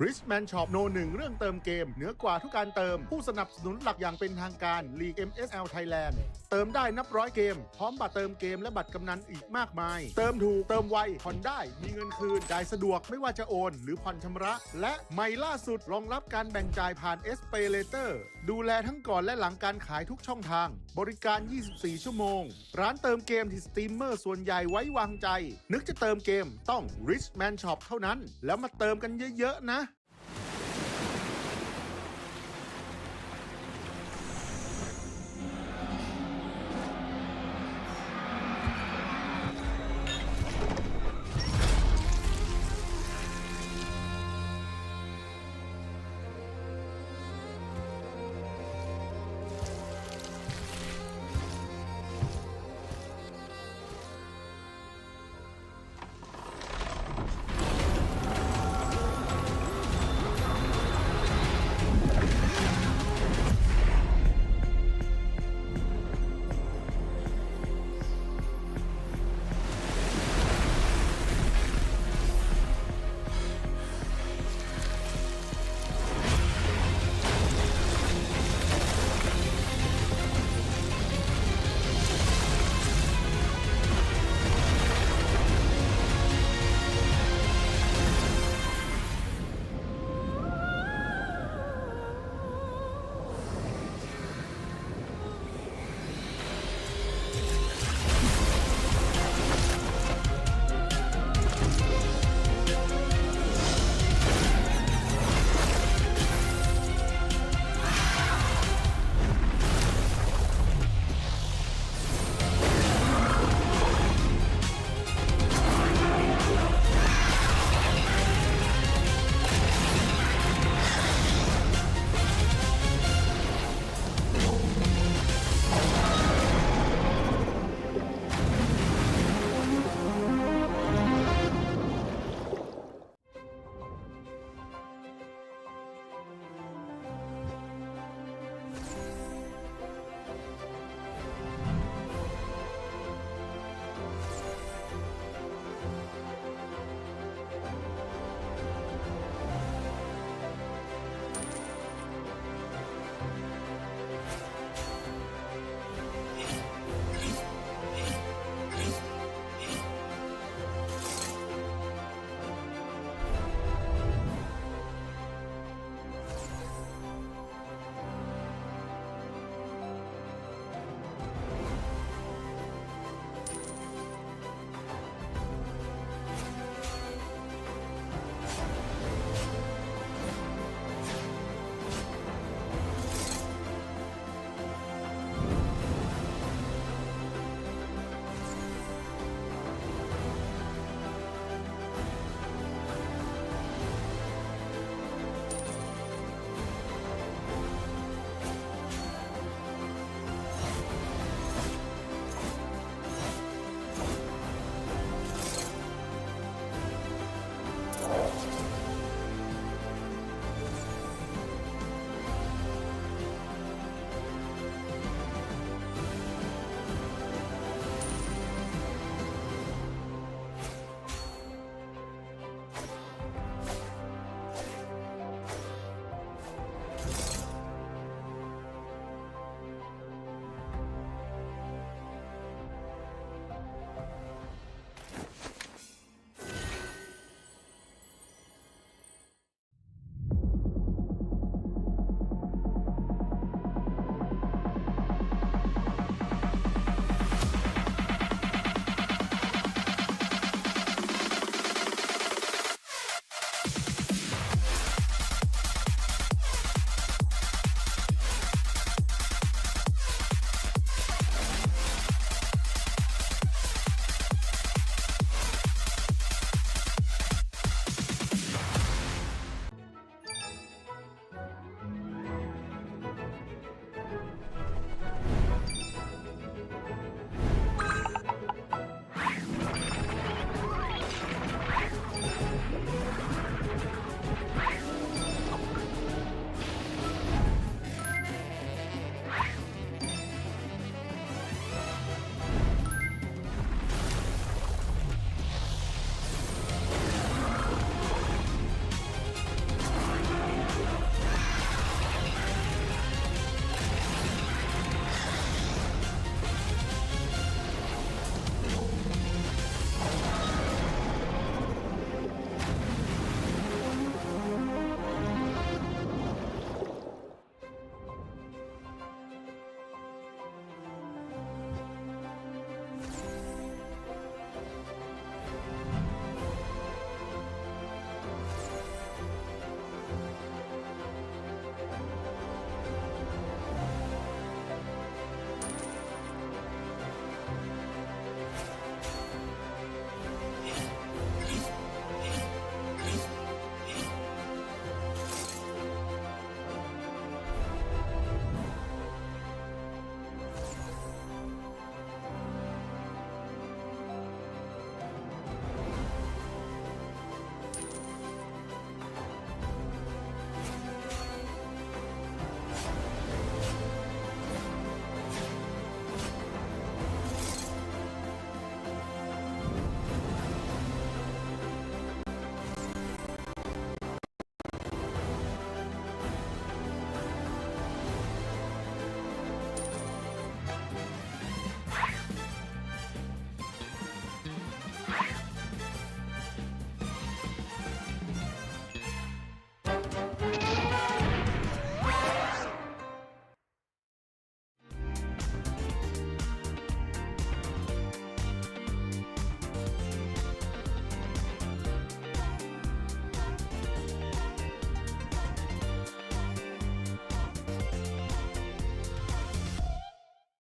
Richman Shopโนหนึ่งเรื่องเติมเกมเหนือกว่าทุกการเติมผู้สนับสนุนหลักอย่างเป็นทางการลีก MSL Thailand เติมได้นับร้อยเกมพร้อมบัตรเติมเกมและบัตรกำนันอีกมากมายเติมถูกเติมไวผ่อนได้มีเงินคืนจ่ายสะดวกไม่ว่าจะโอนหรือผ่อนชำระและใหม่ล่าสุดรองรับการแบ่งจ่ายผ่าน SPayLater ดูแลทั้งก่อนและหลังการขายทุกช่องทางบริการ 24 ชั่วโมงร้านเติมเกมที่สตรีมเมอร์ส่วนใหญ่ไว้วางใจนึกจะเติมเกมต้อง Richman Shop เท่านั้นแล้วมาเติมกันเยอะๆนะ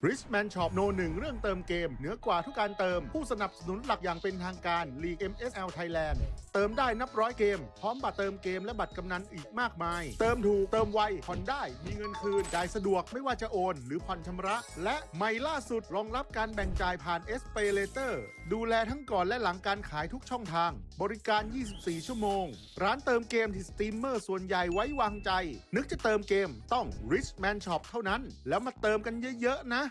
Richman Shop No 1เรื่องเติมเกมเหนือกว่าทุกการเติมผู้สนับสนุนหลักอย่างเป็นทางการ League MSL Thailand เติมได้นับร้อยเกมพร้อมบัตรเติมเกมและบัตรกำนันอีกมากมายเติมถูกเติมไวผ่อนได้มีเงินคืนจ่ายสะดวกไม่ว่าจะโอนหรือผ่อนชำระและใหม่ล่าสุดรองรับการแบ่งจ่ายผ่าน SPayLater ดูแลทั้งก่อนและหลังการขายทุกช่องทางบริการ 24 ชั่วโมงร้านเติมเกมที่สตรีมเมอร์ส่วนใหญ่ไว้วางใจนึกจะเติมเกมต้อง Richman Shop เท่านั้นแล้วมาเติมกันเยอะๆนะ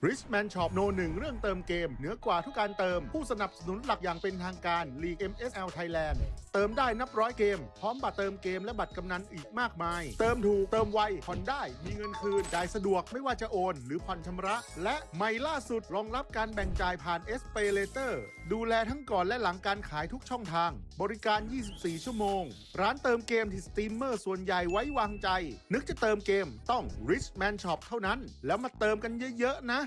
Richman Shop โนหนึ่งเรื่องเติมเกมเหนือกว่าทุกการเติมผู้สนับสนุนหลักอย่างเป็นทางการลีก MSL Thailand เติมได้นับร้อยเกมพร้อมบัตรเติมเกมและบัตรกำนันอีกมากมายเติมถูกเติมไวผ่อนได้มีเงินคืนจ่ายสะดวกไม่ว่าจะโอนหรือผ่อนชำระและใหม่ล่าสุดรองรับการแบ่งจ่ายผ่าน SPayLater ดูแลทั้งก่อนและหลังการขายทุกช่องทางบริการ 24 ชั่วโมงร้านเติมเกมที่สตรีมเมอร์ส่วนใหญ่ไว้วางใจนึกจะเติมเกมต้อง Richman Shop เท่านั้นแล้วมาเติมกันเยอะๆนะ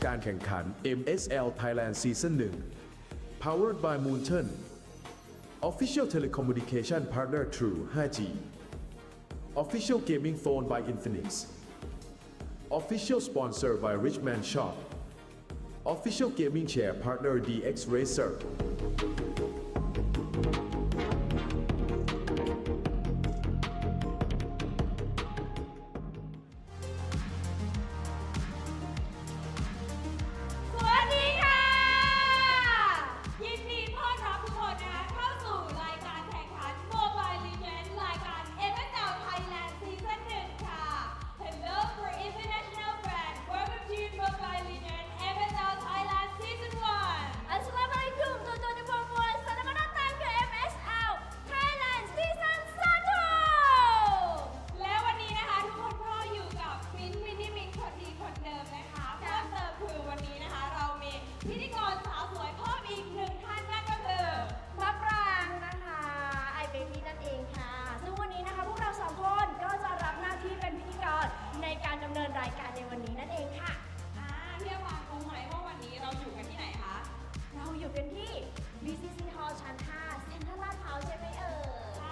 การแข่งขัน MSL Thailand Season 1 Powered by Moonton Official Telecommunication Partner True 5G Official Gaming Phone by Infinix Official Sponsor by Richman Shop Official Gaming Chair Partner DX Racer Assalamualaikum tuan-tuan dan puan-puan. Selamat datang ke MSL Thailand Season 1. และวันนี้นะคะทุกคนก็อยู่กับมินคนดีคนเดิมนะคะเพิ่มเติมคือวันนี้นะคะเรามีพิธีกรสาวสวยเพิ่มอีกหนึ่งท่านนั่นก็คือมะปรางนะคะไอเบบี้นั่นเองค่ะซึ่งวันนี้นะคะพวกเราสองคนก็จะรับหน้าที่เป็นพิธีกรในการดำเนินรายการในวันนี้นั่นเองค่ะเรียกว่ารู้ไหมว่าวันนี้เราอยู่กันที่ไหนคะเราอยู่กันที่ BCC Hall ชั้น 5 เซ็นทรัลลาดพร้าวใช่ไหมเอ่ยใช่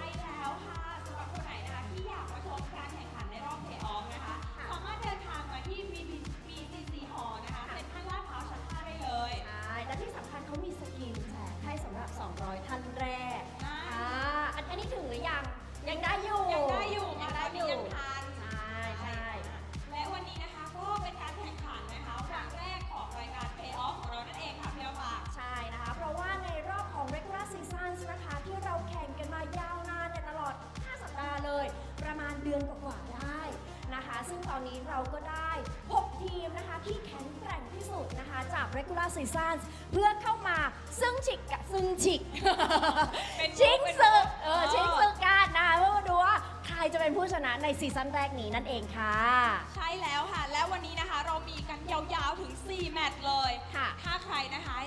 ก็ได้ 6 ทีมนะคะที่แข็งแกร่งที่สุดนะคะจาก regular season เพื่อเข้ามาซึ่งชิงศึกชิงศึกกันนะคะเพื่อมาดูว่าใครจะเป็นผู้ชนะในซีซั่นแรกนี้นั่นเองค่ะ ใช่แล้วค่ะ และวันนี้นะคะเรามีกันยาวๆถึง 4 แมตช์เลย ค่ะ ถ้าใครนะคะ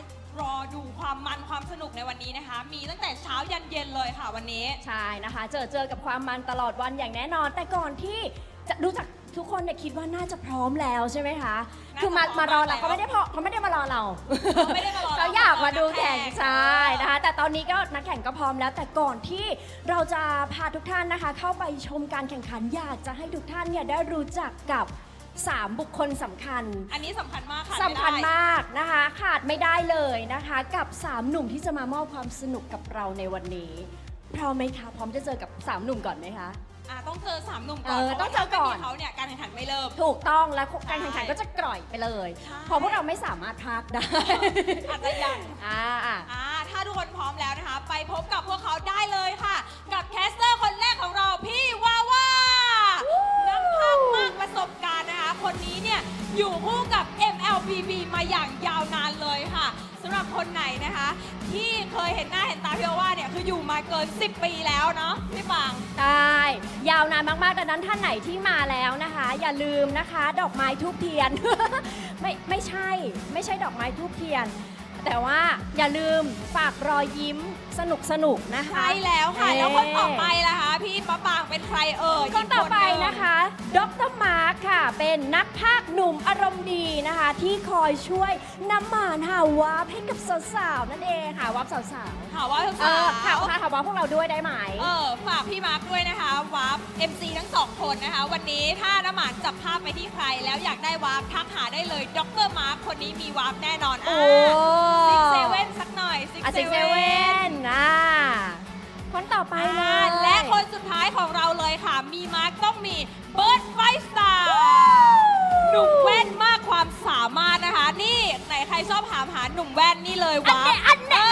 รอดูความมันความสนุกในวันนี้นะคะ มีตั้งแต่เช้ายันเย็นเลยค่ะวันนี้ ใช่นะคะเจอกับความมันตลอดวันอย่างแน่นอน แต่ก่อนที่จะรู้จักทุกคนเนี่ยคิดว่าน่าจะพร้อมแล้วใช่ไหมคะ น่าจะ คือมารอเรา พร้ เขา อมแล้ว ไม่ได้มารอเรา เขาไม่ได้มารอเรา เขาอยากมาดูแข่ง เขามาแข่ง ใช่นะคะแต่ตอนนี้ก็นักแข่งก็พร้อมแล้ว แต่ก่อนที่เราจะพาทุกท่านนะคะ เข้าไปชมการแข่งขันอยากจะให้ทุกท่านเนี่ยได้รู้จักกับ3 บุคคลสำคัญ อันนี้สำคัญมากค่ะ สำคัญมากนะคะขาดไม่ได้เลยนะคะกับ3หนุ่มที่จะมามอบความสนุกกับเราในวันนี้พร้อมไหมคะพร้อมจะเจอกับ3หนุ่มก่อนไหมคะ ต้องเจอ3 หนุ่มก่อน ต้องเจอก่อน พราะว่าถ้าไม่มีเขาเนี่ยการแข่งขันไม่เริ่ม ถูกต้องแล้วการแข่งขันก็จะกร่อยไปเลย ใช่ เพราะพวกเราไม่สามารถพากได้ อาจจะยัง อ่า ถ้าทุกคนพร้อมแล้วนะคะ ไปพบกับพวกเขาได้เลยค่ะ กับแคสเตอร์คนแรกของเราพี่วาว่านักพากย์มากประสบการณ์นะคะ คนนี้เนี่ยอยู่คู่กับ MLBB มาอย่างยาวนานเลยค่ะสำหรับคนไหนนะคะ ที่เคยเห็นหน้าเห็นตาพี่วาว่าเนี่ยคืออยู่มาเกิน 10 ปีแล้วเนาะพี่ปัง ใช่ยาวนานมากๆดังนั้นท่านไหนที่มาแล้วนะคะ อย่าลืมนะคะ ดอกไม้ทูบเทียน ไม่ใช่ดอกไม้ทูบเทียน แต่ว่าอย่าลืมฝากรอยยิ้มสนุกนะคะ ใช่แล้วค่ะ แล้วคนต่อไปล่ะคะพี่ปะปางเป็นใครเอ่ย คนต่อไปนะคะดรมาร์คค่ะ เป็นนักพากย์หนุ่มอารมณ์ดีนะคะ ที่คอยช่วยน้ำหมานหาวาร์ปให้กับสาวๆนั่นเองค่ะวาร์ปสาวๆ ถามว่าทุก เอ สา อ ว ถามว่าพวกเราด้วยได้ไหม ฝากพี่มาร์คด้วยนะคะวาร์ป MC ทั้งสองคนนะคะ วันนี้ถ้าน้ำหมานจับภาพไปที่ใครแล้วอยากได้วาร์ปทักหาได้เลยดรมาร์คคนนี้มีวาร์ปแน่นอน โอ้ ซิกเซเว่นสักหน่อยซิก อา เซ ซิกเซ เว่ เว่ น นคนต่อไปเลย และคนสุดท้ายของเราเลยค่ะ มีมาร์คต้องมีเบิร์ดไฟสตาร์หนุ่มแว่นมากความสามารถนะคะ นี่ไหนใครชอบถามหาหนุ่มแว่นนี่เลยวาร์ป อันเน่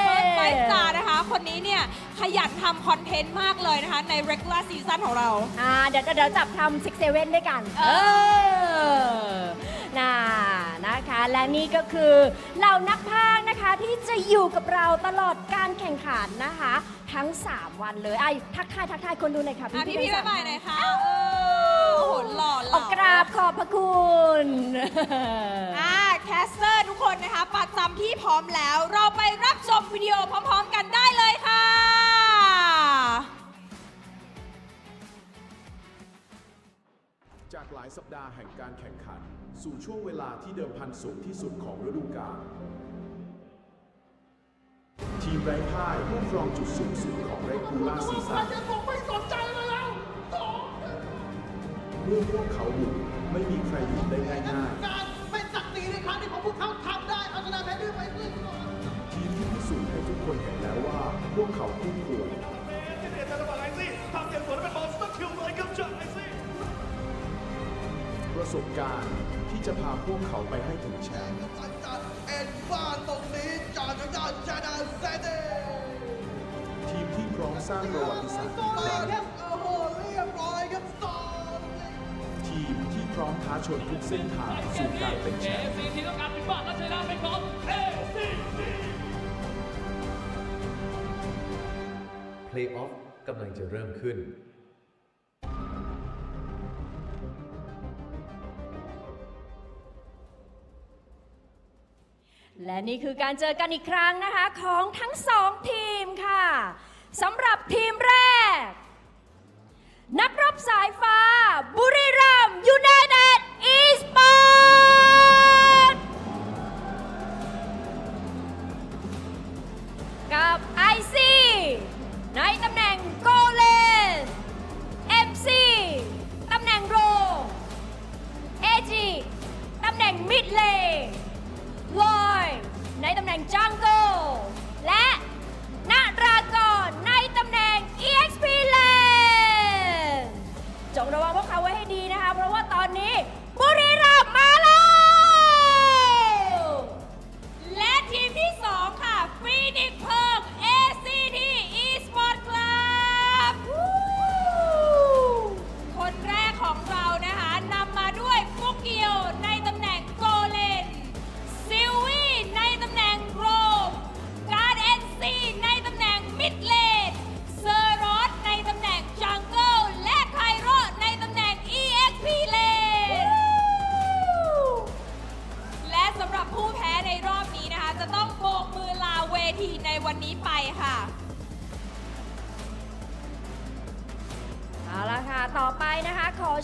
เบิร์ดไฟสตาร์นะคะ คนนี้เนี่ยขยันทำคอนเทนต์มากเลยนะคะ ใน regular season ของเรา เดี๋ยวจับทำซิกเซเว่นด้วยกันนะคะ และนี่ก็คือเหล่านักพากย์นะคะที่จะอยู่กับเราตลอดการแข่งขันนะคะ ทั้ง 3 วันเลยทักทายคนดูหน่อยค่ะ พี่ ทั้ง บ๊ายบาย 3 หน่อยค่ะโอ้โหหล่อ ออกกราบขอบพระคุณ แคสเตอร์ทุกคนนะคะประจำที่พร้อมแล้ว เราไปรับชมวิดีโอพร้อมๆกันได้เลยค่ะ จากหลายสัปดาห์แห่งการแข่งขัน สู่ช่วงเวลาที่เดิมพันสูงที่สุดของฤดูกาลทีมไร้พ่ายผู้ครองจุดสูงสุดของเรกูล่าซีซั่นเมื่อพวกเขาบุกไม่มีใครหยุดได้ง่าย การเป็นศักดิ์ศรีในครั้งนี้ของพวกเขาทำได้เอาชนะแพ้ด้วยไปเพื่อนก่อน ๆทีมที่พิสูจน์ให้ทุกคนเห็นแล้วว่าพวกเขาคู่ควรประสบการณ์ที่จะพาพวกเขาไปให้ถึงแชมป์ จากเอ็นบ้านตรงนี้จากทางด้านชาดาเซเด ทีมที่พร้อมสร้างประวัติศาสตร์อีกครั้ง ครับโอ้โหเรียบร้อยครับสอง ทีมที่พร้อมท้าชนทุกเส้นทางสู่การเป็นแชมป์ ทีต้องการเป็นบ้านและชนะเป็นของ เพลย์ออฟกำลังจะเริ่มขึ้น และนี่คือการเจอกันอีกครั้งนะคะของทั้ง 2 ทีมค่ะสำหรับทีมแรก นักรบสายฟ้าบุรีรัมย์ยูไนเต็ดอีสปอร์ตกับไอซีในตำแหน่งโกเลน MC ตำแหน่งโรเอจีตำแหน่งมิดเลนลอยในตำแหน่งจังเกิลและนรากรในตำแหน่ง EXP Lane จง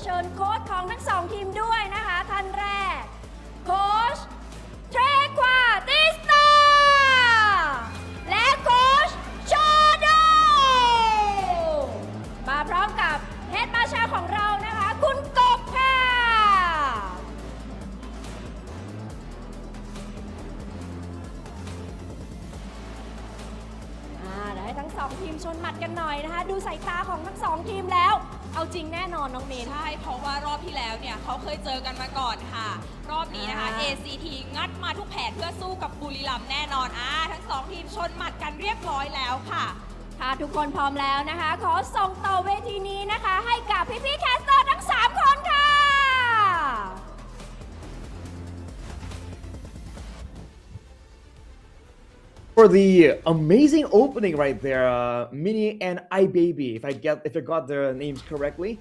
เชิญโค้ชของทั้งสองทีมด้วยนะคะท่านแรกโค้ชเทรควาติสตาและโค้ชโชโดมาพร้อมกับเฮดมาชาของเรานะคะคุณกบค่ะเดี๋ยวให้ทั้งสองทีมชนหมัดกันหน่อยนะคะดูสายตาของทั้งสองทีมแล้วเอาจริงแน่นอนน้องเมน ใช่เพราะว่ารอบที่แล้วเนี่ยเขาเคยเจอกันมาก่อนค่ะ รอบนี้นะคะ ACT งัดมาทุกแผนเพื่อสู้กับบุรีรัมย์แน่นอนทั้งสองทีมชนหมัดกันเรียบร้อยแล้วค่ะ ถ้าทุกคนพร้อมแล้วนะคะ ขอส่งต่อเวทีนี้นะคะ ให้กับพี่ๆแคสเตอร์ทั้ง 3 คนค่ะ For the amazing opening right there, Mini and iBaby, if I got their names correctly.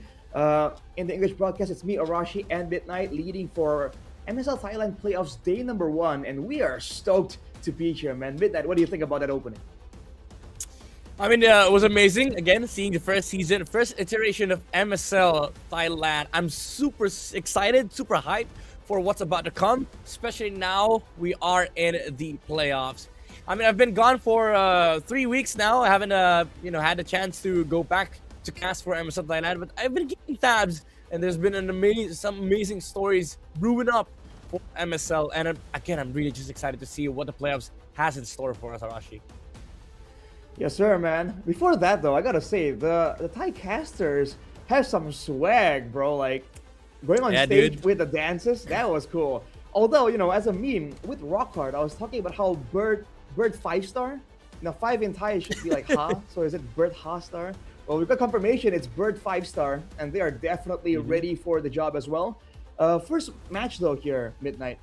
In the English broadcast, it's me, Arashi, and Midnight leading for MSL Thailand Playoffs day number 1, and we are stoked to be here, man. Midnight, what do you think about that opening? I mean, it was amazing. Again, seeing the first season, first iteration of MSL Thailand. I'm super excited, super hyped for what's about to come, especially now we are in the playoffs. I mean, I've been gone for 3 weeks now. I haven't, had the chance to go back to cast for MSL Thailand, but I've been keeping tabs, and there's been some amazing stories brewing up for MSL. And again, I'm really just excited to see what the playoffs has in store for us, Arashi. Yes, sir, man. Before that, though, I gotta say, the Thai casters have some swag, bro. Like, going on stage with the dances, that was cool. Although, as a meme, with Rock Hard, I was talking about how Bird 5-star. 5 in Thai should be like Ha, so is it Bird Ha star? Well, we got confirmation it's Bird 5-star, and they are definitely ready for the job as well. First match, though, here, Midnight.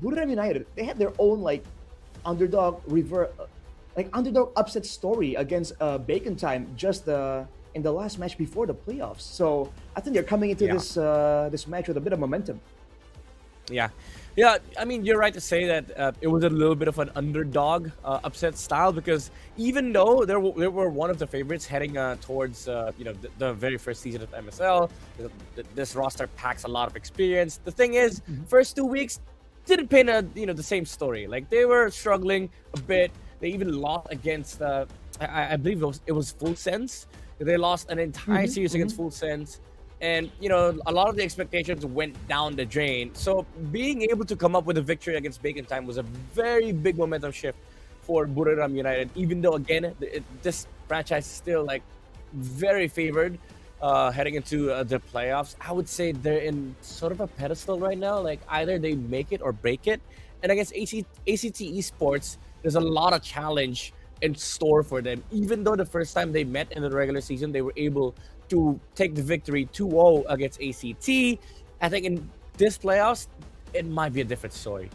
Buriram United, they had their own, underdog upset story against Bacon Time just in the last match before the playoffs. So I think they're coming into this match with a bit of momentum. Yeah, I mean, you're right to say that it was a little bit of an underdog upset style, because even though they were one of the favorites heading towards the very first season of MSL, this roster packs a lot of experience. The thing is, first 2 weeks didn't paint the same story. Like, they were struggling a bit. They even lost against I believe it was Full Sense. They lost an entire series against Full Sense. And, a lot of the expectations went down the drain. So being able to come up with a victory against Bacon Time was a very big momentum shift for Buriram United, even though, again, this franchise is still, very favored heading into the playoffs. I would say they're in sort of a pedestal right now. Like, either they make it or break it. And against ACT Esports, there's a lot of challenge in store for them. Even though the first time they met in the regular season, they were able to take the victory 2-0 against ACT. I think in this playoffs, it might be a different story.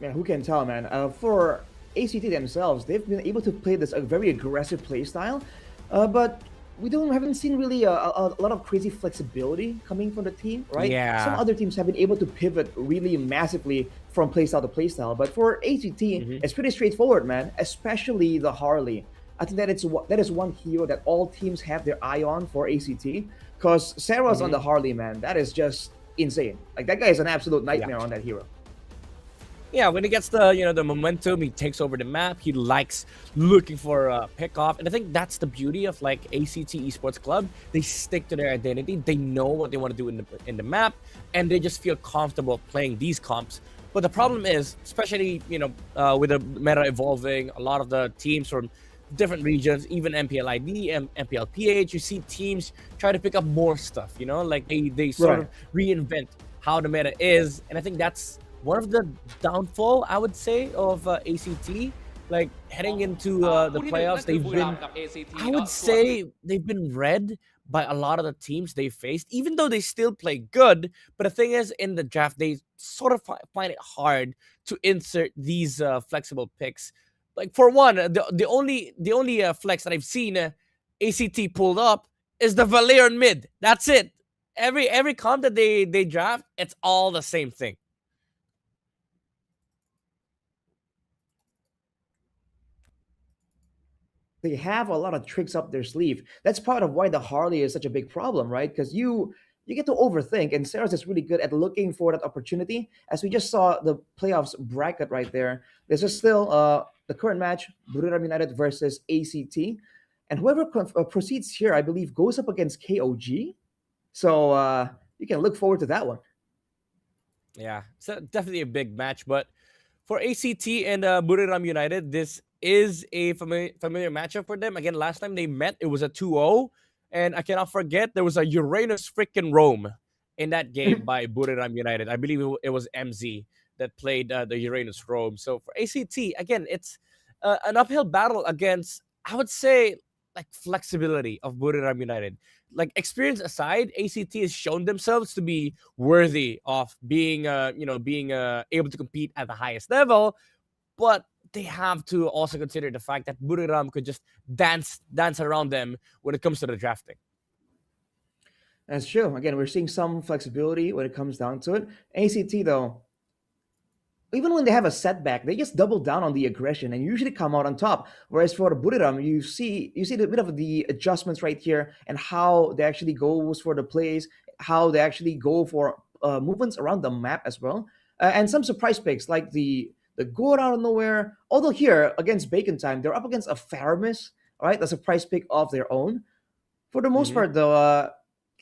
Man, who can tell, man? For ACT themselves, they've been able to play this very aggressive play style, but we haven't seen really a lot of crazy flexibility coming from the team, right? Yeah. Some other teams have been able to pivot really massively from playstyle to playstyle, but for ACT, it's pretty straightforward, man. Especially the Harley. I think that is one hero that all teams have their eye on for ACT, because Sarah's on the Harley, man. That is just insane. Like, that guy is an absolute nightmare on that hero. Yeah, when he gets the momentum, he takes over the map. He likes looking for a pick-off. And I think that's the beauty of, ACT Esports Club. They stick to their identity. They know what they want to do in the map, and they just feel comfortable playing these comps. But the problem is, especially, with the meta evolving, a lot of the teams from different regions, even MPLID and MPLPH, you see teams try to pick up more stuff, they sort of reinvent how the meta is. And I think that's one of the downfall, I would say, of ACT. Like, heading into the playoffs, I would say they've been read by a lot of the teams they faced, even though they still play good. But the thing is, in the draft, they sort of find it hard to insert these flexible picks. Like, for one, the only flex that I've seen ACT pulled up is the Valerian mid. That's it. Every comp that they draft, it's all the same thing. they have a lot of tricks up their sleeve. That's part of why the Harley is such a big problem, right? Because you get to overthink, and Sarah's is really good at looking for that opportunity. As we just saw the playoffs bracket right there, this is still the current match: Buriram United versus ACT, and whoever proceeds here, I believe, goes up against KOG. So you can look forward to that one. Yeah, so definitely a big match. But for ACT and Buriram United, this is a familiar matchup for them. Again, last time they met, it was a 2-0. And I cannot forget, there was a Uranus freaking Rome in that game by Buriram United. I believe it was MZ that played the Uranus Rome. So for ACT, again, it's an uphill battle against, I would say, like flexibility of Buriram United. Like experience aside, ACT has shown themselves to be worthy of being, able to compete at the highest level, but they have to also consider the fact that Buriram could just dance around them when it comes to the drafting. That's true. Again, we're seeing some flexibility when it comes down to it. ACT though, even when they have a setback, they just double down on the aggression and usually come out on top. Whereas for Buriram, you see the bit of the adjustments right here and how they actually goes for the plays, how they actually go for movements around the map as well, and some surprise picks like the go out of nowhere. Although here against Bacon Time, they're up against a Faramis, right? A surprise pick of their own. For the most part, though,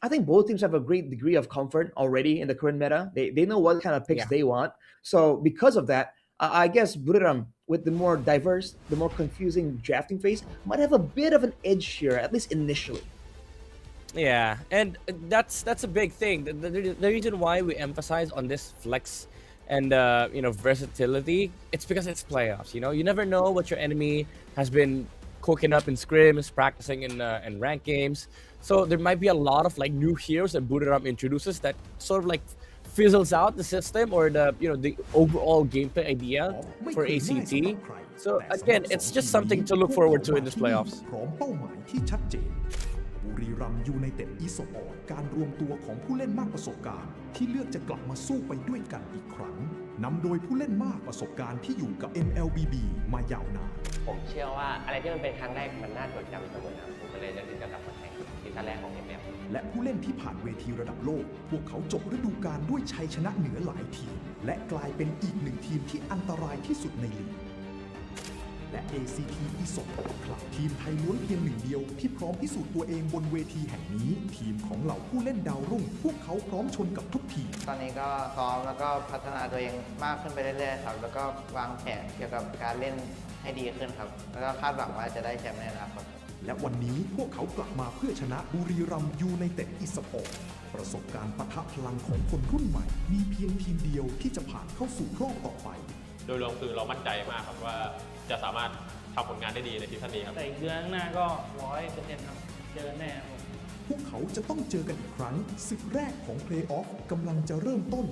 I think both teams have a great degree of comfort already in the current meta. They know what kind of picks they want. So because of that, I guess Buriram, with the more diverse, the more confusing drafting phase, might have a bit of an edge here, at least initially. Yeah, and that's a big thing. The reason why we emphasize on this flex and versatility, it's because it's playoffs. You never know what your enemy has been cooking up in scrims, practicing in ranked games. So there might be a lot of like new heroes that Buriram introduces that sort of like fizzles out the system or the overall gameplay idea for ACT. So again, it's just something to look forward to in this playoffs. บุรีรัมย์ยูไนเต็ดอีสปอร์ตการรวมตัวของผู้เล่นมากประสบการณ์ที่เลือกจะกลับมาสู้ไปด้วยกันอีกครั้งนำโดยผู้เล่นมากประสบการณ์ที่อยู่กับ MLBB มายาวนานผมเชื่อว่าอะไรที่มันเป็นครั้งแรกมันน่าจดจำเสมอนะผมก็เลยจะถึงกับกลับมาแข่งซีซั่นแรกของ ML และผู้เล่นที่ผ่านเวทีระดับโลกพวกเขาจบฤดูกาลด้วยชัยชนะเหนือหลายทีมและกลายเป็นอีกหนึ่งทีมที่อันตรายที่สุดในลีกและ ACT Esport ครับทีมไทยล้วนเพียงหนึ่งเดียวที่พร้อมพิสูจน์ตัวเองบนเวทีแห่งนี้ทีมของเหล่าผู้เล่นดาวรุ่งพวกเขาพร้อมชนกับทุกทีมตอนนี้ก็ซ้อมแล้วก็พัฒนาตัวเองมากขึ้นไปเรื่อยๆครับแล้วก็วางแผนเกี่ยวกับการเล่นให้ดีขึ้นครับแล้วก็คาดหวังว่าจะได้แชมป์ในอนาคตและวันนี้พวกเขากลับมาเพื่อชนะบุรีรัมย์ยูไนเต็ดอีสปอร์ตประสบการณ์ปะทะพลังของคนรุ่นใหม่มีเพียงทีมเดียวที่จะผ่านเข้าสู่รอบต่อไปโดยรวมคือเรามั่นใจมากครับว่าจะสามารถทำผลงานได้ดีในซีซั่นนี้ครับแต่อีกเดือนข้างหน้าก็100%ครับเจอแน่ครับพวกเขาจะต้องเจอกันอีกครั้งศึกแรกของเพลย์ออฟกำลังจะเริ่มต้น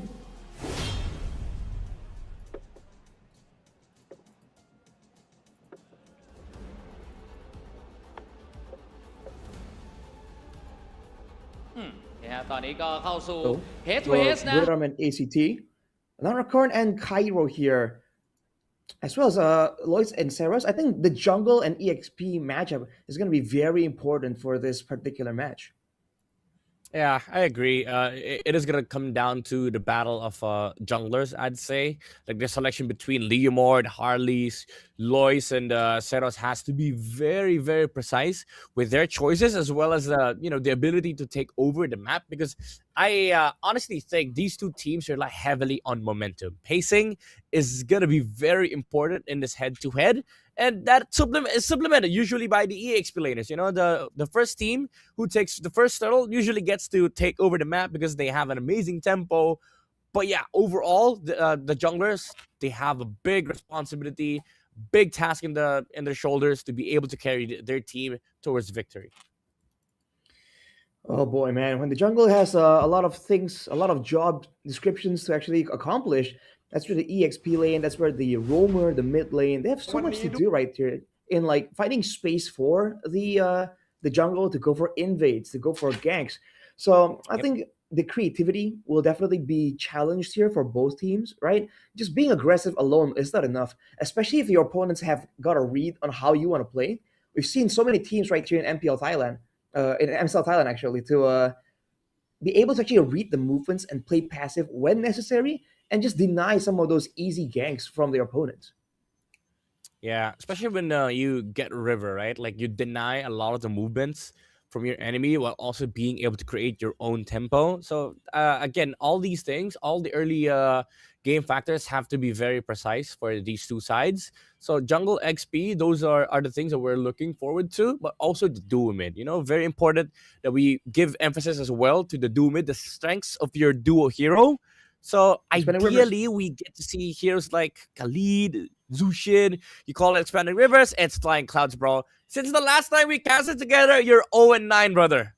ตอนนี้ก็เข้าสู่ head to Well, head นะ Buriram and ACT, Lanrakorn and Cairo here, as well as Lloyds and Saros. I think the jungle and EXP matchup is going to be very important for this particular match. Yeah, I agree. It is going to come down to the battle of junglers, I'd say. Like the selection between Leomord, Harleys, Lois, and Seros has to be very, very precise with their choices, as well as the ability to take over the map. Because I honestly think these two teams are like heavily on momentum. Pacing is going to be very important in this head-to-head. And that is supplemented usually by the EXP laners. The first team who takes the first turtle usually gets to take over the map because they have an amazing tempo. But yeah, overall, the junglers, they have a big responsibility, big task in their shoulders to be able to carry their team towards victory. Oh boy, man. When the jungle has a lot of things, a lot of job descriptions to actually accomplish, that's where the EXP lane, that's where the roamer, the mid lane, they have so much to do right here in like finding space for the jungle to go for invades, to go for ganks. So I think the creativity will definitely be challenged here for both teams, right? Just being aggressive alone is not enough, especially if your opponents have got a read on how you want to play. We've seen so many teams right here in MPL Thailand, in MSL Thailand actually, to be able to actually read the movements and play passive when necessary and just deny some of those easy ganks from their opponents. Yeah, especially when you get River, right? Like you deny a lot of the movements from your enemy while also being able to create your own tempo. So again, all these things, all the early game factors have to be very precise for these two sides. So jungle XP, those are the things that we're looking forward to, but also the duo mid. You know, very important that we give emphasis as well to the duo mid, the strengths of your duo hero. So ideally, we get to see heroes like Khalid, Zushin. You call it expanding rivers, it's flying clouds, bro. Since the last time we casted together, you're 0-9, brother.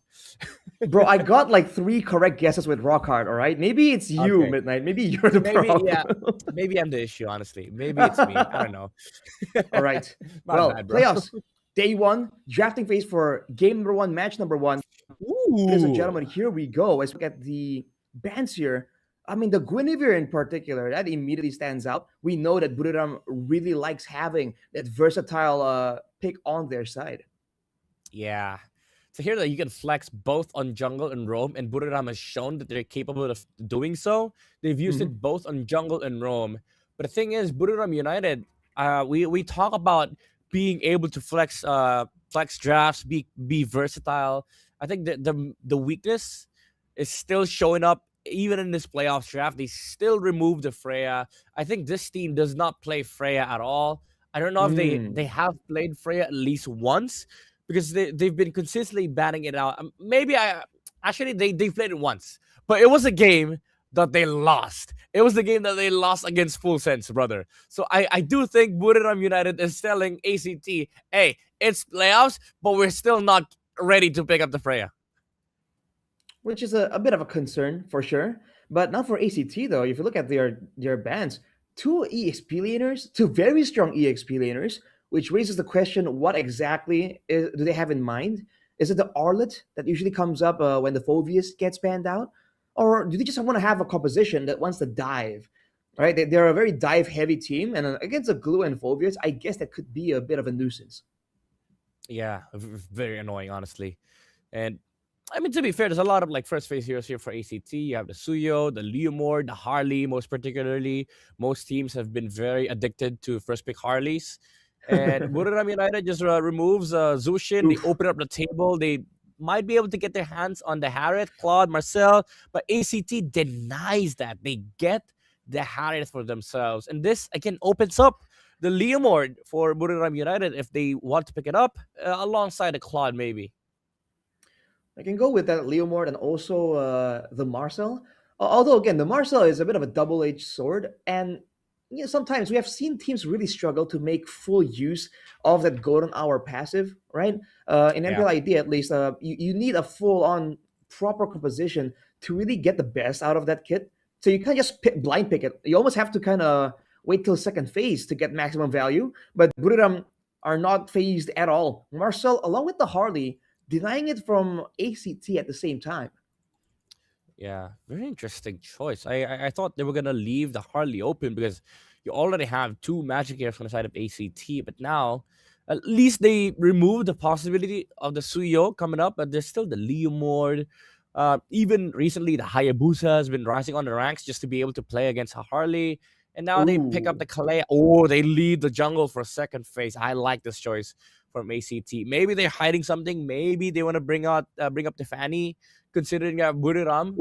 Bro, I got like 3 correct guesses with Rockhard, all right? Maybe it's you, Okay. Midnight. Maybe you're the problem. Yeah, maybe I'm the issue, honestly. Maybe it's me. I don't know. All right. My Well, bad, bro. playoffs, day 1, drafting phase for game number 1, match number 1. Ladies and gentlemen, here we go. As we get the bans here, I mean, the Guinevere in particular, that immediately stands out. We know that Buriram really likes having that versatile pick on their side. Yeah. So here that you can flex both on jungle and roam, and Buriram has shown that they're capable of doing so. They've used it both on jungle and roam. But the thing is, Buriram United, we talk about being able to flex drafts, be versatile. I think that the weakness is still showing up even in this playoffs draft. They still remove the Freya. I think this team does not play Freya at all. I don't know if they have played Freya at least once, because they've been consistently banning it out. Maybe they played it once, but it was a game that they lost. It was the game that they lost against Full Sense, brother. So I do think Buriram United is telling ACT, hey, it's playoffs, but we're still not ready to pick up the Freya. Which is a bit of a concern for sure. But not for ACT though. If you look at their bans, 2 EXP laners, 2 very strong EXP laners, which raises the question, what exactly do they have in mind? Is it the Arlet that usually comes up when the Phoveus gets banned out? Or do they just want to have a composition that wants to dive? Right? They're a very dive-heavy team, and against a Glue and Phoveus, I guess that could be a bit of a nuisance. Yeah, very annoying, honestly. And I mean, to be fair, there's a lot of like first phase heroes here for ACT. You have the Suyo, the Leomord, the Harley, most particularly. Most teams have been very addicted to first pick Harleys. And Buriram United just removes Zushin. They open up the table. They might be able to get their hands on the Harriet, Claude, Marcel, but ACT denies that. They get the Harriet for themselves. And this, again, opens up the Leomord for Buriram United if they want to pick it up alongside the Claude, maybe. I can go with that Leomord and also the Marcel. Although, again, the Marcel is a bit of a double-edged sword. And sometimes we have seen teams really struggle to make full use of that golden hour passive, right? In MPL ID, at least, you need a full-on proper composition to really get the best out of that kit. So you can't just blind pick it. You almost have to kind of wait till second phase to get maximum value. But Buriram are not phased at all. Marcel, along with the Harley, denying it from ACT at the same time. Yeah, very interesting choice. I thought they were gonna leave the Harley open because you already have 2 magic gears on the side of ACT, but now at least they removed the possibility of the Suyo coming up, but there's still the Leomord. Even recently, the Hayabusa has been rising on the ranks just to be able to play against a Harley. And now they pick up the Kalea. Oh, they lead the jungle for second phase. I like this choice from ACT. Maybe they're hiding something. Maybe they want to bring up the Fanny, considering Buriram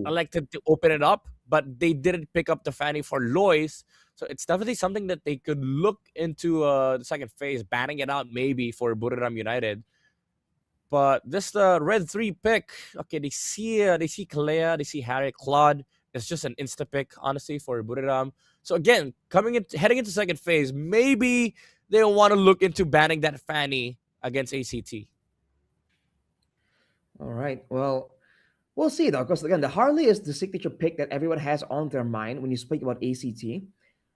elected to open it up, but they didn't pick up the Fanny for Lois. So it's definitely something that they could look into the second phase, banning it out maybe for Buriram United. But this red 3 pick, okay, they see Kalea, they see Harry, Claude. It's just an insta pick, honestly, for Buriram. So again, heading into second phase, maybe they want to look into banning that Fanny against ACT. All right. Well, we'll see though, because again, the Harley is the signature pick that everyone has on their mind when you speak about ACT.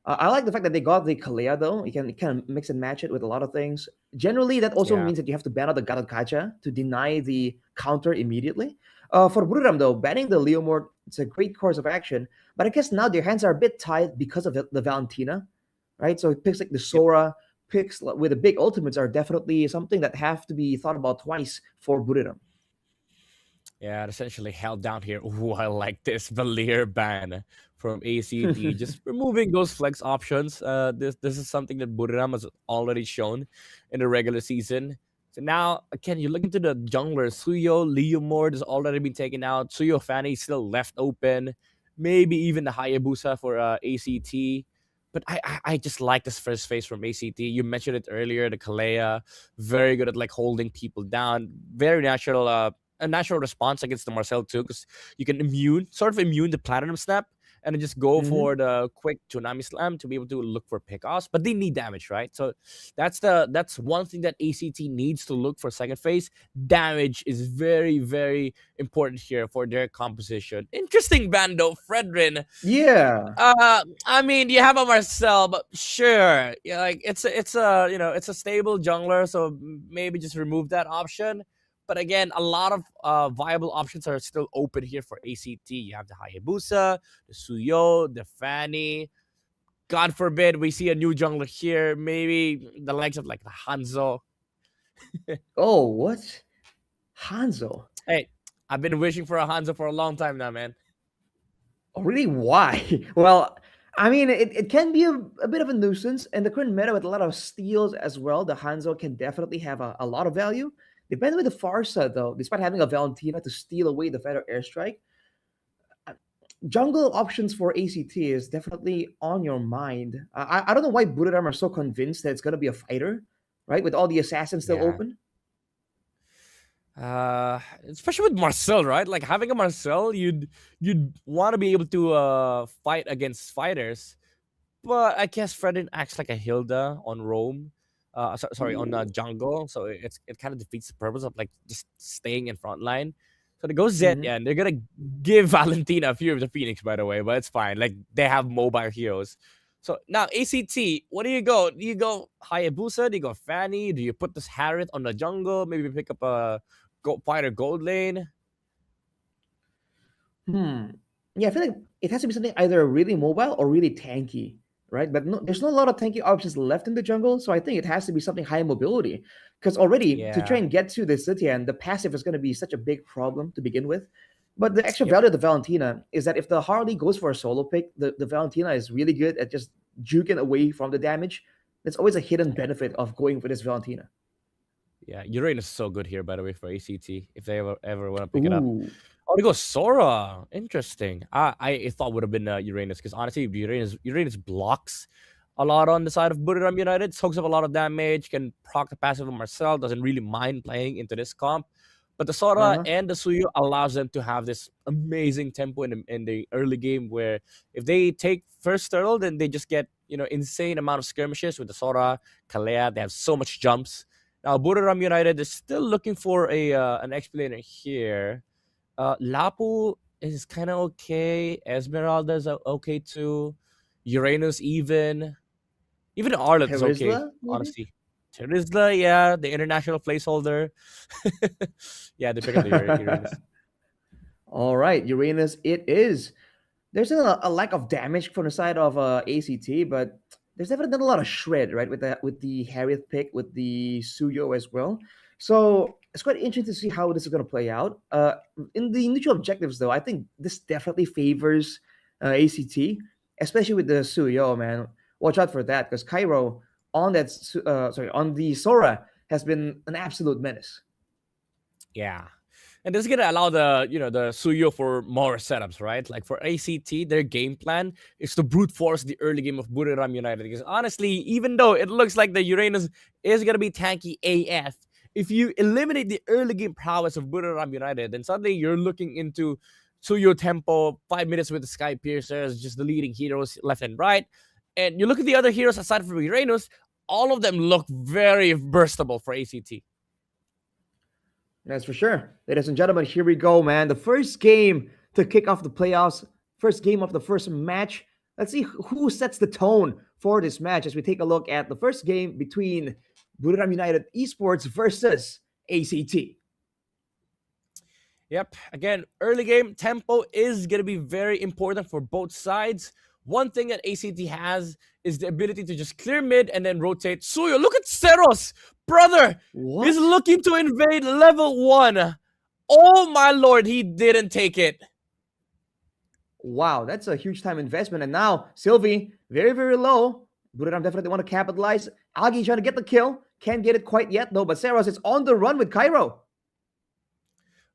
I like the fact that they got the Kalea though. You can kind of mix and match it with a lot of things. Generally, that also means that you have to ban out the Gatot Kacha to deny the counter immediately. For Buriram though, banning the Leomord, it's a great course of action. But I guess now their hands are a bit tied because of the Valentina, right? So it picks like the Sora, picks with the big ultimates are definitely something that have to be thought about twice for Buriram. Yeah, it essentially held down here. Ooh, I like this Valir ban from ACT. Just removing those flex options. This is something that Buriram has already shown in the regular season. So now, again, you look into the jungler. Suyo, Leomord has already been taken out. Suyo Fanny still left open. Maybe even the Hayabusa for ACT. But I just like this first phase from ACT. You mentioned it earlier, the Kalea. Very good at like holding people down. Very natural a natural response against the Marcel too, because you can sort of immune the Platinum Snap, and then just go for the quick Tsunami Slam to be able to look for pickoffs. But they need damage, right? So that's one thing that ACT needs to look for second phase. Damage is very, very important here for their composition. Interesting bando, Fredrin. Yeah. I mean, you have a Marcel, but sure, yeah, like it's a it's a stable jungler, so maybe just remove that option. But again, a lot of viable options are still open here for ACT. You have the Hayabusa, the Suyo, the Fanny. God forbid we see a new jungler here. Maybe the likes of like the Hanzo. Oh, what? Hanzo? Hey, I've been wishing for a Hanzo for a long time now, man. Oh, really? Why? Well, I mean, it can be a bit of a nuisance. And the current meta with a lot of steals as well, the Hanzo can definitely have a lot of value. Depending with the Farsa, though, despite having a Valentina to steal away the Feather Airstrike, jungle options for ACT is definitely on your mind. I don't know why Buriram are so convinced that it's going to be a fighter, right? With all the assassins still open. Especially with Marcel, right? Like having a Marcel, you'd want to be able to fight against fighters. But I guess Fredin acts like a Hilda on Rome. Sorry, on jungle. So it kind of defeats the purpose of like just staying in front line. So they go Zed, yeah, and they're gonna give Valentina a few of the Phoenix, by the way, but it's fine. Like they have mobile heroes. So now ACT, what do you go? Do you go Hayabusa? Do you go Fanny? Do you put this Harriet on the jungle? Maybe pick up a fighter gold lane? Yeah, I feel like it has to be something either really mobile or really tanky, right? But no, there's not a lot of tanky options left in the jungle, so I think it has to be something high mobility. Because already to try and get to the city, and the passive is going to be such a big problem to begin with. But the extra value of the Valentina is that if the Harley goes for a solo pick, the Valentina is really good at just juking away from the damage. There's always a hidden benefit of going for this Valentina. Yeah, Uranus is so good here, by the way, for ACT, if they ever want to pick it up. Oh, they go Sora. Interesting. I thought would have been Uranus, because honestly, Uranus blocks a lot on the side of Buriram United, soaks up a lot of damage, can proc the passive of Marcel, doesn't really mind playing into this comp. But the Sora and the Suyu allows them to have this amazing tempo in the early game, where if they take first turtle, then they just get insane amount of skirmishes with the Sora, Kalea. They have so much jumps. Now Buriram United is still looking for an explainer here. Lapu is kind of okay. Esmeralda's okay too. Uranus even Arlet is okay, maybe? honestly. Terizla, yeah, the international placeholder. Yeah, they pick up the Uranus. All right, Uranus it is. There's a lack of damage from the side of ACT, but there's definitely a lot of shred, right? With the Harriet pick, with the Suyo as well. So it's quite interesting to see how this is going to play out. In the initial objectives, though, I think this definitely favors ACT, especially with the Suyo, man. Watch out for that, because Cairo on on the Sora has been an absolute menace. Yeah. And this is gonna allow the the Suyo for more setups, right? Like for ACT, their game plan is to brute force the early game of Buriram United. Because honestly, even though it looks like the Uranus is gonna be tanky AF, if you eliminate the early game prowess of Buriram United, then suddenly you're looking into Suyo tempo, 5 minutes with the Sky Piercers, just the leading heroes left and right. And you look at the other heroes aside from Uranus, all of them look very burstable for ACT. That's for sure. Ladies and gentlemen, here we go, man. The first game to kick off the playoffs. First game of the first match. Let's see who sets the tone for this match as we take a look at the first game between Buriram United Esports versus ACT. Yep. Again, early game tempo is going to be very important for both sides. One thing that ACT has is the ability to just clear mid and then rotate. Suyo, look at Seros! Brother! What? He's looking to invade level 1. Oh my lord, he didn't take it. Wow, that's a huge time investment. And now, Sylvie, very, very low. Buriram definitely want to capitalize. Agi trying to get the kill. Can't get it quite yet, though. But Seros is on the run with Cairo.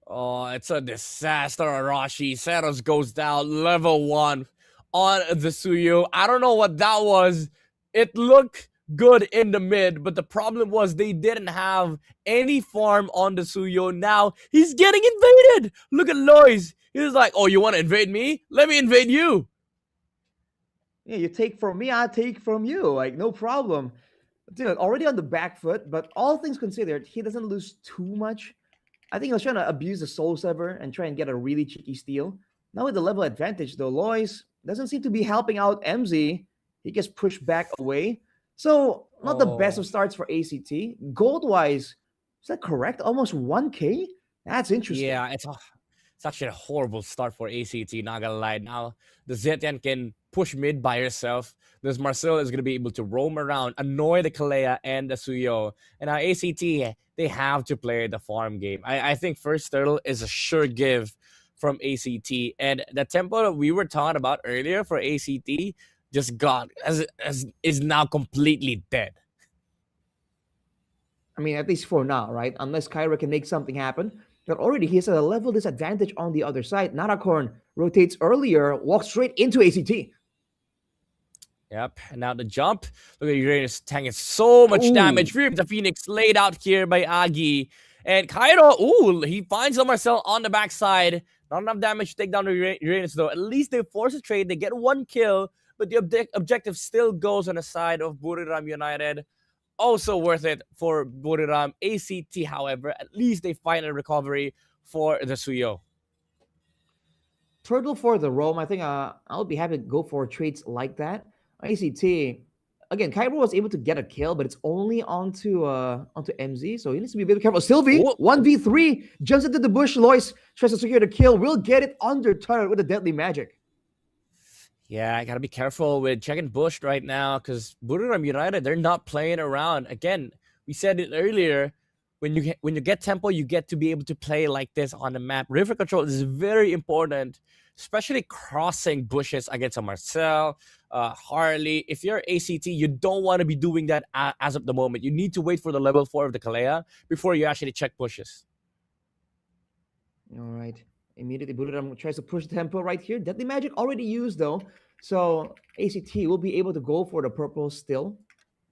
Oh, it's a disaster, Arashi. Seros goes down level 1 on the Suyo. I don't know what that was. It looked good in the mid, but the problem was they didn't have any farm on the Suyo. Now he's getting invaded. Look at Lois. He's like, oh, you want to invade me? Let me invade you. Yeah, you take from me, I take from you. Like, no problem. Dude, already on the back foot, but all things considered, he doesn't lose too much. I think he was trying to abuse the Soul Sever and try and get a really cheeky steal. Now with the level advantage, though, Lois doesn't seem to be helping out MZ. He gets pushed back away. So, not the best of starts for ACT. Gold-wise, is that correct? Almost 1K? That's interesting. Yeah, it's actually a horrible start for ACT, not gonna lie. Now, the Zetian can push mid by herself. This Marcel is gonna be able to roam around, annoy the Kalea and the Suyo. And now ACT, they have to play the farm game. I think first turtle is a sure give from ACT. And the tempo that we were talking about earlier for ACT just got, is now completely dead. I mean, at least for now, right? Unless Kyra can make something happen. But already he has a level disadvantage on the other side. Narakorn rotates earlier, walks straight into ACT. Yep, and now the jump. Look at Uranus tanking so much damage. The Phoenix laid out here by Agi. And Cairo, he finds the Marcel on the backside. Not enough damage to take down the Uranus, though. At least they force a trade. They get 1 kill, but the objective still goes on the side of Buriram United. Also worth it for Buriram. ACT, however, at least they find a recovery for the Suyo. Turtle for the roam. I think I'll be happy to go for trades like that. ACT, again, Cairo was able to get a kill, but it's only onto MZ, so he needs to be very careful. Sylvie, 1v3, jumps into the bush. Lois tries to secure the kill. Will get it under turret with a deadly magic. Yeah, I gotta be careful with checking bush right now because Buriram United, they're not playing around. Again, we said it earlier. When you get tempo, you get to be able to play like this on the map. River control is very important, especially crossing bushes against a Marcel, Harley. If you're ACT, you don't want to be doing that as of the moment. You need to wait for the level 4 of the Kalea before you actually check bushes. All right. Immediately, Buriram tries to push the tempo right here. Deadly Magic already used, though. So ACT will be able to go for the purple still.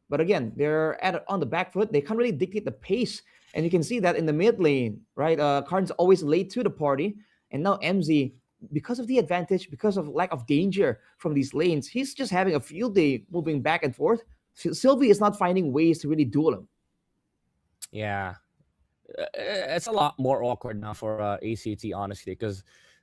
But again, they're on the back foot. They can't really dictate the pace. And you can see that in the mid lane, right? Karn's always late to the party. And now MZ, because of the advantage, because of lack of danger from these lanes, he's just having a field day moving back and forth. Sylvie is not finding ways to really duel him. Yeah. It's a lot more awkward now for ACT, honestly, because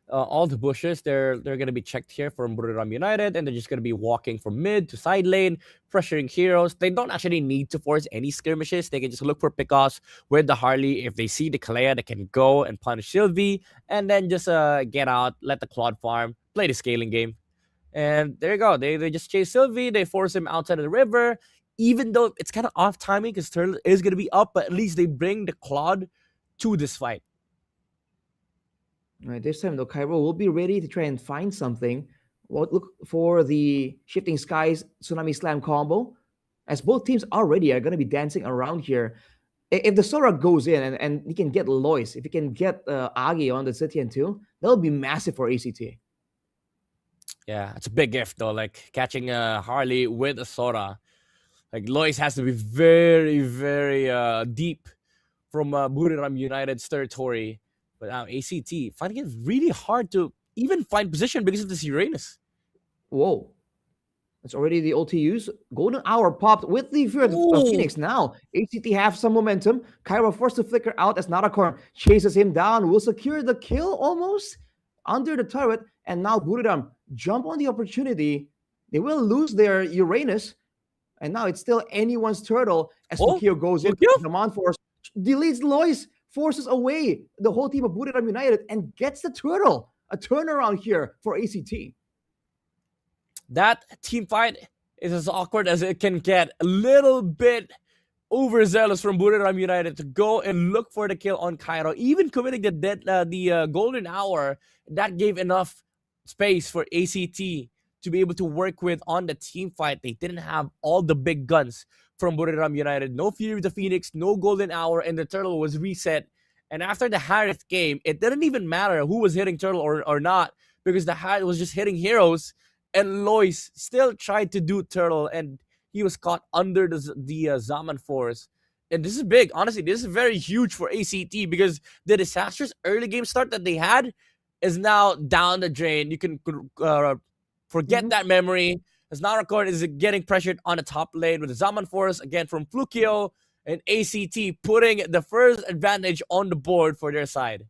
all the bushes, they're going to be checked here from Buriram United, and they're just going to be walking from mid to side lane, pressuring heroes. They don't actually need to force any skirmishes. They can just look for pickoffs with the Harley. If they see the Kalea, they can go and punish Sylvie, and then just get out, let the Claude farm, play the scaling game. And there you go. They just chase Sylvie. They force him outside of the river. Even though it's kind of off timing because Turtle is going to be up, but at least they bring the Claude to this fight. All right, this time, though, Cairo will be ready to try and find something. We'll look for the Shifting Skies Tsunami Slam combo, as both teams already are going to be dancing around here. If the Sora goes in and he can get Lois, if he can get Agi on the Zetian too, that'll be massive for ACT. Yeah, it's a big if, though, like catching Harley with a Sora. Like, Lois has to be very, very deep from Buriram United's territory. But now ACT finding it really hard to even find position because of this Uranus. Whoa. That's already the ulti Golden Hour popped with the Fear of Phoenix. Now, ACT have some momentum. Cairo forced to flicker out as Narakorn chases him down. Will secure the kill almost under the turret. And now Buriram jump on the opportunity. They will lose their Uranus. And now it's still anyone's turtle as Tokyo goes in. The Monforce deletes Lois, forces away the whole team of Buriram United, and gets the turtle. A turnaround here for ACT. That team fight is as awkward as it can get. A little bit overzealous from Buriram United to go and look for the kill on Cairo, even committing the golden hour. That gave enough space for ACT to be able to work with on the team fight. They didn't have all the big guns from Buriram United. No Fury with the Phoenix, no golden hour, and the turtle was reset. And after the Harith game, it didn't even matter who was hitting turtle or not, because the Harith was just hitting heroes, and Lois still tried to do turtle, and he was caught under the Zaman force. And this is big. Honestly, this is very huge for ACT, because the disastrous early game start that they had is now down the drain. You can forget that memory. As now record is getting pressured on the top lane with the Zaman force again from Flukio, and ACT putting the first advantage on the board for their side.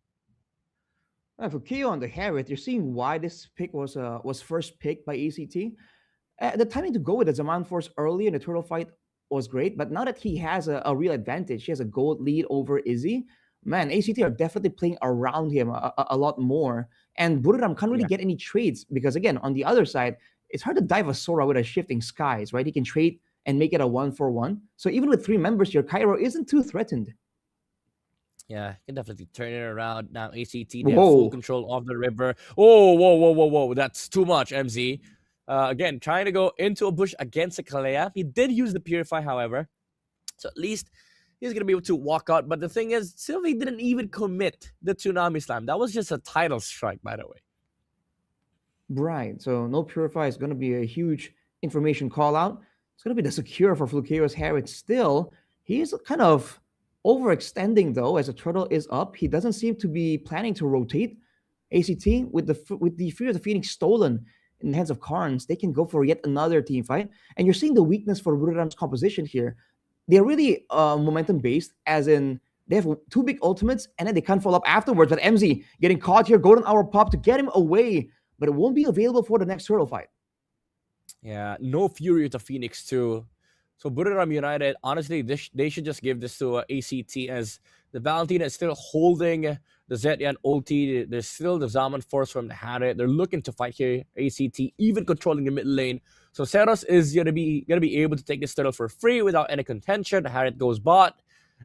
For Keo on the Harith, you're seeing why this pick was first picked by ACT. The timing to go with the Zaman Force early in the turtle fight was great, but now that he has a real advantage, he has a gold lead over Izzy, man, ACT are definitely playing around him a lot more. And Buriram can't really get any trades because, again, on the other side, it's hard to dive a Sora with a shifting skies, right? He can trade and make it a 1-for-1. So even with 3 members here, Cairo isn't too threatened. Yeah, can definitely turn it around. Now ACT, they have full control of the river. Oh, whoa. That's too much, MZ. Again, trying to go into a bush against a Kalea. He did use the Purify, however. So at least he's going to be able to walk out. But the thing is, Sylvie didn't even commit the Tsunami Slam. That was just a title strike, by the way. Right. So no Purify is going to be a huge information call out. It's going to be the secure for Flukeo's Harith. Still, he's kind of overextending, though, as the turtle is up. He doesn't seem to be planning to rotate. ACT, with the Fury of the Phoenix stolen in the hands of Karns, they can go for yet another team fight. And you're seeing the weakness for Buriram's composition here. They're really momentum-based, as in they have 2 big ultimates, and then they can't follow up afterwards. But MZ getting caught here, golden hour pop to get him away, but it won't be available for the next turtle fight. Yeah, no Fury with the Phoenix too. So Buriram United, honestly, they should just give this to ACT, as the Valentina is still holding the Zetian ulti. There's still the Zaman force from the Harith. They're looking to fight here. ACT even controlling the mid lane. So Seros is gonna be able to take this turtle for free without any contention. The Harith goes bot,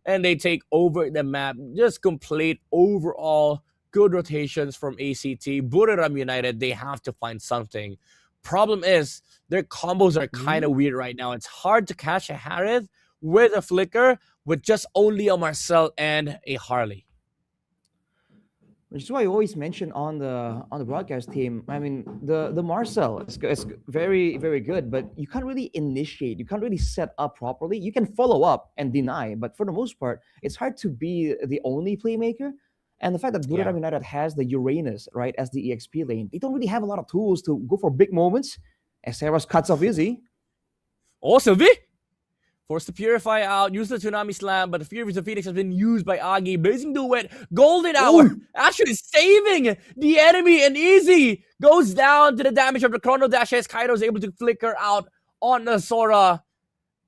and they take over the map. Just complete overall good rotations from ACT. Buriram United, they have to find something. Problem is, their combos are kind of weird right now. It's hard to catch a Harith with a Flicker with just only a Marcel and a Harley. Which is why I always mention on the broadcast team, I mean, the Marcel is very, very good, but you can't really initiate. You can't really set up properly. You can follow up and deny, but for the most part, it's hard to be the only playmaker. And the fact that Buriram United has the Uranus, right, as the EXP lane, they don't really have a lot of tools to go for big moments. As Seros cuts off Izzy. Oh, Sylvie! Forced to Purify out, use the Tsunami Slam, but the Fury of the Phoenix has been used by Agi. Blazing Duet, golden hour, actually saving the enemy, and Easy goes down to the damage of the Chrono Dash as Kaido is able to flicker out on the Sora.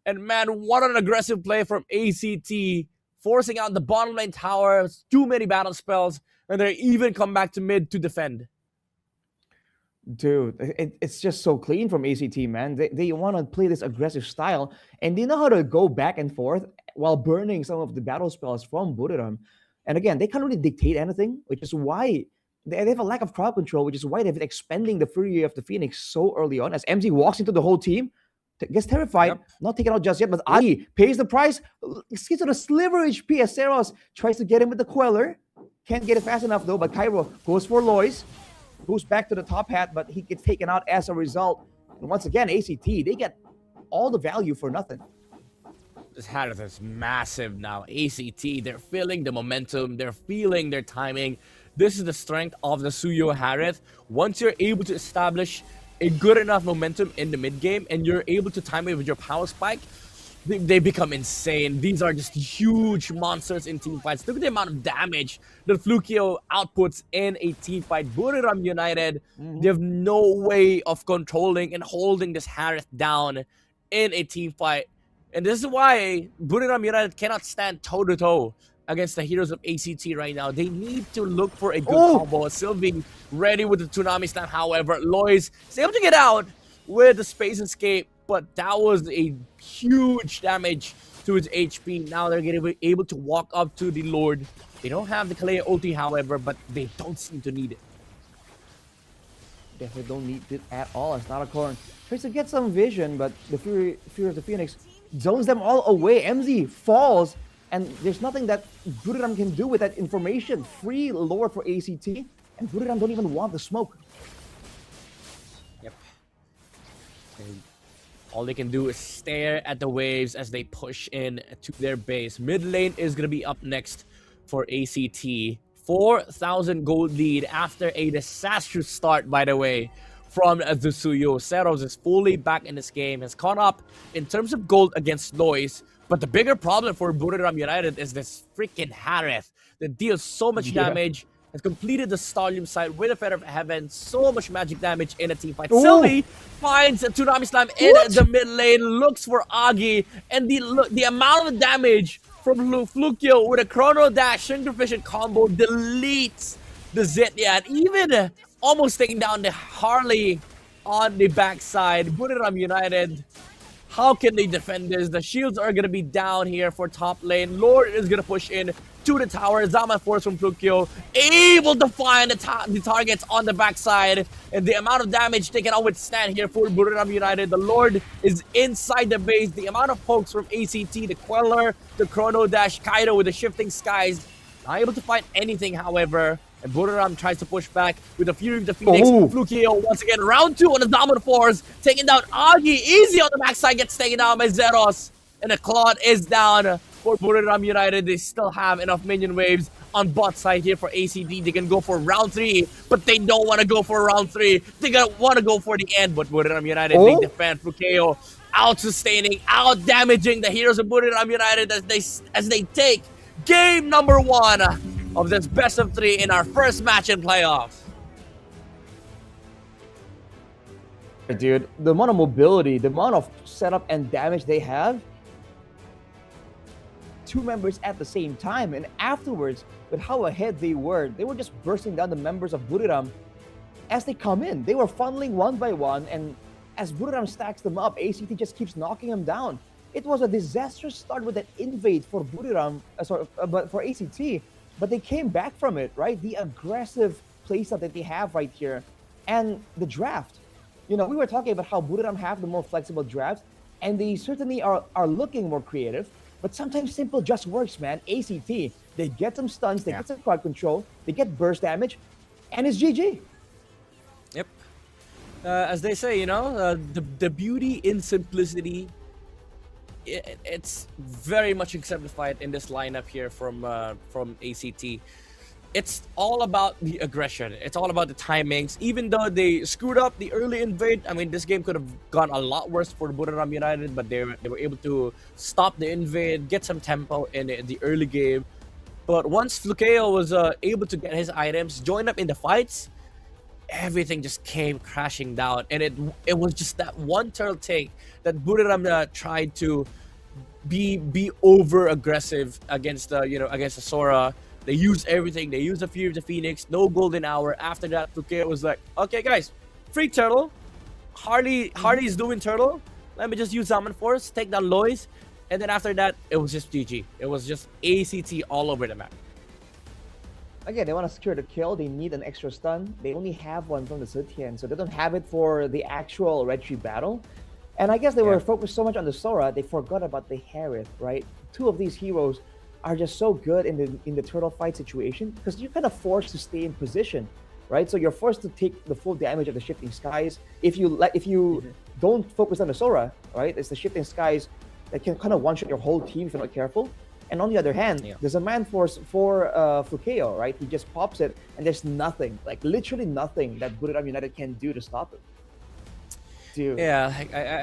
And man, what an aggressive play from ACT, forcing out the bottom lane tower, too many battle spells, and they even come back to mid to defend. Dude, it's just so clean from ACT, man. They want to play this aggressive style, and they know how to go back and forth while burning some of the battle spells from Buriram. And again, they can't really dictate anything, which is why they have a lack of crowd control, which is why they've been expending the Fury of the Phoenix so early on. As MZ walks into the whole team, gets terrified, not taken out just yet, but Agi pays the price, gets to the sliver HP as Seros tries to get him with the Queller. Can't get it fast enough, though, but Cairo goes for Lois. Goes back to the top hat, but he gets taken out as a result. And once again, ACT, they get all the value for nothing. This Harith is massive now. ACT, they're feeling the momentum. They're feeling their timing. This is the strength of the Suyo Harith. Once you're able to establish a good enough momentum in the mid game and you're able to time it with your power spike, they become insane. These are just huge monsters in team fights. Look at the amount of damage that Flukio outputs in a team fight. Buriram United, they have no way of controlling and holding this Harith down in a team fight. And this is why Buriram United cannot stand toe-to-toe against the heroes of ACT right now. They need to look for a good combo. Sylvie ready with the Tsunami Slam. However, Lois is able to get out with the Space Escape. but that was a huge damage to his HP. Now they're going to be able to walk up to the Lord. They don't have the Kalea ulti, however, but they don't seem to need it. Definitely don't need it at all. It's not a corn. Tries to get some vision, but the Fury of the Phoenix zones them all away. MZ falls, and there's nothing that Buriram can do with that information. Free lore for ACT, and Buriram don't even want the smoke. Yep. And all they can do is stare at the waves as they push in to their base. Mid lane is going to be up next for ACT. 4,000 gold lead after a disastrous start, by the way, from the Suyo. Seros is fully back in this game, has caught up in terms of gold against Lois. But the bigger problem for Buriram United is this freaking Harith that deals so much damage, has completed the Stadium side with a Feather of Heaven, so much magic damage in a team fight. Sylvie finds a Tsunami Slam in the mid lane, looks for Agi, and the amount of damage from Flukio with a Chrono Dash Synchrovision combo deletes the Zitya, and even almost taking down the Harley on the backside. Buriram United, how can they defend this? The shields are going to be down here for top lane. Lord is going to push in to the tower. Zaman Force from Flukio, able to find the targets on the backside. And the amount of damage they cannot withstand here for Buriram United. The Lord is inside the base. The amount of pokes from ACT, the Queller, the Chrono Dash, Kaido with the Shifting Skies. Not able to find anything, however. And Buriram tries to push back with the Fury of the Phoenix. Flukio once again, round 2 on the Dominant Force. Taking down Agi. Easy on the backside. Gets taken down by Zeros. And the Claude is down for Buriram United. They still have enough minion waves on bot side here for ACD. They can go for round 3, but they don't want to go for round 3. They want to go for the end, but Buriram United, they defend. Flukeo out-sustaining, out-damaging the heroes of Buriram United as they take game number 1 of this best of 3 in our first match in playoffs. Dude, the amount of mobility, the amount of setup and damage they have, 2 members at the same time, and afterwards, with how ahead they were just bursting down the members of Buriram as they come in. They were funneling one by one, and as Buriram stacks them up, ACT just keeps knocking them down. It was a disastrous start with that invade for Buriram, but for ACT, but they came back from it, right? The aggressive playstyle that they have right here, and the draft. You know, we were talking about how Buriram have the more flexible drafts, and they certainly are looking more creative, but sometimes simple just works, man. ACT, they get some stuns, they get some crowd control, they get burst damage, and it's GG. Yep. As they say, you know, the beauty in simplicity, it's very much exemplified in this lineup here from ACT. It's all about the aggression. It's all about the timings. Even though they screwed up the early invade, I mean, this game could have gone a lot worse for Buriram United, but they were able to stop the invade, get some tempo in the early game. But once Flukeo was able to get his items, join up in the fights, everything just came crashing down. And it was just that one turtle take that Buriram tried to be over aggressive against against the Sora. They used everything. They used the Fury of the Phoenix. No golden hour. After that, Flukeo was like, okay, guys, free turtle. Harley's doing turtle. Let me just use Zaman Force, take down Lois. And then after that, it was just GG. It was just ACT all over the map. Again, they want to secure the kill. They need an extra stun. They only have one from the Zitian, so they don't have it for the actual Red Tree battle. And I guess they were focused so much on the Sora, they forgot about the Harith, right? 2 of these heroes are just so good in the turtle fight situation because you're kind of forced to stay in position, right? So you're forced to take the full damage of the Shifting Skies. If you don't focus on the Sora, right? It's the Shifting Skies that can kind of one-shot your whole team if you're not careful. And on the other hand, there's a man force for Flukeo, right? He just pops it, and there's nothing, like literally nothing that Buriram United can do to stop it. Dude. Yeah,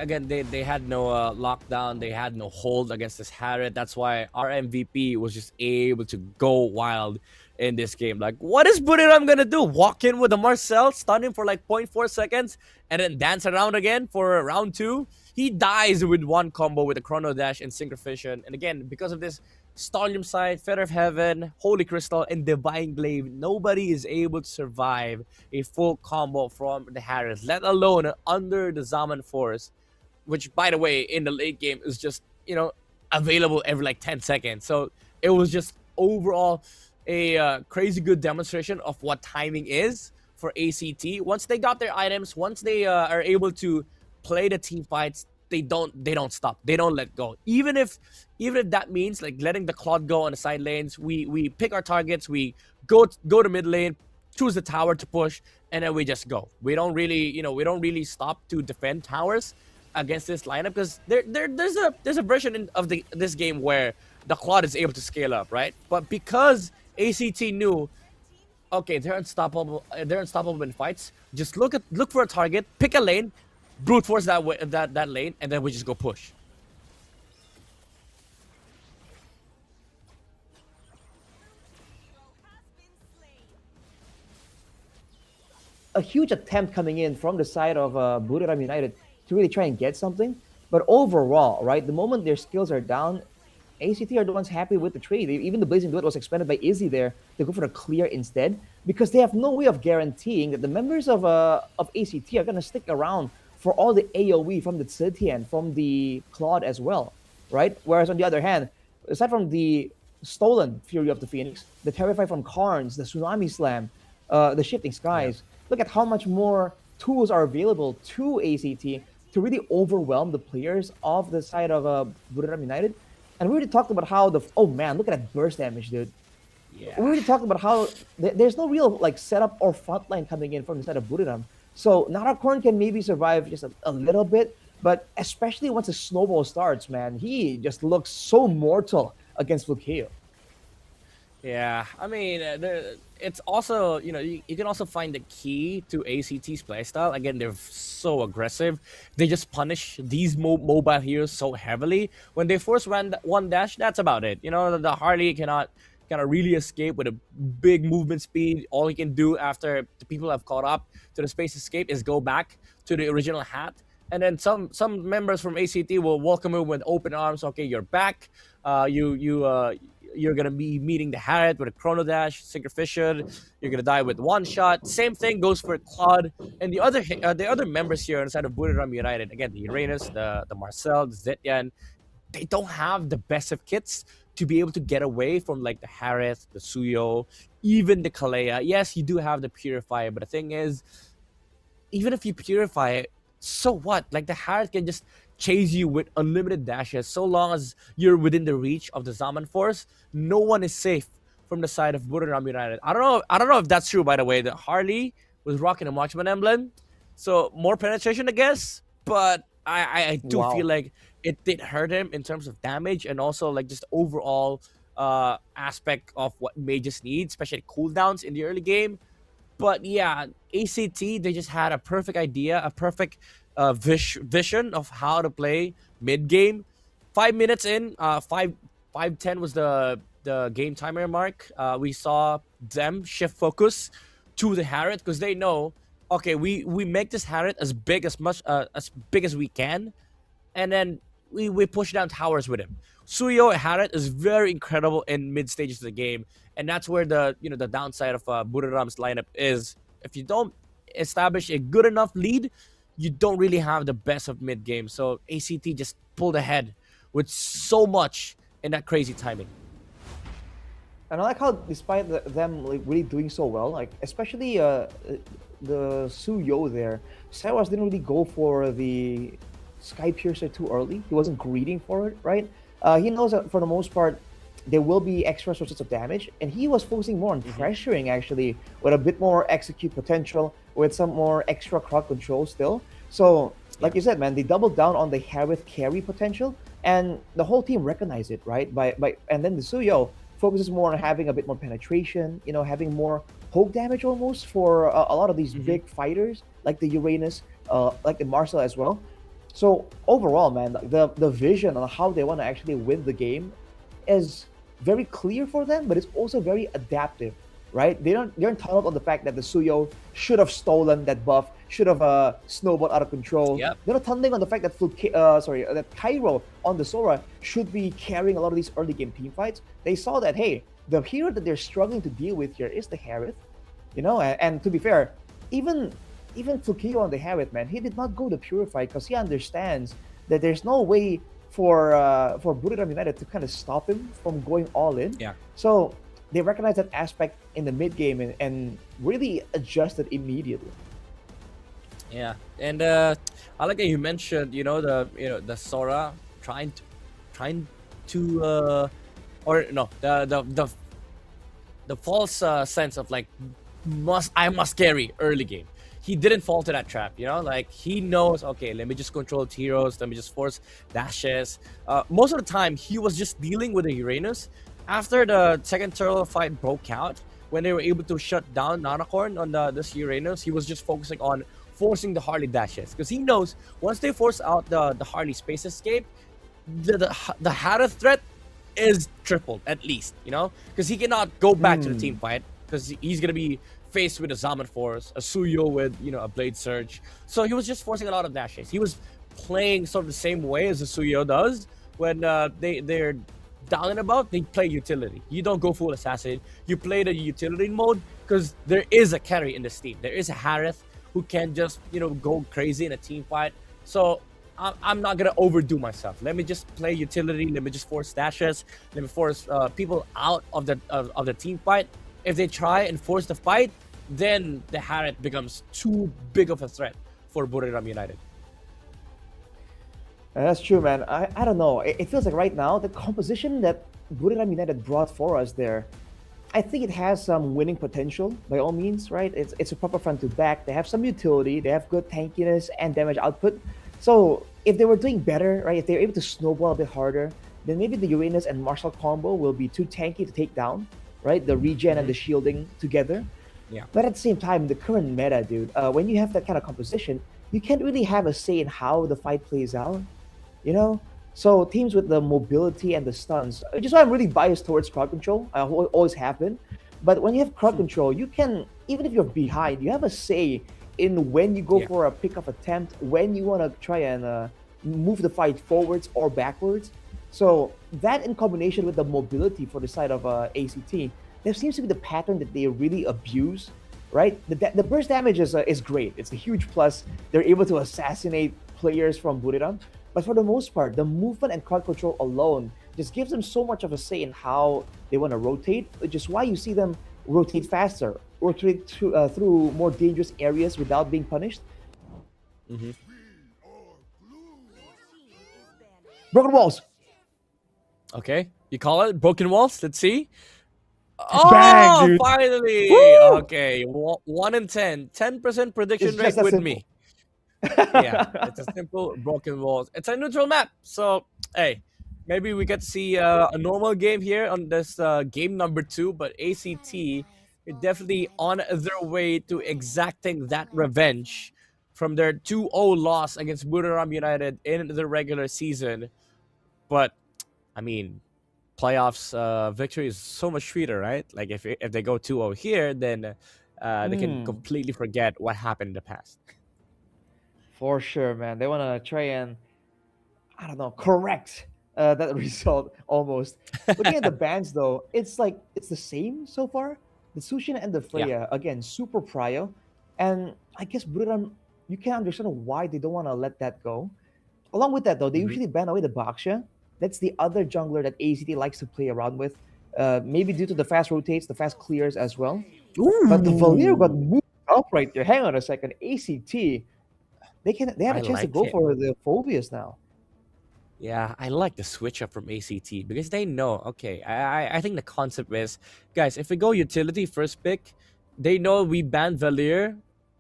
again, they had no lockdown, they had no hold against this Harriet. That's why our MVP was just able to go wild in this game. Like, what is Buriram gonna do? Walk in with a Marcel, stun him for like 0.4 seconds, and then dance around again for round 2? He dies with one combo with a Chrono Dash and Synchrovision. And again, because of this Stadium side, Feather of Heaven, Holy Crystal, and Divine Glaive, nobody is able to survive a full combo from the Harris, let alone under the Zaman Force. which by the way in the late game is just available every like 10 seconds. So it was just overall a crazy good demonstration of what timing is for ACT. Once they got their items, once they are able to play the team fights, they don't stop. They don't let go. Even if that means like letting the Claude go on the side lanes, we pick our targets, we go to mid lane, choose the tower to push, and then we just go. We don't really stop to defend towers against this lineup, because there's a version of this game where the Claude is able to scale up, right? But because ACT knew, okay, they're unstoppable in fights, just look for a target, pick a lane, brute force that lane, and then we just go push. A huge attempt coming in from the side of Buriram United to really try and get something. But overall, right, the moment their skills are down, ACT are the ones happy with the trade. Even the Blazing Duet was expanded by Izzy there to go for the clear instead, because they have no way of guaranteeing that the members of ACT are going to stick around for all the AoE from the Zetian, from the Claude as well, right? Whereas on the other hand, aside from the stolen Fury of the Phoenix, the Terrify from Karns, the Tsunami Slam, the Shifting Skies, look at how much more tools are available to ACT to really overwhelm the players of the side of Buriram United. And we already talked about how oh man, look at that burst damage, dude. Yeah. We already talked about how there's no real like setup or frontline coming in from the side of Buriram. So Narakorn can maybe survive just a little bit, but especially once the snowball starts, man, he just looks so mortal against Flukeo. Yeah, I mean, it's also, you can also find the key to ACT's playstyle. Again, they're so aggressive. They just punish these mobile heroes so heavily. When they force one dash, that's about it. The Harley cannot really escape with a big movement speed. All he can do after the people have caught up to the space escape is go back to the original hat. And then some members from ACT will welcome him with open arms. Okay, you're back. You're gonna be meeting the Harriet with a Chrono Dash, Sacrificial. You're gonna die with one shot. Same thing goes for Claude and the other members here inside of Buriram United. Again, the Uranus, the Marcel, the Zetian. They don't have the best of kits to be able to get away from like the Harriet, the Suyo, even the Kalea. Yes, you do have the Purifier, but the thing is, even if you purify it, so what? Like the Harriet can just chase you with unlimited dashes. So long as you're within the reach of the Zaman Force, no one is safe from the side of Buriram United. I don't know if that's true, by the way. The Harley was rocking a Marksman emblem, so more penetration, I guess. But I do feel like it did hurt him in terms of damage, and also like just overall aspect of what mages need, especially cooldowns in the early game. But yeah, ACT, they just had a perfect idea, a perfect vision of how to play mid game. 5 minutes in, 5:10 was the game timer mark. We saw them shift focus to the Harriet, because they know, okay, we make this Harriet as big as we can, and then we push down towers with him. Suyo Harriet is very incredible in mid stages of the game, and that's where the downside of Buriram's lineup is. If you don't establish a good enough lead, you don't really have the best of mid game. So ACT just pulled ahead with so much in that crazy timing. And I like how, despite them like really doing so well, like especially the Suyo there, Sawas didn't really go for the Sky Piercer too early. He wasn't greeting for it, right? He knows that for the most part, there will be extra sources of damage, and he was focusing more on pressuring actually, with a bit more execute potential, with some more extra crowd control still. So, like you said, man, they doubled down on the Harith carry potential, and the whole team recognized it, right? And then the Suyo focuses more on having a bit more penetration, having more poke damage almost for a lot of these big fighters, like the Uranus, like the Marcel as well. So overall, man, the vision on how they want to actually win the game is very clear for them, but it's also very adaptive, right? They're entitled on the fact that the Suyo should have stolen that buff, should have snowballed out of control. Yep. They're not tumbling on the fact that that Cairo on the Sora should be carrying a lot of these early game team fights. They saw that, hey, the hero that they're struggling to deal with here is the Harith, and to be fair, even Flukeo on the Harith, man, he did not go to Purify because he understands that there's no way for Buriram United to kind of stop him from going all in. Yeah. So they recognized that aspect in the mid game and really adjusted immediately. Yeah, and I like that you mentioned, the Sora trying to or no, the false sense of like I must carry early game. He didn't fall to that trap, like he knows, okay, let me just control heroes, let me just force dashes. Most of the time he was just dealing with the Uranus. After the second turtle fight broke out, when they were able to shut down Nanacorn on this Uranus, he was just focusing on forcing the Harley dashes, because he knows once they force out the Harley space escape, the Harith threat is tripled at least, because he cannot go back to the team fight, because he's gonna be faced with a Zaman Force, a Suyo with a Blade Surge. So he was just forcing a lot of dashes. He was playing sort of the same way as a Suyo does when they're down and about. They play utility. You don't go full assassin. You play the utility mode because there is a carry in this team. There is a Harith who can just go crazy in a team fight. So I'm not gonna overdo myself. Let me just play utility. Let me just force dashes. Let me force people out of the team fight. If they try and force the fight, then the Harith becomes too big of a threat for Buriram United. That's true, man. I don't know. It feels like right now the composition that Buriram United brought for us there, I think it has some winning potential by all means, right? It's a proper front to back. They have some utility. They have good tankiness and damage output. So if they were doing better, right, if they were able to snowball a bit harder, then maybe the Uranus and Marshall combo will be too tanky to take down, right? The regen and the shielding together. Yeah. But at the same time, the current meta, dude, when you have that kind of composition, you can't really have a say in how the fight plays out, So teams with the mobility and the stuns, which is why I'm really biased towards crowd control. I always have been. But when you have crowd control, you can, even if you're behind, you have a say in when you go for a pickup attempt, when you want to try and move the fight forwards or backwards. So that in combination with the mobility for the side of ACT, there seems to be the pattern that they really abuse, right? The burst damage is great. It's a huge plus. They're able to assassinate players from Buriram. But for the most part, the movement and crowd control alone just gives them so much of a say in how they want to rotate, which is why you see them rotate faster, rotate through more dangerous areas without being punished. Broken walls. Okay, you call it broken walls. Let's see. Bang, dude. Finally! Woo! Okay, 1 in 10% prediction It's rate just that with simple. me. Yeah, it's a simple broken walls. It's a neutral map, so hey, maybe we could see a normal game here on this game number 2. But ACT is definitely on their way to exacting that revenge from their 2-0 loss against Buriram United in the regular season. But I mean, playoffs victory is so much sweeter, right? Like if they go 2-0 here, then they can completely forget what happened in the past. For sure, man. They want to try and, I don't know, correct that result almost. Looking at the bans, though, it's like it's the same so far. The Sushin and the Freya, again, super prio. And I guess Buriram, you can understand why they don't want to let that go. Along with that, though, they usually ban away the Baksha. That's the other jungler that ACT likes to play around with. Maybe due to the fast rotates, the fast clears as well. But the Valir got moved up right there. Hang on a second. ACT, they have a chance to go for the Phobius now. Yeah, I like the switch up from ACT because they know, okay, I think the concept is, guys, if we go utility first pick, they know we banned Valir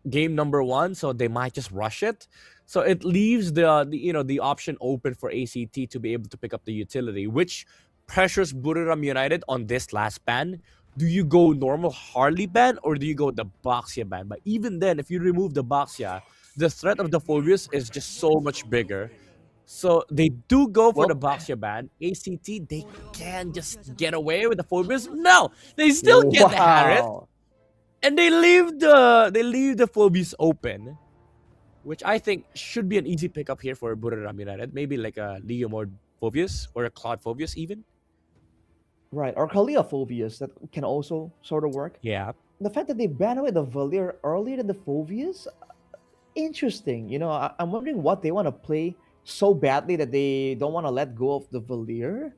game number 1, so they might just rush it. So it leaves the option open for ACT to be able to pick up the utility, which pressures Buriram United on this last ban. Do you go normal Harley ban or do you go the Baxia ban? But even then, if you remove the Baxia, the threat of the Phobius is just so much bigger. So they do go for the Baxia ban. ACT, they can just get away with the Phobius. No, they still get the Harith. And they leave the Phobius open, which I think should be an easy pickup here for Buriram United. Maybe like a Leo mode Phobius or a Cloud Phobius even. Right, or Kalia Phobius that can also sort of work. Yeah. The fact that they banned away the Valir earlier than the Phobius, interesting. I'm wondering what they want to play so badly that they don't want to let go of the Valir.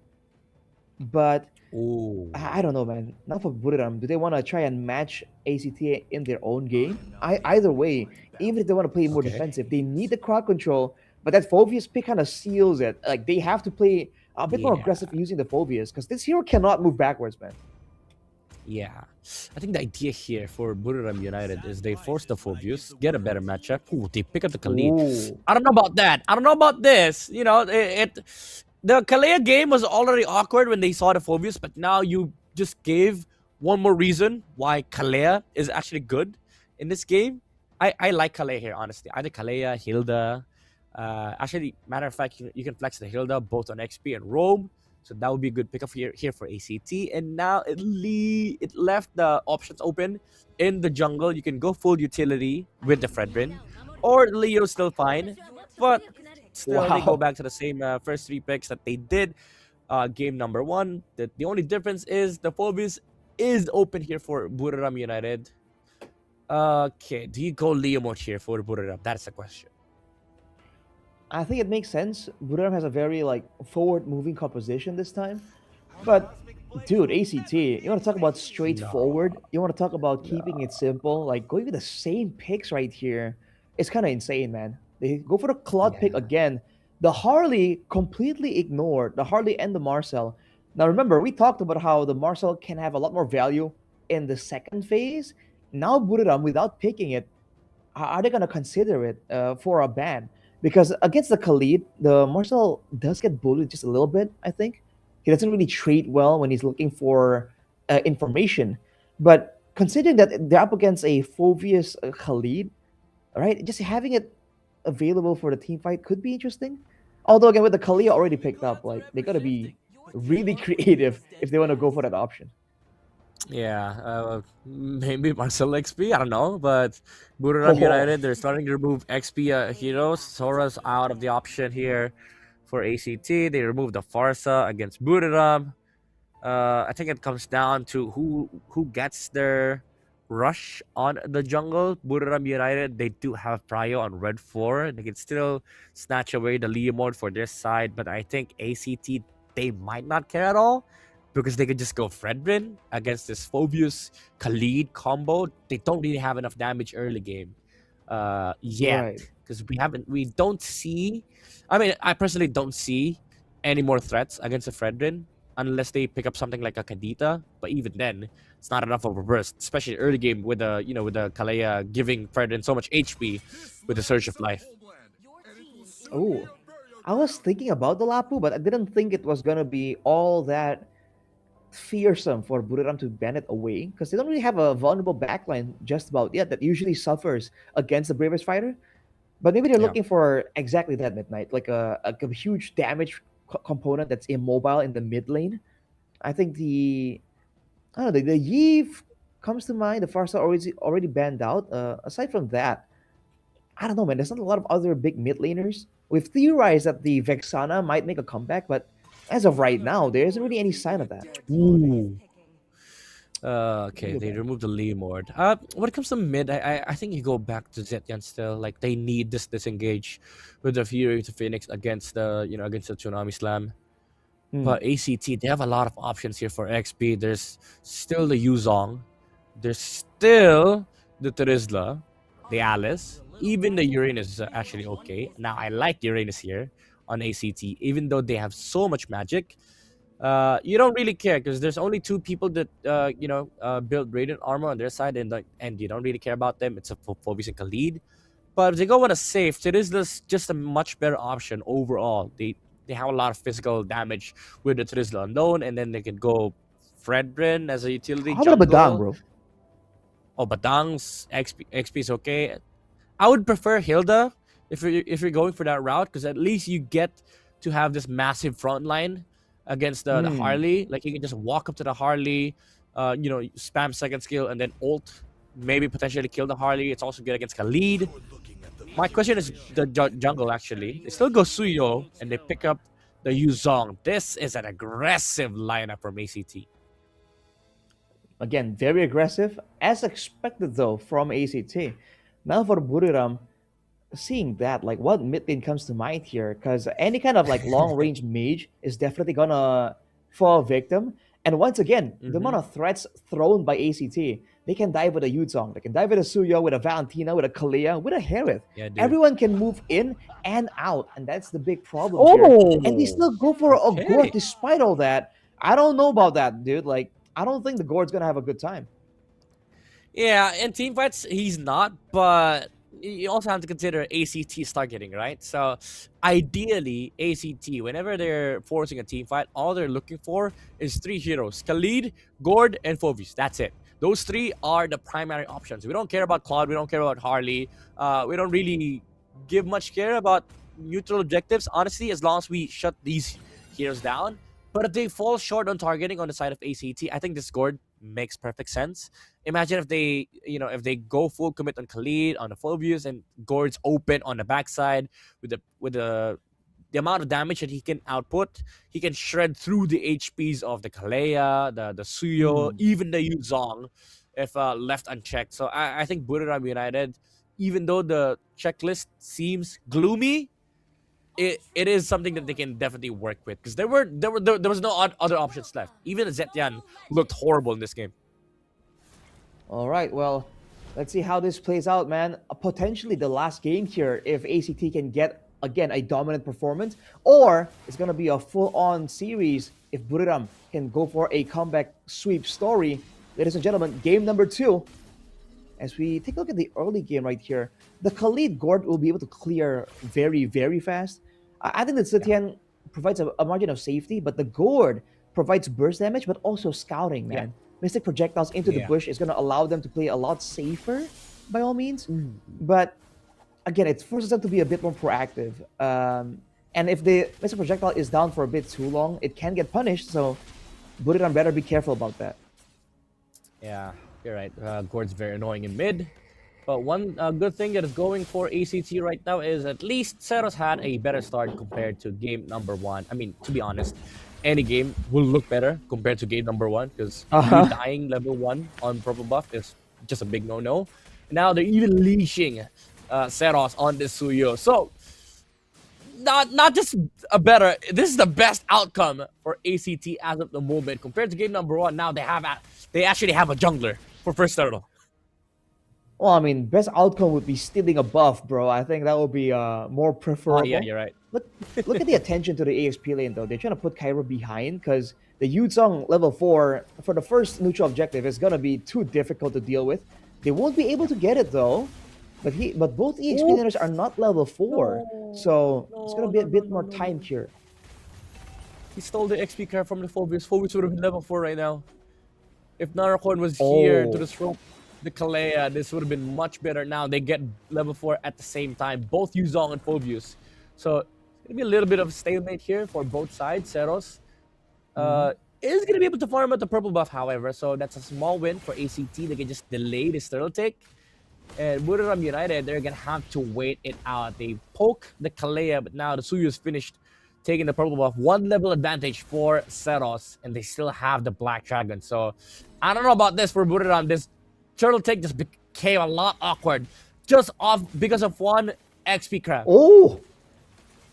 But Ooh. I don't know, man. Not for Buriram. Do they want to try and match ACT in their own game? Either way, even if they want to play more Okay. defensive, they need the crowd control. But that Phobius pick kind of seals it. Like they have to play a bit more Yeah. aggressive using the Phobius because this hero cannot move backwards, man. Yeah, I think the idea here for Buriram United is they force the Phobius, get a better matchup. Ooh, they pick up the Khalid. Ooh. I don't know about that. I don't know about this. You know, the Kalea game was already awkward when they saw the Phobius, but now you just gave one more reason why Kalea is actually good in this game. I like Kalea here, honestly. Either Kalea, Hilda. Actually, matter of fact, you can flex the Hilda both on XP and Roam. So that would be a good pickup here for ACT. And now it left the options open in the jungle. You can go full utility with the Fredrin, or Leo's still fine, but still they go Wow. back to the same first 3 picks that they did game number 1. The only difference is the Phobius is open here for Buriram United. Okay, do you go Leo mode here for Buriram? That's the question. I think it makes sense. Buriram has a very like forward-moving composition this time. But dude, ACT, you want to talk about straightforward? You want to talk about keeping it simple? Like going with the same picks right here. It's kind of insane, man. They go for the Claude pick again. The Harley completely ignored the Harley and the Marcel. Now remember, we talked about how the Marcel can have a lot more value in the second phase. Now Buriram, without picking it, are they gonna consider it for a ban? Because against the Khalid, the Marcel does get bullied just a little bit. I think he doesn't really trade well when he's looking for information. But considering that they're up against a Phobius Khalid, right? Just having it available for the team fight could be interesting. Although again, with the Kalia already picked up, like they gotta be really creative if they want to go for that option. Yeah, maybe Marcel XP, I don't know, but Buriram Oh, United, they're starting to remove XP heroes. Sora's out of the option here for ACT. They removed the Farsa against Buriram. I think it comes down to who gets their rush on the jungle. Buriram United, they do have Prio on red 4. They can still snatch away the Leo mode for their side, but I think ACT, they might not care at all because they could just go Fredrin against this Phobius Khalid combo. They don't really have enough damage early game yet right. because we don't see. I mean, I personally don't see any more threats against the Fredrin unless they pick up something like a Kadita. But even then, it's not enough of a burst, especially early game with the with the Kalea giving Fredrin so much HP with the Surge of Life. Oh, I was thinking about the Lapu, but I didn't think it was gonna be all that fearsome for Buriram to ban it away because they don't really have a vulnerable backline just about yet that usually suffers against the bravest fighter. But maybe they're Yeah. looking for exactly that Midnight, like a huge damage component that's immobile in the mid lane. I think I don't know, the Yeve comes to mind. The Farsa already banned out. Aside from that, I don't know, man. There's not a lot of other big mid laners. We've theorized that the Vexana might make a comeback, but as of right now, there isn't really any sign of that. Ooh. Okay, they removed the Lee Mord. When it comes to mid, I think you go back to Zetyan still. Like they need this disengage with the Fury to Phoenix against the against the Tsunami Slam. But ACT, they have a lot of options here for XP. There's still the Yuzong. There's still the Terizla, the Alice. Even the Uranus is actually okay. Now, I like Uranus here on ACT. Even though they have so much magic, you don't really care because there's only 2 people that, build Radiant Armor on their side and you don't really care about them. It's a Phobius and Khalid. But if they go with a safe, Terizla's just a much better option overall. They have a lot of physical damage with the Terizla alone, and then they can go Fredrin as a utility How jungle. about Badang, bro? Oh, Badang's XP is okay. I would prefer Hilda if you're going for that route because at least you get to have this massive front line against the Harley. Like you can just walk up to the Harley, spam second skill and then ult, maybe potentially kill the Harley. It's also good against Khalid. My question is the jungle actually. They still go Suyo and they pick up the Yuzong. This is an aggressive lineup from ACT. Again, very aggressive, as expected though from ACT. Now for Buriram, seeing that, like what mid lane comes to mind here, because any kind of like long range mage is definitely gonna fall victim. And once again, the amount of threats thrown by ACT, they can dive with a Yuzong, they can dive with a Suyo, with a Valentina, with a Kalea, with a Harith. Yeah, dude. Everyone can move in and out, and that's the big problem here. And they Oh, still go for a okay. Gord despite all that. I don't know about that, dude. Like, I don't think the Gord's gonna have a good time. Yeah, in team fights, he's not, but you also have to consider ACT's targeting, right? So ideally, ACT, whenever they're forcing a team fight, all they're looking for is 3 heroes: Khalid, Gord, and Phoebus. That's it. Those 3 are the primary options. We don't care about Claude, we don't care about Harley. We don't really give much care about neutral objectives, honestly, as long as we shut these heroes down. But if they fall short on targeting on the side of ACT, I think this Gord makes perfect sense. Imagine if they, if they go full commit on Khalid, on the Phobius, and Gord's open on the backside with the amount of damage that he can output, he can shred through the HPs of the Kalea, the Suyo, even the Yuzong, if left unchecked. So I think Buriram United, even though the checklist seems gloomy, it is something that they can definitely work with, because there was no other options left. Even Zetian looked horrible in this game. All right, well, let's see how this plays out, man. Potentially the last game here, if ACT can get, again, a dominant performance, or it's going to be a full-on series if Buriram can go for a comeback sweep story. Ladies and gentlemen, game number 2. As we take a look at the early game right here, the Khalid Gord will be able to clear very, very fast. I think that Zetian provides a margin of safety, but the Gord provides burst damage, but also scouting, man. Yeah. Mystic projectiles into the bush is going to allow them to play a lot safer, by all means. But again, it forces them to be a bit more proactive. And if the Mystic projectile is down for a bit too long, it can get punished. So Buriram better be careful about that. Yeah, you're right. Gord's very annoying in mid. But one good thing that is going for ACT right now is at least Seros had a better start compared to game number 1. I mean, to be honest, any game will look better compared to game number 1, because dying level 1 on purple buff is just a big no-no. Now they're even leashing Seros on this Suyo. So, not just a better, this is the best outcome for ACT as of the moment. Compared to game number 1, now they actually have a jungler for first turtle. Well, I mean, best outcome would be stealing a buff, bro. I think that would be more preferable. Oh, yeah, you're right. Look at the attention to the AXP lane, though. They're trying to put Cairo behind, because the Yuzong level 4, for the first neutral objective, is going to be too difficult to deal with. They won't be able to get it, though. But both EXP laners are not level 4. So it's going to be a bit more time here. He stole the XP card from the Phobius. Phobius would have been level 4 right now. If Narakorn was here to disrupt the Kalea, this would have been much better. Now they get level 4 at the same time, both Yuzong and Phobius. So it's gonna be a little bit of a stalemate here for both sides. Seros is gonna be able to farm out the purple buff, however, so that's a small win for ACT. They can just delay this turtle take. And Buriram United, they're gonna have to wait it out. They poke the Kalea, but now the Suyu is finished taking the purple buff. 1 level advantage for Seros, and they still have the Black Dragon. So I don't know about this for Buriram. This turtle take just became a lot awkward, just off because of 1 XP crab. Oh,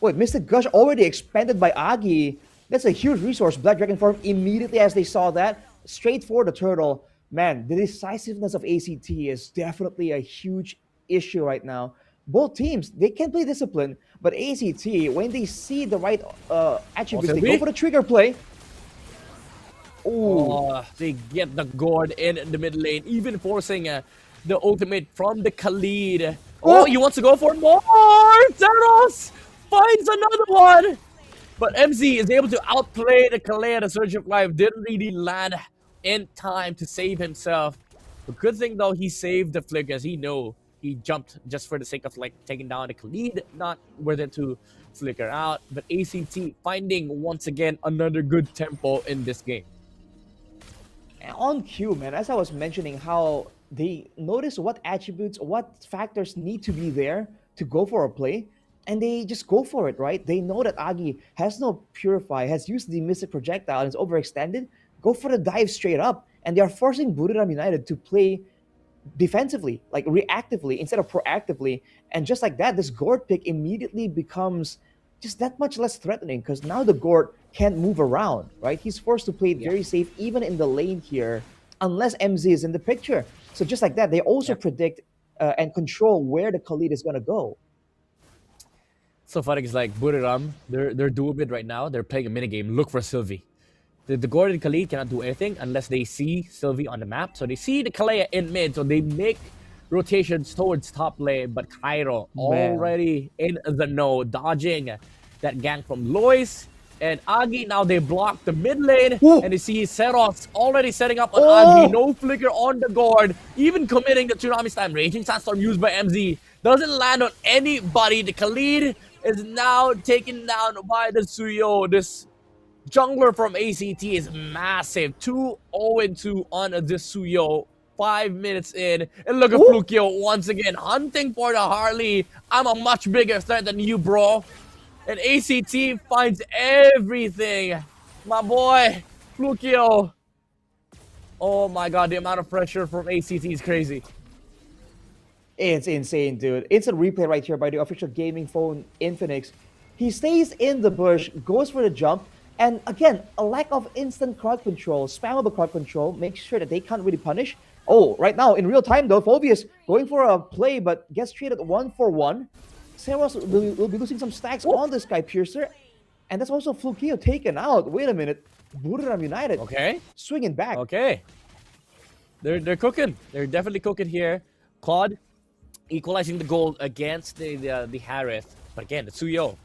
wait, Mystic Gush already expanded by Agi. That's a huge resource. Black Dragon form immediately as they saw that, straight for the turtle. Man, the decisiveness of ACT is definitely a huge issue right now. Both teams, they can play discipline, but ACT, when they see the right attributes, they go for the trigger play. Oh, they get the Gord in the mid lane, even forcing the ultimate from the Khalid. Oh, he wants to go for more! Zeros finds another one! But MZ is able to outplay the Kalea. The Surge of Life didn't really land in time to save himself. The good thing, though, he saved the flick, as he know he jumped just for the sake of like taking down the Khalid, not worth it to flicker out. But ACT finding once again another good tempo in this game. On cue, man, as I was mentioning, how they notice what attributes, what factors need to be there to go for a play, and they just go for it, right? They know that Agi has no Purify, has used the Mystic Projectile, and is overextended. Go for the dive straight up, and they are forcing Buriram United to play defensively, like reactively instead of proactively. And just like that, this Gord pick immediately becomes just that much less threatening because now the Gord can't move around, right? He's forced to play it very safe even in the lane here, unless MZ is in the picture. So just like that, they also predict and control where the Khalid is going to go. So funny is like Buriram, they're dual mid right now. They're playing a minigame. Look for Sylvie. The Gord and Khalid cannot do anything unless they see Sylvie on the map. So they see the Kalea in mid, so they make rotations towards top lane. But Cairo already in the know, dodging that gank from Lois and Agi. Now they block the mid lane, and they see Seros already setting up on Agi. No flicker on the Gord, even committing the Tsunami Slam. Raging Sandstorm used by MZ. Doesn't land on anybody. The Khalid is now taken down by the Suyo. This jungler from ACT is massive. 2-0-2 on the Suyo. 5 minutes in. And look at Flukio once again hunting for the Harley. I'm a much bigger threat than you, bro. And ACT finds everything. My boy, Flukio. Oh my god, the amount of pressure from ACT is crazy. It's insane, dude. Instant replay right here by the official gaming phone Infinix. He stays in the bush, goes for the jump, and again, a lack of instant crowd control, spammable crowd control, makes sure that they can't really punish. Oh, right now, in real time though, Phobius going for a play, but gets treated 1-for-1. Seros will be losing some stacks on the Sky Piercer, and that's also Flukio taken out. Wait a minute, Buriram United. Okay. Swinging back. Okay. They're cooking. They're definitely cooking here. Claude equalizing the goal against the Harith. But again, the Suyo.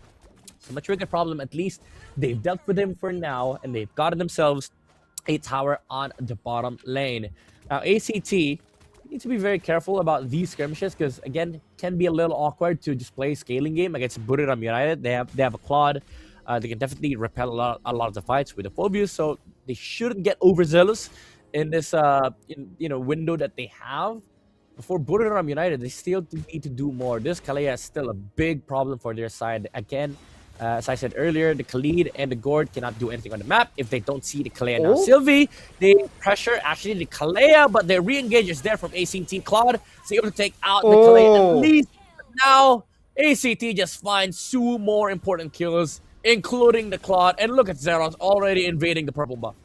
So much bigger problem. At least they've dealt with him for now, and they've gotten themselves a tower on the bottom lane. Now, ACT need to be very careful about these skirmishes because, again, can be a little awkward to just play scaling game against Buriram United. They have a Claude. They can definitely repel a lot of the fights with the Phobius, so they shouldn't get overzealous in this window that they have. For Buriram United, they still need to do more. This Kalea is still a big problem for their side. Again, as I said earlier, the Khalid and the Gord cannot do anything on the map if they don't see the Kalea. Now, Sylvie, they pressure actually the Kalea, but their re-engage is there from ACT. Claude is able to take out the Kalea at least. But now, ACT just finds 2 more important kills, including the Claude. And look at Zeros already invading the purple buff.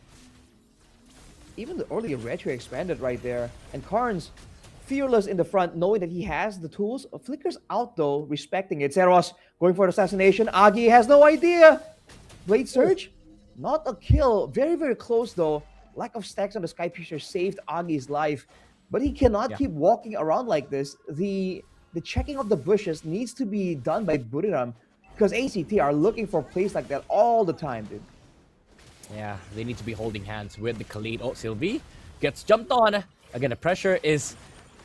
Even the early retro expanded right there. And Karn's fearless in the front, knowing that he has the tools. Flickers out though, respecting it. Zeros going for the assassination. Agi has no idea. Blade Surge, not a kill. Very, very close though. Lack of stacks on the Sky Piercer saved Agi's life. But he cannot keep walking around like this. The checking of the bushes needs to be done by Buriram because ACT are looking for plays like that all the time, dude. Yeah, they need to be holding hands with the Khalid. Oh, Sylvie gets jumped on. Again, the pressure is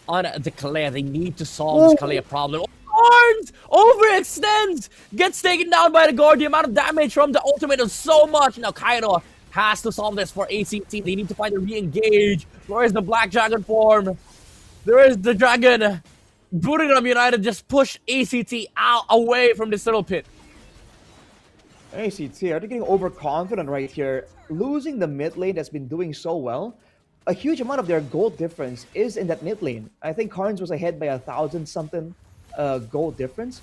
on the Kalea. They need to solve this Kalea problem. Arns overextends, gets taken down by the Gord. The amount of damage from the ultimate is so much. Now Cairo has to solve this for ACT. They need to find a re-engage. Where is the Black Dragon form? There is the Dragon. Buriram United just push ACT out away from this little pit. ACT are getting overconfident right here. Losing the mid lane that's been doing so well. A huge amount of their gold difference is in that mid lane. I think Karns was ahead by 1,000-something gold difference.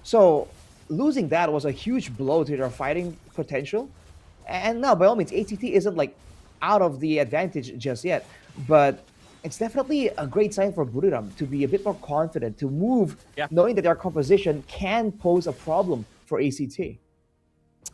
So losing that was a huge blow to their fighting potential. And now, by all means, ACT isn't like out of the advantage just yet. But it's definitely a great sign for Buriram to be a bit more confident, to move, knowing that their composition can pose a problem for ACT.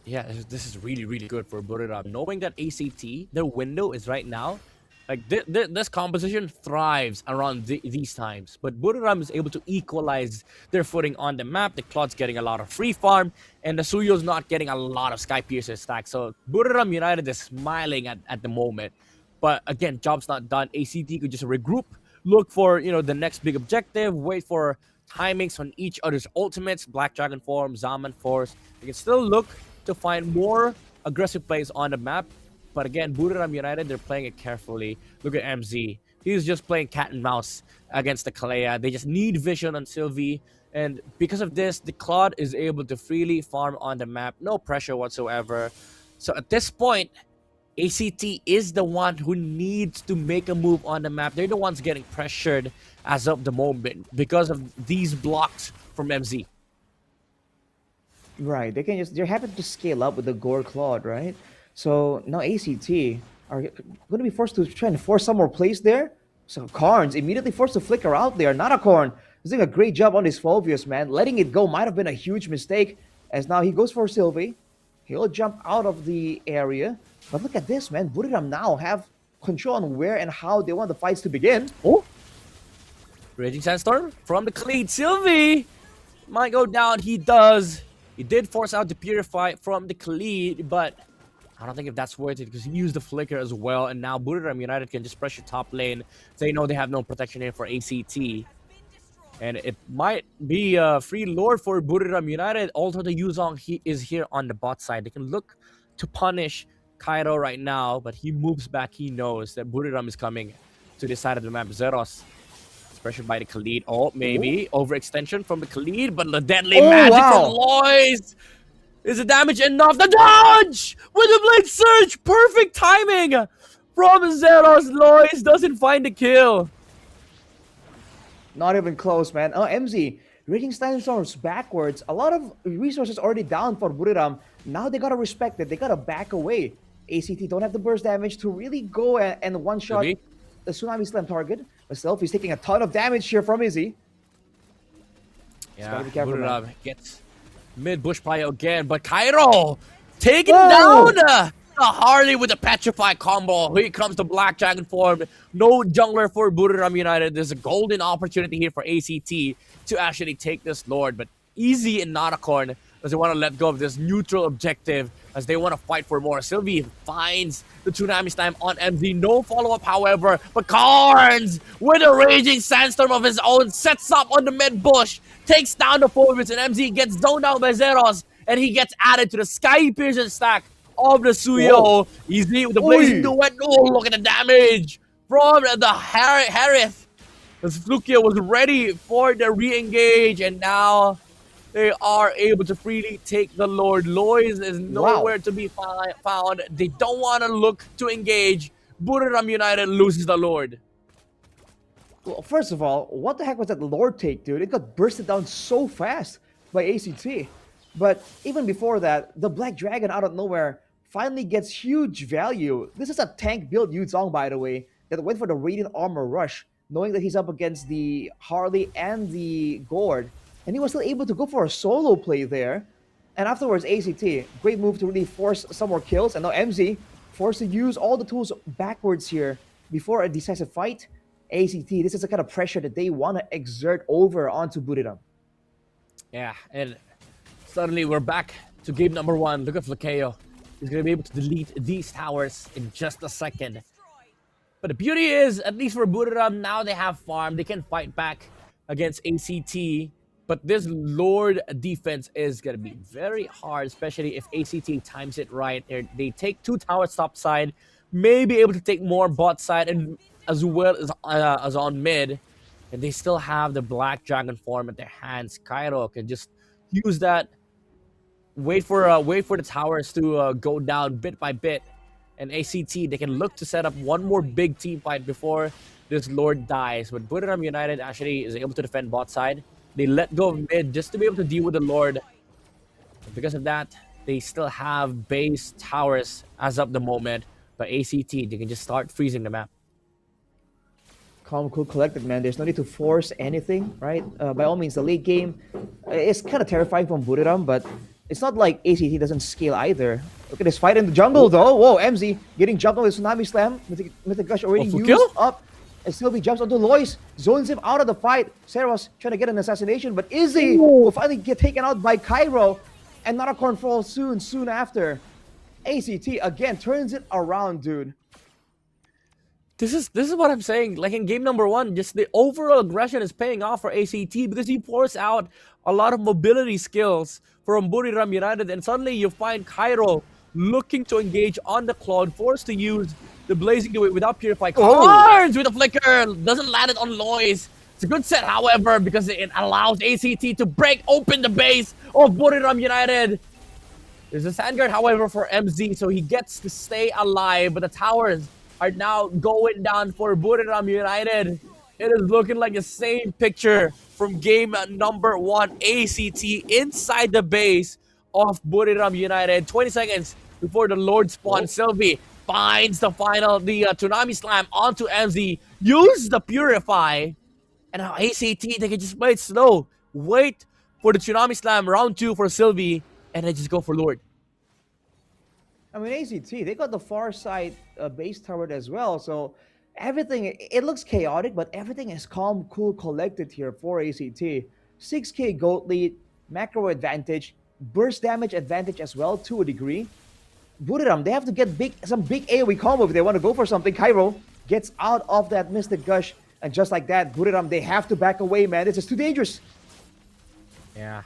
Yeah, this is really, really good for Buriram. Knowing that ACT, their window is right now, like this composition thrives around these times. But Buriram is able to equalize their footing on the map. The Claude's getting a lot of free farm, and the Suyo's not getting a lot of Sky Piercer stacks. So Buriram United is smiling at the moment. But again, job's not done. ACT could just regroup, look for the next big objective, wait for timings on each other's ultimates, Black Dragon form, Zaman Force. They can still look to find more aggressive plays on the map. But again, Buriram United, they're playing it carefully. Look at MZ. He's just playing cat and mouse against the Kalea. They just need vision on Sylvie. And because of this, the Claude is able to freely farm on the map. No pressure whatsoever. So at this point, ACT is the one who needs to make a move on the map. They're the ones getting pressured as of the moment because of these blocks from MZ. Right, they're happy to scale up with the Gore Claude, right? So now ACT are going to be forced to try and force some more plays there. So Karns immediately forced to flicker out there. Natakorn is doing a great job on his Phobius, man. Letting it go might have been a huge mistake, as now he goes for Sylvie. He'll jump out of the area. But look at this, man. Buriram now have control on where and how they want the fights to begin. Oh! Raging Sandstorm from the Khalid. Sylvie might go down. He does. He did force out the Purify from the Khalid, but I don't think if that's worth it because he used the Flicker as well. And now Buriram United can just pressure top lane. They know they have no protection here for ACT. And it might be a free lord for Buriram United. Also, the Yuzong is here on the bot side. They can look to punish Cairo right now, but he moves back. He knows that Buriram is coming to this side of the map. Zeros is pressured by the Khalid. Oh, maybe overextension from the Khalid, but the deadly magic from Lois. Is the damage enough? The dodge with the blade surge. Perfect timing from Zeros. Lois doesn't find the kill. Not even close, man. Oh, MZ, Raging Sandstorms backwards. A lot of resources already down for Buriram. Now they gotta respect it. They gotta back away. ACT don't have the burst damage to really go and one-shot the Tsunami Slam target. Myself, he's taking a ton of damage here from Izzy. Yeah, Buriram gets mid-bush play again, but Cairo taking down the Harley with a Petrify combo. Here comes the Black Dragon form. No jungler for Buriram United. There's a golden opportunity here for ACT to actually take this Lord, but Easy and Natakorn as they want to let go of this neutral objective as they want to fight for more. Sylvie finds the Tsunami Slam on MZ. No follow-up, however, but Karns with a Raging Sandstorm of his own sets up on the mid-bush, takes down the forwards, and MZ gets zoned out by Zeros, and he gets added to the Sky Piercer stack of the Suyo. Easy with the Blazing Duet. Oh, look at the damage from the Harith. As Flukia was ready for the re-engage, and now they are able to freely take the Lord. Lois is nowhere to be found. They don't want to look to engage. Buriram United loses the Lord. Well, first of all, what the heck was that Lord take, dude? It got bursted down so fast by ACT. But even before that, the Black Dragon out of nowhere finally gets huge value. This is a tank build Yuzong, by the way, that went for the Radiant Armor Rush, knowing that he's up against the Harley and the Gord. And he was still able to go for a solo play there. And afterwards, ACT, great move to really force some more kills. And now MZ forced to use all the tools backwards here before a decisive fight. ACT, this is the kind of pressure that they want to exert over onto Buriram. Yeah, and suddenly we're back to game number 1. Look at Flakeo. He's going to be able to delete these towers in just a second. But the beauty is, at least for Buriram, now they have farm. They can fight back against ACT. But this Lord defense is going to be very hard, especially if ACT times it right. They take 2 towers top side, may be able to take more bot side, and as well as on mid. And they still have the Black Dragon form at their hands. Cairo can just use that, wait for the towers to go down bit by bit. And ACT, they can look to set up one more big team fight before this Lord dies. But Buriram United actually is able to defend bot side. They let go of mid just to be able to deal with the Lord. And because of that, they still have base towers as of the moment. But ACT, they can just start freezing the map. Calm, cool, collected, man. There's no need to force anything, right? By all means, the late game is kind of terrifying from Buriram, but it's not like ACT doesn't scale either. Look at this fight in the jungle, though. Whoa, MZ getting jumped on with Tsunami Slam. Mythic Gush already used up. And Sylvie jumps onto Lois, zones him out of the fight. Seros trying to get an assassination, but Izzy will finally get taken out by Cairo. And Natakorn falls soon after. ACT again turns it around, dude. This is what I'm saying. Like in game number 1, just the overall aggression is paying off for ACT because he forced out a lot of mobility skills from Buriram United, and suddenly you find Cairo looking to engage on the Claude, forced to use the Blazing Duet without Purify. Cards with a flicker, doesn't land it on Lois. It's a good set, however, because it allows ACT to break open the base of Buriram United. There's a sand guard, however, for MZ, so he gets to stay alive, but the towers are now going down for Buriram United. It is looking like the same picture from game number 1, ACT, inside the base of Buriram United. 20 seconds before the Lord spawn. Sylvie finds the Tsunami Slam onto MZ, use the Purify, and now ACT, they can just play it slow. Wait for the Tsunami Slam, round 2 for Sylvie, and then just go for Lord. I mean, ACT, they got the far side base turret as well, so everything, it looks chaotic, but everything is calm, cool, collected here for ACT. 6k gold lead, macro advantage, burst damage advantage as well to a degree. Buriram, they have to get some big AoE combo if they want to go for something. Cairo gets out of that Mystic Gush, and just like that, Buriram, they have to back away, man. This is too dangerous. Yeah.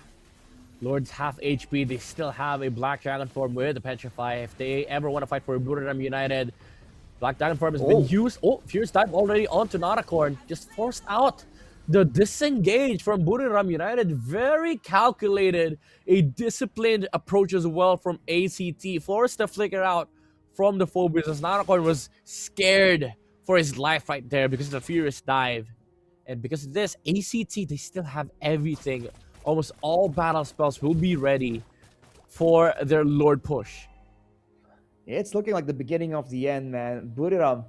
Lord's half HP. They still have a Black Dragon form with the Petrify. If they ever want to fight for Buriram United, Black Dragon form has been used. Oh, Fierce Dive already onto Notacorn. Just forced out the disengage from Buriram United. Very calculated. A disciplined approach as well from ACT. Forced to flicker out from the Phobias as Notacorn was scared for his life right there because of the Furious Dive. And because of this, ACT, they still have everything. Almost all battle spells will be ready for their Lord push. It's looking like the beginning of the end, man. Buriram,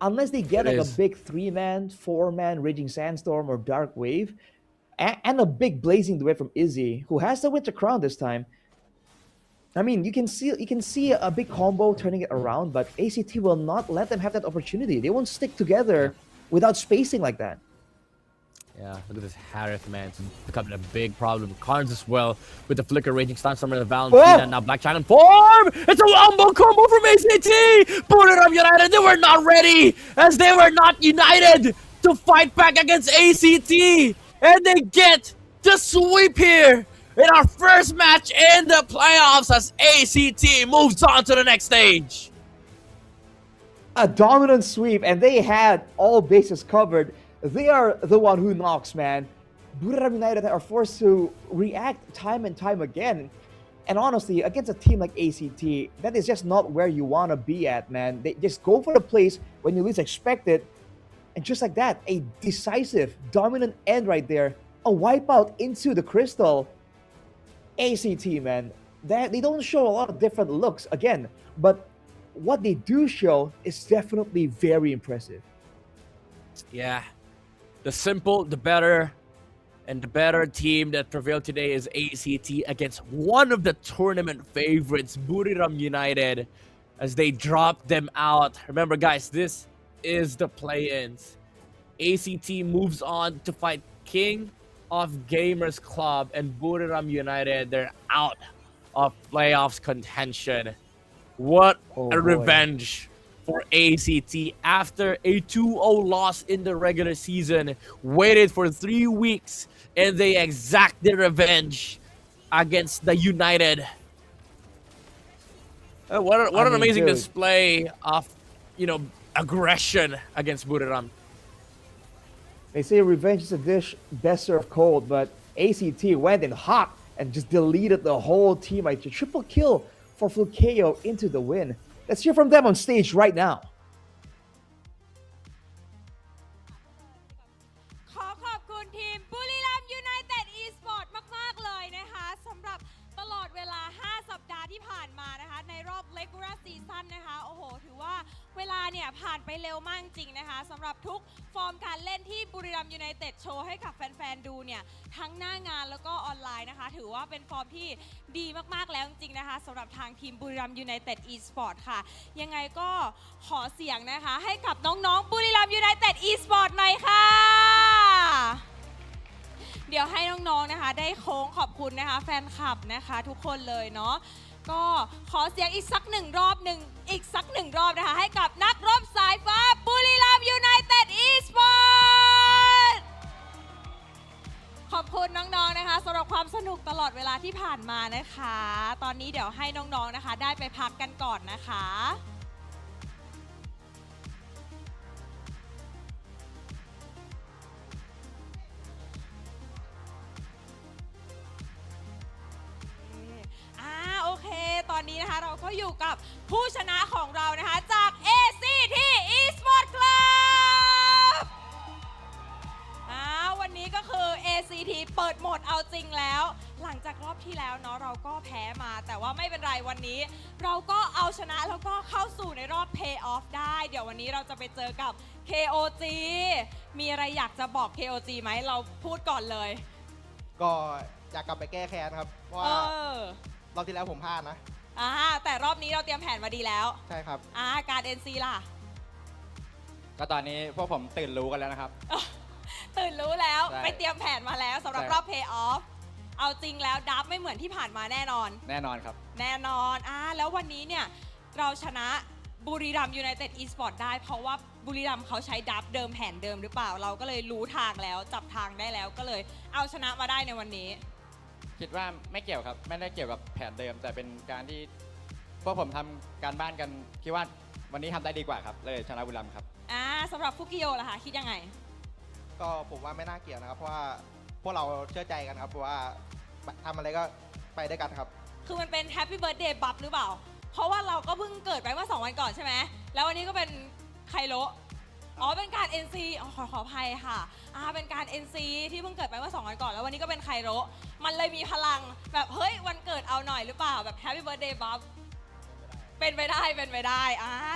unless they get like a big 3-man, 4-man Raging Sandstorm or Dark Wave, and a big Blazing Duet from Izzy, who has the Winter Crown this time. I mean, you can see a big combo turning it around, but ACT will not let them have that opportunity. They won't stick together without spacing like that. Yeah, look at this Harith, man. It's becoming a big problem. Carnes as well with the Flicker Raging Stun Summoner of Valentina. Now Black Dragon form! It's a wombo combo from ACT! Buriram United, they were not ready! As they were not united to fight back against ACT! And they get the sweep here in our first match in the playoffs as ACT moves on to the next stage. A dominant sweep, and they had all bases covered. They are the one who knocks, man. Buriram United are forced to react time and time again. And honestly, against a team like ACT, that is just not where you want to be at, man. They just go for the place when you least expect it. And just like that, a decisive, dominant end right there. A wipeout into the crystal. ACT, man. They don't show a lot of different looks, again. But what they do show is definitely very impressive. Yeah. The simple, the better, and the better team that prevailed today is ACT against one of the tournament favorites, Buriram United, as they dropped them out. Remember, guys, this is the play-ins. ACT moves on to fight King of Gamers Club, and Buriram United, they're out of playoffs contention. What a revenge for ACT after a 2-0 loss in the regular season. Waited for 3 weeks and they exacted revenge against the United. What an amazing display of, aggression against Buriram. They say revenge is a dish best served cold, but ACT went in hot and just deleted the whole team. A triple kill for Flukeo into the win. Let's hear from them on stage right now. ขอขอบคุณทีมบุรีรัมย์ยูไนเต็ดอีสปอร์ตมากๆเลยนะคะสำหรับตลอดเวลา5สัปดาห์ที่ผ่านมานะคะในรอบ Regular Season นะคะโอ้โหถือว่าเวลาเนี่ยผ่านไปเร็วมากจริงนะคะสำหรับทุกฟอร์มการเล่นที่บุรีรัมย์ยูไนเต็ดโชว์ให้กับแฟนๆดูเนี่ยทั้งหน้างานแล้วก็ออนไลน์นะคะถือว่าเป็นฟอร์มที่ดีมากๆแล้วจริงๆนะคะสำหรับทางทีมบุรีรัมย์ยูไนเต็ดอีสปอร์ตค่ะยังไงก็ขอเสียงนะคะให้กับน้องๆบุรีรัมย์ยูไนเต็ดอีสปอร์ตหน่อยค่ะเดี๋ยวให้น้องๆนะคะได้โค้งขอบคุณนะคะแฟนคลับนะคะทุกคนเลยเนาะก็ขอเสียงอีกสักหนึ่งรอบนะคะให้กับนักรบสายฟ้าบุรีรัมย์ยูไนเต็ดอีสปอร์ตขอบคุณน้องๆนะคะสำหรับความสนุกตลอดเวลาที่ผ่านมานะคะตอนนี้เดี๋ยวให้น้องๆนะคะได้ไปพักกันก่อนนะคะโอเค นะคะเราก็อยู่กับผู้ชนะของเรานะคะจาก ACT Esport Club วันนี้ก็คือ ACT เปิดโหมดเอาจริงแล้วหลังจากรอบที่แล้วเนาะเราก็แพ้มาแต่ว่าไม่เป็นไรวันนี้เราก็เอาชนะแล้วก็เข้าสู่ในรอบ Playoff ได้เดี๋ยววันนี้เราจะไปเจอกับ KOG มีอะไรอยากจะบอก KOG ไหมเราพูดก่อนเลยก็อยากกลับไปแก้แค้นครับเพราะว่ารอบที่แล้วผมพลาดนะแต่รอบนี้เราเตรียมแผนมาดีแล้วใช่ครับการ NC ล่ะก็ตอนนี้พวกผมตื่นรู้กันแล้วนะครับ ตื่นรู้แล้วไปเตรียมแผนมาแล้วสำหรับรอบ Playoff เอาจริงแล้วดับไม่เหมือนที่ผ่านมาแน่นอนครับแน่นอนแล้ววันนี้เนี่ยเราชนะบุรีรัมย์ยูไนเต็ดอีสปอร์ตได้เพราะว่าบุรีรัมย์เขาใช้ดับเดิมแผนเดิมหรือเปล่าเราก็เลยรู้ทางแล้วจับทางได้แล้วก็เลยเอาชนะมาได้ในวันนี้คิดว่าไม่เกี่ยวครับไม่ได้เกี่ยวกับแผนเดิมแต่เป็นการที่พวกผมทำการบ้านกันคิดว่าวันนี้ทำได้ดีกว่าครับเลยชนะบุรีรัมย์ครับสำหรับฟุกิโยล่ะคะคิดยังไงก็ผมว่าไม่น่าเกี่ยวนะครับเพราะว่าพวกเราเชื่อใจกันครับเพราะว่าทำอะไรก็ไปด้วยกันครับคือมันเป็นแฮปปี้เบิร์ธเดย์บัฟหรือเปล่าเพราะว่าเราก็เพิ่งเกิดไปเมื่อ2 วันก่อนใช่ไหมแล้ววันนี้ก็เป็นไคโรเป็นการ NC ขออภัยค่ะเป็นการ NC ที่เพิ่งเกิดไปเมื่อ2 วันก่อนแล้ววันนี้ก็เป็นไคโรมันเลยมีพลังแบบเฮ้ยวันเกิดเอาหน่อยหรือเปล่าแบบแฮปปี้เบิร์ธเดย์บัฟเป็นไปได้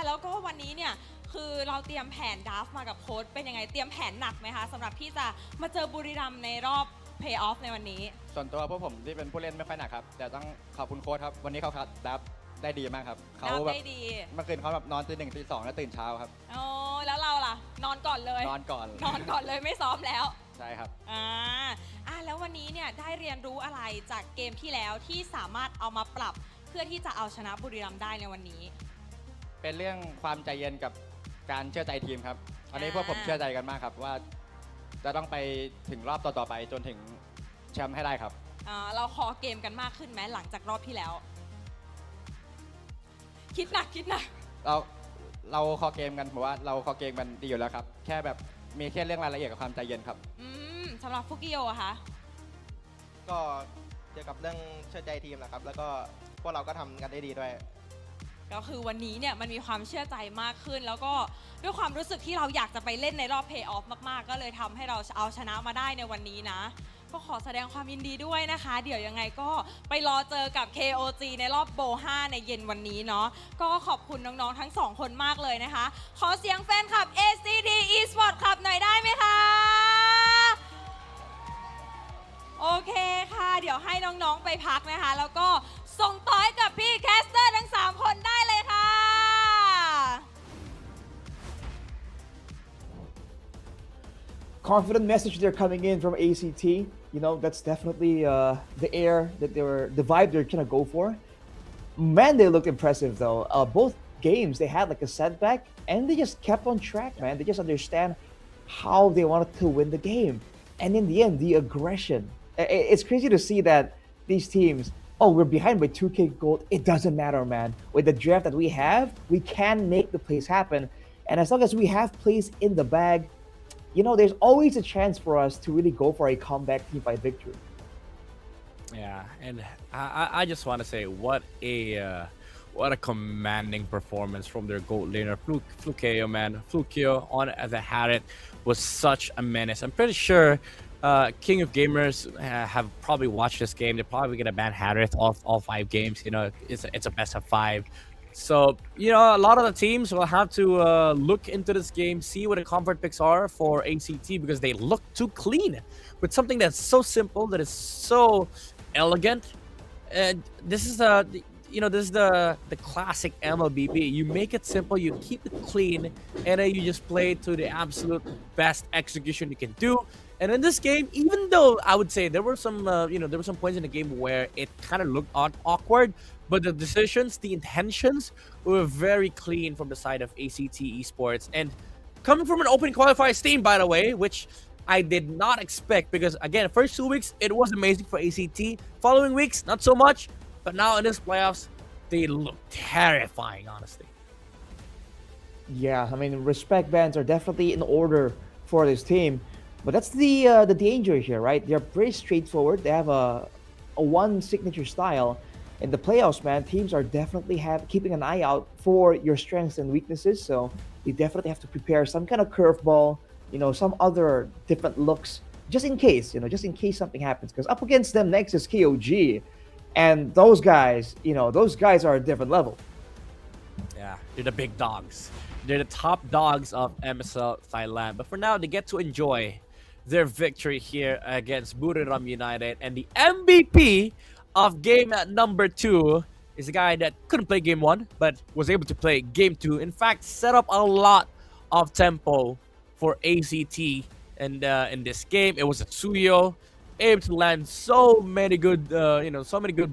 แล้วก็วันนี้เนี่ยคือเราเตรียมแผนดราฟมากับโค้ชเป็นยังไงเตรียมแผนหนักไหมคะสำหรับที่จะมาเจอบุรีรัมย์ในรอบ Playoff ในวันนี้ส่วนตัวพวกผมที่เป็นผู้เล่นไม่ค่อยหนักครับแต่ต้องขอบคุณโค้ชครับวันนี้เขาคัดดราฟได้ดีมากครับเขาแบบเมื่อคืนเขาแบบนอนตี 1 ตี 2แล้วตื่นเช้าครับแล้วเราล่ะนอนก่อนเลยนอนก่อนเลยไม่ซ้อมแล้วใช่ครับแล้ววันนี้เนี่ยได้เรียนรู้อะไรจากเกมที่แล้วที่สามารถเอามาปรับเพื่อที่จะเอาชนะบุรีรัมย์ได้ในวันนี้เป็นเรื่องความใจเย็นกับการเชื่อใจทีมครับอันนี้พวกผมเชื่อใจกันมากครับว่าจะต้องไปถึงรอบต่อๆไปจนถึงแชมป์ให้ได้ครับเราคอเกมกันมากขึ้นไหมหลังจากรอบที่แล้วคิดหนักเราคอเกมกันผมว่าเราคอเกมกันดีอยู่แล้วครับแค่แบบมีแค่เรื่องรายละเอียดกับความใจเย็นครับสำหรับฟุกิโยอะคะก็เกี่ยวกับเรื่องเชื่อใจทีมแหละครับแล้วก็พวกเราก็ทำกันได้ดีด้วยก็คือวันนี้เนี่ยมันมีความเชื่อใจมากขึ้นแล้วก็ด้วยความรู้สึกที่เราอยากจะไปเล่นในรอบ Playoff มากๆก็เลยทำให้เราเอาชนะมาได้ในวันนี้นะก็ขอแสดงความยินดีด้วยนะคะเดี๋ยวยังไงก็ไปรอเจอกับ KOG ในรอบโบ5ในเย็นวันนี้เนาะก็ขอบคุณน้องๆทั้ง2คนมากเลยนะคะขอเสียงแฟนคลับ ACT Esport Club หน่อยได้ไหมคะโอเคค่ะเดี๋ยวให้น้องๆไปพักนะคะแล้วก็ส่งต่อให้กับพี่แคสเตอร์ทั้ง3คนได้เลยค่ะ Confident message they're coming in from ACT. You know, that's definitely the air that the vibe they're gonna go for. Man, they looked impressive though. Both games they had like a setback and they just kept on track, man. They just understand how they wanted to win the game. And in the end, the aggression. It's crazy to see that these teams, we're behind by 2K gold. It doesn't matter, man. With the draft that we have, we can make the plays happen. And as long as we have plays in the bag, you know, there's always a chance for us to really go for a comeback team fight victory. Yeah, and I just want to say what a commanding performance from their gold laner Flukeo, man. Flukeo on the Harriet was such a menace. I'm pretty sure King of Gamers have probably watched this game. They're probably gonna ban Harriet all 5 games. You know, it's a best of 5. So, you know, a lot of the teams will have to look into this game, see what the comfort picks are for ACT because they look too clean with something that's so simple, that is so elegant. And this is the classic MLBB. You make it simple, you keep it clean, and then you just play to the absolute best execution you can do. And in this game, even though I would say there were some, there were some points in the game where it kind of looked awkward, but the decisions, the intentions were very clean from the side of ACT Esports. And coming from an open qualifiers team, by the way, which I did not expect because, again, first 2 weeks, it was amazing for ACT. Following weeks, not so much. But now in this playoffs, they look terrifying, honestly. Yeah, I mean, respect bans are definitely in order for this team. But that's the danger here, right? They're pretty straightforward. They have a one signature style. in the playoffs, man, teams are definitely keeping an eye out for your strengths and weaknesses. So they definitely have to prepare some kind of curveball, some other different looks, just in case, just in case something happens. Because up against them next is KOG, and those guys are a different level. Yeah, they're the big dogs. They're the top dogs of MSL Thailand. But for now, they get to enjoy their victory here against Buriram United. And the MVP of game number 2 is a guy that couldn't play game 1, but was able to play game 2. In fact, set up a lot of tempo for ACT. And in this game, it was a Tsuyo, able to land so many good,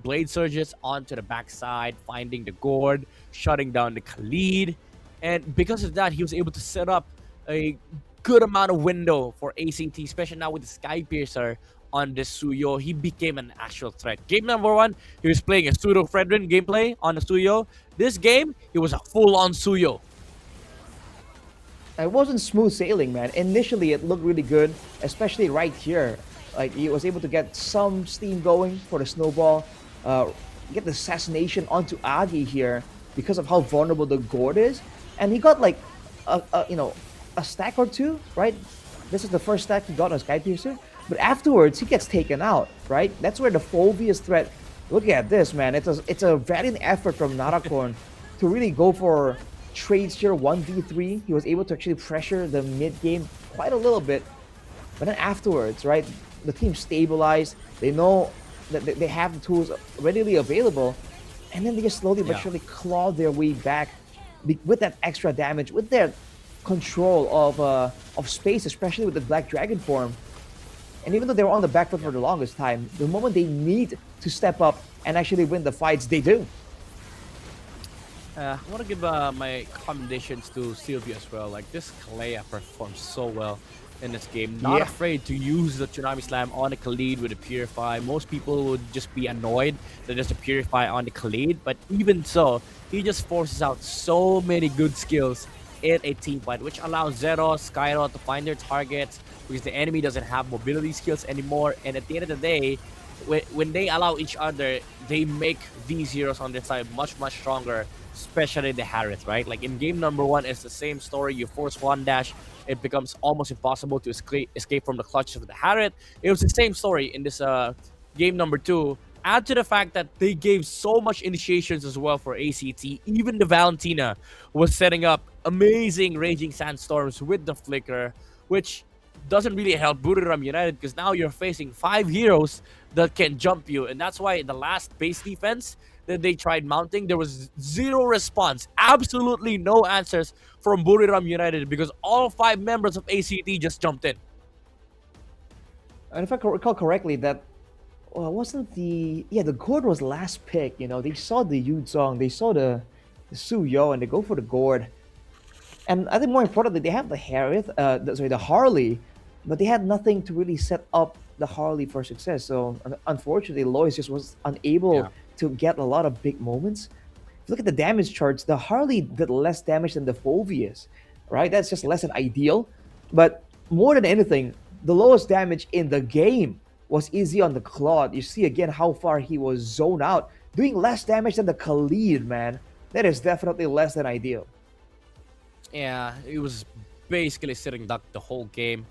blade surges onto the backside, finding the gourd, shutting down the Khalid. And because of that, he was able to set up a good amount of window for ACT, especially now with the Sky Piercer on the Tsuyo. He became an actual threat. Game number 1, he was playing a pseudo Fredrin gameplay on the Tsuyo. This game, he was a full-on Tsuyo. It wasn't smooth sailing, man. Initially, it looked really good, especially right here. Like, he was able to get some steam going for the snowball, get the assassination onto Agi here because of how vulnerable the gourd is. And he got like a stack or two, right? This is the first stack he got on Sky Piercer. But afterwards, he gets taken out, right? That's where the Phobius threat. Look at this, man. It's a valiant effort from Narakorn to really go for trades here, 1v3. He was able to actually pressure the mid game quite a little bit. But then afterwards, right, the team stabilized. They know that they have the tools readily available. And then they just slowly but surely claw their way back with that extra damage, with their control of space, especially with the Black Dragon form. And even though they were on the back foot for the longest time, the moment they need to step up and actually win the fights, they do. I want to give my commendations to Sylvia as well. Like, this Kalea performed so well in this game. Not afraid to use the Tsunami Slam on the Khalid with the Purify. Most people would just be annoyed that there's a Purify on the Khalid, but even so, he just forces out so many good skills in a team fight, which allows Zero, Skyro to find their targets because the enemy doesn't have mobility skills anymore. And at the end of the day, when they allow each other, they make these heroes on their side much, much stronger, especially the Harith, right? Like in game number 1, it's the same story. You force one dash, it becomes almost impossible to escape from the clutches of the Harith. It was the same story in this game number 2. Add to the fact that they gave so much initiations as well for ACT. Even the Valentina was setting up amazing Raging Sandstorms with the Flicker, which doesn't really help Buriram United because now you're facing 5 heroes that can jump you. And that's why the last base defense that they tried mounting, there was zero response. Absolutely no answers from Buriram United because all 5 members of ACT just jumped in. And if I recall correctly, that wasn't the gourd was last pick. They saw the Yuzong, they saw the Tsuyo, and they go for the gourd. And I think more importantly, they have the Harith, the Harley, but they had nothing to really set up the Harley for success. So unfortunately, Lois just was unable to get a lot of big moments. If you look at the damage charts, the Harley did less damage than the Phobius, right? That's just less than ideal. But more than anything, the lowest damage in the game was Easy on the Claude. You see again how far he was zoned out, doing less damage than the Khalid, man. That is definitely less than ideal. Yeah, it was basically sitting duck the whole game.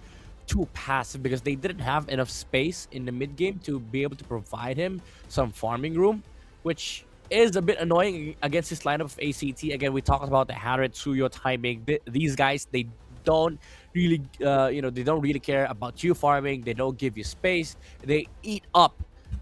Too passive because they didn't have enough space in the mid game to be able to provide him some farming room, which is a bit annoying against this lineup of ACT. Again, we talked about the Harith, Tsuyo timing. These guys, they don't really, they don't really care about you farming. They don't give you space. They eat up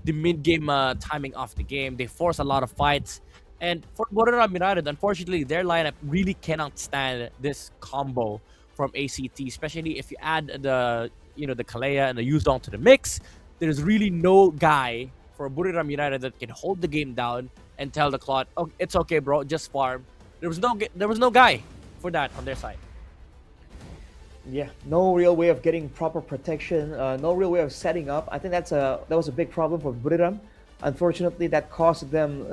the mid game timing of the game. They force a lot of fights. And for Buriram United, unfortunately, their lineup really cannot stand this combo from ACT, especially if you add the Kalea and the Yuzong to the mix. There's really no guy for Buriram United that can hold the game down and tell the Claude, "Oh, it's okay, bro, just farm." There was no guy for that on their side. Yeah, no real way of getting proper protection, no real way of setting up. I think that was a big problem for Buriram. Unfortunately, that cost them,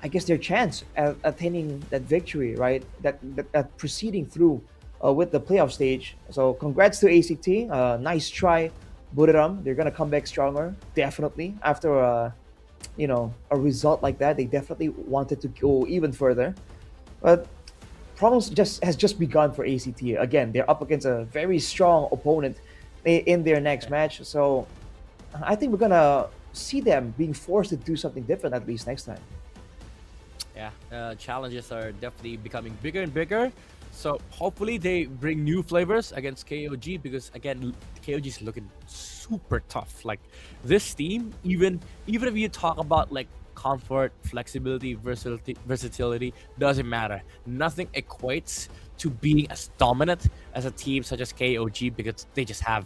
I guess, their chance at attaining that victory, right? That proceeding through with the playoff stage. So congrats to ACT. Nice try, Buriram. They're gonna come back stronger, definitely, after a result like that. They definitely wanted to go even further, but problems has just begun for ACT. Again, they're up against a very strong opponent in their next match, so I think we're gonna see them being forced to do something different at least next time. Yeah, challenges are definitely becoming bigger and bigger. So hopefully they bring new flavors against KOG, because again, KOG is looking super tough. Like this team, even if you talk about like comfort, flexibility, versatility, doesn't matter. Nothing equates to being as dominant as a team such as KOG, because they just have,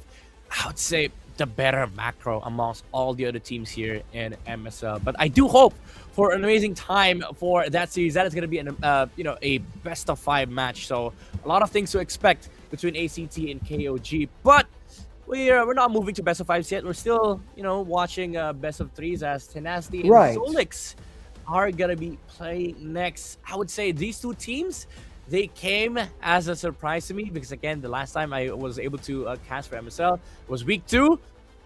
I would say, the better macro amongst all the other teams here in MSL. But I do hope for an amazing time for that series. That is going to be an a best of 5 match. So a lot of things to expect between ACT and KOG. But we're not moving to best of 5s yet. We're still watching best of 3s, as Tenacity and Solix are gonna be playing next. I would say these two teams, they came as a surprise to me, because again, the last time I was able to cast for MSL was week 2.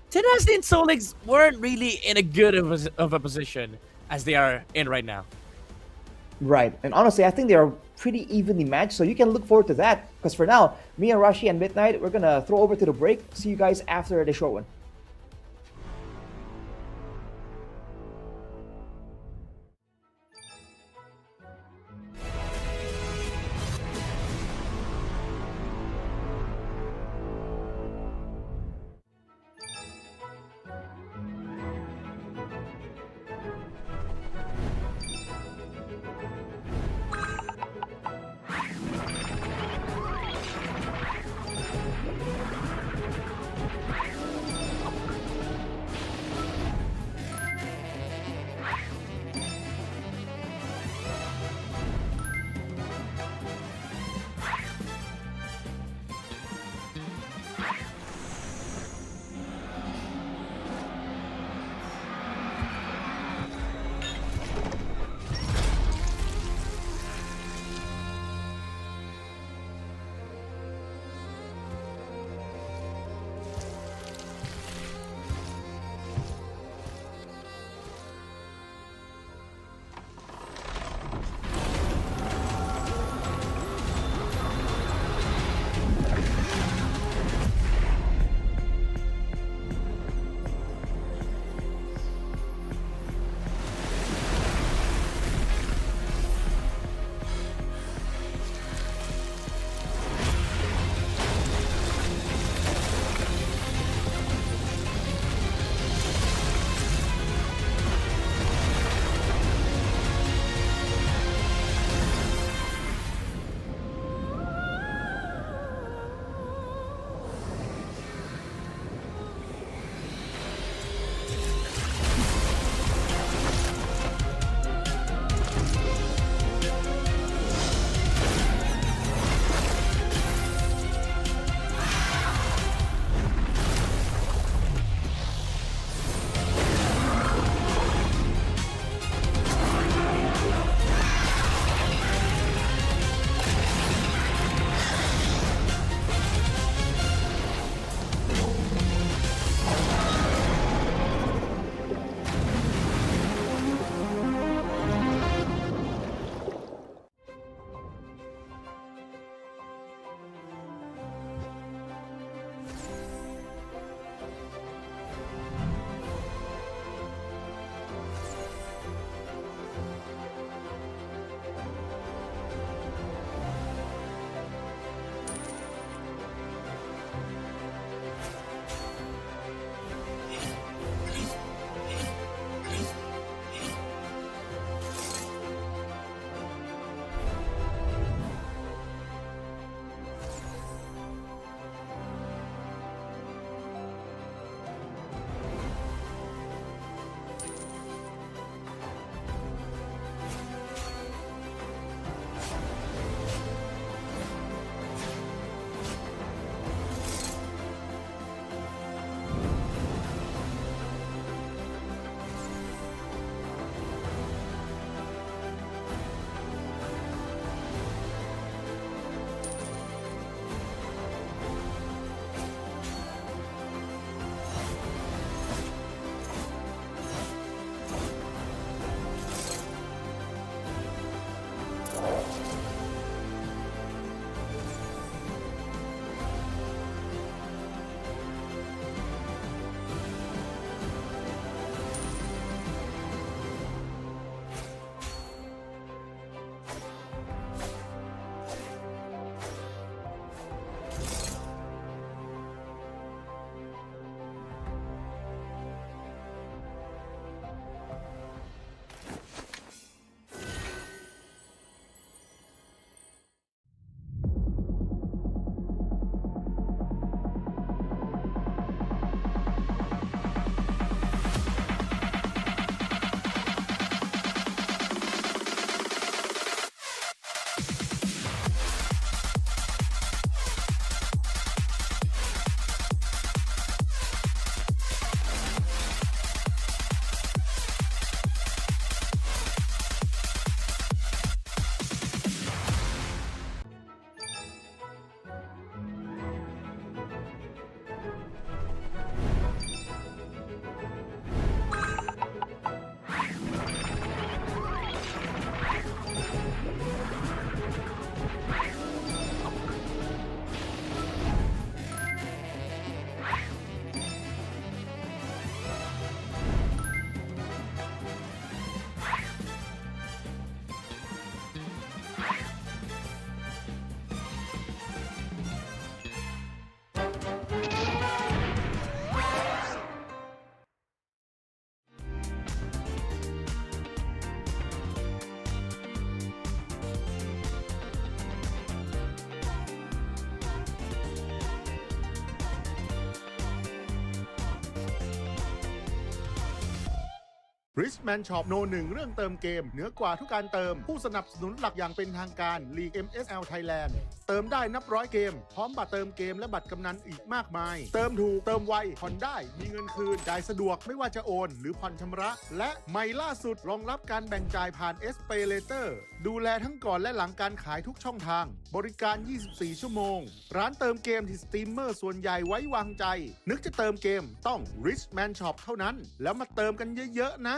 Tenacity and Solix weren't really in a good of a position as they are in right now. Right, and honestly, I think they are pretty evenly matched, so you can look forward to that. Because for now, me and Rashi and Midnight, we're gonna throw over to the break. See you guys after the short one. Richman Shop โนหนึ่งเรื่องเติมเกมเหนือกว่าทุกการเติมผู้สนับสนุนหลักอย่างเป็นทางการ League MSL Thailand เติมได้นับร้อยเกมพร้อมบัตรเติมเกมและบัตรกำนันอีกมากมายเติมถูกเติมไวผ่อนได้มีเงินคืนจ่ายสะดวกไม่ว่าจะโอนหรือผ่อนชำระและใหม่ล่าสุดรองรับการแบ่งจ่ายผ่าน SPayLater ดูแลทั้งก่อนและหลังการขายทุกช่องทางบริการ 24 ชั่วโมงร้านเติมเกมที่สตรีมเมอร์ส่วนใหญ่ไว้วางใจนึกจะเติมเกมต้อง Richman Shop เท่านั้นแล้วมาเติมกันเยอะๆนะ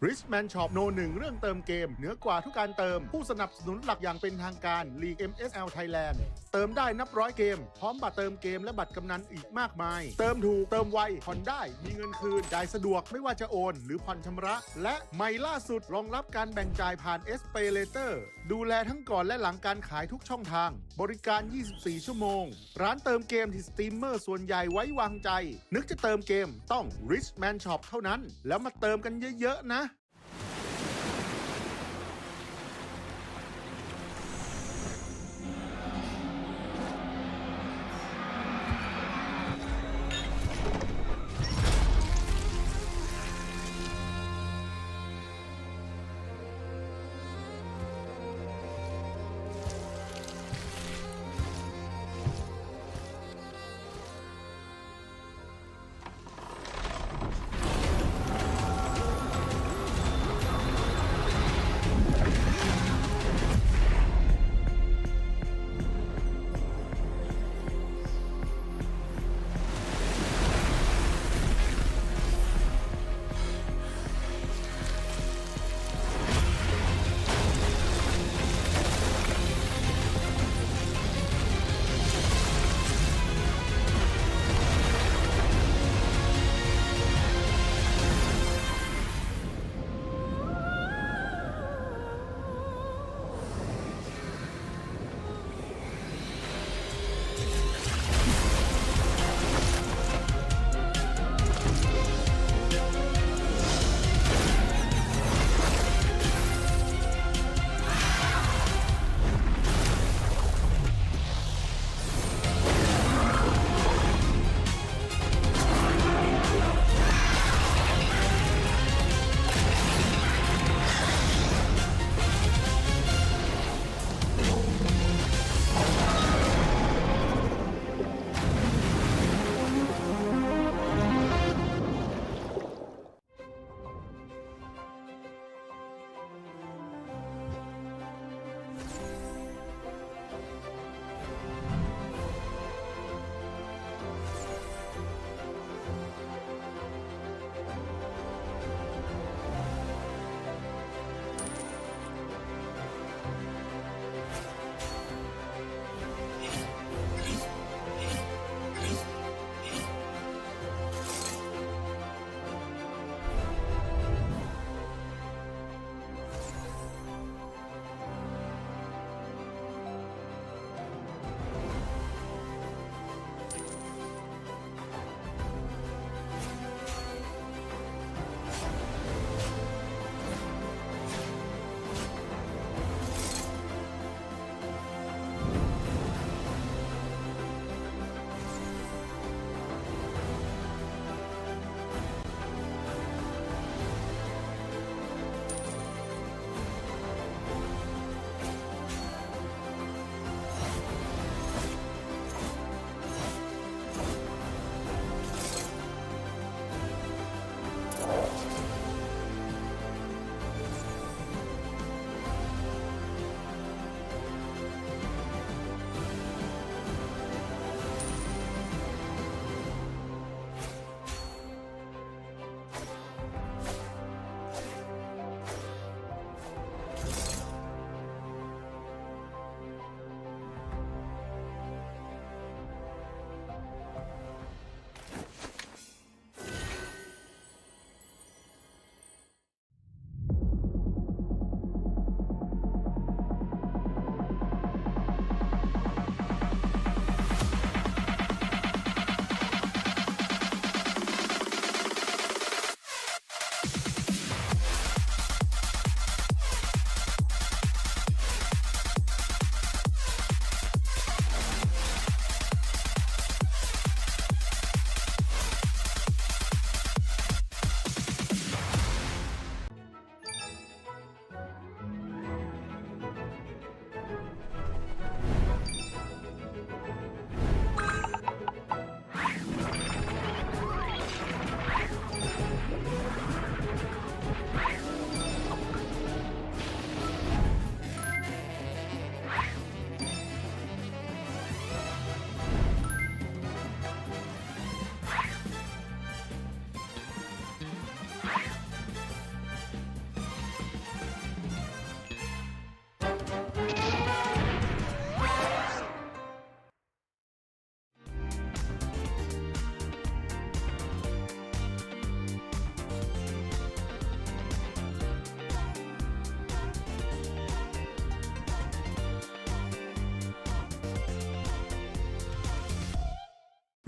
Richman Shop โนหนึ่งเรื่องเติมเกมเหนือกว่าทุกการเติมผู้สนับสนุนหลักอย่างเป็นทางการ League MSL Thailand เติมได้นับร้อยเกมพร้อมบัตรเติมเกมและบัตรกำนันอีกมากมายเติมถูกเติมไวผ่อนได้มีเงินคืนจ่ายสะดวกไม่ว่าจะโอนหรือผ่อนชำระและใหม่ล่าสุดรองรับการแบ่งจ่ายผ่าน SPayLater ดูแลทั้งก่อนและหลังการขายทุกช่องทางบริการ 24 ชั่วโมงร้านเติมเกมที่สตรีมเมอร์ส่วนใหญ่ไว้วางใจนึกจะเติมเกมต้อง Richman Shop เท่านั้นแล้วมาเติมกันเยอะๆนะ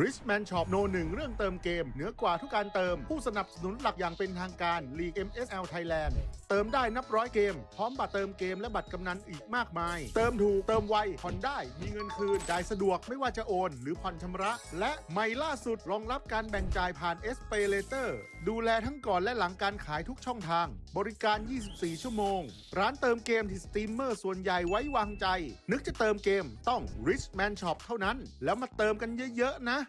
Richman Shop โนหนึ่งเรื่องเติมเกมเหนือกว่าทุกการเติมผู้สนับสนุนหลักอย่างเป็นทางการ League MSL Thailand เติมได้นับร้อยเกมพร้อมบัตรเติมเกมและบัตรกำนันอีกมากมายเติมถูกเติมไวผ่อนได้มีเงินคืนจ่ายสะดวกไม่ว่าจะโอนหรือผ่อนชำระและใหม่ล่าสุดรองรับการแบ่งจ่ายผ่าน SPay Later ดูแลทั้งก่อนและหลังการขายทุกช่องทางบริการ 24 ชั่วโมงร้านเติมเกมที่สตรีมเมอร์ส่วนใหญ่ไว้วางใจนึกจะเติมเกมต้อง Richman Shop เท่านั้นแล้วมาเติมกันเยอะๆนะ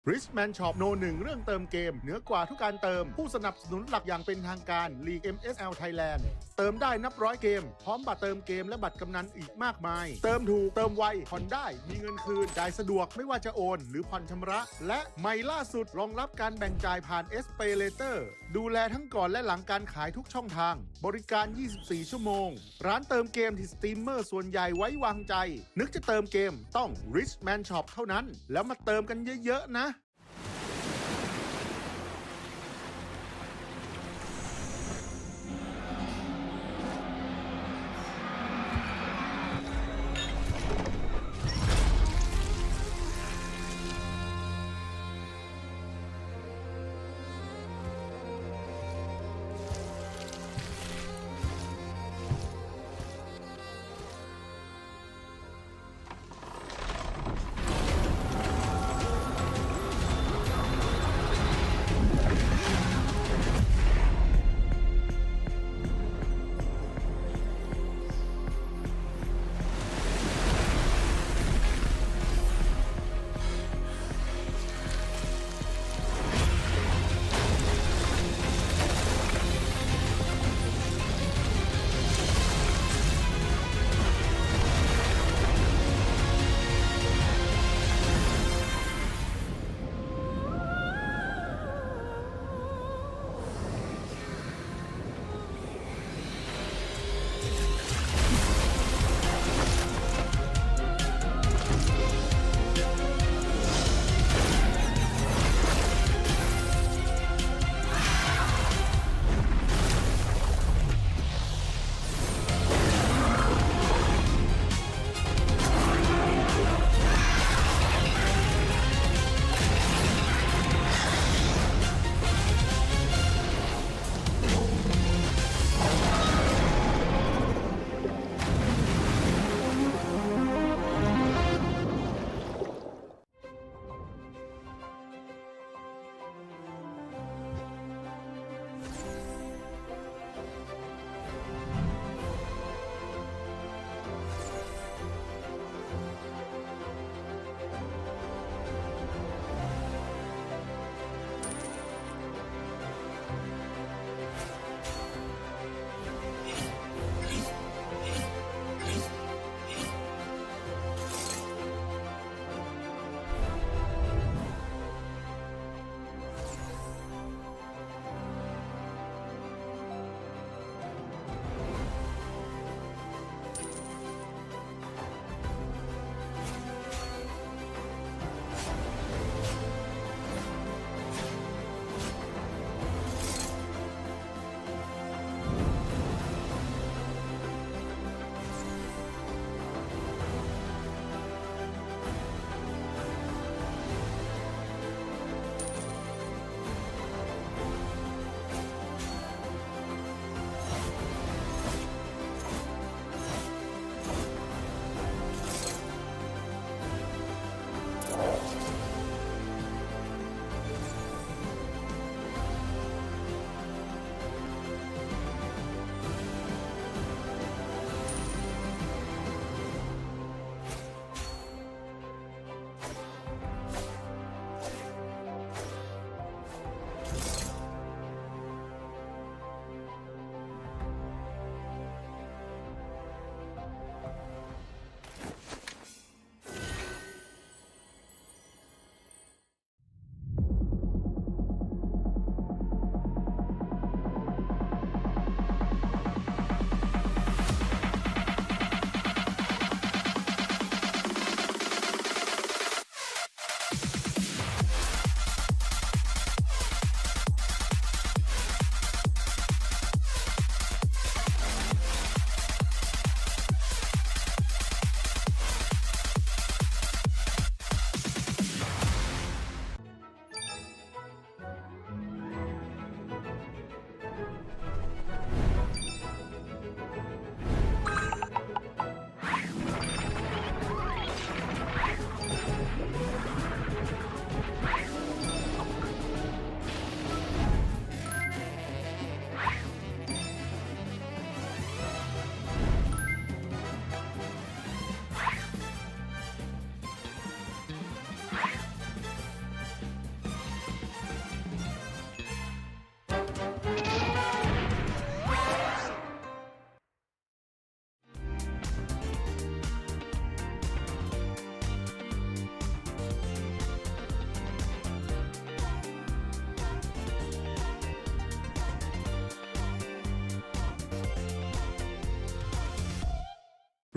Richman Shop โน1เรื่องเติมเกมเหนือกว่าทุกการเติมผู้สนับสนุนหลักอย่างเป็นทางการ League MSL Thailand เติมได้นับร้อยเกมพร้อมบัตรเติมเกมและบัตรกำนันอีกมากมายเติมถูกเติมไวผ่อนได้มีเงินคืนจ่ายสะดวกไม่ว่าจะโอนหรือผ่อนชำระและใหม่ล่าสุดรองรับการแบ่งจ่ายผ่าน SPay Later ดูแลทั้งก่อนและหลังการขายทุกช่องทางบริการ 24 ชั่วโมงร้านเติมเกมที่สตรีมเมอร์ส่วนใหญ่ไว้วางใจนึกจะเติมเกมต้อง Richman Shop เท่านั้นแล้วมาเติมกันเยอะๆนะ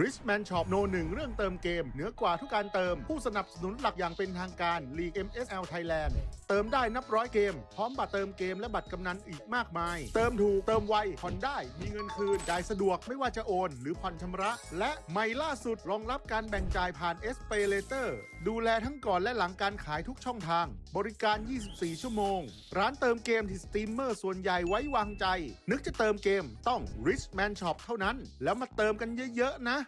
Richman Shop โนหนึ่งเรื่องเติมเกมเหนือกว่าทุกการเติมผู้สนับสนุนหลักอย่างเป็นทางการ League MSL Thailand เติมได้นับร้อยเกมพร้อมบัตรเติมเกมและบัตรกำนันอีกมากมายเติมถูกเติมไวผ่อนได้มีเงินคืนจ่ายสะดวกไม่ว่าจะโอนหรือผ่อนชำระและใหม่ล่าสุดรองรับการแบ่งจ่ายผ่าน SPayLater ดูแลทั้งก่อนและหลังการขายทุกช่องทางบริการ 24 ชั่วโมงร้านเติมเกมที่สตรีมเมอร์ส่วนใหญ่ไว้วางใจนึกจะเติมเกมต้อง Richman Shop เท่านั้นแล้วมาเติมกันเยอะๆนะ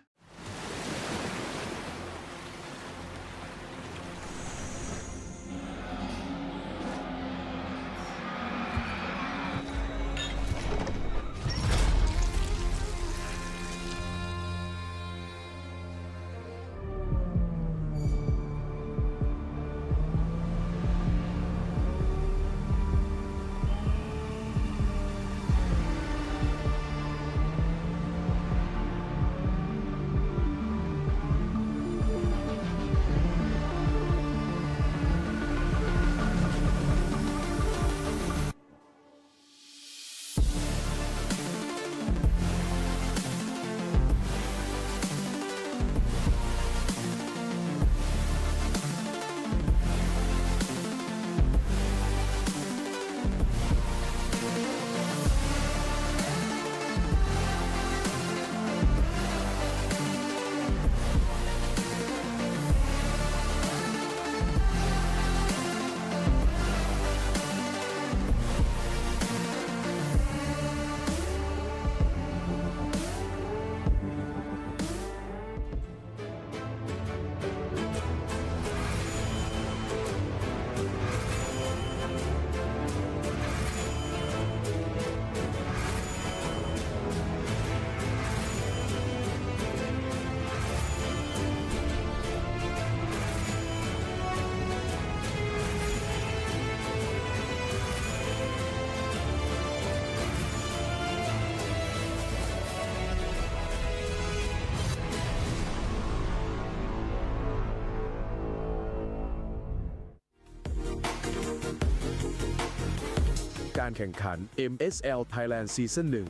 การแข่งขัน MSL Thailand Season 1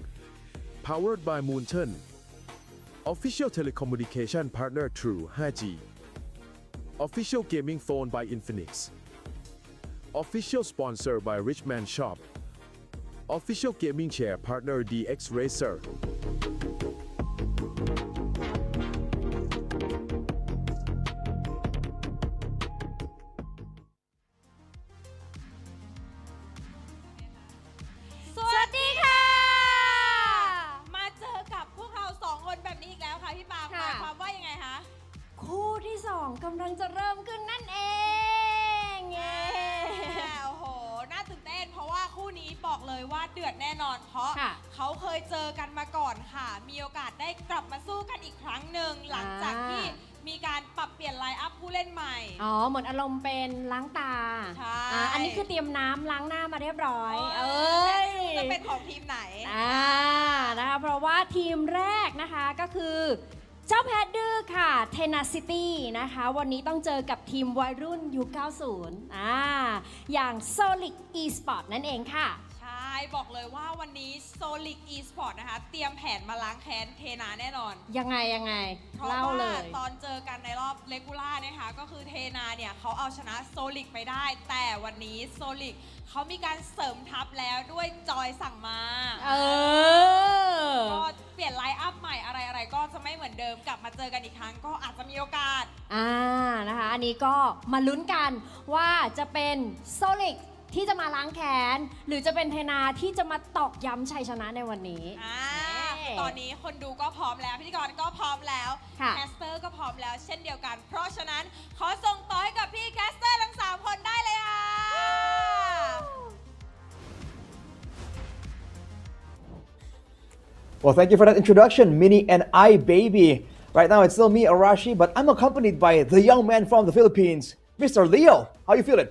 Powered by Moonton Official Telecommunication Partner True 5G Official Gaming Phone by Infinix Official Sponsor by Richman Shop Official Gaming Chair Partner DX Racerสวัสดีค่ะ มาเจอกับพวกเราสองคนแบบนี้อีกแล้วค่ะพี่ปาล์มหมายความว่ายังไงคะ คู่ที่2กำลังจะเริ่มขึ้นนั่นเอง โอ้โห น่าตื่นเต้นเพราะว่าคู่นี้บอกเลยว่าเดือดแน่นอน เพราะเขาเคยเจอกันมาก่อนค่ะ มีโอกาสได้กลับมาสู้กันอีกครั้งหนึ่งหลังจากที่มีการปรับเปลี่ยนไลน์อัพผู้เล่นใหม่อ๋อเหมือนอารมณ์เป็นล้างตาใช่อันนี้คือเตรียมน้ำล้างหน้ามาเรียบร้อยจะเป็นของทีมไหนนะคะเพราะว่าทีมแรกนะคะก็คือเจ้าแพทดื้อค่ะ Tenacity นะคะวันนี้ต้องเจอกับทีมวัยรุ่นยุค 90 อย่าง Solic Esport นั่นเองค่ะใช่บอกเลยว่าวันนี้ Solic Esport นะคะเตรียมแผนมาล้างแค้นเทนาแน่นอนยังไงเล่าเลยตอนเจอกันในรอบเลกูล่านะคะก็คือเทนาเนี่ยเขาเอาชนะ Solic ไปได้แต่วันนี้ Solic เขามีการเสริมทัพแล้วด้วยจอยสั่งมาก็เปลี่ยนไลน์อัพใหม่อะไรก็จะไม่เหมือนเดิมกลับมาเจอกันอีกครั้งก็อาจจะมีโอกาสนะคะอันนี้ก็มาลุ้นกันว่าจะเป็นโซลิกที่จะมาล้างแค้นหรือจะเป็นเทนาที่จะมาตอกย้ำชัยชนะในวันนี้ตอนนี้คนดูก็พร้อมแล้วพิธีกรก็พร้อมแล้วแคสเตอร์ก็พร้อมแล้วเช่นเดียวกันเพราะฉะนั้นขอส่งต่อให้กับพี่แคสเตอร์ทั้ง3คนได้เลยค่ะ Well, thank you for that introduction, Minnie and I, baby. Right now, it's still me, Arashi, but I'm accompanied by the young man from the Philippines, Mr. Leo. How you feeling?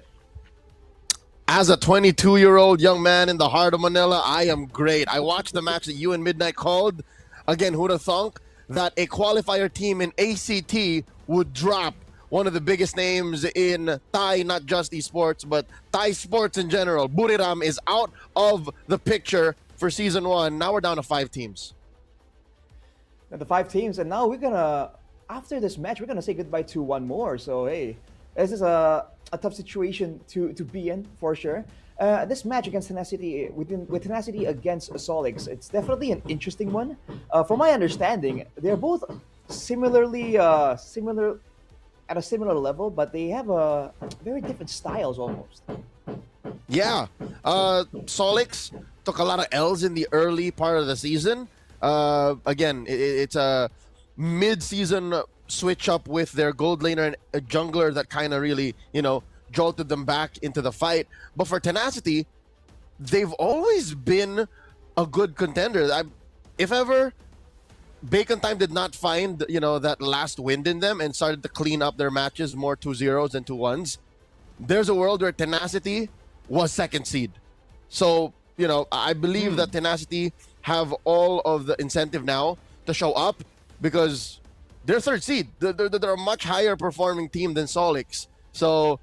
As a 22-year-old young man in the heart of Manila, I am great. I watched the match that you and Midnight called. Again, who'd have thunk that a qualifier team in ACT would drop one of the biggest names in Thai, not just esports, but Thai sports in general. Buriram is out of the picture for Season 1. Now we're down to 5 teams. the 5 teams, and now after this match, we're gonna say goodbye to one more. So hey, this is a tough situation to be in for sure. This match against Tenacity, with Tenacity against Solix, it's definitely an interesting one. From my understanding, they're both similar at a similar level, but they have very different styles almost. Yeah, Solix took a lot of L's in the early part of the season. Again, it's a mid-season switch up with their gold laner and a jungler that kind of really, jolted them back into the fight. But for Tenacity, they've always been a good contender. If ever Bacon Time did not find, that last wind in them and started to clean up their matches more 2-0s than 2-1s, there's a world where Tenacity was second seed. So, I believe that Tenacity have all of the incentive now to show up because they're third seed. They're a much higher performing team than Solix. So,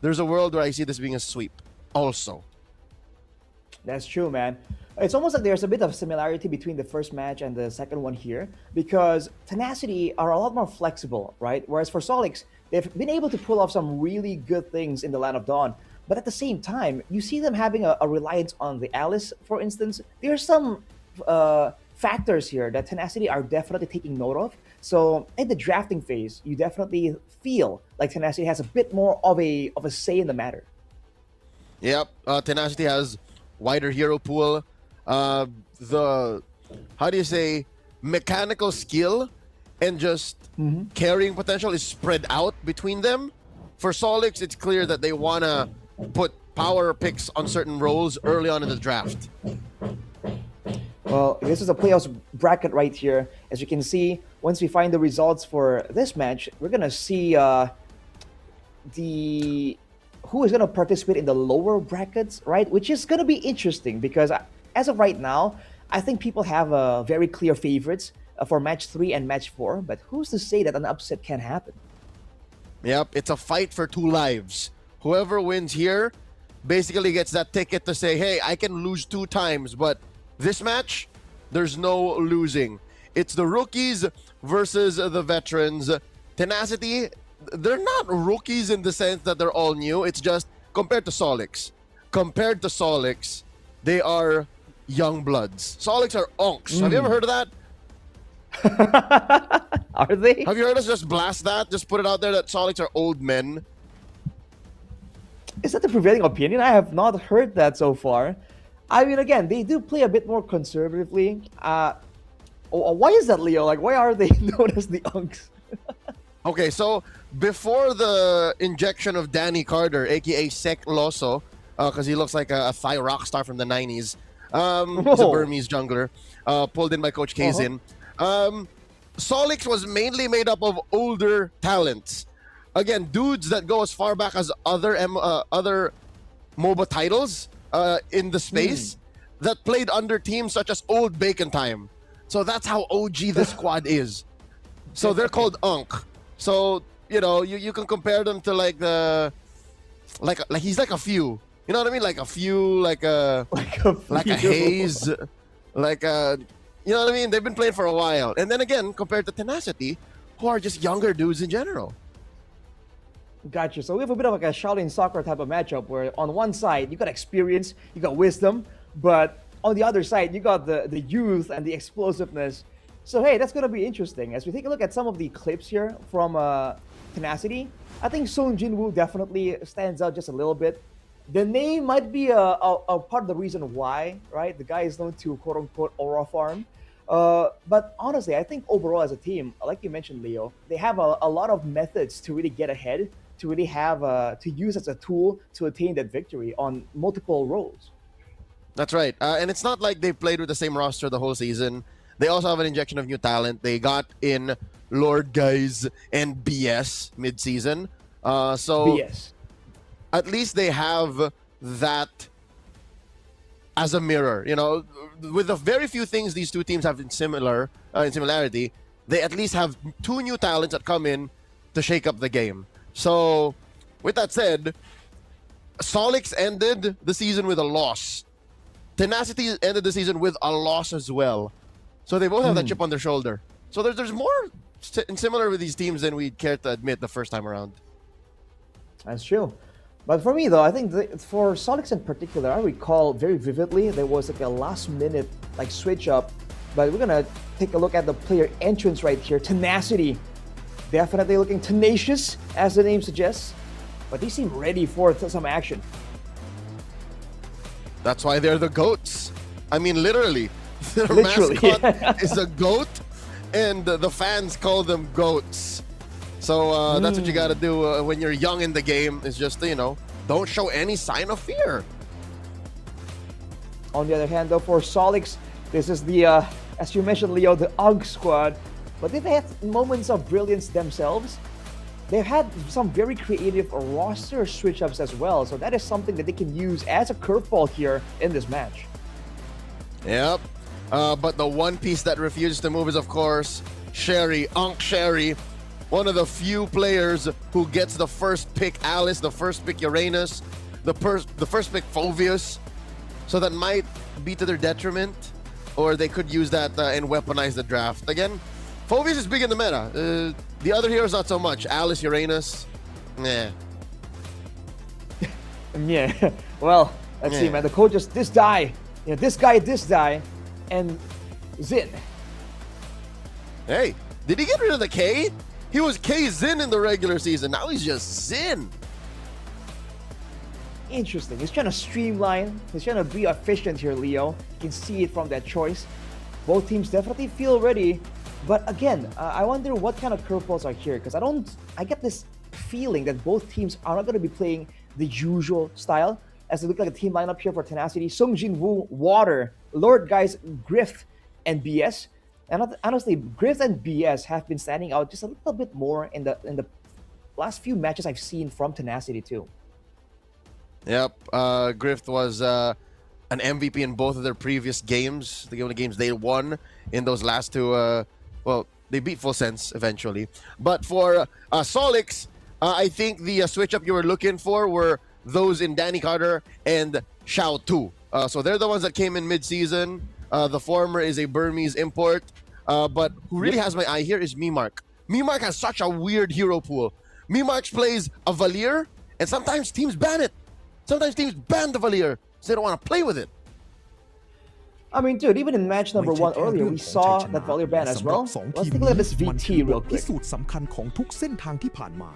there's a world where I see this being a sweep also. That's true, man. It's almost like there's a bit of similarity between the first match and the second one here, because Tenacity are a lot more flexible, right? Whereas for Solix, they've been able to pull off some really good things in the Land of Dawn. But at the same time, you see them having a reliance on the Alice, for instance. There's some factors here that Tenacity are definitely taking note of. So in the drafting phase, you definitely feel like Tenacity has a bit more of a say in the matter. Yep, Tenacity has wider hero pool. Mechanical skill and just carrying potential is spread out between them. For Solix, it's clear that they want to put power picks on certain roles early on in the draft. Well, this is a playoffs bracket right here. As you can see, once we find the results for this match, we're going to see who is going to participate in the lower brackets, right? Which is going to be interesting because as of right now, I think people have very clear favorites for match 3 and match 4. But who's to say that an upset can happen? Yep, it's a fight for 2 lives. Whoever wins here basically gets that ticket to say, hey, I can lose 2 times, but this match, there's no losing. It's the rookies versus the veterans. Tenacity, they're not rookies in the sense that they're all new. It's just compared to Solix. Compared to Solix, they are young bloods. Solix are onks. Have you ever heard of that? Are they? Have you heard us just blast that? Just put it out there that Solix are old men. Is that the prevailing opinion? I have not heard that so far. I mean, again, they do play a bit more conservatively. Why is that, Leo? Like, why are they known as the Unks? Okay, so before the injection of Danny Carter, aka Sek Loso, because he looks like a Thai rock star from the 90s, he's a Burmese jungler, pulled in by Coach Kazin. Solix was mainly made up of older talents. Again, dudes that go as far back as other MOBA titles in the space that played under teams such as Old Bacon Time. So that's how OG the squad is. So they're called Unk. So, you can compare them to like he's like a few. You know what I mean? Like a few, like a Haze, you know what I mean? They've been playing for a while. And then again, compared to Tenacity, who are just younger dudes in general. Gotcha. So we have a bit of like a Shaolin soccer type of matchup where on one side, you got experience, you got wisdom, but on the other side, you got the youth and the explosiveness. So hey, that's going to be interesting. As we take a look at some of the clips here from Tenacity, I think Song Jinwoo definitely stands out just a little bit. The name might be a part of the reason why, right? The guy is known to quote-unquote aura farm. But honestly, I think overall as a team, like you mentioned, Leo, they have a lot of methods to really get ahead, to really have to use as a tool to attain that victory on multiple roles. That's right. And it's not like they've played with the same roster the whole season. They also have an injection of new talent. They got in Lord Guys and BS mid-season. So BS. At least they have that as a mirror. With the very few things these two teams have in similarity, they at least have 2 new talents that come in to shake up the game. So, with that said, Solix ended the season with a loss. Tenacity ended the season with a loss as well. So they both have that chip on their shoulder. So there's more similar with these teams than we'd care to admit the first time around. That's true. But for me, though, I think for Solix in particular, I recall very vividly there was like a last-minute like switch up. But we're gonna take a look at the player entrance right here. Tenacity, definitely looking tenacious, as the name suggests. But they seem ready for some action. That's why they're the GOATs. I mean, literally, their Literally, mascot is a goat, and the fans call them GOATs. So that's what you got to do when you're young in the game, is just, don't show any sign of fear. On the other hand, though, for Solix, this is the, as you mentioned, Leo, the UG squad. But they've had moments of brilliance themselves. They've had some very creative roster switch-ups as well. So that is something that they can use as a curveball here in this match. Yep. But the one piece that refuses to move is, of course, Sherry, Sherry. One of the few players who gets the first pick Alice, the first pick Uranus, the first pick Phoveus. So that might be to their detriment, or they could use that and weaponize the draft. Again, Phoveus is big in the meta. The other heroes, not so much. Alice, Uranus, nah. Yeah. Well, let's see, man. The coaches, this guy, this guy, and Zin. Hey, did he get rid of the K? He was K Zin in the regular season. Now he's just Zin. Interesting. He's trying to streamline. He's trying to be efficient here, Leo. You can see it from that choice. Both teams definitely feel ready. But again, I wonder what kind of curveballs are here, because I get this feeling that both teams are not going to be playing the usual style. As they look like a team lineup here for Tenacity: Sung Jin Woo, Water, Lord Guys, Grift, and BS. And honestly, Grift and BS have been standing out just a little bit more in the last few matches I've seen from Tenacity too. Yep, Grift was an MVP in both of their previous games. The only games they won in those last two. Well, they beat Full Sense eventually. But for Solix, I think the switch up you were looking for were those in Danny Carter and Xiao Tu. So they're the ones that came in mid-season. The former is a Burmese import. But who really has my eye here is Mimark. Mimark has such a weird hero pool. Mimark plays a Valier, and sometimes teams ban it. Sometimes teams ban the Valier, so they don't want to play with it. I mean, dude, even in match number 1 earlier, we saw that Valier ban as well. Let's take a look at this VT real quick. พิสูจน์สำคัญของทุกเส้นทางที่ผ่านมา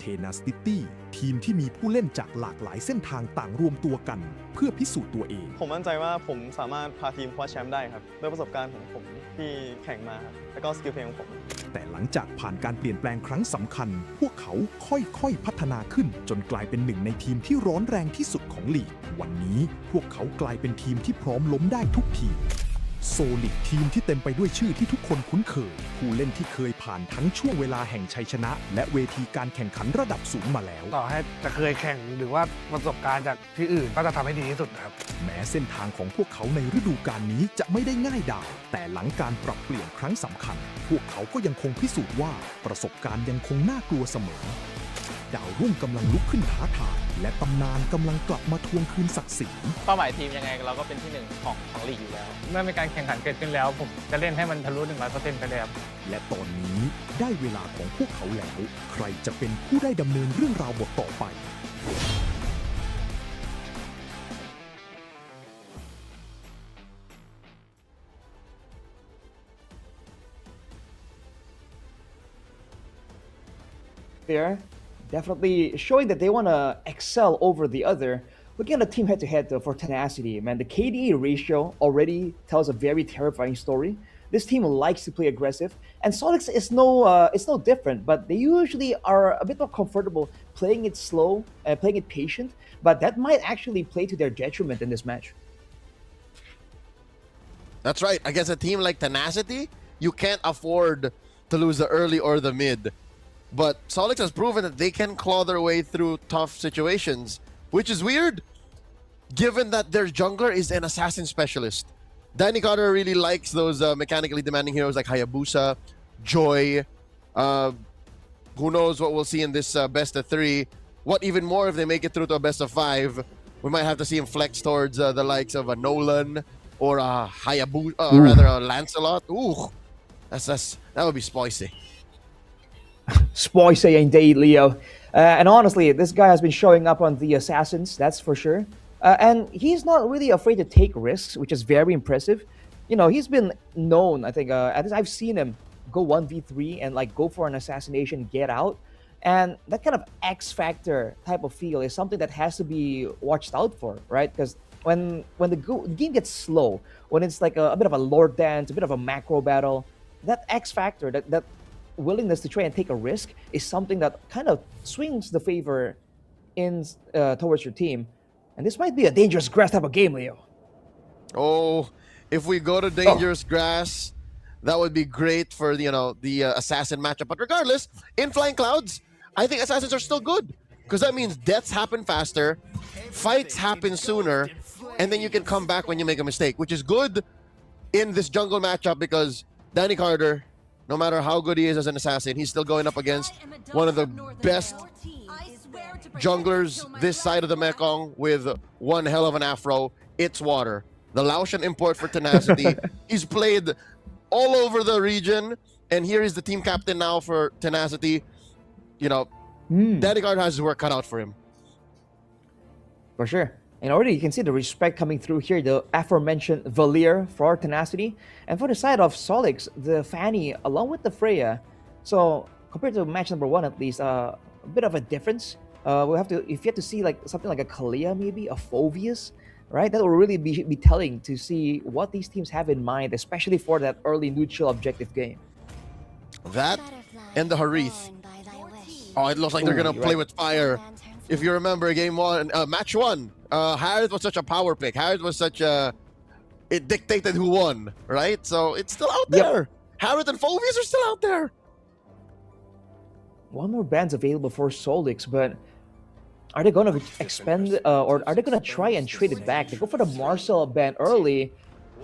Tenacity ทีมที่มีผู้เล่นจากหลากหลายเส้นทางต่างรวมตัวกันเพื่อพิสูจน์ตัวเอง ผมมั่นใจว่าผมสามารถพาทีมคว้าแชมป์ได้ครับด้วยประสบการณ์ของผมที่แข่งมาครับแล้วก็สกิลเพลงของผม แต่หลังจากผ่านการเปลี่ยนแปลงครั้งสำคัญพวกเขาค่อยๆพัฒนาขึ้นจนกลายเป็นหนึ่งในทีมที่ร้อนแรงที่สุดของลีกวันนี้พวกเขากลายเป็นทีมที่พร้อมล้มได้ทุกทีมโซลิดทีมที่เต็มไปด้วยชื่อที่ทุกคนคุ้นเคยผู้เล่นที่เคยผ่านทั้งช่วงเวลาแห่งชัยชนะและเวทีการแข่งขันระดับสูงมาแล้วต่อให้จะเคยแข่งหรือว่าประสบการณ์จากที่อื่นก็จะทำให้ดีที่สุดครับแม้เส้นทางของพวกเขาในฤดูกาลนี้จะไม่ได้ง่ายดายแต่หลังการปรับเปลี่ยนครั้งสำคัญพวกเขาก็ยังคงพิสูจน์ว่าประสบการณ์ยังคงน่ากลัวเสมอดาวรุ่งกำลังลุกขึ้นท้าทายและตำนานกำลังกลับมาทวงคืนศักดิ์ศรีเป้าหมายทีมยังไงเราก็เป็นที่หนึ่งของลีกอยู่แล้วเมื่อมีการแข่งขันเกิดขึ้นแล้วผมจะเล่นให้มันทะลุ 100% ไปเลยครับและตอนนี้ได้เวลาของพวกเขาแล้วใครจะเป็นผู้ได้ดำเนินเรื่องราวบทต่อไป There, definitely showing that they want to excel over the other. Looking at the team head-to-head though for Tenacity, man, the KDA ratio already tells a very terrifying story. This team likes to play aggressive, and Solix is it's no different, but they usually are a bit more comfortable playing it slow and playing it patient, but that might actually play to their detriment in this match. That's right. Against a team like Tenacity, you can't afford to lose the early or the mid. But Solix has proven that they can claw their way through tough situations, which is weird, given that their jungler is an assassin specialist. Danny Carter really likes those mechanically demanding heroes like Hayabusa, Joy. Who knows what we'll see in this best of 3. What even more if they make it through to a best of 5. We might have to see him flex towards the likes of a Nolan or a Hayabusa, rather a Lancelot. Ooh, that would be spicy. Spicy indeed, Leo. And honestly, this guy has been showing up on the Assassins, that's for sure. And he's not really afraid to take risks, which is very impressive. You know, he's been known, I think, at least I've seen him go 1v3 and like go for an assassination, get out. And that kind of X factor type of feel is something that has to be watched out for, right? Because when the game gets slow, when it's like a bit of a lord dance, a bit of a macro battle, that X factor, that willingness to try and take a risk is something that kind of swings the favor in towards your team. And this might be a dangerous grass type of game, Leo. Oh, if we go to dangerous grass, that would be great for the assassin matchup. But regardless, in Flying Clouds, I think assassins are still good because that means deaths happen faster, fights happen sooner, and then you can come back when you make a mistake, which is good in this jungle matchup because Danny Carter, no matter how good he is as an assassin, he's still going up against one of the best junglers this side of the Mekong with one hell of an afro. It's Water, the Laotian import for Tenacity. He's played all over the region, and here is the team captain now for Tenacity. You know, Danny Carter has his work cut out for him. For sure. And already you can see the respect coming through here, the aforementioned Valier for Tenacity. And for the side of Solix, the Fanny along with the Freya. So compared to match number 1 at least, a bit of a difference. We'll have to, if you have to see like something like a Kalia maybe, a Phoveus, right? That will really be telling to see what these teams have in mind, especially for that early neutral objective game. That and the Harith. Oh, it looks like they're gonna play with fire. If you remember game 1, match 1, Harith was such a power pick. Harith was such a... It dictated who won, right? So it's still out there. Harith and Phoveus are still out there. One more band's available for Solix, but are they going to expend or are they going to try and trade it back? They go for the Marcel band early.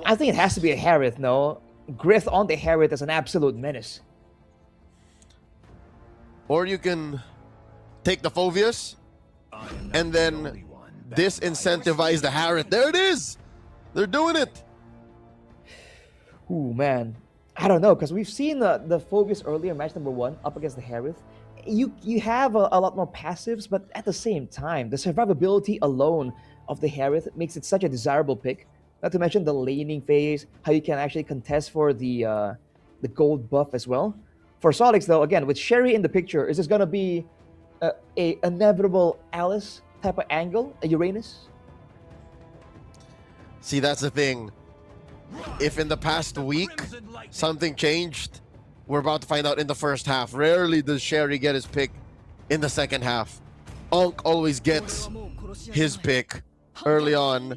I think it has to be a Harith, no? Grith on the Harith is an absolute menace. Or you can take the Phoveus and then disincentivize the Harith. There it is! They're doing it! Ooh, man. I don't know, because we've seen the Phoveus earlier, match number 1, up against the Harith. You have a lot more passives, but at the same time, the survivability alone of the Harith makes it such a desirable pick. Not to mention the laning phase, how you can actually contest for the gold buff as well. For Solix, though, again, with Sherry in the picture, is this going to be a inevitable Alice type of angle, a Uranus? See, that's the thing. If in the past week something changed, we're about to find out in the first half. Rarely does Sherry get his pick in the second half. Unk always gets his pick early on.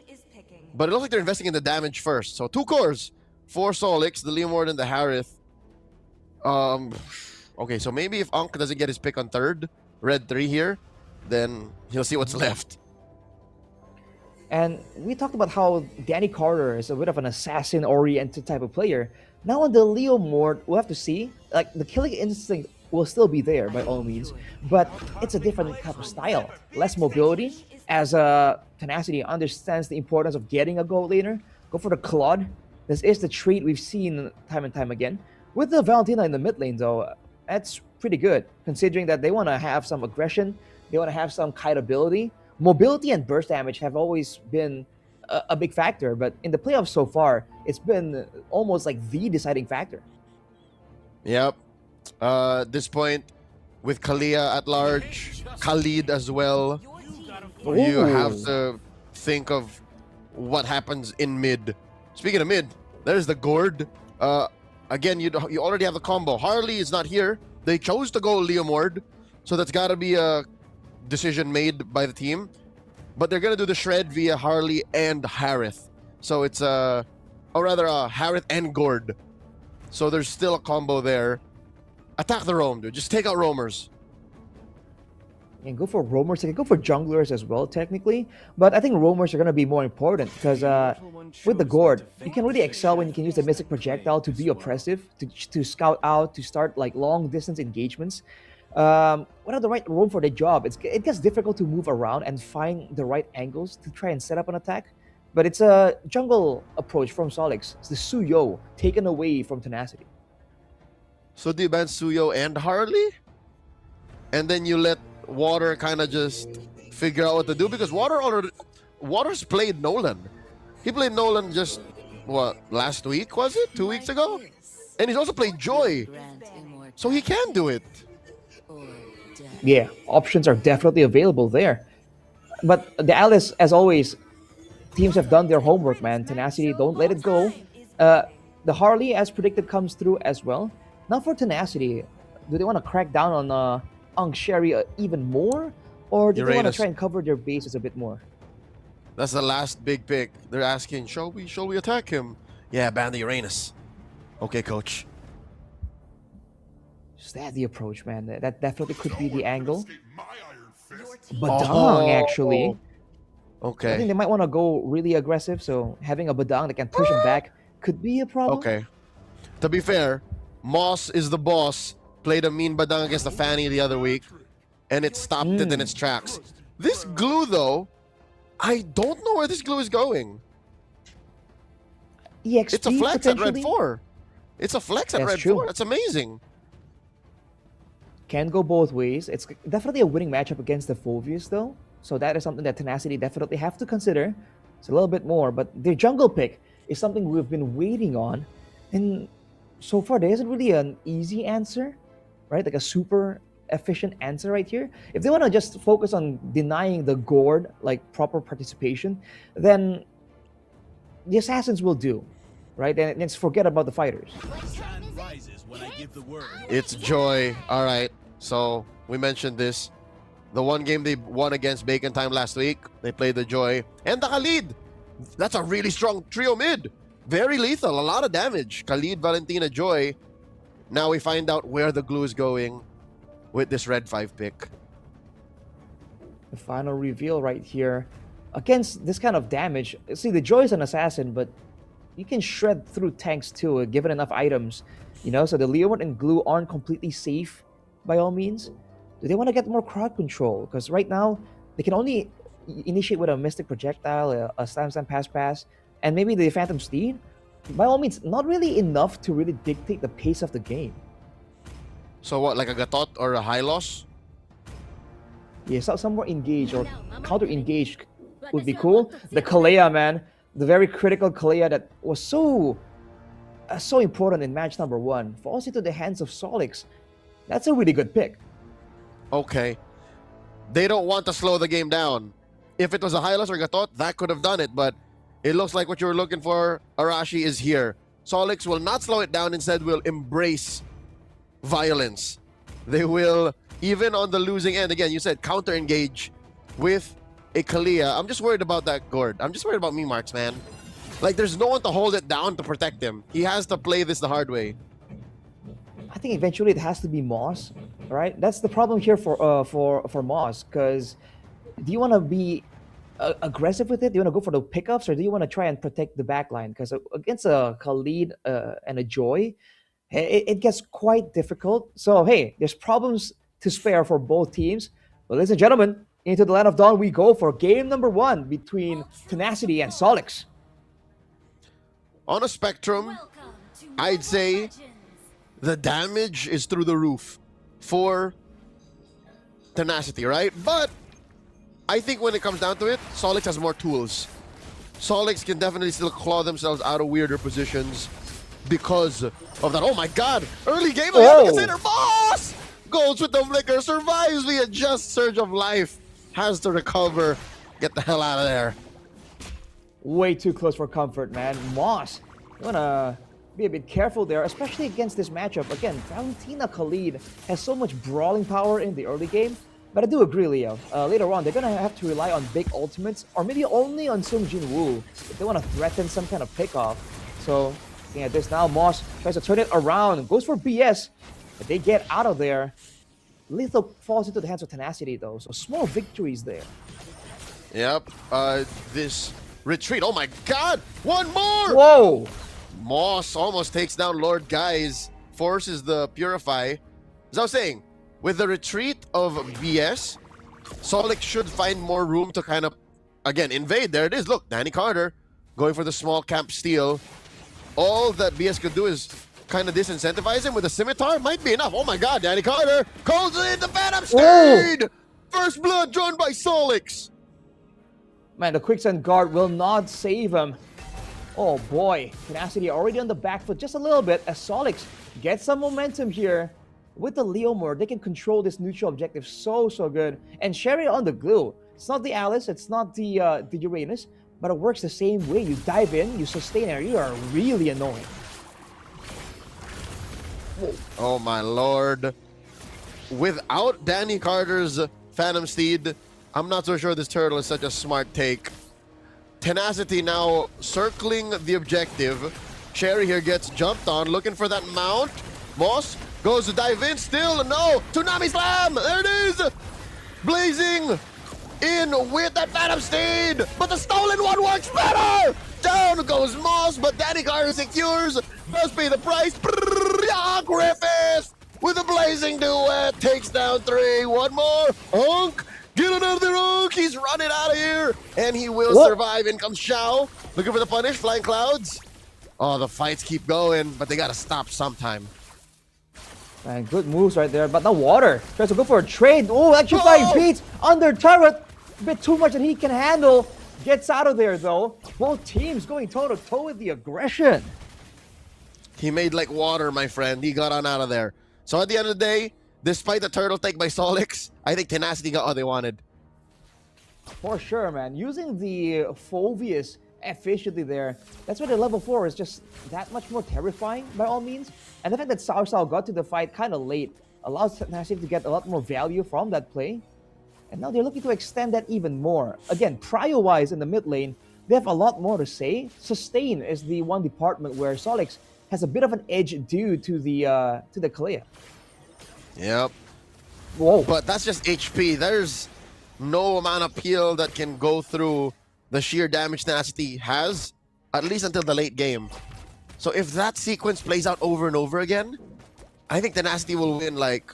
But it looks like they're investing in the damage first. So 2 cores for Solix, the Leomord and the Harith. Okay, so maybe if Unk doesn't get his pick on 3rd, red 3 here, then he'll see what's left. And we talked about how Danny Carter is a bit of an assassin-oriented type of player. Now on the Leomord, we'll have to see. Like, the killing instinct will still be there by all means, but it's a different type of style. Less mobility, as Tenacity understands the importance of getting a gold laner. Go for the Claude. This is the trait we've seen time and time again. With the Valentina in the mid lane, though, that's pretty good, considering that they want to have some aggression, they want to have some kite ability. Mobility and burst damage have always been a big factor, but in the playoffs so far, it's been almost like the deciding factor. Yep. At this point, with Kalia at large, Khalid as well, you have to think of what happens in mid. Speaking of mid, there's the Gord. Again, you already have the combo. Harley is not here. They chose to go Leomord, so that's got to be a decision made by the team. But they're going to do the shred via Harley and Harith. So it's Harith and Gord. So there's still a combo there. Attack the roam, dude. Just take out roamers. And go for roamers. You can go for junglers as well, technically. But I think roamers are going to be more important because with the Gord, you can really excel when you can use the Mystic Projectile to be oppressive, to scout out, to start like long-distance engagements. Without the right roam for the job, it gets difficult to move around and find the right angles to try and set up an attack. but it's a jungle approach from Solix. It's the Suyo taken away from Tenacity. So do you ban Suyo and Harley? And then you let Water kind of just figure out what to do? Because Water's played Nolan. He played Nolan just, what, last week, was it? 2 weeks ago? And he's also played Joy. So he can do it. Yeah, options are definitely available there. But the Alice, as always, teams have done their homework, man. Tenacity, don't let it go. The Harley, as predicted, comes through as well. Now for Tenacity, do they want to crack down on Sherry even more? Or do they want to try and cover their bases a bit more? That's the last big pick. They're asking, shall we attack him? Yeah, ban the Uranus. Okay, coach. Is that the approach, man? That definitely could be the angle. Badang, actually. Okay. I think they might want to go really aggressive, so having a Badang that can push him back could be a problem. Okay. To be fair, Moss is the boss. Played a mean Badang against the Fanny the other week, and it stopped it in its tracks. This glue, though, I don't know where this glue is going. EXP, it's a flex at Red 4. It's a flex at Red 4. That's amazing. Can go both ways. It's definitely a winning matchup against the Phoveus, though. So that is something that Tenacity definitely have to consider. It's a little bit more, but their jungle pick is something we've been waiting on. And so far, there isn't really an easy answer, right? Like a super efficient answer right here. If they want to just focus on denying the Gourd, like proper participation, then the Assassins will do, right? And let's forget about the fighters. It's Joy. All right. So we mentioned this. The one game they won against Bacon Time last week, they played the Joy and the Khalid. That's a really strong trio mid. Very lethal. A lot of damage. Khalid, Valentina, Joy. Now we find out where the glue is going with this Red 5 pick. The final reveal right here. Against this kind of damage, see, the Joy is an assassin, but you can shred through tanks too, given enough items. You know, so the Leomord and glue aren't completely safe by all means. Do they want to get more crowd control? Because right now, they can only initiate with a Mystic Projectile, a Slam Pass, and maybe the Phantom Steed. By all means, not really enough to really dictate the pace of the game. So what, like a Gatot or a Hylos? Yeah, some more engage or counter-engage would be cool. The Kalea, man. The very critical Kalea that was so important in match number 1 falls into the hands of Solix. That's a really good pick. Okay. They don't want to slow the game down. If it was a Hylos or Gatot, that could have done it, but it looks like what you were looking for, Arashi, is here. Solix will not slow it down, instead will embrace violence. They will, even on the losing end, again, you said counter-engage with a Kalea. I'm just worried about that Gourd. I'm just worried about me marks, man. Like, there's no one to hold it down to protect him. He has to play this the hard way. I think eventually it has to be Moss, right? That's the problem here for Moss, because do you want to be aggressive with it? Do you want to go for the pickups, or do you want to try and protect the backline? Because against a Khalid and a Joy, it gets quite difficult. So, hey, there's problems to spare for both teams. But ladies and gentlemen, into the Land of Dawn we go for game number 1 between Tenacity and Solix. On a spectrum, I'd say the damage is through the roof for Tenacity, right? But I think when it comes down to it, Solix has more tools. Solix can definitely still claw themselves out of weirder positions because of that. Oh my god! Early game of the Center boss! Goes with the flicker, survives via just surge of life. Has to recover. Get the hell out of there. Way too close for comfort, man. Moss, you wanna be a bit careful there, especially against this matchup. Again, Valentina Khalid has so much brawling power in the early game, but I do agree, Leo. Later on, they're gonna have to rely on big ultimates, or maybe only on Sung Jin Woo if they want to threaten some kind of pickoff. So, looking at this now, Moss tries to turn it around, goes for BS, but they get out of there. Lethal falls into the hands of Tenacity, though, so small victories there. Yep, this retreat, oh my god! One more! Whoa! Moss almost takes down Lord Guys, forces the Purify. As I was saying, with the retreat of BS, Solix should find more room to kind of, again, invade. There it is. Look, Danny Carter going for the small camp steal. All that BS could do is kind of disincentivize him with a scimitar. Might be enough. Oh my god, Danny Carter calls in the Phantom Steed! First blood drawn by Solix. Man, the quicksand guard will not save him. Oh boy, Tenacity already on the back foot just a little bit as Solix gets some momentum here. With the Leomord, they can control this neutral objective so good. And Sherry on the glue. It's not the Alice, it's not the Uranus, but it works the same way. You dive in, you sustain air, you are really annoying. Whoa. Oh my lord. Without Danny Carter's Phantom Steed, I'm not so sure this turtle is such a smart take. Tenacity now circling the objective. Sherry here gets jumped on, looking for that mount. Moss goes to dive in, still no. Tsunami Slam, there it is. Blazing in with that Phantom Steed, but the stolen one works better. Down goes Moss, but Danny Carter secures, does pay the price. Yeah, Griffith with a blazing duet takes down 3. One more. Hunk, get another Hunk. He's running out of here, and he will survive. In comes Xiao, looking for the punish. Flying Clouds. Oh, the fights keep going, but they gotta stop sometime. Man, good moves right there, but now Water tries to go for a trade. Oh, Electrifying Beats under turret. A bit too much that he can handle. Gets out of there though. Both teams going toe-to-toe with the aggression. He made like water, my friend. He got on out of there. So at the end of the day, despite the turtle take by Solix, I think Tenacity got all they wanted. For sure, man. Using the Phoveus efficiently there, that's why the level 4 is just that much more terrifying by all means. And the fact that Cao Cao got to the fight kind of late allows Tenacity to get a lot more value from that play. And now they're looking to extend that even more. Again, prio-wise in the mid lane, they have a lot more to say. Sustain is the one department where Solix has a bit of an edge due to the Kalea. Yep. Whoa. But that's just HP. There's no amount of peel that can go through the sheer damage Tenacity has, at least until the late game. So if that sequence plays out over and over again, I think Tenacity will win like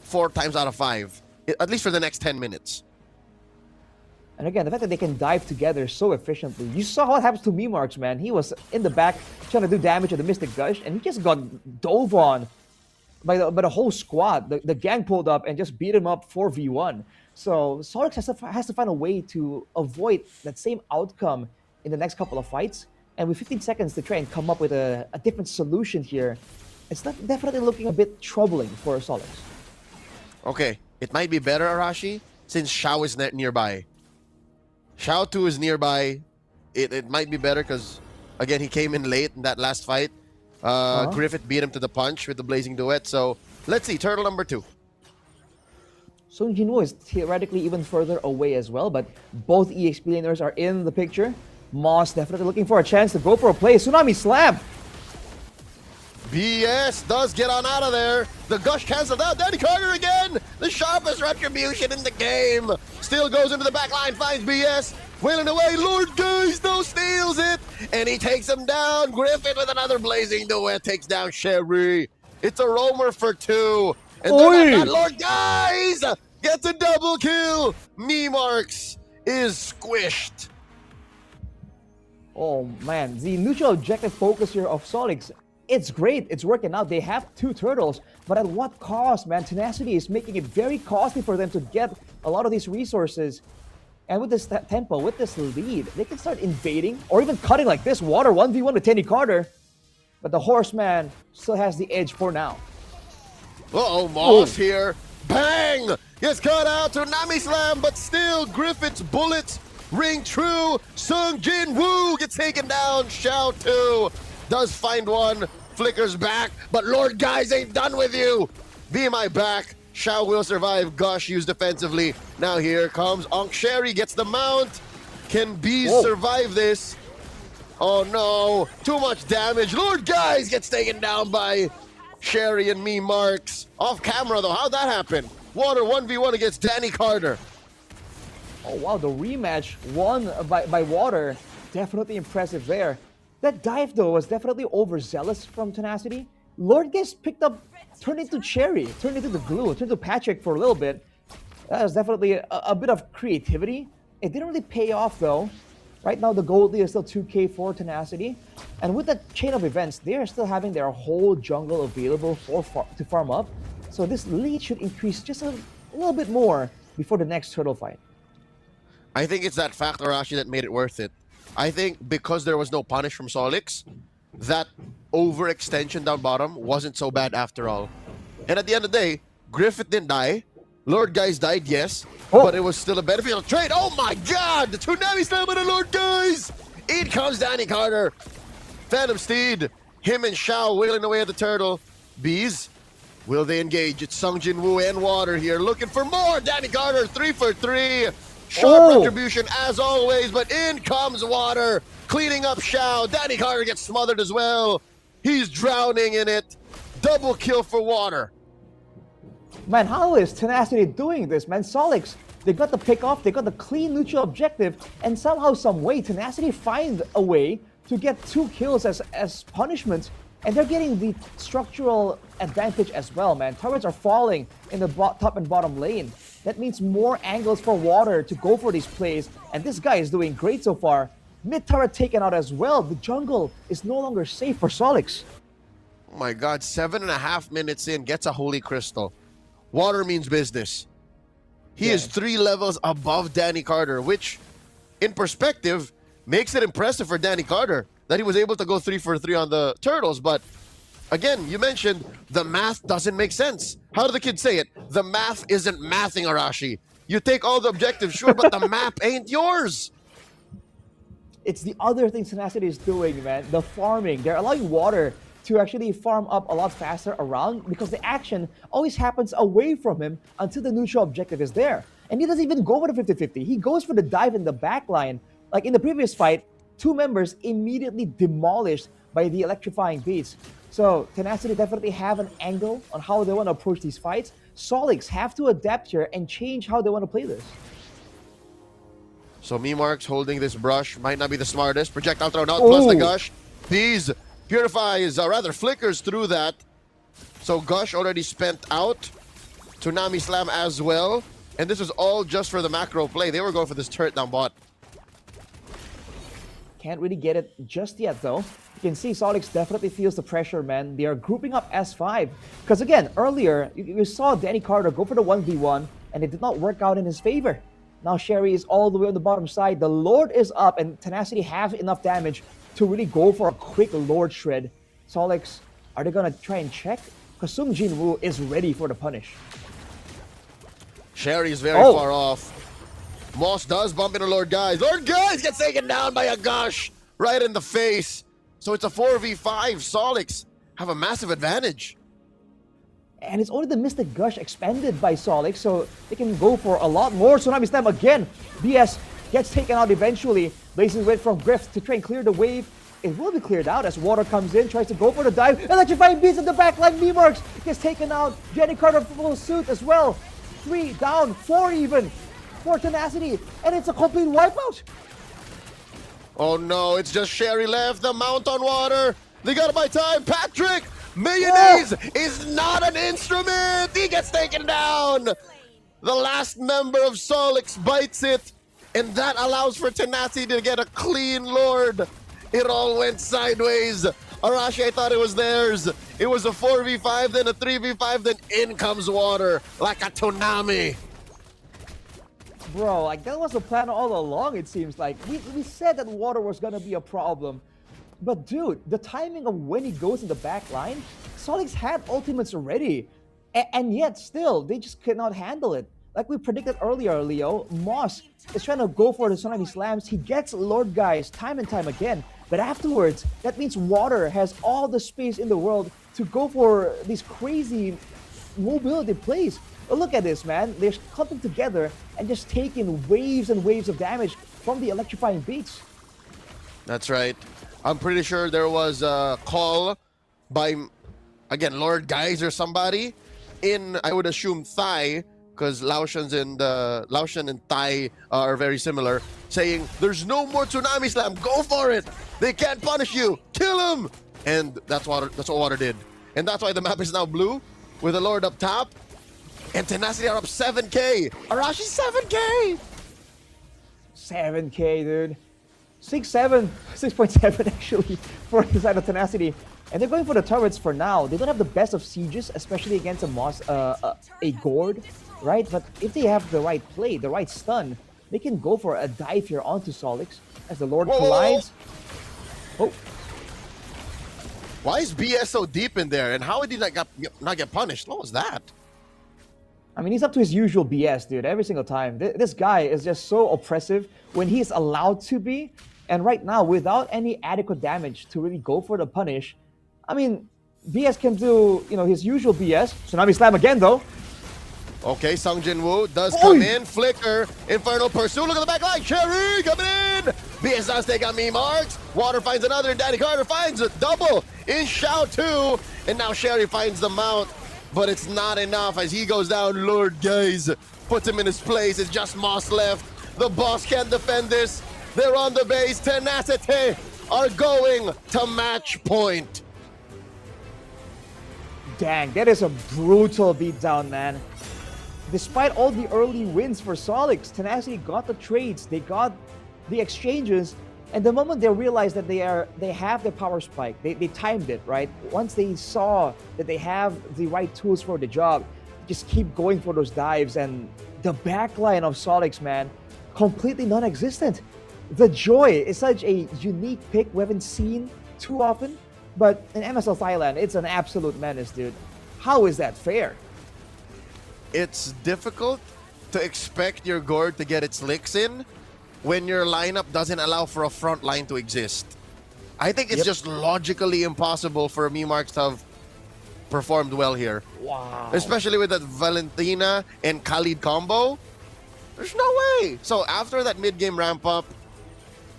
4 times out of 5. At least for the next 10 minutes. And again, the fact that they can dive together so efficiently. You saw what happens to Memarks, man. He was in the back trying to do damage to the Mystic Gush, and he just got dove on by the whole squad. The gang pulled up and just beat him up 4v1. So Solix has to find a way to avoid that same outcome in the next couple of fights. And with 15 seconds to try and come up with a different solution here, it's definitely looking a bit troubling for Solix. Okay, it might be better, Arashi, since Xiao is nearby. Xiao 2 is nearby. It might be better because, again, he came in late in that last fight. Griffith beat him to the punch with the Blazing Duet. So, let's see, turtle number 2. Sung Jinwoo is theoretically even further away as well, but both EXP laners are in the picture. Moss definitely looking for a chance to go for a play. Tsunami Slam! BS does get on out of there. The Gush canceled out. Danny Carter again. The sharpest retribution in the game. Still goes into the back line, finds BS. Wailing away. Lord Guys though steals it. And he takes him down. Griffin with another Blazing Duet takes down Sherry. It's a roamer for 2. And Lord Guys gets a double kill. Memarks is squished. Oh man, the neutral objective focus here of Solix, it's great, it's working out. They have 2 turtles, but at what cost, man? Tenacity is making it very costly for them to get a lot of these resources. And with this tempo, with this lead, they can start invading or even cutting like this. Water 1v1 with Danny Carter. But the Horseman still has the edge for now. Uh-oh, Moss here. Bang! Gets cut out. Tsunami Slam, but still Griffith's bullets ring true. Sung Jinwoo gets taken down. Xiao 2 does find one. Flickers back, but Lord Guys ain't done with you. Be my back. Xiao will survive. Gush used defensively. Now here comes Onk Sherry, gets the mount. Can Bees survive this? Oh no, too much damage. Lord Guys gets taken down by Sherry and Memarks. Off camera though, how'd that happen? Water 1v1 against Danny Carter. Oh wow, the rematch won by Water. Definitely impressive there. That dive though was definitely overzealous from Tenacity. Lord Guys picked up, turned into Cherry, turned into the glue, turned into Patrick for a little bit. That was definitely a bit of creativity. It didn't really pay off though. Right now, the gold lead is still 2K for Tenacity. And with the chain of events, they are still having their whole jungle available to farm up. So this lead should increase just a little bit more before the next turtle fight. I think it's that fact, Arashi, that made it worth it. I think because there was no punish from Solix, that overextension down bottom wasn't so bad after all. And at the end of the day, Griffith didn't die. Lord Guys died, yes, but it was still a beneficial trade. Oh my god! The Tsunami Slam and the Lord Guys! In comes Danny Carter. Phantom Steed. Him and Shao wailing away at the turtle. Bees. Will they engage? It's Sung Jin Woo and Water here looking for more. Danny Carter 3 for 3. Sharp retribution as always, but in comes Water. Cleaning up Shao. Danny Carter gets smothered as well. He's drowning in it. Double kill for Water. Man, how is Tenacity doing this, man? Solix, they got the pick off, they got the clean neutral objective, and somehow, some way, Tenacity find a way to get 2 kills as punishment, and they're getting the structural advantage as well, man. Turrets are falling in the top and bottom lane. That means more angles for Water to go for these plays, and this guy is doing great so far. Mid turret taken out as well. The jungle is no longer safe for Solix. Oh my god, 7.5 minutes in, gets a Holy Crystal. Water means business. He is 3 levels above Danny Carter, which, in perspective, makes it impressive for Danny Carter that he was able to go 3 for 3 on the turtles. But again, you mentioned the math doesn't make sense. How do the kids say it? The math isn't mathing, Arashi. You take all the objectives, sure, but the map ain't yours. It's the other thing Tenacity is doing, man. The farming. They're allowing Water to actually farm up a lot faster around because the action always happens away from him until the neutral objective is there. And he doesn't even go for the 50-50. He goes for the dive in the back line. Like in the previous fight, 2 members immediately demolished by the electrifying beats. So Tenacity definitely have an angle on how they want to approach these fights. Solix have to adapt here and change how they want to play this. So Memarks holding this brush might not be the smartest. Projectile thrown out plus the gush. These purifies, rather flickers through that. So Gush already spent out. Tsunami Slam as well. And this is all just for the macro play. They were going for this turret down bot. Can't really get it just yet though. You can see Solix definitely feels the pressure, man. They are grouping up S5. Because again, earlier, you saw Danny Carter go for the 1v1 and it did not work out in his favor. Now Sherry is all the way on the bottom side. The Lord is up and Tenacity have enough damage to really go for a quick Lord shred. Solix, are they gonna try and check? Because Sung Jin Woo is ready for the punish. Sherry is very far off. Moss does bump into Lord Guys. Lord Guys gets taken down by a Gush right in the face. So it's a 4v5. Solix have a massive advantage. And it's only the Mystic Gush expanded by Solix, so they can go for a lot more. Tsunami Slam again. BS gets taken out eventually. Blazing Wait from Griff to try and clear the wave. It will be cleared out as Water comes in, tries to go for the dive. Electrifying Beats in the backline. Memarks gets taken out. Jenny Carter full suit as well. 3 down, 4 even for Tenacity. And it's a complete wipeout. Oh no, it's just Sherry left. The Mount on Water. They gotta buy time. Patrick! Mayonnaise is not an instrument! He gets taken down! The last member of Solix bites it, and that allows for Tenacity to get a clean Lord. It all went sideways. Arashi, I thought it was theirs. It was a 4v5, then a 3v5, then in comes Water like a tsunami. Bro, like that was the plan all along, it seems like. We said that Water was gonna be a problem. But dude, the timing of when he goes in the back line, Solix had ultimates already. And yet still, they just cannot handle it. Like we predicted earlier, Leo, Moss is trying to go for the Tsunami Slams. He gets Lord Guys time and time again. But afterwards, that means Water has all the space in the world to go for these crazy mobility plays. But look at this, man. They're clumping together and just taking waves and waves of damage from the electrifying beats. That's right. I'm pretty sure there was a call by, again, Lord Guys or somebody in, I would assume, Thai, because Laotian and Thai are very similar, saying, there's no more Tsunami Slam, go for it! They can't punish you, kill him! And that's what Water did. And that's why the map is now blue, with the Lord up top, and Tenacity are up 7k! Arashi 7k! 7k, dude. 6.7 actually for the side of Tenacity. And they're going for the turrets for now. They don't have the best of sieges, especially against a Gord, right? But if they have the right play, the right stun, they can go for a dive here onto Solix as the Lord collides. Oh. Why is BS so deep in there? And how did he not get punished? What was that? I mean, he's up to his usual BS, dude, every single time. This guy is just so oppressive when he's allowed to be. And right now, without any adequate damage to really go for the punish, I mean, BS can do, his usual BS. Tsunami Slam again, though. Okay, Sung Jin Woo does come in. Flicker, Infernal Pursuit. Look at the back line. Cherry coming in. BS does take on me marks. Water finds another. And Danny Carter finds a double in Shao 2. And now Sherry finds the mount. But it's not enough as he goes down. Lord, guys, puts him in his place. It's just Moss left. The boss can't defend this. They're on the base. Tenacity are going to match point. Dang, that is a brutal beatdown, man. Despite all the early wins for Solix, Tenacity got the trades, they got the exchanges, and the moment they realized that they have the power spike, they timed it, right? Once they saw that they have the right tools for the job, just keep going for those dives, and the backline of Solix, man, completely non-existent. The Joy is such a unique pick we haven't seen too often, but in MSL Thailand, it's an absolute menace, dude. How is that fair? It's difficult to expect your Gord to get its licks in when your lineup doesn't allow for a front line to exist. I think it's just logically impossible for Mimarks to have performed well here. Wow. Especially with that Valentina and Khalid combo. There's no way. So after that mid-game ramp up,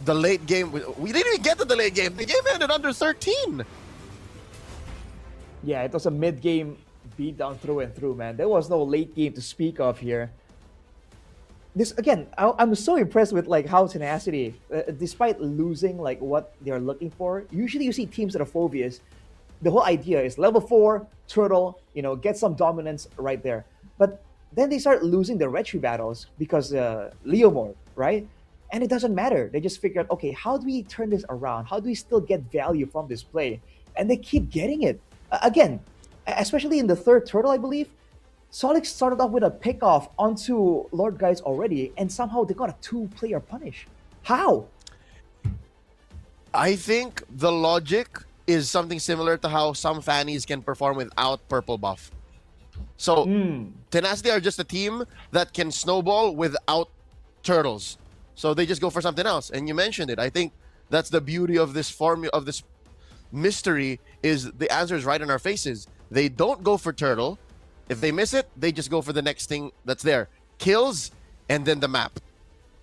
the late game, we didn't even get to the late game. The game ended under 13. Yeah, it was a mid-game beatdown through and through, man. There was no late game to speak of here. This again, I'm so impressed with like how Tenacity, despite losing like what they're looking for. Usually, you see teams that are phobias. The whole idea is level 4 turtle, get some dominance right there. But then they start losing the retry battles because Leomord, right? And it doesn't matter. They just figure out, okay, how do we turn this around? How do we still get value from this play? And they keep getting it. Again, especially in the third turtle, I believe, Solix started off with a pickoff onto Lord Guys already, and somehow they got a 2-player punish. How? I think the logic is something similar to how some Fannies can perform without purple buff. So, Tenacity are just a team that can snowball without turtles. So they just go for something else. And you mentioned it. I think that's the beauty of this formula, of this mystery, is the answer is right in our faces. They don't go for turtle. If they miss it, they just go for the next thing that's there. Kills, and then the map.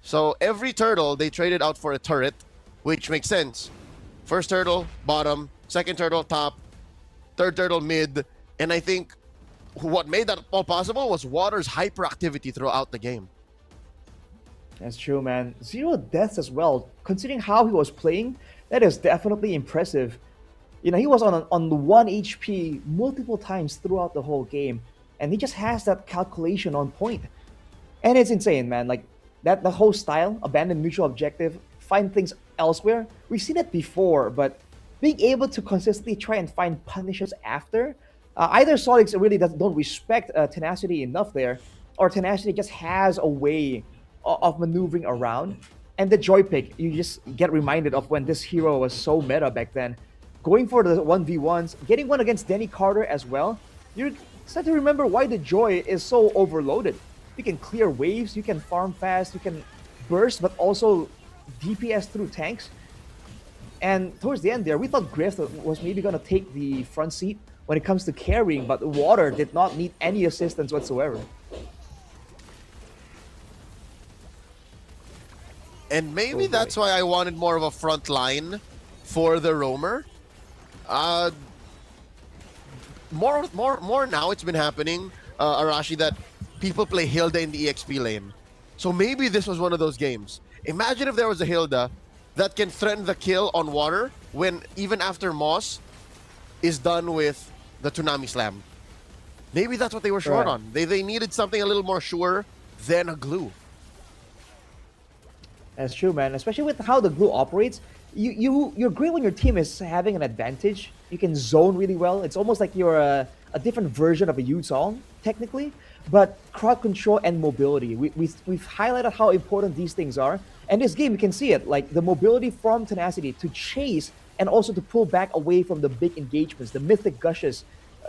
So every turtle, they traded out for a turret, which makes sense. First turtle, bottom. Second turtle, top. Third turtle, mid. And I think what made that all possible was Water's hyperactivity throughout the game. That's true, man. 0 deaths as well. Considering how he was playing, that is definitely impressive. He was on 1 HP multiple times throughout the whole game, and he just has that calculation on point. And it's insane, man. Like the whole style, abandon mutual objective, find things elsewhere. We've seen it before, but being able to consistently try and find punishes after, either Solix really don't respect Tenacity enough there, or Tenacity just has a way of maneuvering around. And the Joy pick, you just get reminded of when this hero was so meta back then. Going for the 1v1s, getting one against Danny Carter as well. You start to remember why the Joy is so overloaded. You can clear waves, you can farm fast, you can burst, but also DPS through tanks. And towards the end there, we thought Griff was maybe going to take the front seat when it comes to carrying, but Water did not need any assistance whatsoever. And maybe that's why I wanted more of a front line for the roamer. More now it's been happening, Arashi, that people play Hilda in the EXP lane. So maybe this was one of those games. Imagine if there was a Hilda that can threaten the kill on Water when even after Moss is done with the Tsunami Slam. Maybe that's what they were short on. They needed something a little more sure than a glue. That's true, man. Especially with how the glue operates. You're great when your team is having an advantage. You can zone really well. It's almost like you're a different version of a Yu-Song, technically. But crowd control and mobility, we've highlighted how important these things are. And this game, you can see it, like the mobility from Tenacity to chase and also to pull back away from the big engagements, the Mystic Gushers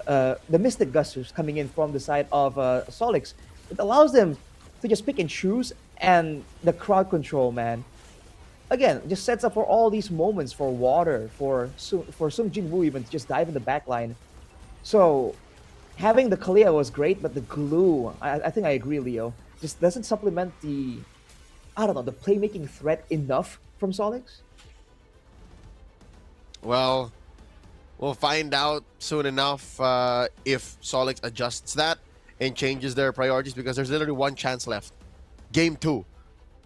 coming in from the side of Solix. It allows them to just pick and choose, and the crowd control, man. Again, just sets up for all these moments for Water, for Sung Jin Woo even to just dive in the back line. So having the Kalia was great, but the glue, I think I agree, Leo, just doesn't supplement the, I don't know, the playmaking threat enough from Solix. Well, we'll find out soon enough if Solix adjusts that and changes their priorities, because there's literally one chance left. Game 2.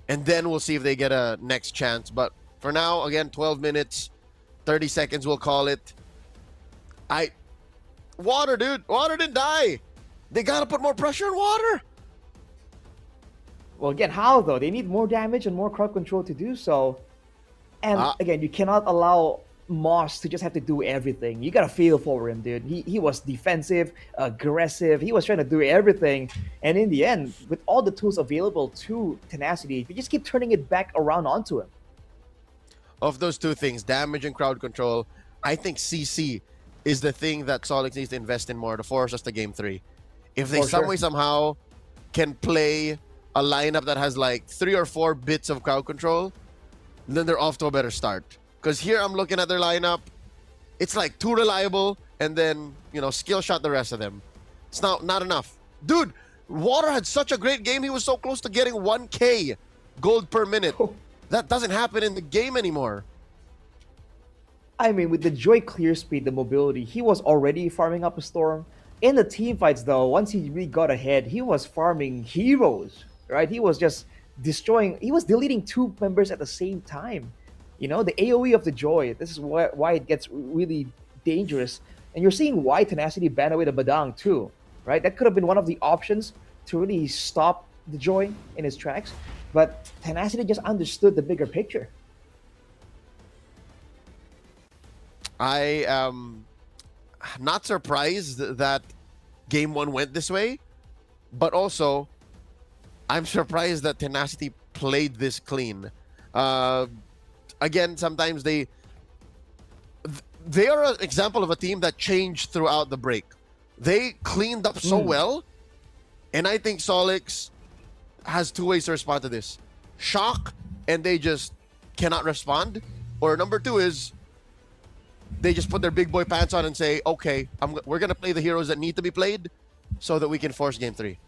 And then we'll see if they get a next chance. But for now, again, 12 minutes, 30 seconds, we'll call it. Water, dude. Water didn't die. They got to put more pressure on Water. Well, again, how, though? They need more damage and more crowd control to do so. And again, you cannot allow Moss to just have to do everything. You gotta feel for him, dude. He was defensive, aggressive. He was trying to do everything, and in the end, with all the tools available to Tenacity, they just keep turning it back around onto him. Of those two things, damage and crowd control, I think CC is the thing that Solix needs to invest in more to force us to Game 3. If they somehow can play a lineup that has like 3 or 4 bits of crowd control, then they're off to a better start. Because here I'm looking at their lineup. It's like too reliable, and then, you know, skill shot the rest of them. It's not enough. Dude, Water had such a great game. He was so close to getting 1K gold per minute. That doesn't happen in the game anymore. I mean, with the Joy clear speed, the mobility, he was already farming up a storm. In the team fights, though, once he really got ahead, he was farming heroes, right? He was just destroying, he was deleting 2 members at the same time. You know, the AoE of the Joy, this is why it gets really dangerous. And you're seeing why Tenacity banned away the Badang too, right? That could have been one of the options to really stop the Joy in his tracks. But Tenacity just understood the bigger picture. I am not surprised that Game 1 went this way, but also I'm surprised that Tenacity played this clean. Again, sometimes they are an example of a team that changed throughout the break. They cleaned up so well, and I think Solix has 2 ways to respond to this. Shock, and they just cannot respond. Or number 2 is they just put their big boy pants on and say, okay, we're going to play the heroes that need to be played so that we can force Game 3.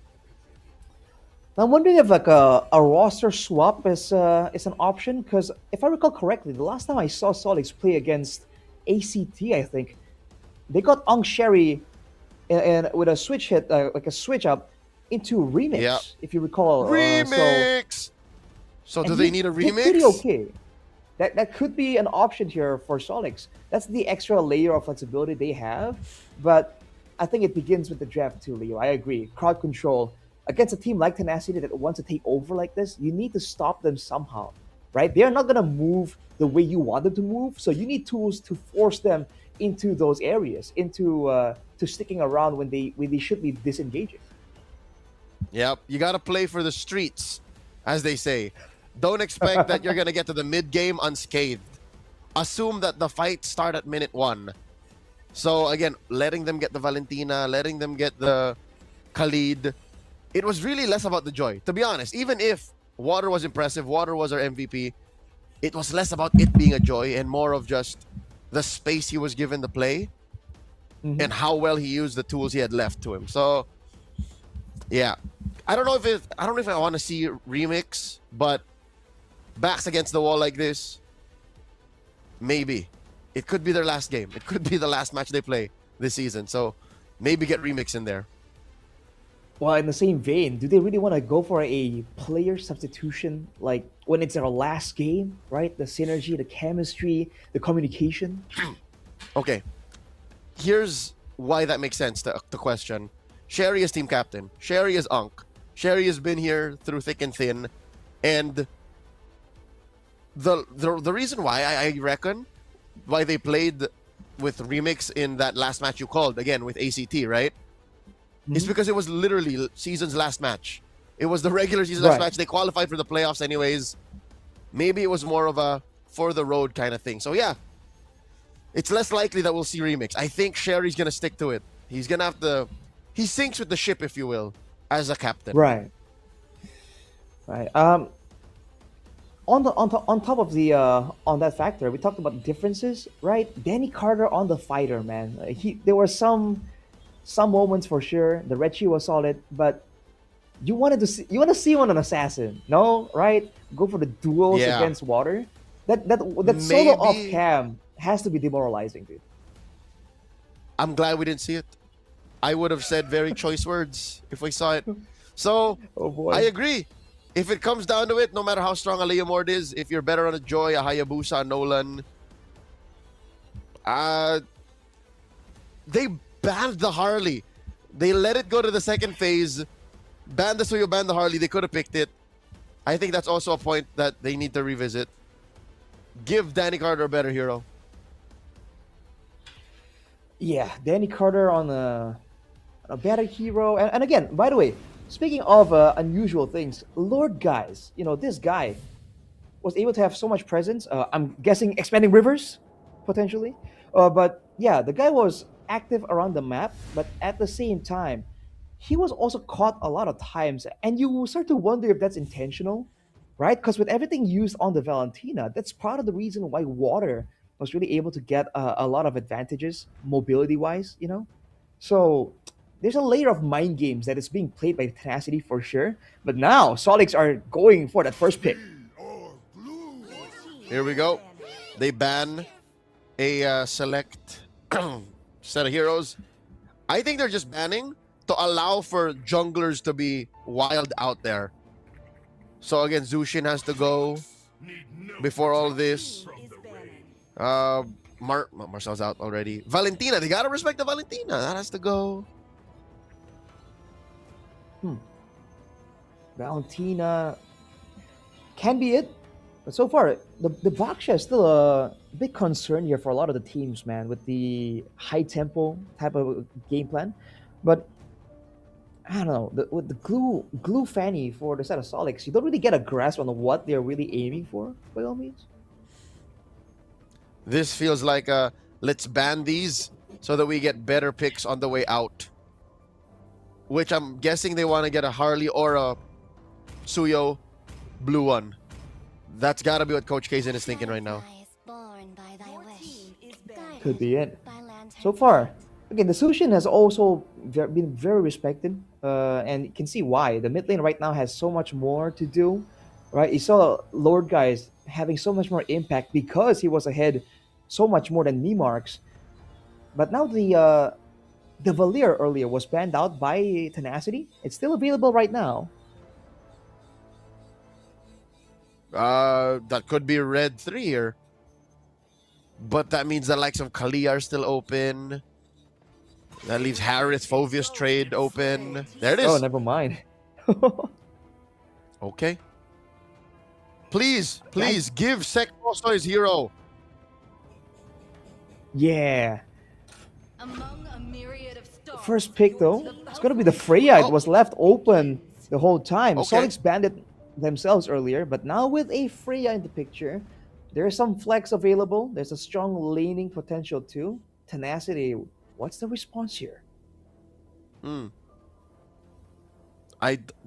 I'm wondering if like a roster swap is an option, because if I recall correctly, the last time I saw Solix play against ACT, I think they got Ong Sherry and with a switch hit, like a switch up into Remix, if you recall. Remix. So do they need a remix? Pretty okay. That could be an option here for Solix. That's the extra layer of flexibility they have, but I think it begins with the draft too, Leo. I agree. Crowd control. Against a team like Tenacity that wants to take over like this, you need to stop them somehow, right? They're not going to move the way you want them to move, so you need tools to force them into those areas, into to sticking around when they should be disengaging. Yep, you got to play for the streets, as they say. Don't expect that you're going to get to the mid-game unscathed. Assume that the fights start at minute 1. So again, letting them get the Valentina, letting them get the Khalid. It was really less about the Joy. To be honest, even if Water was impressive, Water was our MVP, it was less about it being a Joy and more of just the space he was given to play and how well he used the tools he had left to him. So, yeah. I don't know if I want to see Remix, but backs against the wall like this, maybe. It could be their last game. It could be the last match they play this season. So, maybe get Remix in there. Well, in the same vein, do they really want to go for a player substitution? Like when it's their last game, right? The synergy, the chemistry, the communication. Okay. Here's why that makes sense, the question. Sherry is team captain. Sherry is Unk. Sherry has been here through thick and thin. And the reason why I reckon why they played with Remix in that last match you called, again with ACT, right? It's because it was literally season's last match. It was the regular season last match. They qualified for the playoffs anyways. Maybe it was more of a for the road kind of thing. So yeah, it's less likely that we'll see Remix. I think Sherry's gonna stick to it. He's gonna have to. He sinks with the ship, if you will, as a captain. Right. On top of the on that factor, we talked about differences, right? Danny Carter on the fighter, man. There were some moments for sure. The red shoe was solid, but you want to see on an assassin, no? Right? Go for the duels against water. That solo off cam has to be demoralizing, dude. I'm glad we didn't see it. I would have said very choice words if we saw it. So I agree. If it comes down to it, no matter how strong a Leomord is, if you're better on a Joy, a Hayabusa, a Nolan, they banned the Harley. They let it go to the second phase, banned the Suyo, banned the Harley. They could have picked it. I think that's also a point that they need to revisit. Give Danny Carter a better hero. Yeah, Danny Carter on a better hero. And again, by the way, speaking of unusual things, Lord Guys, this guy was able to have so much presence. I'm guessing expanding rivers, potentially. But yeah, the guy was active around the map, but at the same time, he was also caught a lot of times. And you start to wonder if that's intentional, right? Because with everything used on the Valentina, that's part of the reason why Water was really able to get a lot of advantages, mobility-wise, So there's a layer of mind games that is being played by Tenacity for sure. But now, Solix are going for that first pick. Here we go. They ban a select set of heroes. I think they're just banning to allow for junglers to be wild out there. So again, Zushin has to go before all this. Marcel's out already. Valentina, they gotta respect the Valentina. That has to go. Valentina can be it. But so far, the Baksha is still a big concern here for a lot of the teams, man, with the high tempo type of game plan. But I don't know, with the glue Fanny for the set of Solix, you don't really get a grasp on what they're really aiming for, by all means. This feels like let's ban these so that we get better picks on the way out. Which I'm guessing they want to get a Harley or a Suyo blue one. That's got to be what Coach Kaizen is thinking right now. Could be it. So far, again, the Sushin has also been very respected, and you can see why. The mid lane right now has so much more to do, right? You saw Lord Guys having so much more impact because he was ahead so much more than Nemarks. But now the Valier earlier was banned out by Tenacity. It's still available right now. That could be red 3 here. But that means the likes of Kali are still open. That leaves Harris, Phovius trade open. There it is. Oh, never mind. Okay. Please give Sekmoso his hero. Yeah. First pick though, it's gonna be the Freya. It was left open the whole time. Solix banned it themselves earlier, but now with a Freya in the picture, there's some flex available. There's a strong laning potential too. Tenacity, what's the response here? The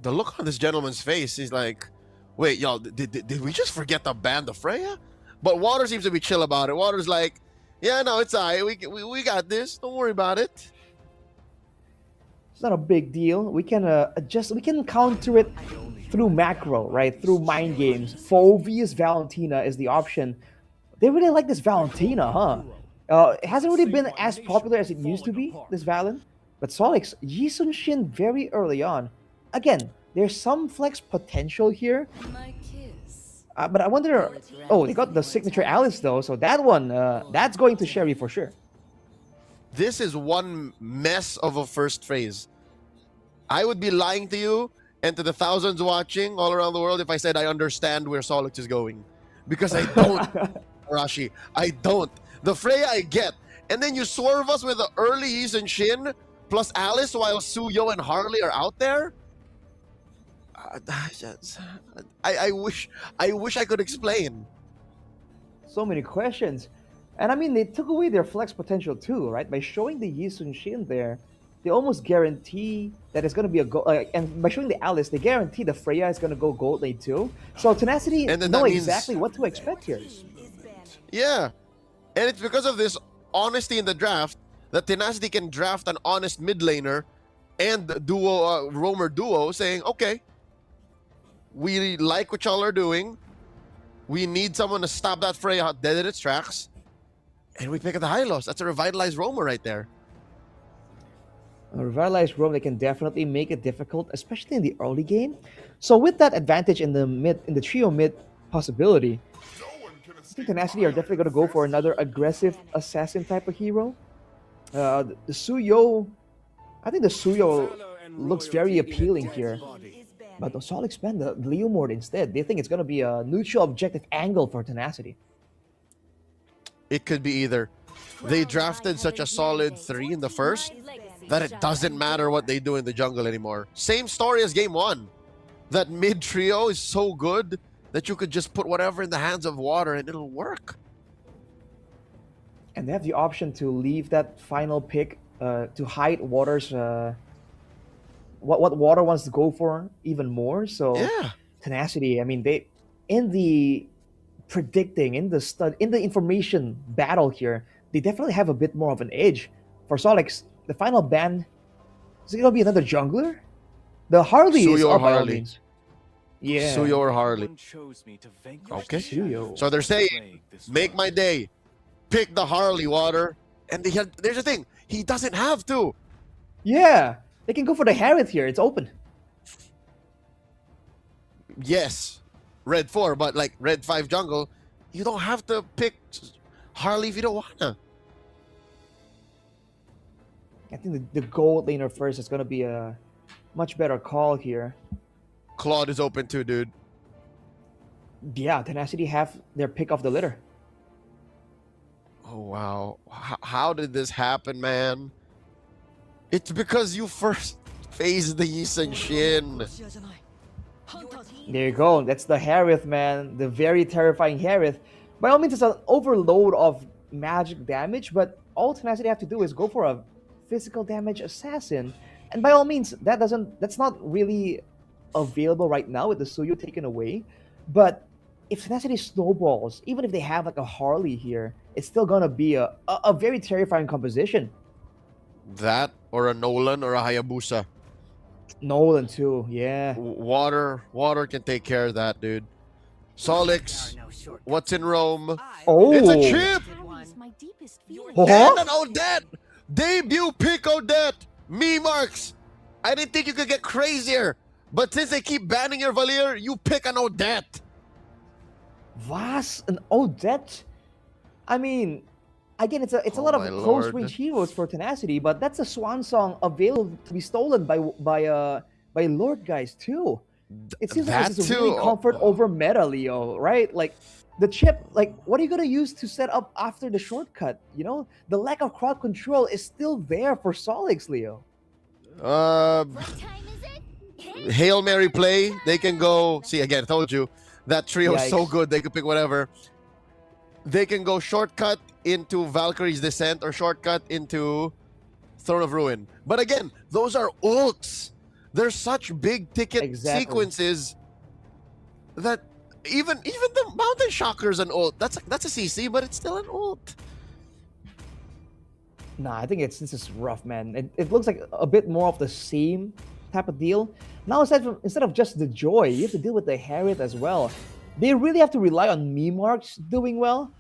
look on this gentleman's face is like, wait, y'all, did we just forget to ban the Freya? But Water seems to be chill about it. Water's like, yeah, no, it's all right. We got this. Don't worry about it. It's not a big deal. We can adjust. We can counter it through macro, right? Through mind games. Phovius Valentina is the option. They really like this Valentina, huh? It hasn't really been as popular as it used to be, this Valen. But Solix, Yisun Shin very early on. Again, there's some flex potential here. But I wonder... Oh, they got the signature Alice though, so that one, that's going to Sherry for sure. This is one mess of a first phase. I would be lying to you and to the thousands watching all around the world if I said I understand where Solix is going. because I don't, Rashi. I don't. The Freya I get. And then you swerve us with the early Yi and Shin plus Alice while Suyo and Harley are out there? I wish I could explain. So many questions. And I mean, they took away their flex potential too, right? By showing the Yi Sun Shin there, they almost guarantee that it's going to be a gold. And by showing the Alice, they guarantee the Freya is going to go gold lane too. So Tenacity know exactly what to expect here. Yeah. And it's because of this honesty in the draft that Tenacity can draft an honest mid laner and duo roamer duo saying, okay, we like what y'all are doing. We need someone to stop that Freya dead in its tracks. And we pick up the Hylos. That's a revitalized roamer right there. A revitalized roam, they can definitely make it difficult, especially in the early game. So with that advantage in the trio mid possibility, I think Tenacity are definitely going to go for another aggressive assassin type of hero. The Suyo, I think the Suyo looks very appealing here. But the Solix ban the Leomord instead. They think it's going to be a neutral objective angle for Tenacity. It could be either. They drafted such a solid 3 in the first that it doesn't matter what they do in the jungle anymore. Same story as game 1. That mid trio is so good that you could just put whatever in the hands of Water and it'll work. And they have the option to leave that final pick to hide Water's what Water wants to go for even more. So yeah. Tenacity, I mean, they in the predicting, in the information battle here, they definitely have a bit more of an edge. For Solix, the final ban, is it gonna be another jungler? The Harley Suyo is or up by all Harley. means. Yeah. Suyo or Harley. Okay. Suyo. So they're saying, make my day. Pick the Harley, Water. And there's the thing, he doesn't have to. Yeah. They can go for the Harith here. It's open. Yes. Red 4, but like Red 5 jungle, you don't have to pick Harley if you don't wanna. I think the gold laner first is going to be a much better call here. Claude is open too, dude. Yeah, Tenacity have their pick of the litter. Oh, wow. How did this happen, man? It's because you first phased the Yi and Shin. There you go. That's the Harith, man. The very terrifying Harith. By all means, it's an overload of magic damage, but all Tenacity have to do is go for a physical damage assassin. And by all means, that's not really available right now with the Suyo taken away. But if Tenacity snowballs, even if they have like a Harley here, it's still gonna be a very terrifying composition. That or a Nolan or a Hayabusa. Nolan too, yeah. Water can take care of that, dude. Solix, what's in Rome? Oh, it's a chip! Uh-huh. And an Odette! Debut pick Odette! Me marks! I didn't think you could get crazier, but since they keep banning your Valier, you pick an Odette. Vas, an Odette? I mean, again, it's a lot of close range heroes for Tenacity, but that's a swan song available to be stolen by Lord guys too. It seems like it's a really comfort over meta, Leo, right? Like the chip, like what are you gonna use to set up after the shortcut? You know, the lack of crowd control is still there for Solix, Leo. Hail Mary play. They can go. See, again, I told you that trio is so good. They can pick whatever. They can go shortcut into Valkyrie's Descent or shortcut into Throne of Ruin. But again, those are ults. They're such big ticket sequences that even the Mountain Shocker's an ult. That's a CC, but it's still an ult. Nah, I think this is rough, man. It looks like a bit more of the same type of deal. Now instead of just the Joy, you have to deal with the Harriet as well. They really have to rely on me marks doing well.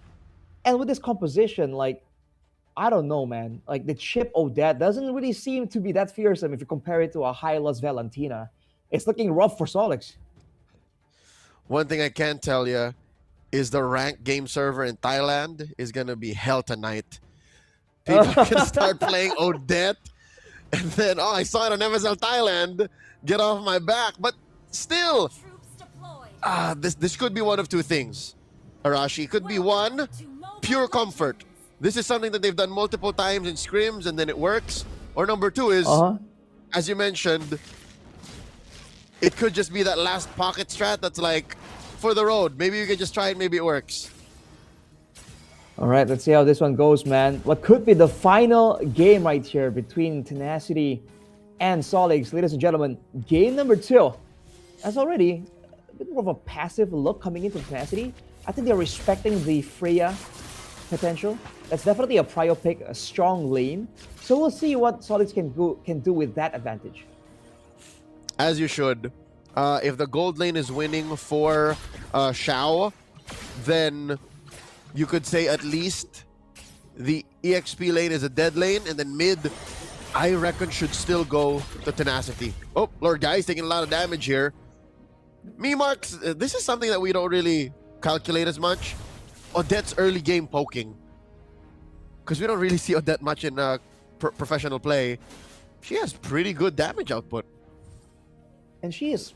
And with this composition, like, I don't know, man. Like, the chip Odette doesn't really seem to be that fearsome if you compare it to a Hylos Valentina. It's looking rough for Solix. One thing I can tell you is the ranked game server in Thailand is going to be hell tonight. People can start playing Odette, and then, I saw it on MSL Thailand. Get off my back. But still, this could be one of two things. Arashi. Could be one, pure comfort. This is something that they've done multiple times in scrims and then it works. Or number two is, as you mentioned, it could just be that last pocket strat that's like, for the road. Maybe you can just try it, maybe it works. All right, let's see how this one goes, man. What could be the final game right here between Tenacity and Solix? Ladies and gentlemen, game number 2. As already a bit more of a passive look coming into Tenacity. I think they're respecting the Freya potential. That's definitely a prio pick, a strong lane. So we'll see what Solix can do with that advantage. As you should. If the gold lane is winning for Xiao, then you could say at least the EXP lane is a dead lane, and then mid, I reckon, should still go to Tenacity. Oh, Lord Guy's taking a lot of damage here. Marks, this is something that we don't really calculate as much. Odette's early game poking. Because we don't really see Odette much in professional play. She has pretty good damage output. And she has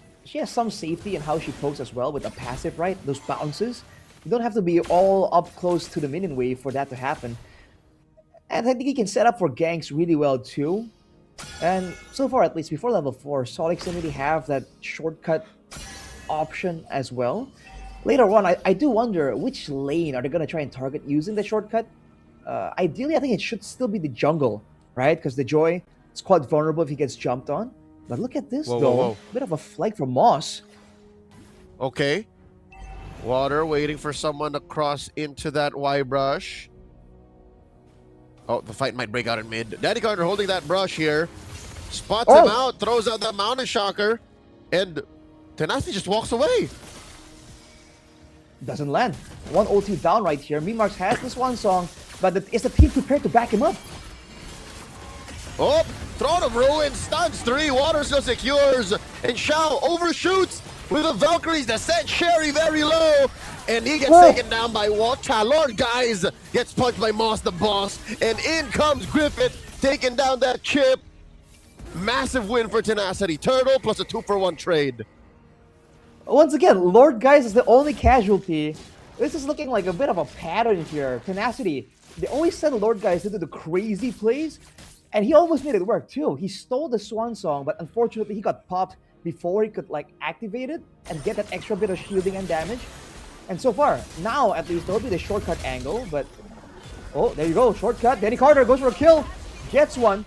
some safety in how she pokes as well with the passive, right? Those bounces. You don't have to be all up close to the minion wave for that to happen. And I think he can set up for ganks really well too. And so far, at least before level 4, Solix didn't really have that shortcut option as well. Later on, I do wonder which lane are they going to try and target using the shortcut. Ideally, I think it should still be the jungle, right? Because the Joy is quite vulnerable if he gets jumped on. But look at this, though. Bit of a flag from Moss. Okay. Water waiting for someone to cross into that Y brush. Oh, the fight might break out in mid. Danny Carter holding that brush here. Spots him out, throws out that Mountain Shocker. And Tenacity just walks away. Doesn't land. One ulti down right here. Marks has this one song, but is the team prepared to back him up? Oh, Throne of Ruin, stuns 3, Water still secures, and Xiao overshoots with the Valkyries that set Sherry very low, and he gets taken down by Watcha. Lord Guys gets punched by Moss the Boss, and in comes Griffith, taking down that chip. Massive win for Tenacity. Turtle plus a 2-for-1 trade. Once again, Lord Guys is the only casualty. This is looking like a bit of a pattern here. Tenacity, they always send Lord Guys into the crazy plays, and he almost made it work too. He stole the Swan Song, but unfortunately he got popped before he could like activate it and get that extra bit of shielding and damage. And so far, now at least there'll be the shortcut angle, but oh, there you go, shortcut. Danny Carter goes for a kill, gets one.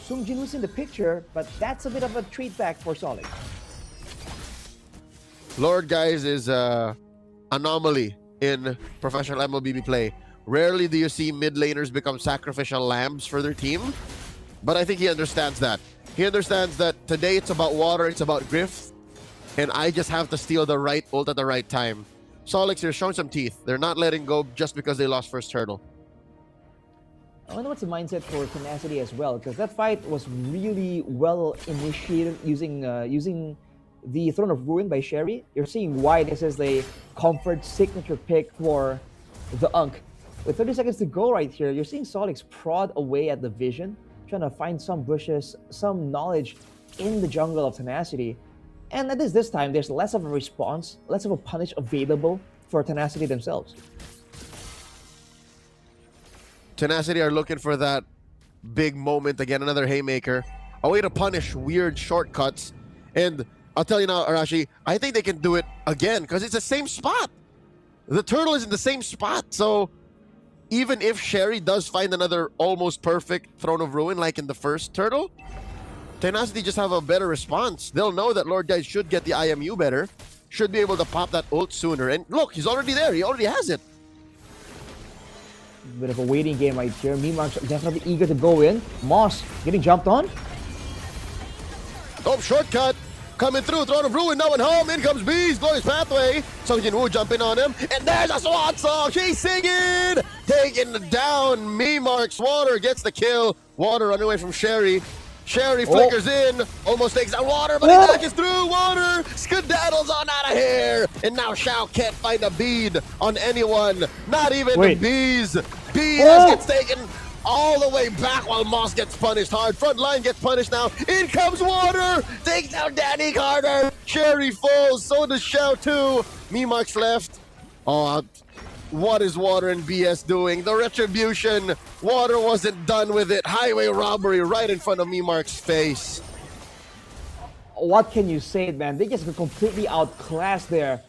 Sung Jin was in the picture, but that's a bit of a treat back for Solix. Lord Guys is an anomaly in professional MLBB play. Rarely do you see mid laners become sacrificial lambs for their team, but I think he understands that. He understands that today it's about water, it's about Griff, and I just have to steal the right ult at the right time. Solix are showing some teeth. They're not letting go just because they lost first turtle. I wonder what's the mindset for Tenacity as well, because that fight was really well initiated using the Throne of Ruin by Sherry. You're seeing why this is the comfort signature pick for the Unk. With 30 seconds to go right here, you're seeing Solix prod away at the vision, trying to find some bushes, some knowledge in the jungle of Tenacity. And at least this time, there's less of a response, less of a punish available for Tenacity themselves. Tenacity are looking for that big moment again, another haymaker, a way to punish weird shortcuts. And I'll tell you now, Arashi, I think they can do it again because it's the same spot. The turtle is in the same spot, so even if Sherry does find another almost perfect Throne of Ruin like in the first turtle, Tenacity just have a better response. They'll know that Lord Guys should get the IMU better, should be able to pop that ult sooner. And look, he's already there. He already has it. Bit of a waiting game right here. Marks definitely eager to go in. Moss getting jumped on. Oh, shortcut. Coming through, Throne of Ruin, no one home. In comes Bees, Glorious Pathway. Sung Jin Woo jumping on him. And there's a Swan Song. She's singing. Taking down Marks. Water gets the kill. Water run away from Sherry. Sherry flickers in. Almost takes out Water, but he dashes through. Water skedaddles on out of here. And now Xiao can't find a bead on anyone. Not even the Bees. BS gets taken all the way back while Moss gets punished hard. Front line gets punished now. In comes Water. Takes down Danny Carter. Sherry falls. So does Xiao too. Marks left. Oh, what is Water and BS doing? The retribution. Water wasn't done with it. Highway robbery right in front of Mimark's face. What can you say, man? They just got completely outclassed there.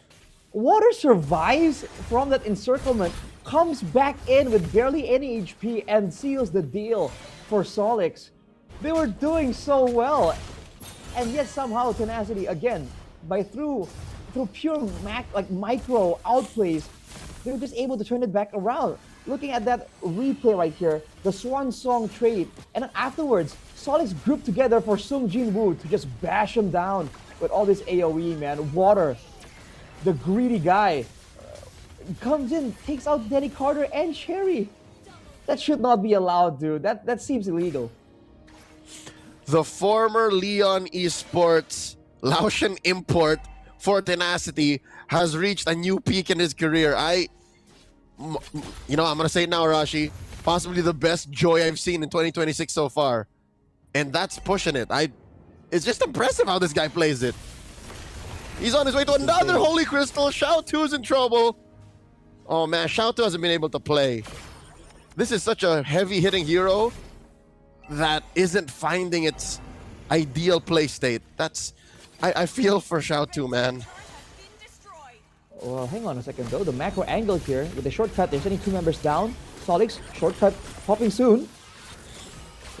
Water survives from that encirclement, comes back in with barely any HP, and seals the deal for Solix. They were doing so well, and yet somehow Tenacity, again, through pure micro outplays, they were just able to turn it back around. Looking at that replay right here, the Swan Song trade, and then afterwards, Solix grouped together for Sung Jin Woo to just bash him down with all this AoE, man. Water, the greedy guy, comes in, takes out Danny Carter and Cherry. That should not be allowed, dude. That seems illegal. The former Leon Esports Laotian import for Tenacity has reached a new peak in his career. I'm gonna say it now, Rashi. Possibly the best Joy I've seen in 2026 so far. And that's pushing it. It's just impressive how this guy plays it. He's on his way to another Holy Crystal. Shao 2 is in trouble. Oh man, Shao 2 hasn't been able to play. This is such a heavy-hitting hero that isn't finding its ideal play state. I feel for Shao 2, man. Well, hang on a second though. The macro angle here with the shortcut, they're sending 2 members down. Solix, shortcut popping soon.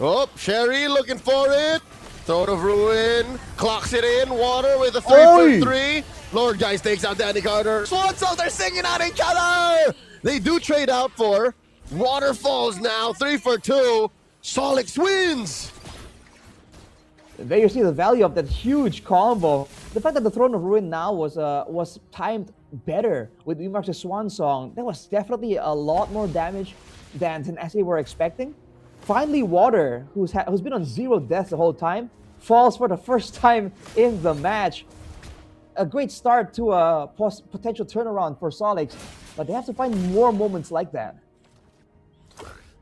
Oh, Sherry looking for it. Throne of Ruin clocks it in. Water with a 3 for 3. Lord Guys takes out Danny Carter. Swan Songs, they're singing at each other. They do trade out for Waterfalls now. 3 for 2. Solix wins. There you see the value of that huge combo. The fact that the Throne of Ruin now was timed better with Mimark's Swan Song, that was definitely a lot more damage than Tenacity were expecting. Finally, Water, who's been on 0 deaths the whole time, falls for the first time in the match. A great start to a potential turnaround for Solix, but they have to find more moments like that.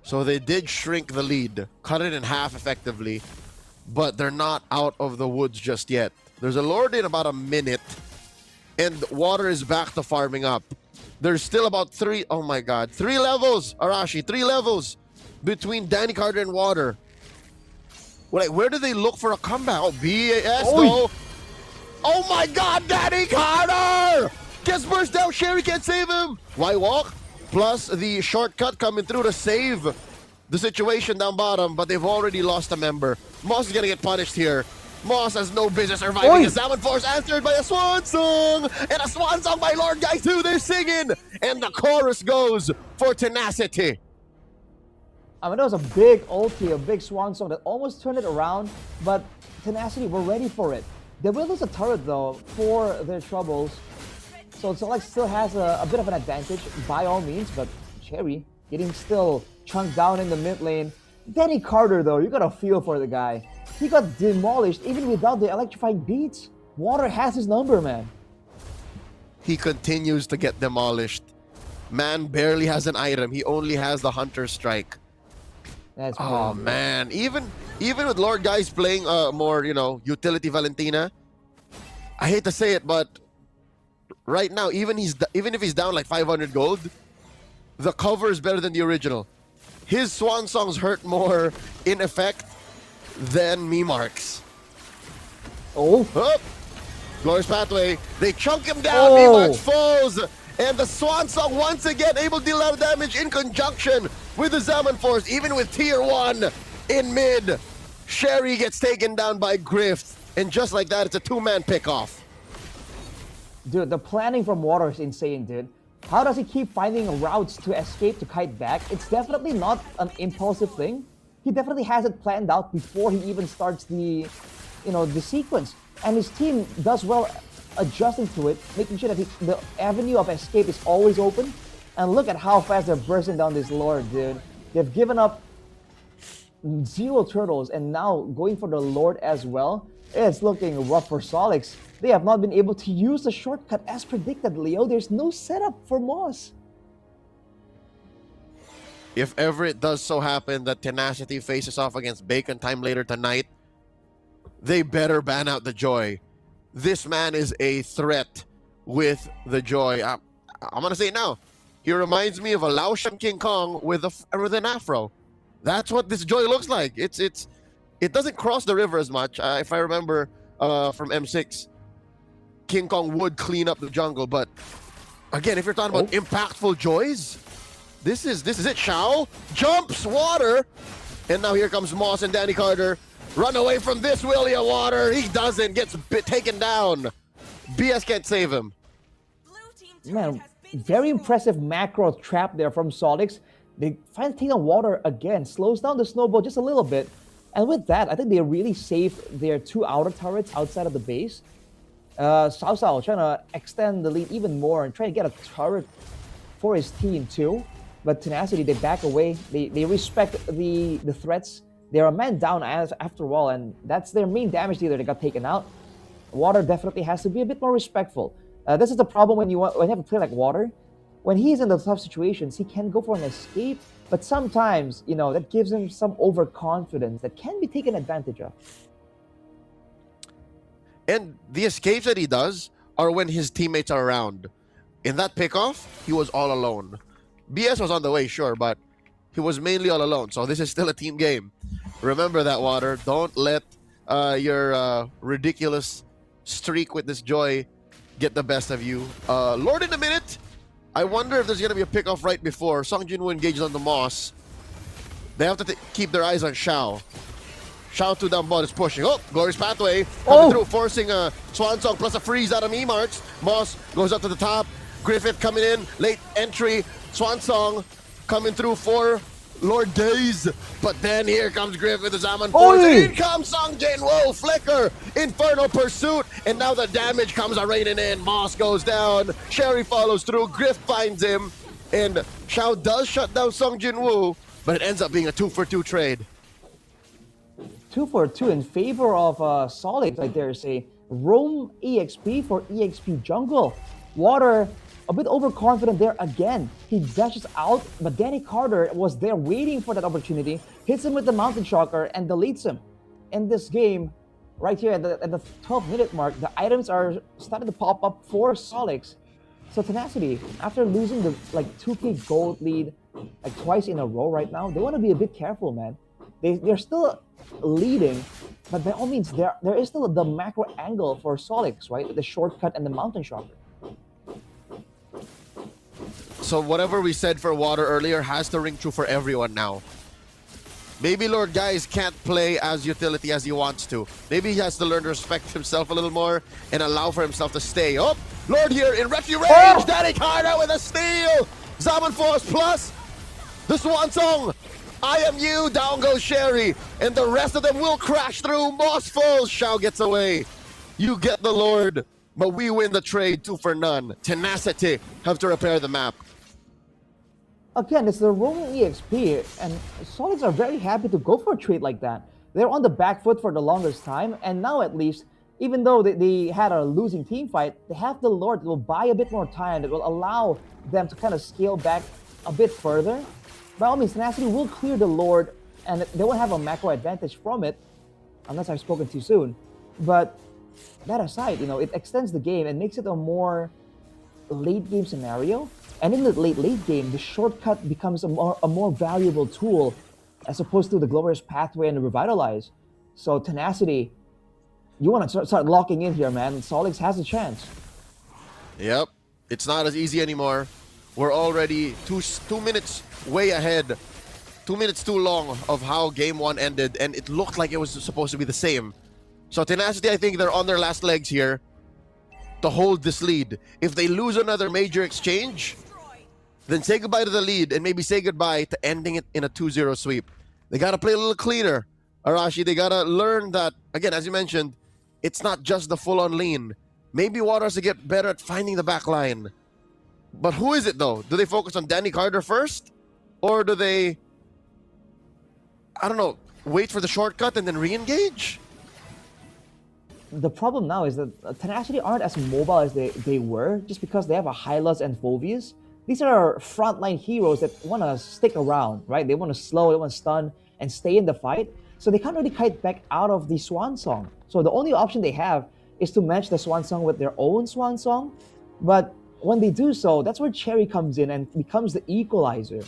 So they did shrink the lead, cut it in half effectively, but they're not out of the woods just yet. There's a Lord in about a minute, and Water is back to farming up. There's still about 3 levels, Arashi, 3 levels between Danny Carter and Water. Wait, where do they look for a comeback? Oh, BAS though. Oh my God, Danny Carter! Gets burst down, Sherry can't save him. Why walk? Plus the shortcut coming through to save the situation down bottom, but they've already lost a member. Moss is gonna get punished here. Moss has no business surviving. A Salmon Force answered by a Swan Song! And a Swan Song by Lord Guys too, they're singing! And the chorus goes for Tenacity. I mean, that was a big ulti, a big Swan Song that almost turned it around, but Tenacity were ready for it. They will lose a turret though for their troubles. So Solix still has a bit of an advantage by all means, but Cherry getting still chunked down in the mid lane. Danny Carter though, you gotta feel for the guy. He got demolished even without the electrifying beats. Water has his number, man. He continues to get demolished. Man barely has an item. He only has the Hunter Strike. That's oh man, even with Lord Guys playing more, utility Valentina, I hate to say it, but right now, even if he's down like 500 gold, the cover is better than the original. His Swan Songs hurt more in effect than Mimark's. Oh. Glorious Pathway. They chunk him down. Mimark's falls. And the Swan Song once again able to deal a lot of damage in conjunction with the Salmon Force. Even with tier 1 in mid, Sherry gets taken down by Grift. And just like that, it's a 2-man pick-off. Dude, the planning from Water is insane, dude. How does he keep finding routes to escape to kite back? It's definitely not an impulsive thing. He definitely has it planned out before he even starts the sequence. And his team does well adjusting to it, making sure that the avenue of escape is always open. And look at how fast they're bursting down this Lord, dude. They've given up 0 turtles and now going for the Lord as well. It's looking rough for Solix. They have not been able to use the shortcut as predicted, Leo. There's no setup for Moss. If ever it does so happen that Tenacity faces off against Bacon Time later tonight, they better ban out the Joy. This man is a threat with the Joy. I'm gonna say it now. He reminds me of a Laotian King Kong with an afro. That's what this joy looks like. It doesn't cross the river as much. If I remember from M6, King Kong would clean up the jungle. But again, if you're talking about impactful joys, this is it. Shao jumps water, and now here comes Moss and Danny Carter. Run away from this, will ya, Water? He doesn't. Gets taken down. BS can't save him. Man, very impressive macro trap there from Solix. They finally take on Water again, slows down the snowball just a little bit. And with that, I think they really saved their 2 outer turrets outside of the base. Sao trying to extend the lead even more and try to get a turret for his team too. But Tenacity, they back away. They respect the threats. They're a man down after all, and that's their main damage dealer that got taken out. Water definitely has to be a bit more respectful. This is the problem when you have a player like Water. When he's in the tough situations, he can go for an escape, but sometimes, that gives him some overconfidence that can be taken advantage of. And the escapes that he does are when his teammates are around. In that pickoff, he was all alone. BS was on the way, sure, but he was mainly all alone. So this is still a team game. Remember that, Water. Don't let your ridiculous streak with this joy get the best of you. Lord in a minute. I wonder if there's going to be a pickoff right before. Song Jinwoo engages on the Moss. They have to keep their eyes on Shao. Shao 2 down bot is pushing. Oh, Glorious Pathway coming through, forcing a Swan Song plus a freeze out of E-Marks. Moss goes up to the top. Griffith coming in, late entry. Swan Song coming through for Lord Days. But then here comes Griffith as Zaman force. In comes Song Jinwoo, Flicker, Infernal Pursuit, and now the damage comes raining in. Moss goes down, Sherry follows through, Griff finds him, and Shao does shut down Song Jinwoo, but it ends up being a 2-for-2 trade. 2-for-2 in favor of Solid. Like there's a roam EXP for EXP jungle. Water a bit overconfident there again. He dashes out, but Danny Carter was there waiting for that opportunity, hits him with the Mountain Shocker, and deletes him. In this game, right here at the 12-minute mark, the items are starting to pop up for Solix. So Tenacity, after losing the 2k gold lead twice in a row right now, they want to be a bit careful, man. They're still leading, but by all means, there is still the macro angle for Solix, right? The shortcut and the Mountain Shocker. So whatever we said for Water earlier has to ring true for everyone now. Maybe Lord Guys can't play as utility as he wants to. Maybe he has to learn to respect himself a little more and allow for himself to stay. Oh, Lord here in Refugee range. Danny Carter with a steal. Zaman Force plus the Swan Song. I am you. Down goes Sherry. And the rest of them will crash through. Moss falls. Shao gets away. You get the Lord. But we win the trade 2-for-none. Tenacity have to repair the map. Again, it's the roaming EXP, and Solids are very happy to go for a trade like that. They're on the back foot for the longest time, and now at least, even though they had a losing team fight, they have the Lord that will buy a bit more time, that will allow them to kind of scale back a bit further. By all means, Tenacity will clear the Lord, and they will have a macro advantage from it, unless I've spoken too soon. But that aside, it extends the game and makes it a more late game scenario. And in the late game, the shortcut becomes a more valuable tool as opposed to the Glorious Pathway and the Revitalize. So Tenacity, you want to start locking in here, man. Solix has a chance. Yep. It's not as easy anymore. We're already two minutes way ahead. 2 minutes too long of how game 1 ended, and it looked like it was supposed to be the same. So Tenacity, I think they're on their last legs here to hold this lead. If they lose another major exchange, then say goodbye to the lead and maybe say goodbye to ending it in a 2-0 sweep. They got to play a little cleaner. Arashi, they got to learn that, again, as you mentioned, it's not just the full-on lean. Maybe Water has to get better at finding the back line. But who is it, though? Do they focus on Danny Carter first? Or do they, I don't know, wait for the shortcut and then re-engage? The problem now is that Tenacity aren't as mobile as they were just because they have a Hylas and Phoveus. These are frontline heroes that want to stick around, right? They want to slow, they want to stun, and stay in the fight. So they can't really kite back out of the Swan Song. So the only option they have is to match the Swan Song with their own Swan Song. But when they do so, that's where Cherry comes in and becomes the equalizer,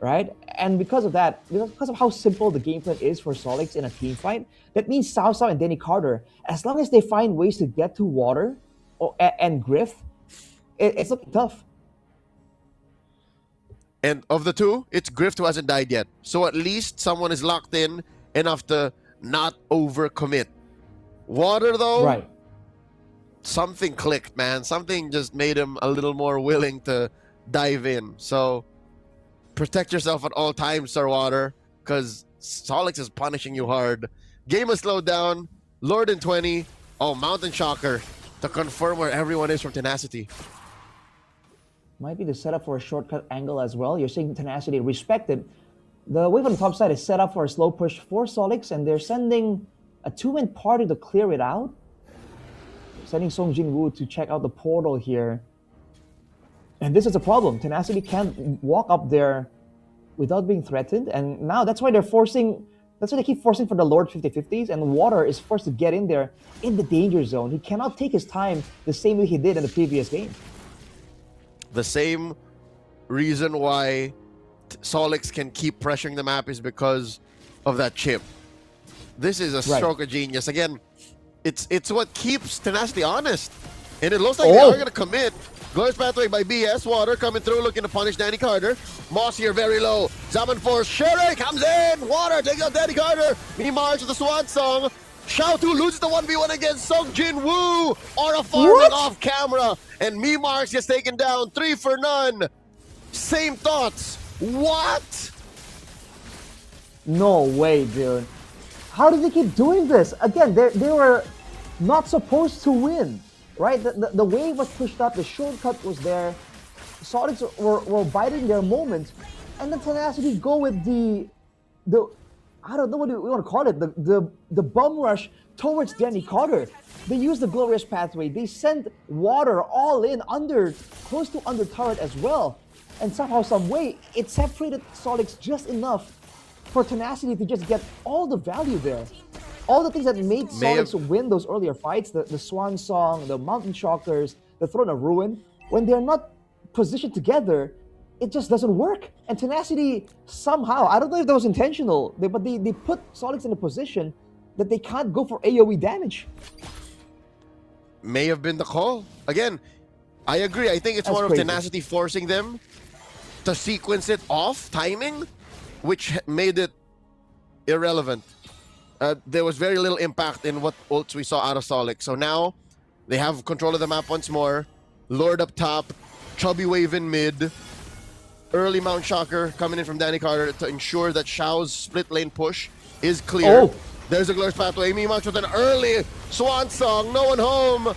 right? And because of that, because of how simple the game plan is for Solix in a team fight, that means Sao Sao and Danny Carter, as long as they find ways to get to water and Griff, it's looking tough. And of the two, it's Grift who hasn't died yet. So at least someone is locked in enough to not overcommit. Water, though, right? Something clicked, man. Something just made him a little more willing to dive in. So protect yourself at all times, Sir Water, because Solix is punishing you hard. Game has slowed down. Lord in 20. Oh, Mountain Shocker to confirm where everyone is from Tenacity. Might be the setup for a shortcut angle as well. You're seeing Tenacity respected. The wave on the top side is set up for a slow push for Solix, and they're sending a two-man party to clear it out. Sending Song Jin-woo to check out the portal here. And this is a problem. Tenacity can't walk up there without being threatened. And now that's why they're forcing, that's why they keep forcing for the Lord 50-50s. And Water is forced to get in there in the danger zone. He cannot take his time the same way he did in the previous game. The same reason why Solix can keep pressuring the map is because of that chip. This is a stroke of genius. Again, it's what keeps Tenacity honest. And it looks like they are going to commit. Glorious Pathway by BS. Water coming through, looking to punish Danny Carter. Moss here very low. Zaman Force. Sherry comes in. Water takes out Danny Carter. Mini March with the Swan Song. Xiao2 loses the 1v1 against Song Jin-woo. Aura farming off camera. And Mi Marks gets taken down. 3 for none. Same thoughts. What? No way, dude. How did they keep doing this? Again, they were not supposed to win, right? The wave was pushed up. The shortcut was there. Solix were biding their moment. And then Tenacity go with the I don't know what you want to call it, the bum rush towards Danny Carter. They use the Glorious Pathway. They send Water all in close to under turret as well. And somehow, some way, it separated Solix just enough for Tenacity to just get all the value there. All the things that made Solix win those earlier fights, the Swan Song, the Mountain Shockers, the Throne of Ruin, when they're not positioned together, it just doesn't work. And Tenacity somehow, I don't know if that was intentional, but they put Solix in a position that they can't go for AoE damage. May have been the call. Again, I agree. I think it's more of Tenacity forcing them to sequence it off timing, which made it irrelevant. There was very little impact in what ults we saw out of Solix. So now they have control of the map once more. Lord up top, Chubby Wave in mid. Early Mount Shocker coming in from Danny Carter to ensure that Xiao's split lane push is clear. There's a Glorious Pathway. Mimax with an early Swan Song. No one home.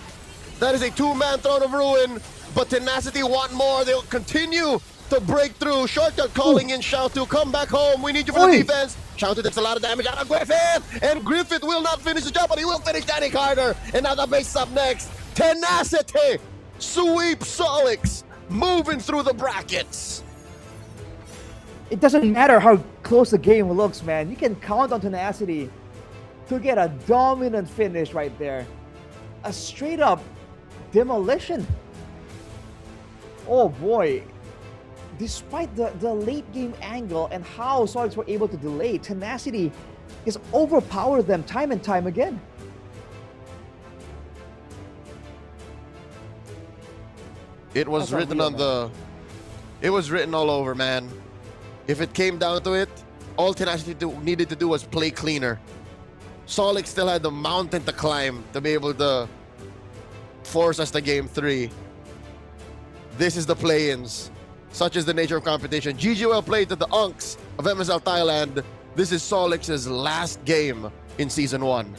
That is a two-man Throne of Ruin. But Tenacity want more. They'll continue to break through. Shortcut calling in Xiao2. Come back home. We need you for the defense. Xiao2 takes a lot of damage out of Griffith. And Griffith will not finish the job, but he will finish Danny Carter. And now the base is up next. Tenacity sweep Solix. Moving through the brackets. It doesn't matter how close the game looks, man. You can count on Tenacity to get a dominant finish right there. A straight up demolition. Oh boy. Despite the late game angle and how Solix were able to delay, Tenacity has overpowered them time and time again. It was written on the... It was written all over, man. If it came down to it, all Tenacity needed to do was play cleaner. Solix still had the mountain to climb to be able to force us to game 3. This is the play-ins. Such is the nature of competition. GG well played to the Unks of MSL Thailand. This is Solix's last game in Season 1.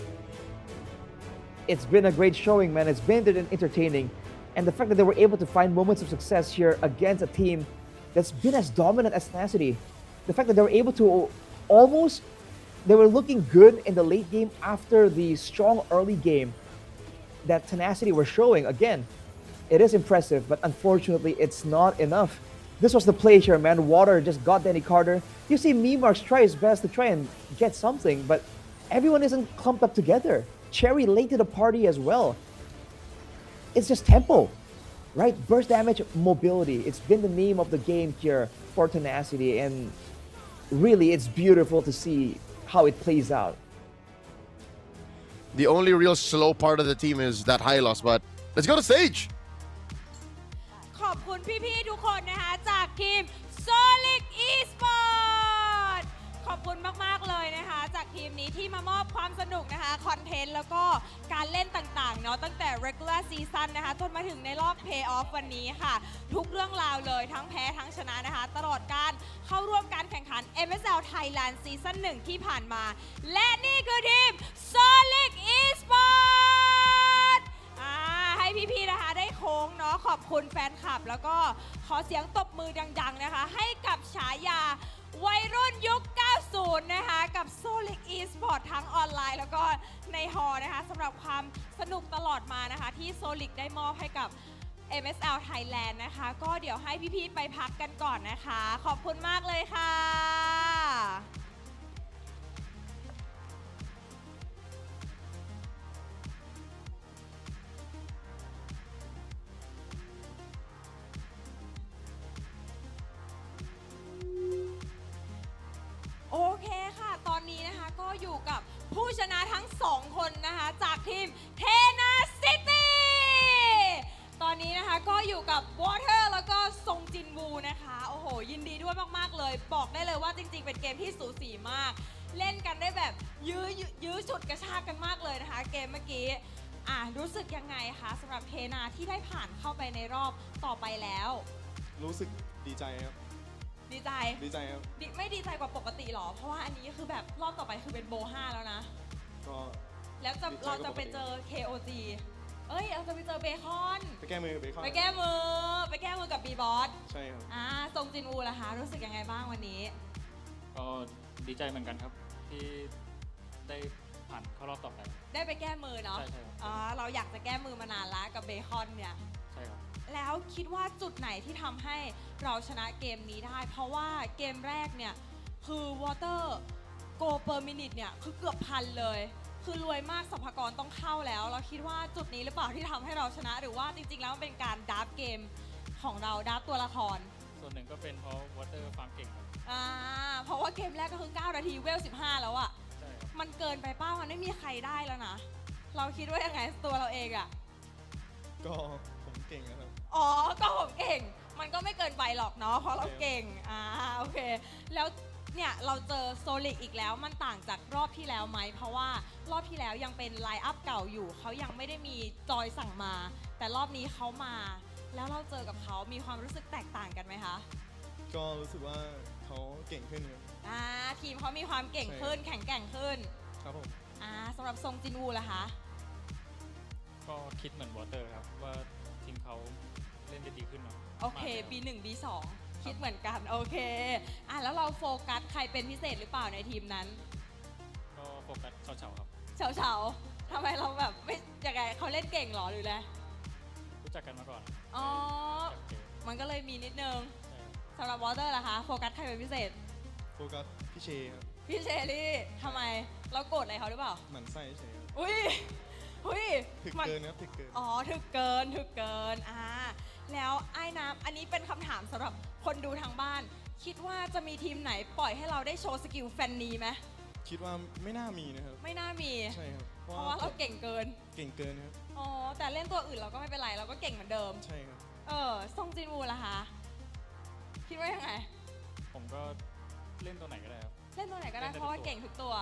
It's been a great showing, man. It's been entertaining. And the fact that they were able to find moments of success here against a team that's been as dominant as Tenacity. The fact that they were able to they were looking good in the late game after the strong early game that Tenacity were showing. Again, it is impressive, but unfortunately, it's not enough. This was the play here, man. Water just got Danny Carter. You see Mimarks try his best to try and get something, but everyone isn't clumped up together. Cherry late to the party as well. It's just tempo. right? Burst damage, mobility. It's been the name of the game here for Tenacity, and really, it's beautiful to see how it plays out. The only real slow part of the team is that high loss, but let's go to stage. ขอบคุณพี่ๆทุกคนนะคะจากทีม Solid Esport ขอบคุณมากๆเลยนะคะจากทีมนี้ที่มามอบความสนุกนะคะคอนเทนต์แล้วก็การเล่นต่างๆเนาะตั้งแต่ regular season นะคะจนมาถึงในรอบ playoff วันนี้ค่ะ ทุกเรื่องราวเลยทั้งแพ้ทั้งชนะนะคะตลอดการเข้าร่วมการแข่งขัน MSL Thailand Season 1 ที่ผ่านมา และนี่คือทีม Solid Esport ให้พี่ๆนะคะได้โค้งเนาะขอบคุณแฟนคลับแล้วก็ขอเสียงตบมือดังๆนะคะให้กับฉายาวัยรุ่นยุค 90 นะคะกับ Solid Esport ทั้งออนไลน์แล้วก็ในฮอลนะคะสำหรับความสนุกตลอดมานะคะที่ Solid ได้มอบให้กับ MSL Thailand นะคะก็เดี๋ยวให้พี่ๆไปพักกันก่อนนะคะขอบคุณมากเลยค่ะโอเคค่ะตอนนี้นะคะก็อยู่กับผู้ชนะทั้ง2คนนะคะจากทีม Tenacity ตอนนี้นะคะก็อยู่กับ Water แล้วก็ซงจินวูนะคะโอ้โหยินดีด้วยมากๆเลยบอกได้เลยว่าจริงๆเป็นเกมที่สูสีมากเล่นกันได้แบบยื้อฉุดกระชากกันมากเลยนะคะเกมเมื่อกี้รู้สึกยังไงคะสำหรับเทนาที่ได้ผ่านเข้าไปในรอบต่อไปแล้วรู้สึกดีใจครับดีใจครับไม่ดีใจกว่าปกติหรอเพราะว่าอันนี้คือแบบรอบต่อไปคือเป็นโบ 5 แล้วนะก็แล้วเราจะไปเจอ KOG เราจะไปเจอเบคอนไปแก้มือเบคอนไปแก้มือกับบีบอสใช่ครับซงจินวูล่ะคะรู้สึกยังไงบ้างวันนี้ก็ดีใจเหมือนกันครับที่ได้ผ่านเข้ารอบต่อไปได้ไปแก้มือเนาะใช่เราอยากจะแก้มือมานานแล้วกับเบคอนเนี่ยใช่ครับแล้วคิดว่าจุดไหนที่ทำให้เราชนะเกมนี้ได้เพราะว่าเกมแรกเนี่ยคือ Water Go per minute เนี่ยคือเกือบพันเลยคือรวยมากสรรพากรต้องเข้าแล้วเราคิดว่าจุดนี้หรือเปล่าที่ทำให้เราชนะหรือว่าจริงๆแล้วมันเป็นการดับเกมของเราดับตัวละครส่วนหนึ่งก็เป็นเพราะ Water ฟาร์มเก่งครับเพราะว่าเกมแรกก็คือ9 นาทีเวล 15 แล้วอะมันเกินไปเป้ามันไม่มีใครได้แล้วนะเราคิดว่ายังไงตัวเราเองอะก็ผมเก่งนะครับก็ผมเก่งมันก็ไม่เกินไปหรอกเนาะเพราะเราเก่งโอเคแล้วเนี่ยเราเจอโซลิกอีกแล้วมันต่างจากรอบที่แล้วไหมเพราะว่ารอบที่แล้วยังเป็นไลน์อัพเก่าอยู่เขายังไม่ได้มีจอยสั่งมาแต่รอบนี้เขามาแล้วเราเจอกับเขามีความรู้สึกแตกต่างกันไหมคะก็รู้สึกว่าเขาเก่งขึ้นครับทีมเขามีความเก่งขึ้นแข็งแกร่งขึ้นครับผมสำหรับซงจินวูล่ะคะก็คิดเหมือนวอเตอร์ครับว่าทีมเขาเล่นได้ดีขึ้นมาโอเค B1 B2 คิดเหมือนกันโอเคแล้วเราโฟกัสใครเป็นพิเศษหรือเปล่าในทีมนั้นก็โฟกัสเฉาๆครับเฉาทำไมเราแบบไม่ยังไงเขาเล่นเก่งหรอหรืออะไรรู้จักกันมาก่อนมันก็เลยมีนิดนึงสำหรับวอเตอร์ล่ะคะโฟกัสใครเป็นพิเศษโฟกัสพี่เชครับพี่เชลี่ทำไมเราโกรธอะไรเขาหรือเปล่าหมั่นไส้เฉยอุ้ยถึกเกินครับถึกเกินถึกเกินแล้วไอ้น้ำอันนี้เป็นคำถามสำหรับคนดูทางบ้านคิดว่าจะมีทีมไหนปล่อยให้เราได้โชว์สกิลแฟนนีไหมคิดว่าไม่น่ามีนะครับไม่น่ามีใช่ครับเพราะว่าเราเก่งเกินครับแต่เล่นตัวอื่นเราก็ไม่เป็นไรเราก็เก่งเหมือนเดิมใช่ครับซงจินวูล่ะคะคิดว่ายังไงผมก็เล่นตัวไหนก็ได้ครับเล่นตัวไหนก็ได้เพราะว่าเก่งทุกตัว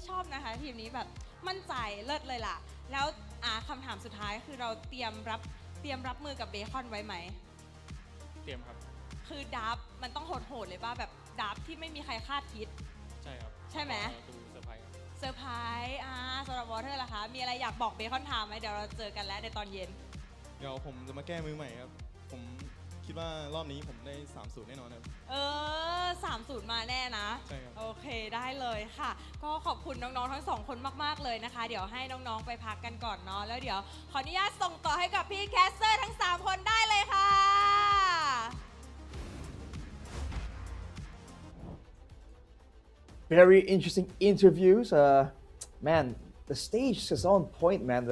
ชอบนะคะทีมนี้แบบมั่นใจเลิศเลยล่ะแล้วคำถามสุดท้ายคือเราเตรียมรับมือกับเบคอนไว้ไหมเตรียมครับคือดับมันต้องโหดเลยป่ะแบบดับที่ไม่มีใครคาดคิดใช่ครับใช่ไหมดูเซอร์ไพรส์เซอร์ไพรส์สำหรับวอเตอร์ล่ะคะมีอะไรอยากบอกเบคอนทามไหมเดี๋ยวเราเจอกันแล้วในตอนเย็นเดี๋ยวผมจะมาแก้มือใหม่ครับผมคิดว่ารอบนี้ผมได้3-0แน่นอนครับ3-0มาแน่นะใช่ครับโอเคได้เลยค่ะก็ขอบคุณน้องๆทั้ง2คนมากๆเลยนะคะเดี๋ยวให้น้องๆไปพักกันก่อนเนาะแล้วเดี๋ยวขออนุญาตส่งต่อให้กับพี่แคสเตอร์ทั้ง3คนได้เลยค่ะ Very interesting interviews. Man, the stage is on point, man.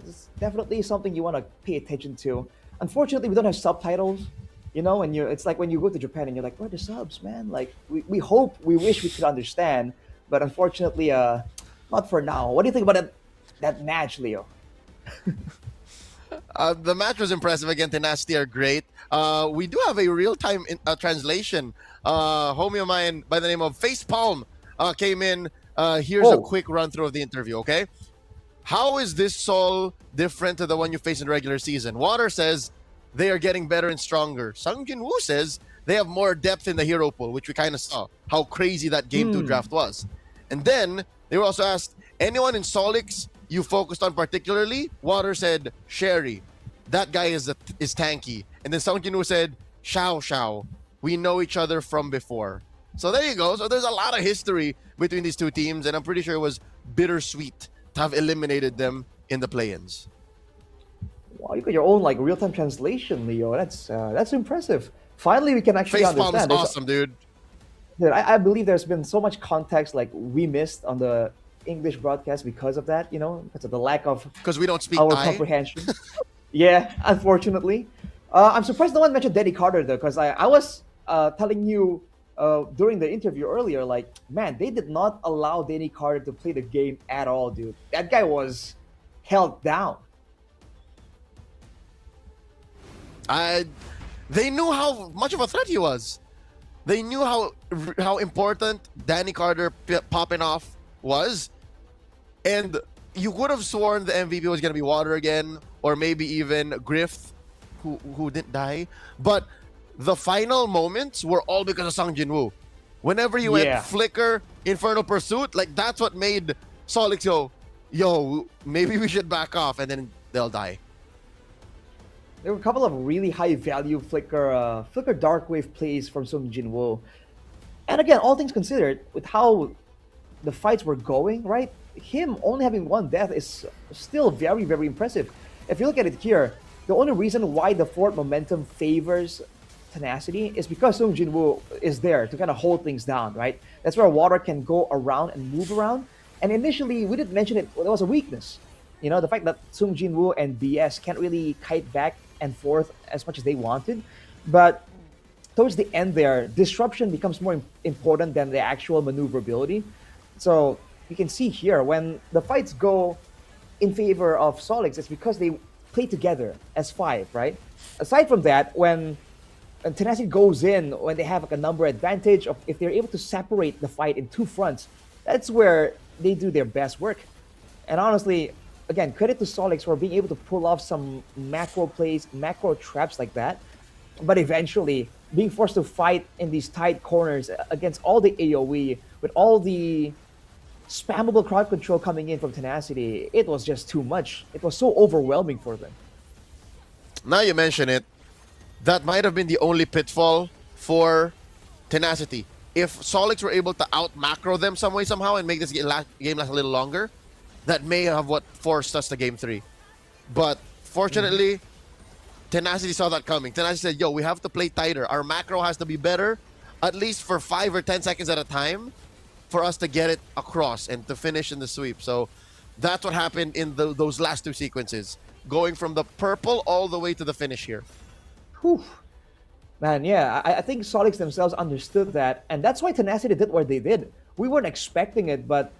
It's definitely something you want to pay attention to. Unfortunately, we don't have subtitles. You know, and it's like when you go to Japan and you're like, where are the subs, man? Like we hope, we wish we could understand, but unfortunately, not for now. What do you think about that match, Leo? The match was impressive. Again, Tenacity are great. We do have a real-time translation. Homie of mine by the name of Facepalm came in. Here's a quick run-through of the interview, okay? How is this Sol different to the one you faced in regular season? Water says they are getting better and stronger. Sung Jin Woo says they have more depth in the hero pool, which we kind of saw how crazy that Game 2 draft was. And then they were also asked, anyone in Solix you focused on particularly? Water said, Sherry. That guy is tanky. And then Sung Jin Woo said, Xiao Xiao. We know each other from before. So there you go. So there's a lot of history between these two teams, and I'm pretty sure it was bittersweet to have eliminated them in the play-ins. Wow, you got your own like real-time translation, Leo. That's impressive. Finally, we can actually understand. Facepalm is awesome, dude. Dude, I believe there's been so much context like we missed on the English broadcast because of that. You know, because of the lack of we don't speak our Thai. comprehension. Yeah, unfortunately. I'm surprised no one mentioned Danny Carter though, because I was telling you during the interview earlier, like, man, they did not allow Danny Carter to play the game at all, dude. That guy was held down. They knew how much of a threat he was. They knew how important Danny Carter popping off was. And you would have sworn the MVP was going to be Water again, or maybe even Griff, who didn't die. But the final moments were all because of Sung Jin Woo. Whenever he went Flicker, Infernal Pursuit, like that's what made Solix go, yo, maybe we should back off, and then they'll die. There were a couple of really high-value Flicker Darkwave plays from Sung Jin Woo. And again, all things considered, with how the fights were going, right? Him only having one death is still very, very impressive. If you look at it here, the only reason why the forward momentum favors Tenacity is because Sung Jin Woo is there to kind of hold things down, right? That's where Water can go around and move around. And initially, we did mention it, there was a weakness. You know, the fact that Sung Jin Woo and BS can't really kite back and forth as much as they wanted. But towards the end there, disruption becomes more important than the actual maneuverability. So you can see here, when the fights go in favor of Solix, it's because they play together as five, right? Aside from that, when Tenacity goes in, when they have like a number advantage, of if they're able to separate the fight in two fronts, that's where they do their best work. And honestly, again, credit to Solix for being able to pull off some macro plays, macro traps like that. But eventually, being forced to fight in these tight corners against all the AoE, with all the spammable crowd control coming in from Tenacity, it was just too much. It was so overwhelming for them. Now you mention it, that might have been the only pitfall for Tenacity. If Solix were able to out-macro them some way, somehow, and make this game last a little longer, that may have what forced us to Game 3. But fortunately, Tenacity saw that coming. Tenacity said, yo, we have to play tighter. Our macro has to be better, at least for 5 or 10 seconds at a time, for us to get it across and to finish in the sweep. So that's what happened in those last two sequences, going from the purple all the way to the finish here. Whew. Man, yeah, I think Solix themselves understood that, and that's why Tenacity did what they did. We weren't expecting it, but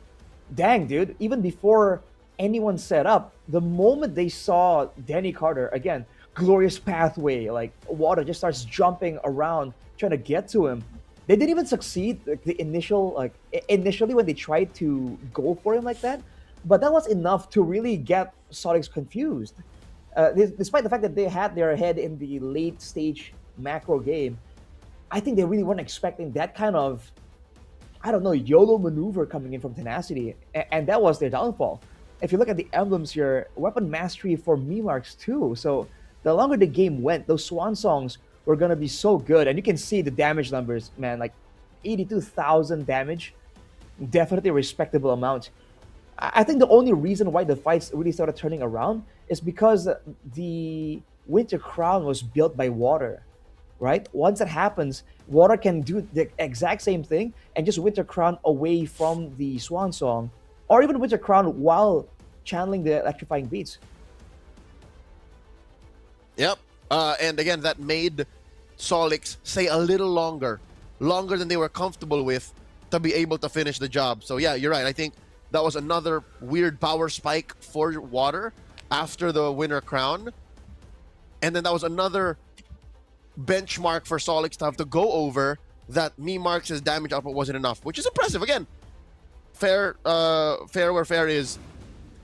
dang, dude, even before anyone set up, the moment they saw Danny Carter, again, glorious pathway, like Water just starts jumping around, trying to get to him. They didn't even succeed initially when they tried to go for him like that, but that was enough to really get Solix confused. Despite the fact that they had their head in the late stage macro game, I think they really weren't expecting that kind of, I don't know, YOLO maneuver coming in from Tenacity, and that was their downfall. If you look at the emblems here, weapon mastery for Memarks too. So the longer the game went, those swan songs were gonna be so good, and you can see the damage numbers, man, like 82,000 damage, definitely a respectable amount. I think the only reason why the fights really started turning around is because the Winter Crown was built by Water, right? Once that happens, Water can do the exact same thing and just Winter Crown away from the Swan Song, or even Winter Crown while channeling the electrifying beats. Yep. And again, that made Solix stay a little longer than they were comfortable with to be able to finish the job. So yeah, you're right. I think that was another weird power spike for Water after the winner crown. And then that was another benchmark for Solix to have to go over, that Marks' damage output wasn't enough, which is impressive. Again, fair where fair is.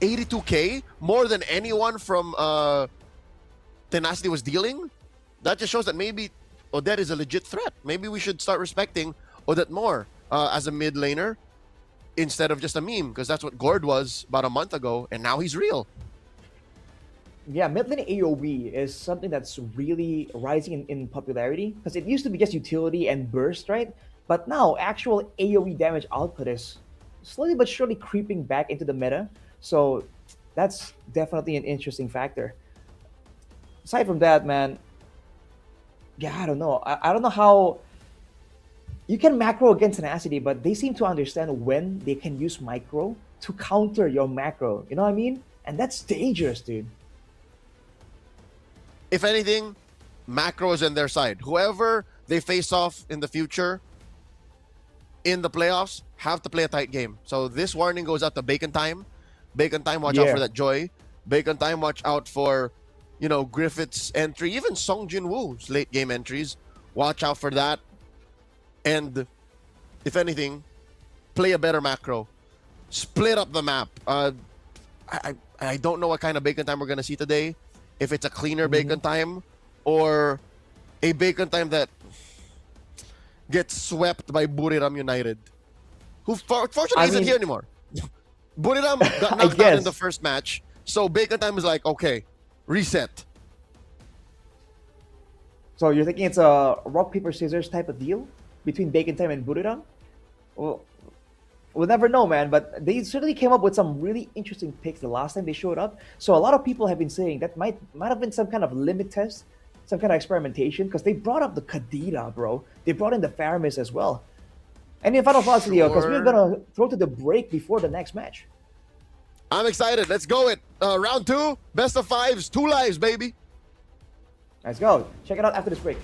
82k, more than anyone from Tenacity was dealing. That just shows that maybe Odette is a legit threat. Maybe we should start respecting Odette more as a mid laner instead of just a meme, because that's what Gord was about a month ago, and now he's real. Yeah, mid lane AoE is something that's really rising in popularity, because it used to be just utility and burst, right? But now actual AoE damage output is slowly but surely creeping back into the meta. So that's definitely an interesting factor. Aside from that, man, yeah, I don't know. I don't know how you can macro against Tenacity, but they seem to understand when they can use micro to counter your macro. You know what I mean? And that's dangerous, dude. If anything, macro is on their side. Whoever they face off in the future in the playoffs have to play a tight game. So this warning goes out to Bacon Time. Bacon Time, watch out for that Joy. Bacon Time, watch out for, you know, Griffith's entry. Even Song Jin-woo's late game entries. Watch out for that. And if anything, play a better macro. Split up the map. I don't know what kind of Bacon Time we're going to see today. If it's a cleaner Bacon Time or a Bacon Time that gets swept by Buriram United, who fortunately isn't here anymore. Buriram got knocked out in the first match, so Bacon Time is like, okay, reset. So you're thinking it's a rock, paper, scissors type of deal between Bacon Time and Buriram? Well, we'll never know, man, but they certainly came up with some really interesting picks the last time they showed up. So a lot of people have been saying that might have been some kind of limit test, some kind of experimentation, because they brought up the Kadira, bro. They brought in the Faramis as well. And in final thoughts, Leo, because we're going to throw to the break before the next match. I'm excited. Let's go it. Round 2, best of 5s, 2 lives, baby. Let's go. Check it out after this break.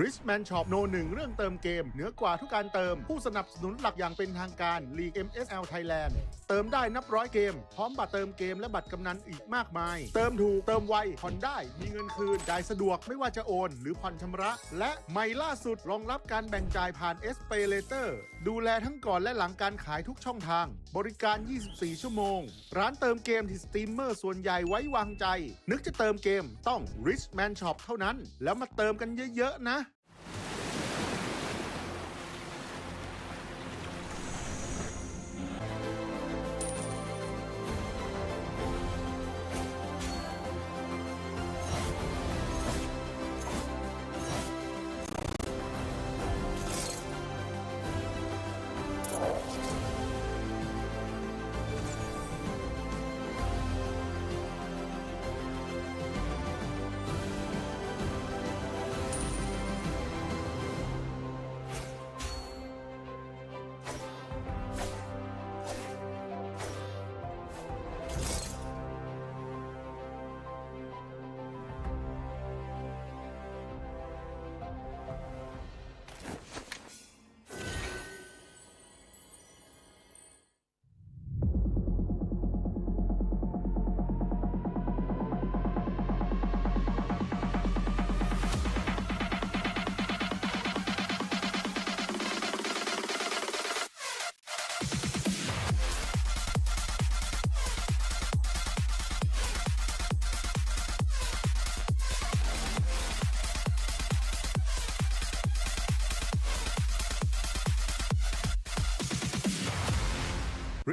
Richman Shop โน 1 เรื่องเติมเกมเหนือกว่าทุกการเติมผู้สนับสนุนหลักอย่างเป็นทางการ League MSL Thailand เติมได้นับร้อยเกมพร้อมบัตรเติมเกมและบัตรกำนันอีกมากมายเติมถูกเติมไวผ่อนได้มีเงินคืนจ่ายสะดวกไม่ว่าจะโอนหรือผ่อนชำระและใหม่ล่าสุดรองรับการแบ่งจ่ายผ่าน SPay Later ดูแลทั้งก่อนและหลังการขายทุกช่องทางบริการ 24 ชั่วโมงร้านเติมเกมที่สตรีมเมอร์ส่วนใหญ่ไว้วางใจนึกจะเติมเกมต้อง Richman Shop เท่านั้นแล้วมาเติมกันเยอะๆนะ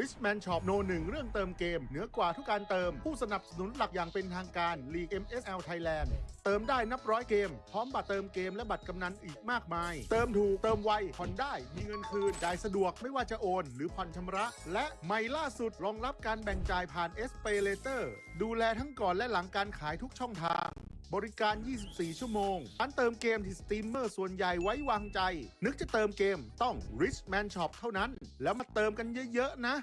Richman Shop โน 1 เรื่องเติมเกมเหนือกว่าทุกการเติมผู้สนับสนุนหลักอย่างเป็นทางการ League MSL Thailand เติมได้นับร้อยเกมพร้อมบัตรเติมเกมและบัตรกำนันอีกมากมายเติมถูกเติมไวผ่อนได้มีเงินคืนจ่ายสะดวกไม่ว่าจะโอนหรือผ่อนชำระและใหม่ล่าสุดรองรับการแบ่งจ่ายผ่าน SPay Later ดูแลทั้งก่อนและหลังการขายทุกช่องทางบริการ 24 ชั่วโมงร้านเติมเกมที่สตรีมเมอร์ส่วนใหญ่ไว้วางใจนึกจะเติมเกมต้อง Richman Shop เท่านั้นแล้วมาเติมกันเยอะๆนะ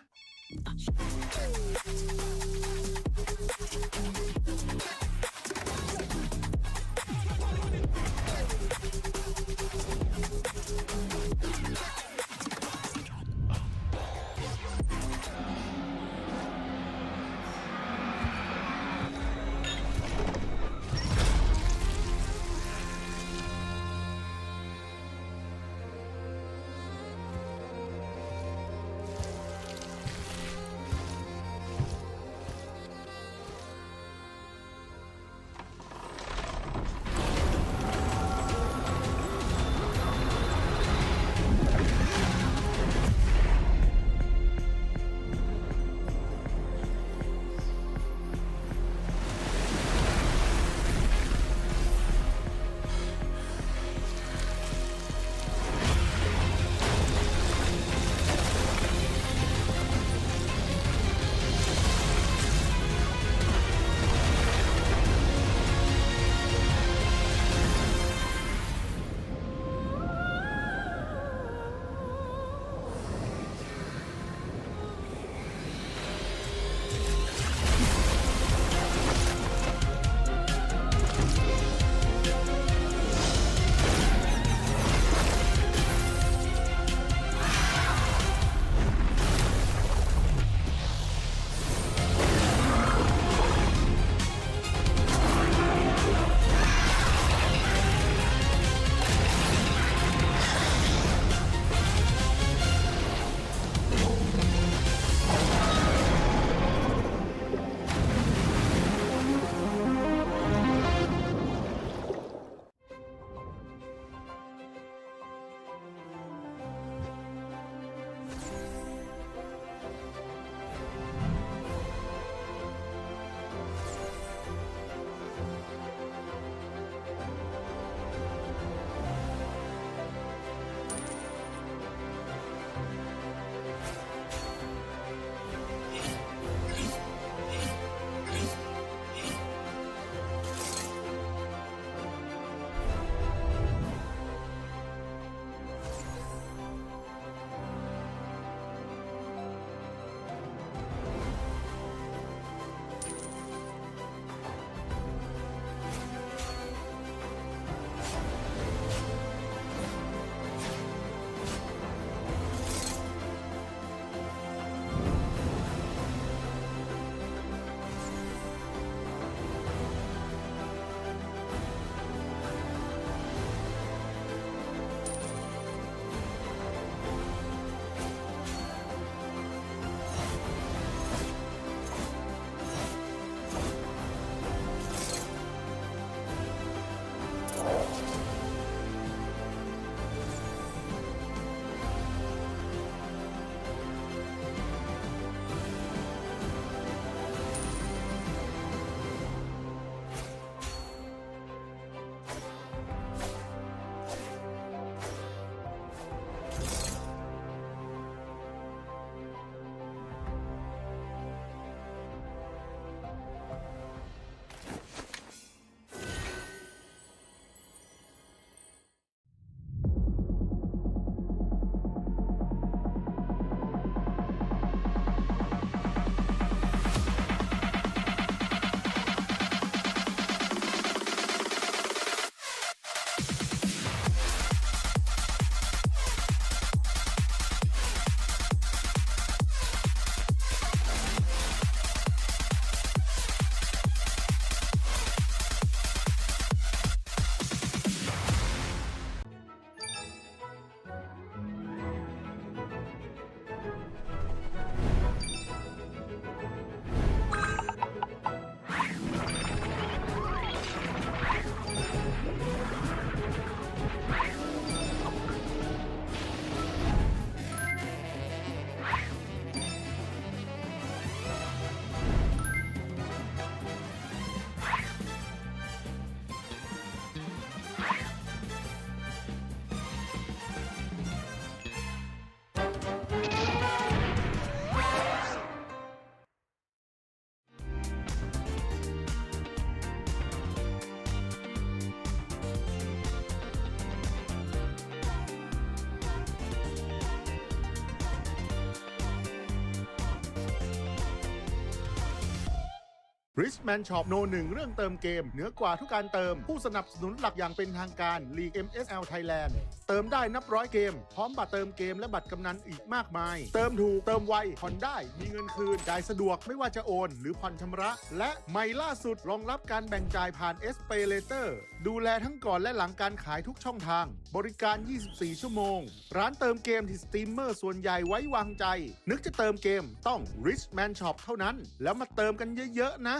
Richman Shop โน1เรื่องเติมเกมเหนือกว่าทุกการเติมผู้สนับสนุนหลักอย่างเป็นทางการลีก MSL Thailand เติมได้นับร้อยเกมพร้อมบัตรเติมเกมและบัตรกำนันอีกมากมายเติมถูกเติมไวผ่อนได้มีเงินคืนจ่ายสะดวกไม่ว่าจะโอนหรือผ่อนชำระและใหม่ล่าสุดรองรับการแบ่งจ่ายผ่าน SPayLater ดูแลทั้งก่อนและหลังการขายทุกช่องทางบริการ 24 ชั่วโมงร้านเติมเกมที่สตรีมเมอร์ส่วนใหญ่ไว้วางใจนึกจะเติมเกมต้อง Richman Shop เท่านั้นแล้วมาเติมกันเยอะๆนะ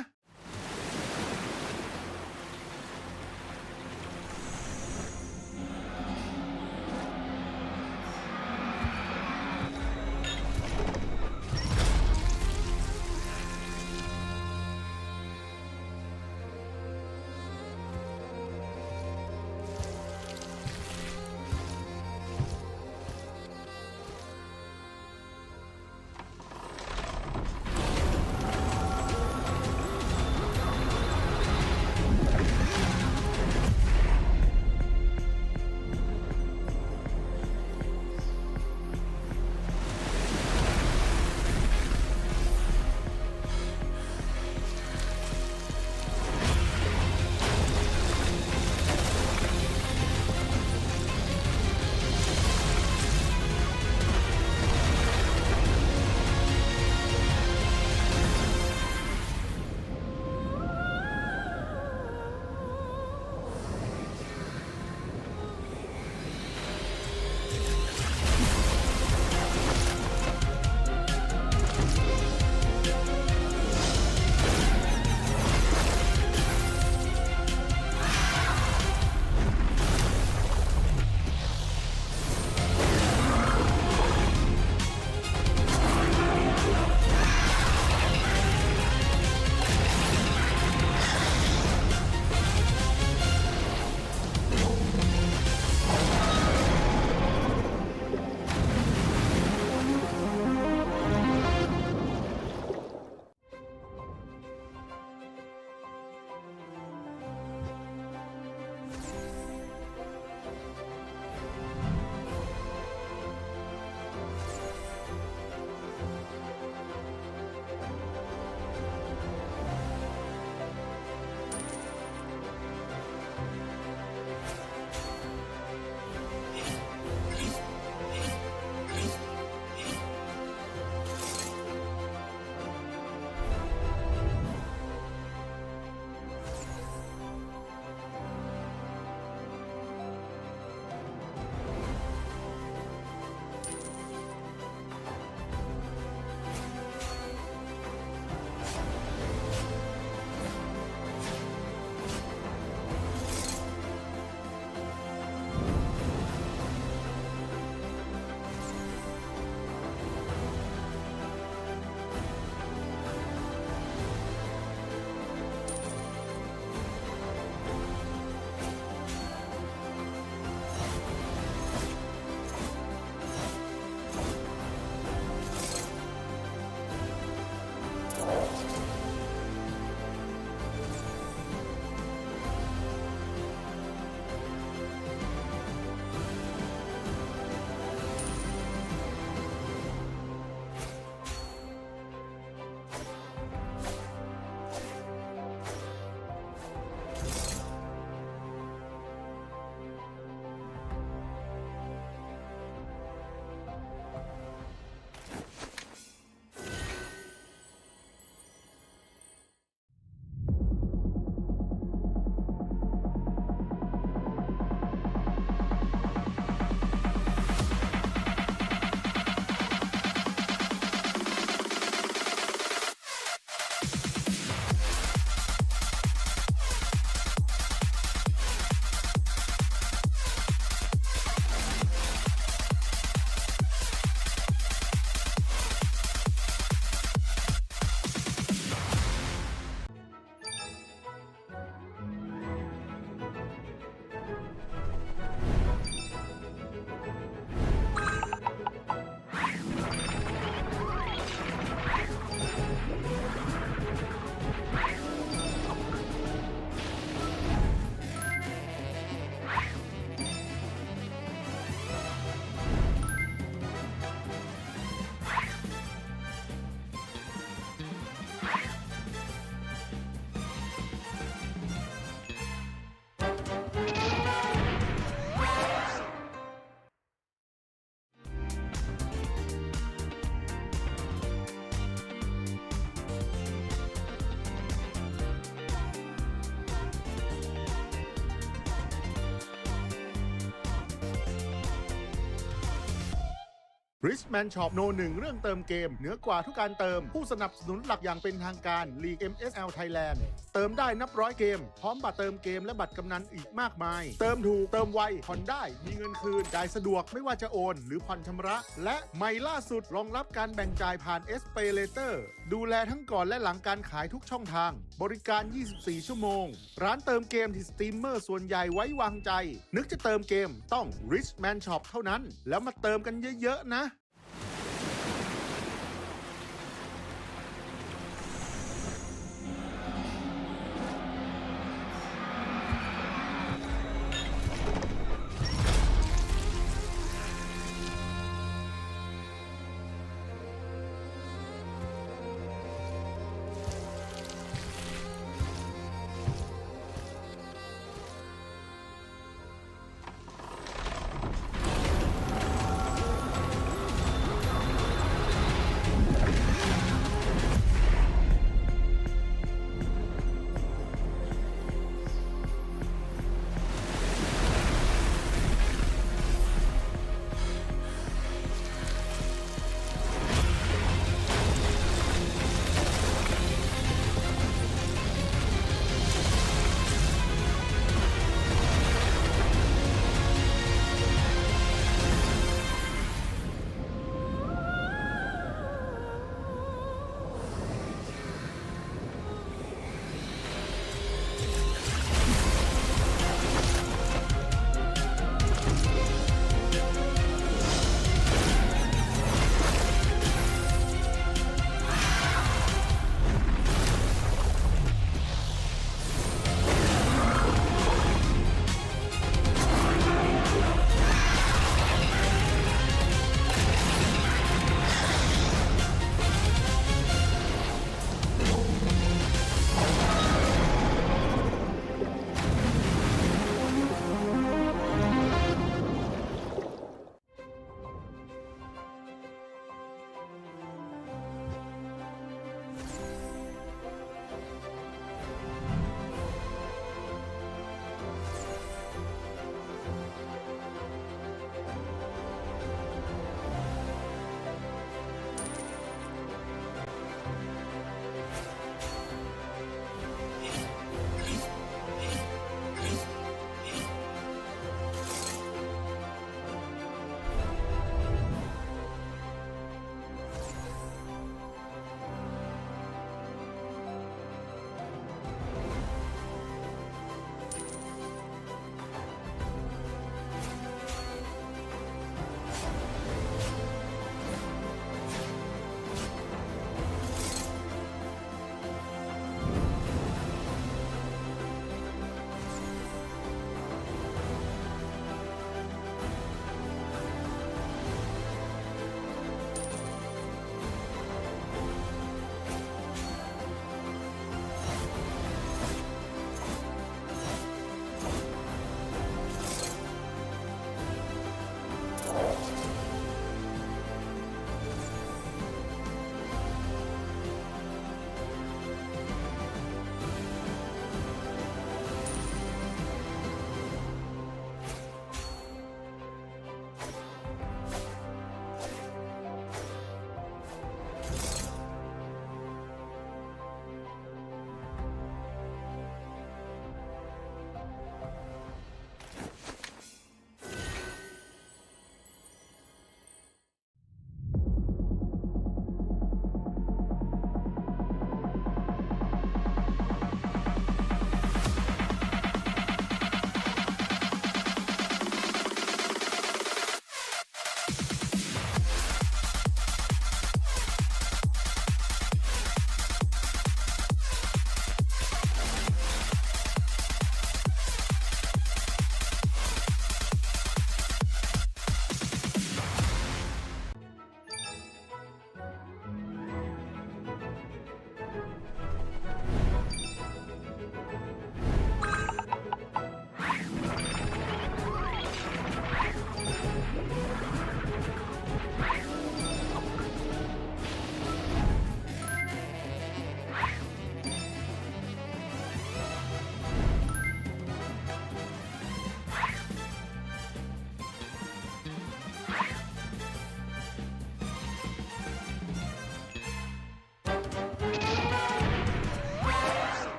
Richman Shop โนหนึ่งเรื่องเติมเกมเหนือกว่าทุกการเติมผู้สนับสนุนหลักอย่างเป็นทางการ League MSL Thailand เติมได้นับร้อยเกมพร้อมบัตรเติมเกมและบัตรกำนันอีกมากมายเติมถูกเติมไวผ่อนได้มีเงินคืนจ่ายสะดวกไม่ว่าจะโอนหรือผ่อนชำระและใหม่ล่าสุดรองรับการแบ่งจ่ายผ่าน SPay Later ดูแลทั้งก่อนและหลังการขายทุกช่องทางบริการ 24 ชั่วโมงร้านเติมเกมที่สตรีมเมอร์ส่วนใหญ่ไว้วางใจนึกจะเติมเกมต้อง Richman Shop เท่านั้นแล้วมาเติมกันเยอะๆนะ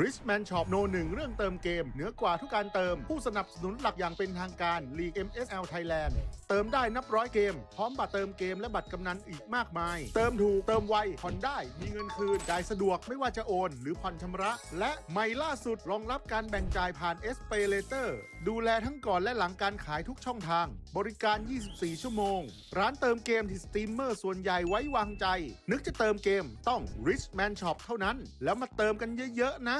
Richman Shop โนหนึ่งเรื่องเติมเกมเหนือกว่าทุกการเติมผู้สนับสนุนหลักอย่างเป็นทางการ League MSL Thailand เติมได้นับร้อยเกมพร้อมบัตรเติมเกมและบัตรกำนันอีกมากมายเติมถูกเติมไวผ่อนได้มีเงินคืนจ่ายสะดวกไม่ว่าจะโอนหรือผ่อนชำระและใหม่ล่าสุดรองรับการแบ่งจ่ายผ่าน SPay Later ดูแลทั้งก่อนและหลังการขายทุกช่องทางบริการ 24 ชั่วโมงร้านเติมเกมที่สตรีมเมอร์ส่วนใหญ่ไว้วางใจนึกจะเติมเกมต้อง Richman Shop เท่านั้นแล้วมาเติมกันเยอะๆนะ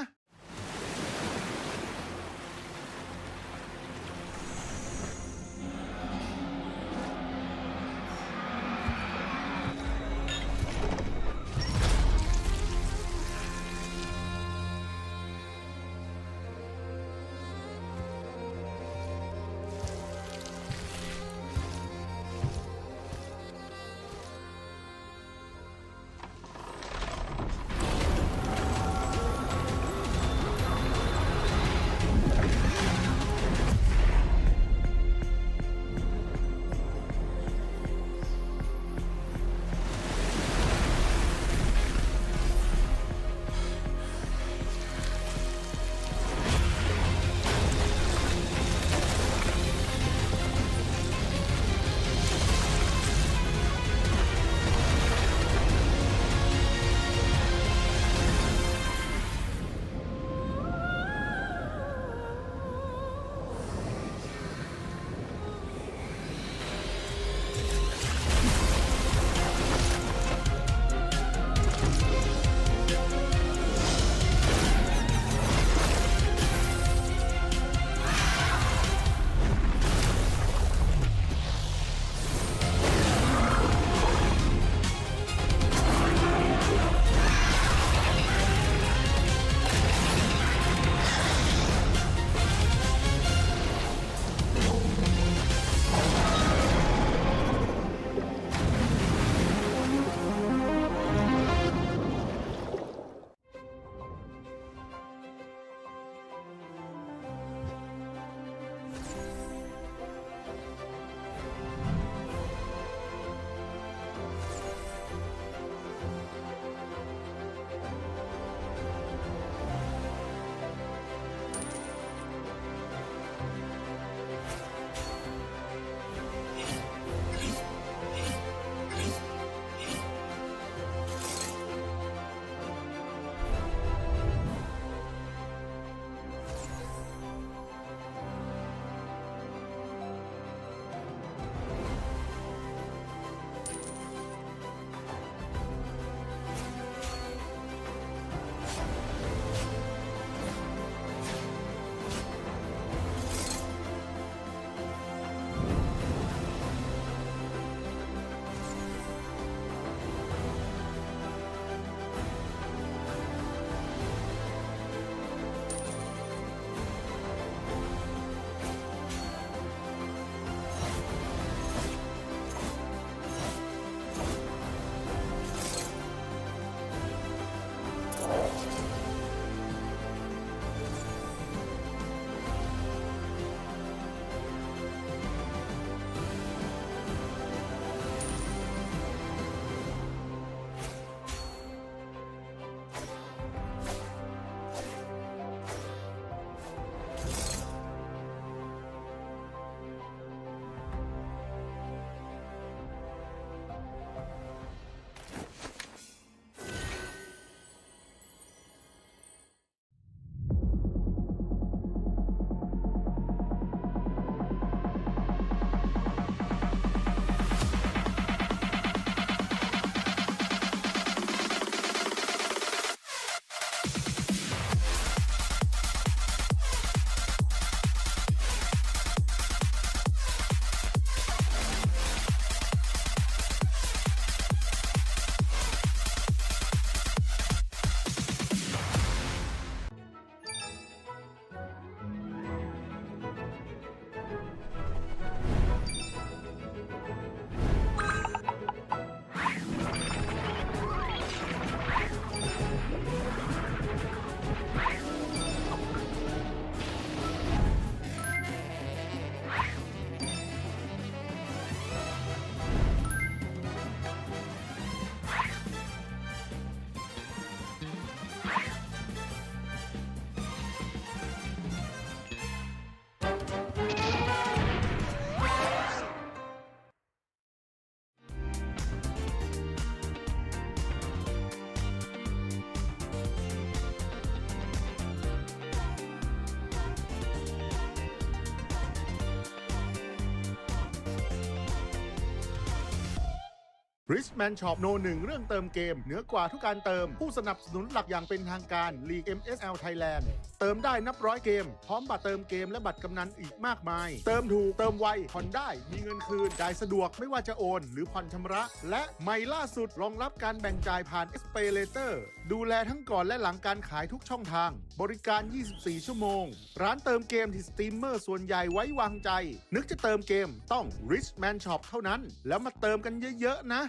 Richman Shop โน1เรื่องเติมเกมเหนือกว่าทุกการเติมผู้สนับสนุนหลักอย่างเป็นทางการ League MSL Thailand เติมได้นับร้อยเกมพร้อมบัตรเติมเกมและบัตรกำนันอีกมากมายเติมถูกเติมไวผ่อนได้มีเงินคืนจ่ายสะดวกไม่ว่าจะโอนหรือผ่อนชำระและใหม่ล่าสุดรองรับการแบ่งจ่ายผ่าน SPayLater ดูแลทั้งก่อนและหลังการขายทุกช่องทางบริการ 24 ชั่วโมงร้านเติมเกมที่สตรีมเมอร์ส่วนใหญ่ไว้วางใจนึกจะเติมเกมต้อง Richman Shop เท่านั้นแล้วมาเติมกันเยอะๆนะ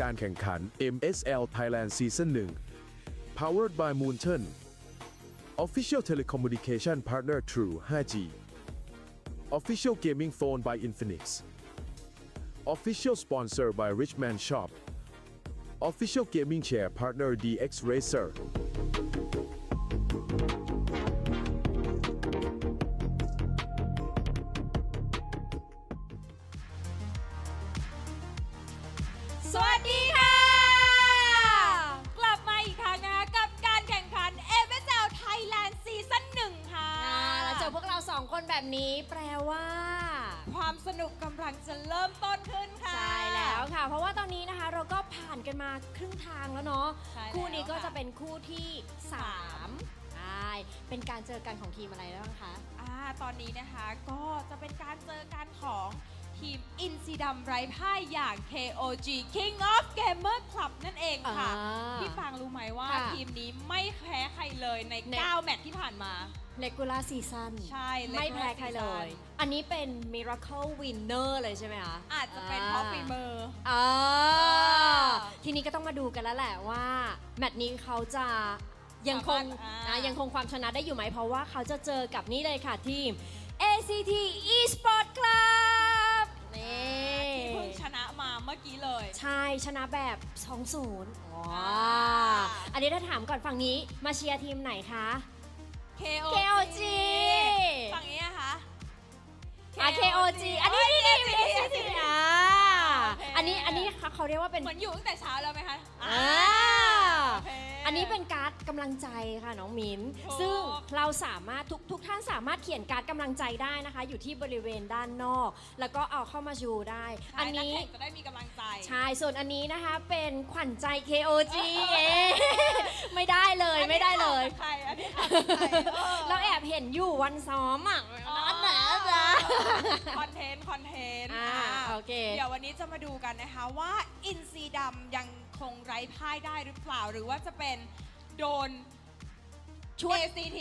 การแข่งขัน MSL Thailand Season 1 Powered by Moonton Official Telecommunication Partner True 5G Official Gaming Phone by Infinix Official Sponsor by Richman Shop Official Gaming Chair Partner DX Racerสวัสดีค่ะ กลับมาอีกครั้งนะคะกับการแข่งขัน MSL Thailand Season 1 ค่ะ แล้วเจอพวกเรา2 คนแบบนี้แปลว่า ความสนุกกำลังจะเริ่มต้นขึ้นค่ะ ใช่แล้วค่ะ เพราะว่าตอนนี้นะคะเราก็ผ่านกันมาครึ่งทางแล้วเนาะ ใช่แล้ว คู่นี้ก็ ค่ะ จะเป็นคู่ที่3ใช่เป็นการเจอกันของทีมอะไรแล้วบ้างคะ ตอนนี้นะคะก็จะเป็นการเจอกันของทีมอินซีดำไร้พ่ายอย่าง KOG King of Gamer Club นั่นเองค่ะ พี่ปางรู้ไหมว่า ค่ะ ทีมนี้ไม่แพ้ใครเลยใน 9 แมตช์ที่ผ่านมา Regular Season ใช่ ไม่แพ้ Regular ใครเลย Season อันนี้เป็น Miracle Winner เลยใช่ไหมคะ อาจจะเป็นเพราะฝีมือ ทีนี้ก็ต้องมาดูกันแล้วแหละว่า แมตช์นี้เขาจะยังคง ยังคงความชนะได้อยู่ไหม เพราะว่าเขาจะเจอกับนี่เลยค่ะทีม ACT Esport Club นี่ ที่เพิ่งชนะมาเมื่อกี้เลย ใช่ชนะแบบ 2-0 อันนี้ถ้าถามก่อนฝั่งนี้มาเชียร์ทีมไหนคะ KOG ฝั่งนี้นะคะ KOG อันนี้นี่ ACT อันนี้เขาเรียกว่าเป็น เหมือนอยู่ตั้งแต่เช้าแล้วไหมคะ อันนี้เป็นการ์ดกำลังใจค่ะน้องมิ้น ซึ่งเราสามารถทุกท่านสามารถเขียนการ์ดกำลังใจได้นะคะ อยู่ที่บริเวณด้านนอก แล้วก็เอาเข้ามาชูได้ อันนี้ จะได้มีกำลังใจ ใช่ ส่วนอันนี้นะคะเป็นขวัญใจ KOG เองไม่ได้เลยไม่ได้เลย ใครอันนี้ เราแอบเห็นอยู่วันซ้อมอ่ะนั่นแหละจ้ะ คอนเทนต์ โอเค เดี๋ยววันนี้จะมาดูกันนะคะว่าอินซีดำยังคงไร้พ่ายได้หรือเปล่า หรือว่าจะเป็นโดน ชวด ACT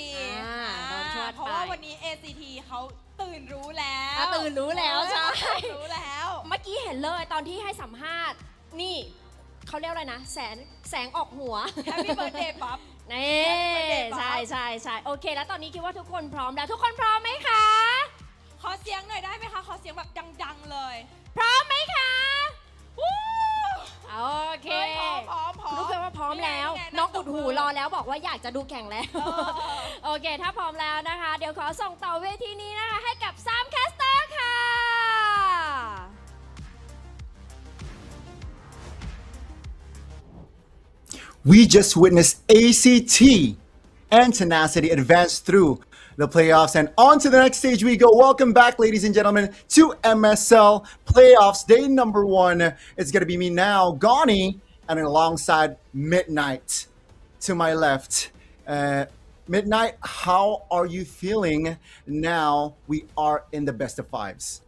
โดนชวด เพราะว่าวันนี้ ACT เขาตื่นรู้แล้ว ตื่นรู้แล้วใช่ รู้แล้ว เมื่อกี้เห็นเลยตอนที่ให้สัมภาษณ์ นี่เขาเรียกอะไรนะ แสงออกหัว Happy Birthday ป๊อป นี่ใช่โอเค แล้วตอนนี้คิดว่าทุกคนพร้อมแล้วทุกคนพร้อมไหมคะ ขอเสียงหน่อยได้ไหมคะ ขอเสียงแบบดังๆเลย พร้อมไหมคะโอเค พร้อม รู้กันว่าพร้อมแล้ว นี่ไง น้องอุดหูรอแล้วบอกว่าอยากจะดูแข่งแล้ว โอ โอเค ถ้าพร้อมแล้วนะคะ เดี๋ยวขอส่งต่อเวทีนี้นะคะ ให้กับ3แคสเตอร์ค่ะ We just witnessed ACT and Tenacity advance through the playoffs, and on to the next stage we go. Welcome back, ladies and gentlemen, to MSL Playoffs, day number 1. It's going to be me now, Gani, and alongside Midnight to my left. Midnight, how are you feeling now we are in the best of 5s?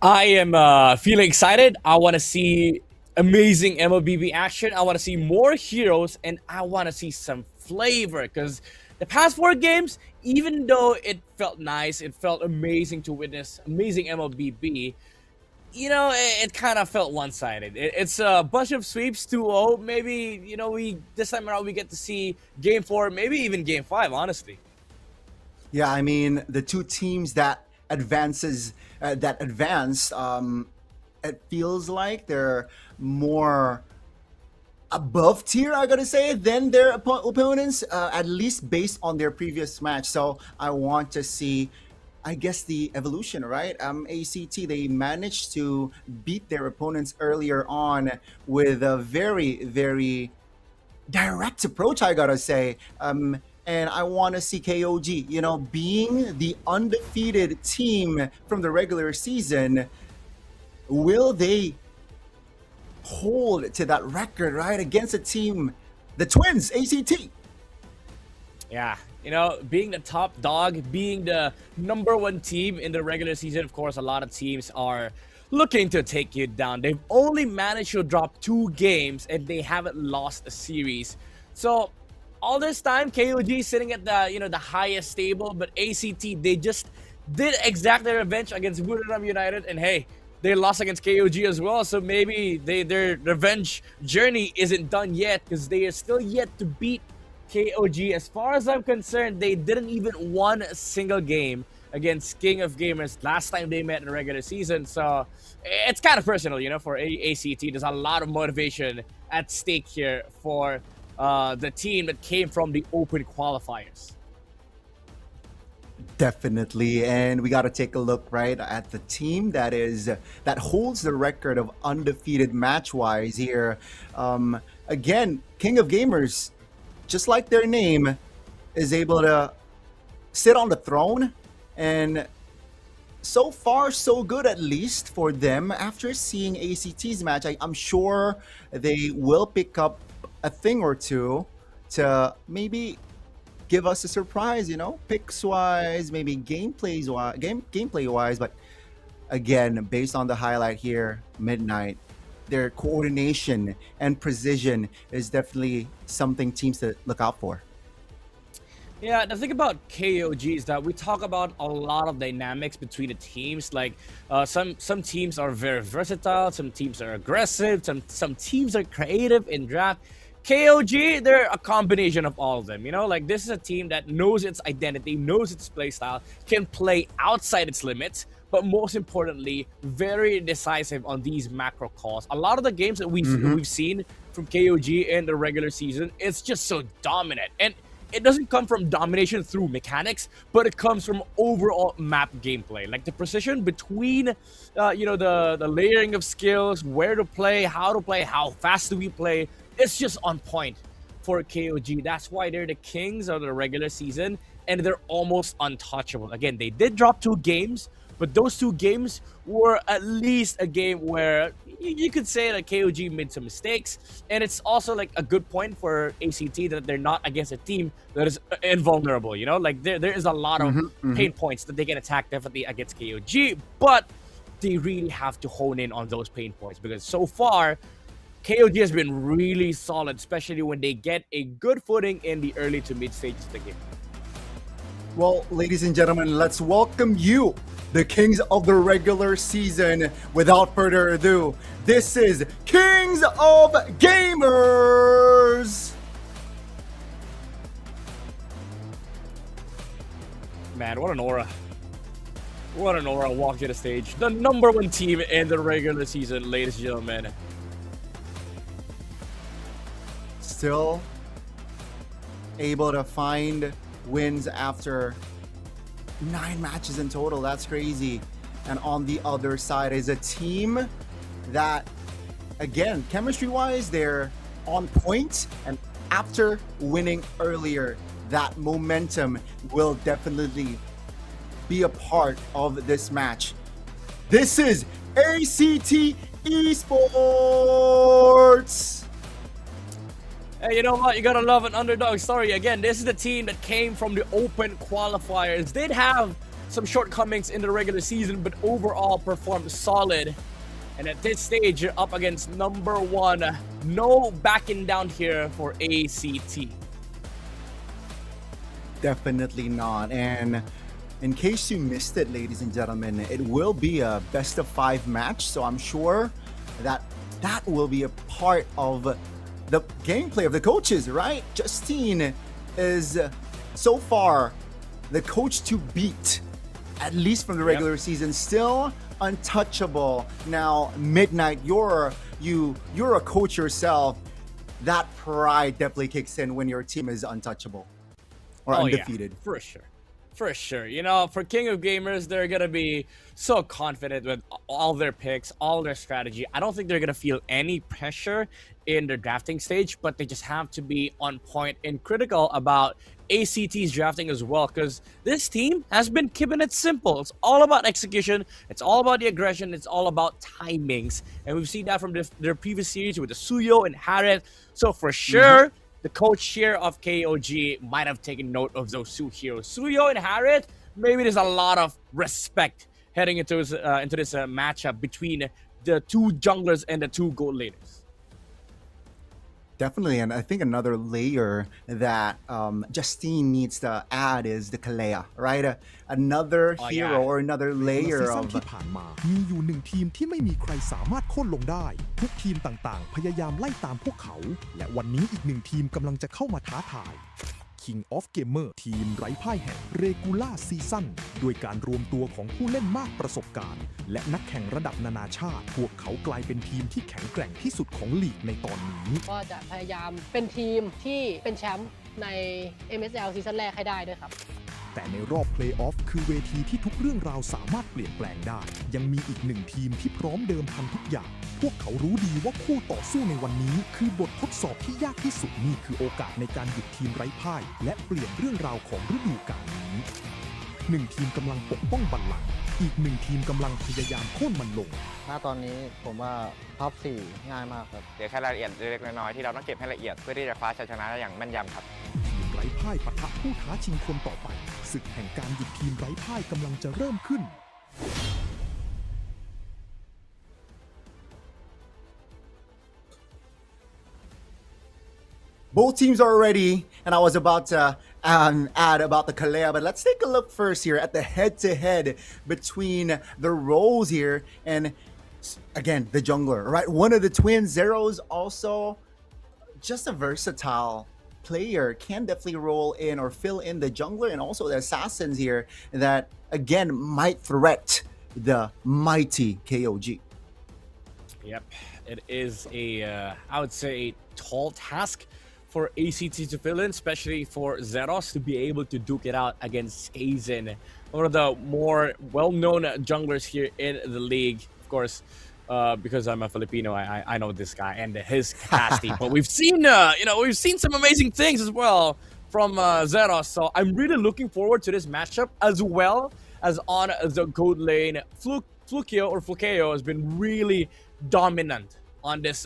I am feeling excited. I want to see amazing MLBB action. I want to see more heroes, and I want to see some flavor, because the past 4 games, even though it felt nice, it felt amazing to witness amazing MLBB, you know, it kind of felt one-sided. It's a bunch of sweeps, 2-0. Maybe, you know, this time around we get to see game 4, maybe even game 5, honestly. Yeah, I mean, the 2 teams that advanced, it feels like they're more above tier, I gotta say, than their opponents, at least based on their previous match. So I want to see, I guess, the evolution, right? ACT, they managed to beat their opponents earlier on with a very, very direct approach, I gotta say. And I want to see KOG, you know, being the undefeated team from the regular season, will they hold to that record, right, against a team, the Twins, ACT? Yeah, you know, being the top dog, being the #1 team in the regular season, of course, a lot of teams are looking to take you down. They've only managed to drop 2 games, and they haven't lost a series. So all this time, KOG sitting at the, you know, the highest stable, but ACT, they just did exact their revenge against Buriram United, and hey, they lost against KOG as well, so maybe their revenge journey isn't done yet, because they are still yet to beat KOG. As far as I'm concerned, they didn't even won a single game against King of Gamers last time they met in the regular season, so it's kind of personal, you know, for ACT. There's a lot of motivation at stake here for the team that came from the open qualifiers. Definitely, and we got to take a look right at the team that holds the record of undefeated match-wise here. Again, King of Gamers, just like their name, is able to sit on the throne, and so far so good, at least for them. After seeing ACT's match, I'm sure they will pick up a thing or two to maybe give us a surprise, you know, picks wise, maybe gameplay wise. But again, based on the highlight here, Midnight, their coordination and precision is definitely something teams to look out for. Yeah, the thing about KOG is that we talk about a lot of dynamics between the teams. Like some teams are very versatile, some teams are aggressive, some teams are creative in draft. KOG, they're a combination of all of them, you know, like this is a team that knows its identity, knows its play style, can play outside its limits, but most importantly, very decisive on these macro calls. A lot of the games that we've seen from KOG in the regular season, it's just so dominant, and it doesn't come from domination through mechanics, but it comes from overall map gameplay, like the precision between you know, the layering of skills, where to play, how fast do we play. It's just on point for KOG. That's why they're the kings of the regular season, and they're almost untouchable. Again, they did drop 2 games, but those 2 games were at least a game where you could say that KOG made some mistakes, and it's also like a good point for ACT that they're not against a team that is invulnerable, you know, like there is a lot of pain points that they can attack definitely against KOG, but they really have to hone in on those pain points, because so far KOG has been really solid, especially when they get a good footing in the early to mid stages of the game. Well, ladies and gentlemen, let's welcome you, the kings of the regular season. Without further ado, this is Kings of Gamers! Man, what an aura. What an aura walked to the stage. The #1 team in the regular season, ladies and gentlemen. Still able to find wins after 9 matches in total. That's crazy. And on the other side is a team that, again, chemistry-wise, they're on point. And after winning earlier, that momentum will definitely be a part of this match. This is ACT Esports. Hey, you know what? You gotta love an underdog story. Again, this is the team that came from the open qualifiers. Did have some shortcomings in the regular season, but overall performed solid. And at this stage, you're up against number 1. No backing down here for ACT. Definitely not. And in case you missed it, ladies and gentlemen, it will be a best of 5 match. So I'm sure that that will be a part of the gameplay of the coaches, right? Justine is so far the coach to beat, at least from the regular season, still untouchable. Now, Midnight, you're a coach yourself. That pride definitely kicks in when your team is untouchable or undefeated. Yeah, for sure. For sure. You know, for King of Gamers, they're going to be so confident with all their picks, all their strategy. I don't think they're going to feel any pressure in their drafting stage, but they just have to be on point and critical about ACT's drafting as well, because this team has been keeping it simple. It's all about execution. It's all about the aggression. It's all about timings. And we've seen that from their previous series with the Suyo and Harriet. So for sure, the coach here of KOG might have taken note of those 2 heroes. Suyo and Harriet, maybe there's a lot of respect heading into this matchup between the 2 junglers and the 2 gold laners. Definitely, and I think another layer that Justine needs to add is the Kalea, right? Another hero or another layer ซีซั่น of ที่ผ่านมามีอยู่1ทีมที่ไม่มีใครสามารถโค่นลงได้ทุกทีมต่างๆพยายามไล่ตามพวกเขาและวันนี้อีก1ทีมกำลังจะเข้ามาท้าทาย King of Gamer ทีมไร้พ่ายแห่ง Regular Season ด้วยการรวมตัวของผู้เล่นมากประสบการณ์และนักแข่งระดับนานาชาติพวกเขากลายเป็นทีมที่แข็งแกร่งที่สุดของลีกในตอนนี้ก็จะพยายามเป็นทีมที่เป็นแชมป์ใน MSL ซีซั่นแรกให้ได้ด้วยครับ แต่ในรอบเพลย์ออฟคือเวทีที่ทุกเรื่องราวสามารถเปลี่ยนแปลงได้ยังมีอีก1ทีมที่พร้อมเดิมพันทุกอย่างพวกเขารู้ดีว่าคู่ต่อสู้ในวันนี้คือบททดสอบที่ยากที่สุดนี่คือโอกาสในการหยุดทีมไร้พ่ายและเปลี่ยนเรื่องราวของฤดูกาลนี้1ทีมกำลังปกป้องบัลลังก์อีก1ทีมกำลังพยายามโค่นมันลงณตอนนี้ผมว่าท็อป 4 ง่ายมากครับเดี๋ยวแค่รายละเอียดเล็กๆน้อยๆที่เราต้องเก็บให้ละเอียดเพื่อที่จะคว้าชัยชนะได้อย่างแม่นยำครับทีมไร้พ่ายปะทะผู้ท้าชิงคนต่อไปศึกแห่งการหยุดทีมไร้พ่ายกำลังจะเริ่มขึ้นboth teams are ready, and I was about to add about the Kalea, but let's take a look first here at the head-to-head between the roles here, and again, the jungler, right? One of the twin Zeros, also just a versatile player, can definitely roll in or fill in the jungler, and also the assassins here that, again, might threat the mighty KOG. Yep, it is I would say, a tall task for ACT to fill in, especially for Zeros to be able to duke it out against Skazen, one of the more well-known junglers here in the league. Of course, because I'm a Filipino, I know this guy and his capacity. But we've seen, we've seen some amazing things as well from Zeros. So I'm really looking forward to this matchup, as well as on the gold lane. Flukeo has been really dominant on this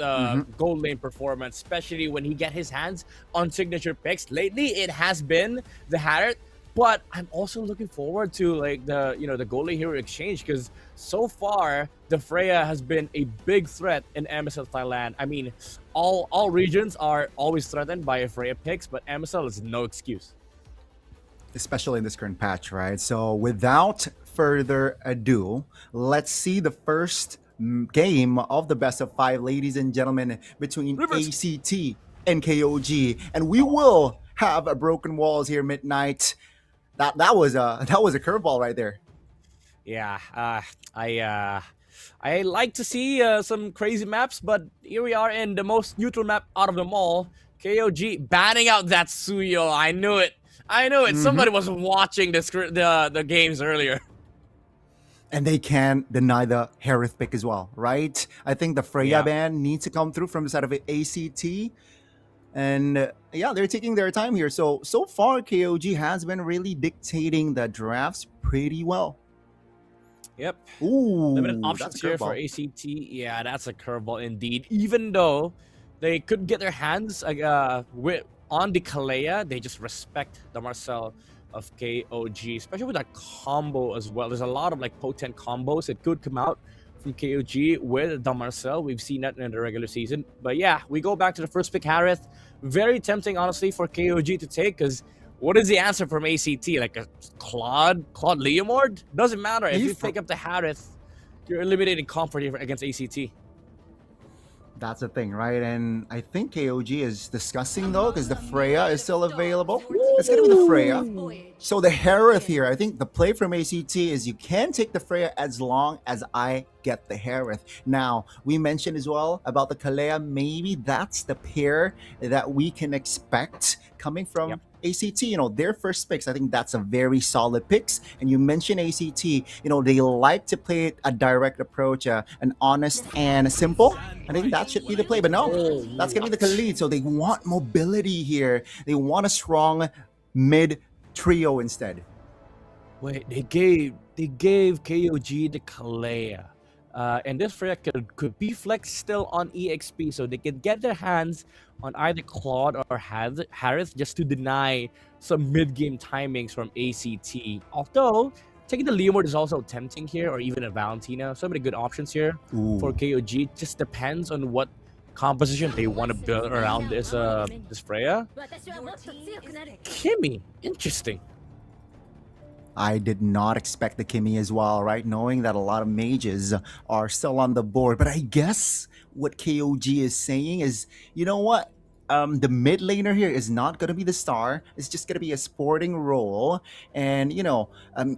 gold lane performance, especially when he get his hands on signature picks. Lately, it has been the Harriet, but I'm also looking forward to the gold lane hero exchange, because so far the Freya has been a big threat in MSL Thailand. I mean, all regions are always threatened by a Freya picks, but MSL is no excuse, especially in this current patch, right? So without further ado, let's see the first game of the best of 5, ladies and gentlemen, between ACT and KOG, and we will have a broken walls here. Midnight, that was a curveball right there. Yeah, I like to see some crazy maps, but here we are in the most neutral map out of them all. KOG banning out that Suyo. I knew it. I knew it. Somebody was watching the games earlier. And they can't deny the Harith pick as well, right? I think the Freya ban needs to come through from the side of ACT. And yeah, they're taking their time here. So far, KOG has been really dictating the drafts pretty well. Yep. Ooh, limited options here for ACT. Yeah, that's a curveball indeed. Even though they could get their hands on the Kalea, they just respect the Marcel of KOG, especially with that combo as well. There's a lot of like potent combos that could come out from KOG with the Marcel. We've seen that in the regular season. But yeah, we go back to the first pick, Harith. Very tempting, honestly, for KOG to take, because what is the answer from ACT? Like a Claude Leomord? Doesn't matter. If you pick up the Harith, you're eliminating comfort here against ACT. That's the thing, right? And I think KOG is discussing though, because the Freya is still available. It's gonna be the Freya. So the Harith here, I think the play from ACT is you can take the Freya as long as I get the Harith. Now, we mentioned as well about the Kalea. Maybe that's the pair that we can expect coming from ACT. You know, their first picks, I think that's a very solid picks. And you mentioned ACT, you know, they like to play a direct approach, an honest and simple. I think that should be the play, but no, that's gonna be the Khalid. So they want mobility here. They want a strong mid trio instead. Wait, they gave KOG the Kalea. And this Freya could be flexed still on EXP, so they could get their hands on either Claude or Harith just to deny some mid-game timings from ACT. Although, taking the Leomord is also tempting here, or even a Valentina. So many good options here for KOG. Just depends on what composition they want to build around this Freya. Kimmy, interesting. I did not expect the Kimmy as well, right? Knowing that a lot of mages are still on the board. But I guess what KOG is saying is, you know what? The mid laner here is not going to be the star. It's just going to be a sporting role. And, you know,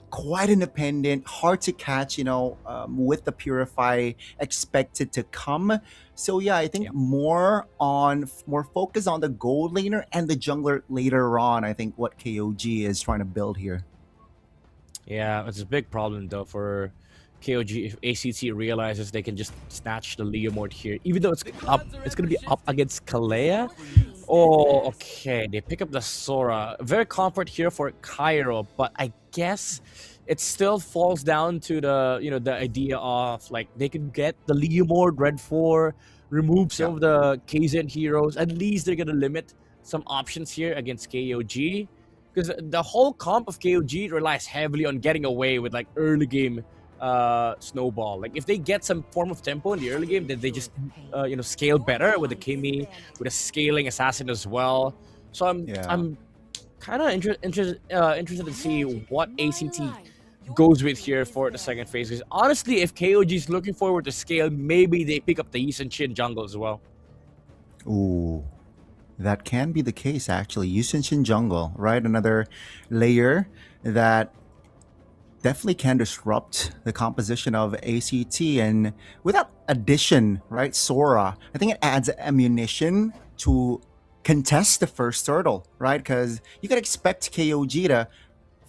quite independent, hard to catch, you know, with the Purify expected to come. So, yeah, I think more focus on the gold laner and the jungler later on. I think what KOG is trying to build here. Yeah, it's a big problem though for KOG if ACT realizes they can just snatch the Leomord here. Even though it's gonna be up against Kalea. Oh, okay. They pick up the Sora. Very comfort here for Cairo, but I guess it still falls down to the the idea of like they can get the Leomord Red 4, remove some of the KZN heroes. At least they're gonna limit some options here against KOG. Because the whole comp of KOG relies heavily on getting away with like early game snowball. Like if they get some form of tempo in the early game, then they just scale better with the Kimmy, with a scaling assassin as well. So I'm kind of interested to see what ACT goes with here for the second phase. Because honestly, if KOG is looking forward to scale, maybe they pick up the Yisun Shin jungle as well. Ooh. That can be the case, actually. Yisun Shin jungle, right? Another layer that definitely can disrupt the composition of ACT. And with that addition, right, Sora, I think it adds ammunition to contest the first turtle, right? Because you could expect KOG to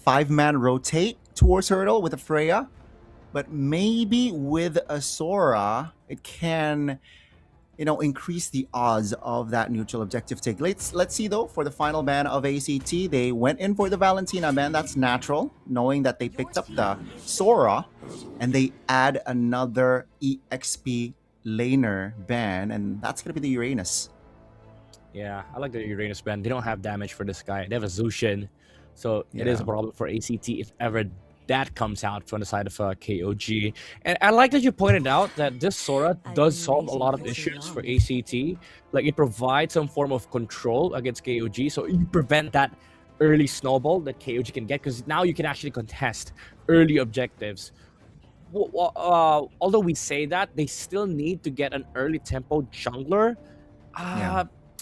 5-man rotate towards turtle with a Freya. But maybe with a Sora, it can increase the odds of that neutral objective take. Let's see though, for the final ban of ACT, they went in for the Valentina ban. That's natural, knowing that they picked up the Sora, and they add another EXP laner ban, and that's gonna be the Uranus. Yeah, I like the Uranus ban. They don't have damage for this guy. They have a Zushin, so it is a problem for ACT if ever that comes out from the side of KOG. And I like that you pointed out that this Sora does solve a lot of issues for ACT. Like it provides some form of control against KOG, so you prevent that early snowball that KOG can get, because now you can actually contest early objectives. Although we say that, they still need to get an early tempo jungler.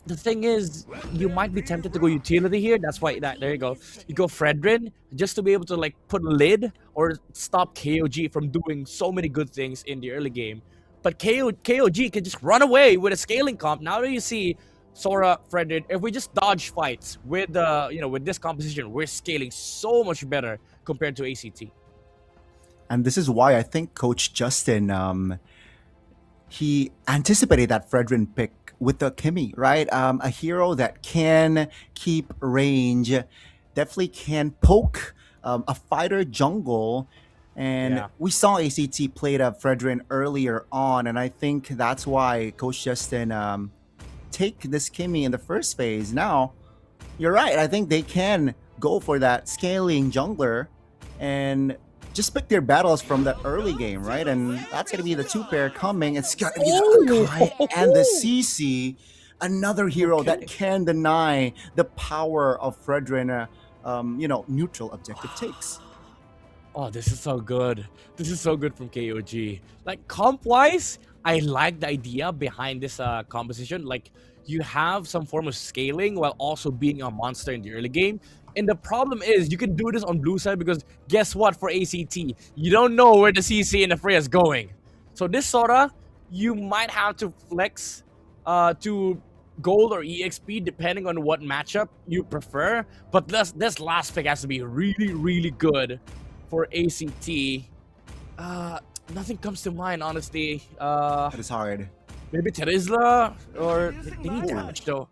The thing is, you might be tempted to go utility here. That's why there you go. You go Fredrin just to be able to like put a lid or stop KOG from doing so many good things in the early game. But KOG can just run away with a scaling comp. Now that you see Sora, Fredrin, if we just dodge fights with with this composition, we're scaling so much better compared to ACT. And this is why I think Coach Justin, he anticipated that Fredrin pick with the Kimmy, right? A hero that can keep range, definitely can poke a fighter jungle. And Yeah. we saw ACT played a Fredrin earlier on, and I think that's why Coach Justin take this Kimmy in the first phase. Now, you're right. I think they can go for that scaling jungler and just pick their battles from the early game, right? And that's going to be the two pair coming. It's got to be the Akai and the CC, another hero that can deny the power of Fredrin, neutral objective takes. Oh, this is so good. This is so good from KOG. Like, comp-wise, I like the idea behind this composition. Like, you have some form of scaling while also being a monster in the early game. And the problem is, you can do this on blue side because guess what, for ACT? You don't know where the CC and the Freya is going. So this Sora, you might have to flex to gold or EXP depending on what matchup you prefer. But this last pick has to be really, really good for ACT. Nothing comes to mind, honestly. That is hard. Maybe Terizla, or they need damage though.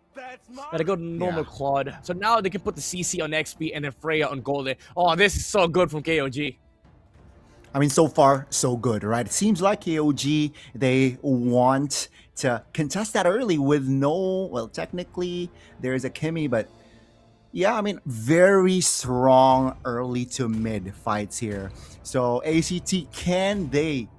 Gotta go normal Claude. So now they can put the CC on XP and then Freya on Gold. Oh, this is so good from KOG. I mean, so far, so good, right? It seems like KOG, they want to contest that early with well, technically, there's a Kimmy, but yeah, I mean, very strong early to mid fights here. So ACT, can they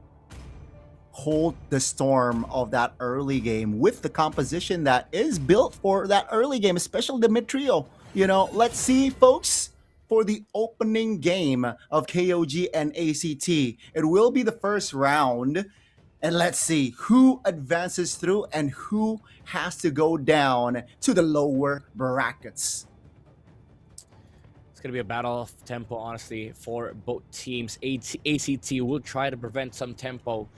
hold the storm of that early game with the composition that is built for that early game, especially the mid trio? Let's see, folks, for the opening game of KOG and ACT. It will be the first round, and let's see who advances through and who has to go down to the lower brackets. It's going to be a battle of tempo, honestly, for both teams. ACT will try to prevent some tempo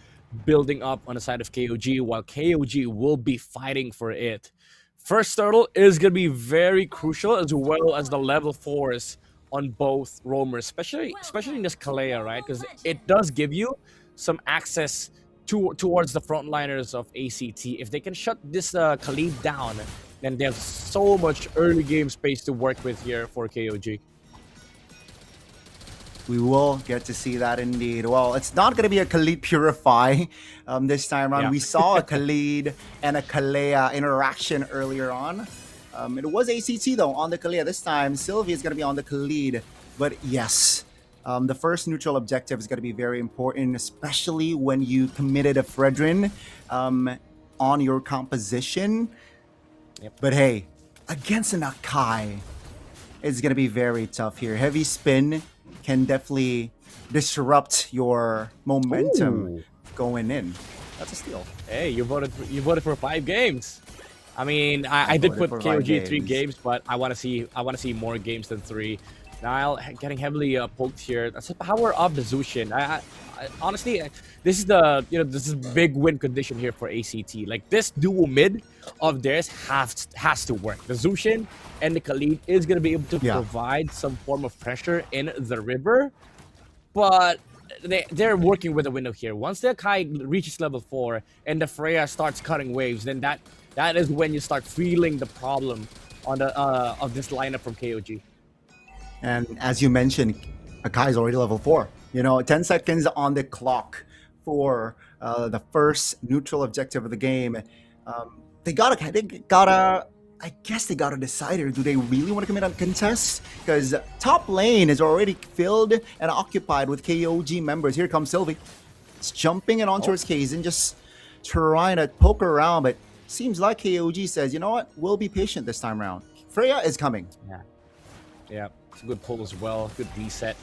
building up on the side of KOG, while KOG will be fighting for it. First turtle is going to be very crucial, as well as the level 4s on both roamers, especially in this Kalea, right? Because it does give you some access towards the frontliners of ACT. If they can shut this Khalid down, then they have so much early game space to work with here for KOG. We will get to see that indeed. Well, it's not going to be a Khalid Purify this time around. Yeah. We saw a Khalid and a Kalea interaction earlier on. It was ACT though on the Kalea this time. Sylvie is going to be on the Khalid. But yes, the first neutral objective is going to be very important, especially when you committed a Fredrin on your composition. Yep. But hey, against an Akai, it's going to be very tough here. Heavy spin can definitely disrupt your momentum going in. That's a steal. Hey, you voted for 5 games. I mean, I did put KOG 3 games, but I want to see more games than 3. Niall getting heavily poked here. That's the power of the Zushin. I honestly, this is this is big win condition here for ACT. Like, this dual mid of theirs has to work. The Zushin and the Khalid is gonna be able to provide some form of pressure in the river, but they're working with a window here. Once the Akai reaches level 4 and the Freya starts cutting waves, then that is when you start feeling the problem on the of this lineup from KOG. And as you mentioned, Akai is already level 4. 10 seconds on the clock for the first neutral objective of the game. They gotta I guess they gotta decide, or do they really want to commit on contest? Because top lane is already filled and occupied with KOG members. Here comes Sylvie. It's jumping in on towards Kaizen, just trying to poke around, but seems like KOG says, you know what, we'll be patient this time around. Freya is coming. Yeah, it's a good pull as well. Good reset.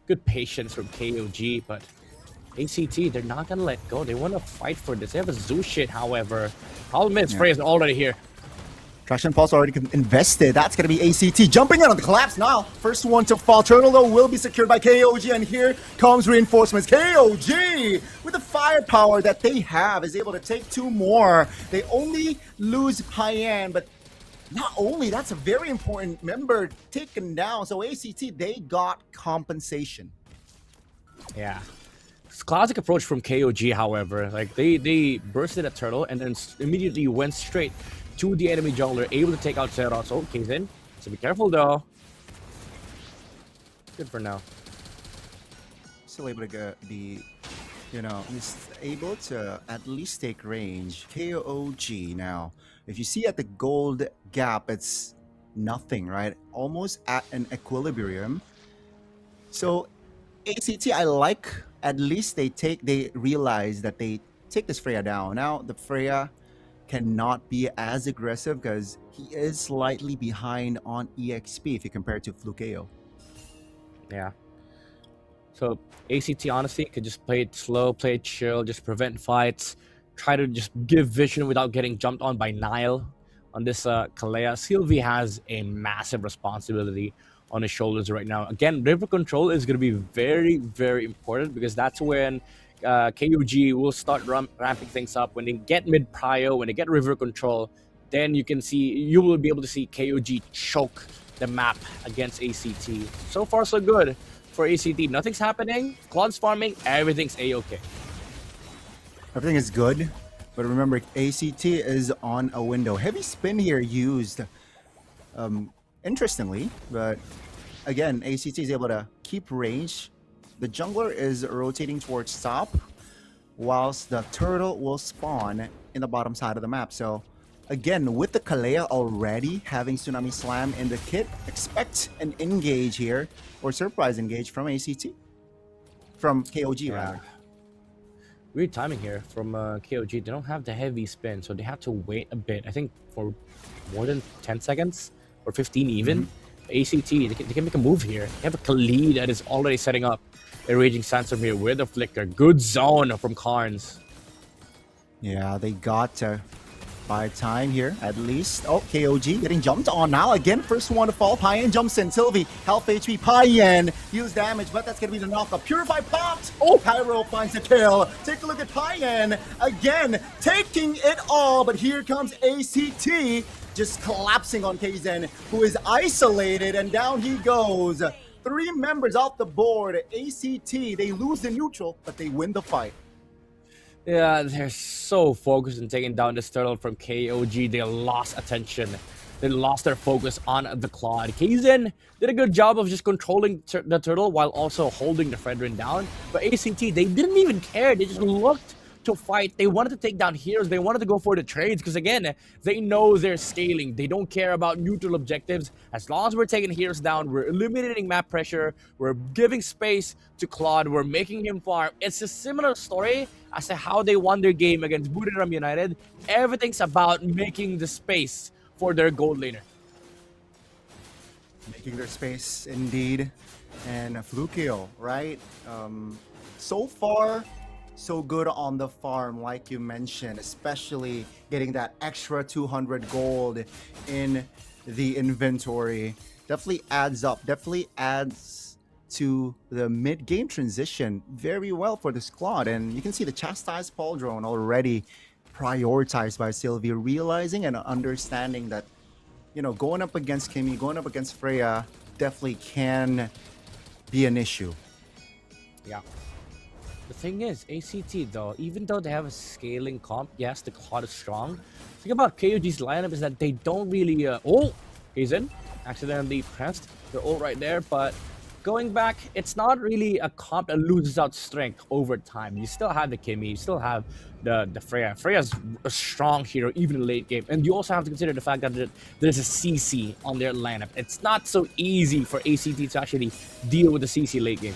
Good patience from KOG, but ACT, they're not gonna let go. They want to fight for this. They have a Zushin, however. Problem is, Freya's already here. Traction Pulse already invested. That's going to be ACT jumping in on the collapse now. First one to fall. Turtle, though, will be secured by KOG, and here comes reinforcements. KOG, with the firepower that they have, is able to take 2 more. They only lose Payan, but not only, that's a very important member taken down. So ACT, they got compensation. Yeah. It's classic approach from KOG, however. Like, they bursted a turtle and then immediately went straight to the enemy jungler, able to take out Zeros. Oh, King's in. So be careful, though. Good for now. Still able to be, he's able to at least take range. KOG now. If you see at the gold gap, it's nothing, right? Almost at an equilibrium. So ACT, I like, at least they realize that they take this Freya down. Now the Freya cannot be as aggressive because he is slightly behind on EXP if you compare it to Flukeo. Yeah. So ACT honestly could just play it slow, play it chill, just prevent fights, try to just give vision without getting jumped on by Nile on this Kalea. Sylvie has a massive responsibility on his shoulders right now. Again, river control is going to be very, very important because that's when KUG will start ramping things up. When they get mid prio, when they get river control, then you will be able to see KUG choke the map against ACT. So far, so good for ACT. Nothing's happening. Claude's farming. Everything's A-okay. Everything is good, but remember, ACT is on a window. Heavy spin here used, interestingly, but again, ACT is able to keep range. The jungler is rotating towards top, whilst the turtle will spawn in the bottom side of the map. So again, with the Kalea already having Tsunami Slam in the kit, expect an engage here, or surprise engage from ACT. From KOG, rather. Weird timing here from KOG. They don't have the heavy spin, so they have to wait a bit. I think for more than 10 seconds, or 15 even. ACT, they can make a move here. They have a Khalid that is already setting up a Raging Sandstorm here with a Flicker. Good zone from Carnes. Yeah, they got to buy time here, at least. Oh, KOG getting jumped on now. Again, first one to fall. Payan jumps in. Sylvie, health HP. Payan use damage, but that's going to be the knockup. Purify popped. Oh, Pyro finds the kill. Take a look at Payan. Again, taking it all, but here comes ACT. Just collapsing on Kaizen, who is isolated, and down he goes. 3 members off the board. ACT, they lose the neutral, but they win the fight. Yeah, they're so focused on taking down this turtle from KOG. They lost attention. They lost their focus on the Claude. Kaizen did a good job of just controlling the turtle while also holding the Fredrin down. But ACT, they didn't even care. They just looked to fight. They wanted to take down heroes. They wanted to go for the trades because, again, they know they're scaling. They don't care about neutral objectives. As long as we're taking heroes down, we're eliminating map pressure, we're giving space to Claude, we're making him farm. It's a similar story as to how they won their game against Buriram United. Everything's about making the space for their gold laner. Making their space, indeed. And Flukeo, right? So far, so good on the farm, like you mentioned, especially getting that extra 200 gold in the inventory. Definitely adds up, definitely adds to the mid-game transition very well for this Claude. And you can see the Chastised Paul drone already prioritized by Sylvie, realizing and understanding that, going up against Kimi, going up against Freya definitely can be an issue. Yeah. The thing is, ACT though, even though they have a scaling comp, yes, the Claude is strong. The thing about KOG's lineup is that they don't really, oh, he's in, accidentally pressed. They're all right there, but going back, it's not really a comp that loses out strength over time. You still have the Kimi, you still have the Freya. Freya's a strong hero, even in late game. And you also have to consider the fact that there's a CC on their lineup. It's not so easy for ACT to actually deal with the CC late game.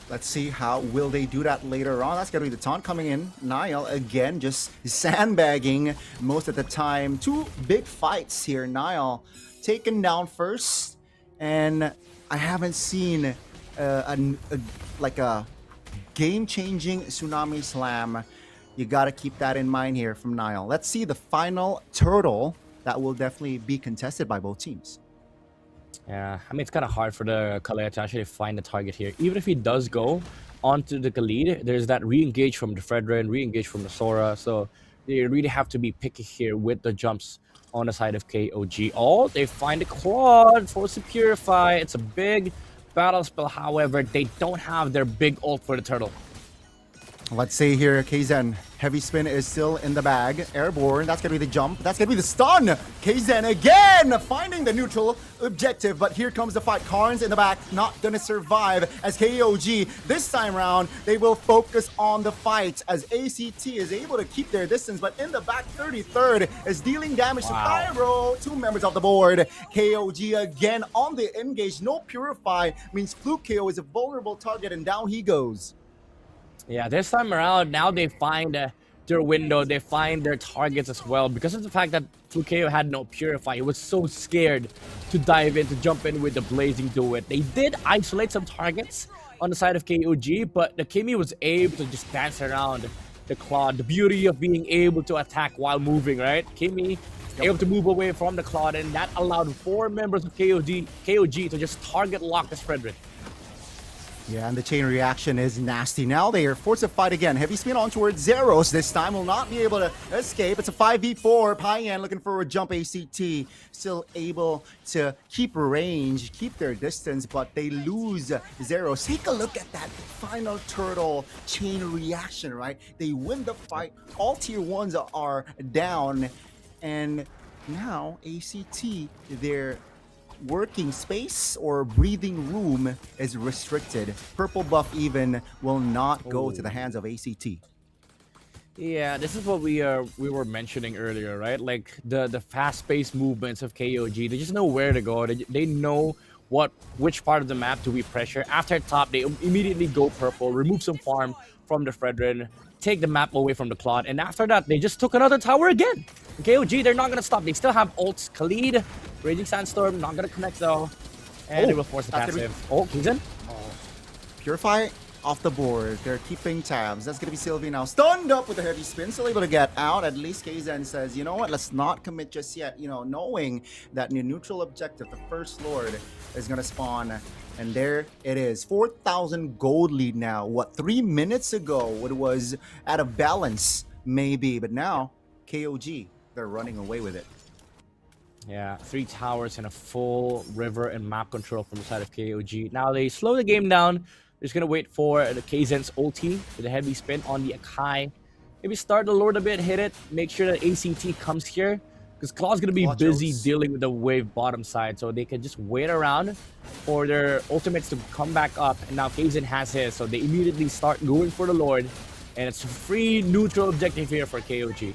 Let's see how will they do that later on. That's going to be the taunt coming in. Nile, again, just sandbagging most of the time. 2 big fights here. Nile taken down first. And I haven't seen like a game-changing Tsunami Slam You got to keep that in mind here from Nile. Let's see the final turtle that will definitely be contested by both teams. Yeah, I mean, it's kind of hard for the Kalea to actually find the target here. Even if he does go onto the Khalid, there's that re-engage from the Fredrin, re-engage from the Sora. So they really have to be picky here with the jumps on the side of KOG. Oh, they find a Claude, force to Purify. It's a big battle spell. However, they don't have their big ult for the turtle. Let's see here, Kaizen. Heavy spin is still in the bag. Airborne, that's going to be the jump. That's going to be the stun. Kaizen again finding the neutral objective, but here comes the fight. Karns in the back, not going to survive as KOG. This time around, they will focus on the fight as ACT is able to keep their distance, but in the back, 33rd is dealing damage to Pyro. 2 members off the board. KOG again on the engage. No Purify means Fluke KO is a vulnerable target, and down he goes. Yeah, this time around, now they find their window, they find their targets as well. Because of the fact that Flukeo had no Purify, he was so scared to dive in, to jump in with the Blazing Duet. They did isolate some targets on the side of KOG, but the Kimi was able to just dance around the Claude. The beauty of being able to attack while moving, right? Kimi able to move away from the Claude, and that allowed 4 members of KOG to just target lock the Fredrin. Yeah, and the chain reaction is nasty. Now they are forced to fight again. Heavy spin on towards Zeros. This time will not be able to escape. It's a 5v4. Payan looking for a jump. ACT still able to keep range, keep their distance, but they lose Zeros. Take a look at that final turtle chain reaction, right? They win the fight. All tier 1s are down. And now ACT, they're working space or breathing room is restricted. Purple buff even will not go to the hands of ACT. Yeah, this is what we were mentioning earlier, right? Like the fast-paced movements of KOG. They just know where to go. They know which part of the map do we pressure. After top, they immediately go purple, remove some farm from the Fredrin, take the map away from the Claude, and after that, they just took another tower again. KOG, they're not gonna stop. They still have ults. Khalid, Raging Sandstorm, not gonna connect though. And they will force the passive. Oh, Kaizen. Purify off the board. They're keeping tabs. That's gonna be Sylvie now. Stunned up with a heavy spin, still able to get out. At least Kaizen says, you know what, let's not commit just yet. You know, knowing that the neutral objective, the First Lord, is gonna spawn. And there it is. 4,000 gold lead now. What, 3 minutes ago it was at a balance, maybe. But now, KOG, they're running away with it. Yeah, 3 towers and a full river and map control from the side of KOG. Now they slow the game down. They're just gonna wait for the Kaizen's ulti with a heavy spin on the Akai. Maybe start the Lord a bit, hit it, make sure that ACT comes here. Because Claw's gonna be busy dealing with the wave bottom side, so they can just wait around for their ultimates to come back up. And now Kaizen has his, so they immediately start going for the Lord. And it's a free neutral objective here for KOG.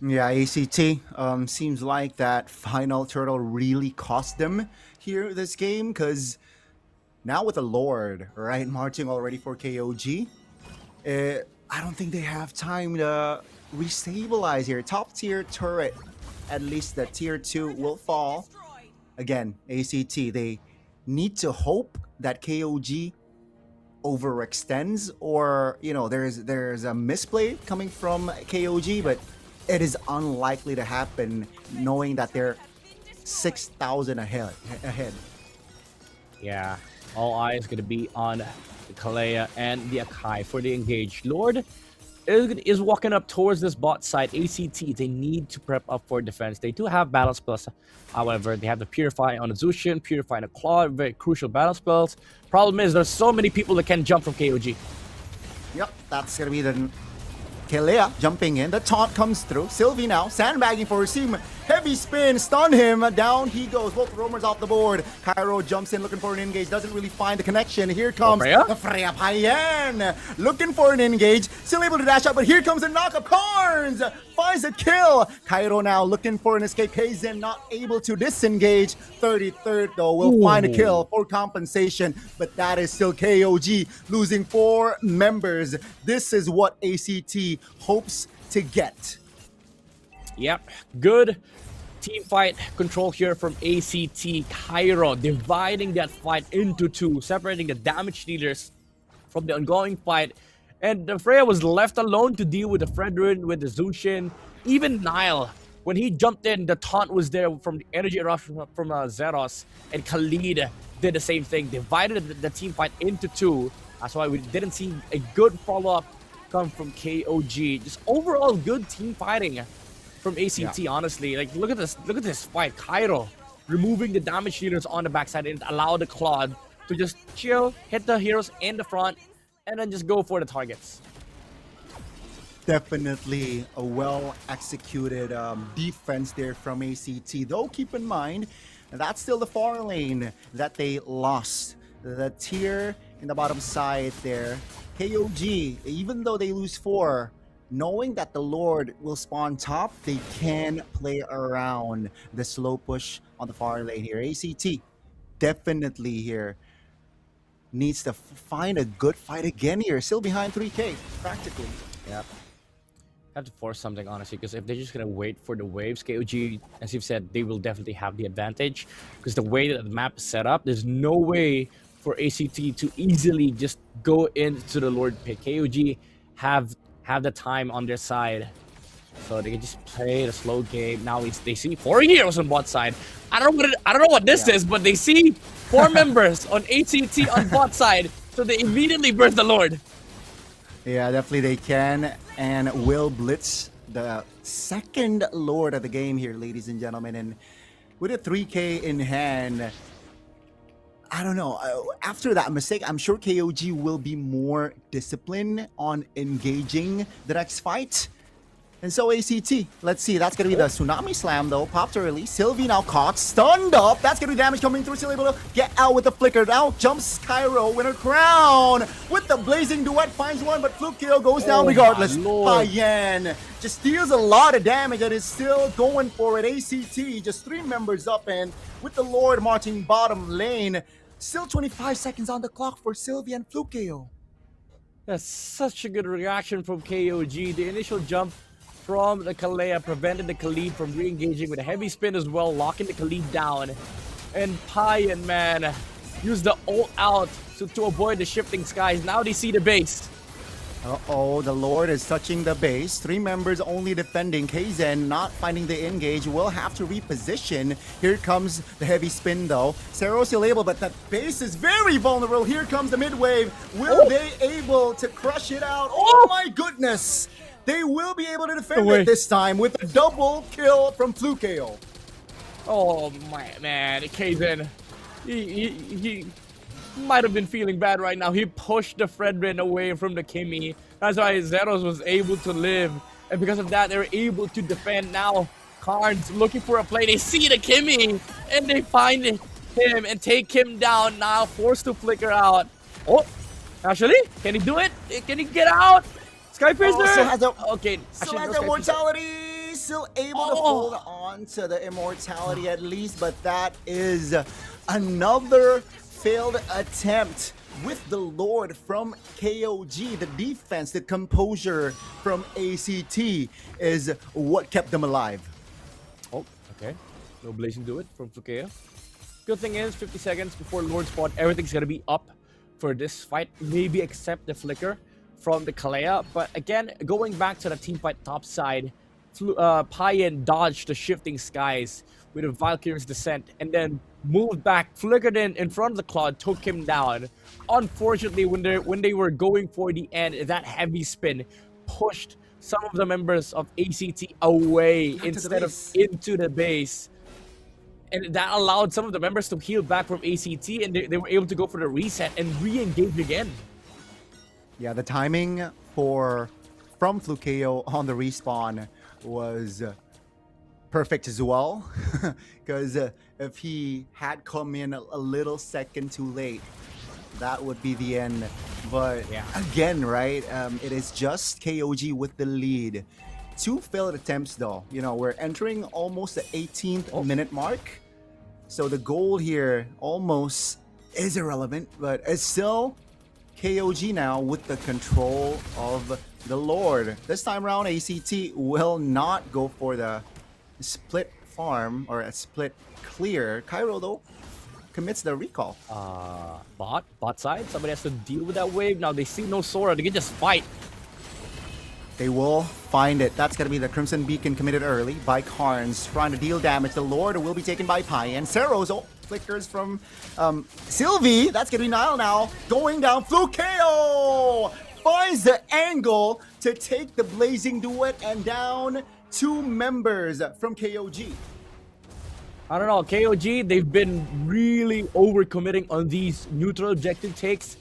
Yeah, ACT seems like that final turtle really cost them here this game, because now with the Lord, right, marching already for KOG, I don't think they have time to restabilize here. Top tier turret, at least the tier 2 will fall. Again, ACT, they need to hope that KOG overextends, or, you know, there's a misplay coming from KOG, but it is unlikely to happen knowing that they're 6,000 ahead. Yeah, all eyes going to be on the Kalea and the Akai for the engage. Lord is walking up towards this bot side. ACT, they need to prep up for defense. They do have battle spells, however. They have the Purify on the Zushin, Purify on the Claw, very crucial battle spells. Problem is, there's so many people that can jump from KOG. Yep, that's going to be the Kalea jumping in. The taunt comes through. Sylvie now sandbagging for Rasim. Heavy spin, stun him. Down he goes. Both roamers off the board. Cairo jumps in looking for an engage. Doesn't really find the connection. Here comes the Freya Payan. Looking for an engage. Still able to dash out, but here comes the knock of Carnes. Finds a kill. Cairo now looking for an escape. Kaizen not able to disengage. 33rd though will find a kill for compensation, but that is still KOG losing 4 members. This is what ACT hopes to get. Yep, good team fight control here from ACT. Cairo dividing that fight into 2, separating the damage dealers from the ongoing fight. And Freya was left alone to deal with the Fredrin, with the Zushin, even Nile. When he jumped in, the taunt was there from the energy rush from Zeros, and Khalid did the same thing, divided the team fight into two. That's why we didn't see a good follow-up come from KOG. Just overall good team fighting from ACT, honestly. Like, look at this fight. Cairo removing the damage dealers on the backside and allow the Claude to just chill, hit the heroes in the front, and then just go for the targets. Definitely a well-executed defense there from ACT. Though, keep in mind, that's still the far lane that they lost. The tier in the bottom side there. KOG, even though they lose 4, knowing that the Lord will spawn top, they can play around the slow push on the far lane here. ACT definitely here needs to find a good fight again here. Still behind 3K, practically. Yep. Have to force something, honestly, because if they're just gonna wait for the waves, KOG, as you've said, they will definitely have the advantage, because the way that the map is set up, there's no way for ACT to easily just go into the Lord pick. KOG have the time on their side, so they can just play the slow game. Now they see 4 heroes on bot side. I don't know what this is, but they see 4 members on ACT on bot side, so they immediately burst the Lord. Yeah, definitely they can and will blitz the second Lord of the game here, ladies and gentlemen. And with a 3K in hand, I don't know. After that mistake, I'm sure KOG will be more disciplined on engaging the next fight. And so ACT, let's see. That's going to be the Tsunami Slam, though. Popped early. Sylvie now caught. Stunned up. That's going to be damage coming through. Still able to get out with the flicker. Now jumps Cairo. Winner crown. With the blazing duet. Finds one, but Fluke KO goes down regardless. Payan just deals a lot of damage and is still going for it. ACT just 3 members up, and with the Lord marching bottom lane. Still 25 seconds on the clock for Sylvie and Fluke KO. That's such a good reaction from KOG. The initial jump from the Kalea prevented the Khalid from re-engaging with a heavy spin as well, locking the Khalid down. And Payan, man, used the ult out to avoid the shifting skies. Now they see the base. Uh-oh, the Lord is touching the base. 3 members only defending. KZen not finding the engage. Will have to reposition. Here comes the heavy spin, though. Cero still able, but that base is very vulnerable. Here comes the mid-wave. Will they able to crush it out? Oh my goodness! They will be able to defend it this time with a double kill from Fluke KO. Oh my man, KZen, he might have been feeling bad right now. He pushed the Fredrin away from the Kimmy. That's why Zeros was able to live, and because of that, they were able to defend. Now Cards looking for a play. They see the Kimmy and they find him and take him down. Now forced to flicker out. Oh, actually, can he do it? Can he get out? Skypiercer! Still has the, okay, still has the immortality. Still able to hold on to the immortality at least, but that is another failed attempt with the Lord from KOG. The defense, the composure from ACT is what kept them alive. Oh, okay. No blazing do it from Fukea. Good thing is, 50 seconds before Lord spawn, everything's gonna be up for this fight. Maybe except the flicker from the Kalea. But again, going back to the team fight top side, Payan dodged the shifting skies with a Valkyrie's descent and then moved back, flickered in front of the Claude, took him down. Unfortunately, when they were going for the end, that heavy spin pushed some of the members of ACT away instead of into the base. And that allowed some of the members to heal back from ACT, and they were able to go for the reset and re-engage again. Yeah, the timing from Flukeo on the respawn was perfect as well, because if he had come in a little second too late, that would be the end. But again, right, it is just KOG with the lead. 2 failed attempts though. You know, we're entering almost the 18th minute mark, so the goal here almost is irrelevant, but it's still KOG now with the control of the Lord. This time around, ACT will not go for the split farm or a split clear. Cairo though commits the recall. Bot side. Somebody has to deal with that wave. Now they see no Sora. They can just fight. They will find it. That's going to be the Crimson Beacon committed early by Carnes, trying to deal damage. The Lord will be taken by Pai, and Ceros flickers from Sylvie. That's going to be Nile now. Going down. Fluke KO finds the angle to take the Blazing Duet, and down 2 members from KOG. I don't know, KOG, they've been really overcommitting on these neutral objective takes,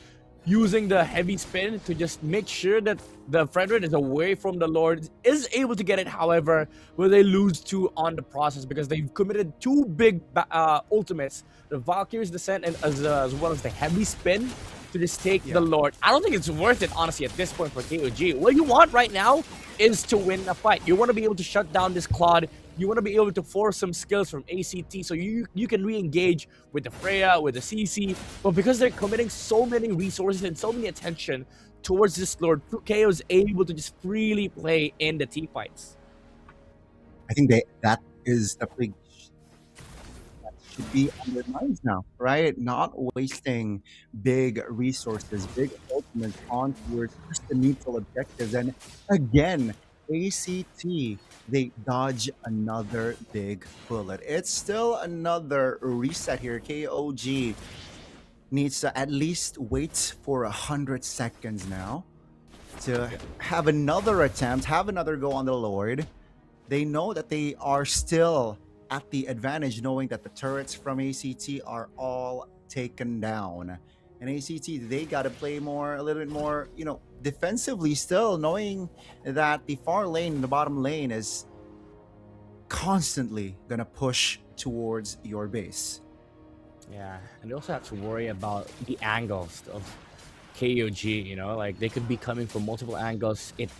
using the heavy spin to just make sure that the Frederick is away from the Lord, is able to get it, however, where they lose 2 on the process because they've committed 2 big ultimates, the Valkyrie's Descent and as well as the heavy spin to just take the Lord. I don't think it's worth it, honestly, at this point for KOG. What you want right now is to win a fight. You want to be able to shut down this Claude. You want to be able to force some skills from ACT so you can re-engage with the Freya, with the CC. But because they're committing so many resources and so many attention towards this Lord, KO is able to just freely play in the team fights. I think that is the big that should be on their minds now, right? Not wasting big resources, big ultimates on towards just the neutral objectives. And again, ACT, they dodge another big bullet. It's still another reset here. KOG needs to at least wait for 100 seconds now to have another attempt, have another go on the Lord. They know that they are still at the advantage, knowing that the turrets from ACT are all taken down. And ACT, they got to play a little bit more, defensively still, knowing that the far lane, the bottom lane, is constantly going to push towards your base. Yeah, and they also have to worry about the angles of KOG, like they could be coming from multiple angles. It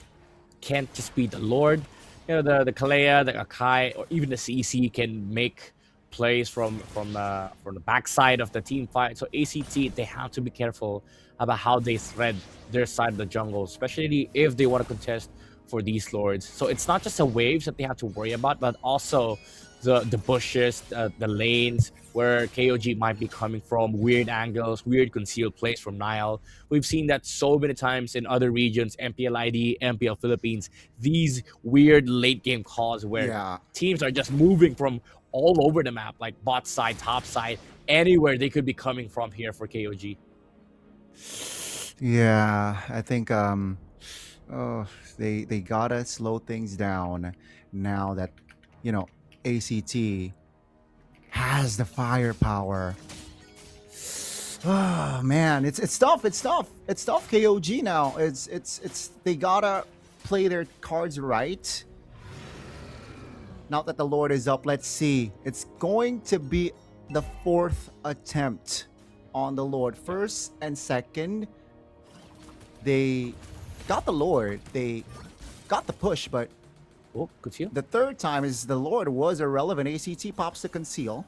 can't just be the Lord. The Kalea, the Akai, or even the CC can make plays from the backside of the team fight. So ACT, they have to be careful about how they thread their side of the jungle, especially if they want to contest for these Lords. So it's not just the waves that they have to worry about, but also the bushes, the lanes where KOG might be coming from, weird angles, weird concealed plays from Nile. We've seen that so many times in other regions, MPL ID, MPL Philippines, these weird late game calls where teams are just moving from all over the map, like bot side, top side, anywhere they could be coming from here for KOG. Yeah, I think they gotta slow things down now that ACT has the firepower. Oh man, it's tough. It's tough. KOG now. It's they gotta play their cards right. Now that the Lord is up, let's see. It's going to be the 4th attempt on the Lord. First and second, they got the Lord. They got the push, but the third time is the Lord was irrelevant. ACT pops to conceal.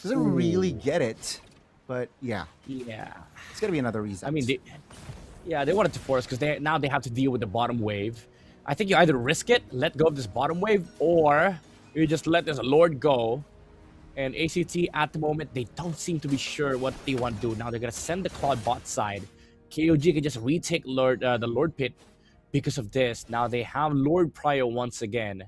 Doesn't really get it, but yeah. It's gonna be another reason. I mean, they wanted to force because now they have to deal with the bottom wave. I think you either risk it, let go of this bottom wave, or you just let this Lord go. And ACT at the moment, they don't seem to be sure what they want to do. Now they're gonna send the Claude bot side. KOG can just retake the Lord Pit because of this. Now they have Lord Prio once again.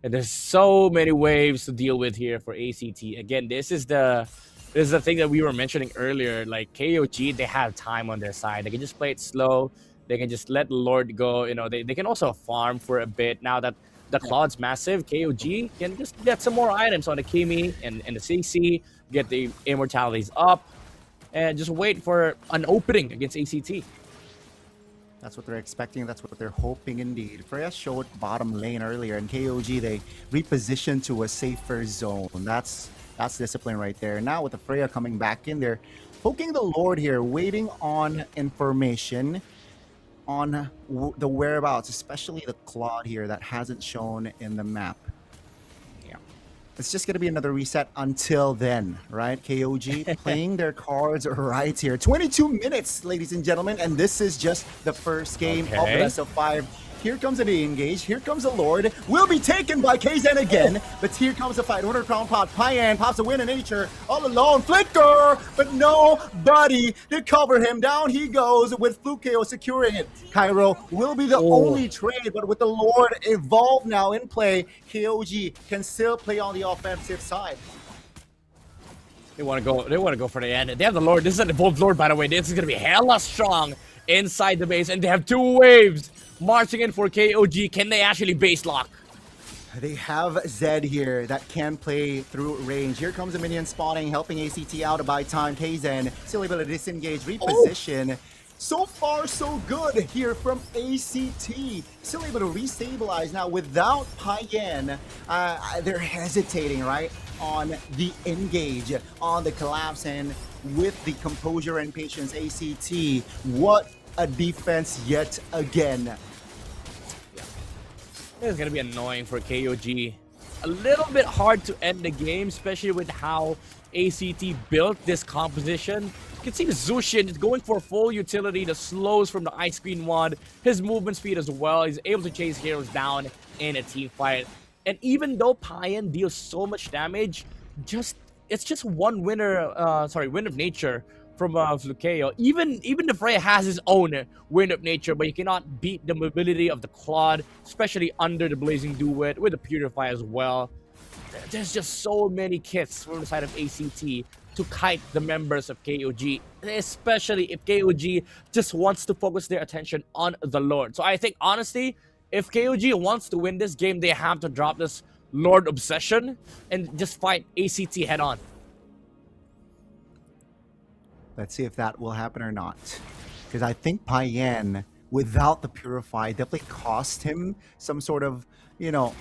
And there's so many waves to deal with here for ACT. Again, this is the thing that we were mentioning earlier. Like KOG, they have time on their side. They can just play it slow. They can just let the Lord go. They can also farm for a bit. Now that the Claude's massive, KOG can just get some more items on the Kimi and the CC, get the immortalities up, and just wait for an opening against ACT. That's what they're expecting. That's what they're hoping indeed. Freya showed bottom lane earlier, and KOG, they repositioned to a safer zone. That's discipline right there. Now with the Freya coming back in, they're poking the Lord here, waiting on information on the whereabouts, especially the Claude here that hasn't shown in the map. It's just going to be another reset until then, right? KOG playing their cards right here. 22 minutes, ladies and gentlemen, and this is just the first game of the best of 5. Here comes an engage. Here comes a Lord. Will be taken by KZen again. But here comes the fight. Order Crown Pot. Payan pops a win in nature. All alone. Flicker. But nobody to cover him. Down he goes with Flukeo securing it. Cairo will be the only trade. But with the Lord evolved now in play, KOG can still play on the offensive side. They want to go for the end. They have the Lord. This is an evolved Lord, by the way. This is going to be hella strong inside the base. And they have 2 waves marching in for KOG. Can they actually base lock? They have Zed here that can play through range. Here comes a minion spawning, helping ACT out to buy time. KZen still able to disengage, reposition. So far, so good here from ACT. Still able to restabilize now without Payan. They're hesitating, right, on the engage, on the collapse, and with the composure and patience, ACT. What a defense yet again. This is going to be annoying for KOG. A little bit hard to end the game, especially with how ACT built this composition. You can see the Zushin is going for full utility, the slows from the Ice Queen wand, his movement speed as well. He's able to chase heroes down in a team fight. And even though Payan deals so much damage, it's just one win of nature from Flukeo. Even the Freya has his own win of nature, but you cannot beat the mobility of the Claude, especially under the Blazing Duet with the Purify as well. There's just so many kits from the side of ACT to kite the members of KOG, especially if KOG just wants to focus their attention on the Lord. So I think, honestly, if KOG wants to win this game, they have to drop this Lord obsession and just fight ACT head on. Let's see if that will happen or not. Because I think Payan, without the Purify, definitely cost him some sort of,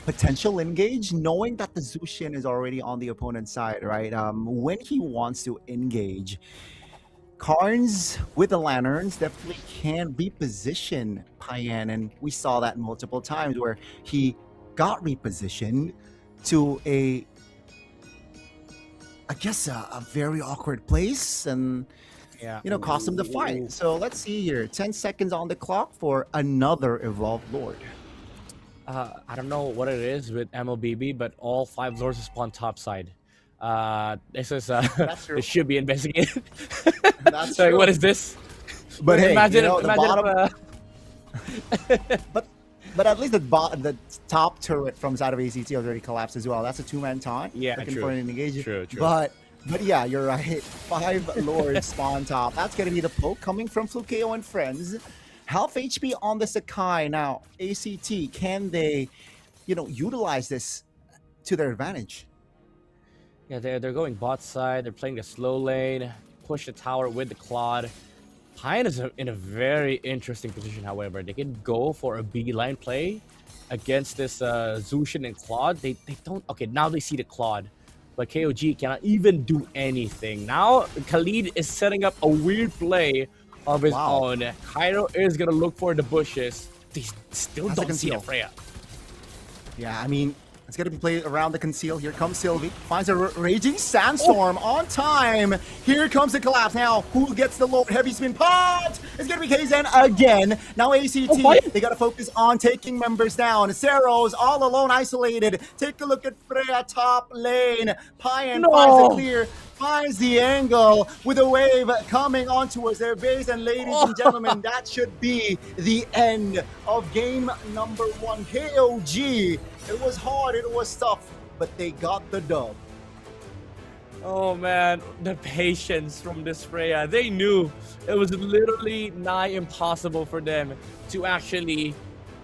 potential engage, knowing that the Zushin is already on the opponent's side, right? When he wants to engage, Karns with the Lanterns definitely can reposition Payan, and we saw that multiple times where he got repositioned to a very awkward place and cost him the fight. So let's see here. 10 seconds on the clock for another Evolved Lord. I don't know what it is with MLBB, but all 5 lords spawn top side. This is it should be investigated. That's Sorry, true. what is this? But hey, imagine but at least the top turret from side of ACT already collapsed as well. That's a 2-man taunt. Yeah, looking true. for an engage. True. But yeah, you're right. 5 lords spawn top. That's gonna be the poke coming from Flukeo and friends. Half HP on the Sakai. Now, ACT, can they, utilize this to their advantage? Yeah, they're going bot side. They're playing the slow lane, push the tower with the Claude. Payan is in a very interesting position, however. They can go for a B line play against this Zushin and Claude. They don't... Okay, now they see the Claude. But KOG cannot even do anything. Now, Khalid is setting up a weird play of his own. Cairo is going to look for the bushes. They still don't see a Freya. Yeah, I mean, it's going to be played around the conceal. Here comes Sylvie. Finds a raging sandstorm on time. Here comes the collapse. Now, who gets the Lord? Heavy spin pot. It's going to be KZen again. Now, ACT, they got to focus on taking members down. Ceros all alone, isolated. Take a look at Freya top lane. Payan finds a clear. Finds the angle with a wave coming on towards their base. And ladies and gentlemen, that should be the end of game number 1. KOG. It was hard, it was tough, but they got the dub. Oh man, the patience from this Freya. They knew it was literally nigh impossible for them to actually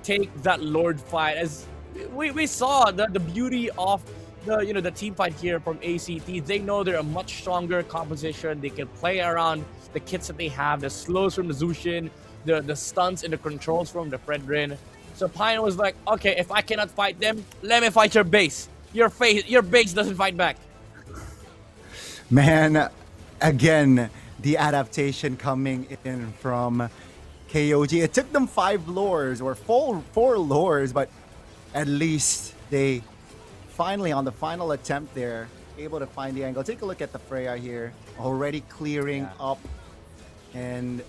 take that Lord fight. As we saw the beauty of the team fight here from ACT. They know they're a much stronger composition. They can play around the kits that they have, the slows from the Zushin, the stunts and the controls from the Fredrin. So Payan was like, okay, if I cannot fight them, let me fight your base. Your base doesn't fight back. Man, again, the adaptation coming in from KOG. It took them 5 lures or 4 lures, but at least they finally, on the final attempt there, able to find the angle. Take a look at the Freya here, already clearing up, and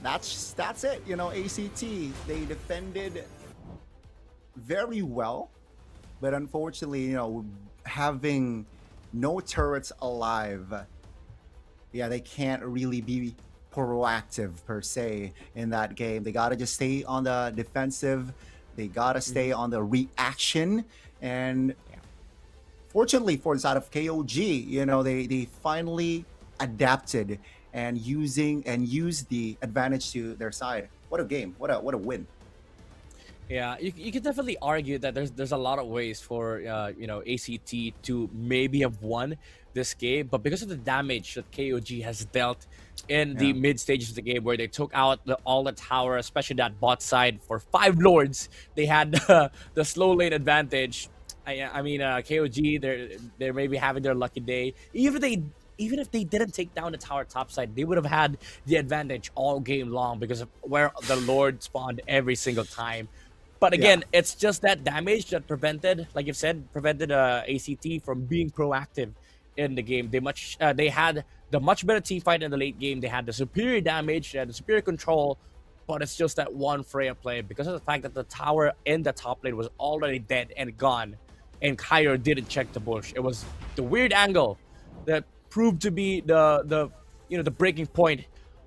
that's it. ACT, they defended very well, but unfortunately, having no turrets alive, yeah, they can't really be proactive per se in that game. They gotta just stay on the defensive. They gotta stay on the reaction. And fortunately for the side of KOG, they finally adapted and used the advantage to their side. What a game! What a win! Yeah, you could definitely argue that there's a lot of ways for ACT to maybe have won this game, but because of the damage that KOG has dealt in the mid stages of the game, where they took out all the tower, especially that bot side for 5 lords, they had the slow lane advantage. I mean, KOG, they're maybe having their lucky day. Even if they didn't take down the tower top side, they would have had the advantage all game long because of where the lord spawned every single time. But again, it's just that damage that prevented, like you've said, ACT from being proactive in the game. They had the much better team fight in the late game. They had the superior damage, they had the superior control, but it's just that one Freya play because of the fact that the tower in the top lane was already dead and gone, and Kyro didn't check the bush. It was the weird angle that proved to be the breaking point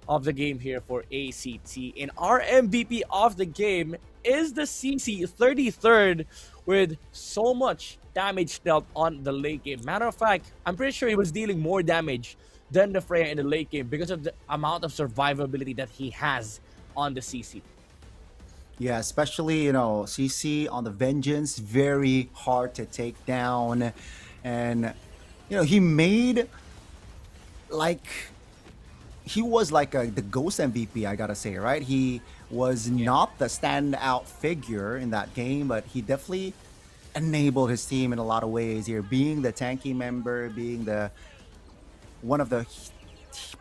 of the game here for ACT. And our MVP of the game is the CC 33rd with so much damage dealt on the late game. Matter of fact, I'm pretty sure he was dealing more damage than the Freya in the late game because of the amount of survivability that he has on the CC. Yeah, especially, CC on the Vengeance, very hard to take down. And, he made, he was like the Ghost MVP, I gotta say, right? He was not the standout figure in that game, but he definitely enabled his team in a lot of ways here, being the tanky member, being one of the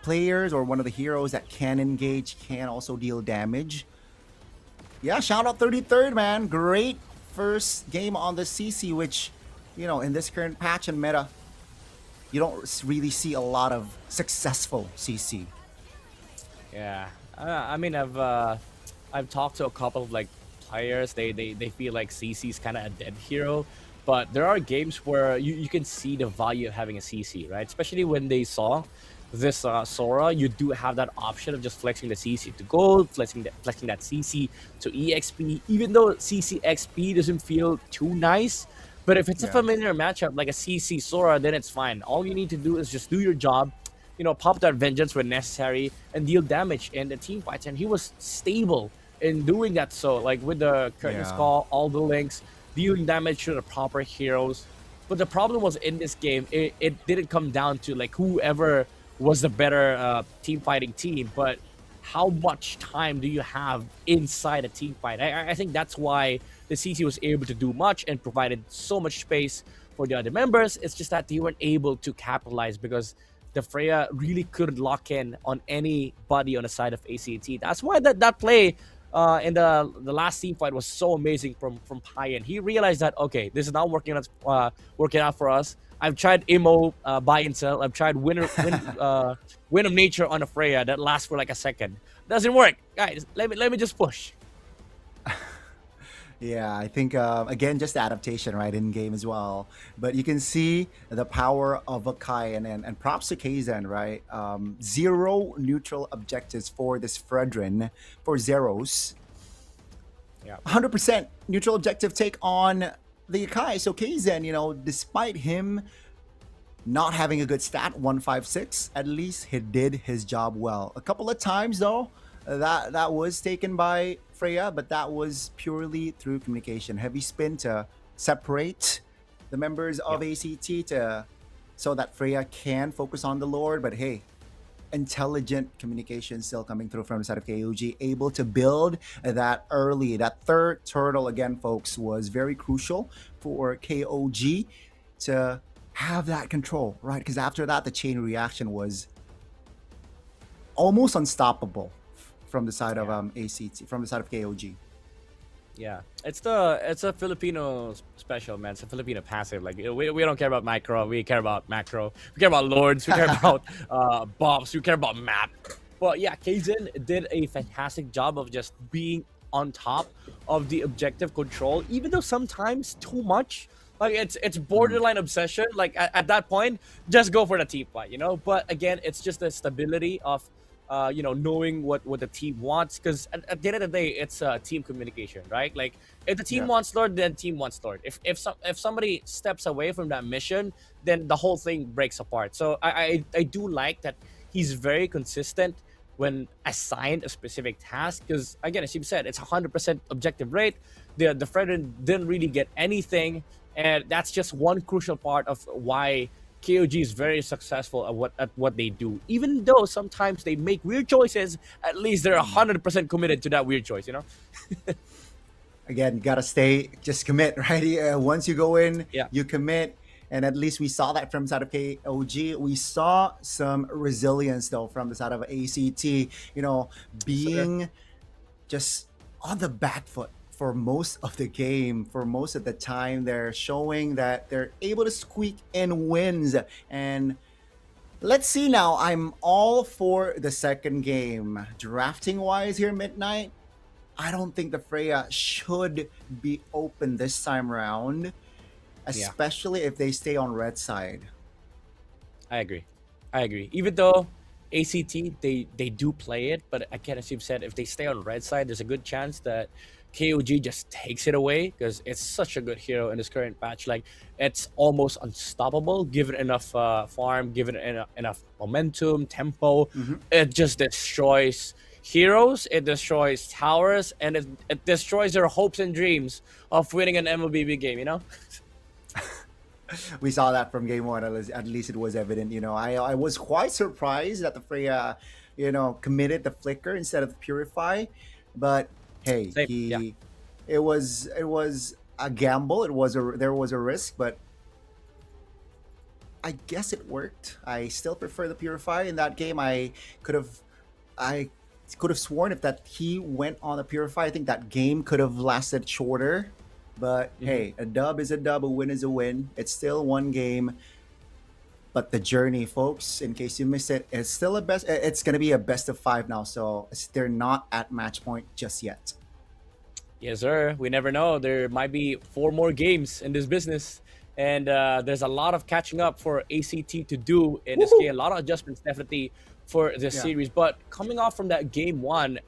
players or one of the heroes that can engage, can also deal damage. Yeah, shout out 33rd, man. Great first game on the CC, which, in this current patch and meta, you don't really see a lot of successful CC. Yeah, I mean, I've talked to a couple of players. They feel like CC is kind of a dead hero, but there are games where you can see the value of having a CC, right? Especially when they saw this Sora, you do have that option of just flexing the CC to gold, flexing that CC to EXP, even though CC XP doesn't feel too nice. But if it's a familiar matchup like a CC Sora, then it's fine. All you need to do is just do your job, pop that Vengeance when necessary and deal damage in the team fights. And he was stable in doing that. So with the Curtain's Call, all the links, dealing damage to the proper heroes. But the problem was in this game, it didn't come down to whoever was the better team fighting team, but how much time do you have inside a team fight? I think that's why the CC was able to do much and provided so much space for the other members. It's just that they weren't able to capitalize because the Freya really couldn't lock in on anybody on the side of ACT. That's why that play in the last team fight was so amazing from Payan. He realized that, okay, this is not working out for us. I've tried Imo buy and sell. I've tried Win of Nature on a Freya that lasts for a second. Doesn't work, guys. Let me just push. Yeah, I think again, just adaptation, right, in game as well. But you can see the power of Akai and props to Kaizen, right? 0 neutral objectives for this Fredrin for Zeros. Yeah, 100% neutral objective take on the Akai. So Kaizen, despite him not having a good stat, 156, at least he did his job well. A couple of times though, that was taken by Freya, but that was purely through communication. Heavy spin to separate the members of ACT so that Freya can focus on the Lord. But hey, intelligent communication still coming through from the side of KOG, able to build that early. That third turtle, again, folks, was very crucial for KOG to have that control, right? Because after that, the chain reaction was almost unstoppable from the side of ACT, from the side of KOG. Yeah, it's a Filipino special, man. It's a Filipino passive. We don't care about micro, we care about macro. We care about lords, we care about bombs, we care about map. But yeah, Kaizen did a fantastic job of just being on top of the objective control, even though sometimes too much. Like it's borderline obsession. Like at that point, just go for the team fight, you know. But again, it's just the stability of, knowing what the team wants. Because at the end of the day, it's team communication, right? Like if the team wants Lord, then team wants Lord. If somebody steps away from that mission, then the whole thing breaks apart. So I do like that he's very consistent when assigned a specific task. Because again, as you said, it's 100% objective rate. The friend didn't really get anything. And that's just one crucial part of why KOG is very successful at what they do. Even though sometimes they make weird choices, at least they're 100% committed to that weird choice, you know? Again, you gotta just commit, right? Once you go in, you commit. And at least we saw that from the side of KOG. We saw some resilience, though, from the side of ACT, being just on the back foot for most of the game, for most of the time. They're showing that they're able to squeak in wins. And let's see now. I'm all for the second game. Drafting-wise here, Midnight, I don't think the Freya should be open this time around, especially if they stay on red side. I agree. Even though ACT, they do play it, but again, as you've said, if they stay on red side, there's a good chance that KOG just takes it away, because it's such a good hero in this current patch. Like, it's almost unstoppable given enough farm, given enough momentum, tempo. It just destroys heroes, it destroys towers, and it destroys their hopes and dreams of winning an MLBB game, you know? We saw that from game one. At least it was evident. I was quite surprised that the Freya, committed the flicker instead of the purify. But hey, it was a gamble. There was a risk, but I guess it worked. I still prefer the purify in that game. I could have sworn if that he went on the purify, I think that game could have lasted shorter. But hey, a dub is a dub, a win is a win. It's still one game. But the journey, folks, in case you missed it, it's still it's going to be a best of 5 now. So they're not at match point just yet. Yes, sir. We never know. There might be 4 more games in this business. And there's a lot of catching up for ACT to do in this game. A lot of adjustments definitely for this series. But coming off from that game 1,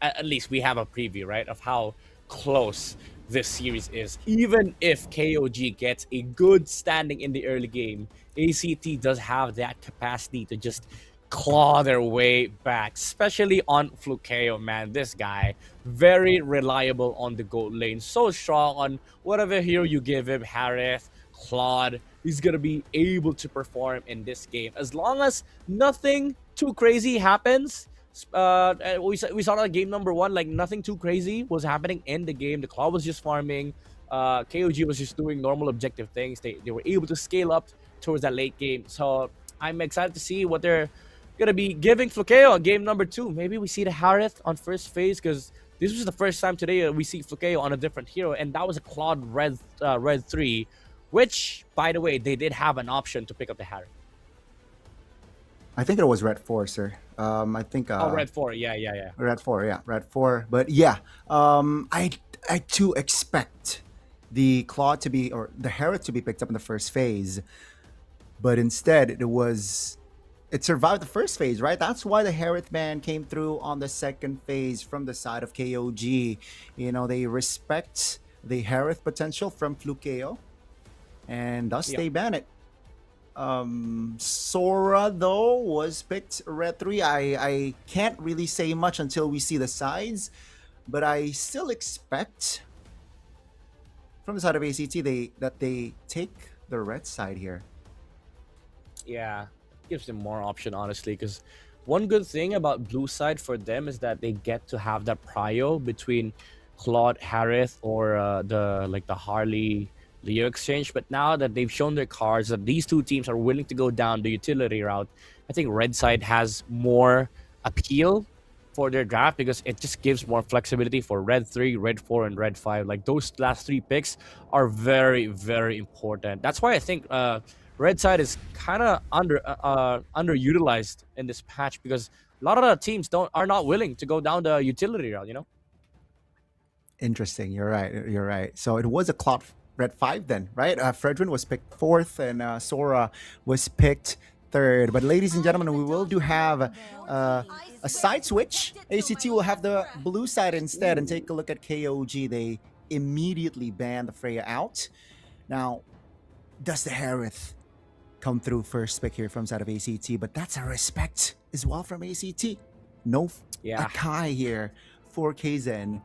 at least we have a preview, right, of how close this series is. Even if KOG gets a good standing in the early game, ACT does have that capacity to just claw their way back, especially on Flukeo, man. This guy, very reliable on the gold lane, so strong on whatever hero you give him, Harith, Claude. He's gonna be able to perform in this game as long as nothing too crazy happens. We saw that game number 1, like nothing too crazy was happening in the game. The Claw was just farming. KOG was just doing normal objective things. They were able to scale up towards that late game. So I'm excited to see what they're gonna be giving Flukeo on game number 2. Maybe we see the Harith on first phase, because this was the first time today we see Flukeo on a different hero, and that was a Claude Red 3, which, by the way, they did have an option to pick up the Harith. I think it was Red 4, sir. I think. Red 4, yeah. Red 4, yeah, Red 4. But yeah, I too expect the Claw to be, or the Harith to be picked up in the first phase, but instead it survived the first phase, right? That's why the Harith man came through on the second phase from the side of KOG. They respect the Harith potential from Flukeo, and thus they ban it. Sora, though, was picked Red 3. I can't really say much until we see the sides, but I still expect from the side of ACT that they take the red side here. Yeah, gives them more option, honestly, because one good thing about blue side for them is that they get to have that prio between Claude, Harith, or the Harley Leo exchange. But now that they've shown their cards that these two teams are willing to go down the utility route, I think red side has more appeal for their draft, because it just gives more flexibility for red 3, red 4, and red 5. Like, those last 3 picks are very, very important. That's why I think red side is kind of underutilized in this patch, because a lot of the teams are not willing to go down the utility route, Interesting. You're right. You're right. So it was a Cloud Red 5 then, right? Fredrin was picked fourth and Sora was picked third. But ladies and gentlemen, we will have a side switch. ACT will have the blue side instead. And take a look at KOG. They immediately banned the Freya out. Now, does the Harith come through first pick here from side of ACT? But that's a respect as well from ACT. No Akai here for KZen.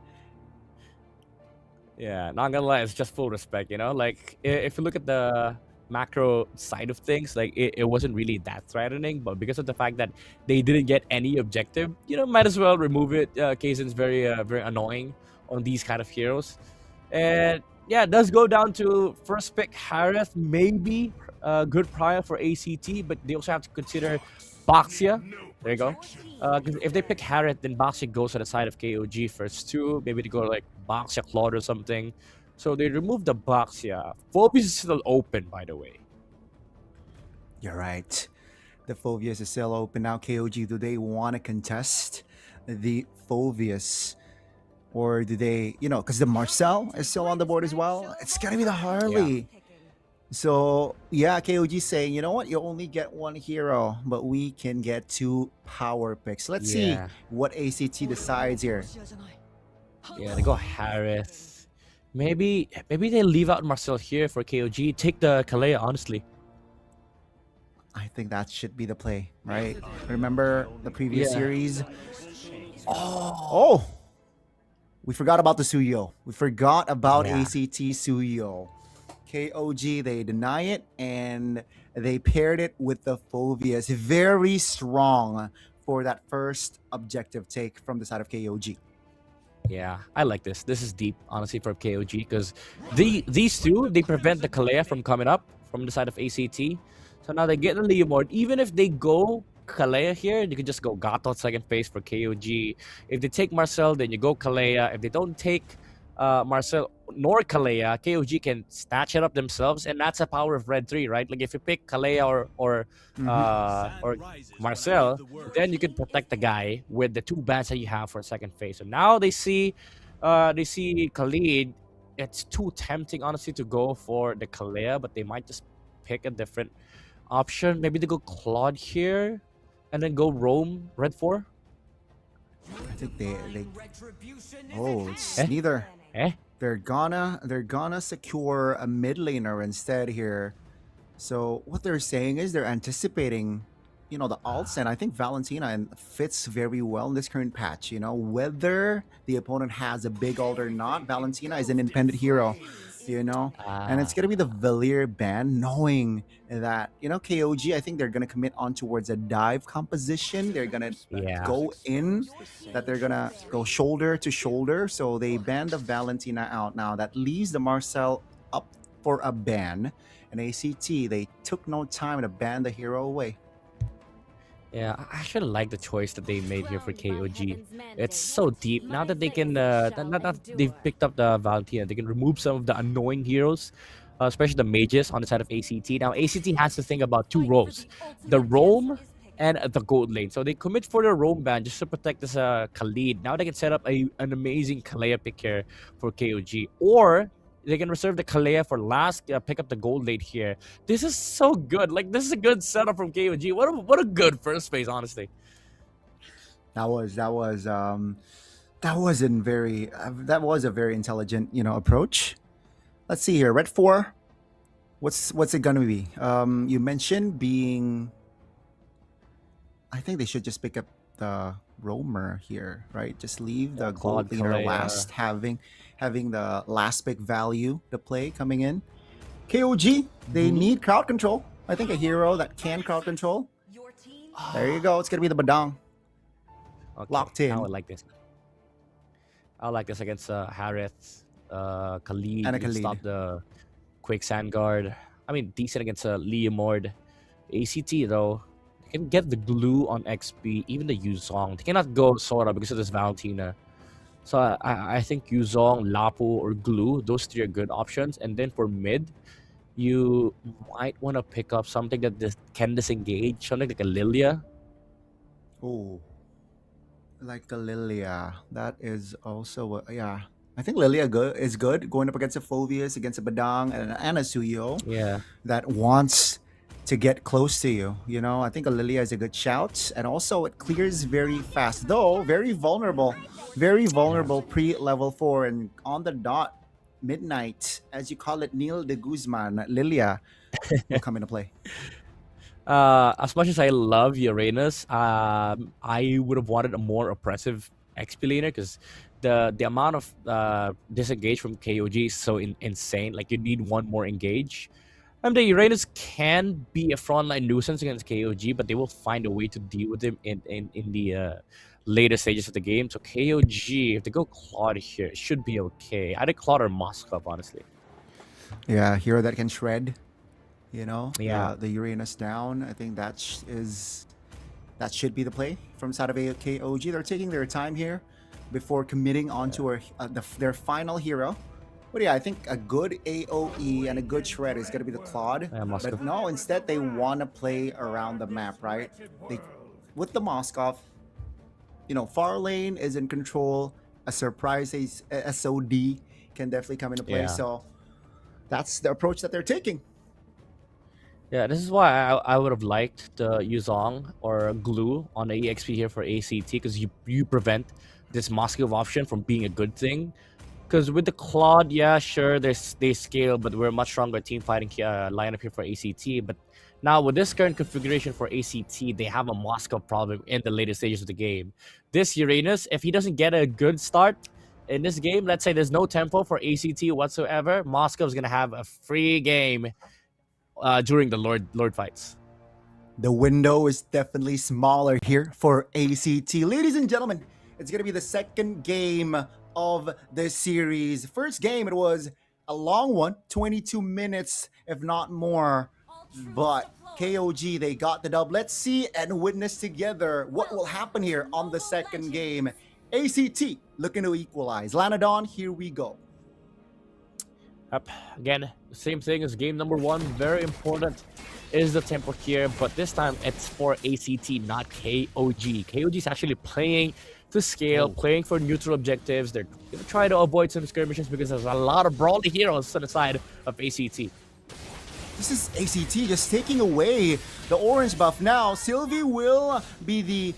Yeah, not gonna lie, it's just full respect, you know? Like, if you look at the macro side of things, like, it wasn't really that threatening, but because of the fact that they didn't get any objective, you know, might as well remove it. Kaizen's very annoying on these kind of heroes. And yeah, it does go down to first pick Harith, maybe a good prior for ACT, but they also have to consider Baxia. There you go. 'Cause if they pick Harith, then Baxia goes to the side of KOG first too. Maybe they go like Baxia Claude or something. So they remove the Baxia. Phobius is still open, by the way. You're right. The Phobius is still open now. KOG, do they want to contest the Phobius? Or do they, you know, because the Marcel is still on the board as well. It's going to be the Harley. Yeah. So, yeah, KOG saying, you know what? You only get one hero, but we can get 2 power picks. Let's see what ACT decides here. Yeah, they go Harith. Maybe they leave out Marcel here for KOG. Take the Kalea, honestly. I think that should be the play, right? Remember the previous series? Oh! We forgot about the Suyo. We forgot about ACT Suyo. KOG, they deny it, and they paired it with the Phobius. Very strong for that first objective take from the side of KOG. Yeah, I like this. This is deep, honestly, for KOG, because these two, they prevent the Kalea from coming up from the side of ACT. So now they get the Leomord. Even if they go Kalea here, you can just go Gato second phase for KOG. If they take Marcel, then you go Kalea. If they don't take Marcel nor Kalea, KOG can snatch it up themselves, and that's a power of Red 3, right? Like if you pick Kalea or Marcel, then you can protect the guy with the 2 bans that you have for second phase. So now they see Khalid. It's too tempting, honestly, to go for the Kalea, but they might just pick a different option. Maybe they go Claude here and then go Roam Red 4. I think they it's neither. They're gonna secure a mid laner instead here. So what they're saying is they're anticipating, you know, the alts, and I think Valentina fits very well in this current patch. You know, whether the opponent has a big ult or not, Valentina is an independent hero. You know, and it's gonna be the Valier ban, knowing that, you know, KOG, I think they're gonna commit on towards a dive composition. They're gonna go in, that they're gonna go shoulder to shoulder. So they ban the Valentina out. Now that leaves the Marcel up for a ban, and ACT, they took no time to ban the hero away. Yeah, I actually like the choice that they made here for KOG. It's so deep. Now that they can, they've picked up the Valentina, they can remove some of the annoying heroes, especially the mages on the side of ACT. Now, ACT has to think about 2 roles, the roam and the gold lane. So they commit for the roam ban just to protect this Khalid. Now they can set up an amazing Kalea pick here for KOG. Or they can reserve the Kalea for last, pick up the gold lane here. This is so good. Like, this is a good setup from KOG. What a good first phase, honestly. That was a very intelligent, you know, approach. Let's see here. Red 4. What's it gonna be? You mentioned being, I think they should just pick up the roamer here, right? Just leave the gold laner last, having the last pick value, the play coming in. KOG, they need crowd control. I think a hero that can crowd control. There you go. It's gonna be the Badang. Okay, Locked in. I would like this. I like this against Harith, Khalid. And a You can Khalid. stop the Quicksand Guard. I mean, decent against Leomord. ACT, though, they can get the glue on XP, even the Yuzong. They cannot go Sora because of this Valentina. So I think Yuzong, Lapu, or Glue, those 3 are good options. And then for mid, you might want to pick up something that can disengage, something like a Lilia. Oh, like a Lilia. That is also, I think Lilia is good going up against a Phoveus, against a Badang, and a Suyo. Yeah. That wants to get close to you. You know, I think a Lilia is a good shout, and also it clears very fast, though very vulnerable pre-level 4 and on the dot. Midnight, as you call it, Neil de Guzman, Lilia will come into play. As much as I love Uranus, I would have wanted a more oppressive XP laner because the amount of disengage from KOG is so insane. Like you need one more engage. The Uranus can be a frontline nuisance against KOG, but they will find a way to deal with him in the later stages of the game. So KOG, if they go Claude here, it should be okay. Either Claude or Moskov, honestly. Yeah, hero that can shred. You know, Yeah. The Uranus down. I think that should be the play from side of KOG. They're taking their time here before committing onto their final hero. But yeah, I think a good AOE and a good shred is going to be the Claude. But no, instead they want to play around the map, right? With the Moskov, you know, far lane is in control. A surprise SOD can definitely come into play. Yeah. So that's the approach that they're taking. Yeah, this is why I would have liked the Yuzong or Glue on the EXP here for ACT because you prevent this Moskov option from being a good thing. Because with the Claude, yeah, sure, they scale, but we're a much stronger team fighting lineup here for ACT. But now with this current configuration for ACT, they have a Moskov problem in the later stages of the game. This Uranus, if he doesn't get a good start in this game, let's say there's no tempo for ACT whatsoever, Moskov's going to have a free game during the Lord fights. The window is definitely smaller here for ACT. Ladies and gentlemen, it's going to be the second game of the series. First game, it was a long one, 22 minutes, if not more. But KOG, they got the dub. Let's see and witness together what will happen here on the second game. ACT looking to equalize. Lanadon, here we go. Yep. Again, same thing as game number 1. Very important is the tempo here, but this time it's for ACT, not KOG. KOG is actually playing to scale, playing for neutral objectives. They're going to try to avoid some skirmishes because there's a lot of brawly heroes on the side of ACT. This is ACT just taking away the orange buff. Now, Sylvie will be the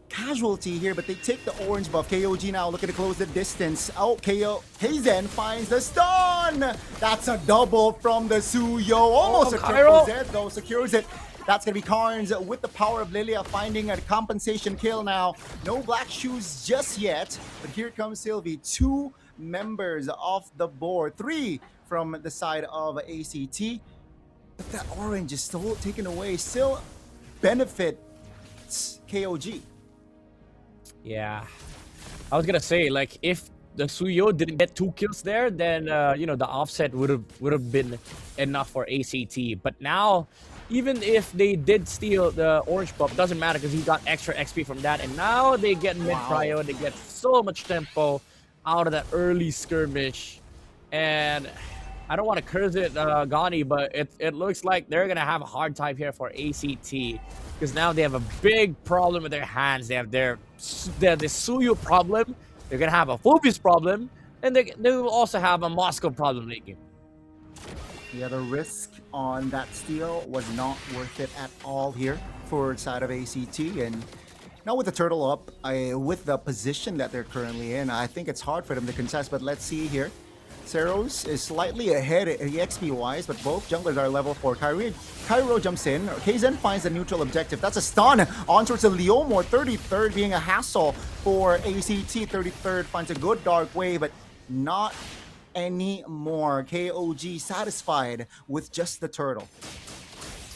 casualty here, but they take the orange buff. KOG now looking to close the distance. Oh, Hazen finds the stun. That's a double from the Suyo. Almost a triple Z though, secures it. That's going to be Carnes with the power of Lilia finding a compensation kill now. No black shoes just yet, but here comes Sylvie. 2 members off the board. 3 from the side of ACT. But that orange is still taken away. Still benefits KOG. Yeah. I was going to say, like, if the Suyo didn't get 2 kills there, then, you know, the offset would have been enough for ACT. But now, even if they did steal the orange buff, doesn't matter because he got extra XP from that. And now they get mid-prio. They get so much tempo out of that early skirmish. And I don't want to curse it, Gani, but it looks like they're going to have a hard time here for ACT. Because now they have a big problem with their hands. They have the Suyo problem. They're going to have a Phoebus problem. And they will also have a Moscow problem late game. Yeah, the risk on that steal was not worth it at all here for side of ACT. And now with the turtle up, with the position that they're currently in, I think it's hard for them to contest. But let's see here. Ceros is slightly ahead EXP-wise, but both junglers are level 4. Cairo jumps in. Kzen finds the neutral objective. That's a stun on towards the Leomor. 33rd being a hassle for ACT. 33rd finds a good dark wave, but not anymore. KOG satisfied with just the turtle.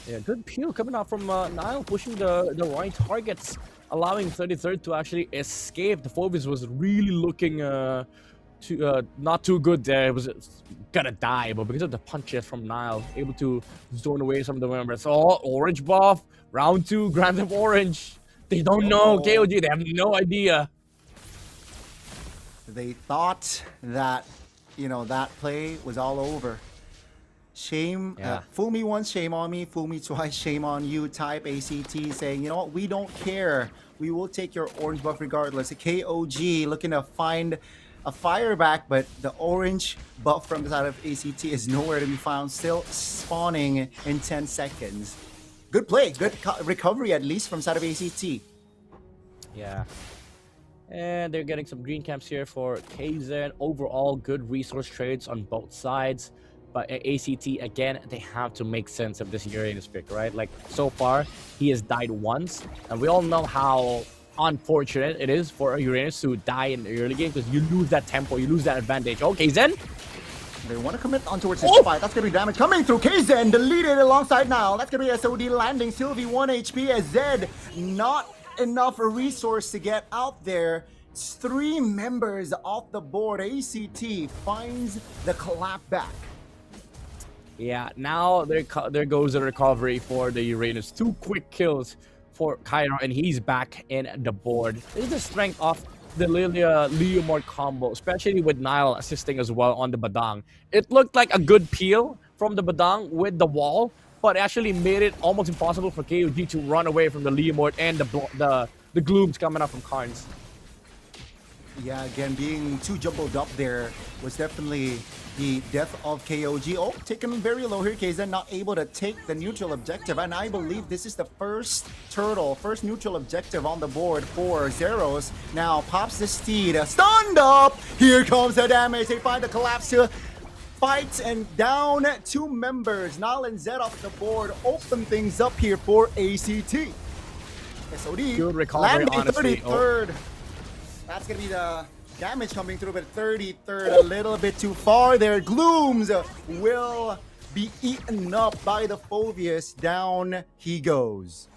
Yeah, good peel coming out from Nile, pushing the right targets, allowing 33rd to actually escape. The Phoebus was really looking not too good there. It was gonna die, but because of the punches from Nile, able to zone away some of the members. Oh, orange buff, round 2, grant of orange. They don't know. KOG, they have no idea. They thought that, you know, that play was all over. Shame, fool me once, shame on me, fool me twice, shame on you type ACT saying, you know what, we don't care. We will take your orange buff regardless. KOG looking to find a fire back, but the orange buff from the side of ACT is nowhere to be found, still spawning in 10 seconds. Good play, good recovery at least from side of ACT. Yeah. And they're getting some green camps here for KZ. Overall, good resource trades on both sides. But ACT, again, they have to make sense of this Uranus pick, right? Like, so far, he has died once. And we all know how unfortunate it is for a Uranus to die in the early game because you lose that tempo, you lose that advantage. Okay, Zen. They want to commit on towards this fight. That's going to be damage coming through. KZen deleted alongside now. That's going to be SOD landing. Sylvie 1 HP as Zed. Not enough resource to get out there. It's 3 members off the board. ACT finds the collab back. Yeah, now there goes the recovery for the Uranus. 2 quick kills for Cairo, and he's back in the board. This is the strength of the Lilia Leomord combo, especially with Nile assisting as well on the Badang. It looked like a good peel from the Badang with the wall, but actually made it almost impossible for KOG to run away from the Leomord and the glooms coming up from Karns. Yeah, again, being too jumbled up there was definitely the death of KOG. Oh, taken very low here. KZen not able to take the neutral objective. And I believe this is the first neutral objective on the board for Zeros. Now pops the steed. Stunned up. Here comes the damage. They find the collapse to fight and down 2 members. Nal and Zed off the board. Open things up here for ACT. SOD. Good recovery, landing honestly. 33rd. That's going to be the damage coming through, but 33rd, a little bit too far there. Glooms will be eaten up by the Phobius. Down he goes.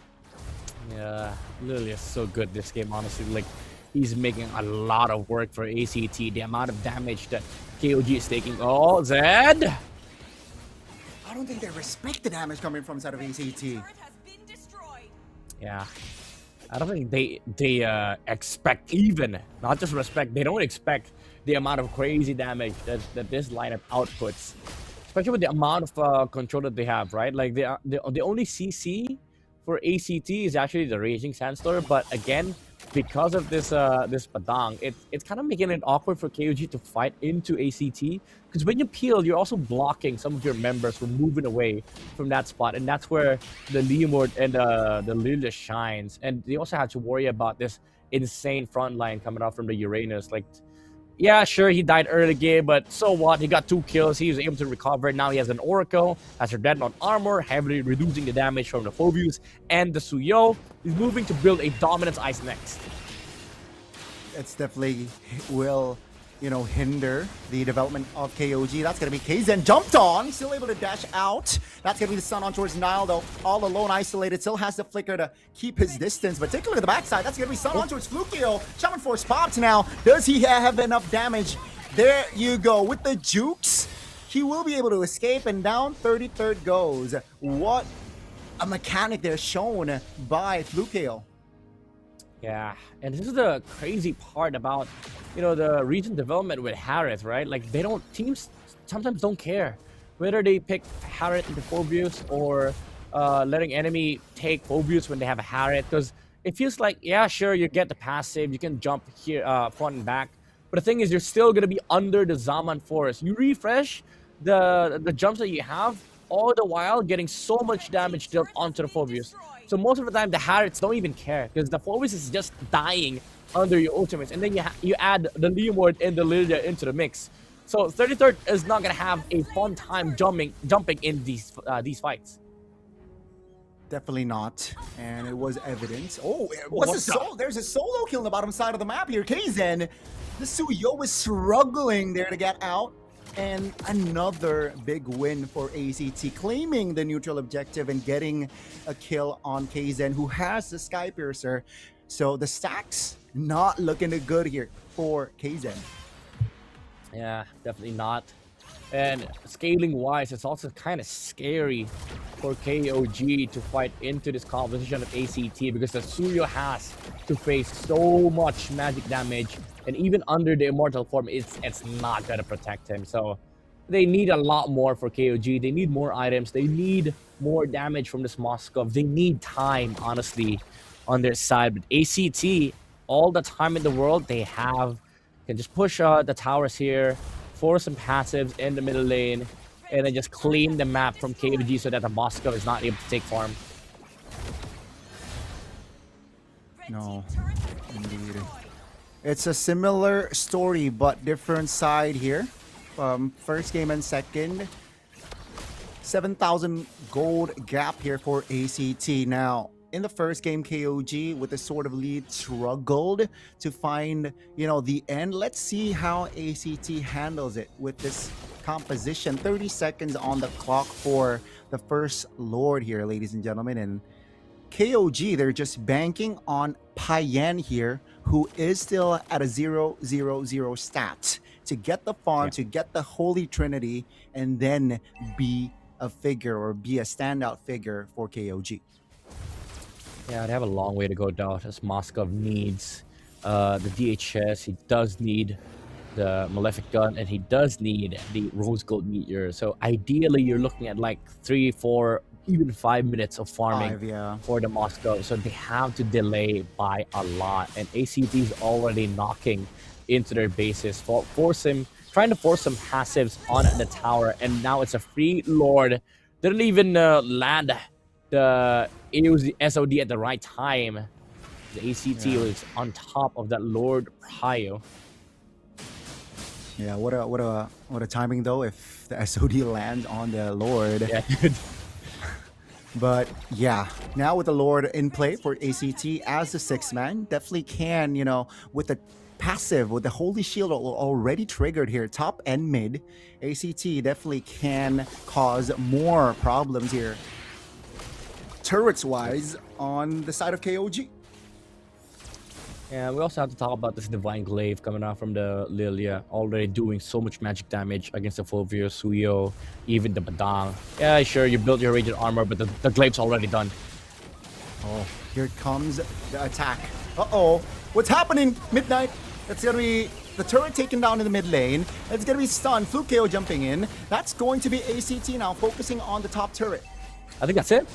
Yeah, Lily is so good this game, honestly. Like, he's making a lot of work for ACT. The amount of damage that KOG is taking. Oh, Zed! I don't think they respect the damage coming from side of ACT. Yeah. I don't think they expect, even not just respect, they don't expect the amount of crazy damage that this lineup outputs, especially with the amount of control that they have, right? Like the only CC for ACT is actually the Raging Sandstorm, but again, because of this this Padang, it's kind of making it awkward for KOG to fight into ACT, because when you peel, you're also blocking some of your members from moving away from that spot, and that's where the Leomord and the Lilia shines. And they also have to worry about this insane front line coming out from the Uranus. Like, yeah, sure, he died early game, but so what? He got 2 kills. He was able to recover. Now he has an Oracle, has her Dreadnought armor, heavily reducing the damage from the Phobius and the Suyo. He's moving to build a Dominance Ice next. It's definitely will, hinder the development of KOG. That's going to be KZen jumped on, still able to dash out. That's going to be the stun on towards Nile, though. All alone, isolated, still has the flicker to keep his distance. But take a look at the backside. That's going to be stun on towards Flukio. Shaman Force popped now. Does he have enough damage? There you go. With the jukes, he will be able to escape, and down 33rd goes. What a mechanic there shown by Flukio. Yeah, and this is the crazy part about, the recent development with Harith, right? Like, teams sometimes don't care whether they pick Harith into Phobius or letting enemy take Phobius when they have a Harith, because it feels like, yeah, sure, you get the passive, you can jump here, front and back, but the thing is, you're still going to be under the Zaman Forest. You refresh the jumps that you have, all the while getting so much damage dealt onto the Phobius. So most of the time, the Harrods don't even care, because the Phobius is just dying under your ultimates, and then you add the Leomord and the Lilia into the mix. So 33rd is not gonna have a fun time jumping in these fights. Definitely not, and it was evident. Oh, there's a solo kill on the bottom side of the map here. KZen, the Suyo was struggling there to get out. And another big win for ACT, claiming the neutral objective and getting a kill on KZen, who has the Skypiercer. So the stacks not looking good here for KZen. Yeah, definitely not. And scaling wise, it's also kind of scary for KOG to fight into this composition of ACT, because the Suyo has to face so much magic damage, and even under the immortal form, it's not gonna protect him. So they need a lot more for KOG. They need more items. They need more damage from this Moskov. They need time, honestly, on their side. But ACT, all the time in the world, they have Can just push the towers here, force some passives in the middle lane, and then just clean the map from KOG so that the Moscow is not able to take farm. No, indeed. It's a similar story, but different side here. First game and second. 7,000 gold gap here for ACT. Now, in the first game, KOG with a sort of lead struggled to find, the end. Let's see how ACT handles it with this composition. 30 seconds on the clock for the first Lord here, ladies and gentlemen. And KOG, they're just banking on Payan here, who is still at a 0-0-0 stat to get the farm, to get the Holy Trinity, and then be a figure or be a standout figure for KOG. Yeah, they have a long way to go down as Moskov needs the DHS. He does need the Malefic Gun, and he does need the Rose Gold Meteor. So ideally, you're looking at like 3, 4, even 5 minutes of farming for the Moscow. So they have to delay by a lot. And ACT is already knocking into their bases, trying to force some passives on the tower. And now it's a free Lord. Didn't even land the SOD at the right time. The ACT was on top of that Lord Prio. Yeah, what a timing though if the SOD lands on the Lord. Yeah, dude. But yeah, now with the Lord in play for ACT as the 6th man, definitely can, with the passive, with the Holy Shield already triggered here, top and mid, ACT definitely can cause more problems here, turrets-wise, on the side of KOG. Yeah, we also have to talk about this Divine Glaive coming out from the Lilia, already doing so much magic damage against the Fulvio, Suyo, even the Badang. Yeah, sure, you built your Radiant Armor, but the Glaive's already done. Oh, here comes the attack. Uh-oh, what's happening? Midnight. That's going to be the turret taken down in the mid lane. It's going to be stunned. Fluke KO jumping in. That's going to be ACT now, focusing on the top turret. I think that's it.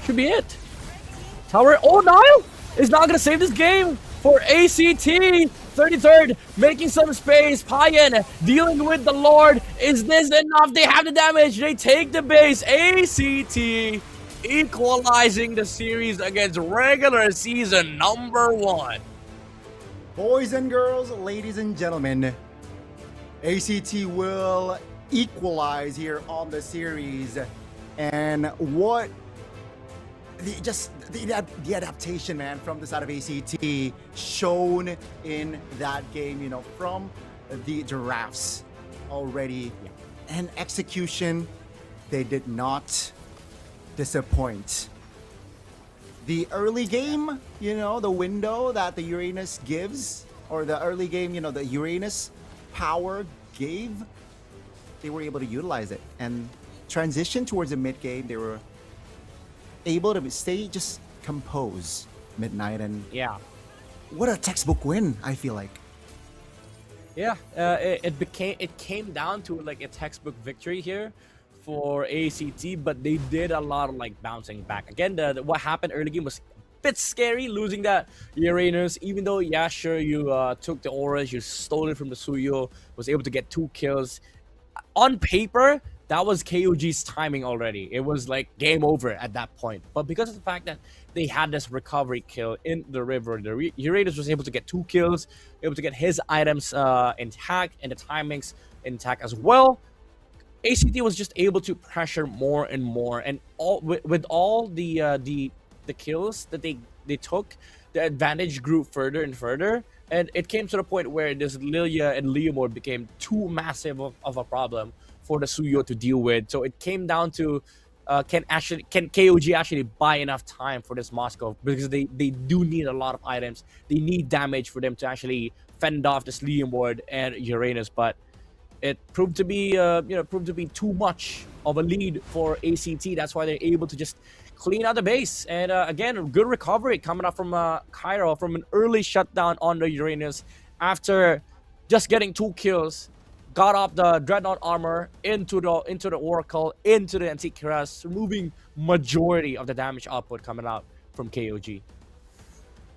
Should be it. Tower, oh, Nile is not going to save this game for ACT. 33rd, making some space. Payan dealing with the Lord. Is this enough? They have the damage. They take the base. ACT equalizing the series against regular season #1. Boys and girls, ladies and gentlemen, ACT will equalize here on the series. And what the adaptation, man, from the side of ACT shown in that game, from the Giraffes already. And execution, they did not disappoint. The early game, the window that the Uranus gives, or the early game, the Uranus power gave, they were able to utilize it. And transition towards the mid game, they were able to stay just composed midnight. And what a textbook win, I feel like. Yeah, it came down to like a textbook victory here for ACT, but they did a lot of like bouncing back. Again, what happened early game was a bit scary, losing that Uranus, even though, yeah, sure, you took the auras, you stole it from the Suyo, was able to get 2 kills. On paper, that was KOG's timing already. It was like game over at that point. But because of the fact that they had this recovery kill in the river, the Uranus was able to get 2 kills, able to get his items intact and the timings intact as well. ACT was just able to pressure more and more, and with all the kills that they took, the advantage grew further and further, and it came to the point where this Lilia and Leomord became too massive of a problem for the Suyo to deal with. So it came down to can KOG actually buy enough time for this Moscow, because they do need a lot of items. They need damage for them to actually fend off this Leomord and Uranus, but it proved to be too much of a lead for ACT. That's why they're able to just clean out the base. And again, a good recovery coming up from Cairo from an early shutdown on the Uranus after just getting 2 kills. Got off the Dreadnought armor into the Oracle, into the Antique Cuirass, removing majority of the damage output coming out from KOG.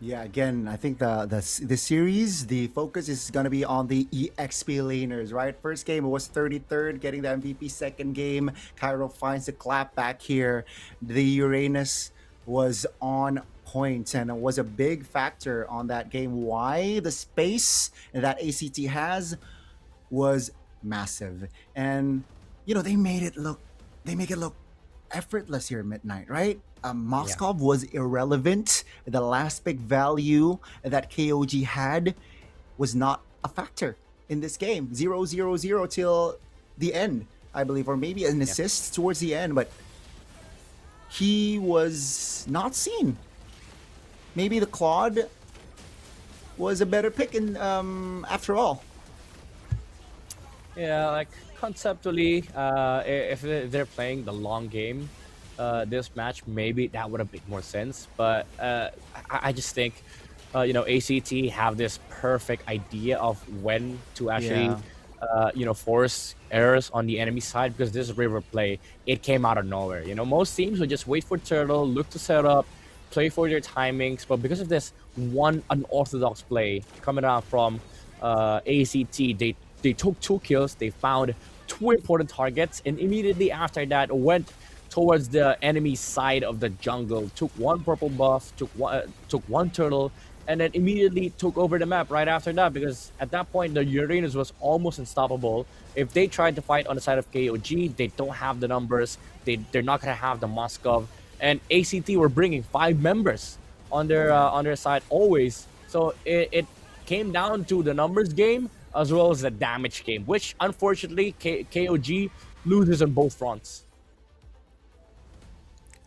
Yeah, again, I think the series, the focus is gonna be on the EXP laners, right? First game it was 33rd, getting the MVP. Second game, Cairo finds the clap back here. The Uranus was on point and it was a big factor on that game. Why? The space that ACT has was massive. And they make it look effortless here at Midnight, right? Moskov was irrelevant. The last pick value that KOG had was not a factor in this game. 0-0-0 till the end, I believe, or maybe an assist towards the end, but he was not seen. Maybe the Claude was a better pick in after all. Yeah, like conceptually, if they're playing the long game, this match maybe that would have made more sense. But I just think, ACT have this perfect idea of when to actually, force errors on the enemy side, because this river play, it came out of nowhere. Most teams would just wait for turtle, look to set up, play for their timings, but because of this one unorthodox play coming out from ACT, they took 2 kills, they found 2 important targets, and immediately after that went towards the enemy side of the jungle, took 1 purple buff, took 1 turtle, and then immediately took over the map right after that, because at that point the Uranus was almost unstoppable. If they tried to fight on the side of KOG, they don't have the numbers, they're not going to have the Moskov, and ACT were bringing 5 members on their side always. So it came down to the numbers game as well as the damage game, which unfortunately KOG loses on both fronts.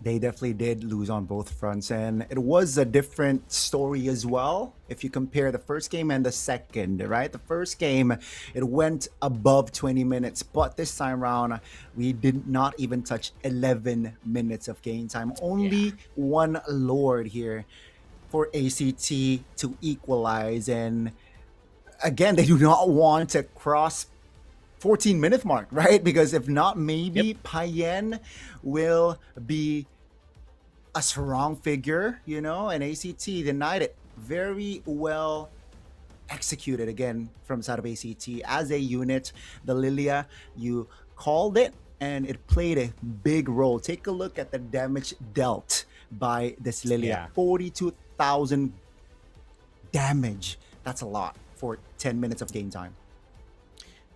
They definitely did lose on both fronts, and it was a different story as well if you compare the first game and the second, right? The first game, it went above 20 minutes, but this time around, we did not even touch 11 minutes of game time. Only 1 Lord here for ACT to equalize, and again, they do not want to cross 14-minute mark, right? Because if not, maybe Payen will be a strong figure, and ACT denied it. Very well executed again from side of ACT. As a unit, the Lilia, you called it, and it played a big role. Take a look at the damage dealt by this Lilia. 42,000 damage. That's a lot for 10 minutes of game time.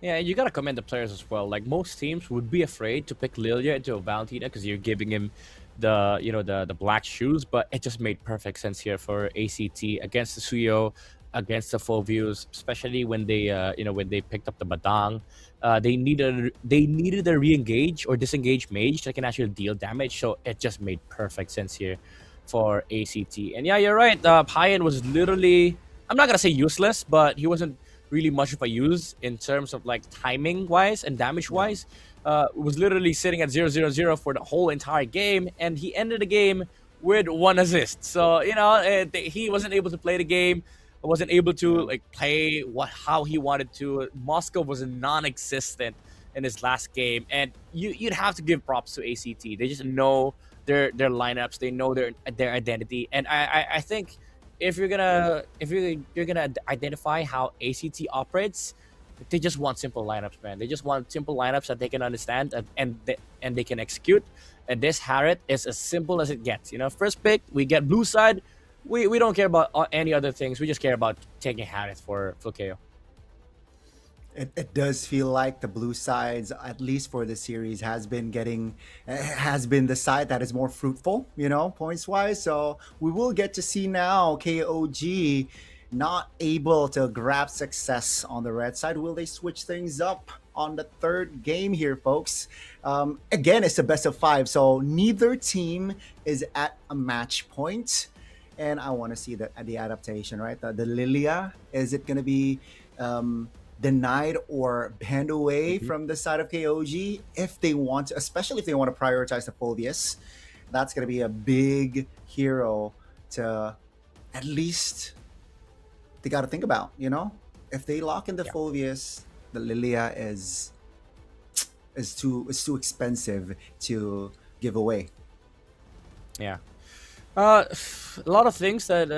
Yeah, you gotta commend the players as well. Like, most teams would be afraid to pick Lilia into a Valentina because you're giving him the black shoes, but it just made perfect sense here for ACT against the Suyo, against the Phoveus, especially when they when they picked up the Badang. They needed a re-engage or disengage mage that can actually deal damage, so it just made perfect sense here for ACT. And yeah, you're right, Payen was literally, I'm not gonna say useless, but he wasn't really much of a use in terms of like timing wise and damage wise. Was literally sitting at 0-0-0 for the whole entire game, and he ended the game with 1 assist. So he wasn't able to play the game, wasn't able to like play how he wanted to. Moscow was non-existent in his last game, and you'd have to give props to ACT. They just know their lineups, they know their identity, and I think if you're gonna identify how ACT operates, they just want simple lineups, man. They just want simple lineups that they can understand and they can execute. And this Harriet is as simple as it gets. First pick, we get blue side. We don't care about any other things. We just care about taking Harriet for KO. It does feel like the blue sides, at least for the series, has been the side that is more fruitful, points wise. So we will get to see now KOG not able to grab success on the red side. Will they switch things up on the third game here, folks? Again, it's a best of 5, so neither team is at a match point, and I want to see the adaptation, right? The Lilia, is it going to be denied or banned away from the side of KOG if they want to, especially if they want to prioritize the Phoveus? That's going to be a big hero to at least they got to think about, if they lock in the Phoveus, the Lilia is too expensive to give away. Yeah. A lot of things that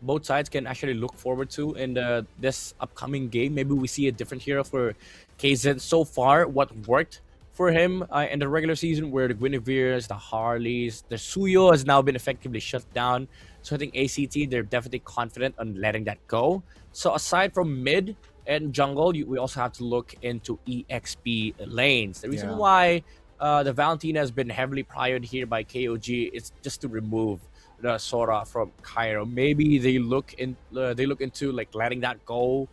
both sides can actually look forward to in this upcoming game. Maybe we see a different hero for KZ. So far, what worked for him in the regular season were the Guinevere's, the Harleys, the Suyo has now been effectively shut down. So I think ACT, they're definitely confident on letting that go. So aside from mid and jungle, we also have to look into EXP lanes. The reason why the Valentina has been heavily priored here by KOG is just to remove the Sora from Cairo. Maybe they look into like letting that go,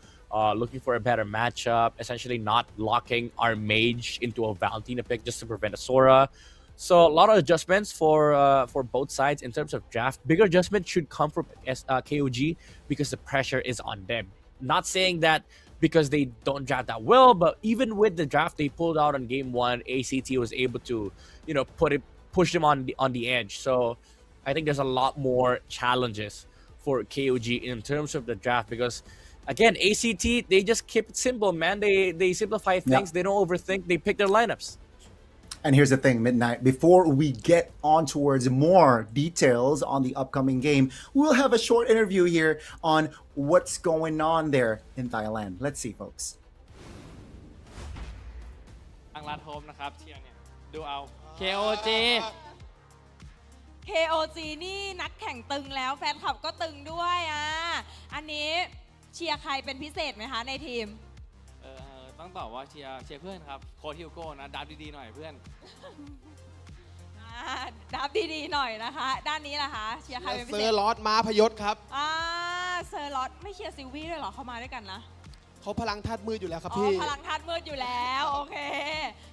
looking for a better matchup, essentially not locking our mage into a Valentina pick just to prevent a Sora. So a lot of adjustments for both sides in terms of draft. Bigger adjustment should come from KOG because the pressure is on them. Not saying that because they don't draft that well, but even with the draft they pulled out on game 1, ACT was able to, push them on the edge. So I think there's a lot more challenges for KOG in terms of the draft because, again, ACT, they just keep it simple, man. They simplify things. They don't overthink. They pick their lineups. And here's the thing, Midnight, before we get on towards more details on the upcoming game, we'll have a short interview here on what's going on there in Thailand. Let's see, folks. ทางลัดโฮมนะครับเชียร์เนี่ยดูเอา KOG KOG นี่นักแข่งตึงแล้วแฟนคลับก็ตึงด้วยอันนี้เชียร์ใครเป็นพิเศษไหมคะในทีมต้องตอบว่าเชียร์เพื่อนครับโค้ชฮิวโก้นะดับดีๆหน่อยเพื่อนดับดีๆหน่อยนะคะด้านนี้ล่ะคะเชียร์ใครเป็นพิเศษ เซอร์ลอสม้าพยศครับเซอร์ลอสไม่เชียร์ซิลวี่ด้วยเหรอเขามาด้วยกันนะเขาพลังธาตุมืดอยู่แล้วครับพี่พลังธาตุมืดอยู่แล้วโอเค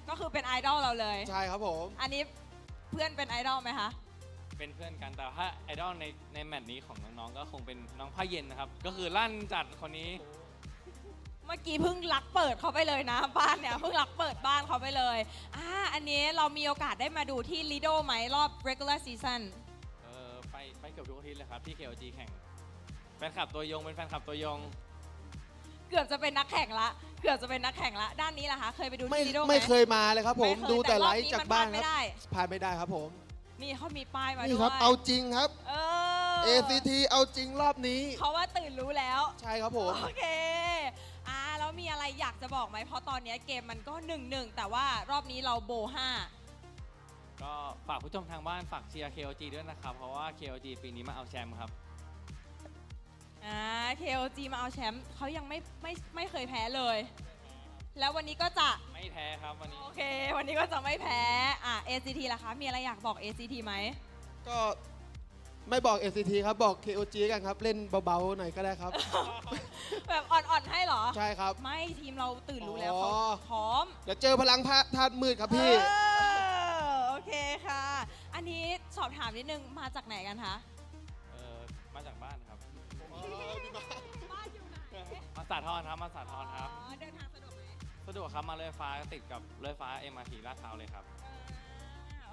ก็คือเป็นไอดอลเราเลยใช่ครับผมอันนี้เพื่อนเป็นไอดอลไหมคะเป็นเพื่อนกันแต่ถ้าไอดอลในแมตช์นี้ของน้องๆก็คงเป็นน้องผ้าเย็นนะครับก็คือลั่นจัดคนนี้เมื่อกี้เพิ่งลักเปิดเขาไปเลยนะบ้านเนี่ยเพิ่งลักเปิดบ้านเขาไปเลยอันนี้เรามีโอกาสได้มาดูที่ลีโดไหมรอบ regular season ไปเกือบทุกอาทิตย์เลยครับที่ KOG แข่งแฟนคลับตัวยงเป็นแฟนคลับตัวยงเกือบจะเป็นนักแข่งละด้านนี้ล่ะคะเคยไปดูที่ลีโดไหมไม่เคยมาเลยครับผมดูแต่ไลฟ์จากบ้านครับพลาดไม่ได้ครับผมนี่เขามีป้ายมาด้วยนี่ครับเอาจริงครับACT เอาจริงรอบนี้เขาว่าตื่นรู้แล้วใช่ครับผมโอเคแล้วมีอะไรอยากจะบอกไหมเพราะตอนนี้เกมมันก็ 1-1 แต่ว่ารอบนี้เราโบ5ก็ฝากผู้ชมทางบ้านฝากเชียร์ KOG ด้วยนะครับเพราะว่า KOG ปีนี้มาเอาแชมป์ครับKOG มาเอาแชมป์เขายังไม่เคยแพ้เลยแล้ววันนี้ก็จะไม่แพ้ครับวันนี้โอเควันนี้ก็จะไม่แพ้ACT ล่ะคะมีอะไรอยากบอก ACT ไหมก็ไม่บอก ACT ครับบอก KOG กันครับเล่นเบาๆหน่อยก็ได้ครับแบบอ่อนๆให้เหรอใช่ครับไม่ทีมเราตื่นรู้แล้วเขาพร้อมเดี๋ยวเจอพลังธาตุมืดครับพี่โอเคค่ะอันนี้สอบถามนิดนึงมาจากไหนกันคะมาจากบ้านครับบ้านอยู่ไหนมาสาทรครับเดินทางสะดวกไหมสะดวกครับมาเลยฟ้าติดกับเลยฟ้า MRT ลาดพร้าวเลยครับ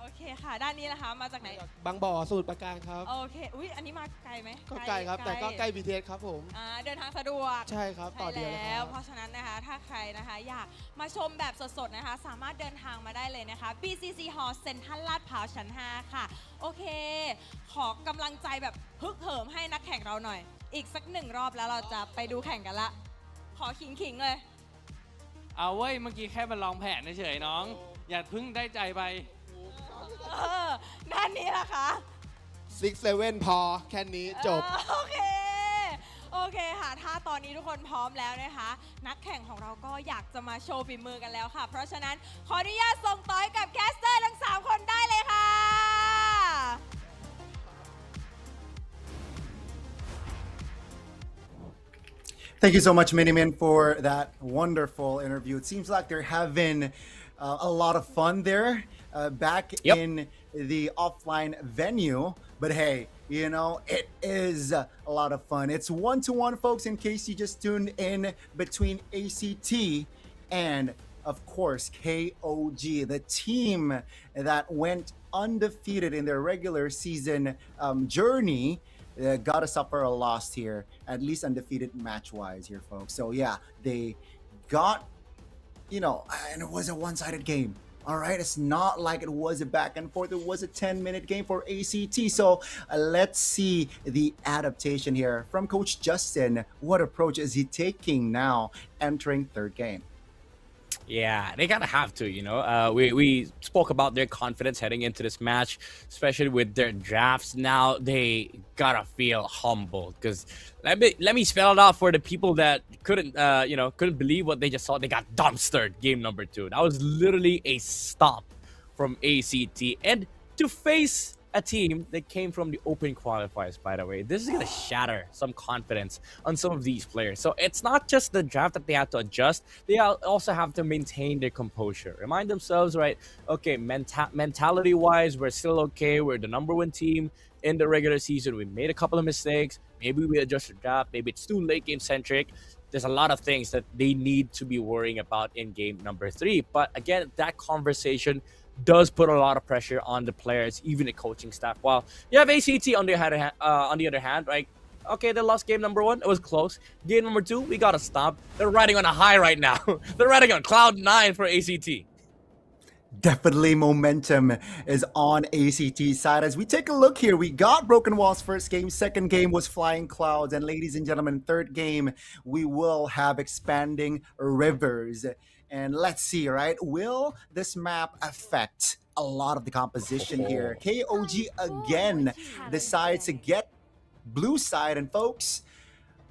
โอเคค่ะด้านนี้ล่ะคะมาจากไหนบางบ่อสมุทรปราการครับโอเคอันนี้มาไกลไหมก็ไกลครับแต่ก็ใกล้ BTS ครับผมเดินทางสะดวกใช่ครับต่อเดียวแล้วเพราะฉะนั้นนะคะถ้าใครนะคะอยากมาชมแบบสดๆนะคะสามารถเดินทางมาได้เลยนะคะ BCC Hall เซ็นทรัลลาดพร้าวชั้น 5 ค่ะโอเคขอกำลังใจแบบฮึกเหิมให้นักแข่งเราหน่อยอีกสัก1 รอบแล้วเราจะไปดูแข่งกันละขอขิงเลยเอาเว้ยเมื่อกี้แค่มาลองแผนเฉยๆน้องอย่าเพิ่งได้ใจไปด้านนี้ล่ะคะ6-7 พอแค่นี้จบโอเคค่ะถ้าตอนนี้ทุกคนพร้อมแล้วนะคะนักแข่งของเราก็อยากจะมาโชว์ฝีมือกันแล้วค่ะเพราะฉะนั้นขออนุญาตส่งต่อยกับแคสเตอร์ทั้ง3 คนได้เลยค่ะ Thank you so much, Miniman, for that wonderful interview. It seems like they're having a lot of fun there back in the offline venue. But hey, it is a lot of fun. It's 1-1, folks, in case you just tuned in between ACT and, of course, KOG, the team that went undefeated in their regular season journey. Gotta suffer a loss here, at least undefeated match-wise here, folks. So yeah, they got, and it was a one-sided game. All right, it's not like it was a back and forth. It was a 10-minute game for ACT. So let's see the adaptation here from Coach Justin. What approach is he taking now entering third game? Yeah, they gotta have to, you know. We spoke about their confidence heading into this match, especially with their drafts. Now they gotta feel humble, because let me spell it out for the people that couldn't believe what they just saw. They got dumpstered game number 2. That was literally a stop from ACT, and to face a team that came from the open qualifiers, by the way, this is going to shatter some confidence on some of these players. So it's not just the draft that they have to adjust. They also have to maintain their composure. Remind themselves, right, okay, mentality-wise, we're still okay. We're the #1 team in the regular season. We made a couple of mistakes. Maybe we adjust the draft. Maybe it's too late game-centric. There's a lot of things that they need to be worrying about in game number 3. But again, that conversation does put a lot of pressure on the players, even the coaching staff. While you have ACT on the other hand, right? Okay, they lost game number 1. It was close. Game number 2, we got to stop. They're riding on a high right now. They're riding on cloud 9 for ACT. Definitely momentum is on ACT's side. As we take a look here, we got Broken Walls first game. Second game was Flying Clouds. And ladies and gentlemen, third game, we will have Expanding Rivers. And let's see, right? Will this map affect a lot of the composition here? KOG again decides to get blue side. And folks,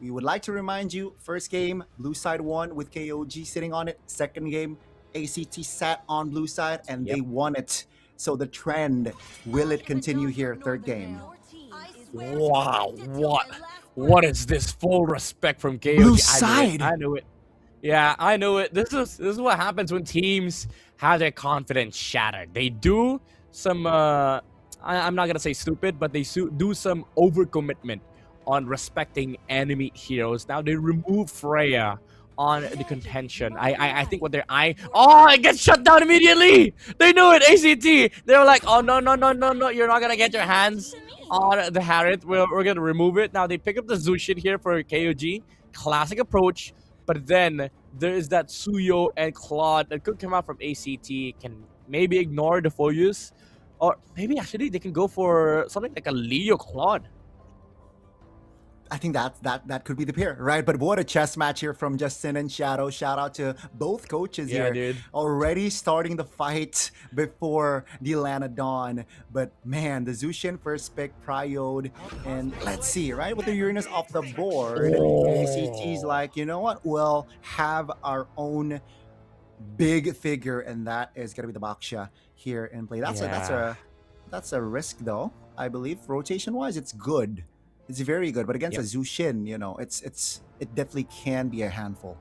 we would like to remind you, first game, blue side won with KOG sitting on it. Second game, ACT sat on blue side and they won it. So the trend, will it continue here? Third game. Wow, what is this? Full respect from KOG. Blue side. I knew it. Yeah, I know it. This is what happens when teams have their confidence shattered. They do some, I'm not going to say stupid, but they do some overcommitment on respecting enemy heroes. Now they remove Freya on the contention. I think what their eye... Oh, it gets shut down immediately! They knew it, ACT! They were like, oh, no, you're not going to get your hands on the Harriet. We're going to remove it. Now they pick up the Zushin here for KOG. Classic approach. But then there is that Suyo and Claude that could come out from ACT, can maybe ignore the full use, or maybe actually they can go for something like a Leo Claude. I think that could be the pair, right? But what a chess match here from Justin and Shadow. Shout out to both coaches here. Dude. Already starting the fight before the Lana Dawn. But man, the Zushin first pick, Priode, and let's see, right? With the Uranus off the board, ACT's like, you know what? We'll have our own big figure, and that is gonna be the Baksha here in play. That's a risk though, I believe. Rotation wise, it's good. It's very good, but against a Zushin, you know, it definitely can be a handful.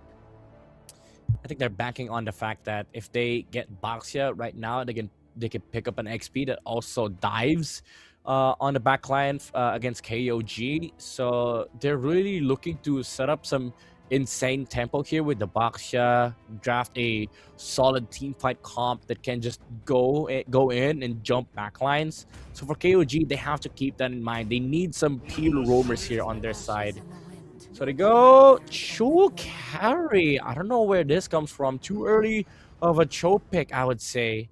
I think they're banking on the fact that if they get Baxia right now, they can pick up an XP that also dives on the backline against KOG. So they're really looking to set up some insane tempo here with the Baxia, draft a solid team fight comp that can just go in and jump backlines. So for KOG, they have to keep that in mind. They need some peel roamers here on their side. So they go Cho carry. I don't know where this comes from. Too early of a Cho pick, I would say.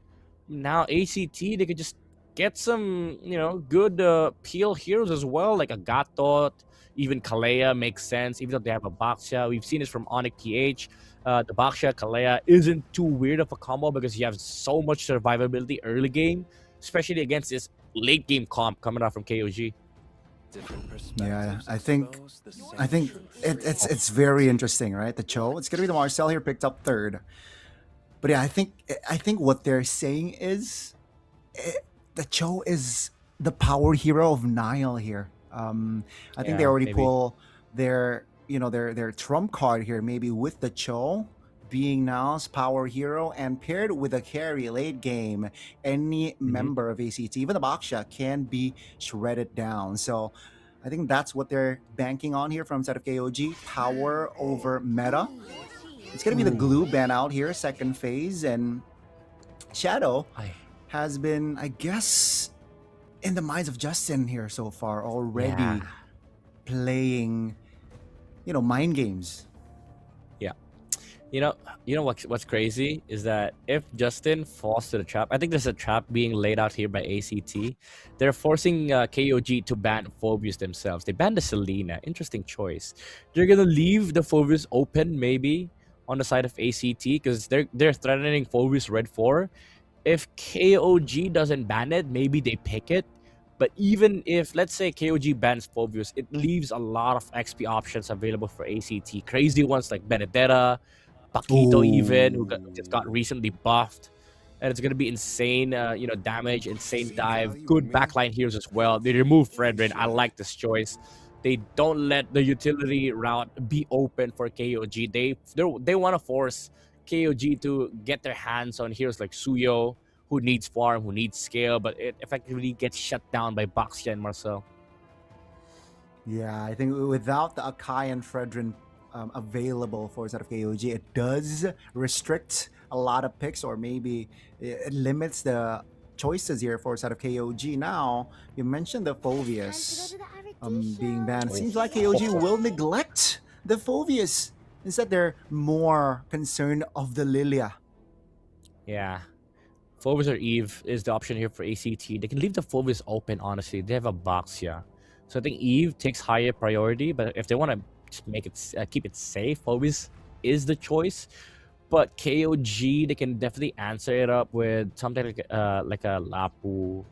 Now ACT, they could just get some, you know, good peel heroes as well, like a Gatot. Even Kalea makes sense, even though they have a Baxia. We've seen this from Onyx TH. The Baxia Kalea isn't too weird of a combo because you have so much survivability early game, especially against this late game comp coming out from KOG. Yeah, I think it's very interesting, right? The Cho, it's gonna be the Marcel here picked up third. But yeah, I think what they're saying is the Cho is the power hero of Nile here. I think they already pull their trump card here, maybe with the Cho being Nile's power hero and paired with a carry late game. Any member of ACT, even the Baksha, can be shredded down. So I think that's what they're banking on here from side of KOG. Power over meta. It's gonna be the glue ban out here, second phase, and Shadow has been, I guess, in the minds of Justin here so far, already playing, mind games. Yeah. You know what's crazy is that if Justin falls to the trap, I think there's a trap being laid out here by ACT. They're forcing KOG to ban Phobius themselves. They banned the Selena. Interesting choice. They're gonna leave the Phobius open maybe on the side of ACT because they're threatening Phobius Red 4. If KOG doesn't ban it, maybe they pick it. But even if, let's say, KOG bans Phobius, it leaves a lot of XP options available for ACT. Crazy ones like Benedetta, Paquito even, who just got recently buffed. And it's going to be insane, damage, insane dive, good backline heroes as well. They remove Fredrin. I like this choice. They don't let the utility route be open for KOG. They want to force KOG to get their hands on heroes like Suyo, who needs farm, who needs scale, but it effectively gets shut down by Baxia and Marcel. Yeah, I think without the Akai and Fredrin available for side of KOG, it does restrict a lot of picks, or maybe it limits the choices here for side of KOG. Now, you mentioned the Phobius being banned. It seems like KOG will neglect the Phobius. Instead, they're more concerned of the Lilia. Yeah. Phobius or Eve is the option here for ACT. They can leave the Phobius open, honestly. They have a Baxia. So I think Eve takes higher priority, but if they want to just make it keep it safe, Phobius is the choice. But KOG, they can definitely answer it up with something like a Lapu,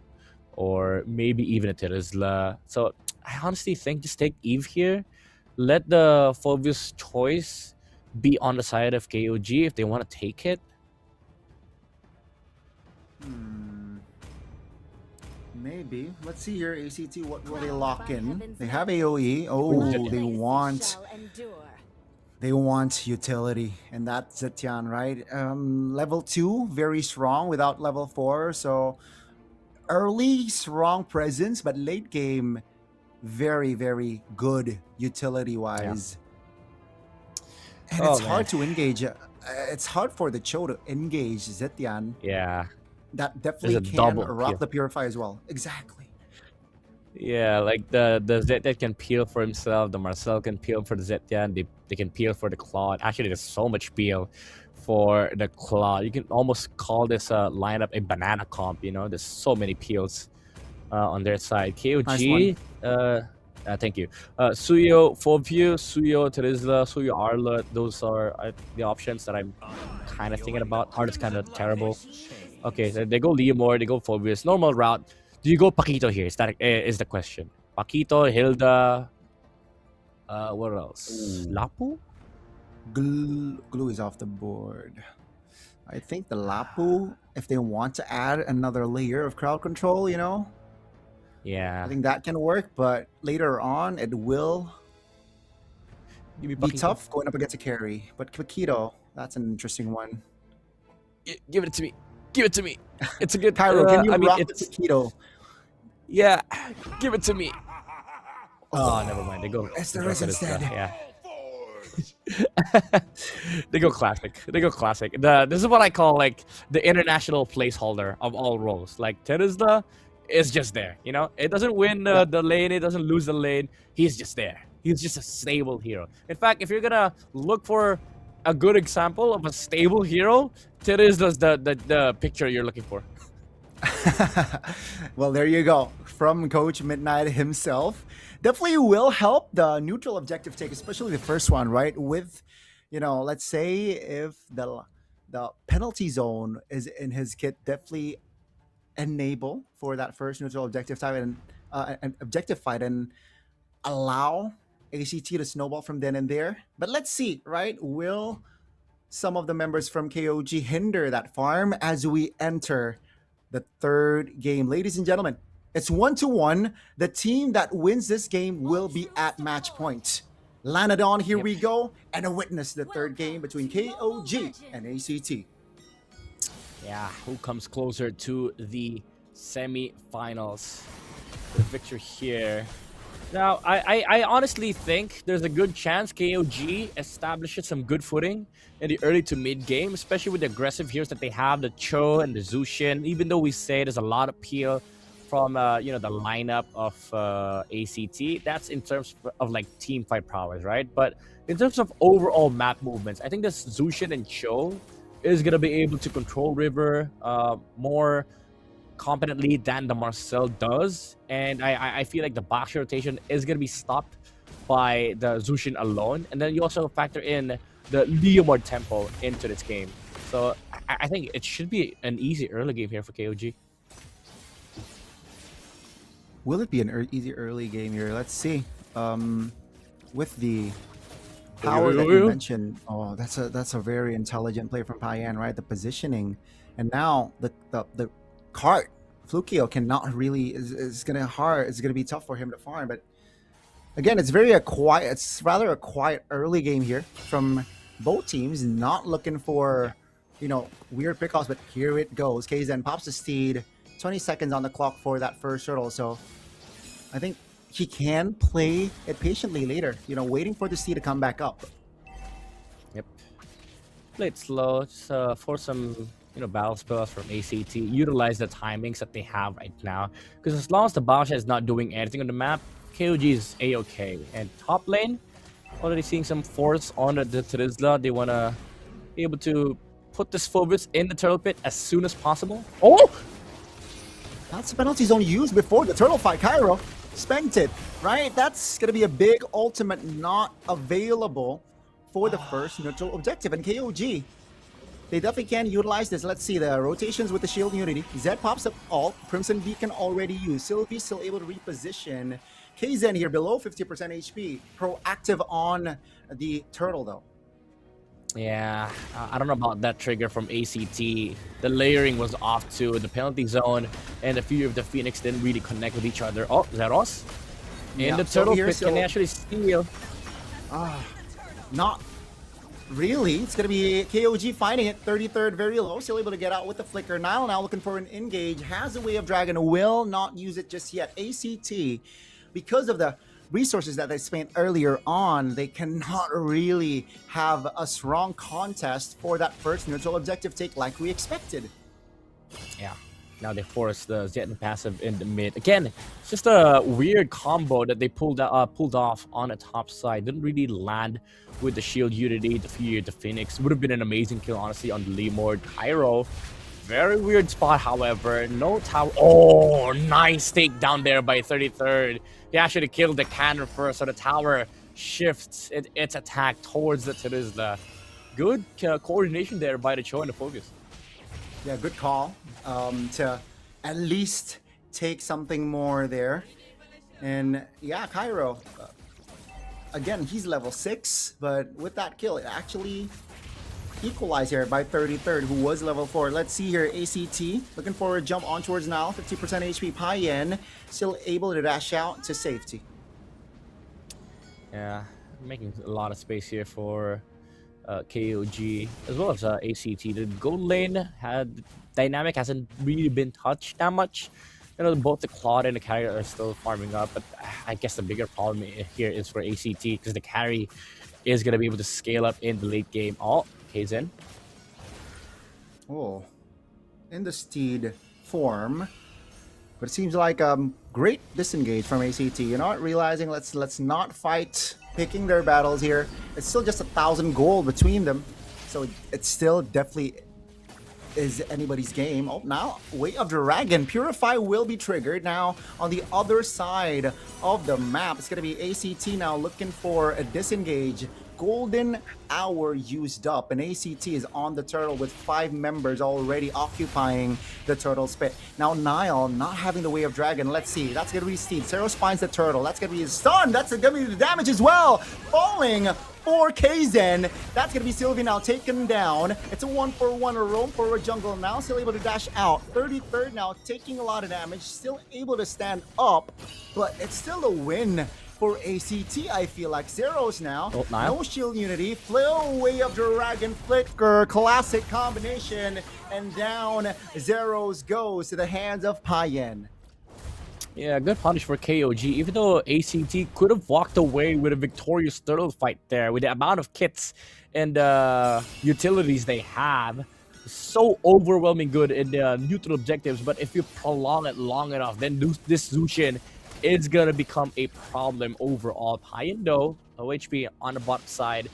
or maybe even a Terizla. So I honestly think just take Eve here. Let the Phobius choice be on the side of KOG if they want to take it. Maybe. Let's see here, ACT, what will they lock in? They have AoE. Oh, they want utility, and that's Zetian, right? Level 2, very strong without level 4, so early, strong presence, but late game, very, very good utility-wise. Yeah. And it's hard to engage. It's hard for the Cho to engage Zetian. Yeah. That definitely can rock the Purify as well. Exactly. Yeah, like the Zetian can peel for himself, the Marcel can peel for the Zetian, they can peel for the Claude. Actually, there's so much peel for the Claude. You can almost call this lineup a banana comp, There's so many peels on their side. KOG, thank you. Suyo, Phobius, Suyo, Terizla, Suyo, Arlet, those are the options that I'm kind of thinking about. Arlet's kind of terrible. Okay, so they go Leomore, they go Phobius. Normal route. Do you go Paquito here? Is the question. Paquito, Hilda. What else? Lapu? Glue is off the board. I think the Lapu, if they want to add another layer of crowd control, Yeah. I think that can work, but later on, it will be tough going up against a carry. But Paquito, that's an interesting one. Give it to me. Give it to me. It's a good... Pyro, can you rock the Paquito? Yeah, give it to me. Oh, never mind. They go... instead. Yeah. They go classic. This is what I call like the international placeholder of all roles. Like Terizla is just there, It doesn't win the lane, it doesn't lose the lane. He's just there. He's just a stable hero. In fact, if you're gonna look for a good example of a stable hero, Terizla's the picture you're looking for. Well, there you go. From Coach Midnight himself. Definitely will help the neutral objective take, especially the first one, right? With, let's say if the penalty zone is in his kit, definitely enable for that first neutral objective type and objective fight and allow ACT to snowball from then and there. But let's see, right? Will some of the members from KOG hinder that farm as we enter the third game? Ladies and gentlemen, it's 1-1. The team that wins this game will be at match point. Lanadon, here we go, and a witness the third game between KOG and ACT. Yeah, who comes closer to the semi-finals? The victor here. Now, I honestly think there's a good chance KOG establishes some good footing in the early to mid game, especially with the aggressive heroes that they have, the Cho and the Zushin. Even though we say there's a lot of peel from the lineup of ACT. That's in terms of like team fight prowess, right? But in terms of overall map movements, I think this Zushin and Cho is gonna be able to control River more competently than the Marcel does, and I feel like the box rotation is gonna be stopped by the Zushin alone, and then you also factor in the Leomord tempo into this game. So I think it should be an easy early game here for KOG. Will it be an easy early game here? Let's see. With the power that you mentioned, oh, that's a very intelligent play from Payan, right? The positioning, and now the cart Flukio cannot really is gonna be tough for him to farm. But again, it's rather a quiet early game here from both teams, not looking for weird pickoffs. But here it goes. KZen pops the steed. 20 seconds on the clock for that first turtle, so I think he can play it patiently later, waiting for the steed to come back up. Yep. Play it slow, just for some battle spells from ACT. Utilize the timings that they have right now, because as long as the Basha is not doing anything on the map, KOG is a-okay. And top lane, already seeing some force on the Terizla. They want to be able to put this Phobos in the turtle pit as soon as possible. Oh! That's the penalty zone used before the turtle fight. Cairo spanked it, right? That's going to be a big ultimate not available for the first neutral objective. And KOG, they definitely can utilize this. Let's see the rotations with the shield unity. Zed pops up ult. Crimson Beacon already used. Sylvie still able to reposition. KZen here below 50% HP. Proactive on the turtle though. Yeah, I don't know about that trigger from ACT. The layering was off too. The penalty zone and a few of the Phoenix didn't really connect with each other. Oh, Zeros in the turtle pit can actually steal. Not really. It's going to be KOG fighting it. 33rd, very low. Still able to get out with the flicker. Nile now looking for an engage. Has a Way of Dragon. Will not use it just yet. ACT, because of the resources that they spent earlier on, they cannot really have a strong contest for that first neutral objective take like we expected. Yeah, now they force the Zetan passive in the mid. Again, it's just a weird combo that they pulled off on the top side. Didn't really land with the shield unity, the fear, the Phoenix. Would have been an amazing kill, honestly, on the Leomord. Cairo, very weird spot, however. No tower. Oh, nice takedown there by 33rd. He actually killed the cannon first, so the tower shifts its attack towards the Terizla. Good coordination there by the Cho and the Focus. Yeah, good call to at least take something more there. And yeah, Cairo, again, he's level 6, but with that kill, it actually equalized here by 33rd, who was level 4. Let's see here, ACT looking for a jump on towards now. 50% HP. Payan still able to dash out to safety. Yeah, making a lot of space here for KOG as well as ACT. The gold lane dynamic hasn't really been touched that much. Both the Claude and the carry are still farming up, but I guess the bigger problem here is for ACT, because the carry is going to be able to scale up in the late game. Oh, KZen. Oh, in the steed form, but it seems like great disengage from ACT. You're not realizing, let's not fight, picking their battles here. It's still just 1,000 gold between them, so it's still definitely is anybody's game. Oh, now Way of Dragon. Purify will be triggered. Now on the other side of the map, it's going to be ACT now looking for a disengage. Golden hour used up, and ACT is on the turtle with 5 members already occupying the turtle spit. Now Nile not having the Way of Dragon. Let's see, that's gonna be Steed. Seros finds the turtle. That's gonna be his stun. That's gonna be the damage as well. Falling for KZen. That's gonna be Sylvie now taken down. It's a 1-for-1, a roam for a jungle. Now still able to dash out. 33rd now taking a lot of damage, still able to stand up, but it's still a win for ACT, I feel like. Zeros now. Oh, no shield unity. Flail, Way of Dragon, flicker, classic combination, and down Zeros goes to the hands of Payan. Yeah, good punish for KOG, even though ACT could have walked away with a victorious turtle fight there with the amount of kits and utilities they have. so overwhelming good in the neutral objectives, but if you prolong it long enough, then this Zushin is gonna become a problem overall. Payan though, low HP on the bottom side.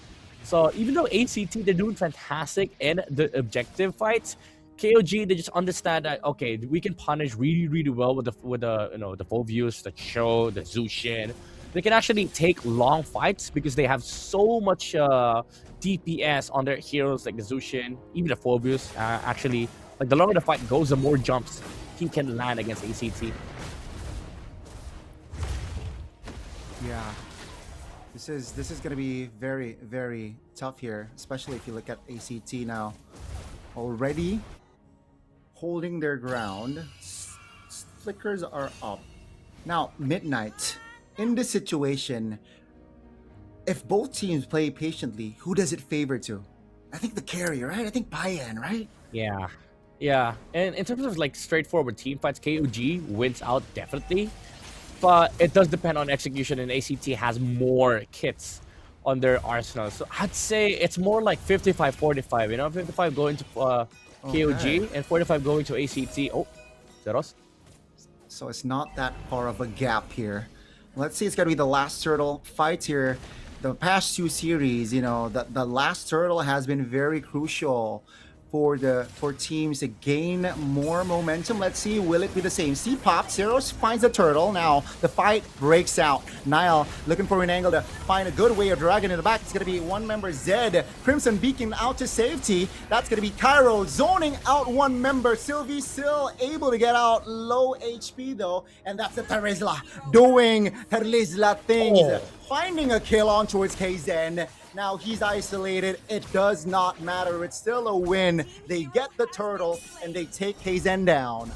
So even though ACT, they're doing fantastic in the objective fights, KOG, they just understand that, okay, we can punish really well with the the full views, the Cho, the Zushin. They can actually take long fights because they have so much DPS on their heroes like the Zushin, even the full views. Actually, like the longer the fight goes, the more jumps he can land against ACT. Yeah. This is gonna be very tough here, especially if you look at ACT now. Already holding their ground. Flickers are up. Now, Midnight, in this situation, if both teams play patiently, who does it favor to? I think the carrier, right? I think Payan, right? Yeah. And in terms of like straightforward team fights, KOG wins out definitely. But it does depend on execution, and ACT has more kits on their arsenal. So I'd say it's more like 55-45, 55 going to KOG and 45 going to ACT. Oh, Zeros. So it's not that far of a gap here. Let's see, it's gonna be the last turtle fight here. The past two series, the last turtle has been very crucial for teams to gain more momentum. Let's see, will it be the same? See, Pop, Zeros finds the turtle. Now the fight breaks out. Nile looking for an angle to find a good way of dragging in the back. It's gonna be one member Zed. Crimson Beacon out to safety. That's gonna be Cairo zoning out one member. Sylvie still able to get out, low HP though, and that's the Terizla doing Terizla things. Finding a kill on towards KZen. Now he's isolated. It does not matter. It's still a win. They get the turtle and they take KZen down.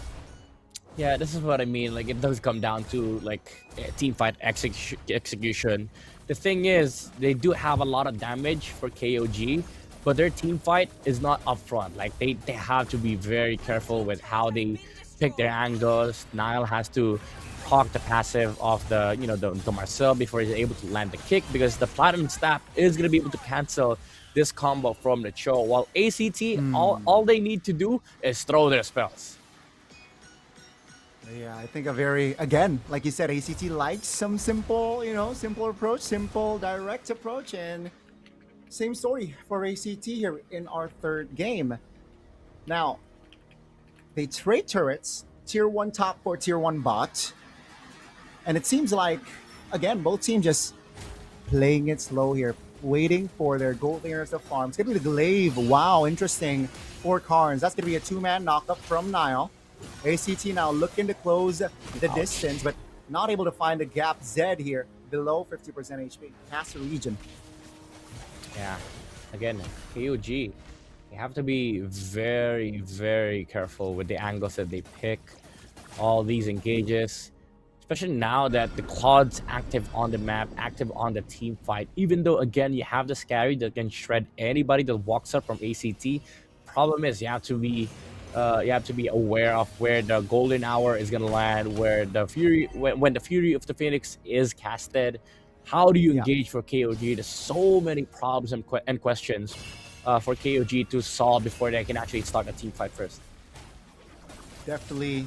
Yeah, this is what I mean. Like, it does come down to like team fight execution. The thing is, they do have a lot of damage for KOG, but their team fight is not upfront. Like, they have to be very careful with how they pick their angles. Nile has to proc the passive of the Marcel before he's able to land the kick, because the Platinum Staff is going to be able to cancel this combo from the Cho, while ACT, all they need to do is throw their spells. Yeah, I think again, like you said, ACT likes some simple approach, simple direct approach, and same story for ACT here in our third game. Now, they trade turrets, tier 1 top for tier 1 bot. And it seems like, again, both teams just playing it slow here, waiting for their gold layers to farm. It's going to be the Glaive. Wow, interesting for Karns. That's going to be a two-man knockup from Nile. ACT now looking to close the distance, but not able to find a gap. Zed here, below 50% HP. Past the region. Yeah, again, KOG, they have to be very careful with the angles that they pick. All these engages. Especially now that the Claude's active on the map, active on the team fight. Even though, again, you have the Scary that can shred anybody that walks up from ACT. Problem is, you have to be aware of where the golden hour is gonna land, where the fury, when the Fury of the Phoenix is casted. How do you engage for KOG? There's so many problems and questions for KOG to solve before they can actually start a team fight first. Definitely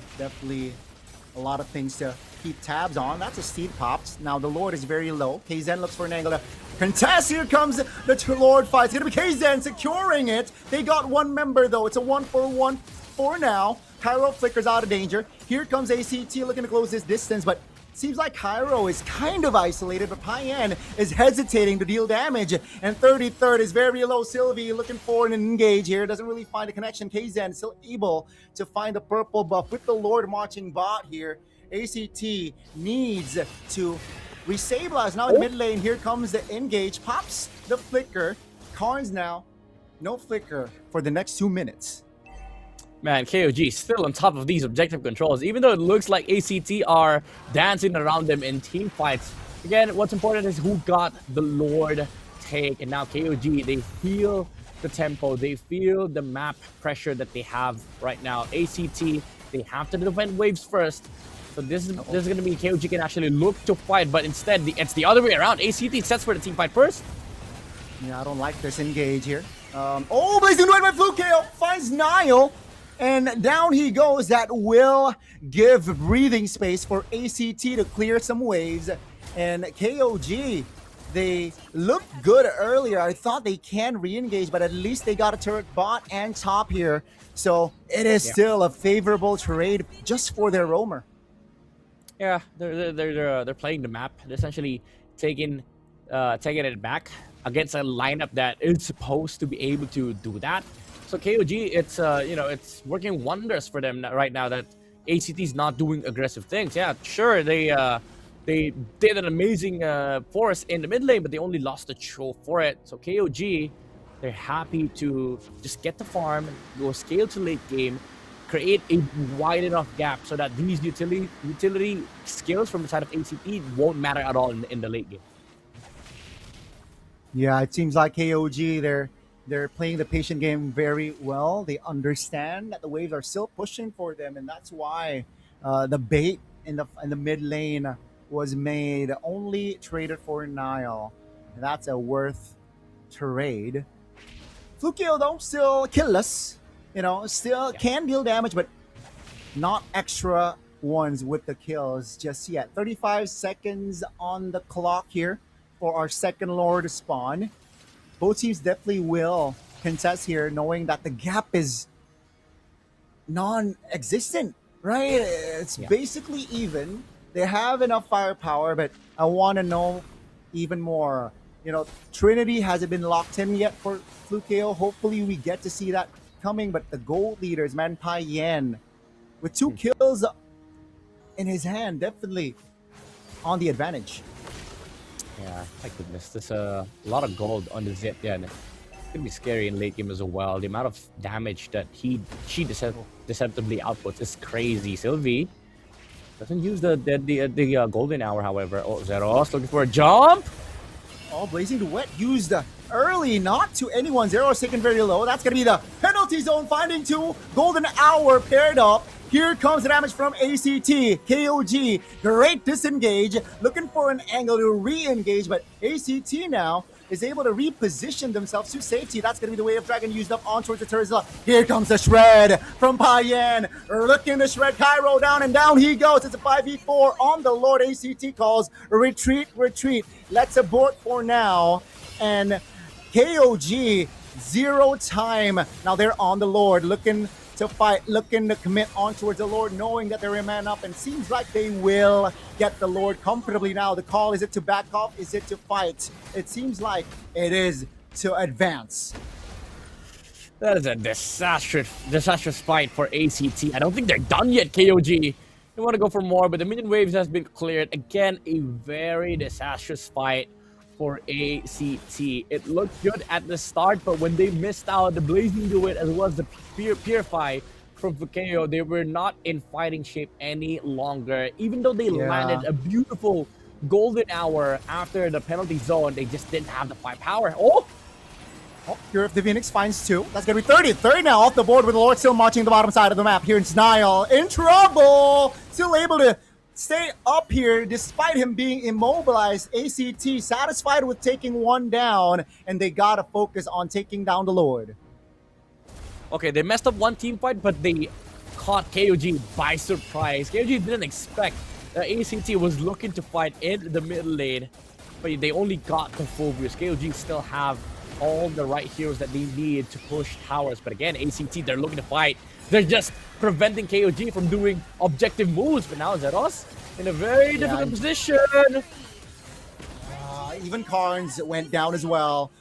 a lot of things to keep tabs on. That's a Steed pops. Now the Lord is very low. KZen looks for an angle to contest. Here comes the Lord fight. It's going to be KZen securing it. They got one member though. It's a 1-for-1 for now. Cairo flickers out of danger. Here comes ACT looking to close this distance, but seems like Cairo is kind of isolated, but Payan is hesitating to deal damage. And 33rd is very low. Sylvie looking for an engage here. Doesn't really find a connection. KZen still able to find the purple buff with the Lord marching bot here. ACT needs to resabilize. Now in mid lane, here comes the engage. Pops the flicker. Karns now, no flicker for the next 2 minutes. Man, KOG still on top of these objective controls, even though it looks like ACT are dancing around them in team fights. Again, what's important is who got the Lord take, and now KOG, they feel the tempo, they feel the map pressure that they have right now. ACT, they have to defend waves first. So this is going to be KOG can actually look to fight, but instead it's the other way around. ACT sets for the team fight first. Yeah, I don't like this engage here. Oh, blazing right by Flukeo finds Nile, and down he goes. That will give breathing space for ACT to clear some waves. And KOG, they looked good earlier. I thought they can re-engage, but at least they got a turret bot and top here. So it is still a favorable trade just for their roamer. Yeah, they're playing the map. They're essentially taking it back against a lineup that is supposed to be able to do that. So KOG, it's it's working wonders for them right now that ACT is not doing aggressive things. Yeah, sure, they did an amazing force in the mid lane, but they only lost the show for it. So KOG, they're happy to just get the farm, go scale to late game, create a wide enough gap so that these utility skills from the side of ACT won't matter at all in the late game. Yeah, it seems like KOG, they're playing the patient game very well. They understand that the waves are still pushing for them, and that's why the bait in the mid lane was made, only traded for Nile. And that's a worth trade. Flukeo though still killless, still can deal damage, but not extra ones with the kills just yet. 35 seconds on the clock here for our second Lord to spawn. Both teams definitely will contest here, knowing that the gap is non-existent, right? It's basically even. They have enough firepower, but I want to know even more. Trinity hasn't been locked in yet for Flukeo. Hopefully we get to see that coming, but the gold leaders, Pai Yen, with 2 kills in his hand, definitely on the advantage. Yeah, my goodness. There's a lot of gold on the Zit. Yeah, and it's going to be scary in late game as well. The amount of damage that she deceptively outputs is crazy. Sylvie doesn't use the golden hour, however. Oh, Zeros looking for a jump. Oh, Blazing Duet used early, not to anyone. Zeros taken very low. That's going to be the penalty zone, finding 2. Golden hour paired up. Here comes the damage from ACT. KOG, great disengage. Looking for an angle to re-engage, but ACT now is able to reposition themselves to safety. That's going to be the Wave of Dragon used up on towards the Terzla. Here comes the Shred from Payan. Looking to shred Cairo down, and down he goes. It's a 5v4 on the Lord. ACT calls retreat. Let's abort for now. And KOG, 0 time. Now they're on the Lord, looking to fight, looking to commit on towards the Lord, knowing that they're a man up, and seems like they will get the Lord comfortably now. The call, is it to back off? Is it to fight? It seems like it is to advance. That is a disastrous fight for ACT. I don't think they're done yet, KOG. They want to go for more, but the minion waves has been cleared. Again, a very disastrous fight for ACT. It looked good at the start, but when they missed out the Blazing Duet as well as the Purify from Flukeo, they were not in fighting shape any longer. Even though they landed a beautiful golden hour after the penalty zone, they just didn't have the firepower. Oh, Purif the Phoenix finds 2. That's going to be 30. 30 now off the board with the Lord still marching the bottom side of the map. Here it's Nile in trouble. Still able to stay up here despite him being immobilized. ACT satisfied with taking 1 down, and they got to focus on taking down the Lord. Okay, they messed up one team fight, but they caught KOG by surprise. KOG didn't expect that ACT was looking to fight in the middle lane, but they only got the full boost. KOG still have all the right heroes that they need to push towers, but again, ACT, they're looking to fight. They're just preventing KOG from doing objective moves, but now Zeros in a very difficult position. Even Karns went down as well.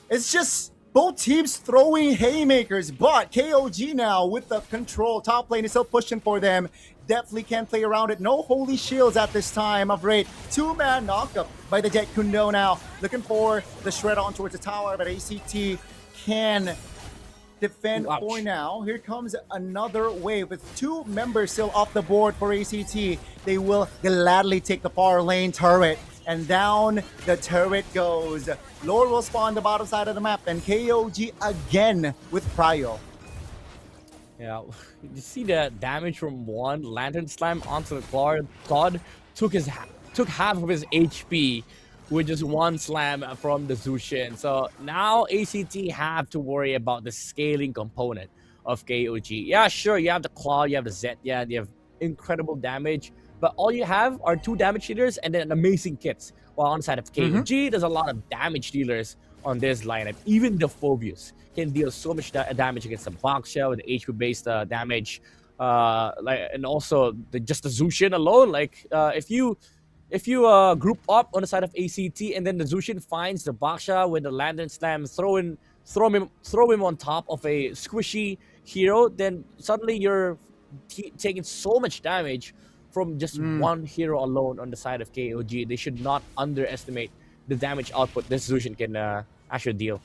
It's just both teams throwing haymakers, but KOG now with the control. Top lane is still pushing for them. Definitely can play around it. No holy shields at this time of rate. 2-man knockup by the Jet Kundo now. Looking for the shred on towards the tower, but ACT can defend for now. Here comes another wave with 2 members still off the board for ACT. They will gladly take the far lane turret, and down the turret goes. Lord will spawn the bottom side of the map, and KOG again with Prio. Yeah, you see the damage from 1 Lantern Slam onto the Claude. Took half of his HP with just one slam from the Zushin. So now ACT have to worry about the scaling component of KOG. Yeah, sure, you have the Claw, you have the Zed, yeah, you have incredible damage, but all you have are 2 damage dealers and then amazing kits. While on the side of KOG, there's a lot of damage dealers on this lineup. Even the Phobius can deal so much damage against the Baksha with the HP-based damage. And also just the Zushin alone. Like if you group up on the side of ACT and then the Zushin finds the Baksha with the Lantern Slam, throw him on top of a squishy hero, then suddenly you're taking so much damage from just one hero alone on the side of KOG. They should not underestimate the damage output this Zushin can actually deal.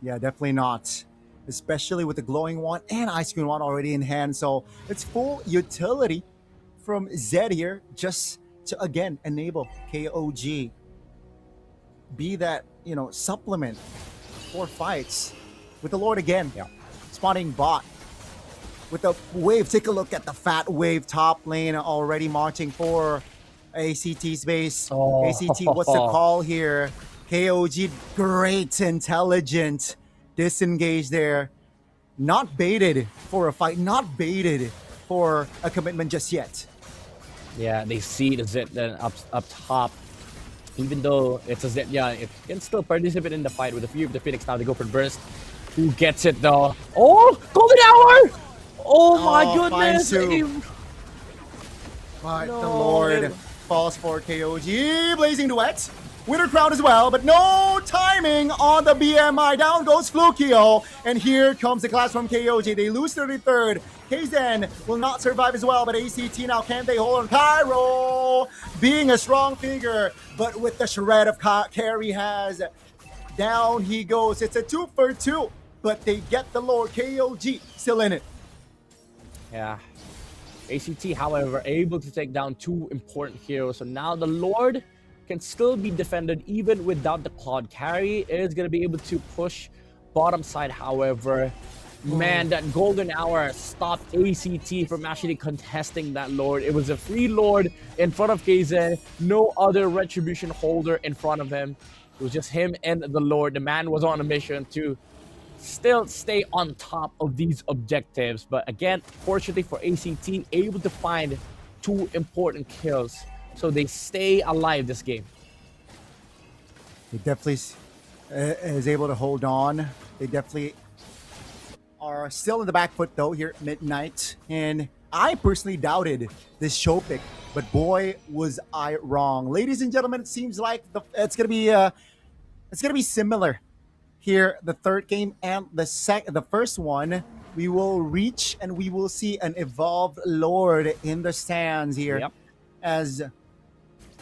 Yeah, definitely not. Especially with the Glowing Wand and Ice Queen Wand already in hand. So it's full utility from Zed here just to, again, enable KOG. Be that, supplement for fights. With the Lord again, spawning bot. With the wave, take a look at the fat wave top lane already marching for ACT's base. ACT, what's the call here? KOG, great, intelligent, disengage there. Not baited for a fight, not baited for a commitment just yet. Yeah, they see the Zed then up top. Even though it's a Zed, yeah, it can still participate in the fight with a few of the Phoenix. Now they go for the burst. Who gets it though? Oh, Golden Hour! Oh my goodness! But the Lord falls for KOG. Blazing Duet. Winter Crown as well, but no timing on the BMI. Down goes Flukio. And here comes the class from KOG. They lose 33rd. Kzen will not survive as well, but ACT now, can they hold on? Pyro being a strong figure, but with the shred of carry has, down he goes. It's a 2 for 2, but they get the Lord. KOG still in it. Yeah. ACT, however, able to take down 2 important heroes. So now the Lord can still be defended even without the Cloud carry. Is going to be able to push bottom side, however. Man, that Golden Hour stopped ACT from actually contesting that Lord. It was a free Lord in front of Kzen. No other Retribution holder in front of him. It was just him and the Lord. The man was on a mission to still stay on top of these objectives. But again, fortunately for ACT, able to find 2 important kills. So they stay alive this game. He definitely is able to hold on. They definitely are still in the back foot though here at Midnight. And I personally doubted this show pick, but boy was I wrong. Ladies and gentlemen, it seems like it's gonna be similar here. The third game and the first one, we will reach and we will see an evolved Lord in the stands here. Yep. As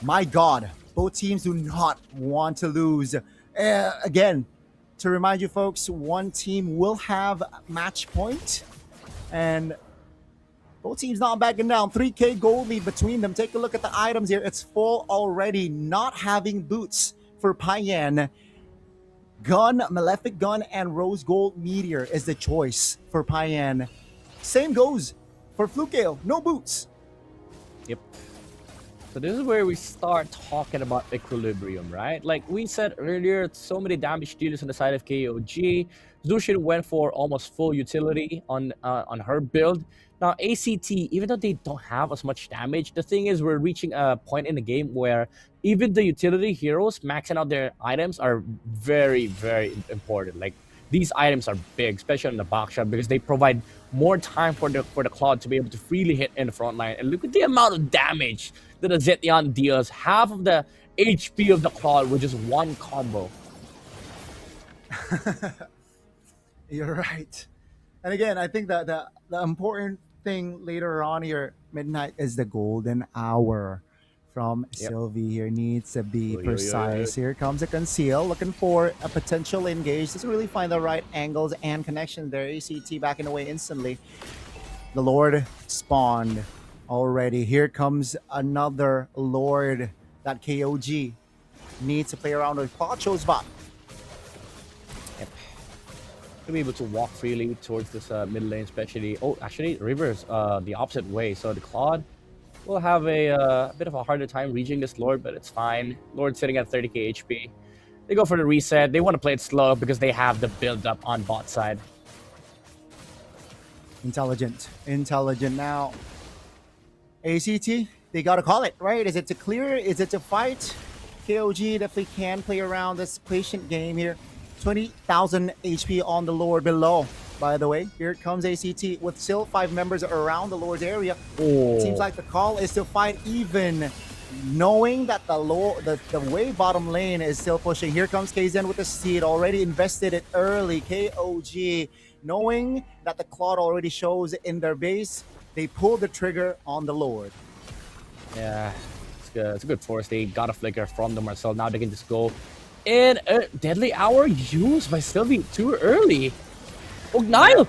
my God, both teams do not want to lose. Again, to remind you folks, one team will have match point, and both teams not backing down. 3K gold lead between them. Take a look at the items here. It's full already. Not having boots for Payan. Gun, Malefic Gun, and Rose Gold Meteor is the choice for Payan. Same goes for Flukeo. No boots. Yep. So this is where we start talking about equilibrium, right? Like we said earlier, so many damage dealers on the side of KOG. Zushin went for almost full utility on her build. Now ACT, even though they don't have as much damage, the thing is we're reaching a point in the game where even the utility heroes maxing out their items are very, very important. Like these items are big, especially on the Baksha, because they provide more time for the Cloud to be able to freely hit in the front line. And look at the amount of damage that the Zetyan deals. Half of the HP of the Cloud with just one combo. You're right. And again, I think that the important thing later on here, Midnight, is the golden hour from Sylvie here. Needs to be precise. Here comes a conceal, looking for a potential engage. Doesn't really find the right angles and connection there. ACT backing away instantly. The Lord spawned already. Here comes another Lord that KOG needs to play around with. Pacho's bot. Yep. To be able to walk freely towards this mid lane, especially. Oh, actually, River's the opposite way. So the Claude will have a bit of a harder time reaching this Lord, but it's fine. Lord sitting at 30k HP. They go for the reset. They want to play it slow because they have the build up on bot side. Intelligent now. ACT, they gotta call it, right? Is it to clear? Is it to fight? KOG definitely can play around this patient game here. 20,000 HP on the Lord below. By the way, here comes ACT with still 5 members around the Lord's area. Oh. It seems like the call is to fight even, knowing that the wave bottom lane is still pushing. Here comes KZen with the seed, already invested it early. KOG, knowing that the Claude already shows in their base, they pull the trigger on the Lord. Yeah, it's good. It's a good force. They got a flicker from the Marcel. Now they can just go in a deadly hour used by Sylvie too early. Oh, Nile!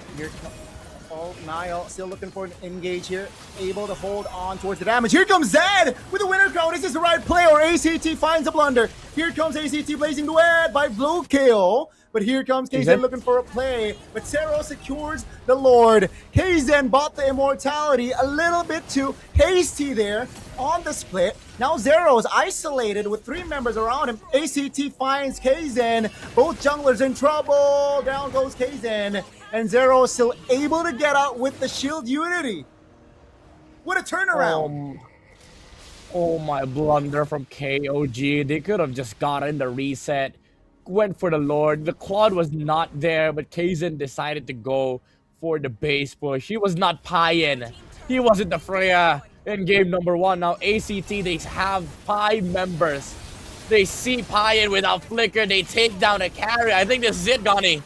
Oh, Nile still looking for an engage here. Able to hold on towards the damage. Here comes Zed with the winner crown. Is this the right play or ACT finds a blunder? Here comes ACT blazing the way by Blue Kill. But here comes KZen looking for a play. But Zero secures the Lord. KZen bought the immortality a little bit too hasty there on the split. Now Zero is isolated with 3 members around him. ACT finds KZen. Both junglers in trouble. Down goes KZen. And Zero is still able to get out with the shield unity. What a turnaround. Oh my, blunder from KOG. They could have just gotten the reset. Went for the Lord. The Claude was not there, but KZen decided to go for the base push. He was not Payan. He wasn't the Freya in game number 1. Now ACT, they have 5 members. They see Payan without flicker. They take down a carry. I think this is it, Gani.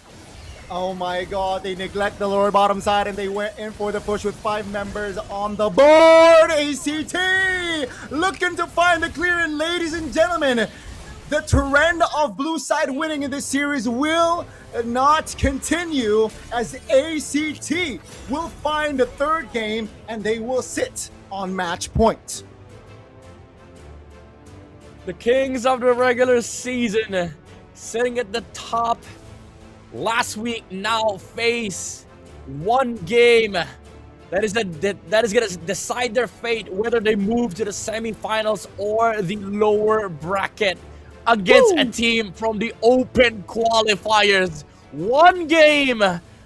Oh my god, they neglect the lower bottom side and they went in for the push with 5 members on the board. ACT looking to find the clear, and ladies and gentlemen, the trend of blue side winning in this series will not continue, as ACT will find the 3rd game and they will sit on match point. The kings of the regular season sitting at the top last week now face one game that is going to decide their fate, whether they move to the semifinals or the lower bracket against a team from the open qualifiers. One game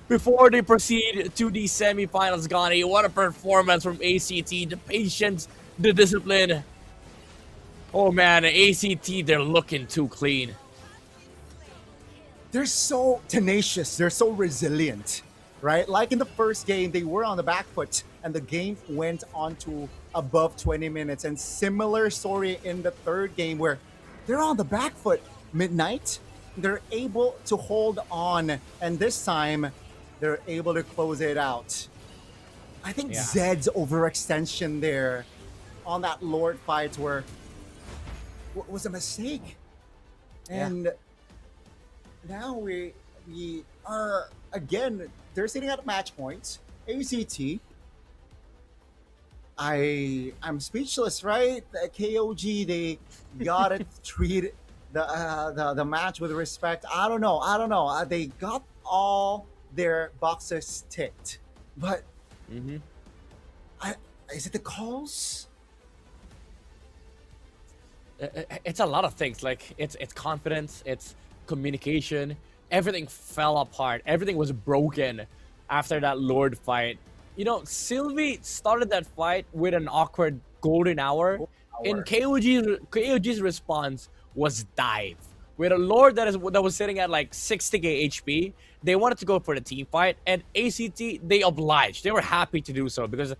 before they proceed to the semifinals. Gani, what a performance from ACT. The patience, the discipline. Oh man, ACT, they're looking too clean. They're so tenacious, they're so resilient, right? Like in the first game, they were on the back foot and the game went on to above 20 minutes. And similar story in the 3rd game where they're on the back foot. Midnight, they're able to hold on, and this time they're able to close it out. I think Zed's overextension there on that Lord fight was a mistake. And now we are, again, they're sitting at match points. ACT, I'm speechless, right? The KOG, they gotta treat the match with respect. I don't know. They got all their boxes ticked, but is it the calls? It's a lot of things. Like it's confidence, it's communication. Everything fell apart. Everything was broken after that Lord fight. You know, Sylvie started that fight with an awkward golden hour. And KOG's response was dive. With a Lord that was sitting at like 60k HP, they wanted to go for the team fight, and ACT, they obliged. They were happy to do so because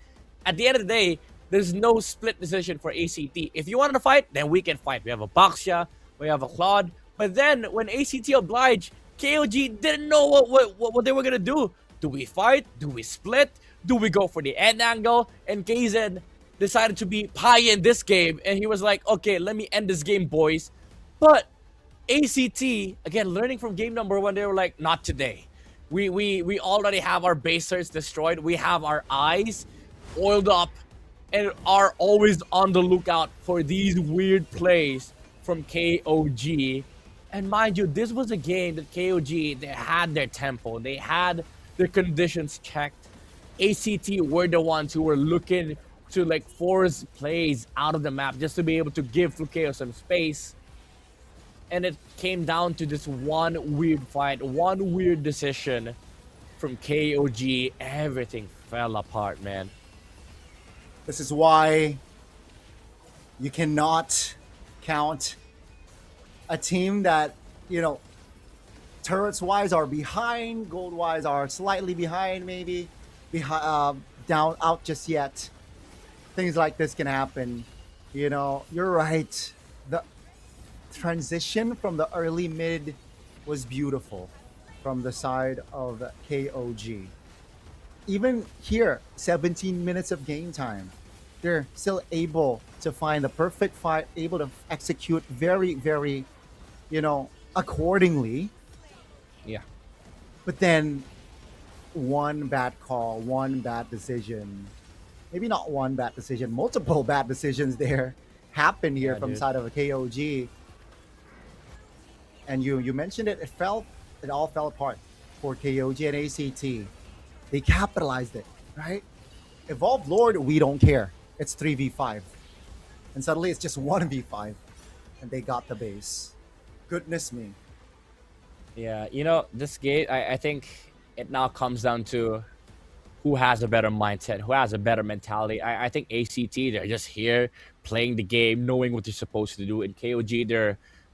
at the end of the day, there's no split decision for ACT. If you wanted to fight, then we can fight. We have a Baxia, we have a Claude. But then when ACT obliged, KOG didn't know what they were gonna do. Do we fight? Do we split? Do we go for the end angle? And KZen decided to be pie in this game, and he was like, okay, let me end this game, boys. But ACT, again, learning from game number 1, they were like, not today. We already have our base certs destroyed. We have our eyes oiled up and are always on the lookout for these weird plays from KOG. And mind you, this was a game that KOG, they had their tempo. They had their conditions checked. ACT were the ones who were looking to like force plays out of the map just to be able to give Flukeo some space. And it came down to this one weird fight, one weird decision from KOG. Everything fell apart, man. This is why you cannot count a team that, you know, turrets-wise are behind, gold-wise are slightly behind, maybe down out just yet. Things like this can happen. You know, you're right. The transition from the early mid was beautiful from the side of KOG. Even here, 17 minutes of game time, they're still able to find the perfect fight, able to execute very, very, you know, accordingly. Yeah. But then one bad call, one bad decision, maybe not one bad decision, multiple bad decisions there happened here from side of a KOG. And you mentioned it, it all fell apart for KOG and ACT. They capitalized it, right? Evolved Lord, we don't care. It's 3v5. And suddenly it's just 1v5. And they got the base. Goodness me. Yeah, you know, this game, I think it now comes down to who has a better mindset, who has a better mentality. I think ACT, they're just here playing the game, knowing what they're supposed to do. And KOG,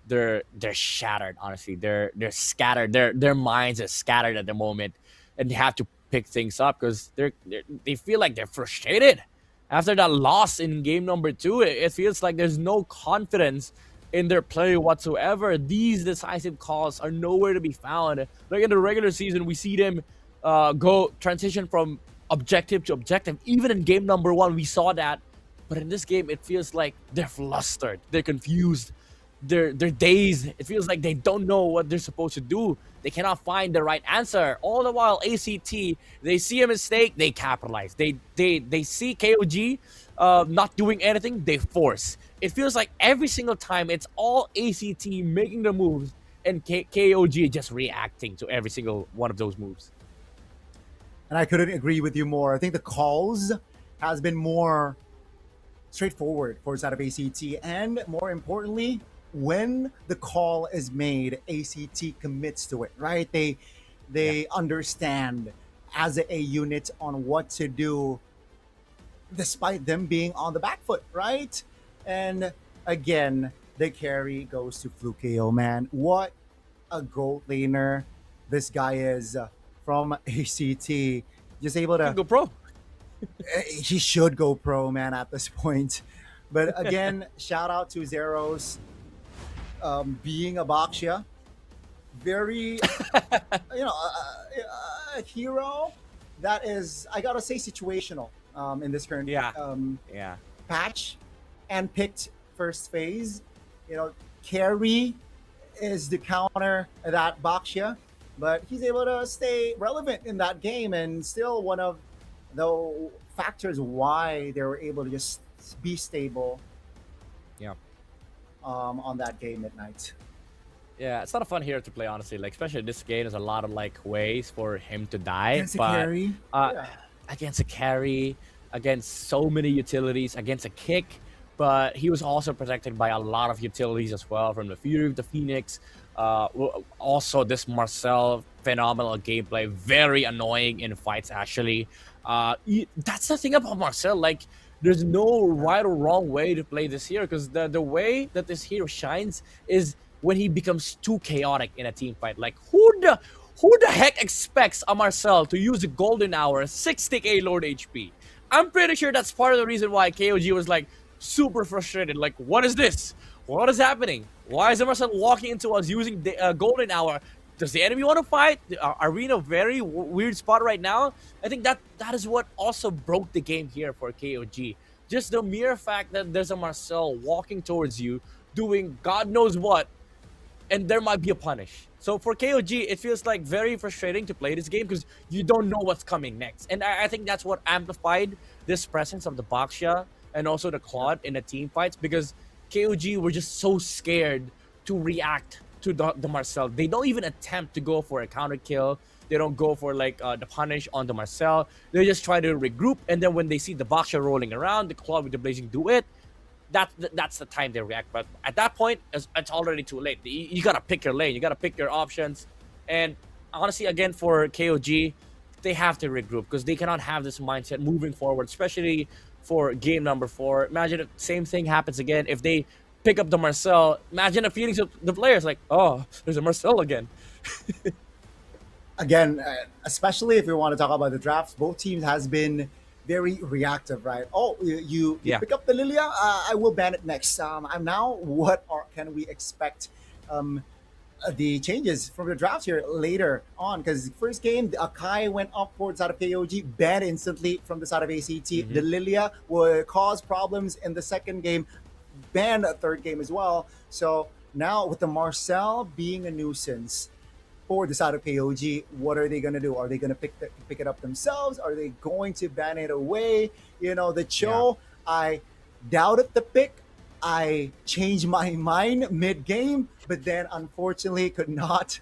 they're shattered, honestly. They're scattered. Their minds are scattered at the moment, and they have to pick things up because they feel like they're frustrated after that loss in game number 2. It feels like there's no confidence in their play whatsoever. These decisive calls are nowhere to be found. Like in the regular season, we see them go transition from objective to objective. Even in game number 1, we saw that. But in this game, it feels like they're flustered, they're confused, they're dazed. It feels like they don't know what they're supposed to do. They cannot find the right answer. All the while, ACT, they see a mistake, they capitalize. They see KOG not doing anything, they force. It feels like every single time it's all ACT making the moves and KOG just reacting to every single one of those moves. And I couldn't agree with you more. I think the calls has been more straightforward for the side of ACT. And more importantly, when the call is made, ACT commits to it, right? They understand as a unit on what to do despite them being on the back foot, right? And again, the carry goes to Flukeo, man. What a gold laner this guy is from ACT. Just able to go pro. He should go pro, man, at this point. But again, shout out to Zeros being a Baxia. Very, you know, a hero that is, I gotta say, situational in this current patch. And picked first phase. You know, carry is the counter that Baxia, but he's able to stay relevant in that game and still one of the factors why they were able to just be stable on that game at night. Yeah, it's not a fun hero to play, honestly. Like, especially this game, there's a lot of like ways for him to die. Against a carry. Against a carry, against so many utilities, against a kick. But he was also protected by a lot of utilities as well, from the Fury of the Phoenix. Also, this Marcel, phenomenal gameplay, very annoying in fights, actually. That's the thing about Marcel. Like, there's no right or wrong way to play this hero, because the way that this hero shines is when he becomes too chaotic in a team fight. Like, who the heck expects a Marcel to use a golden hour, 60k Lord HP? I'm pretty sure that's part of the reason why KOG was like super frustrated. Like, what is this? What is happening? Why is Marcel walking into us using the golden hour? Does the enemy want to fight? Are we in a very weird spot right now? I think that is what also broke the game here for KOG. Just the mere fact that there's a Marcel walking towards you, doing God knows what, and there might be a punish. So for KOG, it feels like very frustrating to play this game because you don't know what's coming next. And I think that's what amplified this presence of the Baxia and also the Claude in the team fights, because KOG were just so scared to react to the Marcel. They don't even attempt to go for a counter kill. They don't go for like the punish onto Marcel. They just try to regroup, and then when they see the Baksha rolling around, the Claw with the Blazing Duet, that's the time they react. But at that point, it's already too late. You gotta pick your lane. You gotta pick your options. And honestly, again, for KOG, they have to regroup because they cannot have this mindset moving forward, especially for game number 4. Imagine if the same thing happens again. If they pick up the Marcel, imagine the feelings of the players like, oh, there's a Marcel again. Again, especially if we want to talk about the drafts, both teams has been very reactive, right? Oh, you pick up the Lilia, I will ban it next. I'm now, can we expect the changes from the drafts here later on? Because first game, the Akai went up for the side of KOG, banned instantly from the side of ACT. The Lilia will cause problems in the second game, banned a third game as well. So now with the Marcel being a nuisance for the side of KOG, what are they going to do? Are they going to pick it up themselves? Are they going to ban it away? You know, the Cho, I doubted the pick. I changed my mind mid-game, but then unfortunately could not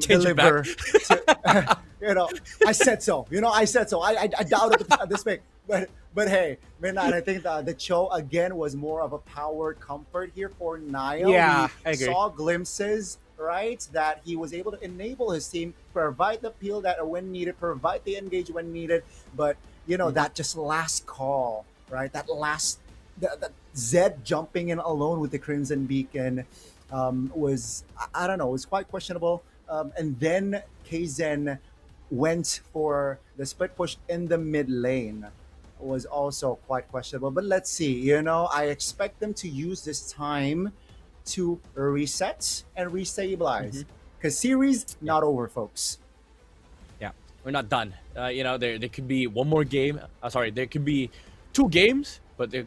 deliver. You know, I said so. I doubted this pick. But hey, Midnight, I think the Cho again was more of a power comfort here for Niall. Yeah, we I agree. saw glimpses, right, that he was able to enable his team, provide the peel that when needed, provide the engage when needed. But you know, that just last call, right? That last that Zed jumping in alone with the Crimson Beacon was, I don't know, was quite questionable. And then KZen went for the split push in the mid lane, was also quite questionable. But let's see, you know, I expect them to use this time to reset and restabilize, because series not over, folks. Yeah, we're not done. You know, there could be one more game. Sorry, there could be 2 games, but there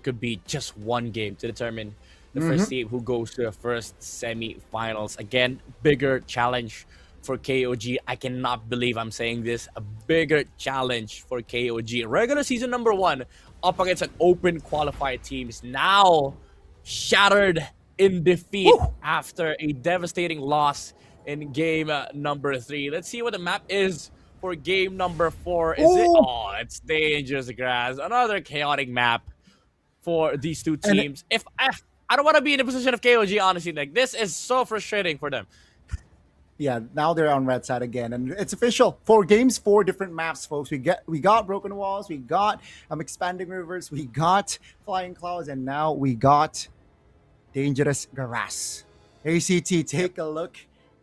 could be just 1 game to determine the first team who goes to the first semi-finals. Again, bigger challenge for KOG. I cannot believe I'm saying this. A bigger challenge for KOG. Regular season number 1 up against an open qualified team is now shattered in defeat after a devastating loss in game number 3. Let's see what the map is for game number 4. Is it? Oh, it's dangerous grass. Another chaotic map for these 2 teams. If I don't want to be in the position of KOG, honestly, like this is so frustrating for them. Yeah, now they're on red side again, and it's official. 4 games, 4 different maps, folks. We got Broken Walls, we got Expanding Rivers, we got Flying Clouds, and now we got Dangerous Grass. ACT, take a look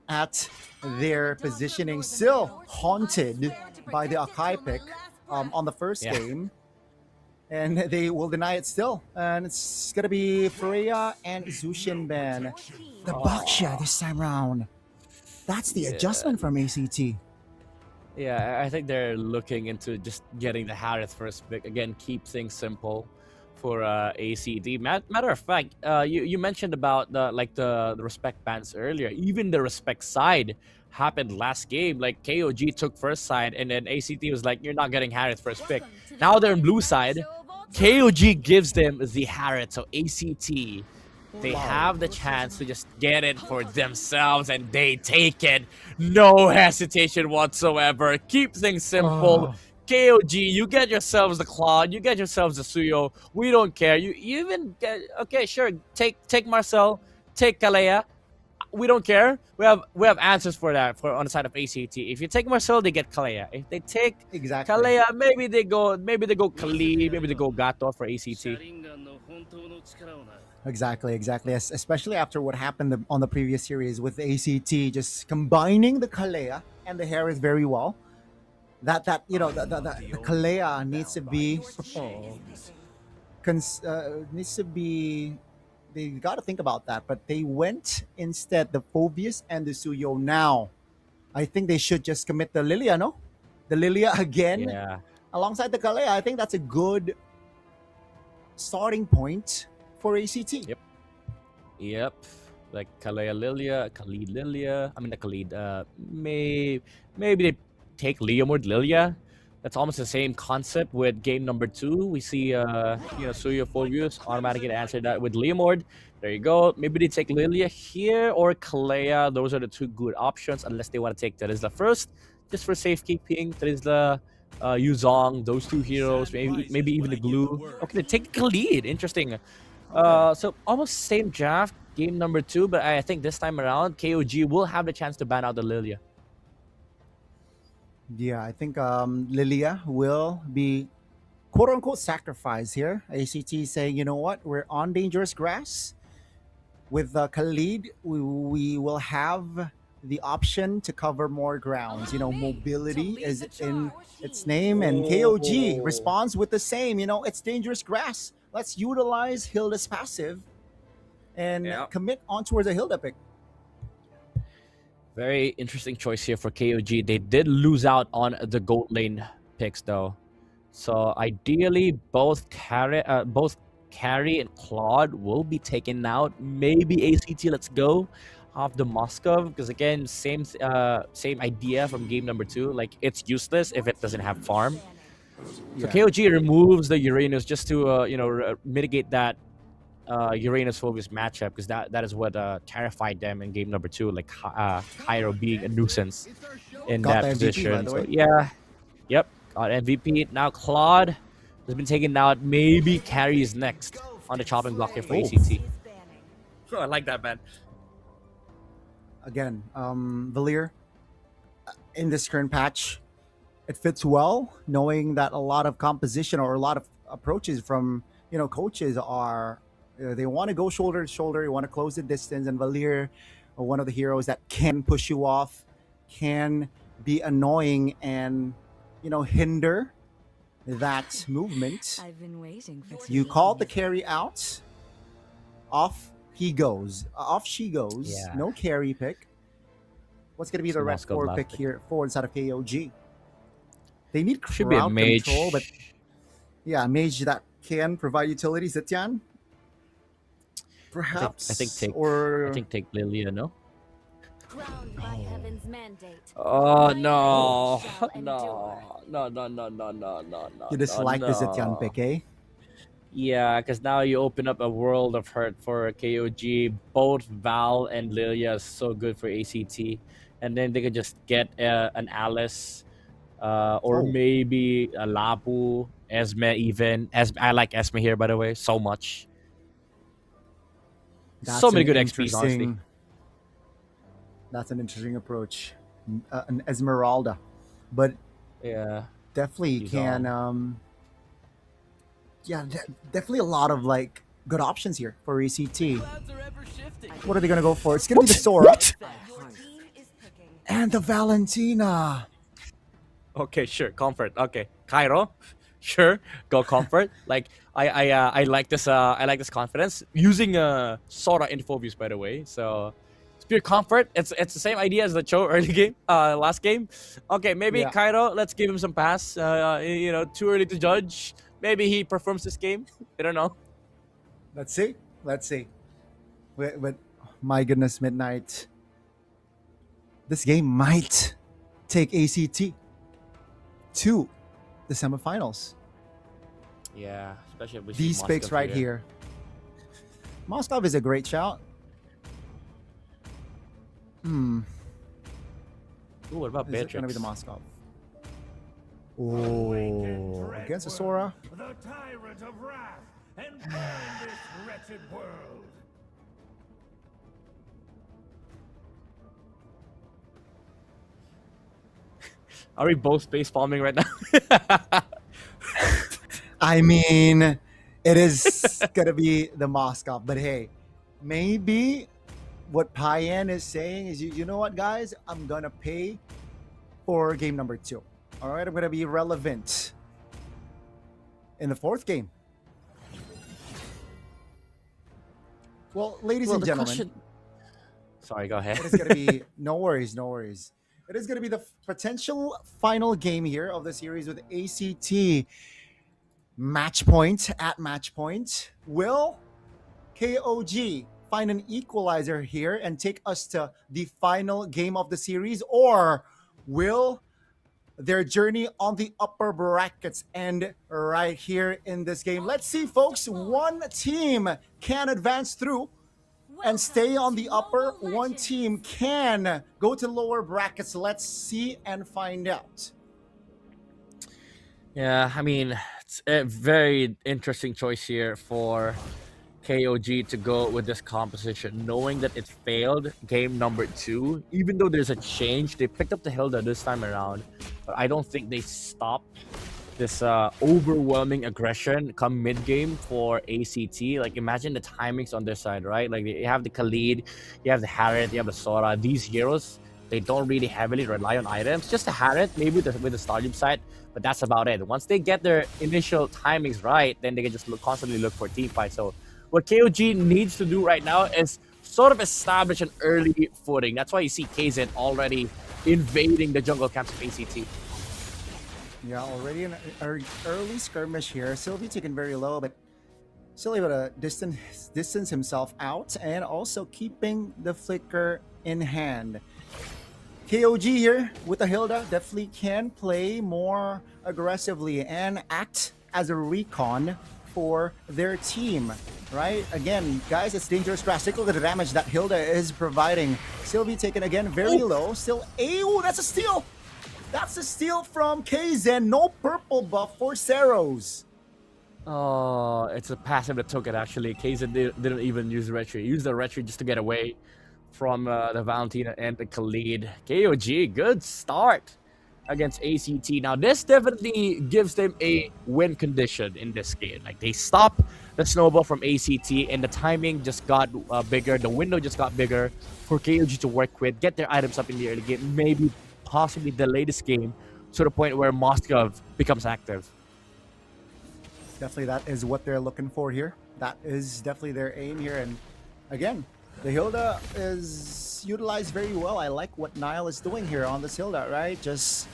at their positioning. Still haunted by the Akai pick on the first game, and they will deny it still. And it's gonna be Freya and Zushin ban. The Baksha this time around. That's the adjustment from ACT. Yeah, I think they're looking into just getting the Harith first pick. Again, keep things simple for ACT. Matter of fact, you mentioned about the respect bans earlier. Even the respect side happened last game. Like KOG took first side, and then ACT was like, "You're not getting Harith first pick." Now they're in blue side. KOG gives them the Harith, so ACT. They have the chance to just get it for themselves, and they take it. No hesitation whatsoever. Keep things simple. KOG, you get yourselves the Claw, you get yourselves the Suyo. We don't care. You even get, okay, sure, take Marcel, take Kalea. We don't care. We have answers for that on the side of ACT. If you take Marcel, they get Kalea. If they take Kalea, maybe they go Kali, maybe they go Gato for ACT. Exactly. Especially after what happened on the previous series with ACT, just combining the Kalea and the Harris very well. That you know, the Kalea needs to be. They got to think about that, but they went instead the Phobius and the Suyo. Now, I think they should just commit the Lilia, no? The Lilia again, alongside the Kalea. I think that's a good starting point for ACT. Yep. Like Kalea Lilia, Khalid Lilia. I mean, the Khalid. Maybe they take Leomord Lilia. That's almost the same concept with game number 2. We see, Suyo Fulvius automatically answer that with Leomord. There you go. Maybe they take Lilia here or Kalea. Those are the two good options, unless they want to take Terizla first, just for safekeeping. Terizla, Yuzong, those two heroes, maybe even the glue. Okay, they take the lead. Interesting. So almost same draft, game number 2, but I think this time around, KOG will have the chance to ban out the Lilia. Yeah, I think Lilia will be quote unquote sacrificed here. ACT saying, you know what, we're on dangerous grass. With Khalid, we will have the option to cover more grounds. You know, mobility is in its name, and KOG responds with the same. You know, it's dangerous grass. Let's utilize Hilda's passive and commit on towards a Hilda pick. Very interesting choice here for KOG. They did lose out on the gold lane picks though. So ideally both Carry and Claude will be taken out. Maybe ACT, let's go off the Moskov, because again, same idea from game number 2. Like, it's useless if it doesn't have farm. So KOG removes the Uranus just to mitigate that Uranus Phobius matchup, because that is what terrified them in game number 2, like Cairo being a nuisance in Got that the MVP, position. by the So way. yeah, yep, got MVP. Now Claude has been taken out. Maybe Carry is next on the chopping block here for ACT. Oh, I like that, man. Again, Valir, in this current patch, it fits well, knowing that a lot of composition or a lot of approaches from coaches are they want to go shoulder to shoulder, you want to close the distance, and Valir, one of the heroes that can push you off, can be annoying and hinder that movement. I've been waiting for You call the carry out, off he goes, off she goes. Yeah. No carry pick. What's gonna be the red Moscow 4 Blast pick pick. here for inside of KOG? They need Should be a crowd mage. control, but yeah, a mage that can provide utility. Zetian, perhaps. I think take Lilia, no? crowned by heaven's mandate. Oh no, no. You dislike the Zetian pick, eh? Yeah, because now you open up a world of hurt for KOG. Both Val and Lilia is so good for ACT, and then they could just get an Alice, or maybe a Lapu, Esme even. I like Esme here, by the way, so much. That's So many an good XPs, honestly. interesting- That's an interesting approach. An Esmeralda, but Yeah, definitely He's can. Definitely a lot of good options here for ACT. What are they gonna go for? It's gonna be the Sora and the Valentina. Okay, sure. Comfort. Okay, Cairo. Sure, go comfort. I like this. I like this confidence using Sora in Phobius, by the way. So it's pure comfort. It's the same idea as the Cho early game, last game. Okay, maybe Yeah. Cairo. Let's give him some pass. Too early to judge. Maybe he performs this game. I don't know. Let's see. But my goodness, Midnight. This game might take ACT to the semifinals. Yeah, especially if we see These picks Moskov right here. Moskov is a great shout. Ooh, what about Is it Beatrix? gonna be the Moskov? Oh, against the Sora. The tyrant of wrath, and burn this wretched world. Are we both space bombing right now? I mean, it is gonna be the Moskov, but hey, maybe what Payan is saying is, you know what, guys, I'm gonna pay for game number 2. All right, I'm gonna be relevant in the 4th game. Well, ladies and the gentlemen, question- Sorry, go ahead. it is gonna be no worries. It is gonna be the potential final game here of the series with ACT. Match point at match point. Will KOG find an equalizer here and take us to the final game of the series, or will their journey on the upper brackets end right here in this game. Let's see, folks. One team can advance through and stay on the upper. One team can go to lower brackets. Let's see and find out. Yeah, I mean, it's a very interesting choice here for KOG to go with this composition, knowing that it failed game number 2. Even though there's a change, they picked up the Hilda this time around, but I don't think they stopped this overwhelming aggression come mid-game for ACT. Like, imagine the timings on their side, right? Like, you have the Khalid, you have the Harriet, you have the Sora. These heroes, they don't really heavily rely on items. Just the Harriet, maybe with the Stardom side, but that's about it. Once they get their initial timings right, then they can just constantly look for team fights. So what KOG needs to do right now is sort of establish an early footing. That's why you see KZ already invading the jungle camps of ACT. Yeah, already an early skirmish here. Sylvie taken very low, but still able to distance himself out and also keeping the flicker in hand. KOG here with the Hilda definitely can play more aggressively and act as a recon for their team, right? Again, guys, it's dangerous grass. Take a look at the damage that Hilda is providing. Sylvie taken again very low. Still, oh, that's a steal. That's a steal from KZ. No purple buff for Seros. Oh, it's a passive that took it, actually. KZ didn't even use the retreat. He used the retreat just to get away from the Valentina and the Khalid. KOG, good start against ACT. Now, this definitely gives them a win condition in this game. Like, they stop the snowball from ACT, and the timing just got bigger. The window just got bigger for KOG to work with, get their items up in the early game, maybe possibly delay this game to the point where Moskov becomes active. Definitely that is what they're looking for here. That is definitely their aim here. And again, the Hilda is utilized very well. I like what Nile is doing here on this Hilda, right? Just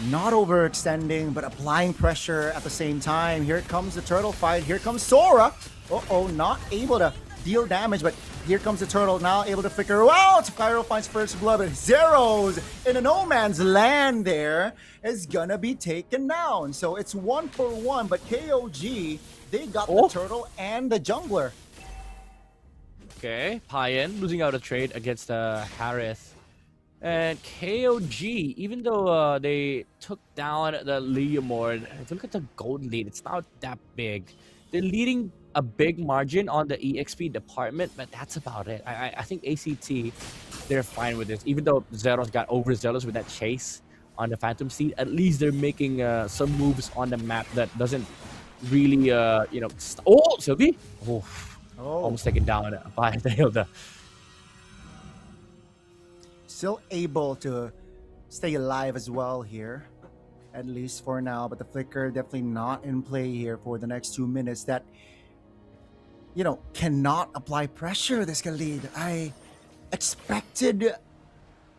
not overextending, but applying pressure at the same time. Here comes the turtle fight. Here comes Sora. Uh-oh, not able to deal damage, but here comes the turtle, now able to flicker out. Cairo finds first blood, but Zeros in a no man's land there is gonna be taken down. So it's 1-for-1, but KOG, they got the turtle and the jungler. Okay, Payan losing out a trade against Harris. And KOG, even though they took down the Leomord, if you look at the gold lead, it's not that big. They're leading a big margin on the EXP department, but that's about it. I think ACT, they're fine with this. Even though Zeros got overzealous with that chase on the Phantom Steed, at least they're making some moves on the map that doesn't really, you know... Oh, Sylvie! Oh, almost taken down by the Hilda. Still able to stay alive as well here, at least for now, but the flicker definitely not in play here for the next 2 minutes. That, you know, cannot apply pressure, this Khalid. I expected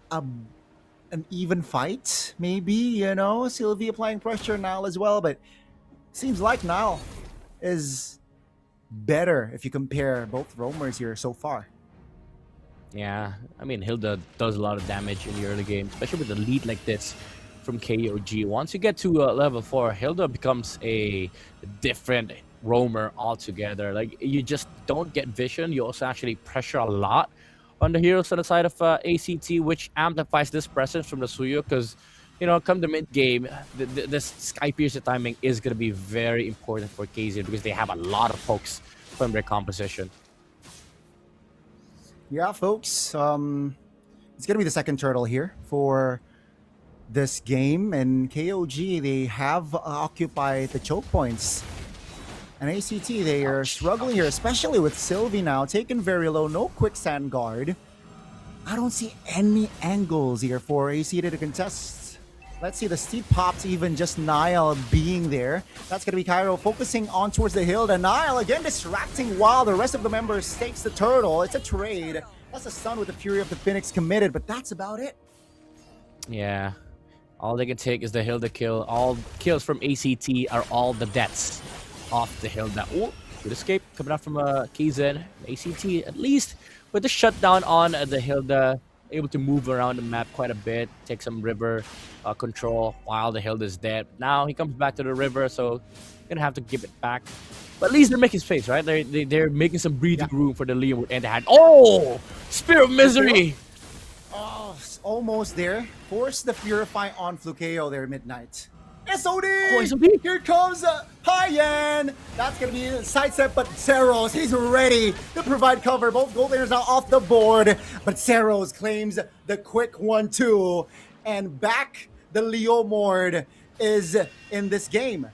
an even fight, maybe, you know, Sylvie applying pressure now as well, but seems like now is better if you compare both roamers here so far. Yeah, I mean, Hilda does a lot of damage in the early game, especially with a lead like this from KOG. Once you get to level 4, Hilda becomes a different roamer altogether. Like, you just don't get vision. You also actually pressure a lot on the heroes on the side of ACT, which amplifies this presence from the Suyo, because, you know, come the mid-game, this Sky Piercer timing is going to be very important for KZ because they have a lot of pokes from their composition. Yeah, folks, it's going to be the second turtle here for this game, and KOG, they have occupied the choke points. And ACT, they are struggling here, especially with Sylvie now, taken very low, no quicksand guard. I don't see any angles here for ACT to contest. Let's see, the steep pops, even just Nile being there. That's going to be Cairo focusing on towards the hill. And Nile again distracting while the rest of the members takes the turtle. It's a trade. That's a stun with the Fury of the Phoenix committed, but that's about it. Yeah, all they can take is the Hilda kill. All kills from ACT are all the deaths off the Hilda. Oh, good escape coming out from KZ. ACT, at least with the shutdown on the Hilda, able to move around the map quite a bit, take some river control while the Hilda is dead. Now he comes back to the river, so gonna have to give it back. But at least they're making space, right? They're making some breathing room for the Liam and the hand. Oh, Spear of Misery. Oh, almost there. Force the Purify on Flukeo there, Midnight. SOD! Oh, SOD! Here comes Hyen! That's gonna be a sidestep, but Zeros, he's ready to provide cover. Both gold laners now off the board, but Zeros claims the quick 1-2. And back the Leomord is in this game.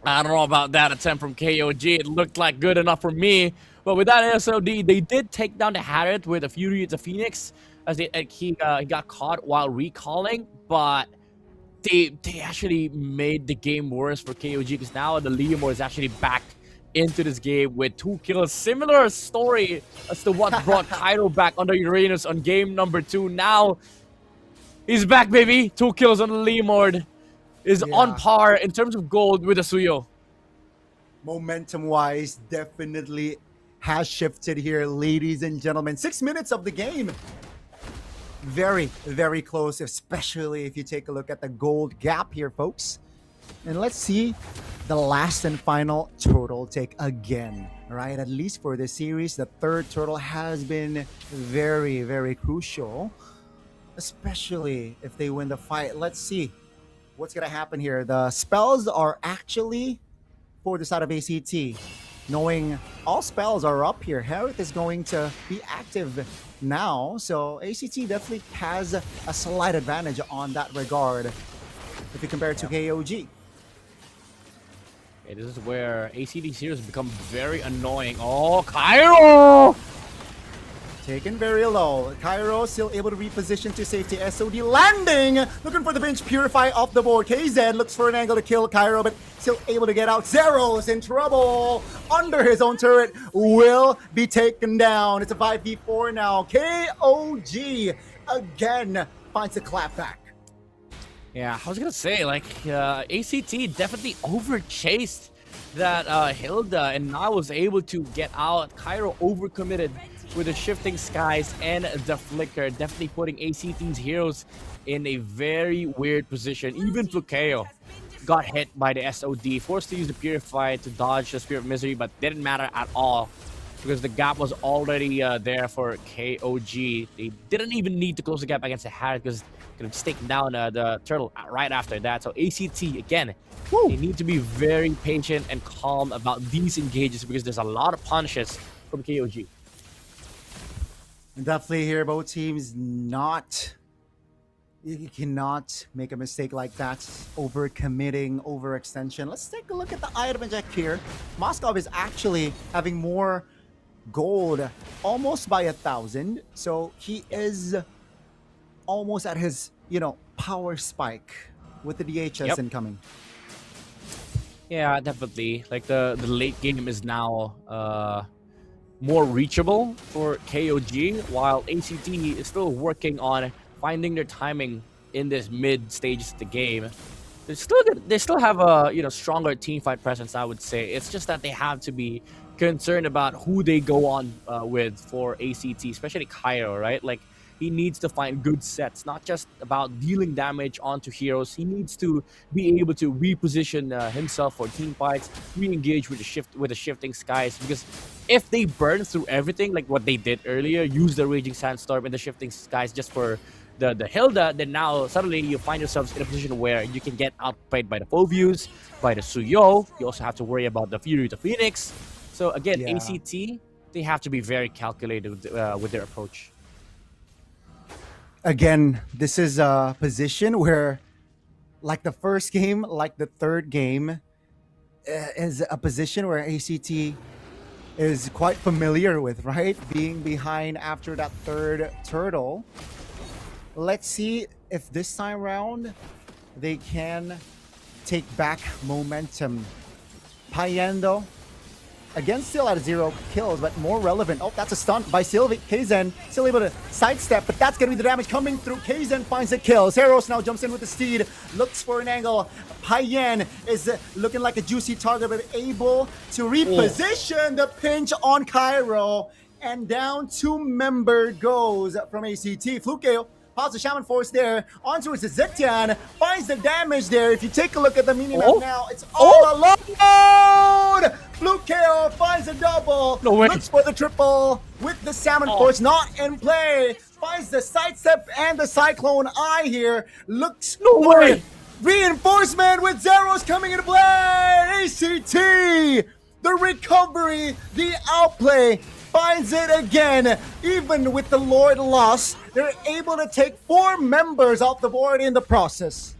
I don't know about that attempt from KOG. It looked like good enough for me. But with that SOD, they did take down the Harriet with a Fury of the Phoenix as he got caught while recalling. But they actually made the game worse for KOG because now the Leomord is actually back into this game with 2 kills. Similar story as to what brought Cairo back under Uranus on game number 2. Now he's back, baby. 2 kills on the Leomord. Is on par in terms of gold with the Suyo. Momentum-wise, definitely has shifted here, ladies and gentlemen. 6 minutes of the game. Very, very close, especially if you take a look at the gold gap here, folks. And let's see the last and final turtle take again, right? At least for this series, the third turtle has been very, very crucial, especially if they win the fight. Let's see what's going to happen here. The spells are actually for the side of ACT. Knowing all spells are up here, Harriet is going to be active now. So ACT definitely has a slight advantage on that regard if you compare it to KOG. Okay, this is where ACT's heroes become very annoying. Oh, Cairo! Taken very low. Cairo still able to reposition to safety. SOD landing! Looking for the bench. Purify off the board. KZ looks for an angle to kill Cairo, but still able to get out. Zero's in trouble. Under his own turret. Will be taken down. It's a 5v4 now. KOG again finds the clapback. Yeah, I was gonna say, like, ACT definitely overchased that Hilda and now was able to get out. Cairo overcommitted with the shifting skies and the flicker, definitely putting ACT's heroes in a very weird position. Even Flukeo got hit by the SOD, forced to use the Purify to dodge the Spirit of Misery, but didn't matter at all because the gap was already there for KOG. They didn't even need to close the gap against the Harriet because could have taken down the turtle right after that. So ACT, again, they need to be very patient and calm about these engages because there's a lot of punishes from KOG. Definitely here, both teams you cannot make a mistake like that. Overcommitting, overextension. Let's take a look at the item inject here. Moskov is actually having more gold, almost by 1,000. So he is almost at his, power spike with the DHS incoming. Yeah, definitely. Like the late game is now more reachable for KOG, while ACT is still working on finding their timing in this mid stages of the game. They still have a stronger team fight presence, I would say. It's just that they have to be concerned about who they go on with for ACT, especially Cairo, right? Like he needs to find good sets, not just about dealing damage onto heroes. He needs to be able to reposition himself for team fights, re-engage with the shifting skies. Because if they burn through everything, like what they did earlier, use the Raging Sandstorm and the shifting skies just for the Hilda, then now suddenly you find yourselves in a position where you can get outplayed by the Foveus, by the Suyo. You also have to worry about the Fury of the Phoenix. So again, ACT, they have to be very calculated with their approach. Again, this is a position where, like the first game, like the third game, is a position where ACT is quite familiar with, right? Being behind after that third turtle. Let's see if this time around they can take back momentum. Payendo, again, still at 0 kills, but more relevant. Oh, that's a stunt by Sylvie. Kaizen still able to sidestep, but that's going to be the damage coming through. Kaizen finds the kill. Zeros now jumps in with the steed, looks for an angle. Payen is looking like a juicy target, but able to reposition the pinch on Cairo. And down 2-member goes from ACT. Flukeo pops the Shaman Force there. Onto his Zetian. Finds the damage there. If you take a look at the minimap now, it's all alone! Flukeo finds a double. No way. Looks for the triple with the Salmon Force not in play. Finds the sidestep and the Cyclone Eye here. Looks no way. Reinforcement with Zeros coming into play. ACT, the recovery, the outplay, finds it again. Even with the Lord loss, they're able to take 4 members off the board in the process.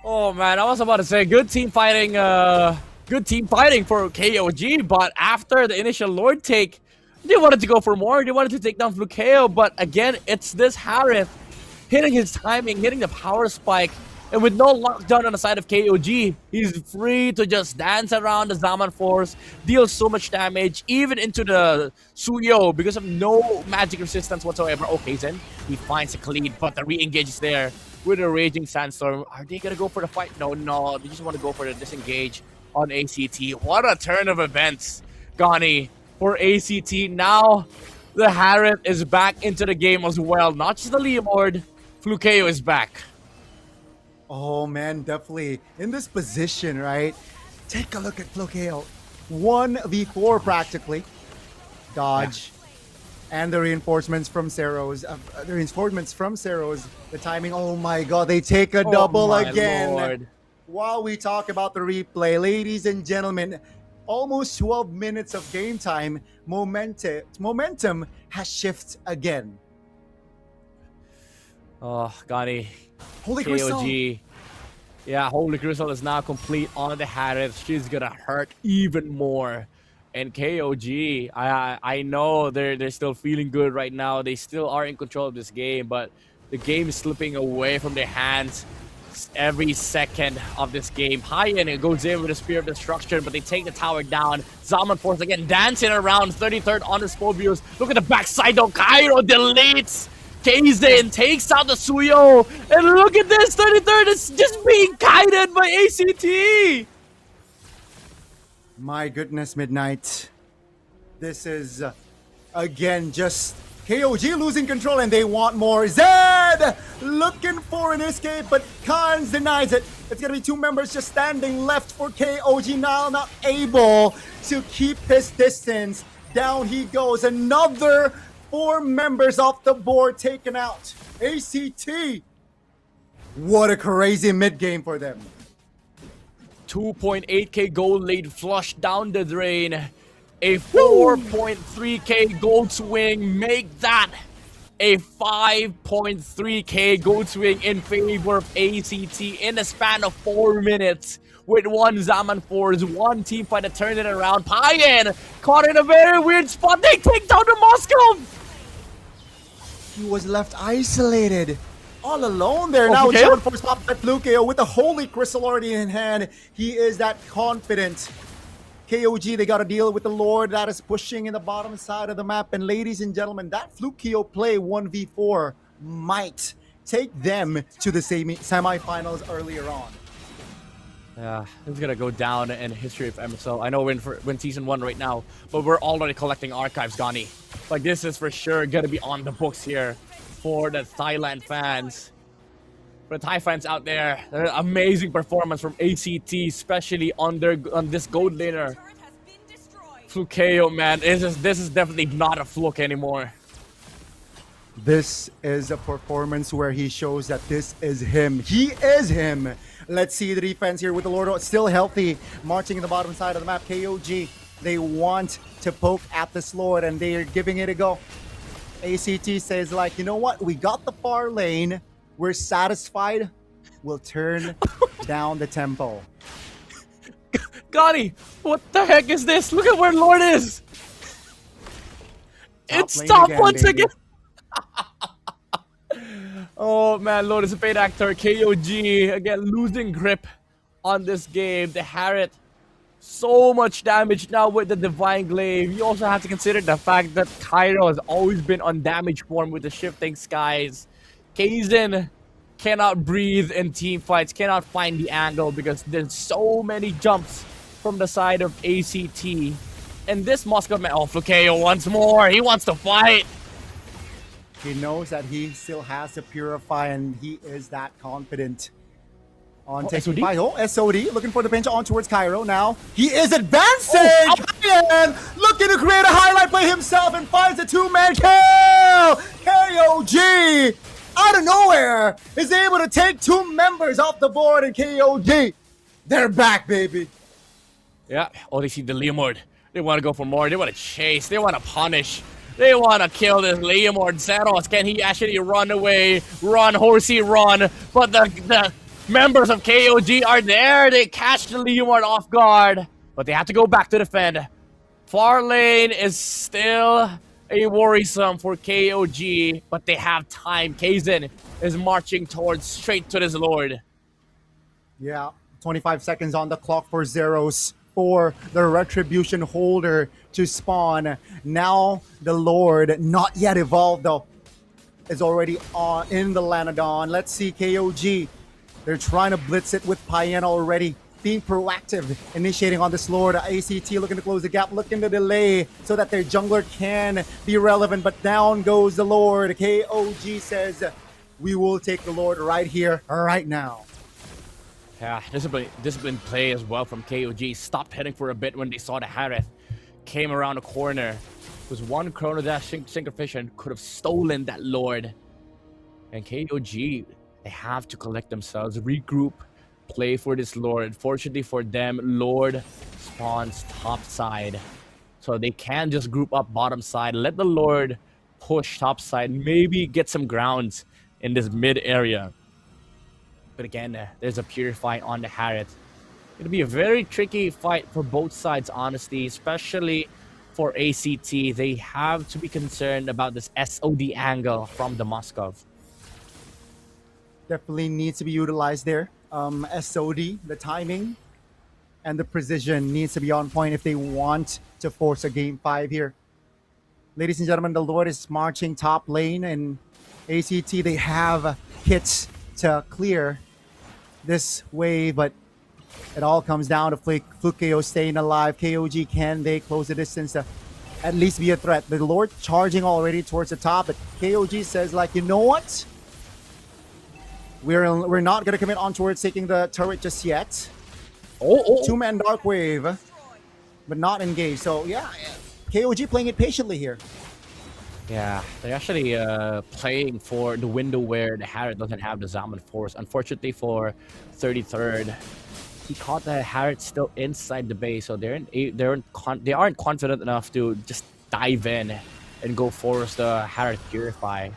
Oh man, I was about to say good team fighting for KOG, but after the initial Lord take, they wanted to go for more. They wanted to take down Flukeo, but again, it's this Harith hitting his timing, hitting the power spike, and with no lockdown on the side of KOG, he's free to just dance around the Zaman Force, deal so much damage, even into the Suyo, because of no magic resistance whatsoever. Okay, Zen, he finds a clean, but the re-engage is there with a Raging Sandstorm. Are they gonna go for the fight? No, they just want to go for the disengage on ACT. What a turn of events, Gani, for ACT. Now, the Harith is back into the game as well. Not just the Leomord, Flukeo is back. Oh man, definitely in this position, right? Take a look at Flukeo. 1v4 practically. Dodge. And the reinforcements from Seros. The timing, oh my god, they take a double again. Lord. While we talk about the replay, ladies and gentlemen, almost 12 minutes of game time. Momentum has shifted again. Oh, Gani. Holy KOG. Crystal. Yeah, Holy Crystal is now complete on the Harith. She's gonna hurt even more. And KOG, I know they're still feeling good right now. They still are in control of this game, but the game is slipping away from their hands every second of this game. High-end goes in with a Spear of Destruction, but they take the tower down. Zaman Force again dancing around 33rd on the Spobius. Look at the backside though. Cairo deletes. Kaizen takes out the Suyo. And look at this. 33rd is just being kited by ACT. My goodness, Midnight. This is, again, just KOG losing control and they want more. Zed looking for an escape, but Khans denies it. It's going to be 2 members just standing left for KOG now, not able to keep his distance. Down he goes. Another 4 members off the board taken out. ACT. What a crazy mid-game for them. 2.8k gold lead flushed down the drain. A 4.3k gold swing make that a 5.3k gold swing in favor of ACT in the span of 4 minutes. With 1 Zaman Force, 1 team fight to turn it around. Payan caught in a very weird spot. They take down the Moscow. He was left isolated. All alone there. Now Shaman Force popped at Flukeo with the Holy Crystal already in hand. He is that confident. KOG, they got to deal with the Lord that is pushing in the bottom side of the map. And ladies and gentlemen, that Flukeo play 1v4 might take them to the semifinals earlier on. Yeah, it's gonna go down in history of MSL. I know we're in season 1 right now, but we're already collecting archives, Gani. Like, this is for sure gonna be on the books here for the Thailand fans. For the Thai fans out there, amazing performance from ACT, especially on this gold laner. Flukeo, man, this is definitely not a fluke anymore. This is a performance where he shows that this is him. He is him. Let's see the defense here with the Lord still healthy, marching in the bottom side of the map. KOG, they want to poke at this Lord and they are giving it a go. ACT says, like, you know what? We got the far lane. We're satisfied. We'll turn down the tempo. Gani, what the heck is this? Look at where Lord is. It's top once again. Oh man, Lord is a paid actor. KOG again losing grip on this game. The Harith, so much damage now with the Divine Glaive. You also have to consider the fact that Cairo has always been on damage form with the shifting skies. Kaizen cannot breathe in team fights, cannot find the angle because there's so many jumps from the side of ACT. And this Moscow man, oh, Flukeo once more. He wants to fight. He knows that he still has to purify, and he is that confident. On taking SOD? fight. Oh, SOD looking for the pinch on towards Cairo now. He is advancing! And looking to create a highlight play himself and finds a two-man kill! KOG out of nowhere is able to take two members off the board, and KOG, they're back, baby. Yeah. Oh, they see the Leomord. They want to go for more. They want to chase. They want to punish. They want to kill this Leomord. Zeros, can he actually run away? Run, horsey, run. But the members of KOG are there. They catch the Leomord off guard. But they have to go back to defend. Far lane is still a worrisome for KOG. But they have time. Kaizen is marching towards straight to this Lord. Yeah, 25 seconds on the clock for Zeros. For the Retribution holder to spawn. Now the Lord, not yet evolved though, is already on in the Lanadon. Let's see KOG. They're trying to blitz it with Payan already. Being proactive, initiating on this Lord. ACT looking to close the gap, looking to delay so that their jungler can be relevant. But down goes the Lord. KOG says, we will take the Lord right here, right now. Yeah, disciplined play as well from KOG. Stopped heading for a bit when they saw the Harith. Came around the corner. It was one Chrono Dash Synchrofish could have stolen that Lord. And KOG, they have to collect themselves, regroup, play for this Lord. Fortunately for them, Lord spawns top side. So they can just group up bottom side, let the Lord push top side, maybe get some grounds in this mid area. But again, there's a Purify on the Harith. It'll be a very tricky fight for both sides, honestly, especially for ACT. They have to be concerned about this SOD angle from the Moskov. Definitely needs to be utilized there. SOD, the timing and the precision needs to be on point if they want to force a game 5 here. Ladies and gentlemen, the Lord is marching top lane, and ACT, they have hits to clear this wave, but it all comes down to Flukeo staying alive. KOG, can they close the distance to at least be a threat? The Lord charging already towards the top, but KOG says, like, you know what? We're not going to commit on towards taking the turret just yet. Two-man Dark Wave, but not engaged. So, yeah, KOG playing it patiently here. Yeah, they're actually playing for the window where the Harith doesn't have the Zaman Force. Unfortunately for 33rd, he caught the Harith still inside the base, so they aren't confident enough to just dive in and go force the Harith Purify.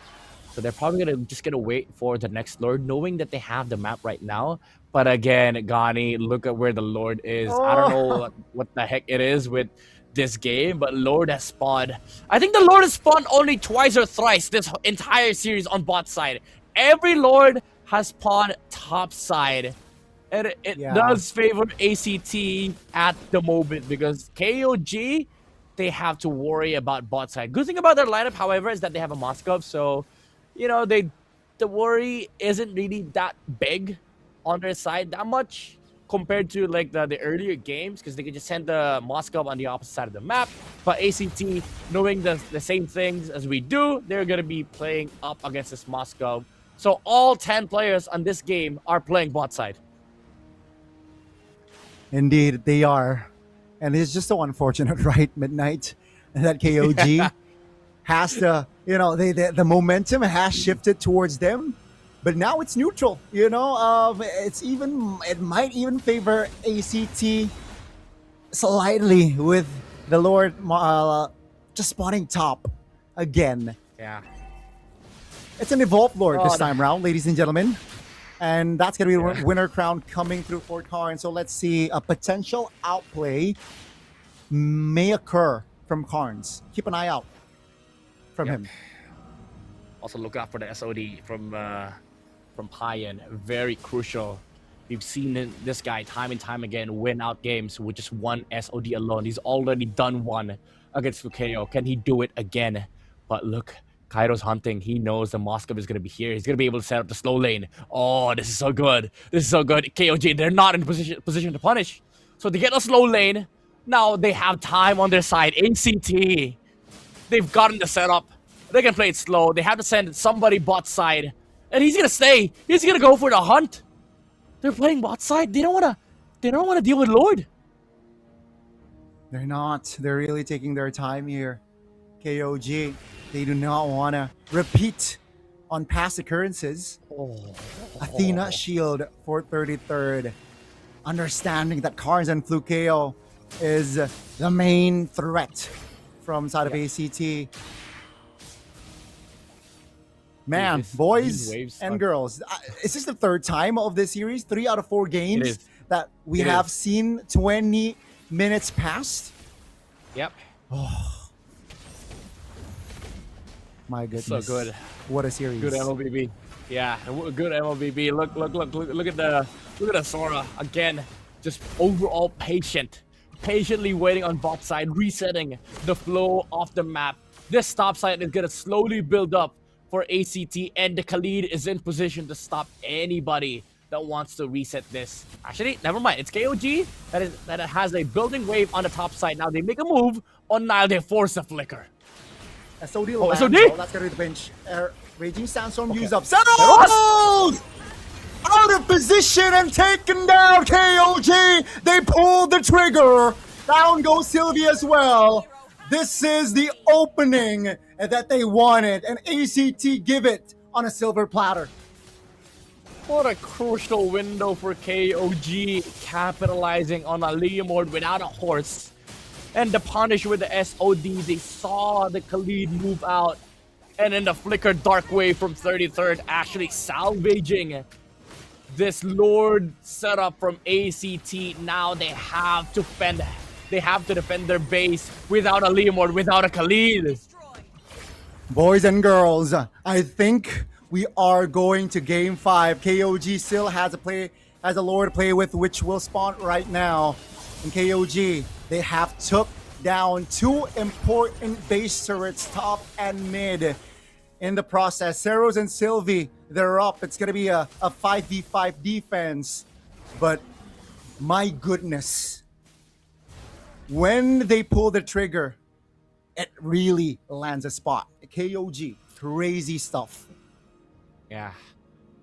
So they're probably gonna wait for the next Lord, knowing that they have the map right now. But again, Gani, look at where the Lord is. I don't know what the heck it is with this game, but Lord has spawned. I think the Lord has spawned only twice or thrice this entire series on bot side. Every Lord has spawned top side. And it does favor ACT at the moment because KOG, they have to worry about bot side. Good thing about their lineup, however, is that they have a Moskov, so you know the worry isn't really that big on their side that much compared to like the earlier games, because they could just send the Moskov on the opposite side of the map. But ACT, knowing the same things as we do, they're going to be playing up against this Moskov. So all 10 players on this game are playing bot side. Indeed, they are. And it's just so unfortunate, right, Midnight, that KOG has to, you know, the momentum has shifted towards them. But now it's neutral, you know. It might even favor ACT slightly with the Lord just spawning top again. Yeah. It's an evolved Lord this time round, ladies and gentlemen. And that's going to be a winner crown coming through for Karn. So let's see, a potential outplay may occur from Karns. Keep an eye out from him. Also look out for the SOD from Payan. Very crucial. We've seen this guy time and time again win out games with just one SOD alone. He's already done one against Flukeo. Can he do it again? But look, Kairo's hunting. He knows the Moskov is going to be here. He's going to be able to set up the slow lane. Oh, this is so good. This is so good. KOG, they're not in position to punish. So they get a slow lane. Now they have time on their side. ACT, they've gotten the setup. They can play it slow. They have to send somebody bot side. And he's gonna stay. He's gonna go for the hunt. They're playing bot side. They don't wanna deal with Lord. They're not. They're really taking their time here. KOG, they do not want to repeat on past occurrences. Athena Shield for 33rd. Understanding that Carnes and Flukeo is the main threat from side of ACT. Man, Dude, boys these waves and are- girls, is this the third time of this series? 3 out of 4 games is. that we It have is. seen 20 minutes past. Yep. My goodness. So good. What a series. Good MLBB. Yeah, good MLBB. Look at the Sora again. Just overall patiently waiting on bot side, resetting the flow of the map. This top side is gonna slowly build up for ACT, and the Khalid is in position to stop anybody that wants to reset this. Actually, never mind. It's KOG that has a building wave on the top side. Now they make a move on Nile. They force a flicker. SOD Oh, lands, SOD? though. That's gonna be the pinch. Raging Sandstorm use up. Settles! Out of position and taken down KOG. They pulled the trigger. Down goes Sylvie as well. This is the opening that they wanted, and ACT give it on a silver platter. What a crucial window for KOG, capitalizing on a Leomord without a horse. And the punish with the SOD, they saw the Khalid move out. And then the flicker dark wave from 33rd actually salvaging this Lord setup from ACT. Now they have to defend their base without a Leomord, without a Khalid. Boys and girls, I think we are going to game 5. KOG still has a lore to play with, which will spawn right now. And KOG, they have took down 2 important base turrets, top and mid. In the process, Ceros and Sylvie, they're up. It's gonna be a 5v5 defense. But my goodness, when they pull the trigger, it really lands a spot. KOG, crazy stuff. Yeah,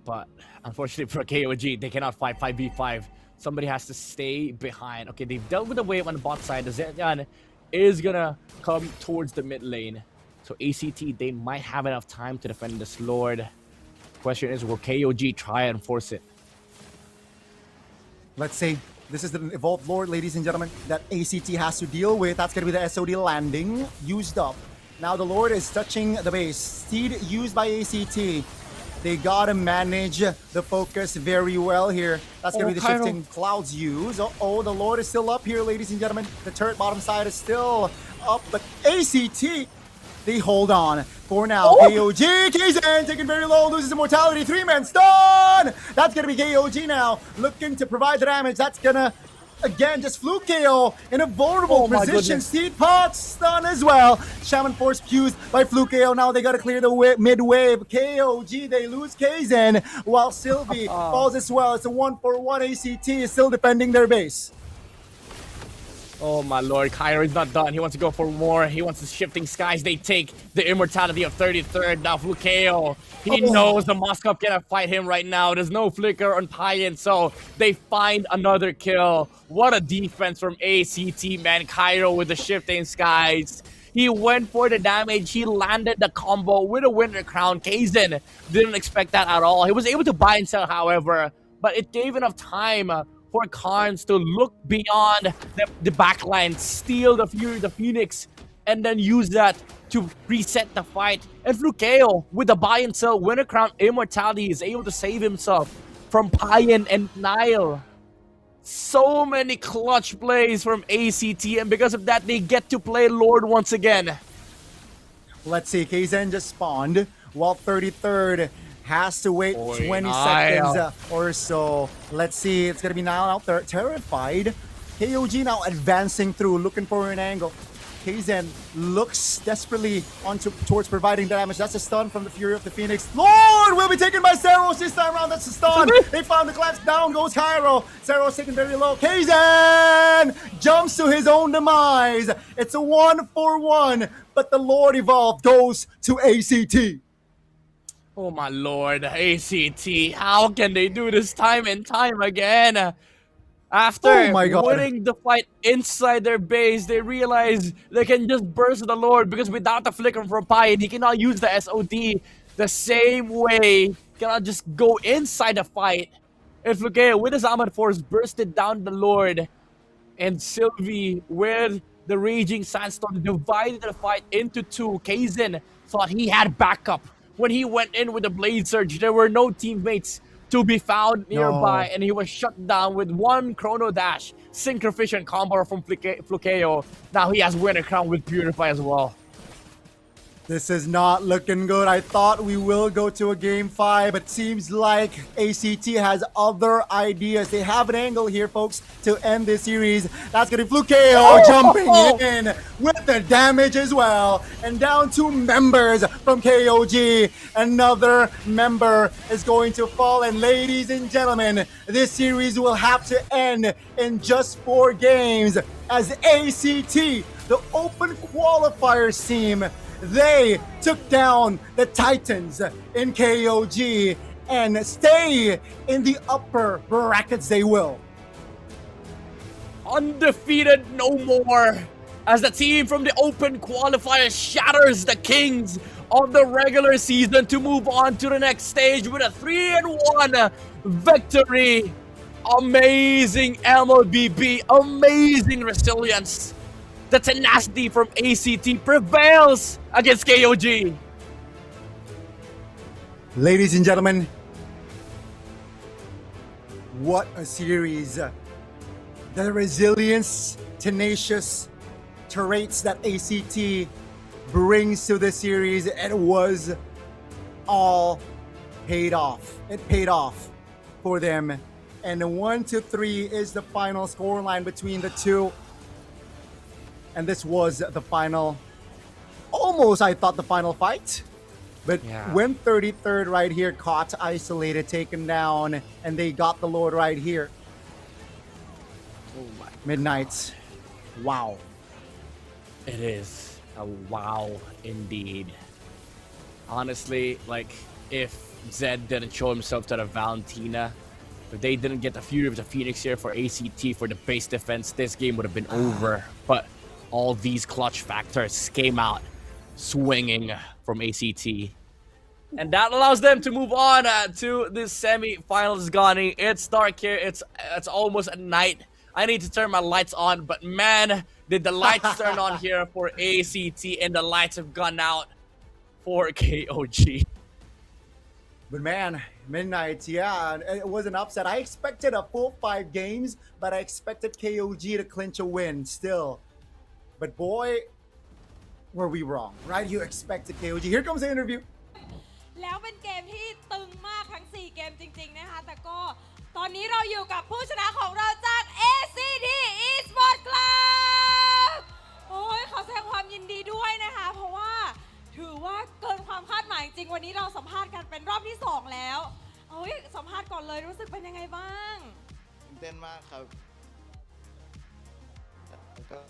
but unfortunately for KOG, they cannot fight 5v5. Somebody has to stay behind. Okay, they've dealt with the wave on the bot side. The Zetyan is gonna come towards the mid lane. So ACT, they might have enough time to defend this Lord. Question is, will KOG try and force it? Let's see. This is the evolved Lord, ladies and gentlemen, that ACT has to deal with. That's gonna be the SOD landing, used up. Now the Lord is touching the base. Steed used by ACT. They gotta manage the focus very well here. That's gonna be the shifting clouds use. Uh-oh, the Lord is still up here, ladies and gentlemen. The turret bottom side is still up, but ACT, they hold on for now. KOG, Kaizen taken very low, loses immortality. 3-man stun! That's gonna be KOG now, looking to provide the damage. That's gonna, again, just fluke KO in a vulnerable position. Seed Pot stun as well. Shaman Force fused by fluke KO. Now they gotta clear the mid-wave. KOG, they lose Kaizen, while Sylvie falls as well. It's a 1-for-1. ACT is still defending their base. Oh my lord, Cairo is not done. He wants to go for more. He wants the shifting skies. They take the immortality of 33rd. Now Flukeo, he knows the Moskov cannot fight him right now. There's no flicker on Payan, so they find another kill. What a defense from ACT, man. Cairo with the shifting skies. He went for the damage. He landed the combo with a Winter Crown. Kaizen didn't expect that at all. He was able to buy and sell, however, but it gave enough time for Carnes to look beyond the backline, steal the Fury, the Phoenix, and then use that to reset the fight. And Flukeo, with the buy and sell Winter Crown Immortality, is able to save himself from Payan and Nile. So many clutch plays from ACT, and because of that, they get to play Lord once again. Let's see, Kaizen just spawned, while 33rd has to wait 20 Nile. seconds or so. Let's see, it's gonna be Nile out there, terrified. KOG now advancing through, looking for an angle. Kaizen looks desperately towards providing damage. That's a stun from the Fury of the Phoenix. Lord will be taken by Zeros this time around. That's a stun. They found the collapse. Down goes Cairo. Zeros taken very low. Kaizen jumps to his own demise. It's a 1-for-1, but the Lord Evolved goes to ACT. Oh my lord, ACT, how can they do this time and time again? After winning the fight inside their base, they realize they can just burst the Lord because without the flicker from Pine, he cannot use the SOD the same way. Cannot just go inside the fight. And Flukeo with his Armored Force bursted down the Lord. And Sylvie with the Raging Sandstorm divided the fight into two. Kaizen thought he had backup. When he went in with the Blade Surge, there were no teammates to be found nearby, and he was shut down with one Chrono Dash, Synchrofish combo from Flukeo. Now he has Winter Crown with Purify as well. This is not looking good. I thought we will go to a game 5, but seems like ACT has other ideas. They have an angle here, folks, to end this series. That's going to be Flukeo jumping in with the damage as well. And down 2 members from KOG. Another member is going to fall. And ladies and gentlemen, this series will have to end in just 4 games as ACT, the open qualifiers team, they took down the Titans in KOG and stay in the upper brackets they will. Undefeated no more as the team from the open qualifier shatters the Kings of the regular season to move on to the next stage with a 3-1 victory. Amazing MLBB, amazing resilience. The tenacity from ACT prevails against KOG. Ladies and gentlemen, what a series. The resilience, tenacious traits that ACT brings to the series, it was all paid off. It paid off for them. And the 1-3 is the final scoreline between the two. And this was the final, almost I thought the final fight. But when 33rd right here, caught, isolated, taken down, and they got the Lord right here. Oh my Midnights. Wow. It is a wow indeed. Honestly, like, if Zed didn't show himself to the Valentina, if they didn't get the Fury of the Phoenix here for ACT for the base defense, this game would have been over. But all these clutch factors came out swinging from ACT. And that allows them to move on to the semi-finals, Gani. It's dark here. It's almost at night. I need to turn my lights on, but man, did the lights turn on here for ACT, and the lights have gone out for KOG. But man, Midnight, yeah, it was an upset. I expected a full 5 games, but I expected KOG to clinch a win still. But boy, were we wrong, right? You expected KOG. Here comes the interview. แล้วเป็นเกมที่ตึงมากทั้ง 4 เกมจริงๆนะคะแต่ก็ตอนนี้เราอยู่กับผู้ชนะของเราจาก ACT Esport Club โอ้ยขอแสดงความยินดีด้วยนะคะเพราะว่าถือว่าเกินความคาดหมายจริงวันนี้เราสัมภาษณ์กันเป็นรอบที่ 2 แล้วโอ้ยสัมภาษณ์ก่อนเลยรู้สึกเป็นยังไงบ้างตื่นเต้นมากครับก็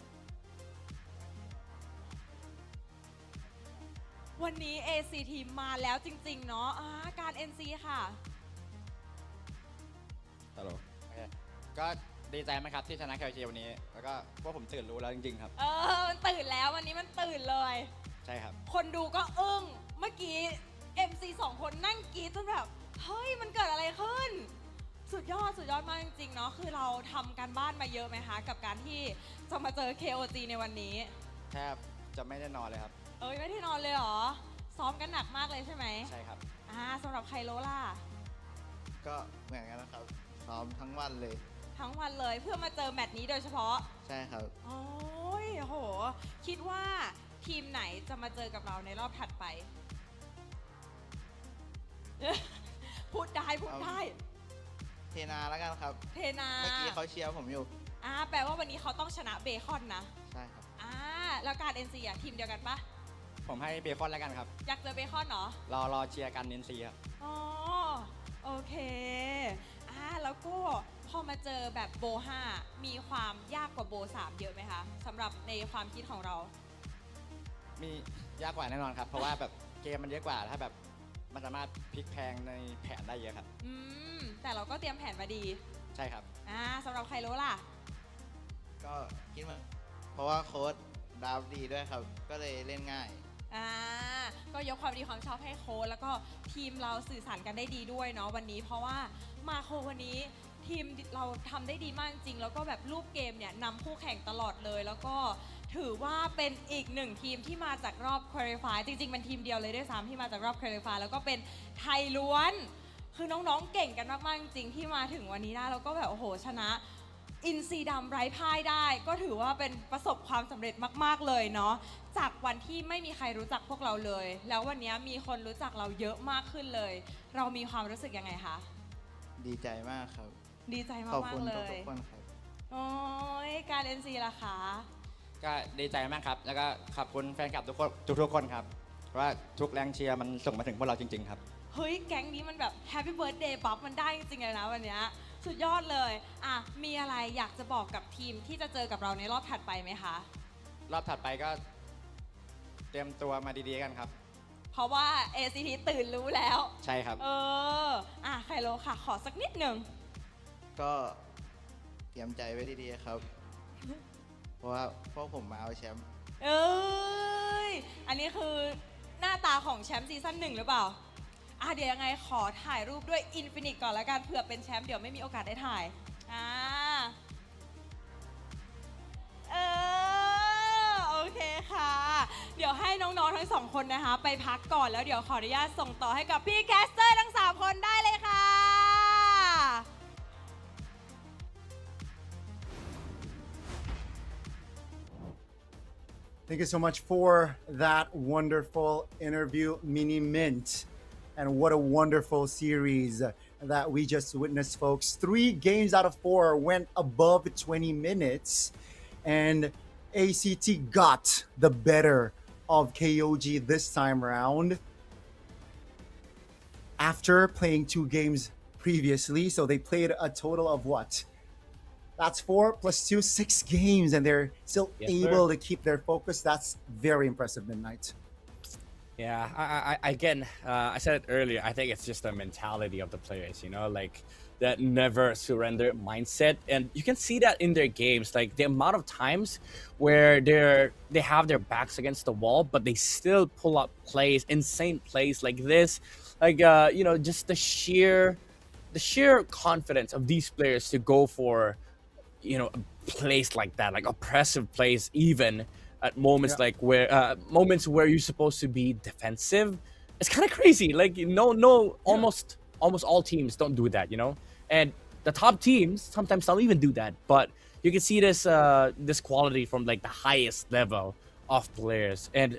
วันนี้ ACT มาแล้วจริงๆเนาะการ NC ค่ะฮัลโหลก็ดีใจไหมครับที่ชนะ KOG วันนี้แล้วก็พวกผมตื่นรู้แล้วจริงๆครับมันตื่นแล้ววันนี้มันตื่นเลยใช่ครับคนดูก็อึ้งเมื่อกี้ MC 2 คนนั่งกรี๊ดจนแบบเฮ้ยมันเกิดอะไรขึ้นสุดยอดมากจริงๆเนาะคือเราทำการบ้านมาเยอะไหมคะกับการที่จะมาเจอ KOG ในวันนี้แทบจะไม่ได้นอนเลยครับไม่ได้นอนเลยเหรอซ้อมกันหนักมากเลยใช่ไหมใช่ครับสำหรับไคโรล่ะก็เหมือนกันนะครับซ้อมทั้งวันเลยเพื่อมาเจอแมตช์นี้โดยเฉพาะใช่ครับโอ้ยโหคิดว่าทีมไหนจะมาเจอกับเราในรอบถัดไป พูดได้เทนาแล้วกันครับเทนาเมื่อกี้เขาเชียร์ผมอยู่แปลว่าวันนี้เขาต้องชนะเบคอนนะใช่ครับ แล้วการ NC อ่ะทีมเดียวกันปะ ผมให้เบคอนแล้วกันครับ อยากเจอเบคอนเหรอ รอเชียร์กันNCครับ อ๋อโอเคแล้วก็พอมาเจอแบบโบ 5 มีความยากกว่าโบ 3 เยอะไหมคะสำหรับในความคิดของเรา มียากกว่าแน่นอนครับ เพราะว่าแบบเกมมันเยอะกว่าถ้าแบบมันสามารถพลิกแพลงในแผนได้เยอะครับ แต่เราก็เตรียมแผนมาดี ใช่ครับ สำหรับใครรู้ล่ะ ก็คิดว่าเพราะว่าโค้ดดราฟดีด้วยครับ ก็เลยเล่นง่าย ก็ยกความดีความชอบให้โค้ชแล้วก็ทีมเราสื่อสารกันได้ดีด้วยเนาะวันนี้ เพราะว่ามาโควันนี้ทีมเราทำได้ดีมากจริงแล้วก็แบบรูปเกมเนี่ยนำคู่แข่งตลอดเลย แล้วก็ถือว่าเป็นอีกหนึ่งทีมที่มาจากรอบ Qualify จริงๆเป็นทีมเดียวเลยด้วยซ้ำที่มาจากรอบ Qualify แล้วก็เป็นไทยล้วนคือน้องๆเก่งกันมากๆจริงที่มาถึงวันนี้ได้แล้วก็แบบโอ้โหชนะอินซีดำไร้พ่ายได้ก็ถือว่าเป็นประสบความสำเร็จมากๆเลยเนาะจากวันที่ไม่มีใครรู้จักพวกเราเลยแล้ววันนี้มีคนรู้จักเราเยอะมากขึ้นเลย เรามีความรู้สึกยังไงคะ ดีใจมากครับ ดีใจ ขอบ มาก คุณ ๆเล ทุ ย กคนครับ โอ้ยการNCล่ะคะ ก็ดีใจมากครับ แล้วก็ขอบคุณแฟนคลับทุกคนครับเพราะว่าทุกแรงเชียร์มันส่งมาถึงพวกเราจริงๆครับ เฮ้ยแก๊งนี้มันแบบแฮปปี้เบิร์ดเดย์บัฟมันได้จริงๆเลยนะวันนี้สุดยอดเลยมีอะไรอยากจะบอกกับทีมที่จะเจอกับเราในรอบถัดไปไหมคะ รอบถัดไปก็เตรียมตัวมาดีๆกันครับ เพราะว่า ACT ตื่นรู้แล้ว ใช่ครับ ไคโลค่ะขอสักนิดหนึ่ง ก็เตรียมใจไว้ดีๆครับ เพราะว่าพวกผมมาเอาแชมป์ อันนี้คือหน้าตาของแชมป์ซีซั่น1หรือเปล่าเดี๋ยวยังไงขอถ่ายรูปด้วยอินฟินิตก่อนแล้วกันเผื่อเป็นแชมป์เดี๋ยวไม่มีโอกาสได้ถ่ายโอเคค่ะ เดี๋ยวให้น้องๆทั้งสองคนนะคะไปพักก่อนแล้วเดี๋ยวขออนุญาตส่งต่อให้กับพี่แคสเตอร์ทั้ง3คนได้เลยค่ะ Thank you so much for that wonderful interview, Mini Mint. And what a wonderful series that we just witnessed, folks. 3 games out of 4 went above 20 minutes. And ACT got the better of KOG this time around. After playing 2 games previously. So they played a total of what? That's 4 plus 2, 6 games, and they're still able to keep their focus. That's very impressive, Midnight. Yeah, I said it earlier. I think it's just the mentality of the players, like that never surrender mindset, and you can see that in their games. Like the amount of times where they have their backs against the wall, but they still pull up plays, insane plays like this. Like just the sheer confidence of these players to go for plays like that, like oppressive plays, even at moments like where moments where you're supposed to be defensive. It's kind of crazy. Like almost all teams don't do that, and the top teams sometimes don't even do that. But you can see this quality from like the highest level of players, and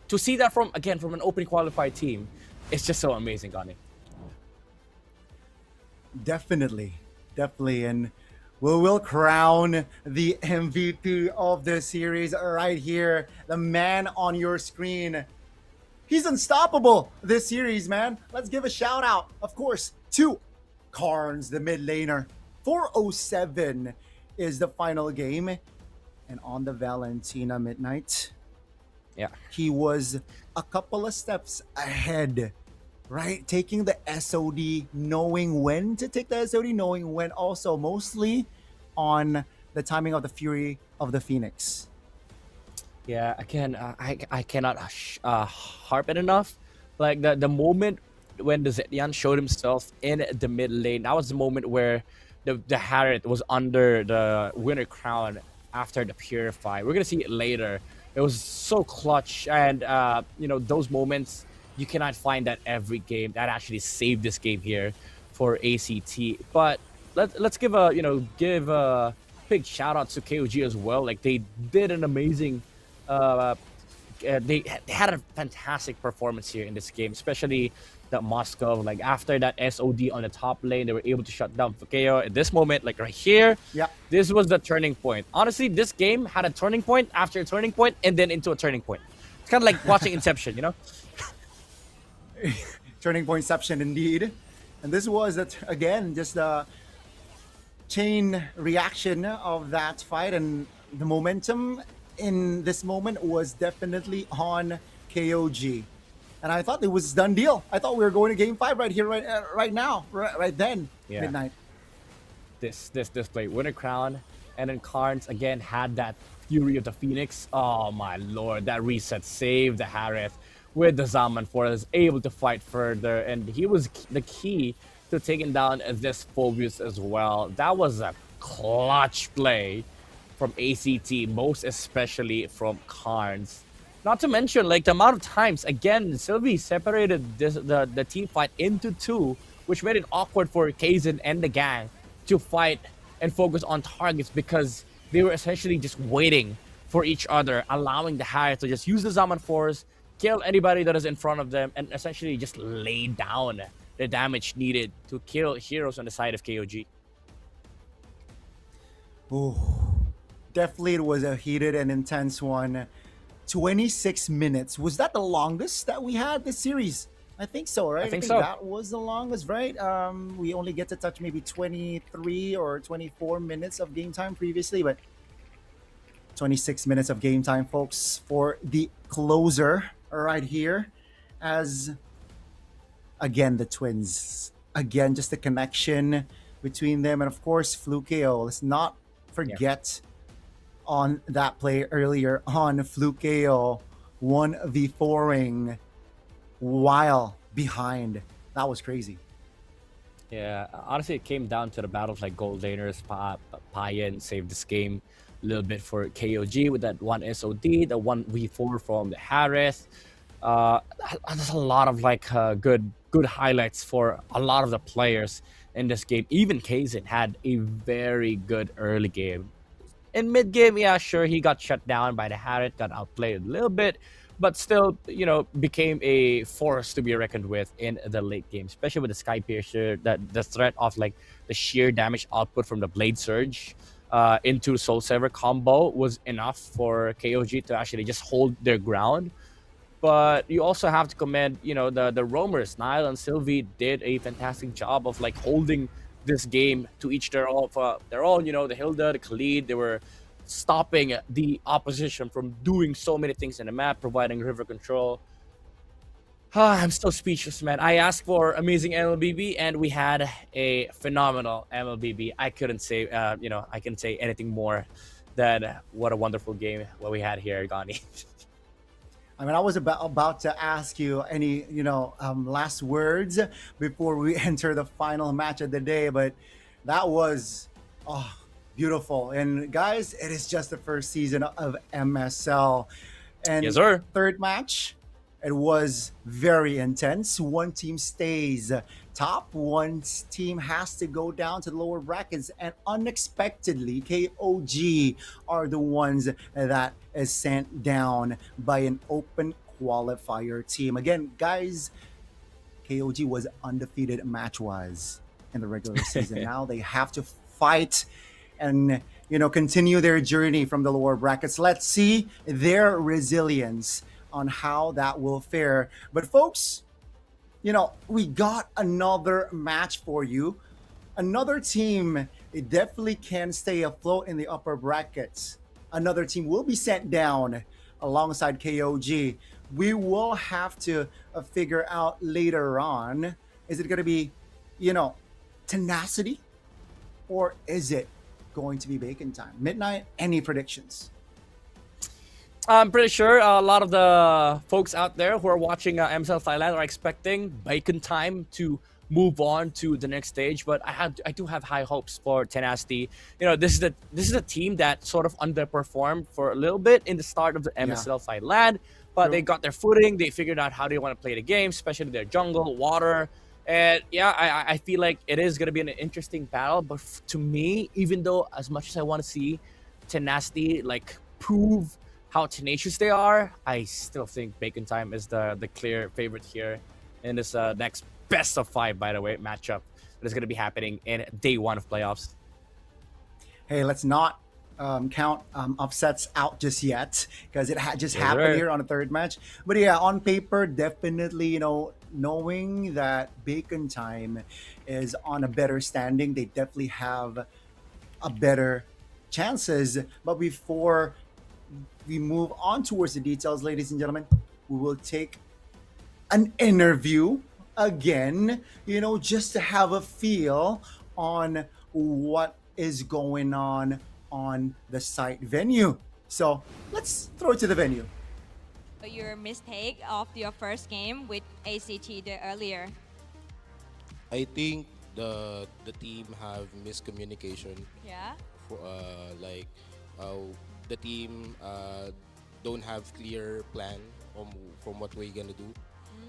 to see that from an open qualified team, it's just so amazing, Gani. Definitely. And we will crown the MVP of this series right here. The man on your screen. He's unstoppable this series, man. Let's give a shout out, of course, to Carnes, the mid laner. 4:07 is the final game. And on the Valentina Midnight, he was a couple of steps ahead, right? Taking the SOD, knowing when to take the SOD, knowing when also, mostly on the timing of the Fury of the Phoenix. Yeah, again, I cannot harp it enough. Like the moment when the Zetian showed himself in the mid lane, that was the moment where the Harriet was under the winner crown after the Purify. We're gonna see it later. It was so clutch, and those moments you cannot find that every game. That actually saved this game here for ACT. But let's give a big shout out to KOG as well. Like they did an amazing. They had a fantastic performance here in this game, especially that Moscow, like after that SOD on the top lane, they were able to shut down Fakeo. At this moment, like right here, this was the turning point. Honestly, this game had a turning point after a turning point and then into a turning point. It's kind of like watching Inception, you know? Turning pointception indeed. And this was, again, just the chain reaction of that fight, and the momentum in this moment was definitely on KOG. And I thought it was done deal. I thought we were going to game 5 right here, right now, right then, midnight. This play, Winter Crown, and then Carnes again had that Fury of the Phoenix. Oh my lord, that reset saved the Harith with the Zaman Force, able to fight further, and he was the key to taking down this Phobius as well. That was a clutch play from ACT, most especially from Carnes. Not to mention, like, the amount of times, again, Sylvie separated the team fight into 2, which made it awkward for Kaizen and the gang to fight and focus on targets because they were essentially just waiting for each other, allowing the Harith to just use the Zaman Force, kill anybody that is in front of them, and essentially just lay down the damage needed to kill heroes on the side of KOG. Ooh, definitely it was a heated and intense one. 26 minutes. Was that the longest that we had this series? I think so, right? I think so. That was the longest, right? We only get to touch maybe 23 or 24 minutes of game time previously, but 26 minutes of game time, folks, for the closer right here. As, again, the twins. Again, just the connection between them. And, of course, Flukeo. Let's not forget on that play earlier on, Flukeo 1v4ing while behind. That was crazy. Yeah, honestly, it came down to the battle of like gold laners. Payan saved this game a little bit for KOG with that one SOD, the 1v4 from the Harith. There's a lot of like good highlights for a lot of the players in this game. Even Kaizen had a very good early game. In mid game, yeah, sure, he got shut down by the Harith, got outplayed a little bit, but still, you know, became a force to be reckoned with in the late game, especially with the Sky Piercer. That the threat of like the sheer damage output from the Blade Surge into Soul Saver combo was enough for KOG to actually just hold their ground. But you also have to commend, you know, the roamers. Nile and Sylvie did a fantastic job of like holding this game to each their own. You know, the Hilda, the Khalid, they were stopping the opposition from doing so many things in the map, providing river control. I'm still speechless, man. I asked for amazing MLBB, and we had a phenomenal MLBB. I couldn't say, you know, I couldn't say anything more than what a wonderful game what we had here, Gani. I mean, I was about to ask you any, you know, last words before we enter the final match of the day, but that was beautiful. And guys, it is just the first season of MSL. And yes, sir. Third match, it was very intense. One team stays top, one team has to go down to the lower brackets, and unexpectedly, KOG are the ones that is sent down by an open qualifier team. Again, guys, KOG was undefeated match-wise in the regular season. Now they have to fight and, you know, continue their journey from the lower brackets. Let's see their resilience on how that will fare. But folks, you know, we got another match for you. Another team, it definitely can stay afloat in the upper brackets. Another team will be sent down alongside KOG. We will have to figure out later on, is it going to be, you know, Tenacity, or is it going to be Bacon Time? Midnight, any predictions? I'm pretty sure a lot of the folks out there who are watching MSL Thailand are expecting Bacon Time to move on to the next stage, but I do have high hopes for Tenacity. You know, this is a team that sort of underperformed for a little bit in the start of the MSL Thailand, but they got their footing. They figured out how they want to play the game, especially their jungle, water. And yeah, I feel like it is going to be an interesting battle. But to me, even though as much as I want to see Tenacity like prove how tenacious they are, I still think Bacon Time is the clear favorite here in this next best of 5, by the way, matchup that is going to be happening in day 1 of playoffs. Hey, let's not count upsets out just yet because it just happened here on the third match. But yeah, on paper, definitely, you know, knowing that Bacon Time is on a better standing, they definitely have a better chances. But before we move on towards the details, ladies and gentlemen, we will take an interview again, you know, just to have a feel on what is going on the site venue. So let's throw it to the venue. Your mistake of your first game with ACT the earlier. I think the team have miscommunication. Yeah. For, the team don't have clear plan from what we're gonna do.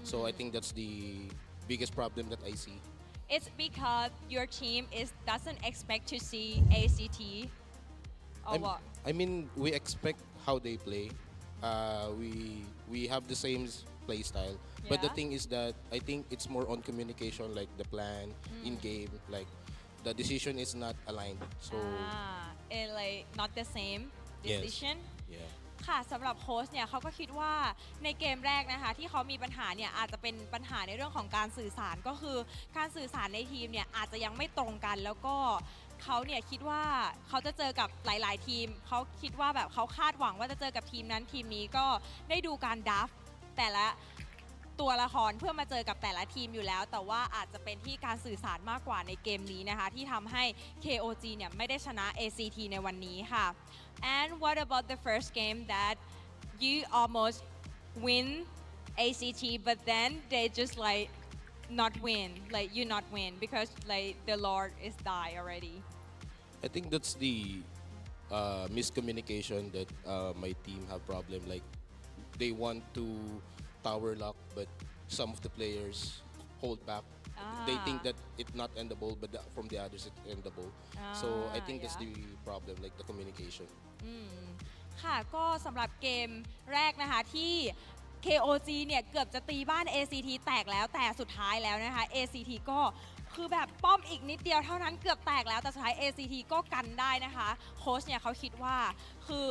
So I think that's the biggest problem that I see. It's because your team doesn't expect to see ACT or what? I mean, we expect how they play. We have the same play style, but the Yeah. thing is that I think it's more on communication, like the plan in game, like the decision is not aligned. So and like not the same Yes. decision. yeah. ค่ะสำหรับโค้ชเนี่ยเขาก็คิดว่าในเกมแรกนะคะที่เขามีปัญหาเนี่ยอาจจะเป็นปัญหาในเรื่องของการสื่อสารก็คือการสื่อสารในทีมเนี่ยอาจจะยังไม่ตรงกันแล้วก็เขาเนี่ยคิดว่าเขาจะเจอกับหลายๆทีมเขาคิดว่าแบบเขาคาดหวังว่าจะเจอกับทีมนั้นทีมนี้ก็ได้ดูการดัฟแต่ละตัวละครเพื่อมาเจอกับแต่ละทีมอยู่แล้วแต่ว่าอาจจะเป็นที่การสื่อสารมากกว่าในเกมนี้นะคะที่ทำให้ KOG เนี่ยไม่ได้ชนะ ACT ในวันนี้ค่ะ And what about the first game that you almost win ACT but then they just like not win like you not win because like the Lord is die already. I think that's the miscommunication that my team have problem. Like they want to tower lock, but some of the players hold back. They think that it's not endable, but from the others it's endable. So I think that's the problem, like the communication. ค่ะก็สำหรับเกมแรกนะคะที่ KOG เนี่ยเกือบจะตีบ้าน ACT แตกแล้วแต่สุดท้ายแล้วนะคะ ACT ก็คือแบบป้อมอีกนิดเดียวเท่านั้นเกือบแตกแล้วแต่สุดท้าย ACT ก็กันได้นะคะโค้ชเนี่ยเขาคิดว่าคือ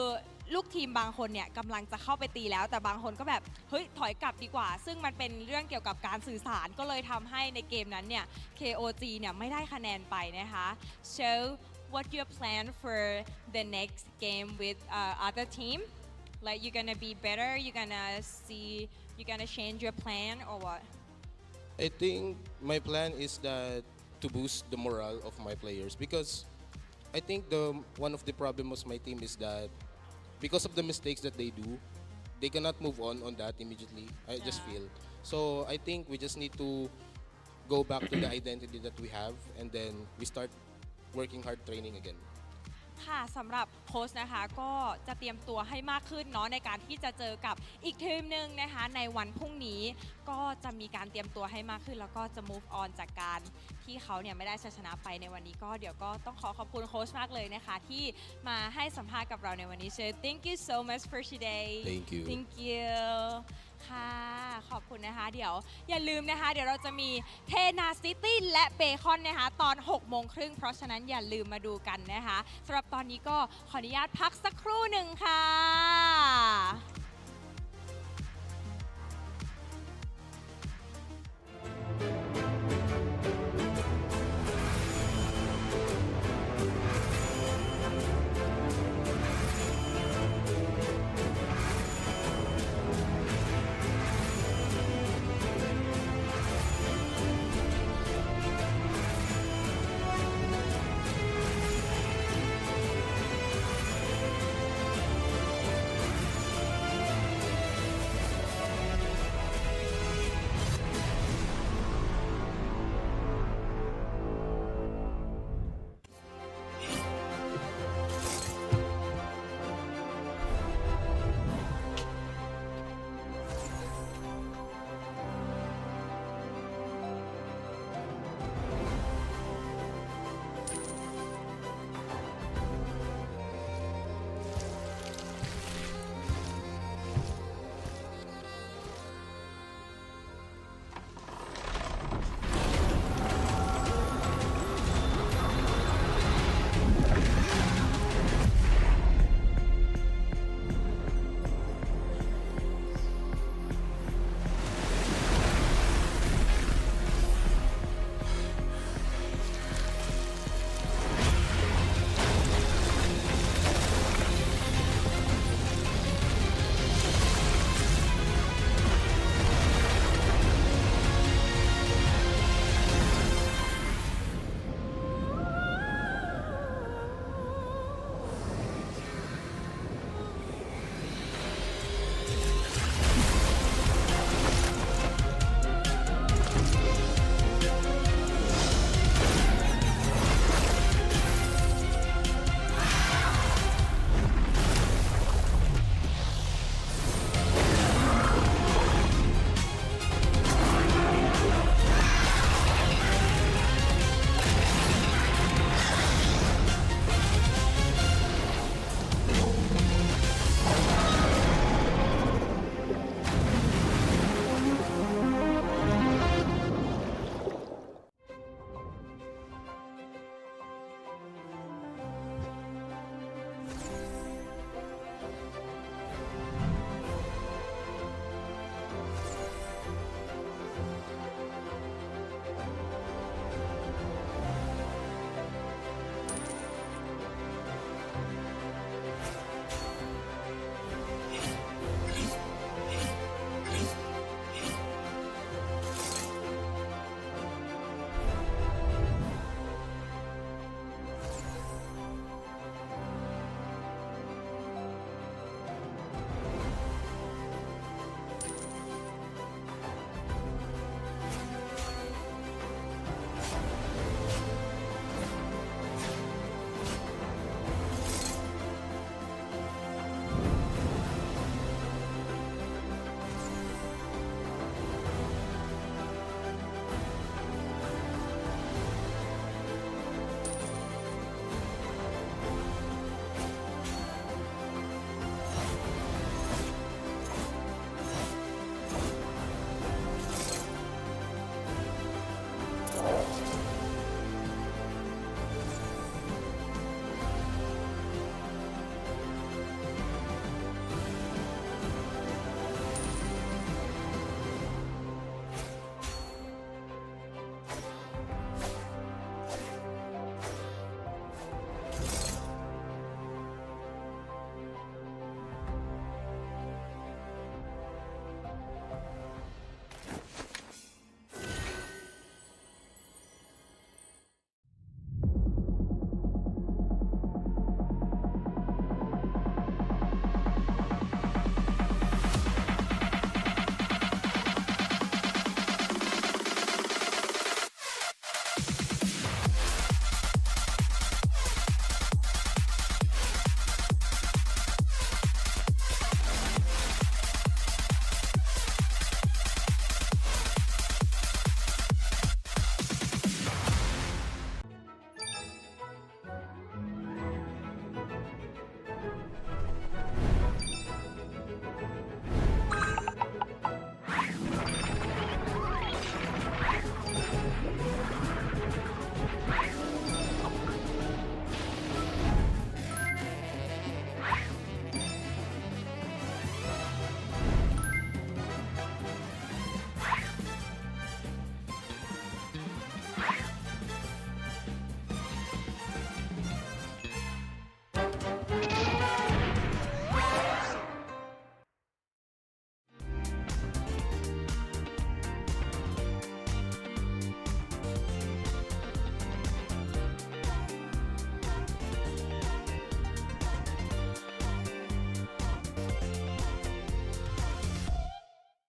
ลูกทีมบางคนเนี่ยกำลังจะเข้าไปตีแล้วแต่บางคนก็แบบเฮ้ยถอยกลับดีกว่าซึ่งมันเป็นเรื่องเกี่ยวกับการสื่อสารก็เลยทำให้ในเกมนั้นเนี่ย KOG เนี่ยไม่ได้คะแนนไปนะคะ so what your plan for the next game with other team like you're gonna be better you're gonna change your plan or what I think my plan is that to boost the morale of my players because I think one of the problems of my team is that because of the mistakes that they do, they cannot move on that immediately. I just feel. So I think we just need to go back to the identity that we have and then we start working hard training again. ค่ะสำหรับโค้ชนะคะก็จะเตรียมตัวให้มากขึ้นเนาะในการที่จะเจอกับอีกทีมหนึ่งนะคะในวันพรุ่งนี้ก็จะมีการเตรียมตัวให้มากขึ้นแล้วก็จะ move on จากการที่เขาเนี่ยไม่ได้ชัยชนะไปในวันนี้ก็เดี๋ยวก็ต้องขอบคุณโค้ชมากเลยนะคะที่มาให้สัมภาษณ์กับเราในวันนี้ so thank you so much for today thank you ค่ะขอบคุณนะคะเดี๋ยวอย่าลืมนะคะเดี๋ยวเราจะมีเทนาซิตี้และเบคอนนะคะตอน 18:30 เพราะฉะนั้นอย่าลืมมาดูกันนะคะสำหรับตอนนี้ก็ขออนุญาตพักสักครู่หนึ่งค่ะ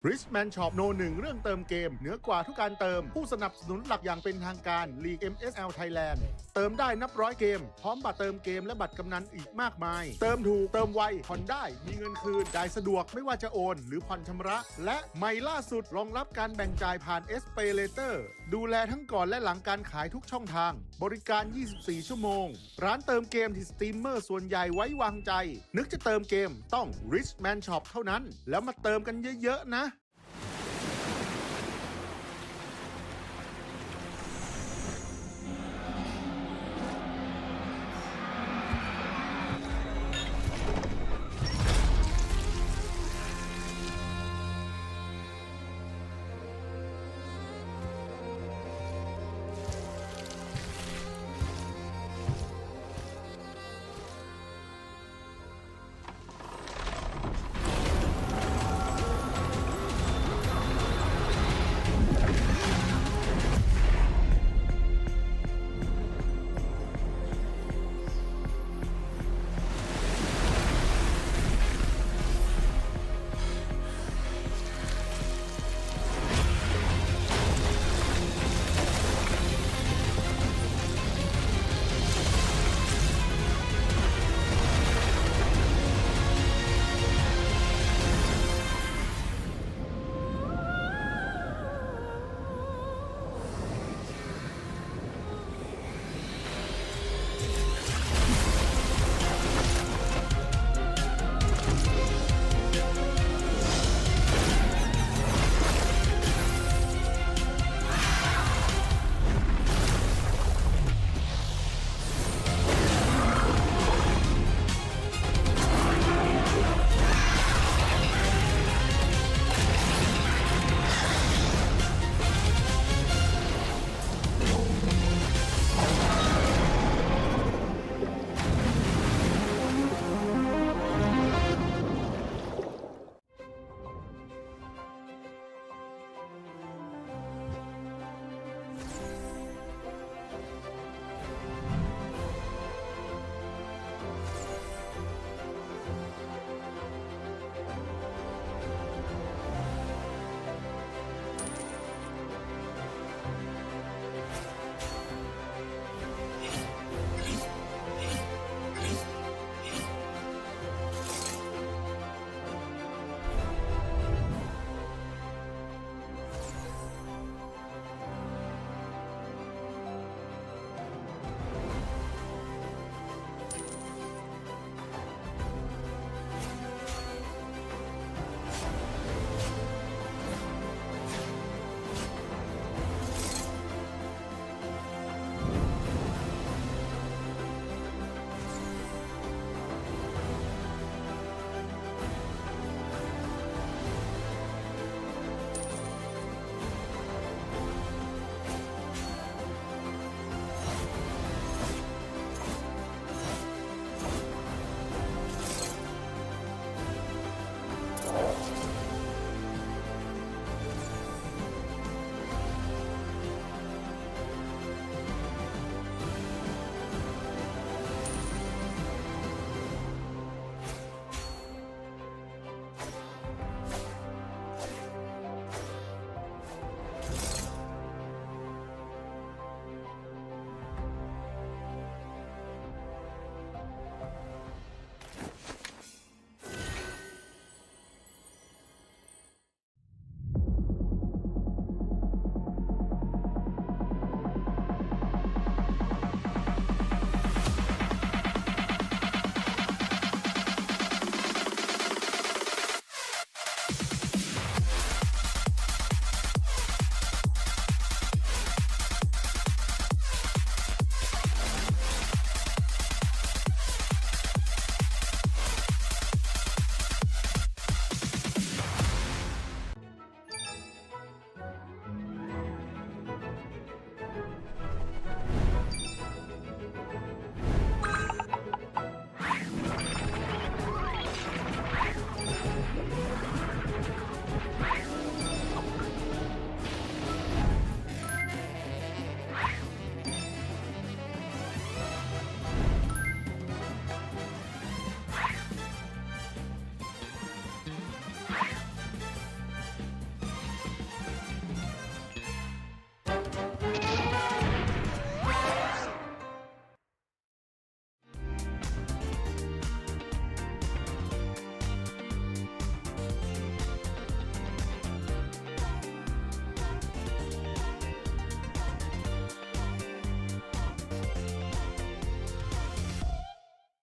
Richman Shop โนหนึ่งเรื่องเติมเกมเหนือกว่าทุกการเติมผู้สนับสนุนหลักอย่างเป็นทางการ League MSL Thailand เติมได้นับร้อยเกมพร้อมบัตรเติมเกมและบัตรกำนันอีกมากมายเติมถูกเติมไวผ่อนได้มีเงินคืนได้สะดวกไม่ว่าจะโอนหรือผ่อนชำระและใหม่ล่าสุดรองรับการแบ่งจ่ายผ่าน SPayLater ดูแลทั้งก่อนและหลังการขายทุกช่องทางบริการ 24 ชั่วโมงร้านเติมเกมที่สตรีมเมอร์ส่วนใหญ่ไว้วางใจนึกจะเติมเกมต้อง Richman Shop เท่านั้นแล้วมาเติมกันเยอะๆนะ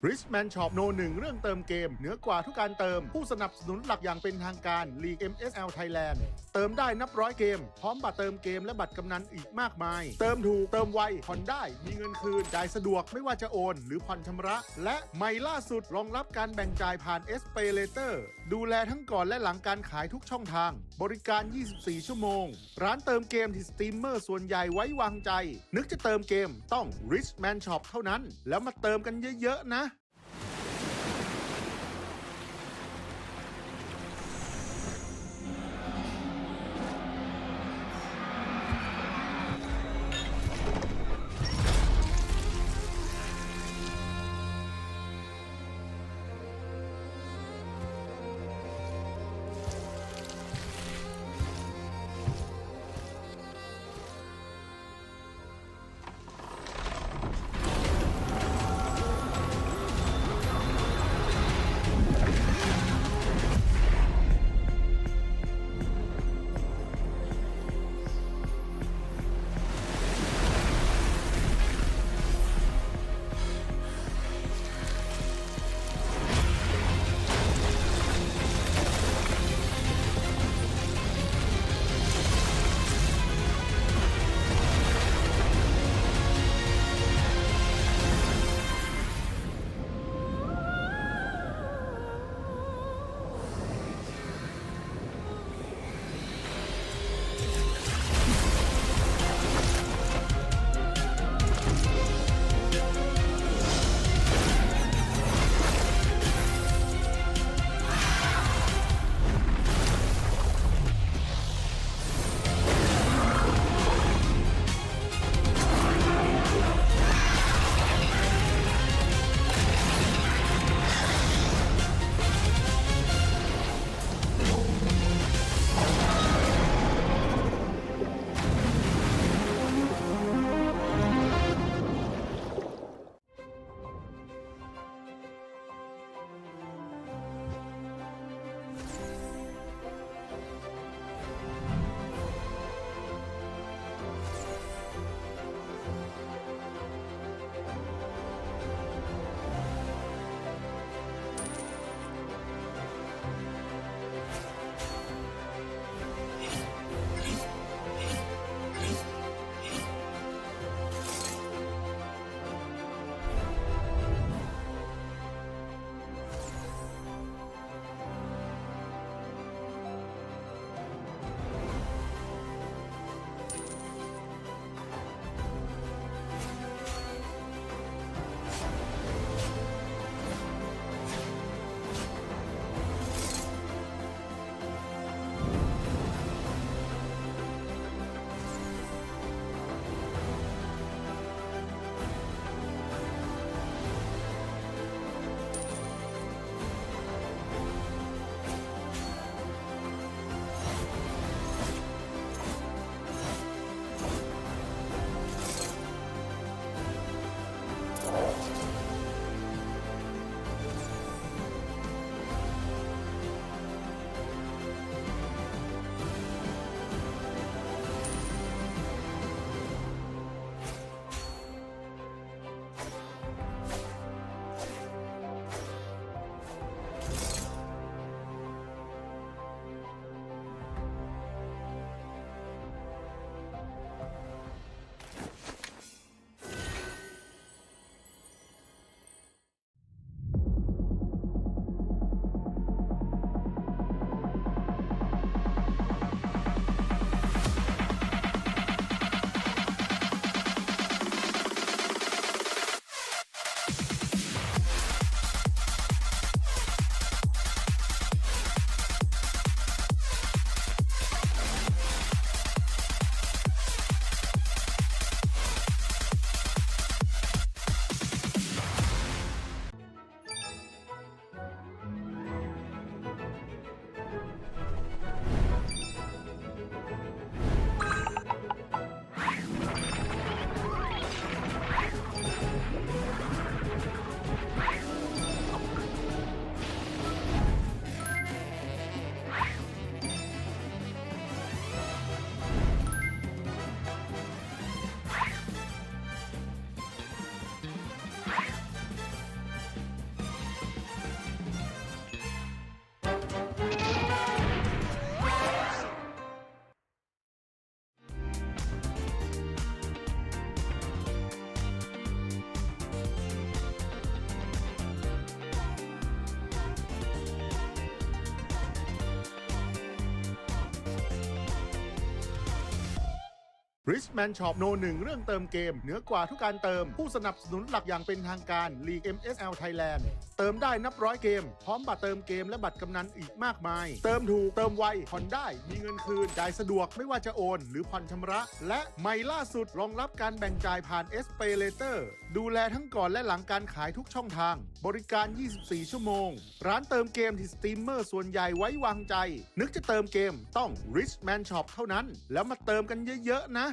Richman Shop โนหนึ่งเรื่องเติมเกมเหนือกว่าทุกการเติมผู้สนับสนุนหลักอย่างเป็นทางการ League MSL Thailand เติมได้นับร้อยเกมพร้อมบัตรเติมเกมและบัตรกำนันอีกมากมายเติมถูกเติมไวผ่อนได้มีเงินคืนจ่ายสะดวกไม่ว่าจะโอนหรือผ่อนชำระและใหม่ล่าสุดรองรับการแบ่งจ่ายผ่าน SPayLater ดูแลทั้งก่อนและหลังการขายทุกช่องทางบริการ 24 ชั่วโมงร้านเติมเกมที่สตรีมเมอร์ส่วนใหญ่ไว้วางใจนึกจะเติมเกมต้อง Richman Shop เท่านั้นแล้วมาเติมกันเยอะๆนะ Richman Shop โน1เรื่องเติมเกมเหนือกว่าทุกการเติมผู้สนับสนุนหลักอย่างเป็นทางการ League MSL Thailand เติมได้นับร้อยเกมพร้อมบัตรเติมเกมและบัตรกำนันอีกมากมายเติมถูกเติมไวผ่อนได้มีเงินคืนจ่ายสะดวกไม่ว่าจะโอนหรือผ่อนชำระและใหม่ล่าสุดรองรับการแบ่งจ่ายผ่าน SPayLater ดูแลทั้งก่อนและหลังการขายทุกช่องทางบริการ 24 ชั่วโมงร้านเติมเกมที่สตรีมเมอร์ส่วนใหญ่ไว้วางใจนึกจะเติมเกมต้อง Richman Shop เท่านั้นแล้วมาเติมกันเยอะๆนะ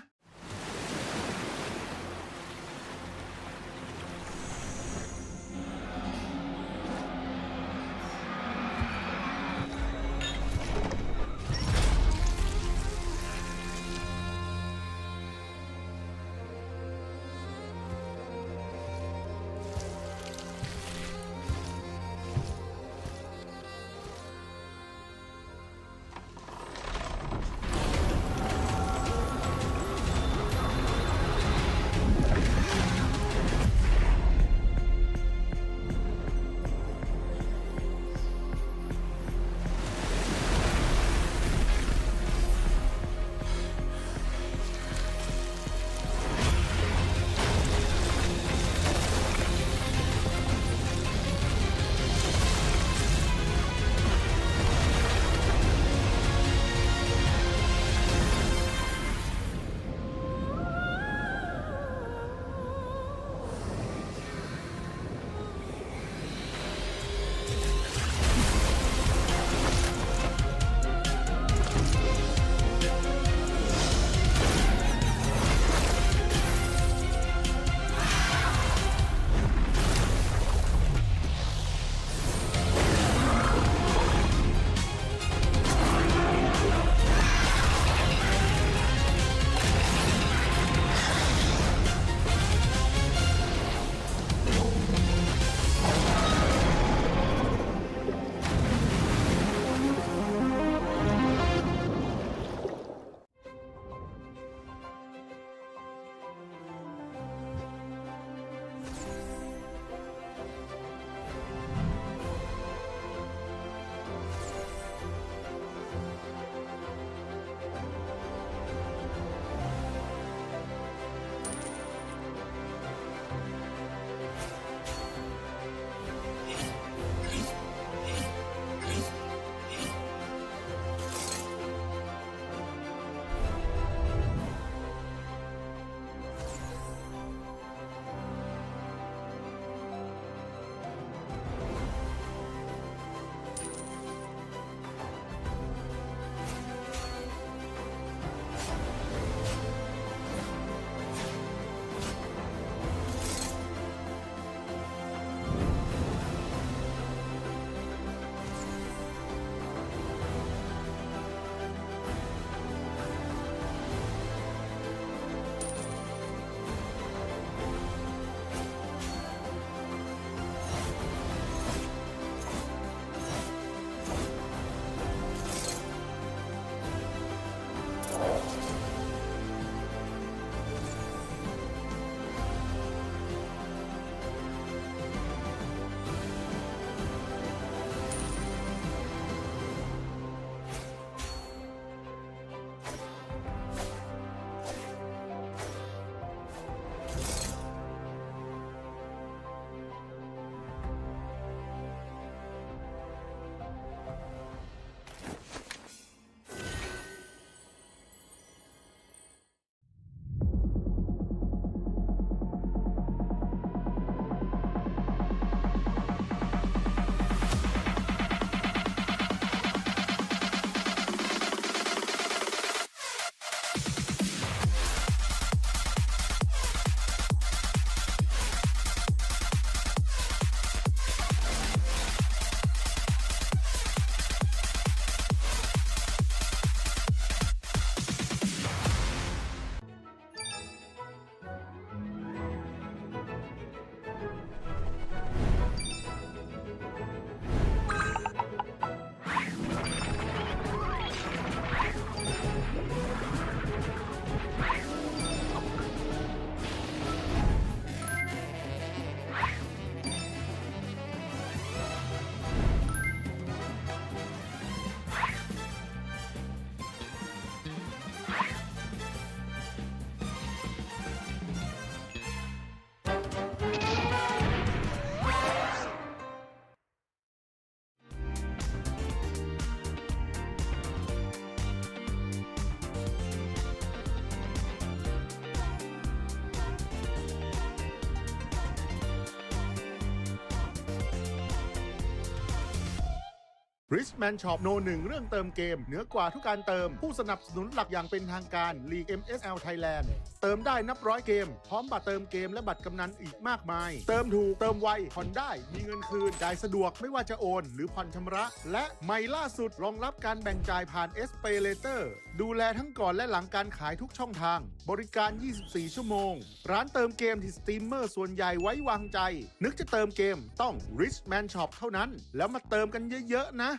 Richman Shop โน 1 เรื่องเติมเกมเหนือกว่าทุกการเติมผู้สนับสนุนหลักอย่างเป็นทางการลีก MSL Thailand เติมได้นับร้อยเกมพร้อมบัตรเติมเกมและบัตรกำนันอีกมากมายเติมถูกเติมไวผ่อนได้มีเงินคืนจ่ายสะดวกไม่ว่าจะโอนหรือผ่อนชำระและใหม่ล่าสุดรองรับการแบ่งจ่ายผ่าน SPayLater ดูแลทั้งก่อนและหลังการขายทุกช่องทางบริการ 24 ชั่วโมงร้านเติมเกมที่สตรีมเมอร์ส่วนใหญ่ไว้วางใจนึกจะเติมเกมต้อง Richman Shop เท่านั้นแล้วมาเติมกันเยอะๆนะ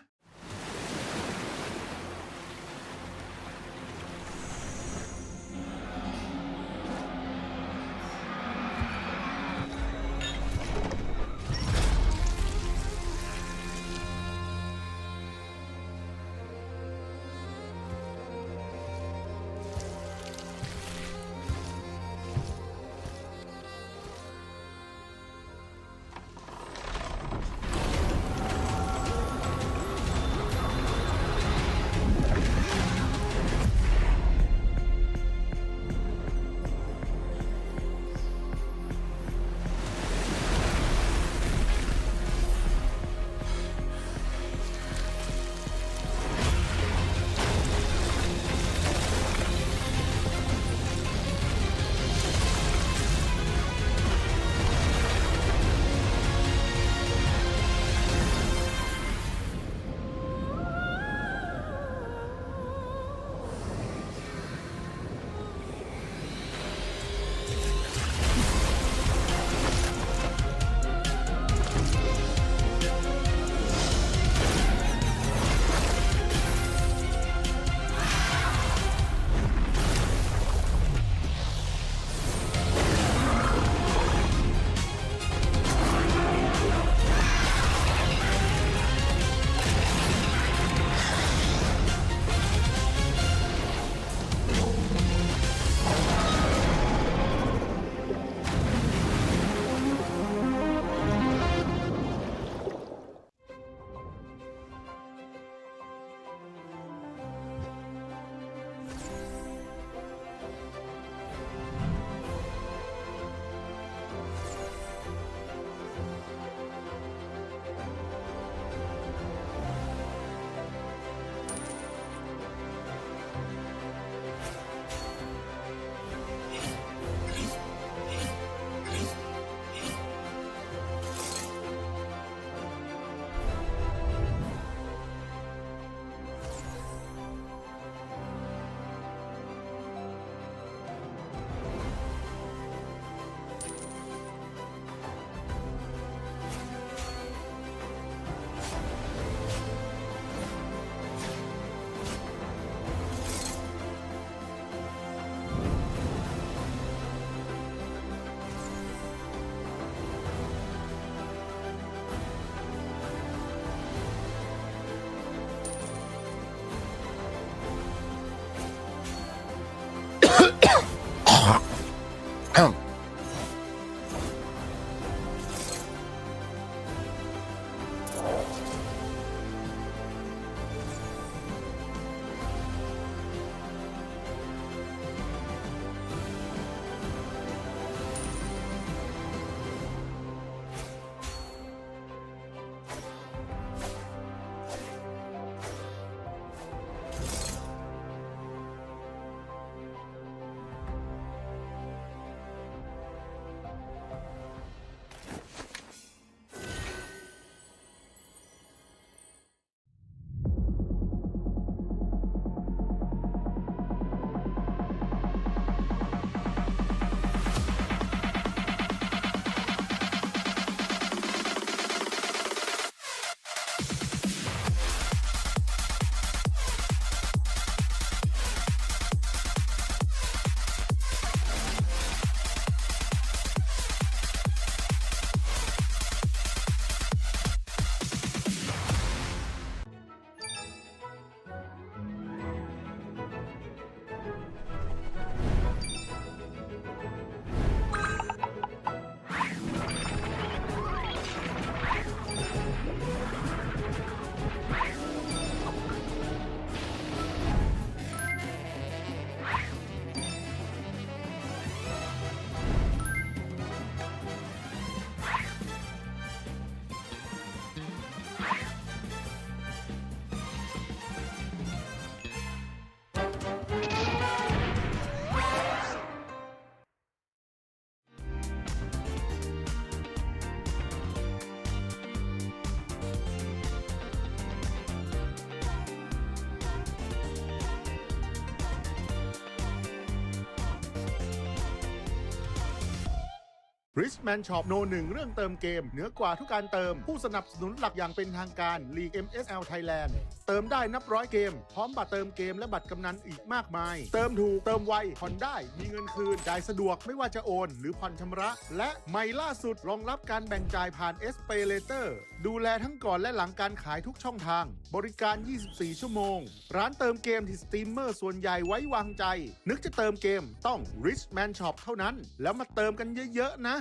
Richman Shop โน1เรื่องเติมเกมเหนือกว่าทุกการเติมผู้สนับสนุนหลักอย่างเป็นทางการ League MSL Thailand เติมได้นับร้อยเกมพร้อมบัตรเติมเกมและบัตรกำนันอีกมากมายเติมถูกเติมไวผ่อนได้มีเงินคืนจ่ายสะดวกไม่ว่าจะโอนหรือผ่อนชำระและใหม่ล่าสุดรองรับการแบ่งจ่ายผ่าน SPay Later ดูแลทั้งก่อนและหลังการขายทุกช่องทางบริการ 24 ชั่วโมงร้านเติมเกมที่สตรีมเมอร์ส่วนใหญ่ไว้วางใจนึกจะเติมเกมต้อง Richman Shop เท่านั้นแล้วมาเติมกันเยอะๆนะ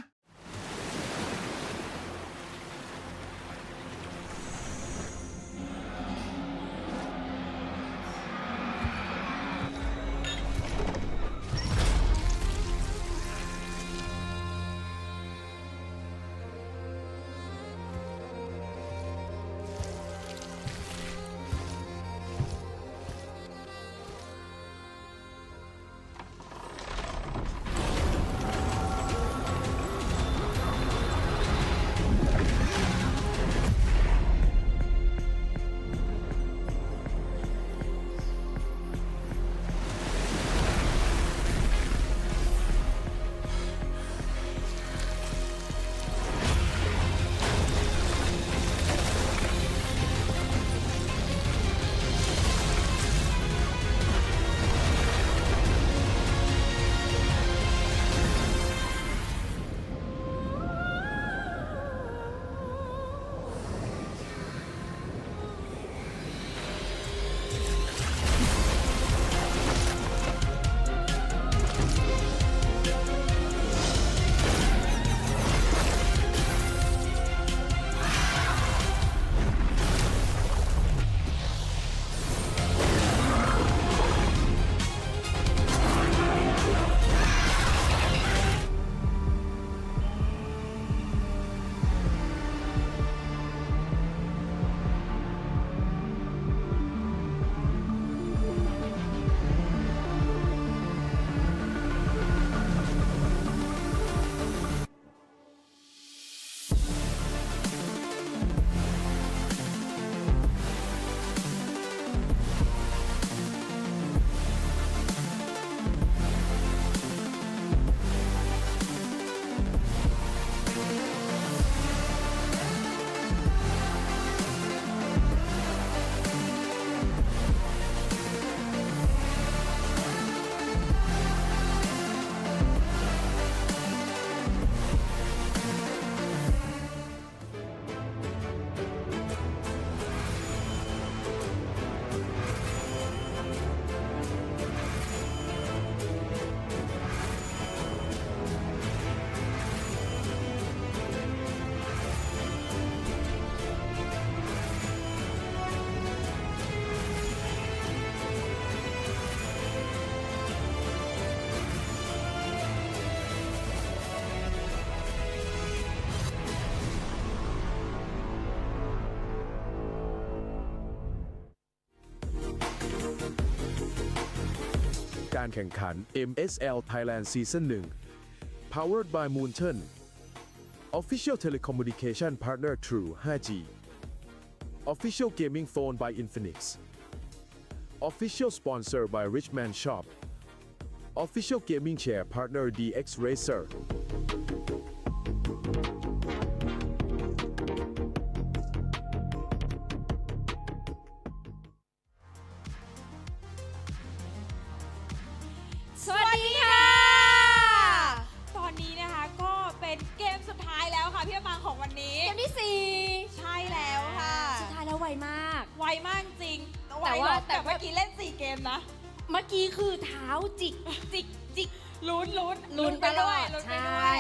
การแข่งขัน MSL Thailand Season 1 Powered by Moonton Official Telecommunication Partner True 5G Official Gaming Phone by Infinix Official Sponsor by Richman Shop Official Gaming Chair Partner DX Racerสวัสดีค่ะ ตอนนี้นะคะก็เป็นเกมสุดท้ายแล้วค่ะพี่ปังของวันนี้ เกมที่ 4 ใช่แล้วค่ะ สุดท้ายแล้วไวมาก ไวมากจริง แต่ว่า แต่เมื่อกี้เล่น 4 เกมนะ เมื่อกี้คือเท้าจิกลุ้น ไปด้วย ตลอด ลุ้นไป ใช่ ด้วย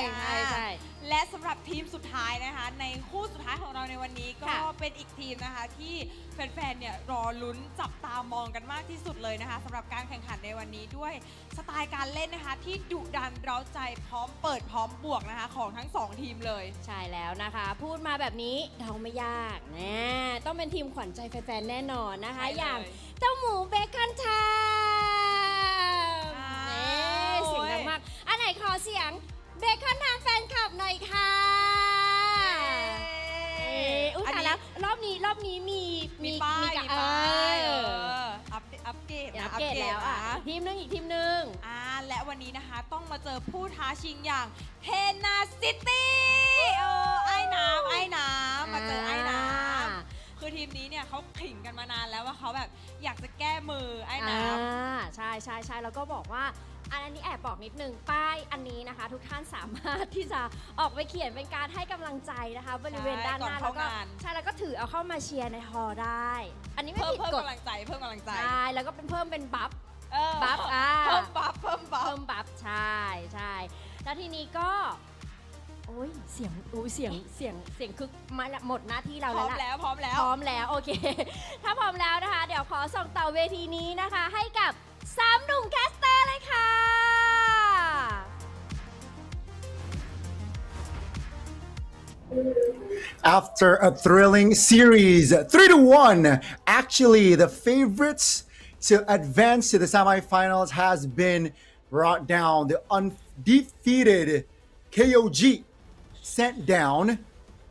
ใช่ และสำหรับทีมสุดท้ายนะคะ ในคู่สุดท้ายของเราในวันนี้ก็ ค่ะ เป็นอีกทีมนะคะที่แฟนๆเนี่ยรอลุ้นจับตามองกันมากที่สุดเลยนะคะสำหรับการแข่งขันในวันนี้ด้วยสไตล์การเล่นนะคะที่ดุดันเร้าใจพร้อมเปิดพร้อมบวกนะคะของทั้ง 2 ทีมเลย ใช่แล้วนะคะ พูดมาแบบนี้เดาไม่ยากนะต้องเป็นทีมขวัญใจแฟนๆแน่นอนนะคะ ใช่เลย อย่างเจ้าหมูเบคอนไทม์เสียงดังมากอันไหนขอเสียงเบคอนทางแฟนคลับหน่อยค่ะอุ้ย อันนี้ ตายแล้วรอบนี้มี มีป้าย กับ มีป้าย เออ อัป เกรด เดี๋ยว นะ อัปเกรดแล้วอ่ะ นะ ทีมหนึงอีกทีมหนึ่ง และวันนี้นะคะต้องมาเจอผู้ท้าชิงอย่างเทนาซิตี้ไอ้น้ำมาเจอไอ้น้ำคือทีมนี้เนี่ยเขาขิงกันมานานแล้วว่าเขาแบบอยากจะแก้มือไอ้น้ำ ใช่แล้วก็บอกว่าอันนี้แอบบอกนิดนึงป้ายอันนี้นะคะ ทุกท่านสามารถที่จะออกไปเขียนเป็นการให้กำลังใจนะคะบริเวณด้านหน้าแล้วก็แล้วก็ถือเอาเข้ามาเชียร์ในฮอลได้ อันนี้ไม่ผิดกฎ เพิ่มกำลังใจใช่แล้วก็เป็นเพิ่มเป็นบัฟ เพิ่มบัฟใช่แล้วทีนี้ก็โอ้ยเสียงคึกมาหมดหน้าที่เรา พร้ แล้ อ ว มแล้ว พร้อมแล้วโอเค ถ้าพร้อมแล้วนะคะ เดี๋ยวขอส่งต่อเวทีนี้นะคะ ให้กับ3หนุ่มแคสเตอร์เลยค่ะ After a thrilling series, 3-1, actually the favorites to advance to the semifinals has been brought down. The undefeated KOG sent down,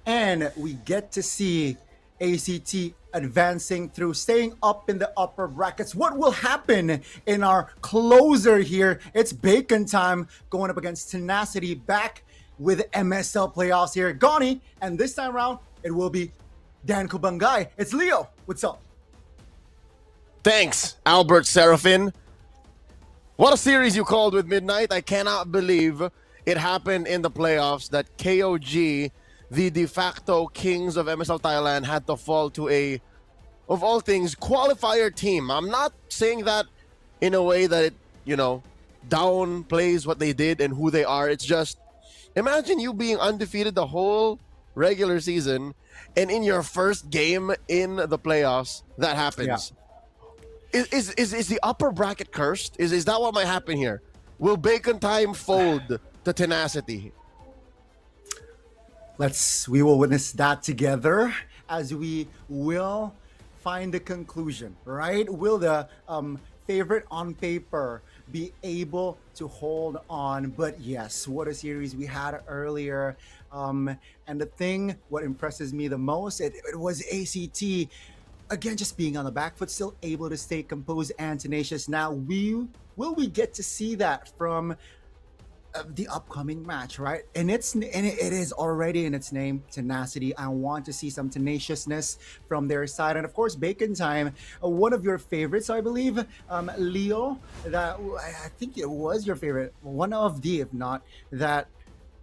and we get to see ACT advancing through, staying up in the upper brackets. What will happen in our closer here? It's Bacon time going up against Tenacity, back with MSL Playoffs here. Gani, and this time around, it will be Dan Kubangay. It's Leo. What's up? Thanks, Albert Serafin. What a series you called with Midnight. I cannot believe it happened in the playoffs that KOG, the de facto kings of MSL Thailand, had to fall to a, of all things, qualifier team. I'm not saying that in a way that it, downplays what they did and who they are. It's just, imagine you being undefeated the whole regular season, and in your first game in the playoffs, that happens. Yeah. Is the upper bracket cursed? Is that what might happen here? Will Bacon Time fold to Tenacity? We will witness that together as we will find the conclusion, right? Will the favorite on paper be able to hold on? But yes, what a series we had earlier. And the thing, what impresses me the most, it was ACT, again, just being on the back foot, still able to stay composed and tenacious. Now, will we get to see that from the upcoming match, right? And it is already in its name, Tenacity. I want to see some tenaciousness from their side. And of course, Bacon Time, one of your favorites, I believe, Leo, that I think it was your favorite, one of the, if not, that,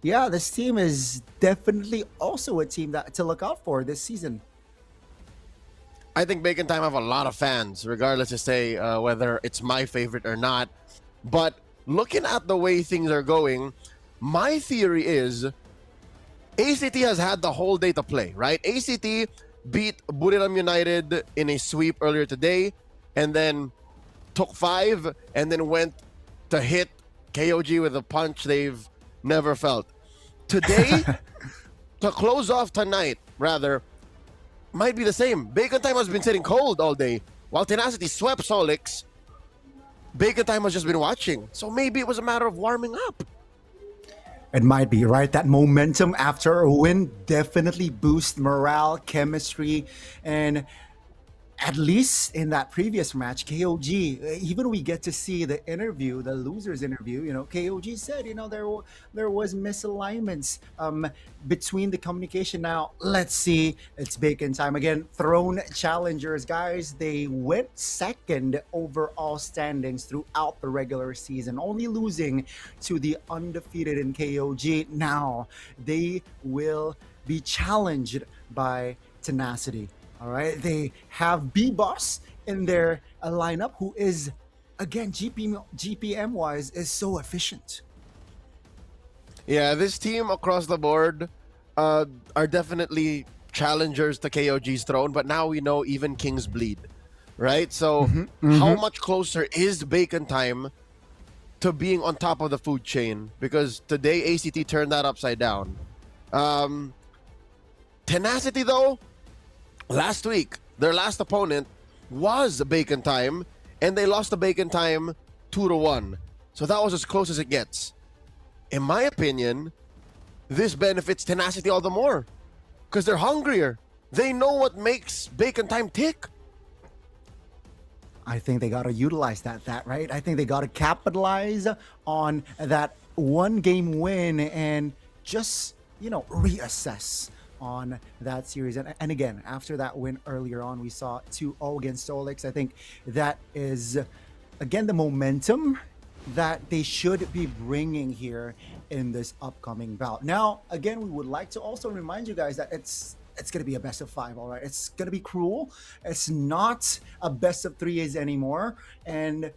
yeah, this team is definitely also a team that to look out for this season. I think Bacon Time have a lot of fans, regardless to say whether it's my favorite or not. But looking at the way things are going, my theory is ACT has had the whole day to play, right? ACT beat Buriram United in a sweep earlier today, and then took 5, and then went to hit KOG with a punch they've never felt. Today, to close off tonight, rather, might be the same. Bacon Time has been sitting cold all day, while Tenacity swept Solix. Bacon Time has just been watching, so maybe it was a matter of warming up. It might be, right? That momentum after a win definitely boosts morale, chemistry, and at least in that previous match, KOG, even we get to see the interview, the losers interview, KOG said, there was misalignments between the communication. Now, let's see. It's Bacon Time again. Throne challengers, guys. They went second overall standings throughout the regular season, only losing to the undefeated in KOG. Now, they will be challenged by Tenacity. All right, they have B-Boss in their lineup, who is, again, GPM-wise, is so efficient. Yeah, this team across the board are definitely challengers to KOG's throne, but now we know even kings bleed, right? So how much closer is Bacon Time to being on top of the food chain? Because today, ACT turned that upside down. Tenacity, though, last week, their last opponent was Bacon Time, and they lost to Bacon Time 2-1. So that was as close as it gets. In my opinion, this benefits Tenacity all the more, because they're hungrier. They know what makes Bacon Time tick. I think they got to utilize that, right? I think they got to capitalize on that one game win and just, reassess on that series. And again, after that win earlier on, we saw 2-0 against Solix. I think that is, again, the momentum that they should be bringing here in this upcoming bout. Now, again, we would like to also remind you guys that it's going to be a best of 5, all right? It's going to be cruel. It's not a best of 3s anymore. And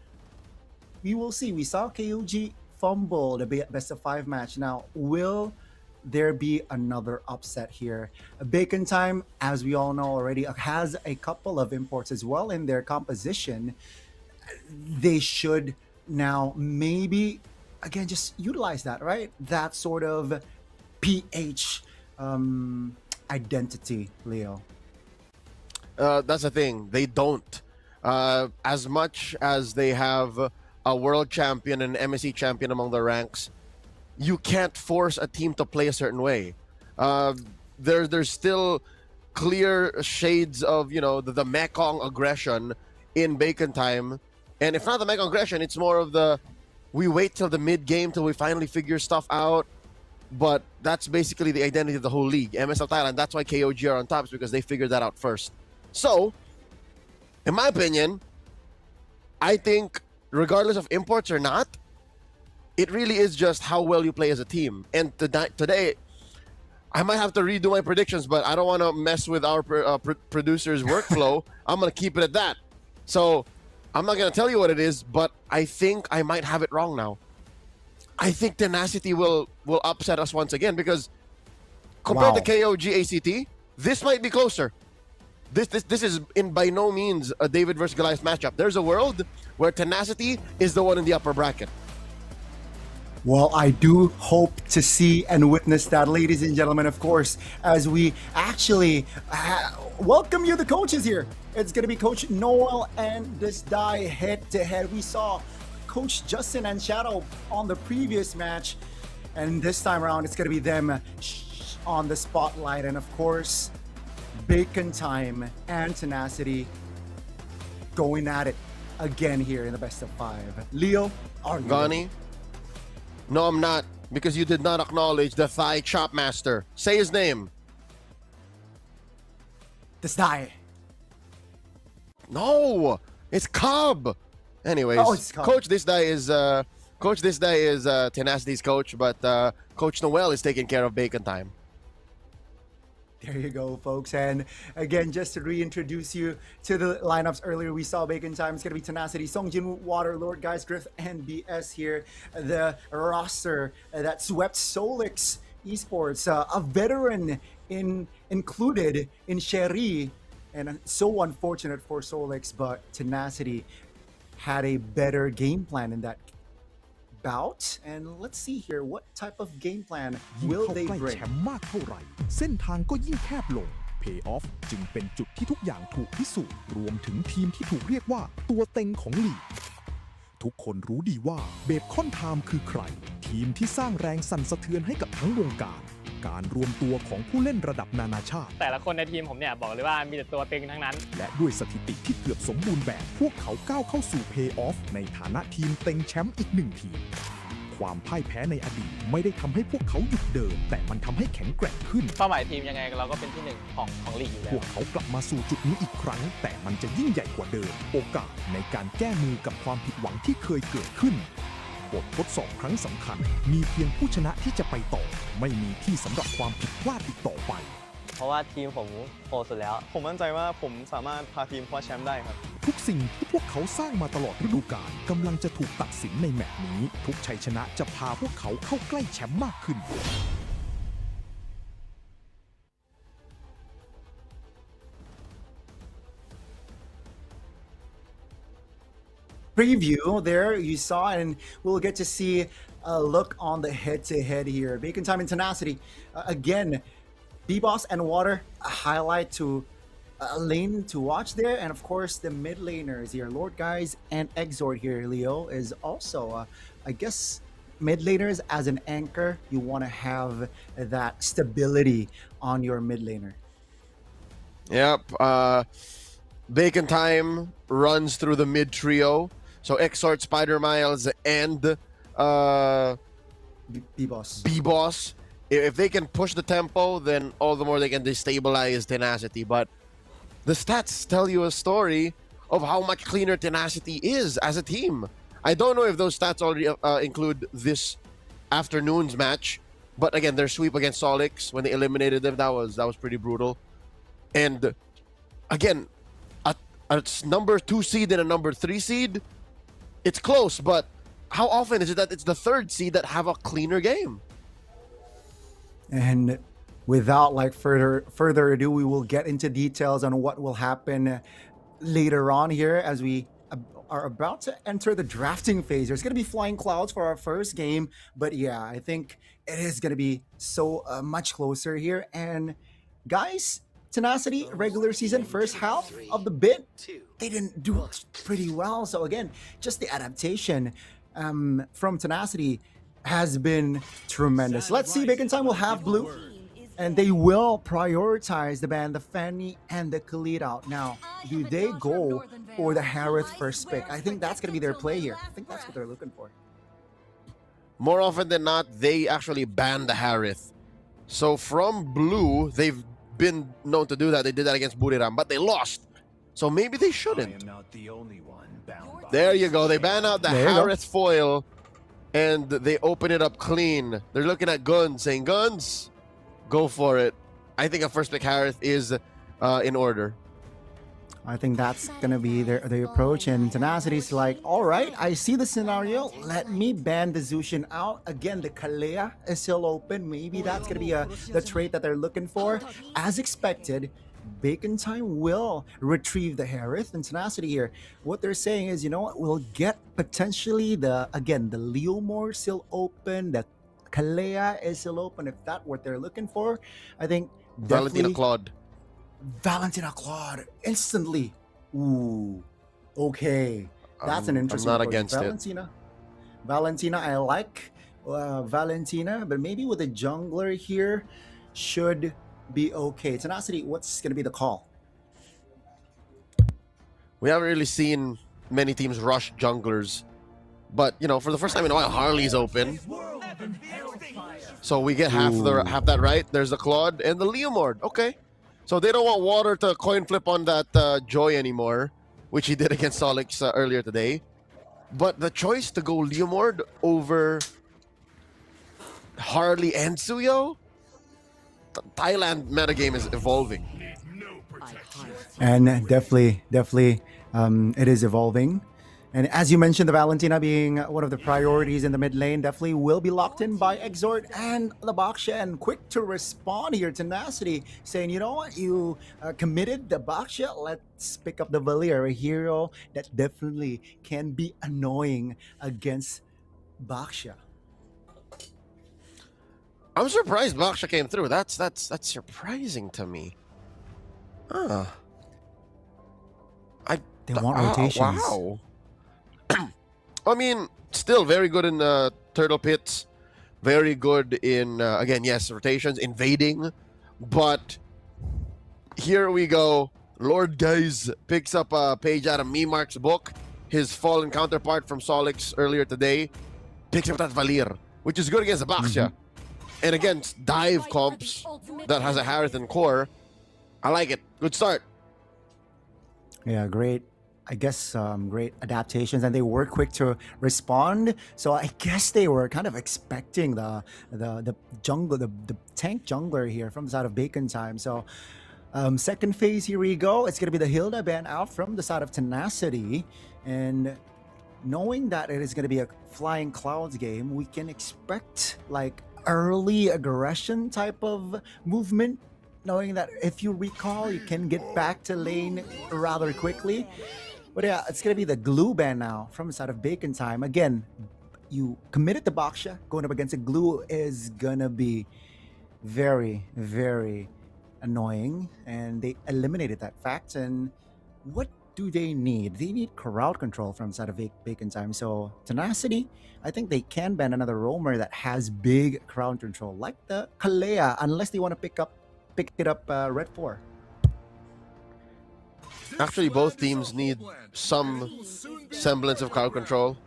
we will see. We saw KOG fumble the best of 5 match. Now, will there be another upset here? Bacon Time, as we all know already, has a couple of imports as well in their composition. They should now maybe, again, just utilize that, right? That sort of PH identity, Leo. That's the thing. They don't. As much as they have a world champion and MSC champion among the ranks, you can't force a team to play a certain way. There's still clear shades of, the Mekong aggression in Bacon Time. And if not the Mekong aggression, it's more of we wait till the mid-game till we finally figure stuff out. But that's basically the identity of the whole league. MSL Thailand, that's why KOG are on top, is because they figured that out first. So, in my opinion, I think regardless of imports or not, it really is just how well you play as a team. And today, I might have to redo my predictions, but I don't want to mess with our producer's workflow. I'm going to keep it at that. So, I'm not going to tell you what it is, but I think I might have it wrong now. I think Tenacity will upset us once again, because compared to KOG ACT, this might be closer. This is by no means a David versus Goliath matchup. There's a world where Tenacity is the one in the upper bracket. Well, I do hope to see and witness that, ladies and gentlemen, of course, as we actually welcome you, the coaches here. It's going to be Coach Noel and this die head-to-head. We saw Coach Justin and Shadow on the previous match, and this time around, it's going to be them on the spotlight. And of course, Bacon Time and Tenacity going at it again here in the best of 5. Leo, are you Gani? No, I'm not, because you did not acknowledge the Thai Chop Master. Say his name. This die. No, it's Cobb. Anyways, it's Cobb. Coach This Die is Tenacity's coach, but Coach Noel is taking care of Bacon Time. There you go, folks. And again, just to reintroduce you to the lineups earlier, we saw Bacon Time. It's going to be Tenacity, Songjin, Water, Lord Guys, Griff, and BS here. The roster that swept Solix Esports, a veteran included in Sherry. And so unfortunate for Solix, but Tenacity had a better game plan in that bout. And let's see here, what type of game plan will they ยิ่งเข้าใกล้ bring? แชมป์มากเท่าไหร่เส้นทางก็ยิ่งแคบลง Payoff จึงเป็นจุดที่ทุกอย่างถูกพิสูจน์รวมถึงทีมที่ถูกเรียกว่าตัวเต็งของลีกทุกคนรู้ดีว่าเบคอนไทม์คือใครทีมที่สร้างแรงสั่นสะเทือนให้กับทั้งวงการการรวมตัวของผู้เล่นระดับนานาชาติ แต่ละคนในทีมผมเนี่ยบอกเลยว่ามีแต่ตัวเต็งทั้งนั้น และด้วยสถิติที่เกือบสมบูรณ์แบบพวกเขาก้าวเข้าสู่ Payoff ในฐานะทีมเต็งแชมป์อีกหนึ่งทีมความพ่ายแพ้ในอดีตไม่ได้ทำให้พวกเขาหยุดเดินแต่มันทำให้แข็งแกร่งขึ้น เป้าหมายทีมยังไงเราก็เป็นที่หนึ่งของลีกอยู่แล้ พ ว วกเขากลับมาสู่จุดนี้อีกครั้งแต่มันจะยิ่งใหญ่กว่าเดิมโอกาสในการแก้มือกับความผิดหวังที่เคยเกิดขึ้นบททดสอบครั้งสำคัญมีเพียงผู้ชนะที่จะไปต่อไม่มีที่สำหรับความผิดพลาดอีกต่อไปเพราะว่าทีมผมโหดสุดแล้ว ผมมั่นใจว่าผมสามารถพาทีมคว้าแชมป์ได้ครับ ทุกสิ่งที่พวกเขาสร้างมาตลอดฤดูกาลกำลังจะถูกตัดสินในแมตช์นี้ทุกชัยชนะจะพาพวกเขาเข้าใกล้แชมป์มากขึ้น Preview there you saw, and we'll get to see a look on the head-to-head here. Bacon Time and Tenacity. Again, B-Boss and Water, a highlight to a lane to watch there. And of course, the mid laners here, Lord Guys and Exord here, Leo, is also, I guess, mid laners as an anchor. You want to have that stability on your mid laner. Yep. Bacon Time runs through the mid trio. So Exort, Spider Miles, and B-Boss. B-Boss. If they can push the tempo, then all the more they can destabilize Tenacity. But the stats tell you a story of how much cleaner Tenacity is as a team. I don't know if those stats already include this afternoon's match, but again, their sweep against Solix when they eliminated them, that was pretty brutal. And again, a number 2 seed and a number 3 seed, it's close, but how often is it that it's the 3rd seed that have a cleaner game? And without like further ado, we will get into details on what will happen later on here as we are about to enter the drafting phase. There's going to be flying clouds for our first game, but yeah, I think it is going to be so much closer here. And guys, Tenacity regular season first half of the bid, they didn't do pretty well. So again, just the adaptation from Tenacity has been tremendous. Let's see, Bacon Time will have blue, and they will prioritize the ban, the Fanny, and the Khalid out. Now, do they go for the Harith first pick? I think that's going to be their play here. I think that's what they're looking for. More often than not, they actually ban the Harith. So from blue, they've been known to do that. They did that against Buriram, but they lost. So maybe they shouldn't. There you go. They ban out the Harith foil, and they open it up clean. They're looking at Guns, saying, Guns, go for it. I think a first pick Harith is in order. I think that's going to be their approach, and Tenacity's like, all right, I see the scenario. Let me ban the Zushin out. Again, the Kalea is still open. Maybe that's going to be the trait that they're looking for. As expected, Bacon Time will retrieve the Harith, and Tenacity here, what they're saying is, you know what, we'll get potentially the Leomore still open, the Kalea is still open. If that's what they're looking for, I think Valentina Claude instantly. Ooh, okay, that's an interesting. I'm not approach. against it. Valentina, I like Valentina, but maybe with a jungler here should be okay. Tenacity, what's going to be the call? We haven't really seen many teams rush junglers, but you know, for the first time in a while, Harley's open, so we get half that right. There's the Claude and the Leomord. Okay, so they don't want Water to coin flip on that Joy anymore, which he did against Solix earlier today. But the choice to go Leomord over Harley and Suyo, the Thailand metagame is evolving. And definitely, it is evolving. And as you mentioned, the Valentina being one of the priorities in the mid lane, definitely will be locked in by Exort and the Baksha. And quick to respond here, Tenacity, saying, you know what, you committed the Baksha, let's pick up the Valir, a hero that definitely can be annoying against Baksha. I'm surprised Baksha came through. That's surprising to me. They want rotations. Wow. I mean, still very good in Turtle Pits. Very good in, again, yes, rotations, invading. But here we go. Lord Guys picks up a page out of Memark's book. His fallen counterpart from Solix earlier today. Picks up that Valir, which is good against the Baksha. And against dive comps that has a Harith and core. I like it. Good start. Yeah, great. I guess great adaptations, and they were quick to respond. So I guess they were kind of expecting the jungle, the tank jungler here from the side of Bacon Time. So second phase, here we go. It's gonna be the Hilda ban out from the side of Tenacity, and knowing that it is gonna be a Flying Clouds game, we can expect like early aggression type of movement. Knowing that if you recall, you can get back to lane rather quickly. But yeah, it's going to be the glue ban now from the side of Bacon Time. Again, you committed the Baksha. Going up against a glue is going to be very, very annoying. And they eliminated that fact. And what do they need? They need crowd control from the side of Bacon Time. So Tenacity, I think they can ban another roamer that has big crowd control. Like the Kalea, unless they want to pick it up Red 4. Actually, both teams need some semblance of crowd control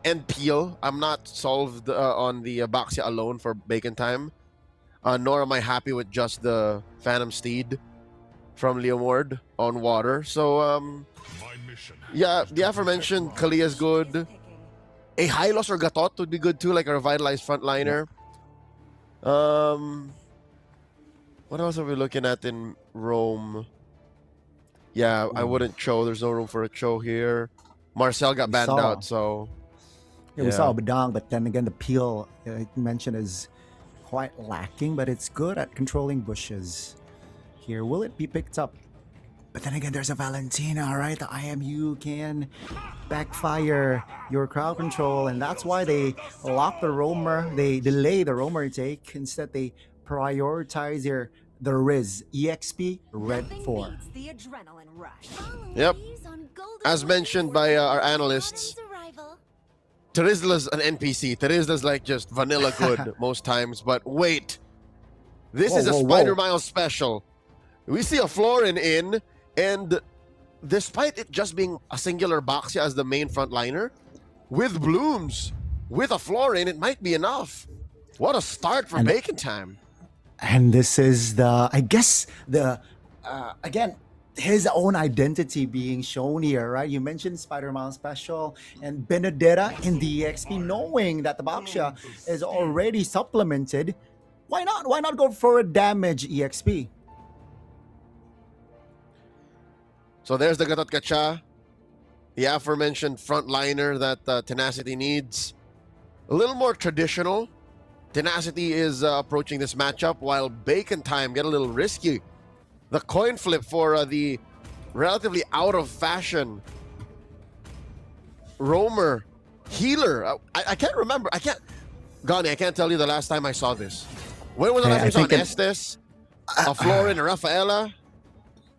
and peel. I'm not solved on the Baxia alone for Bacon Time, nor am I happy with just the Phantom Steed from Liam Ward on water. So, yeah, the aforementioned Kalia is good. A Hylos or Gatot would be good too, like a revitalized frontliner. What else are we looking at in Rome? Yeah, I wouldn't Cho. There's no room for a Cho here. Marcel got banned out, so... Yeah, we saw Badang, but then again, the peel you mentioned is quite lacking, but it's good at controlling bushes. Here, will it be picked up? But then again, there's a Valentina, right? The IMU can backfire your crowd control, and that's why they lock the roamer. They delay the roamer take. Instead, they prioritize the Riz EXP Red 4. Yep. As mentioned by our analysts, Terizla's an NPC. Terizla's like just vanilla good most times. But wait, this is a Spider Miles special. We see a Florin in, and despite it just being a singular Baxia as the main frontliner, with Blooms, with a Florin, it might be enough. What a start for Bacon Time. And this is the, I guess, the, again, his own identity being shown here, right? You mentioned Spider-Man Special and Benedetta in the EXP, knowing that the Baxia is already supplemented. Why not? Why not go for a damage EXP? So there's the Gatot Kacha, the aforementioned frontliner that Tenacity needs. A little more traditional. Tenacity is approaching this matchup, while Bacon Time get a little risky. The coin flip for the relatively out-of-fashion roamer healer. I can't remember. Gani, I can't tell you the last time I saw this. When was the last time you saw Estes, a Florin, a Rafaela?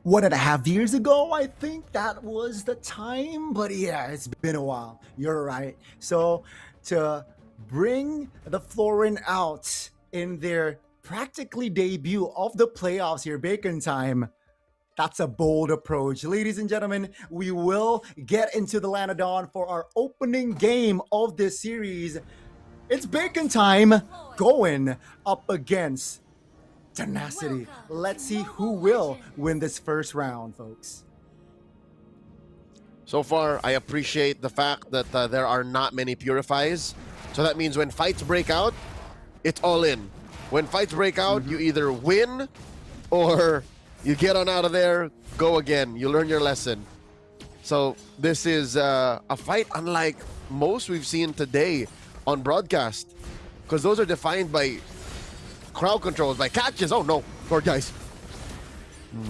1.5 years ago, I think that was the time. But yeah, it's been a while. You're right. So to bring the Florin out in their practically debut of the playoffs here, Bacon Time, that's a bold approach. Ladies and gentlemen, we will get into the Lanadon for our opening game of this series. It's Bacon Time going up against Tenacity. Let's see who will win this first round, folks. So far, I appreciate the fact that there are not many purifies. So that means when fights break out, it's all in. When fights break out, you either win or you get on out of there, go again. You learn your lesson. So this is a fight unlike most we've seen today on broadcast, because those are defined by crowd controls, by catches. Oh no, poor guys.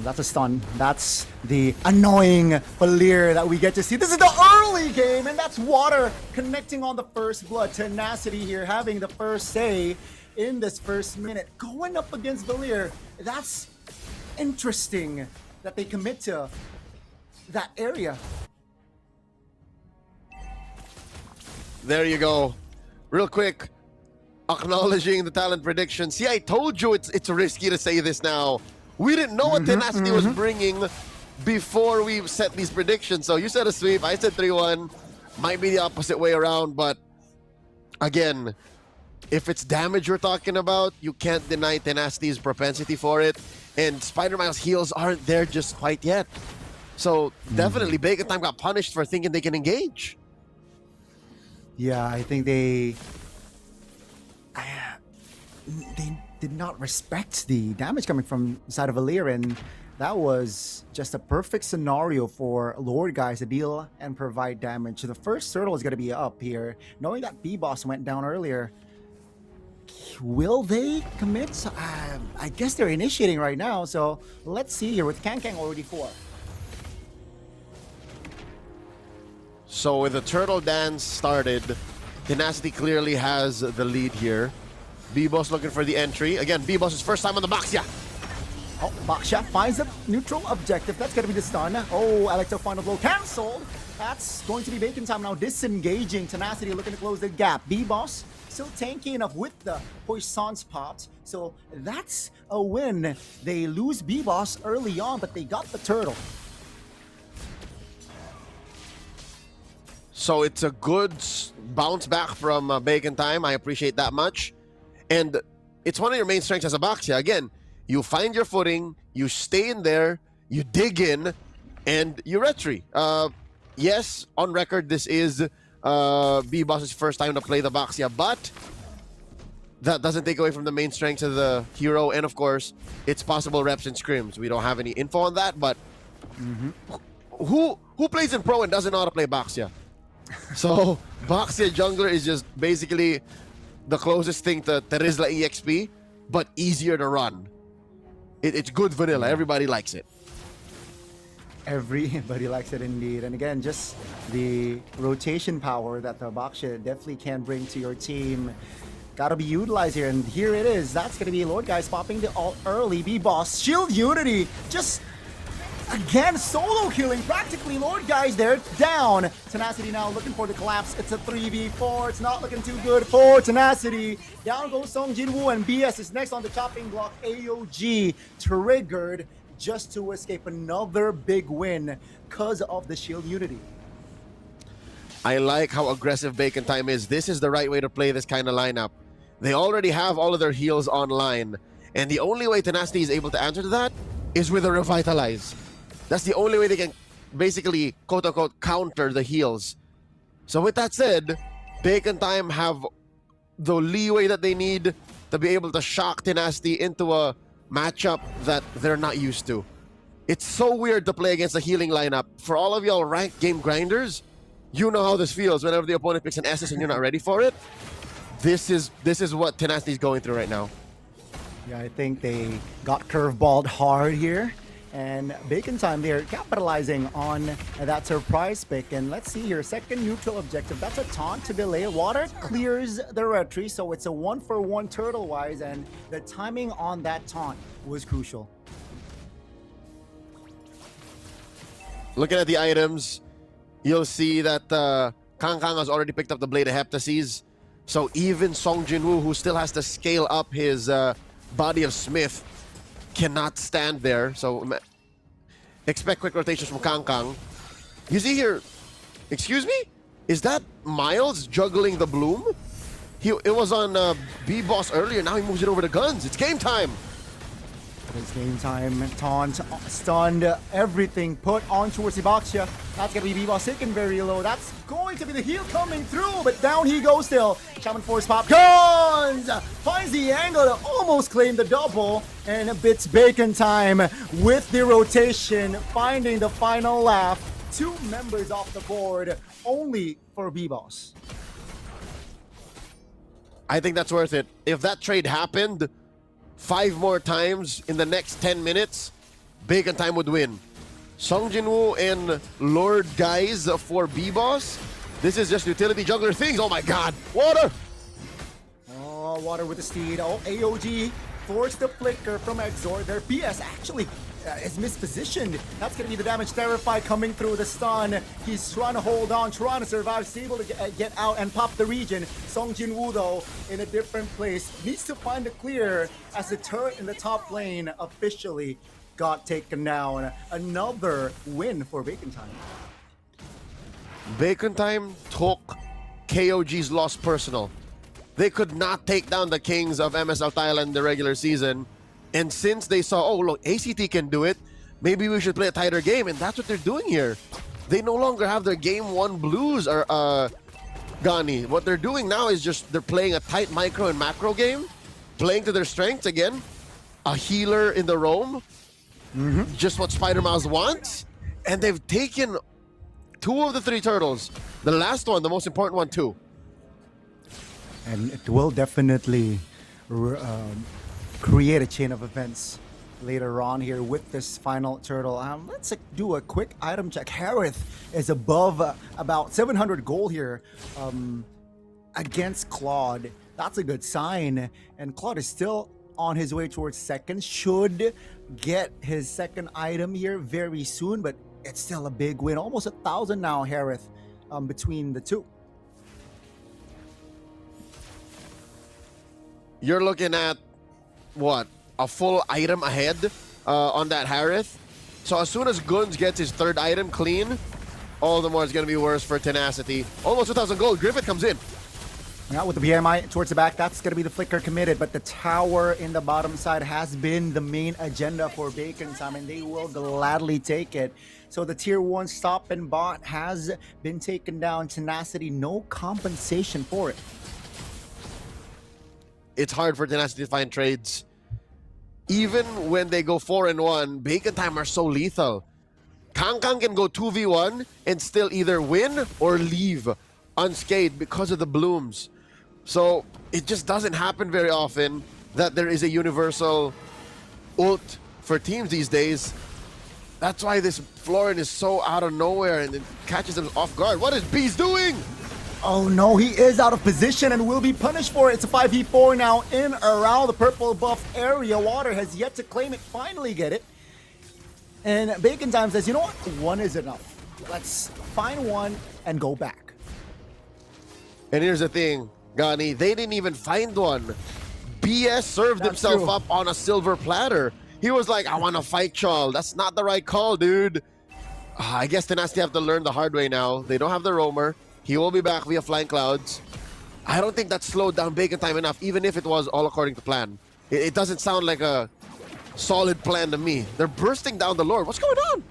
That's a stun. That's the annoying Valir that we get to see. This is the early game, and that's Water connecting on the first blood. Tenacity here having the first say in this first minute. Going up against Valir, that's interesting that they commit to that area. There you go. Real quick, acknowledging the talent prediction. See, I told you it's risky to say this now. We didn't know what Tenacity was bringing before we set these predictions. So you said a sweep, I said 3-1. Might be the opposite way around, but again, if it's damage we're talking about, you can't deny Tenacity's propensity for it. And Spider-Miles heals aren't there just quite yet. So definitely Bacon Time got punished for thinking they can engage. Yeah, I think they did not respect the damage coming from the side of Valir, and that was just a perfect scenario for Lord guys to deal and provide damage. The first turtle is going to be up here, knowing that B-Boss went down earlier. Will they commit? I guess they're initiating right now, so let's see here with Kang already 4. So with the turtle dance started, Tenacity clearly has the lead here. B-Boss looking for the entry. Again, B-Boss's first time on the Baxia. Oh, Baxia finds a neutral objective. That's going to be the stun. Oh, Electro final blow cancelled. That's going to be Bacon Time now disengaging. Tenacity looking to close the gap. B-Boss still tanky enough with the Poisson's pot. So that's a win. They lose B-Boss early on, but they got the turtle. So it's a good bounce back from Bacon Time. I appreciate that much. And it's one of your main strengths as a Baxia. Again, you find your footing, you stay in there, you dig in, and you retry. Yes, on record, this is B-Boss's first time to play the Baxia, but that doesn't take away from the main strengths of the hero, and of course, it's possible reps and scrims. We don't have any info on that, but who plays in Pro and doesn't know how to play Baxia? So, Baxia Jungler is just basically the closest thing to Terizla EXP, but easier to run. It's good vanilla. Everybody likes it. Everybody likes it indeed. And again, just the rotation power that the Baxia definitely can bring to your team. Gotta be utilized here, and here it is. That's gonna be Lord Guys popping the ult early. B-Boss, Shield Unity, just again solo killing practically. Lord Guys there, down. Tenacity now looking for the collapse. It's a 3v4. It's not looking too good for Tenacity. Down goes Song Jinwoo, and BS is next on the chopping block. AOG triggered just to escape another big win because of the Shield Unity. I like how aggressive Bacon Time is. This is the right way to play this kind of lineup. They already have all of their heals online, and the only way Tenacity is able to answer to that is with a Revitalize. That's the only way they can basically, quote-unquote, counter the heals. So with that said, Bacon Time have the leeway that they need to be able to shock Tenacity into a matchup that they're not used to. It's so weird to play against a healing lineup. For all of y'all ranked game grinders, you know how this feels whenever the opponent picks an SS and you're not ready for it. This is what Tenacity is going through right now. Yeah, I think they got curveballed hard here. And Bacon Time, they're capitalizing on that surprise pick. And let's see here, second neutral objective. That's a taunt to delay. Water clears the retry, so it's a 1-for-1 turtle-wise. And the timing on that taunt was crucial. Looking at the items, you'll see that Kang Kang has already picked up the Blade of Heptases. So even Song Jinwoo, who still has to scale up his Body of Smith, cannot stand there. So expect quick rotations from Kang Kang. You see here, excuse me? Is that Miles juggling the Bloom? It was on B-Boss earlier, now he moves it over to Guns. It's game time. It's game time. Taunt, stunned, everything put on towards Baxia. That's going to be B-Boss taken very low. That's going to be the heal coming through, but down he goes still. Shaman Force pop. Guns! Finds the angle to almost claim the double, and it's Bacon Time with the rotation, finding the final laugh. 2 members off the board, only for B-Boss. I think that's worth it. If that trade happened 5 more times in the next 10 minutes, Bacon Time would win. Song Jinwoo and Lord Guys for B-Boss. This is just utility jungler things. Oh my god. Water! Oh, Water with the steed. Oh, AOG forced the flicker from Exor. Their PS actually is mispositioned. That's going to be the damage. Terrified coming through the stun. He's trying to hold on, trying to survive. He's able to get out and pop the region. Song Jinwoo, though, in a different place. Needs to find a clear as the turret in the top lane officially got taken down. Another win for Bacon Time. Bacon Time took KOG's loss personal. They could not take down the Kings of MSL Thailand the regular season. And since they saw, oh, look, ACT can do it, maybe we should play a tighter game. And that's what they're doing here. They no longer have their game 1 blues, or Gani. What they're doing now is just they're playing a tight micro and macro game, playing to their strengths again. A healer in the roam, just what Spider Mouse wants. And they've taken 2 of the 3 turtles. The last one, the most important one, too. And it will definitely create a chain of events later on here with this final turtle. Let's do a quick item check. Harith is above about 700 gold here against Claude. That's a good sign. And Claude is still on his way towards second. Should get his second item here very soon, but it's still a big win. Almost 1,000 now, Harith, between the 2. You're looking at what, a full item ahead on that Harith. So as soon as Guns gets his 3rd item clean, all the more it's going to be worse for Tenacity. Almost 2,000 gold. Griffith comes in. Now with the BMI towards the back, that's going to be the flicker committed, but the tower in the bottom side has been the main agenda for Bacon Time, and they will gladly take it. So the tier 1 stop and bot has been taken down. Tenacity, no compensation for it. It's hard for Tenacity to find trades. Even when they go 4-1, Bacon Time are so lethal. Kangkang can go 2v1 and still either win or leave unscathed because of the blooms. So it just doesn't happen very often that there is a universal ult for teams these days. That's why this Florin is so out of nowhere and it catches them off guard. What is Beast doing? Oh no, he is out of position and will be punished for it. It's a 5v4 now in around the purple buff area. Water has yet to claim it, finally get it. And Bacon Time says, you know what? One is enough. Let's find one and go back. And here's the thing, Gani, they didn't even find one. BS served himself up on a silver platter. He was like, I want to fight y'all. That's not the right call, dude. I guess Tenacity have to learn the hard way now. They don't have the roamer. He will be back via Flying Clouds. I don't think that slowed down Bacon Time enough, even if it was all according to plan. It doesn't sound like a solid plan to me. They're bursting down the Lord. What's going on?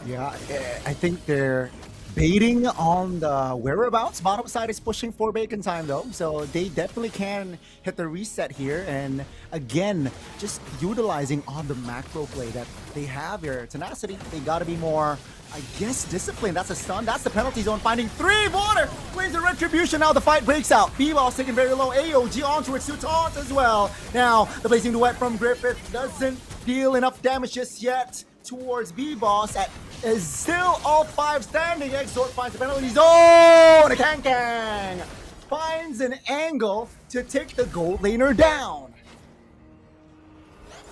Yeah, I think they're baiting on the whereabouts. Bottom side is pushing for Bacon Time though, so they definitely can hit the reset here. And again, just utilizing on the macro play that they have here. Tenacity, they gotta be more, I guess, disciplined. That's a stun. That's the penalty zone. Finding 3. Water wins the retribution. Now the fight breaks out. B-Ball's taking very low. AOG onto it to taunt as well. Now the blazing duet from Griffith doesn't deal enough damage just yet towards B-Boss. Is still all 5 standing. Exort finds the penalty zone. A Kang finds an angle to take the gold laner down.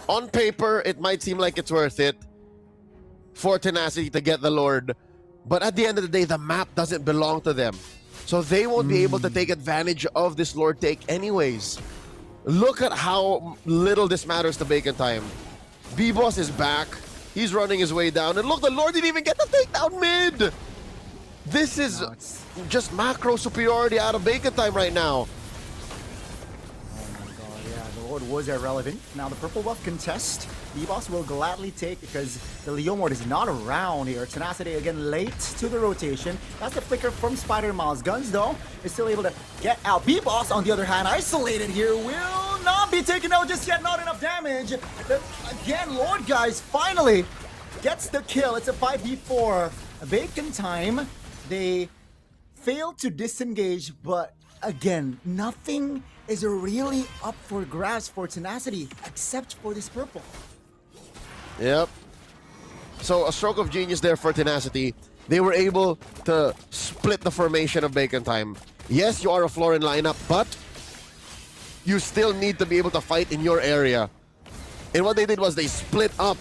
On paper, it might seem like it's worth it for Tenacity to get the Lord, but at the end of the day, the map doesn't belong to them. So they won't be able to take advantage of this Lord take anyways. Look at how little this matters to Bacon Time. B-Boss is back. He's running his way down. And look, the Lord didn't even get the takedown mid. This is just macro superiority out of Bacon Time right now. The Lord was irrelevant. Now the purple buff contest, B-Boss will gladly take because the Leomord is not around here. Tenacity again late to the rotation. That's the flicker from Spider-Man's guns though. Is still able to get out. B-Boss on the other hand, isolated here, will not be taken out just yet. Not enough damage. Again, Lord guys finally gets the kill. It's a 5v4. Bacon Time, they failed to disengage, but again, nothing is really up for grabs for Tenacity except for this purple. Yep. So a stroke of genius there for Tenacity. They were able to split the formation of Bacon Time. Yes, you are a Florin lineup, but you still need to be able to fight in your area. And what they did was they split up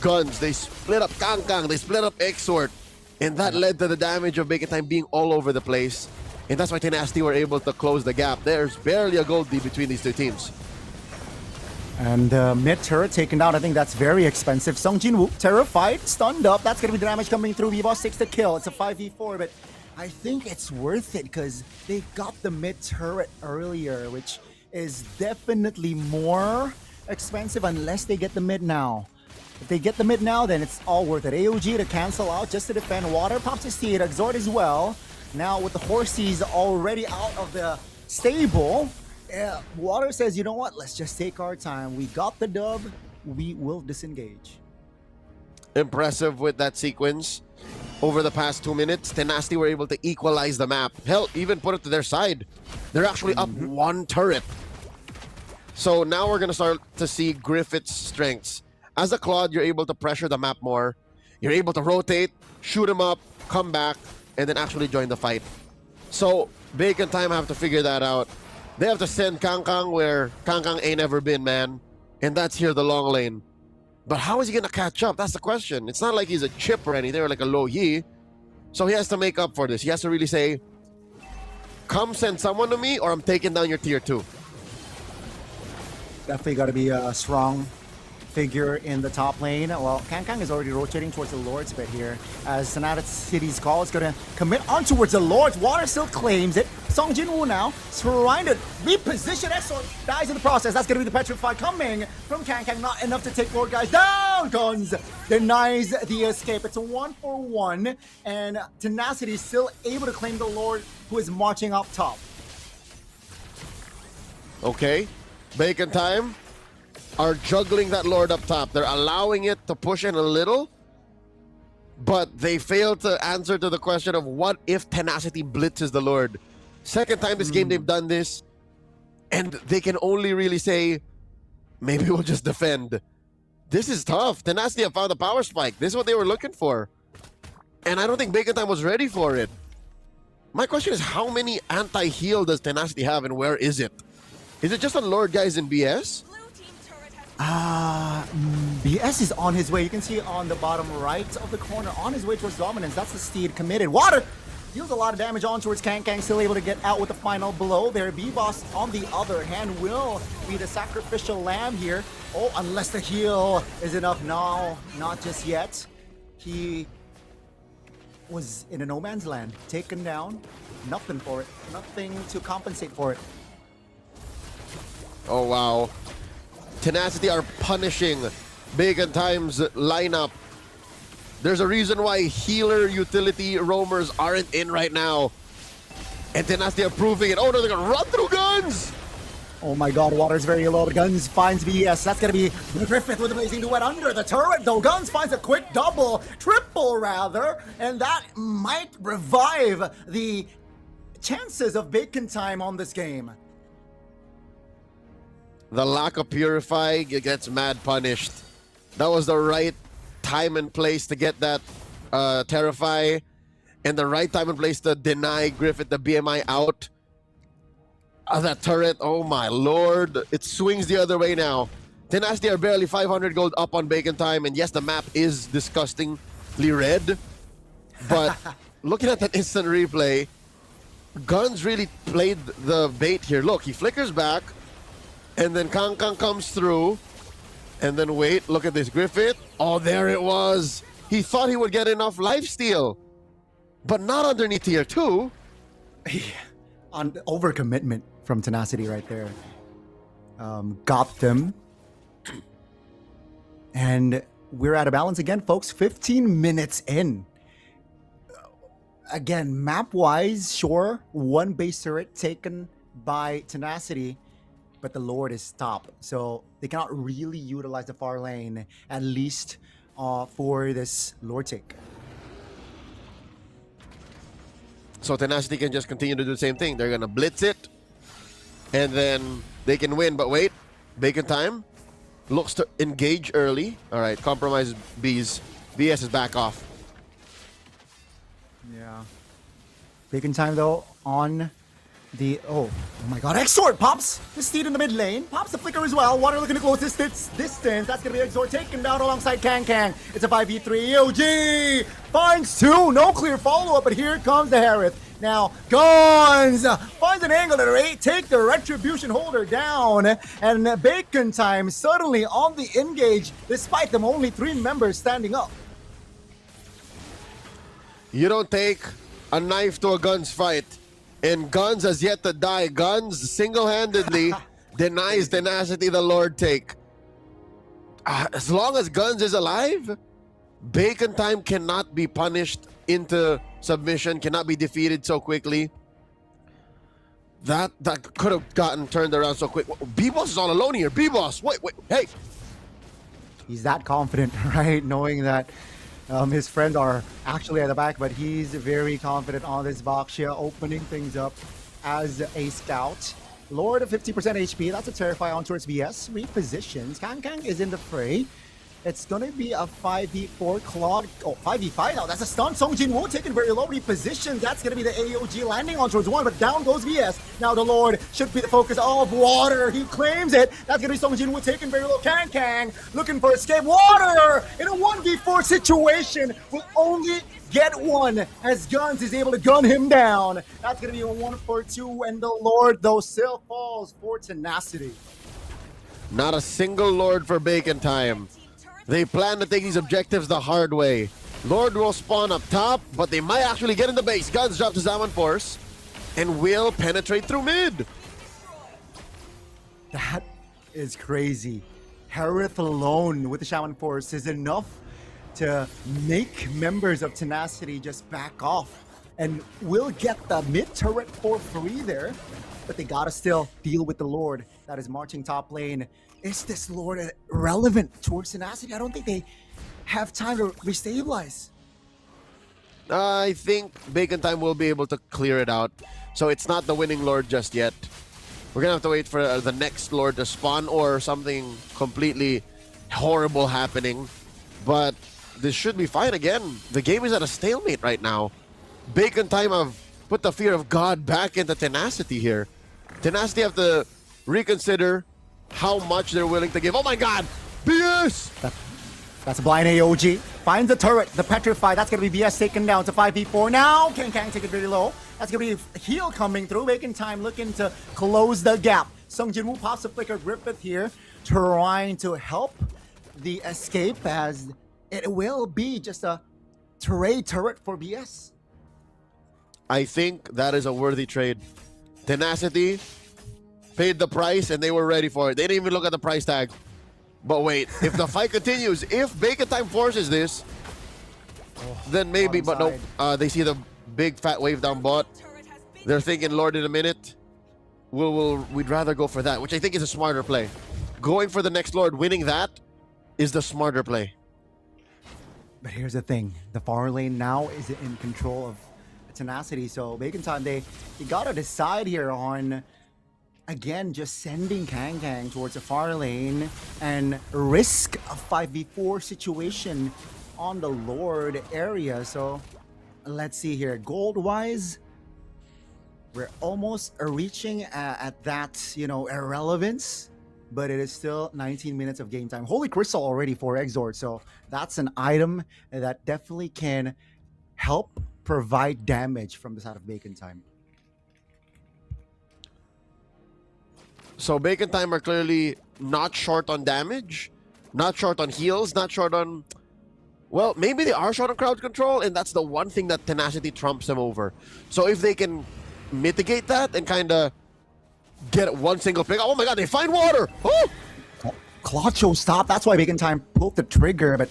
guns, they split up Kangkang, they split up Exort. And that led to the damage of Bacon Time being all over the place. And that's why Tenacity were able to close the gap. There's barely a gold lead between these two teams. And mid turret taken down. I think that's very expensive. Sung Jinwoo, terrified, stunned up. That's going to be the damage coming through. B-Boss takes the kill. It's a 5v4, but I think it's worth it because they got the mid turret earlier, which is definitely more expensive unless they get the mid now. If they get the mid now, then it's all worth it. AOG to cancel out just to defend. Water pops his teeth. Exhort as well. Now with the horsies already out of the stable, Water says, you know what, let's just take our time. We got the dub, we will disengage. Impressive with that sequence. Over the past 2 minutes, Tenacity were able to equalize the map. Hell, even put it to their side. They're actually up 1 turret. So now we're going to start to see Griffith's strengths. As a Claude, you're able to pressure the map more. You're able to rotate, shoot him up, come back, and then actually join the fight. So Bacon Time have to figure that out. They have to send Kangkang where Kangkang ain't ever been, man. And that's here, the long lane. But how is he going to catch up? That's the question. It's not like he's a chip or anything or like a low yi. So he has to make up for this. He has to really say, come send someone to me or I'm taking down your tier 2. Definitely got to be strong figure in the top lane. Well, Kang is already rotating towards the Lord's bit here. As Tenacity call is going to commit on towards the Lord's. Water still claims it. Song Jinwoo now trying to reposition Exort. Dies in the process. That's going to be the Petrify coming from Kang. Not enough to take Lord guys down. Guns denies the escape. It's a 1-for-1. And Tenacity still able to claim the Lord who is marching up top. Okay. Bacon Time are juggling that Lord up top. They're allowing it to push in a little, but they fail to answer to the question of what if Tenacity blitzes the Lord. Second time this game they've done this, and they can only really say, maybe we'll just defend. This is tough. Tenacity have found a power spike. This is what they were looking for. And I don't think Bacon Time was ready for it. My question is, how many anti-heal does Tenacity have, and where is it? Is it just on Lord guys in BS? BS is on his way. You can see on the bottom right of the corner, on his way towards dominance. That's the Steed committed. Water deals a lot of damage on towards Kang. Still able to get out with the final blow there. B-Boss, on the other hand, will be the sacrificial lamb here. Oh, unless the heal is enough. No, not just yet. He was in a no man's land. Taken down. Nothing for it. Nothing to compensate for it. Oh, wow. Tenacity are punishing Bacon Time's lineup. There's a reason why healer utility roamers aren't in right now. And Tenacity are proving it. Oh no, they're gonna run through Guns! Oh my god, Water's very low. Guns finds BS. That's gonna be Griffith with a blazing duet under the turret, though. Guns finds a quick triple rather, and that might revive the chances of Bacon Time on this game. The lack of Purify gets mad punished. That was the right time and place to get that Terrify, and the right time and place to deny Griffith the BMI out. That turret, oh my lord. It swings the other way now. Tenacity are barely 500 gold up on Bacon Time, and yes, the map is disgustingly red. But looking at that instant replay, Guns really played the bait here. Look, he flickers back, and then Kang comes through. And then wait, look at this. Griffith. Oh, there it was. He thought he would get enough lifesteal. But not underneath tier 2. On overcommitment from Tenacity right there. Got them. And we're out of balance again, folks. 15 minutes in. Again, map-wise, sure. One base turret taken by Tenacity. But the Lord is top, so they cannot really utilize the far lane, at least for this Lord take. So Tenacity can just continue to do the same thing. They're gonna blitz it, and then they can win. But wait, Bacon Time looks to engage early. All right, compromise B's. VS is back off. Yeah. Bacon Time though on the oh my god, Exort pops the Steed in the mid lane, pops the flicker as well. Water looking to close this distance. That's gonna be Exort taken down alongside Kang. It's a 5v3. OG finds 2, no clear follow-up, but here comes the Harith. Now Guns finds an angle to take the Retribution holder down, and Bacon Time suddenly on the engage despite them only 3 members standing up. You don't take a knife to a Guns fight. And Guns has yet to die. Guns single-handedly denies Tenacity the Lord take. As long as Guns is alive, Bacon Time cannot be punished into submission, cannot be defeated so quickly. That could have gotten turned around so quick. B-Boss is all alone here. B-Boss, wait, hey. He's that confident, right? Knowing that his friends are actually at the back, but he's very confident on this Baxia, opening things up as a scout. Lord of 50% HP, that's a Terrify on towards VS. Repositions. Kang is in the fray. It's going to be a 5v4 Claude. Oh, 5v5 now. That's a stun. Song Jinwoo taken very low. Repositions. That's going to be the AOG landing on towards 1, but down goes VS. Now the Lord should be the focus of Water. He claims it. That's going to be Song Jinwoo taken very low. Kang looking for escape. Water in a 1v4 situation will only get 1 as Guns is able to gun him down. That's going to be a 1-for-2, and the Lord, though, still falls for Tenacity. Not a single Lord for Bacon Time. They plan to take these objectives the hard way. Lord will spawn up top, but they might actually get in the base. Guns drop to Zaman Force and will penetrate through mid. That is crazy. Harith alone with the Shaman Force is enough to make members of Tenacity just back off. And will get the mid turret for free there. But they gotta still deal with the Lord that is marching top lane. Is this Lord relevant towards Tenacity? I don't think they have time to restabilize. I think Bacon Time will be able to clear it out. So it's not the winning Lord just yet. We're gonna have to wait for the next Lord to spawn or something completely horrible happening. But this should be fine again. The game is at a stalemate right now. Bacon Time have put the fear of God back into Tenacity here. Tenacity have to reconsider how much they're willing to give. Oh my God! BS! That's a blind AOG. Finds the turret, the Petrify. That's going to be BS taken down to 5v4. Now, Kang take it very low. That's going to be heal coming through. Bacon Time looking to close the gap. Sung Jinwoo pops a flicker. Griffith here trying to help the escape as it will be just a turret for BS. I think that is a worthy trade. Tenacity paid the price and they were ready for it. They didn't even look at the price tag. But wait, if the fight continues, if Bacon Time forces this, then maybe, but no. They see the big fat wave down bot. They're thinking Lord in a minute. We'd rather go for that, which I think is a smarter play. Going for the next Lord, winning that is the smarter play. But here's the thing. The far lane now is in control of Tenacity. So Bacon Time, they gotta decide here on, again, just sending Kang towards the far lane and risk a 5v4 situation on the Lord area. So let's see here. Gold-wise, we're almost reaching at that, irrelevance. But it is still 19 minutes of game time. Holy Crystal already for Exort. So that's an item that definitely can help provide damage from the side of Bacon Time. So Bacon Time are clearly not short on damage, not short on heals, not short on... Well, maybe they are short on crowd control, and that's the one thing that Tenacity trumps them over. So if they can mitigate that and kind of get one single pick... Oh my God, they find water! Oh! Clacho stop. That's why Bacon Time pulled the trigger, but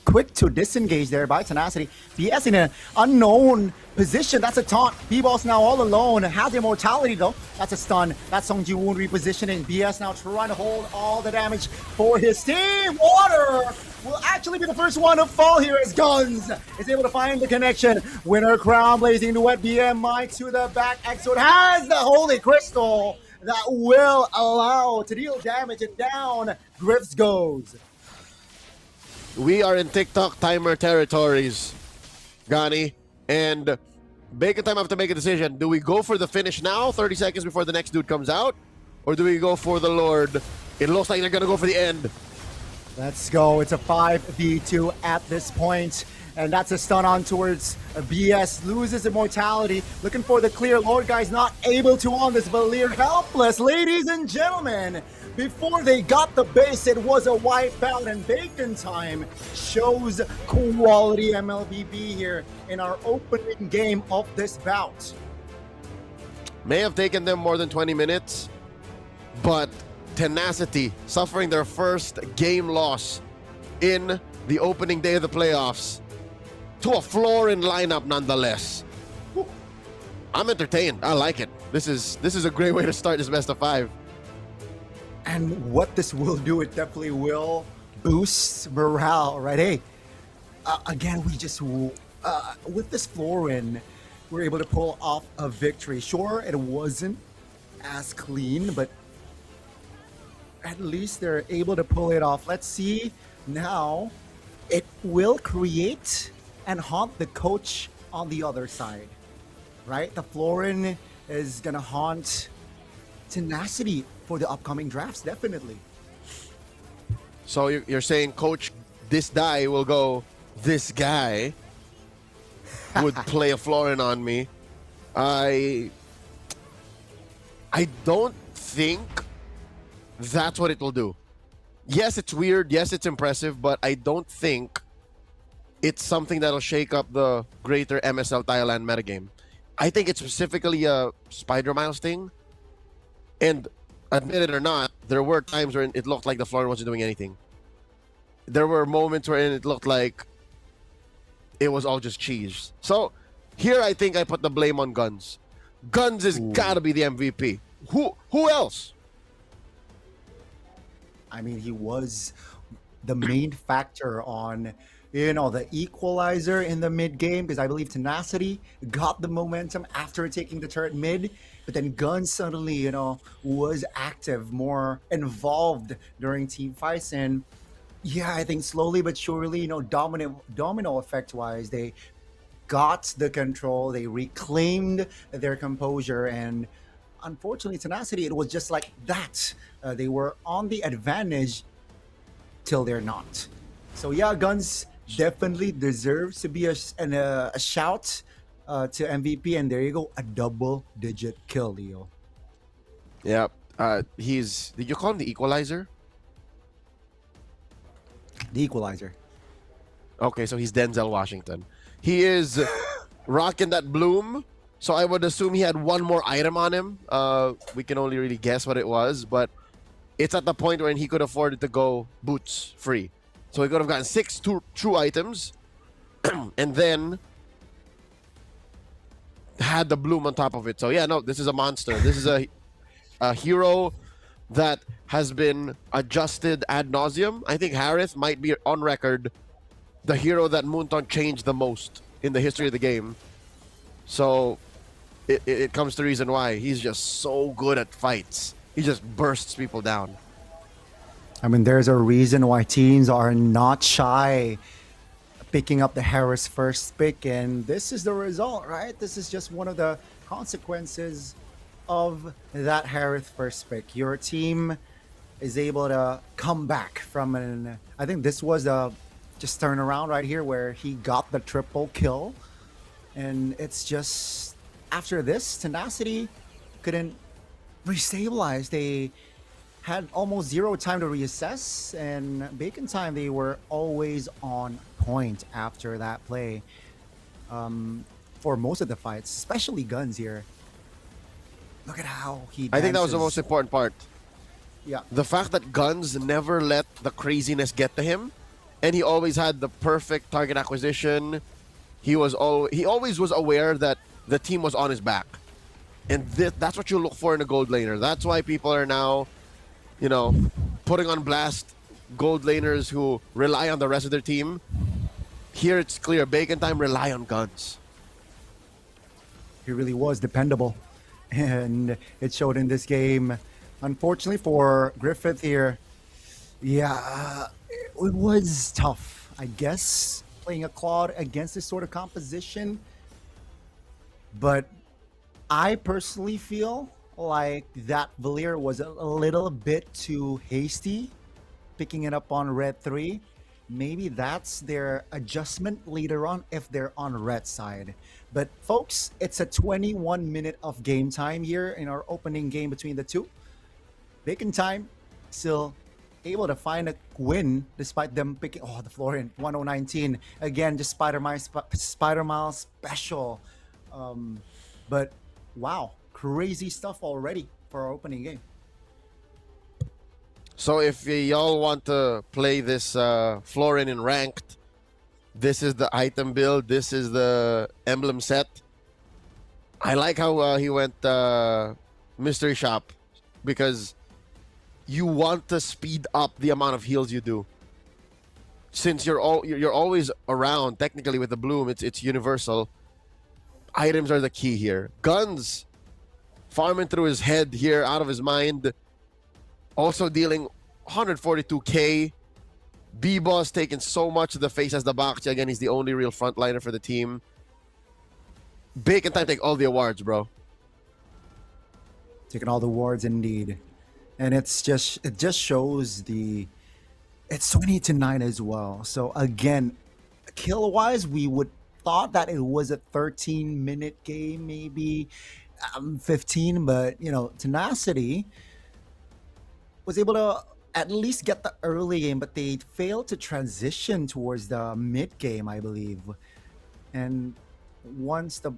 quick to disengage there by Tenacity. BS in an unknown position. That's a taunt. B-Boss now all alone. Has immortality though. That's a stun. That's Sung Ji-woon repositioning. BS now trying to hold all the damage for his team. Water will actually be the first one to fall here as Guns is able to find the connection. Winner crown blazing to wet BMI to the back. Exort has the Holy Crystal that will allow to deal damage, and down Griffs goes. We are in TikTok timer territories, Gani, and Bacon Time have to make a decision. Do we go for the finish now, 30 seconds before the next dude comes out? Or do we go for the Lord? It looks like they're gonna go for the end. Let's go. It's a 5v2 at this point. And that's a stun on towards BS. Loses immortality. Looking for the clear. Lord Guy's not able to on this Valir. Helpless, ladies and gentlemen. Before they got the base, it was a wipeout, and Bacon Time shows quality MLBB here in our opening game of this bout. May have taken them more than 20 minutes, but Tenacity suffering their first game loss in the opening day of the playoffs to a Florin lineup nonetheless. I'm entertained. I like it. This is a great way to start this best of 5. And what this will do, it definitely will boost morale, right? Hey, again, we just, with this Florin, we're able to pull off a victory. Sure, it wasn't as clean, but at least they're able to pull it off. Let's see now. It will create and haunt the coach on the other side, right? The Florin is gonna haunt Tenacity for the upcoming drafts, definitely. So you're saying, Coach, this guy will go, this guy would play a Florin on me. I don't think that's what it will do. Yes, it's weird. Yes, it's impressive, but I don't think it's something that'll shake up the greater MSL Thailand metagame. I think it's specifically a Spider Miles thing. And admit it or not, there were times where it looked like the floor wasn't doing anything. There were moments where it looked like it was all just cheese. So here I think I put the blame on Guns. Guns has got to be the MVP. Who else? I mean, he was the main factor on, the equalizer in the mid game, because I believe Tenacity got the momentum after taking the turret mid, but then Gun suddenly, was active, more involved during team fights. And yeah, I think slowly but surely, domino effect wise, they got the control, they reclaimed their composure, and unfortunately, Tenacity, it was just like that. They were on the advantage till they're not. So yeah, Guns definitely deserves to be a shout to MVP, and there you go, a double-digit kill, Leo. Yeah, did you call him the equalizer? The equalizer. Okay, so he's Denzel Washington. He is rocking that bloom. So I would assume he had one more item on him. We can only really guess what it was, but it's at the point where he could afford it to go boots free. So he could have gotten 6 true items and then had the bloom on top of it. So yeah, no, this is a monster. This is a hero that has been adjusted ad nauseum. I think Harith might be on record the hero that Moonton changed the most in the history of the game. So it comes to reason why he's just so good at fights. He just bursts people down. I mean, there's a reason why teams are not shy picking up the Harris first pick, and this is the result, right? This is just one of the consequences of that Harris first pick. Your team is able to come back from I think this was a just turnaround right here where he got the triple kill. And it's just, after this, Tenacity couldn't restabilize. They had almost zero time to reassess, and Bacon Time, they were always on point after that play for most of the fights, especially Guns here. Look at how he dances. I think that was the most important part. Yeah. The fact that Guns never let the craziness get to him, and he always had the perfect target acquisition. He always was aware that the team was on his back. And that's what you look for in a gold laner. That's why people are now, putting on blast gold laners who rely on the rest of their team. Here it's clear, Bacon Time rely on Guns. He really was dependable. And it showed in this game. Unfortunately for Griffith here, yeah, it was tough, I guess, playing a Claude against this sort of composition. But I personally feel like that Valier was a little bit too hasty picking it up on red 3. Maybe that's their adjustment later on if they're on red side. But folks, it's a 21 minute of game time here in our opening game between the two. Bacon Time still able to find a win despite them picking the Florian 1019 again, just Spider-Mile special. But wow, crazy stuff already for our opening game. So if y'all want to play this Florin in ranked, this is the item build, this is the emblem set. I like how he went mystery shop, because you want to speed up the amount of heals you do. Since you're always around, technically with the bloom, it's universal. Items are the key here. Guns farming through his head here, out of his mind. Also dealing 142k. B-Boss taking so much of the face as the Bakchi. Again, he's the only real frontliner for the team. Bacon Time take all the awards, bro. Taking all the awards indeed. And it just shows it's 20-9 as well. So again, kill wise, we would thought that it was a 13-minute game, maybe 15, but Tenacity was able to at least get the early game, but they failed to transition towards the mid game, I believe. And once the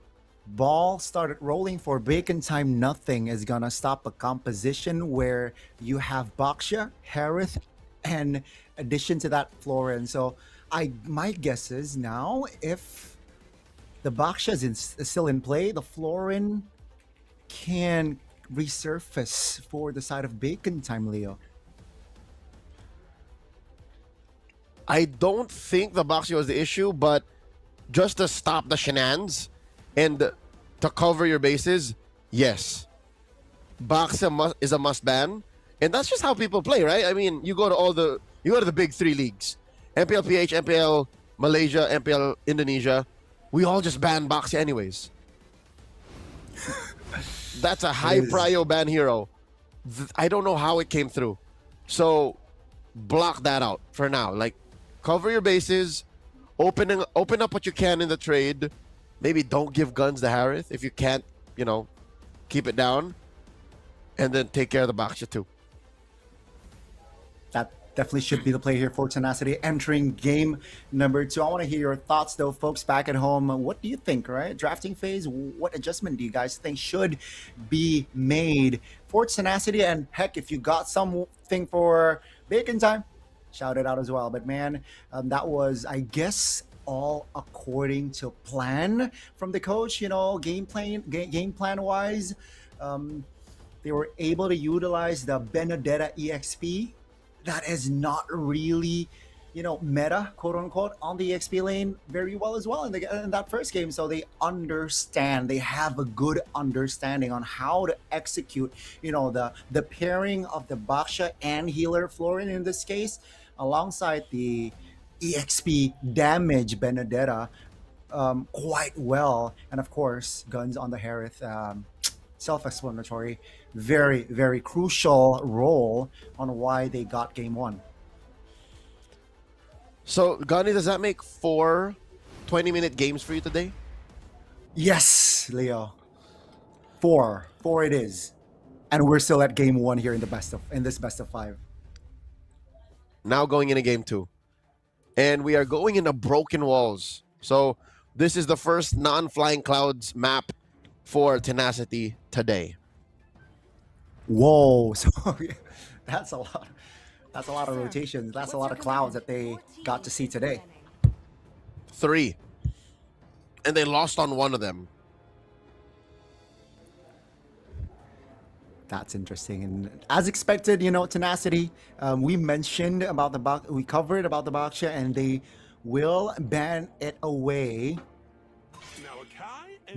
ball started rolling for Bacon Time, nothing is gonna stop a composition where you have Baksha, Harith, and addition to that Florin. So my guess is now if the Baksha is still in play, the Florin can resurface for the side of Bacon Time, Leo. I don't think the boxing was the issue, but just to stop the shenanigans and to cover your bases, yes. Boxing is a must ban. And that's just how people play, right? I mean, you go to the big three leagues. MPL PH, MPL Malaysia, MPL Indonesia. We all just ban boxing anyways. That's a high prio ban hero. I don't know how it came through. So block that out for now. Like, cover your bases, open up what you can in the trade. Maybe don't give guns to Harith if you can't, keep it down. And then take care of the Baksha too. That definitely should be the play here for Tenacity entering game number 2. I want to hear your thoughts though, folks back at home. What do you think, right? Drafting phase, what adjustment do you guys think should be made for Tenacity? And heck, if you got something for Bacon Time, shout it out as well. But man, that was, I guess, all according to plan from the coach, game plan wise. They were able to utilize the Benedetta EXP. That is not really, meta, quote unquote, on the EXP lane very well as well in that first game. So they understand, they have a good understanding on how to execute, the pairing of the Baksha and healer Florin in this case, alongside the EXP damage Benedetta quite well. And of course, guns on the Harith, self-explanatory, very, very crucial role on why they got game 1. So, Gani, does that make 4 20-minute games for you today? Yes, Leo. 4 it is. And we're still at game 1 here in this best of 5. Now going into game 2. And we are going into Broken Walls. So, this is the first non-flying clouds map for Tenacity today. Whoa, so that's a lot. That's a lot of rotations. That's a lot of clouds that they got to see today. 3. And they lost on one of them. That's interesting. And as expected, Tenacity, we mentioned about we covered about the Baksha, and they will ban it away.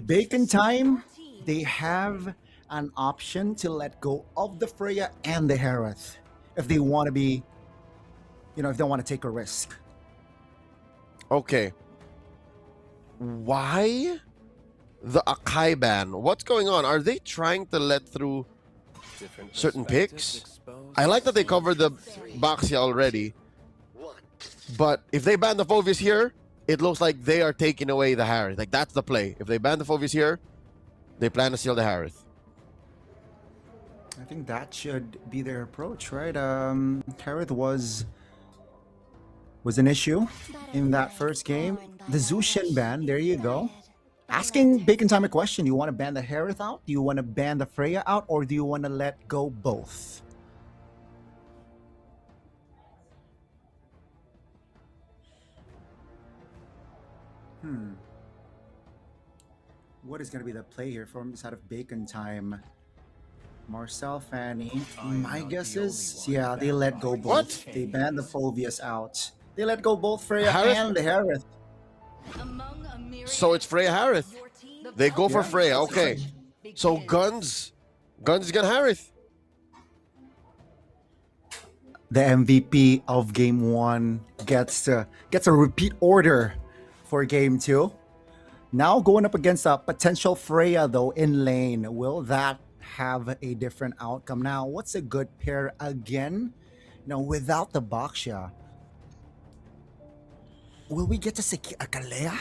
Bacon Time, they have an option to let go of the Freya and the Harith if they want to be, if they want to take a risk. Okay. Why the Akai ban? What's going on? Are they trying to let through certain picks? I like that they covered the Baxia already. But if they ban the Phoveus here, it looks like they are taking away the Harith. Like, that's the play. If they ban the Phoveus here, they plan to steal the Harith. I think that should be their approach, right? Harith was an issue in that first game. The Zushin ban, there you go. Asking Bacon Time a question. Do you want to ban the Harith out? Do you want to ban the Freya out? Or do you want to let go both? What is going to be the play here from the side of Bacon Time? Marcel, Fanny. My guess is, yeah, they let go both. What? They banned the Phoveus out. They let go both Freya and the Harith. So it's Freya Harith. They go for Freya. Okay. So Guns is gonna Harith. The MVP of game 1 gets a repeat order for game 2. Now going up against a potential Freya though in lane. Will that have a different outcome? Now, what's a good pair again? Without the Baksha. Will we get to see a Kalea?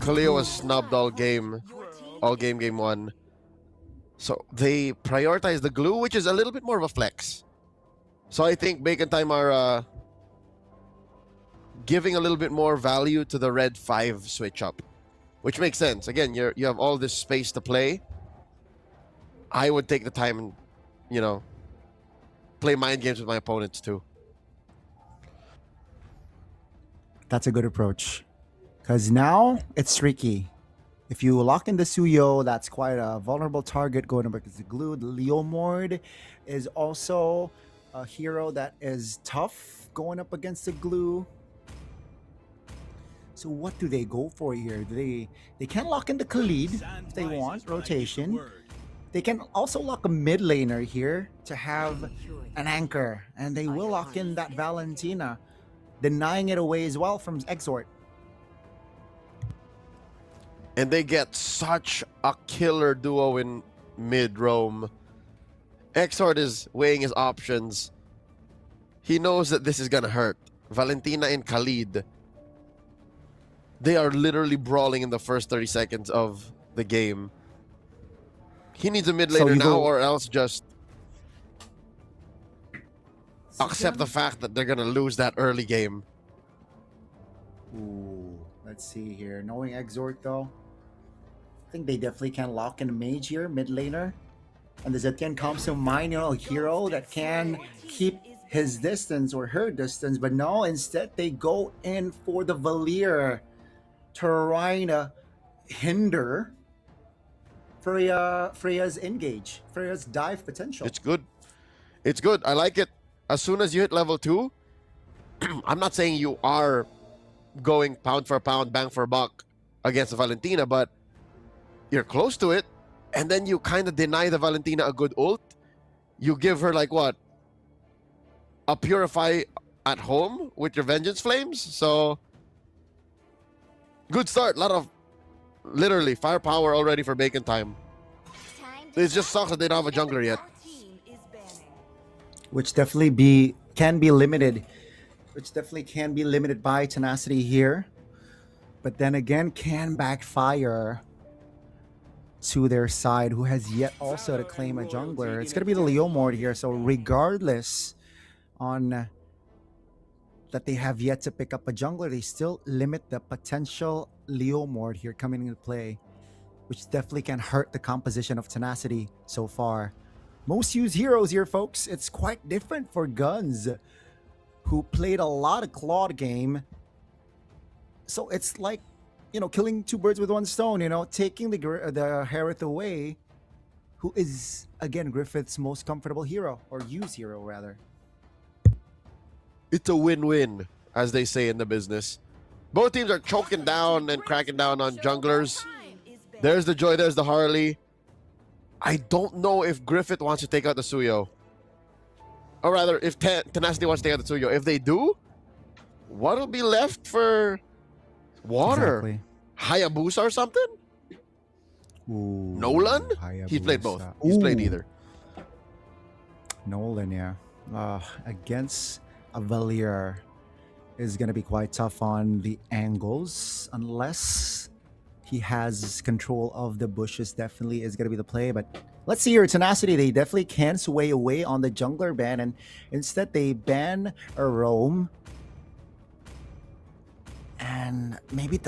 Kalea was snubbed all game 1. So they prioritize the glue, which is a little bit more of a flex. So I think Bacon Time are giving a little bit more value to the red 5 switch up, which makes sense. Again, you have all this space to play. I would take the time and, you know, play mind games with my opponents too. That's a good approach. Because now it's tricky. If you lock in the Suyo, that's quite a vulnerable target going up against the glue. The Leomord is also a hero that is tough going up against the glue. So what do they go for here? They can lock in the Khalid if they want rotation. They can also lock a mid laner here to have an anchor, and they will lock in that Valentina, denying it away as well from Exort. And they get such a killer duo in mid-roam. Exort is weighing his options. He knows that this is gonna hurt. Valentina and Khalid, they are literally brawling in the first 30 seconds of the game. He needs a mid laner now, or else just accept the fact that they're gonna lose that early game. Ooh, let's see here. Knowing Exort though, I think they definitely can lock in a mage here, mid laner. And the Zetian comes to mind, you know, a hero that can keep his distance or her distance, but no, instead they go in for the Valir, trying to hinder Freya's engage, Freya's dive potential. It's good. It's good. I like it. As soon as you hit level 2, I'm not saying you are going pound for pound, bang for buck against the Valentina, but you're close to it. And then you kind of deny the Valentina a good ult. You give her like what? A Purify at home with your Vengeance Flames. So good start. A lot of literally firepower already for Bacon Time. It just sucks that they don't have a jungler yet. Which definitely can be limited. Which definitely can be limited by Tenacity here. But then again, can backfire to their side, who has yet also to claim a jungler. It's going to be the Leomord here. So regardless on that they have yet to pick up a jungler, they still limit the potential Leomord here coming into play, which definitely can hurt the composition of Tenacity so far. Most used heroes here, folks. It's quite different for Guns, who played a lot of Claude game. So it's like, you know, killing two birds with one stone, you know, taking the Harith away, who is, again, Griffith's most comfortable hero, or used hero, rather. It's a win-win, as they say in the business. Both teams are choking down and cracking down on junglers. There's the Joy, there's the Harley. I don't know if Griffith wants to take out the Suyo. Or rather, if Tenacity wants to take out the Suyo. If they do, what'll be left for water? Exactly. Hayabusa or something? Ooh, Nolan? He's played both. He's played either. Nolan, yeah. Against a Valir is going to be quite tough on the angles, unless he has control of the bushes. Definitely is going to be the play. But let's see here, Tenacity, they definitely can sway away on the jungler ban, and instead they ban a roam. And maybe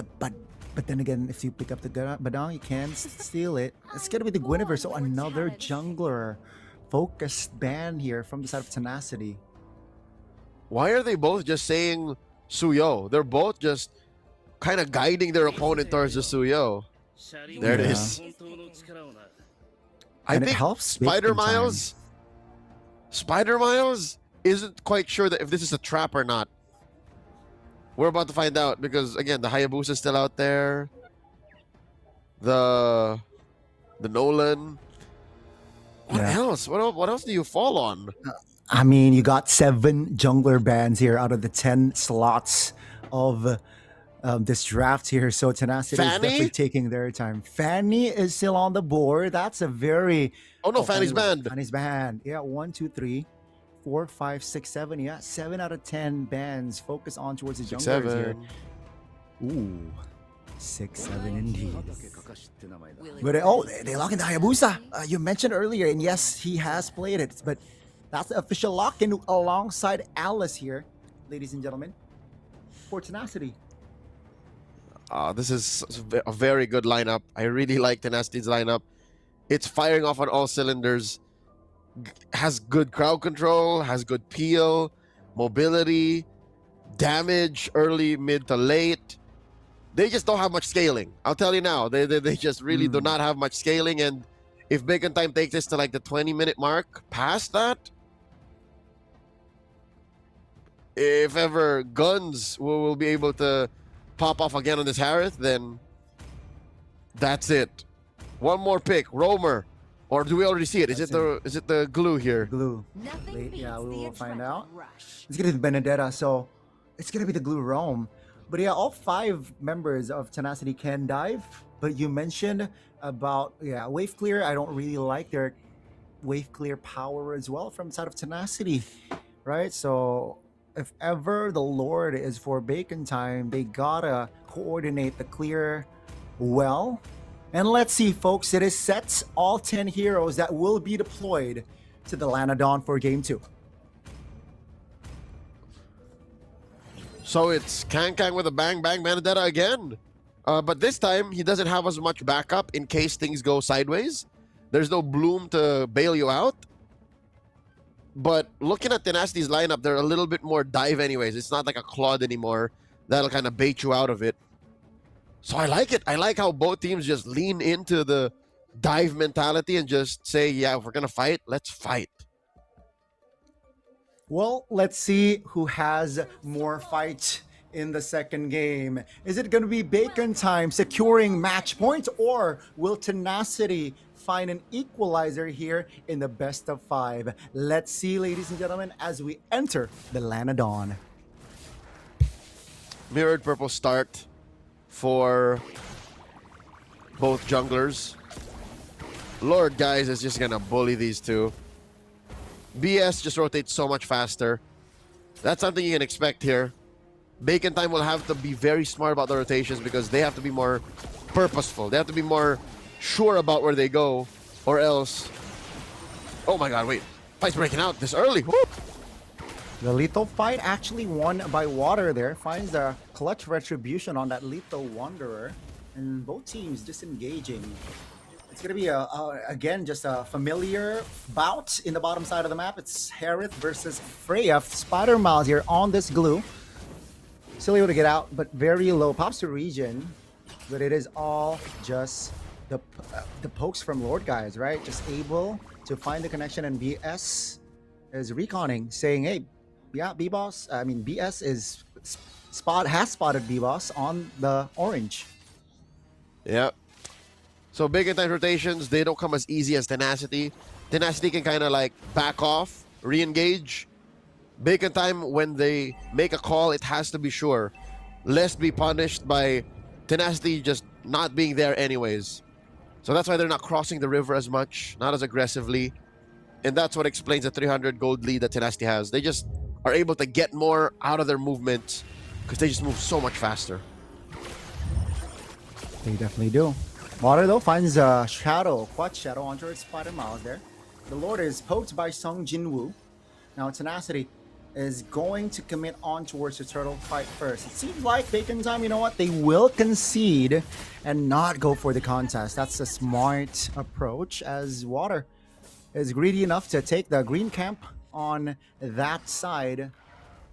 but then again, if you pick up the Badang, you can steal it. It's going to be the Guinevere, so another jungler focused ban here from the side of Tenacity. Why are they both just saying Suyo? They're both just kind of guiding their opponent towards the Suyo. There it is. I think Spider Miles isn't quite sure that if this is a trap or not. We're about to find out, because again, the Hayabusa is still out there. The Nolan. What else? What else do you fall on? I mean, you got 7 jungler bans here out of the 10 slots of this draft here. So Tenacity is definitely taking their time. Fanny is still on the board. That's a very... Oh no, Fanny's banned. Fanny's banned. Yeah, 1, 2, 3, 4, 5, 6, 7. Yeah, 7 out of 10 bans. Focus on towards the junglers here. Ooh. 6-7 indeed. But they lock in the Hayabusa. You mentioned earlier, and yes, he has played it, but that's the official lock-in alongside Alice here, ladies and gentlemen, for Tenacity. This is a very good lineup. I really like Tenacity's lineup. It's firing off on all cylinders. Has good crowd control, has good peel, mobility, damage, early, mid to late. They just don't have much scaling. I'll tell you now. They just really do not have much scaling. And if Bacon Time takes this to like the 20-minute mark, past that, if ever Guns will be able to pop off again on this Harith, then that's it. One more pick, Roamer. Or do we already see it? Is it the glue here? Glue. Yeah, we will find out. It's gonna be Benedetta, so it's gonna be the glue roam. But yeah, all 5 members of Tenacity can dive. But you mentioned about wave clear. I don't really like their wave clear power as well from the side of Tenacity, right? So if ever the Lord is for Bacon Time, they gotta coordinate the clear well. And let's see, folks, it is set all 10 heroes that will be deployed to the Lanadon for Game 2. So it's Kang with a bang bang Benedetta again. But this time, he doesn't have as much backup in case things go sideways. There's no Bloom to bail you out. But looking at Tenacity's lineup, they're a little bit more dive anyways. It's not like a Claude anymore. That'll kind of bait you out of it. So I like it. I like how both teams just lean into the dive mentality and just say, yeah, if we're going to fight, let's fight. Well, let's see who has more fight in the second game. Is it going to be Bacon Time securing match points, or will Tenacity find an equalizer here in the best of 5? Let's see, ladies and gentlemen, as we enter the Lanadon. Mirrored purple start for both junglers. Lord, guys, is just gonna bully these two. BS just rotates so much faster. That's something you can expect here. Bacon Time will have to be very smart about the rotations because they have to be more purposeful. They have to be more sure about where they go, or else... Oh my god, wait. Fight's breaking out this early. Woo! The lethal fight actually won by Water there. Finds the clutch retribution on that lethal Wanderer. And both teams disengaging. It's going to be, again, just a familiar bout in the bottom side of the map. It's Harith versus Freya. Spider Miles here on this glue. Still able to get out, but very low. Pops to region. But it is all just the pokes from Lord, guys, right? Just able to find the connection, and BS is reconning, saying, hey, yeah, B-Boss, I mean, BS has spotted B-Boss on the orange. Yeah. So Bacon Time rotations, they don't come as easy as Tenacity. Tenacity can kind of like back off, re-engage. Bacon Time, when they make a call, it has to be sure. Lest be punished by Tenacity just not being there anyways. So that's why they're not crossing the river as much, not as aggressively. And that's what explains the 300 gold lead that Tenacity has. They just are able to get more out of their movements because they just move so much faster. They definitely do. Water, though, finds a shadow, quad shadow onto its Spider Miles there. The Lord is poked by Sung Jinwoo. Now Tenacity is going to commit on towards the turtle fight first. It seems like Bacon Time, you know what? They will concede and not go for the contest. That's a smart approach, as Water is greedy enough to take the green camp on that side.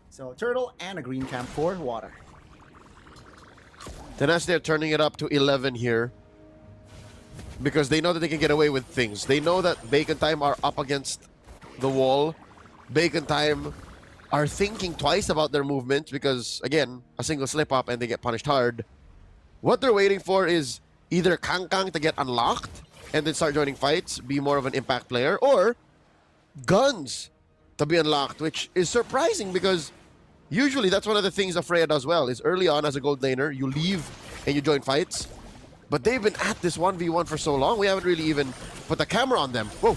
So turtle and a green camp for Water. Tenacity are turning it up to 11 here because they know that they can get away with things. They know that Bacon Time are up against the wall. Bacon Time are thinking twice about their movements because, again, a single slip-up and they get punished hard. What they're waiting for is either Kang to get unlocked and then start joining fights, be more of an impact player, or Guns to be unlocked, which is surprising because usually that's one of the things that Freya does well, is early on as a gold laner, you leave and you join fights. But they've been at this 1v1 for so long, we haven't really even put the camera on them. Whoa.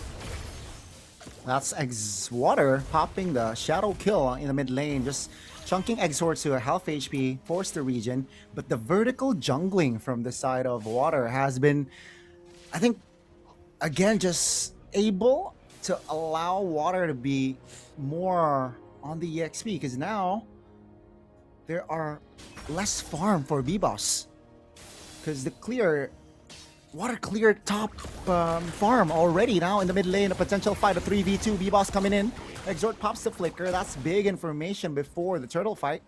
That's Water popping the shadow kill in the mid lane, just chunking Exhort to a half HP, force the region, but the vertical jungling from the side of Water has been, I think, again, just able to allow Water to be more on the EXP, because now there are less farm for B-Boss, because the Water cleared top farm already. Now in the mid lane, a potential fight, a 3v2, B-Boss coming in. Exhort pops the flicker. That's big information before the turtle fight.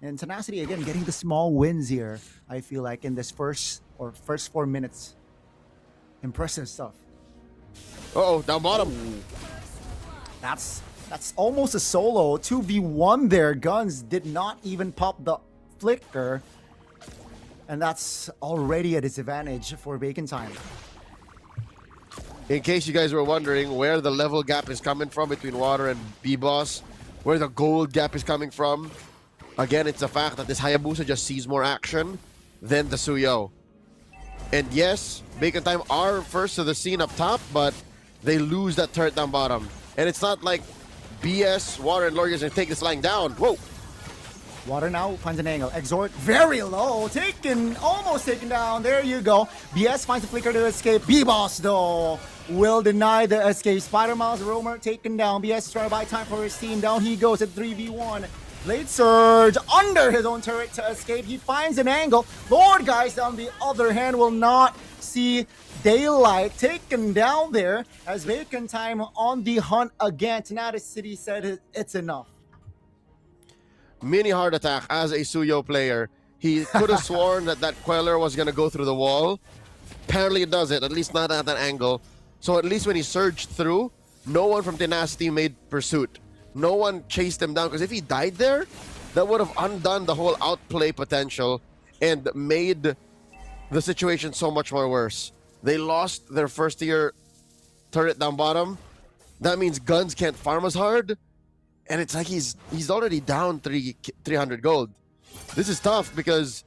And Tenacity again getting the small wins here, I feel like, in this first 4 minutes. Impressive stuff. Uh-oh, down bottom. That's almost a solo. 2v1 there. Guns did not even pop the flicker. And that's already a disadvantage for Bacon Time. In case you guys were wondering where the level gap is coming from between Water and B-Boss, where the gold gap is coming from, again, it's the fact that this Hayabusa just sees more action than the Suyo. And yes, Bacon Time are first to the scene up top, but they lose that turret down bottom. And it's not like BS, Water, and Lord are going to take this lying down. Whoa! Water now finds an angle. Exhort very low. Almost taken down. There you go. BS finds a flicker to escape. B-Boss though will deny the escape. Spider-Miles, Roamer taken down. BS trying to buy time for his team. Down he goes at 3v1. Blade Surge under his own turret to escape. He finds an angle. Lord, guys, on the other hand, will not see daylight. Taken down there as Bacon Time on the hunt again. Tenacity said it's enough. Mini heart attack as a Suyo player. He could have sworn that Queller was going to go through the wall. Apparently it doesn't, at least not at that angle. So at least when he surged through, no one from Tenacity made pursuit. No one chased him down, because if he died there, that would have undone the whole outplay potential and made the situation so much more worse. They lost their first tier turret down bottom. That means Guns can't farm as hard. And it's like he's already down 300 gold. This is tough because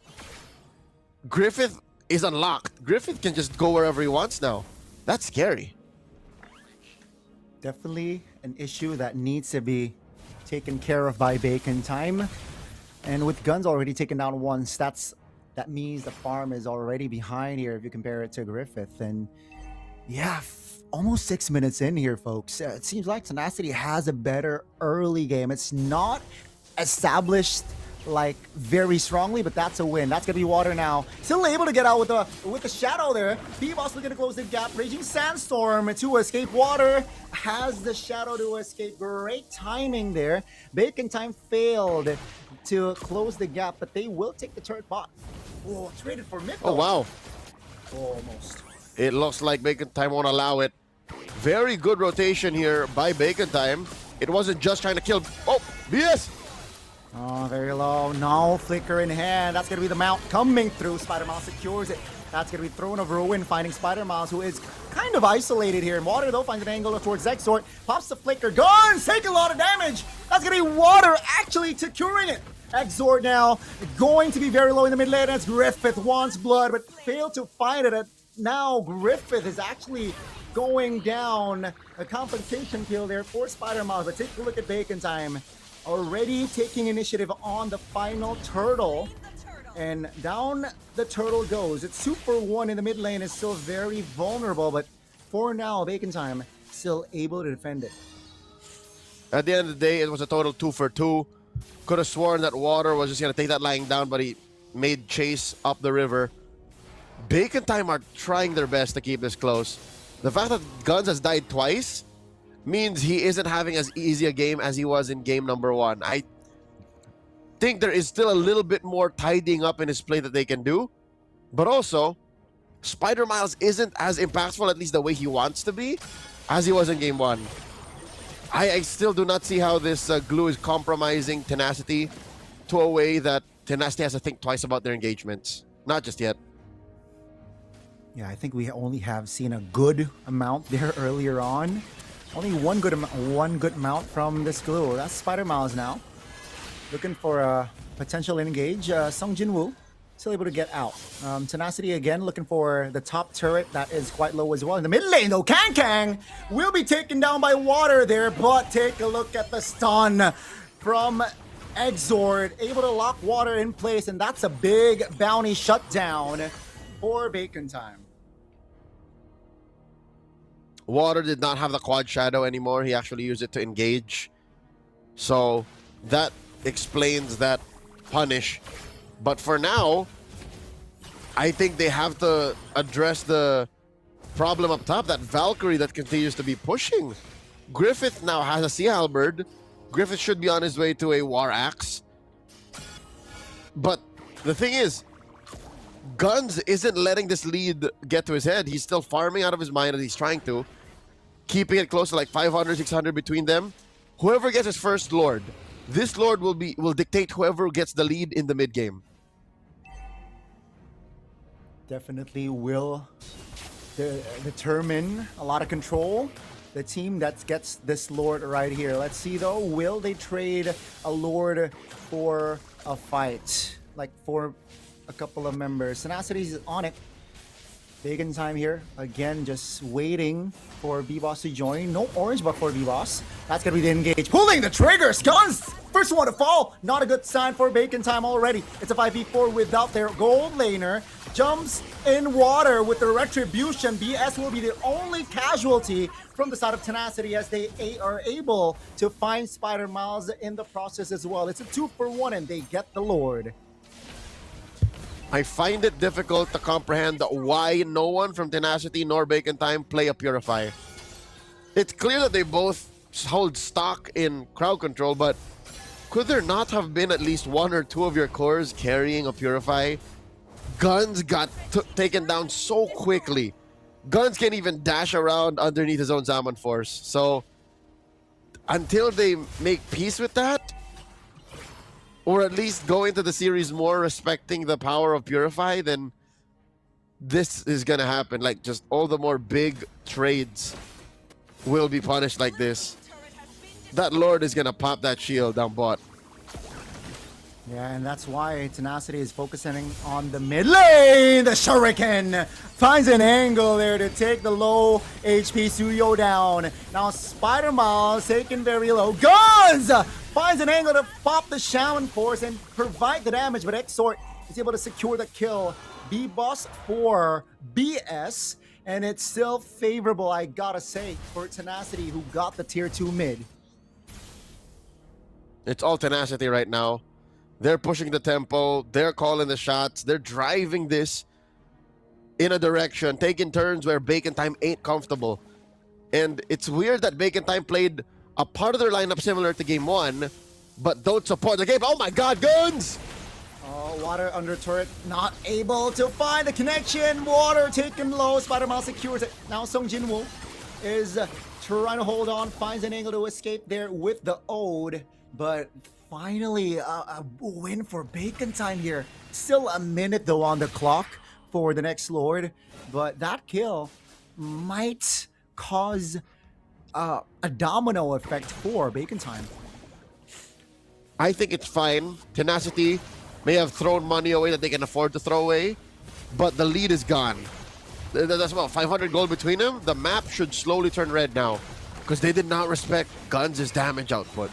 Griffith is unlocked. Griffith can just go wherever he wants now. That's scary. Definitely an issue that needs to be taken care of by Bacon Time. And with Guns already taken down once, that means the farm is already behind here if you compare it to Griffith. And yeah, almost 6 minutes in here, folks. It seems like Tenacity has a better early game. It's not established like very strongly, but that's a win. That's gonna be Water now. Still able to get out with the shadow there. B-Boss looking to close the gap. Raging Sandstorm to escape. Water has the shadow to escape. Great timing there. Bacon Time failed to close the gap, but they will take the turret bot. Oh, traded for mid. Oh wow. Almost. It looks like Bacon Time won't allow it. Very good rotation here by Bacon Time. It wasn't just trying to kill. Oh, BS! Oh, very low. No flicker in hand. That's going to be the mount coming through. Spider-Miles secures it. That's going to be Throne of Ruin, finding Spider-Miles, who is kind of isolated here. And Water, though, finds an angle towards Exhort. Pops the flicker. Guns take a lot of damage. That's going to be Water actually securing it. Exhort now going to be very low in the mid lane. As Griffith wants blood, but failed to find it. Now Griffith is actually going down. A compensation kill there for Spider-Miles. But take a look at Bacon Time. Already taking initiative on the final turtle. And down the turtle goes. It's 2-for-1 in the mid lane. Is still very vulnerable. But for now, Bacon Time still able to defend it. At the end of the day, it was a total 2-for-2. Could have sworn that Water was just going to take that lying down, but he made chase up the river. Bacon Time are trying their best to keep this close. The fact that Guns has died twice means he isn't having as easy a game as he was in game number 1. I think there is still a little bit more tidying up in his play that they can do. But also, Spider-Miles isn't as impactful, at least the way he wants to be, as he was in game 1. I still do not see how this glue is compromising Tenacity to a way that Tenacity has to think twice about their engagements. Not just yet. Yeah, I think we only have seen a good amount there earlier on. Only one good amount from this glue. That's Spider-Miles now. Looking for a potential engage. Sung Jinwoo still able to get out. Tenacity again looking for the top turret that is quite low as well. In the mid lane though, Kang will be taken down by Water there, but take a look at the stun from Exort able to lock water in place, and that's a big bounty shutdown for Bacon Time. Water did not have the quad shadow anymore. He actually used it to engage. So that explains that punish. But for now, I think they have to address the problem up top, that Valkyrie that continues to be pushing. Griffith now has a Sea Halberd. Griffith should be on his way to a War Axe. But the thing is, Guns isn't letting this lead get to his head. He's still farming out of his mind, and he's trying to. Keeping it close to like 500, 600 between them. Whoever gets his first Lord, this Lord will dictate whoever gets the lead in the mid game. Definitely will determine a lot of control. The team that gets this Lord right here. Let's see though, will they trade a Lord for a fight? Like for a couple of members. Tenacity's on it. Bacon Time here. Again, just waiting for B-Boss to join. No orange buff for B-Boss. That's gonna be the engage. Pulling the triggers! Guns! First one to fall! Not a good sign for Bacon Time already. It's a 5v4 without their gold laner. Jumps in water with the retribution. BS will be the only casualty from the side of Tenacity as they are able to find Spider Miles in the process as well. It's a 2-for-1 and they get the Lord. I find it difficult to comprehend why no one from Tenacity nor Bacon Time play a Purify. It's clear that they both hold stock in crowd control, but could there not have been at least one or two of your cores carrying a Purify? Guns got taken down so quickly. Guns can't even dash around underneath his own Zaman Force. So until they make peace with that, or at least go into the series more respecting the power of Purify, then this is gonna happen. Like, just all the more big trades will be punished like this. That Lord is gonna pop that shield down bot. Yeah, and that's why Tenacity is focusing on the mid lane. The Shuriken finds an angle there to take the low HP Suyo down. Now Spider Miles taken very low. Guns finds an angle to pop the Shaman Force and provide the damage, but Exort is able to secure the kill. B-Boss for BS, and it's still favorable, I gotta say, for Tenacity, who got the tier 2 mid. It's all Tenacity right now. They're pushing the tempo, they're calling the shots, they're driving this in a direction, taking turns where Bacon Time ain't comfortable. And it's weird that Bacon Time played a part of their lineup similar to game 1, but don't support the game. Oh my god, Guns! Oh, water under turret, not able to find the connection. Water taken low, Spider-Man secures it. Now Sung Jinwoo is trying to hold on, finds an angle to escape there with the Ode, but finally a win for Bacon Time here. Still a minute though on the clock for the next Lord, but that kill might cause a domino effect for Bacon Time. I think it's fine. Tenacity may have thrown money away that they can afford to throw away, but the lead is gone. That's about 500 gold between them. The map should slowly turn red now because they did not respect Guns' damage output.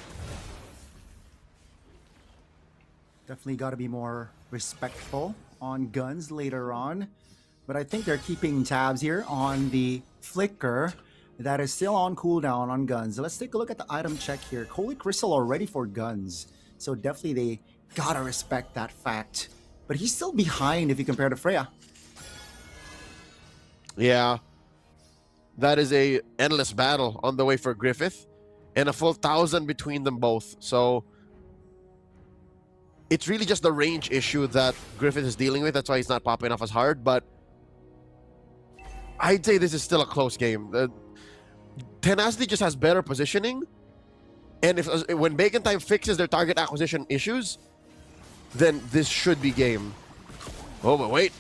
Definitely got to be more respectful on Guns later on, but I think they're keeping tabs here on the Flicker that is still on cooldown on Guns. Let's take a look at the item check here. Holy Crystal already for Guns, so definitely they gotta respect that fact. But he's still behind if you compare to Freya. Yeah, that is a endless battle on the way for Griffith, and a full 1,000 between them both. So it's really just the range issue that Griffith is dealing with. That's why he's not popping off as hard. But I'd say this is still a close game. Tenacity just has better positioning, and when Bacon Time fixes their target acquisition issues, then this should be game. Oh, but wait.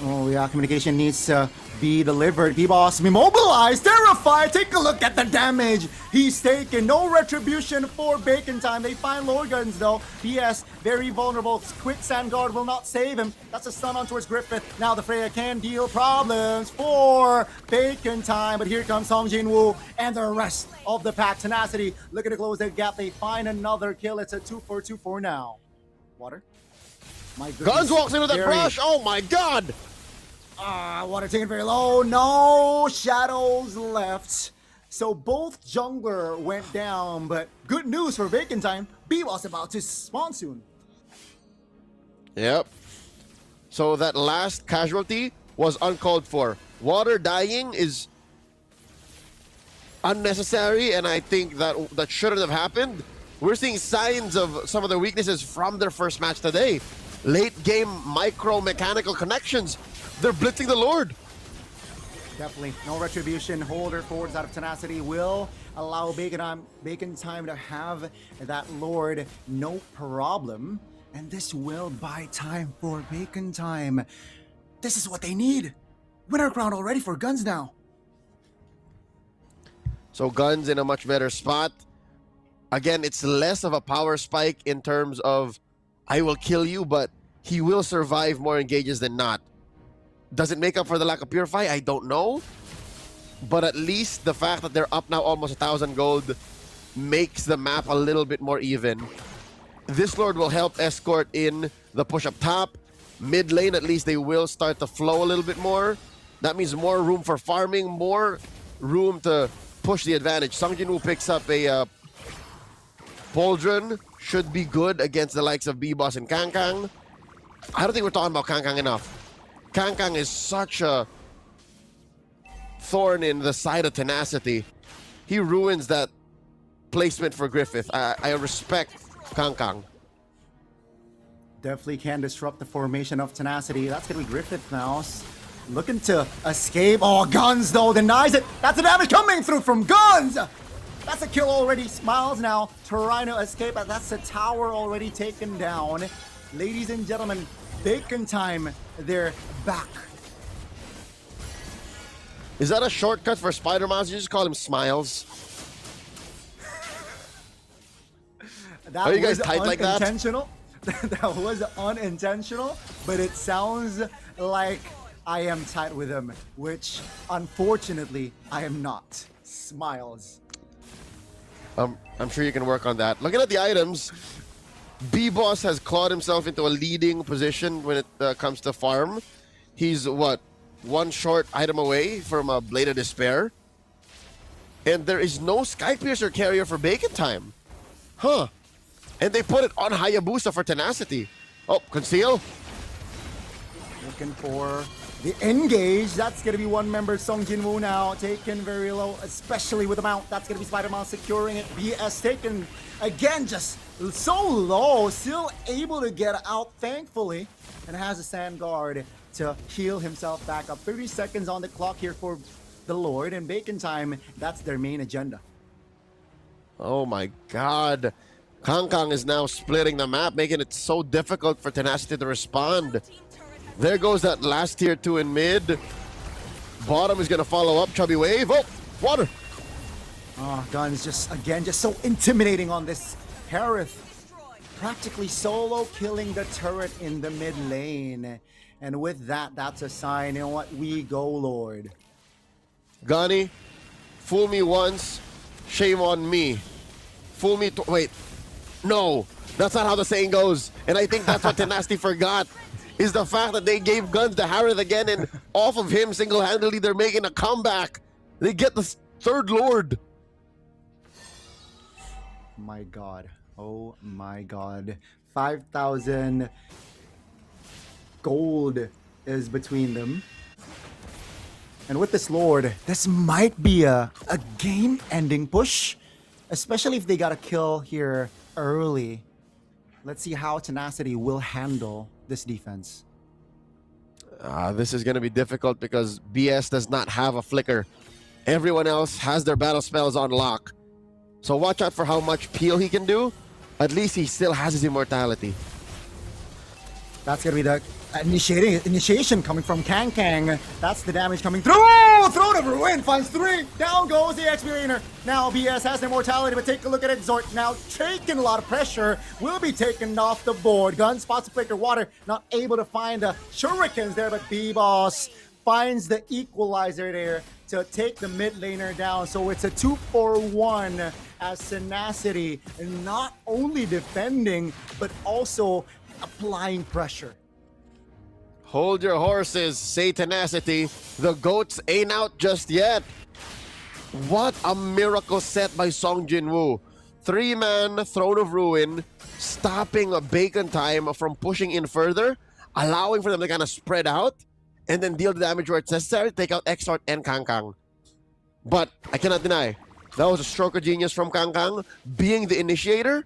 Oh yeah, communication needs to be delivered. B-Boss immobilized, terrified. Take a look at the damage he's taken. No retribution for Bacon Time. They find Lord Guns though. BS very vulnerable. Quick Sand Guard will not save him. That's a stun on towards Griffith. Now the Freya can deal problems for Bacon Time, but here comes Song Jin-woo and the rest of the pack. Tenacity looking to close that gap. They find another kill. It's a 2-4-2-4 now. Water. My goodness. Guns walks into that brush. Oh my god. Water taken very low. No shadows left. So both jungler went down, but good news for Bacon Time. B-Boss about to spawn soon. Yep. So that last casualty was uncalled for. Water dying is unnecessary, and I think that shouldn't have happened. We're seeing signs of some of their weaknesses from their first match today. Late game micro mechanical connections. They're blitzing the Lord. Definitely. No retribution. Holder forwards out of Tenacity will allow Bacon Time to have that Lord. No problem. And this will buy time for Bacon Time. This is what they need. Winner crown already for Guns now. So Guns in a much better spot. Again, it's less of a power spike in terms of I will kill you, but he will survive more engages than not. Does it make up for the lack of Purify? I don't know. But at least the fact that they're up now almost 1,000 gold makes the map a little bit more even. This Lord will help escort in the push up top. Mid lane, at least they will start to flow a little bit more. That means more room for farming, more room to push the advantage. Song Jin-woo picks up a Pauldron. Should be good against the likes of B-Boss and Kangkang. I don't think we're talking about Kangkang enough. Kangkang is such a thorn in the side of Tenacity. He ruins that placement for Griffith. I respect Kangkang. Definitely can disrupt the formation of Tenacity. That's going to be Griffith now. Looking to escape. Oh, Guns though denies it. That's the damage coming through from Guns. That's a kill already. Smiles now. Torino escape. That's a tower already taken down. Ladies and gentlemen, Bacon Time, they're back. Is that a shortcut for Spider-Man? You just call him Smiles. That Are you guys was tight like that? Unintentional. That was unintentional, but it sounds like I am tight with him, which unfortunately I am not. Smiles. I'm sure you can work on that. Looking at the items, B-Boss has clawed himself into a leading position when it comes to farm. He's, what, one short item away from a Blade of Despair. And there is no Skypiercer carrier for Bacon Time. Huh. And they put it on Hayabusa for Tenacity. Oh, Conceal. Looking for the engage. That's going to be one member, Song Jin-woo now, taken very low, especially with the mount. That's going to be Spider-Man securing it. BS taken again, just so low, still able to get out, thankfully, and has a Sand Guard to heal himself back up. 30 seconds on the clock here for the Lord, and Bacon Time, that's their main agenda. Oh my god. Kangkang is now splitting the map, making it so difficult for Tenacity to respond. There goes that last tier 2 in mid. Bottom is going to follow up. Chubby Wave. Oh, water. Oh, Guns just, again, just so intimidating on this Harith. Practically solo killing the turret in the mid lane. And with that, that's a sign. You know what? We go, Lord. Gani, fool me once, shame on me. Fool me wait. No, that's not how the saying goes. And I think that's what Tenacity forgot. Is the fact that they gave Guns to Harith again, and off of him single-handedly they're making a comeback. They get the third Lord. My god. Oh my god. 5,000 gold is between them. And with this Lord, this might be a game-ending push. Especially if they got a kill here early. Let's see how Tenacity will handle this defense. This is going to be difficult because BS does not have a flicker. Everyone else has their battle spells on lock. So watch out for how much peel he can do. At least he still has his immortality. That's gonna be the initiation coming from Kang Kang. That's the damage coming through. Throne of Ruin finds 3. Down goes the XP laner. Now BS has immortality, but take a look at it. Zort now taking a lot of pressure. Will be taken off the board. Gun spots the flicker water. Not able to find the shurikens there, but B-Boss finds the equalizer there to take the mid laner down. So it's a 2-for-1 as Tenacity not only defending, but also applying pressure. Hold your horses, say Tenacity. The goats ain't out just yet. What a miracle set by Song Jinwoo. 3-man Throne of Ruin, stopping a Bacon Time from pushing in further, allowing for them to kind of spread out, and then deal the damage where it's necessary, take out Exort and Kang Kang. But I cannot deny, that was a stroke of genius from Kang Kang, being the initiator.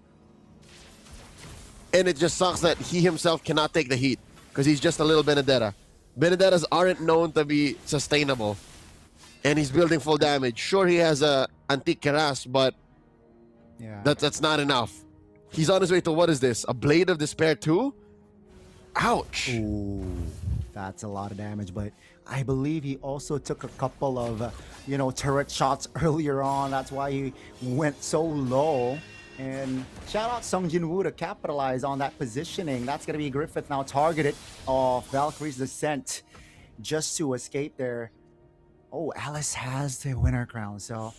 And it just sucks that he himself cannot take the heat, because he's just a little Benedetta. Benedettas aren't known to be sustainable. And he's building full damage. Sure, he has a Antique Keras, but yeah, that's not enough. He's on his way to, what is this? A Blade of Despair 2? Ouch. Ooh, that's a lot of damage, but I believe he also took a couple of, turret shots earlier on. That's why he went so low. And shout out Sung Jin-woo to capitalize on that positioning. That's going to be Griffith now targeted off Valkyrie's Descent just to escape there. Oh, Alice has the winner crown. So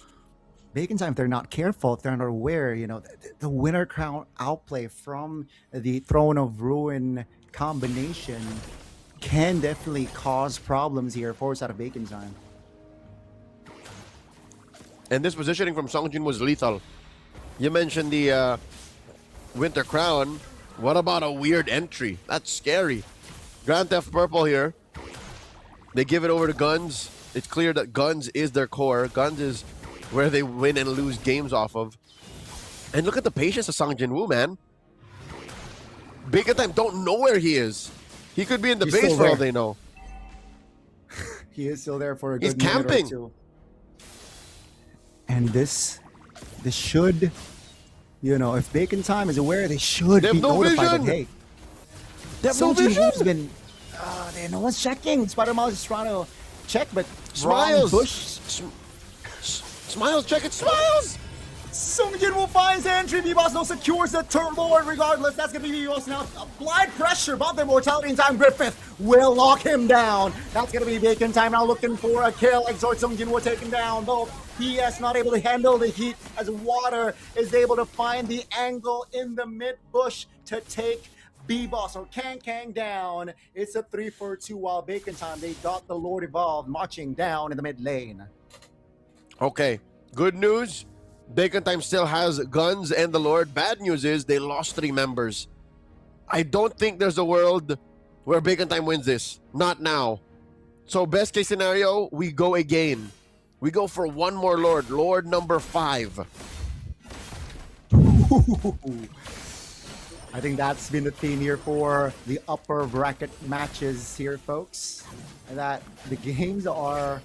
Bacon Time, if they're not careful, if they're not aware, the winner crown outplay from the Throne of Ruin combination can definitely cause problems here for us out of Bacon Time. And this positioning from Songjin was lethal. You mentioned the Winter Crown. What about a weird entry? That's scary. Grand Theft Purple here. They give it over to Guns. It's clear that Guns is their core. Guns is where they win and lose games off of. And look at the patience of Song Jin-woo, man. Bacon Time don't know where he is. He could be in the base for all they know. He is still there for a He's good minute or camping. two. And this should, if Bacon Time is aware, they should They have be no notified vision. that, hey, They have no Song Jin-woo's vision. been, no one's checking. Spider-Man is trying to check, but Smiles. wrong push. Smiles, check it, Smiles! Sung Jin-woo finds entry. B-Boss no secures the turn lord regardless. That's going to be B-Boss now. Applied pressure, but the mortality in time. Griffith will lock him down. That's going to be Bacon Time now looking for a kill. Exhort Sung Jin-woo taken down, though. PS not able to handle the heat as Water is able to find the angle in the mid bush to take B-Boss or Kang Kang down. It's a 3-for-2 while Bacon Time, they got the Lord Evolved marching down in the mid lane. Okay, good news. Bacon Time still has Guns and the Lord. Bad news is they lost 3 members. I don't think there's a world where Bacon Time wins this. Not now. So best case scenario, we go again. We go for one more Lord. Lord number 5. I think that's been the theme here for the upper bracket matches here, folks. That the games are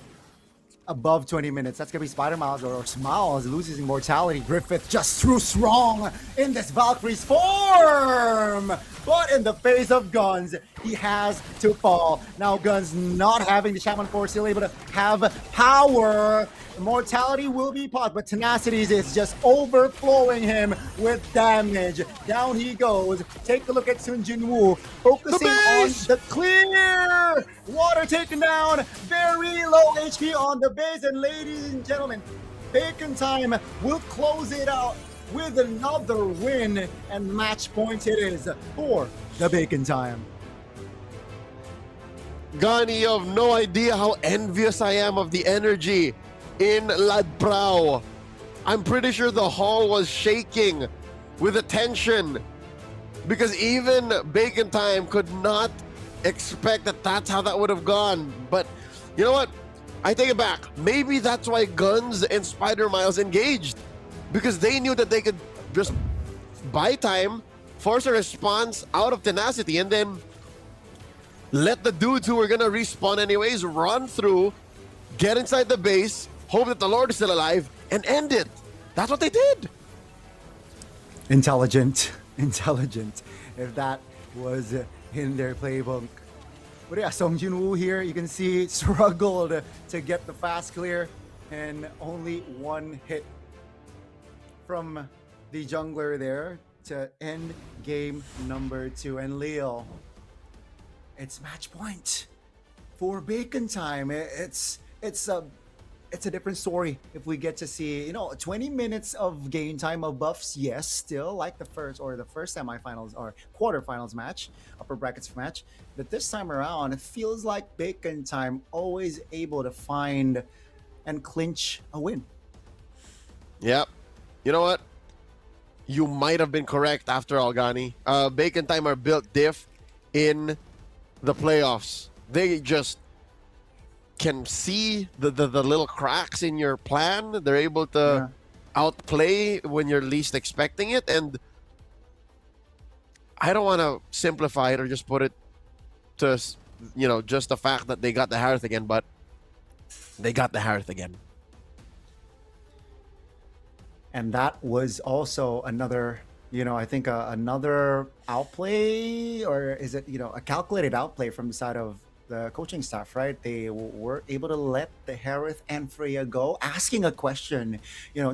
above 20 minutes. That's going to be Spider-Miles or Smiles loses immortality. Griffith just too strong in this Valkyrie's form. But in the face of Guns, he has to fall. Now Guns not having the Shaman Force, still able to have power. Immortality will be paused, but Tenacities is just overflowing him with damage. Down he goes. Take a look at Sun Jin-woo, focusing on the clear. Water taken down, very low HP on the base, and ladies and gentlemen, Bacon Time will close it out with another win, and match point it is for the Bacon Time. Gani, you have no idea how envious I am of the energy in Ladbrau. I'm pretty sure the hall was shaking with attention because even Bacon Time could not expect that that's how that would have gone. But you know what? I take it back. Maybe that's why Guns and Spider-Miles engaged, because they knew that they could just buy time, force a response out of Tenacity, and then let the dudes who were gonna respawn anyways run through, get inside the base, hope that the Lord is still alive, and end it. That's what they did. Intelligent. If that was in their playbook. But yeah, Song Junwoo here, you can see struggled to get the fast clear, and only one hit from the jungler there to end game number 2. And Leo, it's match point for Bacon time. It's a different story if we get to see 20 minutes of game time of buffs. Yes, still like the first semifinals or quarterfinals match, upper brackets match, but this time around it feels like Bacon time always able to find and clinch a win. Yep. You know what? You might have been correct after all, Gani. Bacon time are built diff in the playoffs. They just can see the little cracks in your plan. They're able to outplay when you're least expecting it. And I don't want to simplify it or just put it to, just the fact that they got the Harith again, but they got the Harith again. And that was also another, I think another outplay, or is it, a calculated outplay from the side of the coaching staff, right? They were able to let the Harith and Freya go, asking a question,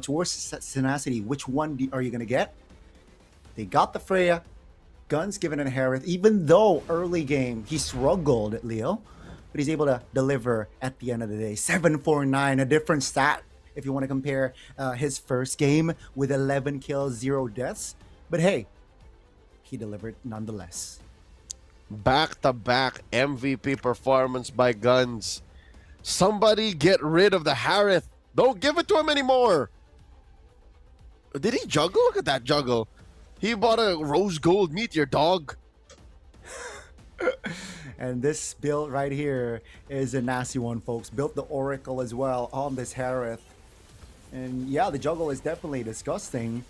towards Tenacity, which one are you going to get? They got the Freya, Guns given a Harith, even though early game he struggled, Leo, but he's able to deliver at the end of the day. 749, a different stat if you want to compare his first game with 11 kills, 0 deaths. But hey, he delivered nonetheless. Back-to-back MVP performance by Guns. Somebody get rid of the Harith. Don't give it to him anymore. Did he juggle? Look at that juggle. He bought a rose gold meteor, dog. And this build right here is a nasty one, folks. Built the Oracle as well on this Harith. And yeah, the juggle is definitely disgusting.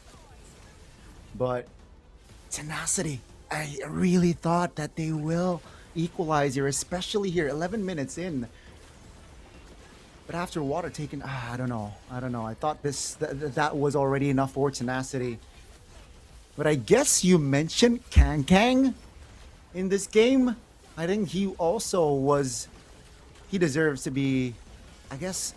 But Tenacity, I really thought that they will equalize here, especially here, 11 minutes in. But after water taken, I don't know. I thought that was already enough for Tenacity. But I guess you mentioned Kang in this game. I think he deserves to be, I guess,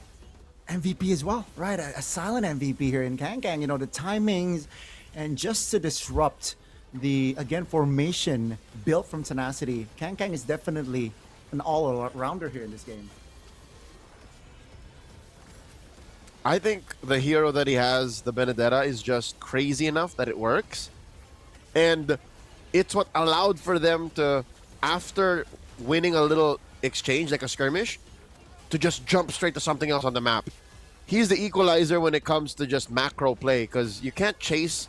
MVP as well, right? A silent MVP here in Kang. The timings, and just to disrupt the, again, formation built from Tenacity. Kang is definitely an all-rounder here in this game. I think the hero that he has, the Benedetta, is just crazy enough that it works. And it's what allowed for them to, after winning a little exchange, like a skirmish, to just jump straight to something else on the map. He's the equalizer when it comes to just macro play, because you can't chase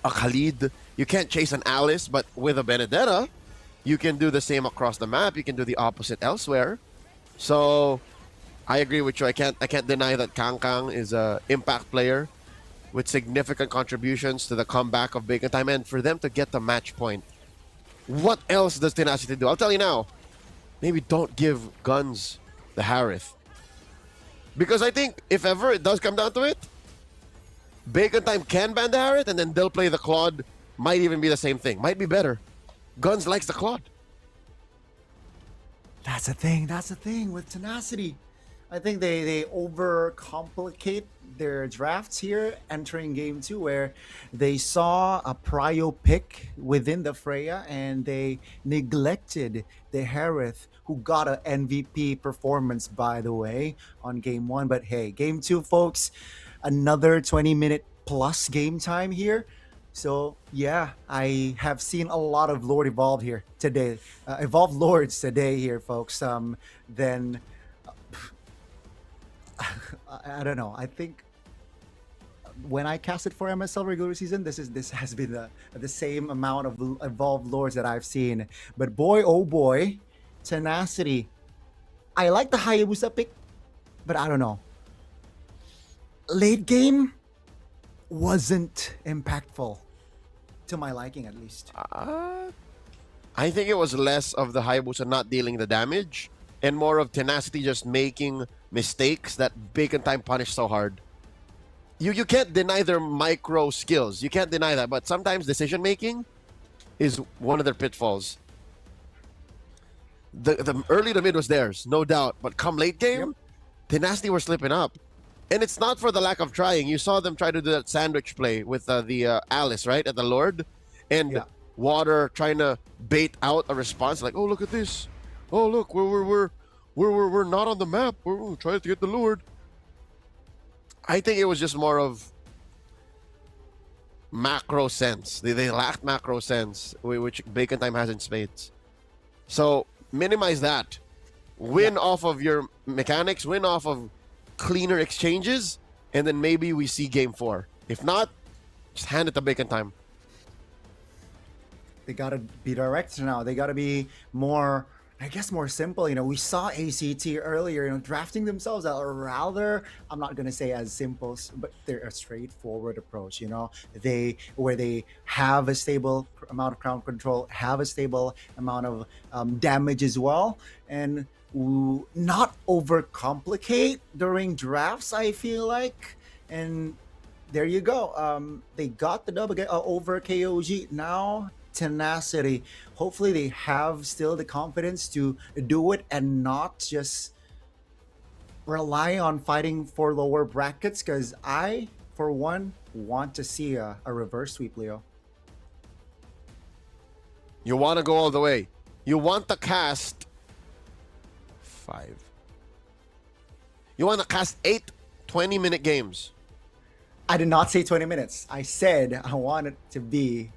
a Khalid, you can't chase an Alice, but with a Benedetta, you can do the same across the map. You can do the opposite elsewhere. So I agree with you. I can't deny that Kang is an impact player with significant contributions to the comeback of Bacon Time, and for them to get the match point. What else does Tenacity do? I'll tell you now. Maybe don't give Guns the Harith. Because I think if ever it does come down to it, Bacon Time can ban the Harith, and then they'll play the Claude. Might even be the same thing. Might be better. Guns likes the Claude. That's the thing with Tenacity. I think they overcomplicate their drafts here entering game 2, where they saw a prio pick within the Freya and they neglected the Harith, who got an MVP performance, by the way, on game 1. But hey, game 2, folks, another 20-minute plus game time here. So yeah, I have seen a lot of Lord evolved here today, evolved Lords today here, folks. Then I don't know. I think when I casted for MSL regular season, this has been the same amount of evolved Lords that I've seen. But boy, oh boy, Tenacity. I like the Hayabusa pick, but I don't know. Late game wasn't impactful to my liking, at least. I think it was less of the Hayabusa not dealing the damage and more of Tenacity just making mistakes that Bacon Time punished so hard. You can't deny their micro skills. You can't deny that. But sometimes decision making, is one of their pitfalls. The early to mid was theirs, no doubt. But come late game, Tenacity were slipping up. And it's not for the lack of trying. You saw them try to do that sandwich play with the Alice, right, at the Lord. And Water trying to bait out a response like, oh, look at this. Oh, look, we're not on the map. We're trying to get the Lord. I think it was just more of macro sense. They lacked macro sense, which Bacon Time has in spades. So minimize that. Win off of your mechanics, win off of cleaner exchanges, and then maybe we see game 4. If not, just hand it to Bacon Time. They got to be direct now. They got to be more, I guess, more simple. You know, we saw ACT earlier, you know, drafting themselves out rather, I'm not going to say as simple, but they're a straightforward approach, you know, where they have a stable amount of crown control, have a stable amount of damage as well, and not overcomplicate during drafts, I feel like. And there you go. They got the dub again over KOG. Now Tenacity, hopefully they have still the confidence to do it and not just rely on fighting for lower brackets, because I, for one, want to see a reverse sweep, Leo. You want to go all the way. You want to cast 5. You want to cast 8 20-minute games. I did not say 20 minutes. I said I want it to be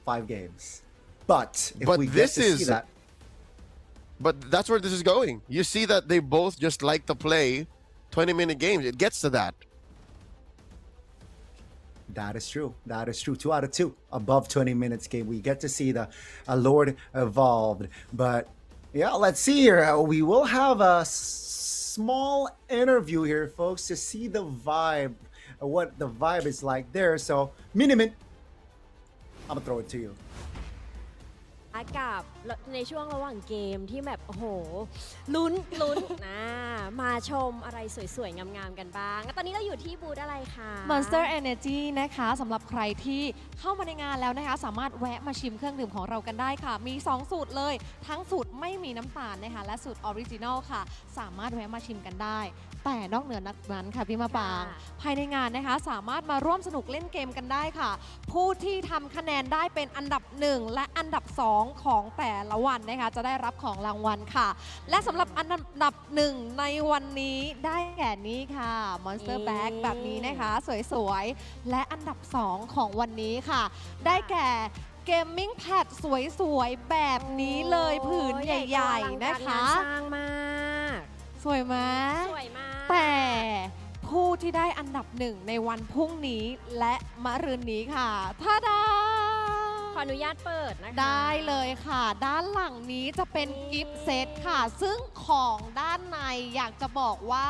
5 games. But if we get to see that, but that's where this is going. You see that they both just like to play 20-minute games. It gets to that. That is true. That is true. 2 out of 2 above 20 minutes game. We get to see the Lord evolved. But yeah, let's see here. We will have a small interview here, folks, to see the vibe, what the vibe is like there. So, Minimin, I'm gonna throw it to you. กับในช่วงระหว่างเกมที่แบบโอ้โหลุ้นมาชมอะไรสวยๆงามๆกันบ้างตอนนี้เราอยู่ที่บูธอะไรคะ Monster Energy นะคะสำหรับใครที่เข้ามาในงานแล้วนะคะสามารถแวะมาชิมเครื่องดื่มของเรากันได้ค่ะมี2สูตรเลยทั้งสูตรไม่มีน้ำตาลนะคะและสูตรออริจินอลค่ะสามารถแวะมาชิมกันได้แต่นอกเหนือนั้นค่ะพี่มาปางภายในงานนะคะสามารถมาร่วมสนุกเล่นเกมกันได้ค่ะผู้ที่ทำคะแนนได้เป็นอันดับ1และอันดับ2ของแต่ละวันนะคะจะได้รับของรางวัลค่ะและสำหรับอันดับ1ในวันนี้ได้แก่นี้ค่ะ Monster Bag แบบนี้นะคะสวยๆและอันดับ2ของวันนี้ค่ะได้แก่เกมมิ่งแพดสวยๆแบบนี้เลยผืนใหญ่ๆนะคะสร้างมากสวยไหมสวยมากแต่ผู้ที่ได้อันดับ1ในวันพรุ่งนี้และมะรืนนี้ค่ะท่าดาขออนุญาตเปิดนะคะได้เลยค่ะด้านหลังนี้จะเป็นกิฟต์เซตค่ะซึ่งของด้านในอยากจะบอกว่า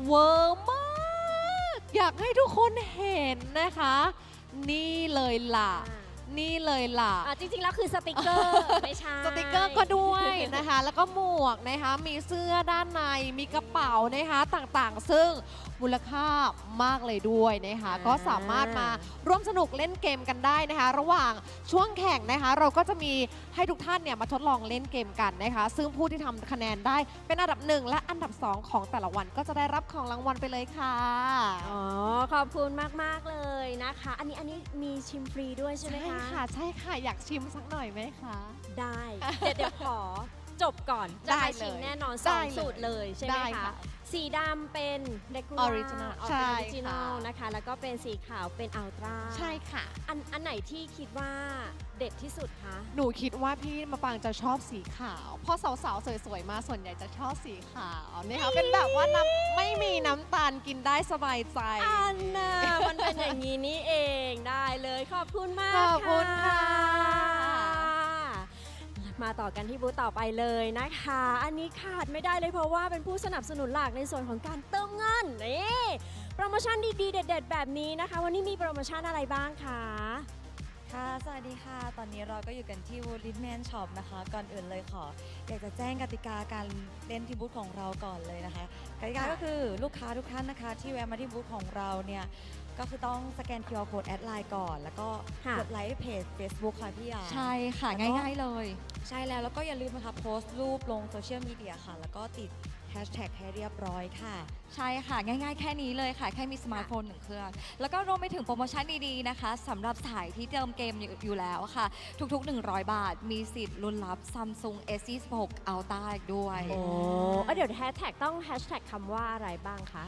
เวอร์มากอยากให้ทุกคนเห็นนะคะนี่เลยล่ะนี่เลยล่ะจริงๆแล้วคือสติกเกอร์ไม่ใช่สติกเกอร์ก็ด้วยนะคะแล้วก็หมวกนะคะมีเสื้อด้านในมีกระเป๋านะคะต่างๆซึ่งมูลค่ามากเลยด้วยนะคะก็สามารถมาร่วมสนุกเล่นเกมกันได้นะคะระหว่างช่วงแข่งนะคะเราก็จะมีให้ทุกท่านเนี่ยมาทดลองเล่นเกมกันนะคะซึ่งผู้ที่ทำคะแนนได้เป็นอันดับ1และอันดับ2ของแต่ละวันก็จะได้รับของรางวัลไปเลยค่ะขอบคุณมากๆเลยนะคะอันนี้มีชิมฟรีด้วยใช่ไหมคะใช่ค่ะอยากชิมสักหน่อยไหมคะได้เดี๋ยวขอจบก่อนจะไปชิมแน่นอน2สูตรเลยใช่ไหมคะสีดำเป็นเดคูล่าออริจินอลนะคะแล้วก็เป็นสีขาวเป็นอัลตร้าใช่ค่ะอันไหนที่คิดว่าเด็ดที่สุดคะหนูคิดว่าพี่มาปางจะชอบสีขาวเพราะสาวๆสวยๆมาส่วนใหญ่จะชอบสีขาวนะคะเป็นแบบว่าไม่มีน้ำตาลกินได้สบายใจมันเป็นอย่างนี้นี่เองได้เลยขอบคุณมากขอบคุณค่ะมาต่อกันที่บูธต่อไปเลยนะคะอันนี้ขาดไม่ได้เลยเพราะว่าเป็นผู้สนับสนุนหลักในส่วนของการเติมเงินนี่โปรโมชั่นดีๆเด็ดๆแบบนี้นะคะวันนี้มีโปรโมชั่นอะไรบ้างคะค่ะสวัสดีค่ะตอนนี้เราก็อยู่กันที่วูดลิทแมนช็อปนะคะก่อนอื่นเลยอยากจะแจ้งกติกาการเล่นที่บูธของเราก่อนเลยนะคะกติกาก็คือลูกค้าทุกท่านนะคะที่แวะมาที่บูธของเราเนี่ย ก็คือต้องสแกน QR Code แอดไลน์ก่อน แล้วก็ ค่ะ กดไลค์เพจ Facebook ค่ะพี่ยา ใช่ค่ะ แล้วก็ ง่ายๆเลย ใช่แล้วก็อย่าลืมนะคะโพสต์รูปลงโซเชียลมีเดียค่ะ แล้วก็ติดแฮชแท็กให้เรียบร้อยค่ะ ใช่ค่ะ ง่ายๆ แค่นี้เลยค่ะ แค่มีสมาร์ทโฟน1 เครื่อง แล้วก็รวมไปถึงโปรโมชั่นดีๆนะคะสำหรับสายที่เติมเกมอยู่แล้วค่ะ ทุกๆ 100 บาท มีสิทธิ์ลุ้นรับ Samsung S26 Ultra อีกด้วย โอ้เดี๋ยวแฮชแท็กต้องแฮชแท็กคำว่าอะไรบ้างคะ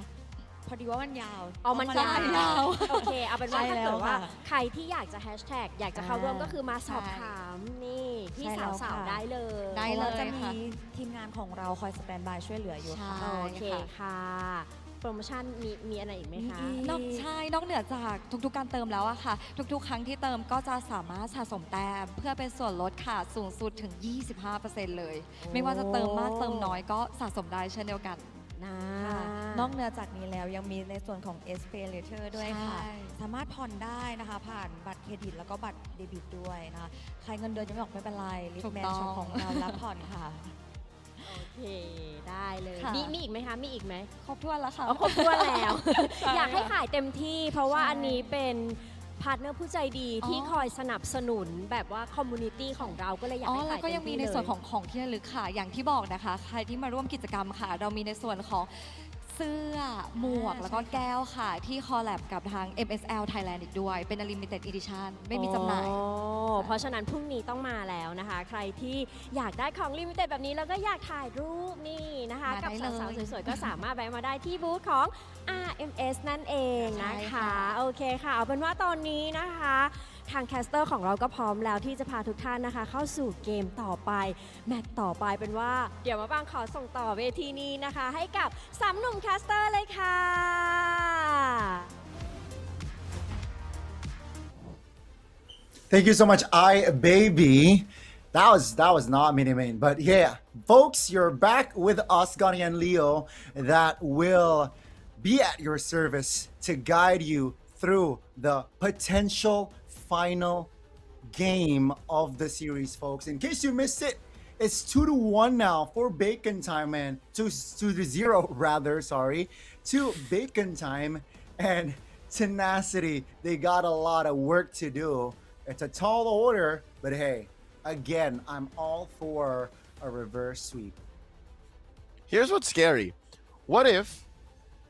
พอดีว่ามันยาว เอามันยาว โอเค เอาเป็นว่า ใช่ ถ้า แล้ว เกิดว่า ค่ะ ใครที่อยากจะแฮชแท็กอยากจะเข้าร่วมก็คือมาสอบถามนี่พี่ ใช่แล้ว สาว ค่ะ ๆได้เลย ได้ เพราะ เล ว่าย จะมี ค่ะ ทีมงานของเราคอยสแตนบายช่วยเหลืออยู่ค่ะ โอเคค่ะ โปรโมชั่นมีอะไรอีกไหมคะ นอกเหนือจากทุกๆการเติมแล้วอะค่ะ ทุกๆ ครั้งที่เติมก็จะสามารถสะสมแต้มเพื่อเป็นส่วนลดค่ะสูงสุดถึง 25%เลย ไม่ว่าจะเติมมากเติมน้อยก็สะสมได้เช่นเดียวกัน ค่ะนอกเหนือจากนี้แล้วยังมีในส่วนของ S Pay Later ด้วยค่ะ ใช่ สามารถผ่อนได้นะคะ ผ่านบัตรเครดิตแล้วก็บัตรเดบิตด้วยนะคะ ใครเงินเดือนยังไม่ออกไม่เป็นไรลิฟ ถูก แมน ต้อง ช็อปของเรารับผ่อนค่ะ โอเค ได้เลย ค่ะ มีอีกไหมคะ มีอีกไหม ครบถ้วนแล้วค่ะ ครบถ้วนแล้ว ใช่ อยากให้ขายเต็มที่ เพราะว่า ใช่ อันนี้เป็นพาร์ทเนอร์ผู้ใจดีที่ อ๋อ คอยสนับสนุนแบบว่าคอมมูนิตี้ของเราก็เลยอยาก อ๋อ ให้ แล้ ขา วย ก็ เต็ ยัง ม มี ที่ ใน เลย ส่วนของที่ระลึกค่ะ อย่างที่บอกนะคะ ใครที่มาร่วมกิจกรรมค่ะ เรามีในส่วนของเสื้อ หมวก แล้วก็แก้วค่ะ ที่คอลแลบกับทาง MSL Thailand อีกด้วย เป็น Limited Edition ไม่มีจำหน่าย โอ้เพราะฉะนั้นพรุ่งนี้ต้องมาแล้วนะคะ ใครที่อยากได้ของลิมิเต็ดแบบนี้แล้วก็อยากถ่ายรูปนี่นะคะ มา กับ ได้ สาว เลย ๆสวยๆ ก็สามารถแวะมาได้ที่บูธของ RMS นั่นเองนะ ใช่ คะ ค่ะ โอเคค่ะ เอาเป็นว่าตอนนี้นะคะ ทางแคสเตอร์ของเราก็พร้อมแล้วที่จะพาทุกท่านนะคะ เข้าสู่เกมต่อไป แมตช์ต่อไปเป็นว่า เดี๋ยวมาบางขอส่งต่อเวทีนี้นะคะ ให้กับสามหนุ่มแคสเตอร์เลยค่ะ Thank you so much, baby. That was not mini main, but yeah, folks, you're back with us, Gunny and Leo, that will be at your service to guide you through the potential final game of the series, folks. In case you missed it, it's 2-1 now for Bacon Time, and 2-0 rather, sorry, to Bacon Time and Tenacity. They got a lot of work to do. It's a tall order, but hey, again, I'm all for a reverse sweep. Here's what's scary. What if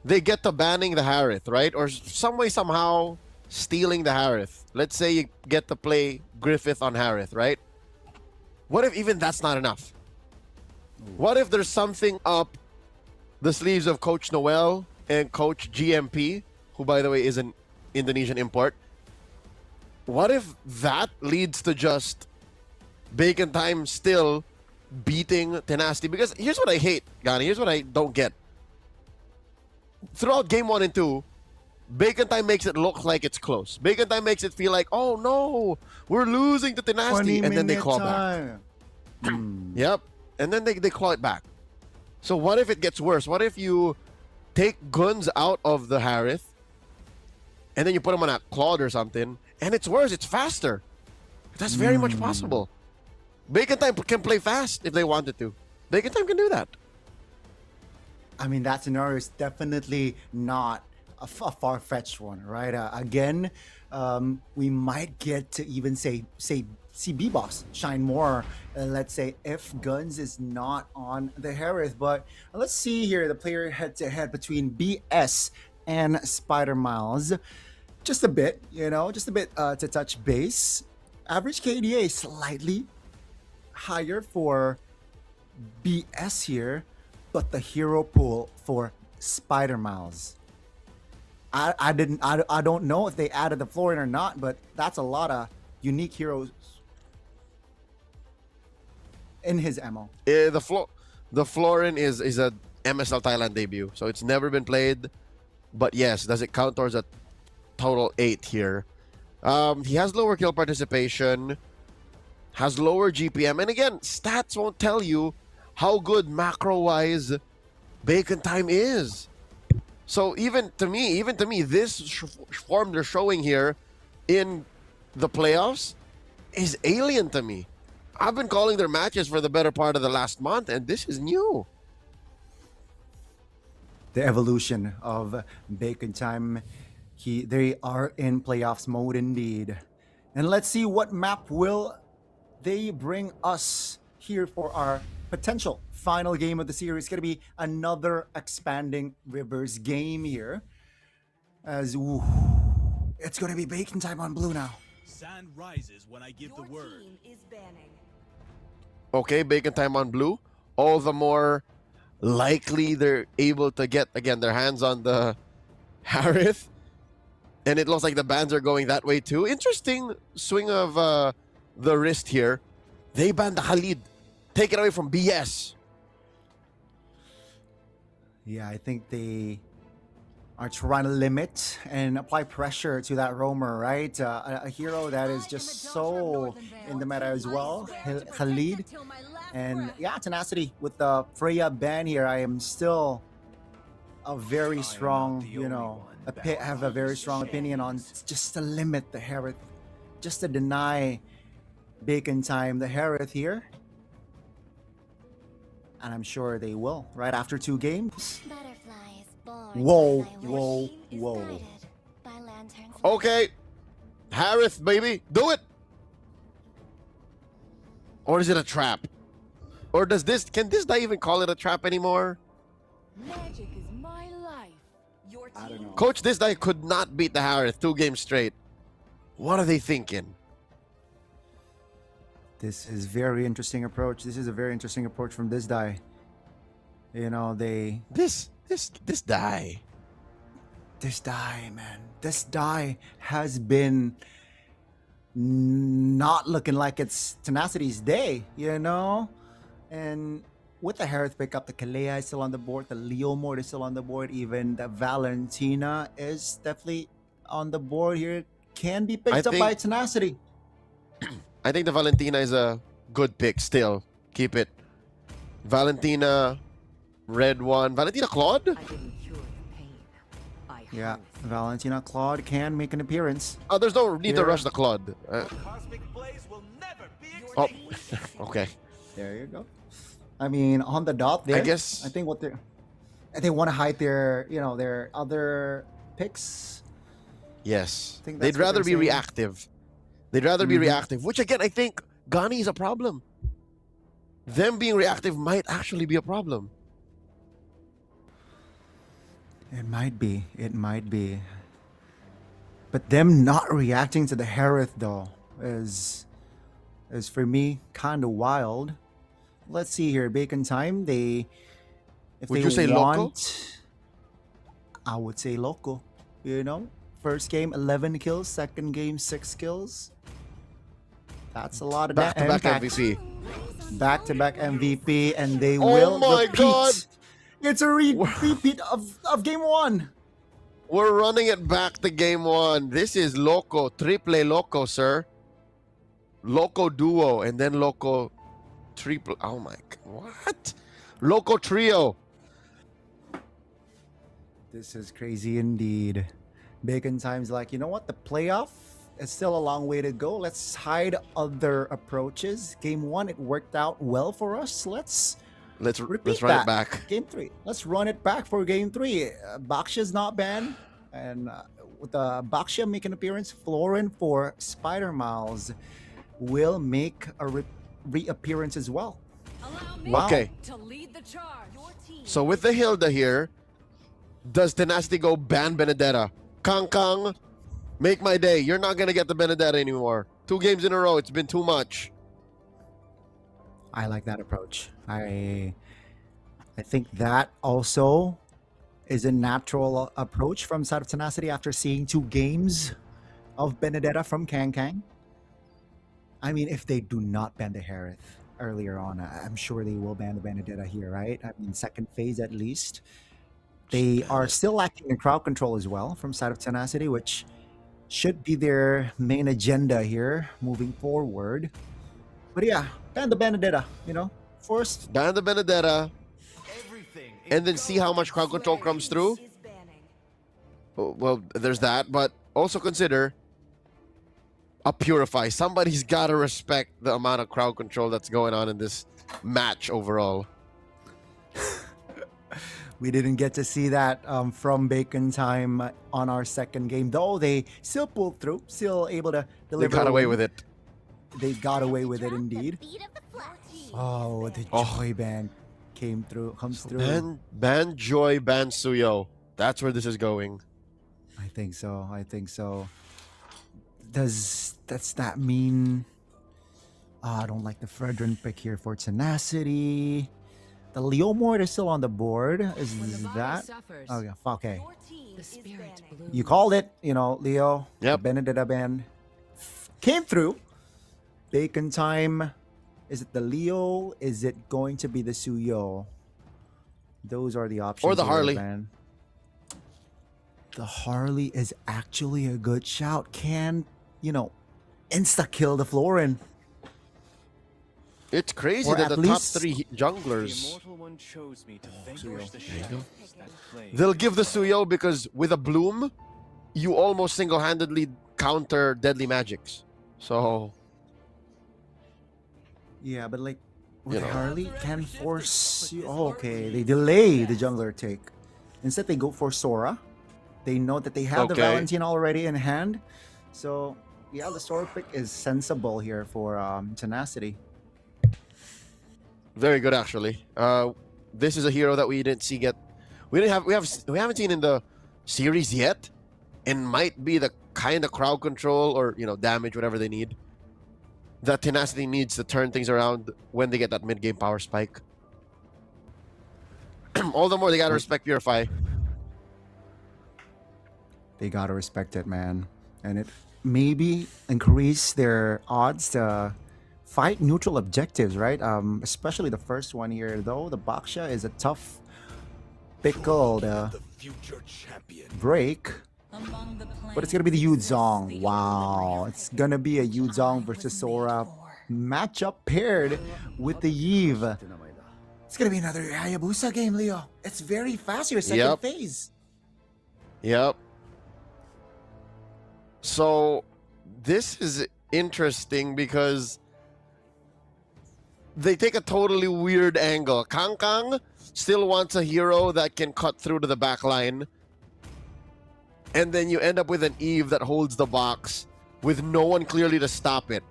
they get to banning the Harith, right? Or some way, somehow stealing the Harith. Let's say you get to play Griffith on Harith, right? What if even that's not enough? What if there's something up the sleeves of Coach Noel and Coach GMP, who, by the way, is an Indonesian import? What if that leads to just Bacon Time still beating Tenacity? Because here's what I hate, Gani. Here's what I don't get. Throughout game 1 and 2, Bacon Time makes it look like it's close. Bacon Time makes it feel like, oh no, we're losing to Tenacity. And then they claw back. Yep. And then they claw it back. So what if it gets worse? What if you take Guns out of the Harith and then you put him on a Claude or something, and it's worse, it's faster? That's very much possible. Bacon Time can play fast if they wanted to. Bacon Time can do that. I mean, that scenario is definitely not a far-fetched one, right? Again, we might get to even say see B-Boss shine more, let's say, if Guns is not on the Harith. But let's see here the player head-to-head between BS and Spider Miles. Just a bit, to touch base. Average KDA slightly higher for BS here, but the hero pool for Spider Miles. I don't know if they added the Florin or not, but that's a lot of unique heroes in his MO. The Florin is a MSL Thailand debut, so it's never been played. But yes, does it count towards a total 8 here? He has lower kill participation, has lower GPM, and again, stats won't tell you how good macro-wise Bacon Time is. So even to me, this form they're showing here in the playoffs is alien to me. I've been calling their matches for the better part of the last month, and this is new. The evolution of Bacon Time They are in playoffs mode indeed. And let's see what map will they bring us here for our potential final game of the series. It's going to be another expanding rivers game here. As it's going to be bacon time on blue now. Sand rises when I give the word. Okay, bacon time on blue. All the more likely they're able to get, again, their hands on the Harith. And it looks like the bans are going that way too. Interesting swing of the wrist here. They banned the Khalid. Take it away from BS. Yeah, I think they are trying to limit and apply pressure to that roamer, right? A hero that is just so in the meta as well, Khalid. And yeah, Tenacity with the Freya ban here. I am still a very strong, have a very strong opinion on just to limit the Harith, just to deny bacon time the Harith here. And I'm sure they will, right after 2 games. Whoa, whoa, whoa. Okay. Harith, baby, do it. Or is it a trap? Or can this guy even call it a trap anymore? Magic is my life. Your I don't know. Coach, this guy could not beat the Harith 2 games straight. What are they thinking? This is very interesting approach. This is a very interesting approach from this guy. This die. This die, man. This die has been not looking like it's Tenacity's day, And with the Harith pickup, the Kalea is still on the board, the Leomord is still on the board, even the Valentina is definitely on the board here. Can be picked up by Tenacity. I think the Valentina is a good pick still. Keep it. Valentina, red one. Valentina Claude? Yeah, Valentina Claude can make an appearance. Oh, there's no need to rush the Claude. Oh, okay. There you go. I mean, on the dot there. I guess. I think they want to hide their, their other picks. Yes. I think They'd that's what rather they're be saying. reactive. They'd rather be reactive, which again, I think Ghani is a problem. Them being reactive might actually be a problem. It might be. It might be. But them not reacting to the Harith though is for me kind of wild. Let's see here. Bacon time. Would you say loco? I would say loco. First game 11 kills. Second game 6 kills. That's a lot of Back-to-back impact. MVP. Back-to-back MVP, and they Oh will my repeat. God. It's a repeat of game 1. We're running it back to game 1. This is Loco. Triple Loco, sir. Loco Duo and then Loco Triple. Oh my God. What? Loco Trio. This is crazy indeed. Bacon time's like, you know what? The playoff is still a long way to go. Let's hide other approaches. Game 1, it worked out well for us. Let's repeat run that. it back. Game 3. Let's run it back for game 3. Baksha's not banned. And with Baksha make an appearance, Florin for Spider Miles will make a reappearance as well. Wow. Okay. So with the Hilda here, does Tenacity go ban Benedetta? Kang, make my day. You're not going to get the Benedetta anymore. 2 games in a row. It's been too much. I like that approach. I think that also is a natural approach from side of Tenacity after seeing 2 games of Benedetta from Kang. I mean, if they do not ban the Harith earlier on, I'm sure they will ban the Benedetta here, right? I mean, second phase at least. They are still lacking in crowd control as well from side of Tenacity, which should be their main agenda here moving forward. But yeah, ban the Benedetta, first. Ban the Benedetta. And then see how much crowd control comes through. Oh, well, there's that. But also consider a Purify. Somebody's got to respect the amount of crowd control that's going on in this match overall. We didn't get to see that from Bacon Time on our second game, though they still pulled through, still able to deliver. They got away with it. They got away with it indeed. Oh, the Joy Band comes through. Ban Joy, ban Suyo. That's where this is going. I think so. Does that mean... I don't like the Fredrin pick here for Tenacity. The Leo Mort is still on the board. Is that... Okay. You called it, Leo. Yep. Benedetta Band came through. Bacon Time. Is it the Leo? Is it going to be the Suyo? Those are the options. Or the here, Harley. man. The Harley is actually a good shout. Can, insta-kill the Florin. It's crazy Or that at the top least- 3 junglers... They'll give the Suyo because with a Bloom, you almost single-handedly counter deadly magics. So... Yeah, but with Harley can force you. Oh, okay, they delay the jungler take. Instead, they go for Sora. They know that they have the Okay. Valentine already in hand. So, yeah, the Sora pick is sensible here for Tenacity. Very good, actually. This is a hero that we didn't see get. We haven't seen in the series yet, and might be the kind of crowd control or damage, whatever they need, that Tenacity needs to turn things around when they get that mid game power spike. All the more they gotta respect Purify. They gotta respect it, man, and it maybe increase their odds to fight neutral objectives, right? Especially the first one here, though. The Baksha is a tough pickle to break. But it's gonna be the Yuzong. Wow. It's gonna be a Yuzong versus Sora matchup paired with the Eve. It's gonna be another Hayabusa game, Leo. It's very fast, your second phase. Yep. So this is interesting because they take a totally weird angle. Kang Kang still wants a hero that can cut through to the back line. And then you end up with an Eve that holds the box with no one clearly to stop it.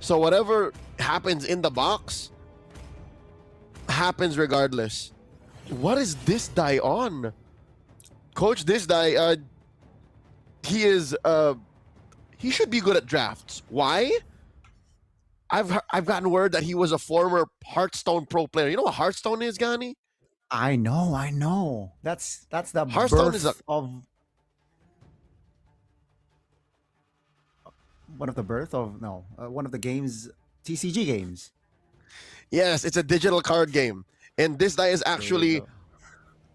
So whatever happens in the box happens regardless. What is this die on? Coach, this die, he should be good at drafts. Why? I've gotten word that he was a former Hearthstone pro player. You know what Hearthstone is, Gani? I know. That's the Hearthstone birth is of one of the games, TCG games. Yes, it's a digital card game. And this guy is actually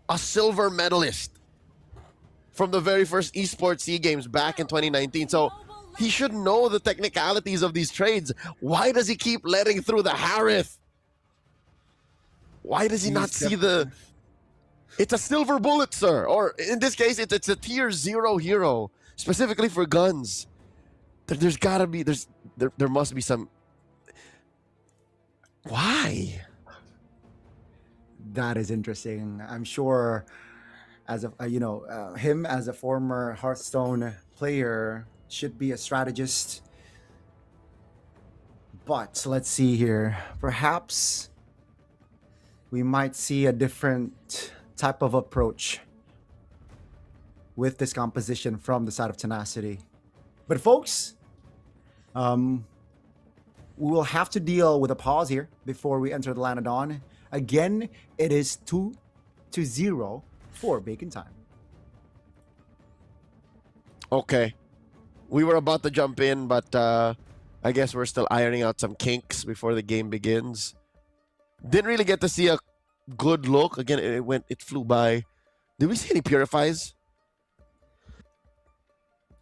a silver medalist from the very first esports SEA Games back in 2019. So he should know the technicalities of these trades. Why does he keep letting through the Harith? Why does he not see the... It's a silver bullet, sir. Or in this case, it's a tier 0 hero, specifically for guns. There's gotta be... There must be some... Why? That is interesting. I'm sure, as a him as a former Hearthstone player should be a strategist. But let's see here. Perhaps we might see a different type of approach with this composition from the side of Tenacity. But folks, we will have to deal with a pause here before we enter the Land of Dawn. Again, it is 2-0 for Bacon Time. Okay. We were about to jump in, but I guess we're still ironing out some kinks before the game begins. Didn't really get to see a good look. Again, it flew by. Did we see any purifies?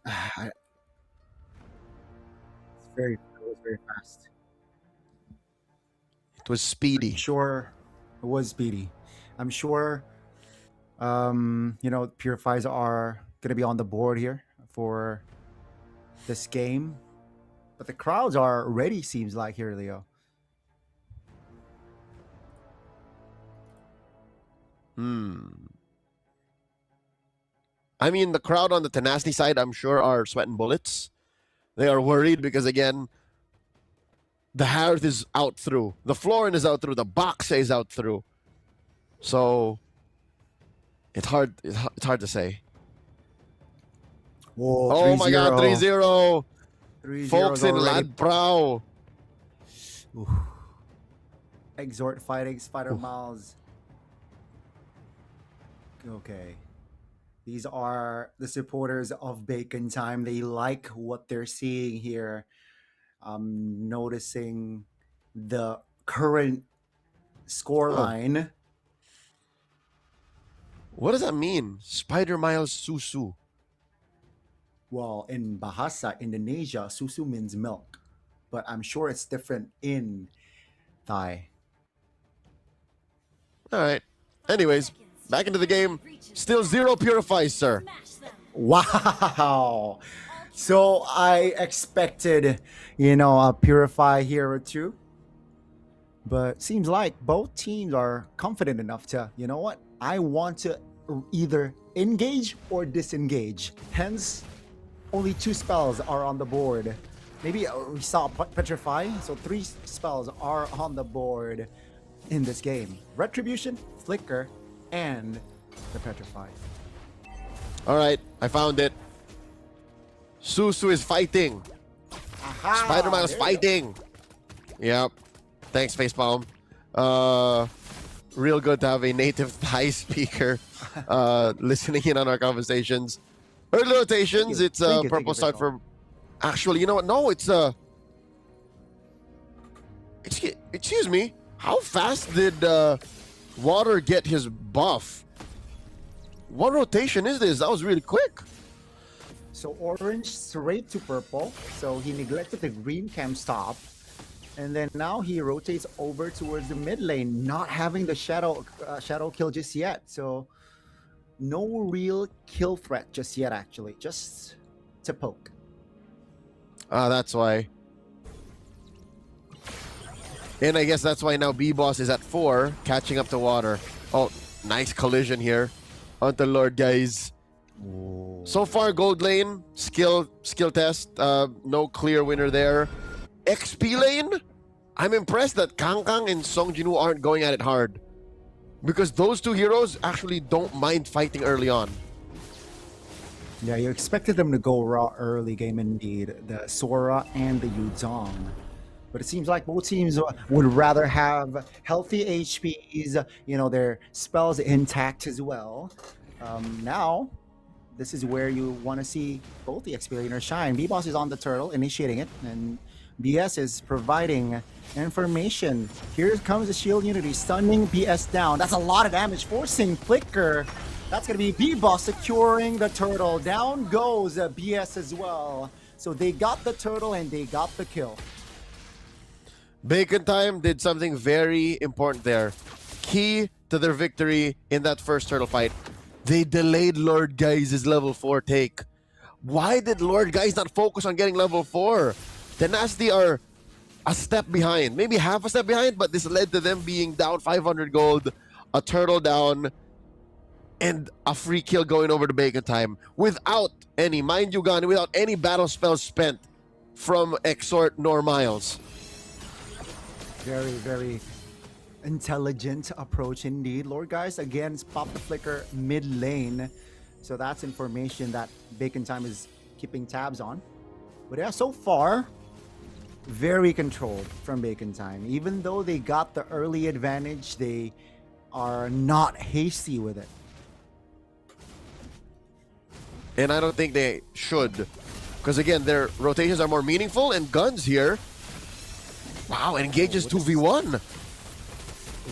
It was very fast. It was speedy. Sure, it was speedy. I'm sure, purifies are going to be on the board here for this game. But the crowds are ready, seems like, here, Leo. I mean, the crowd on the Tenacity side, I'm sure, are sweating bullets. They are worried because, again, the Harith is out through. The Florin is out through. The Boxe is out through. So, it's hard to say. Whoa, oh my God, 3-0. 3-0 Folks in already. Ladbrau. Exhort fighting Spider Miles. Okay. These are the supporters of Bacon Time. They like what they're seeing here. I'm noticing the current scoreline. What does that mean? Spider Miles Susu. Well, in Bahasa, Indonesia, susu means milk. But I'm sure it's different in Thai. All right. Anyways, back into the game. Still 0 purifies, sir. Wow. So I expected, a purify here or two. But seems like both teams are confident enough to, you know what? I want to either engage or disengage. Hence, only 2 spells are on the board. Maybe we saw Petrify, so 3 spells are on the board in this game. Retribution, Flicker, and the Petrify. All right, I found it. Susu is fighting. Spider Miles fighting. Yep. Thanks, Facepalm. Real good to have a native Thai speaker listening in on our conversations. Early rotations, it's a purple start for... Actually, you know what? No, it's excuse me. How fast did Water get his buff? What rotation is this? That was really quick. So orange straight to purple. So he neglected the green cam stop. And then now he rotates over towards the mid lane, not having the shadow kill just yet. So no real kill threat just yet, actually. Just to poke. That's why. And I guess that's why now B-Boss is at 4, catching up to Water. Oh, nice collision here onto Lord, guys. Whoa. So far, gold lane, skill test, no clear winner there. XP lane, I'm impressed that Kangkang and Song Jinwoo aren't going at it hard. Because those 2 heroes actually don't mind fighting early on. Yeah, you expected them to go raw early game indeed. The Sora and the Yuzong. But it seems like both teams would rather have healthy HPs, their spells intact as well. Now, this is where you want to see both the XP laners shine. B-Boss is on the turtle, initiating it, and BS is providing information. Here comes the shield unity, stunning BS down. That's a lot of damage, forcing Flicker. That's going to be B-Boss securing the turtle. Down goes BS as well. So they got the turtle and they got the kill. Bacon Time did something very important there. Key to their victory in that first turtle fight. They delayed Lord Guys' level 4 take. Why did Lord Guys not focus on getting level 4? Tenacity are a step behind. Maybe half a step behind, but this led to them being down 500 gold, a turtle down, and a free kill going over to Bacon Time. Without any, mind you, Gani, without any battle spells spent from Exhort nor Miles. Very, very intelligent approach indeed. Lord Guys again pop the Flicker mid lane. So that's information that Bacon Time is keeping tabs on. But yeah, so far, very controlled from Bacon Time. Even though they got the early advantage, they are not hasty with it. And I don't think they should. Because again, their rotations are more meaningful, and Guns here. Wow, engages 2v1.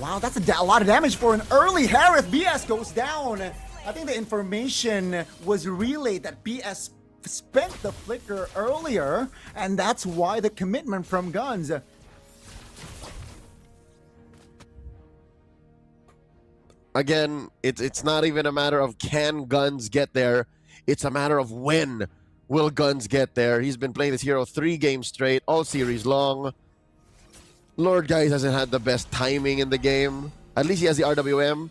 Wow, that's a lot of damage for an early Harith. BS goes down. I think the information was relayed that BS spent the Flicker earlier, and that's why the commitment from Guns. Again, it's not even a matter of can Guns get there. It's a matter of when will Guns get there. He's been playing this hero 3 games straight, all series long. Lord Guys hasn't had the best timing in the game. At least he has the RWM.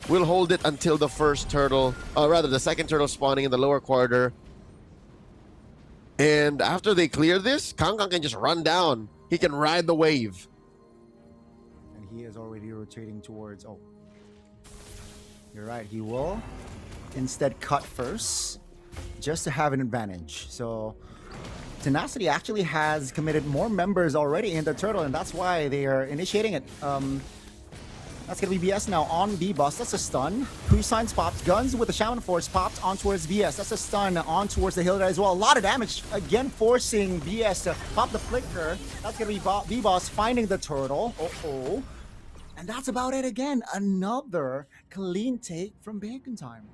will hold it until the first turtle, rather the second turtle spawning in the lower quarter. And after they clear this, Kangkang can just run down. He can ride the wave. And he is already rotating towards... Oh. You're right. He will instead cut first just to have an advantage. So Tenacity actually has committed more members already in the turtle, and that's why they are initiating it. That's going to be BS now on B-Boss. That's a stun. Signs popped. Guns with the Shaman Force popped on towards BS. That's a stun on towards the Hilda as well. A lot of damage. Again, forcing BS to pop the flicker. That's going to be B-Boss finding the turtle. Uh-oh. And that's about it again. Another clean take from Bacon Time.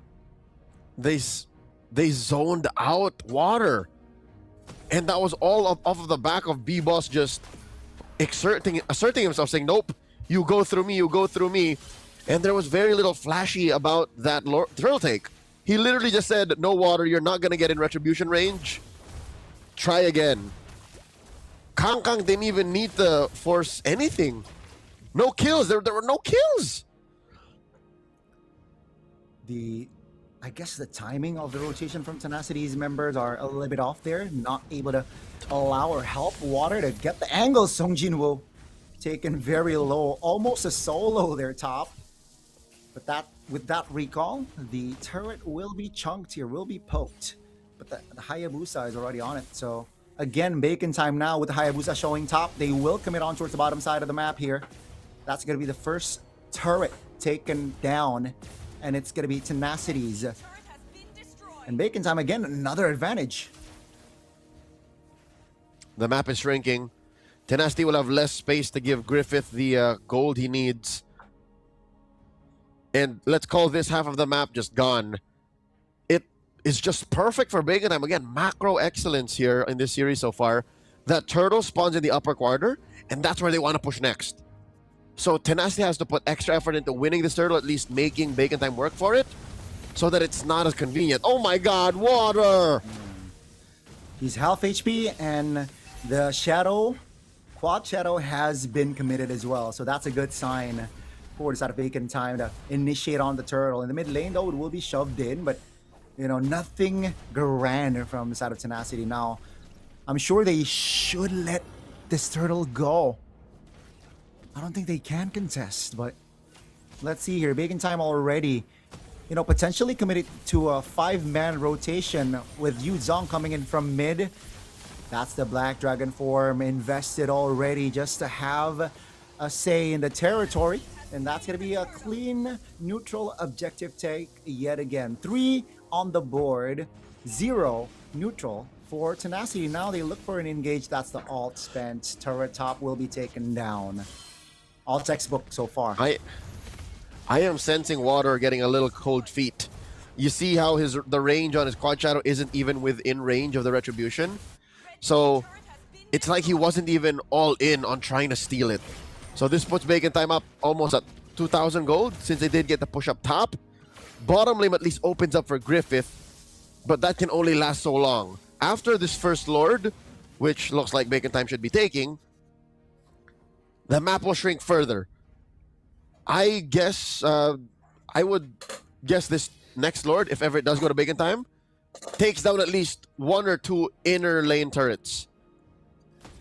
They zoned out water. And that was all off of the back of B-Boss just asserting himself, saying, nope, you go through me, you go through me. And there was very little flashy about that turtle take. He literally just said, no water, you're not going to get in retribution range. Try again. Kangkang didn't even need to force anything. No kills. There were no kills. I guess the timing of the rotation from Tenacity's members are a little bit off there. Not able to allow or help Water to get the angle. Song Jinwoo taken very low. Almost a solo there top. But with that recall, the turret will be chunked here, will be poked. But the Hayabusa is already on it. So again, Bacon Time now with the Hayabusa showing top. They will commit on towards the bottom side of the map here. That's going to be the first turret taken down. And it's going to be Tenacity's. And Bacon Time, again, another advantage. The map is shrinking. Tenacity will have less space to give Griffith the gold he needs. And let's call this half of the map just gone. It is just perfect for Bacon Time. Again, macro excellence here in this series so far. That turtle spawns in the upper quarter, and that's where they want to push next. So Tenacity has to put extra effort into winning this turtle, at least making Bacon Time work for it, so that it's not as convenient. Oh my god, water! He's half HP, and the Shadow, Quad Shadow has been committed as well. So that's a good sign for the side of Bacon Time to initiate on the turtle. In the mid lane, though, it will be shoved in, but, you know, nothing grand from the side of Tenacity. Now, I'm sure they should let this turtle go. I don't think they can contest, but let's see here. Bacon Time already, you know, potentially committed to a 5-man rotation with Yu Zong coming in from mid. That's the Black Dragon form invested already just to have a say in the territory. And that's going to be a clean, neutral objective take yet again. 3 on the board, 0 neutral for Tenacity. Now they look for an engage. That's the alt spent. Turret top will be taken down. All textbook so far. I am sensing Water getting a little cold feet. You see how the range on his Quad Shadow isn't even within range of the Retribution. So it's like he wasn't even all in on trying to steal it. So this puts Bacon Time up almost at 2,000 gold since they did get the push up top. Bottom lane at least opens up for Griffith, but that can only last so long. After this first Lord, which looks like Bacon Time should be taking, the map will shrink further. I guess, I would guess this next Lord, if ever it does go to Bacon Time, takes down at least 1 or 2 inner lane turrets.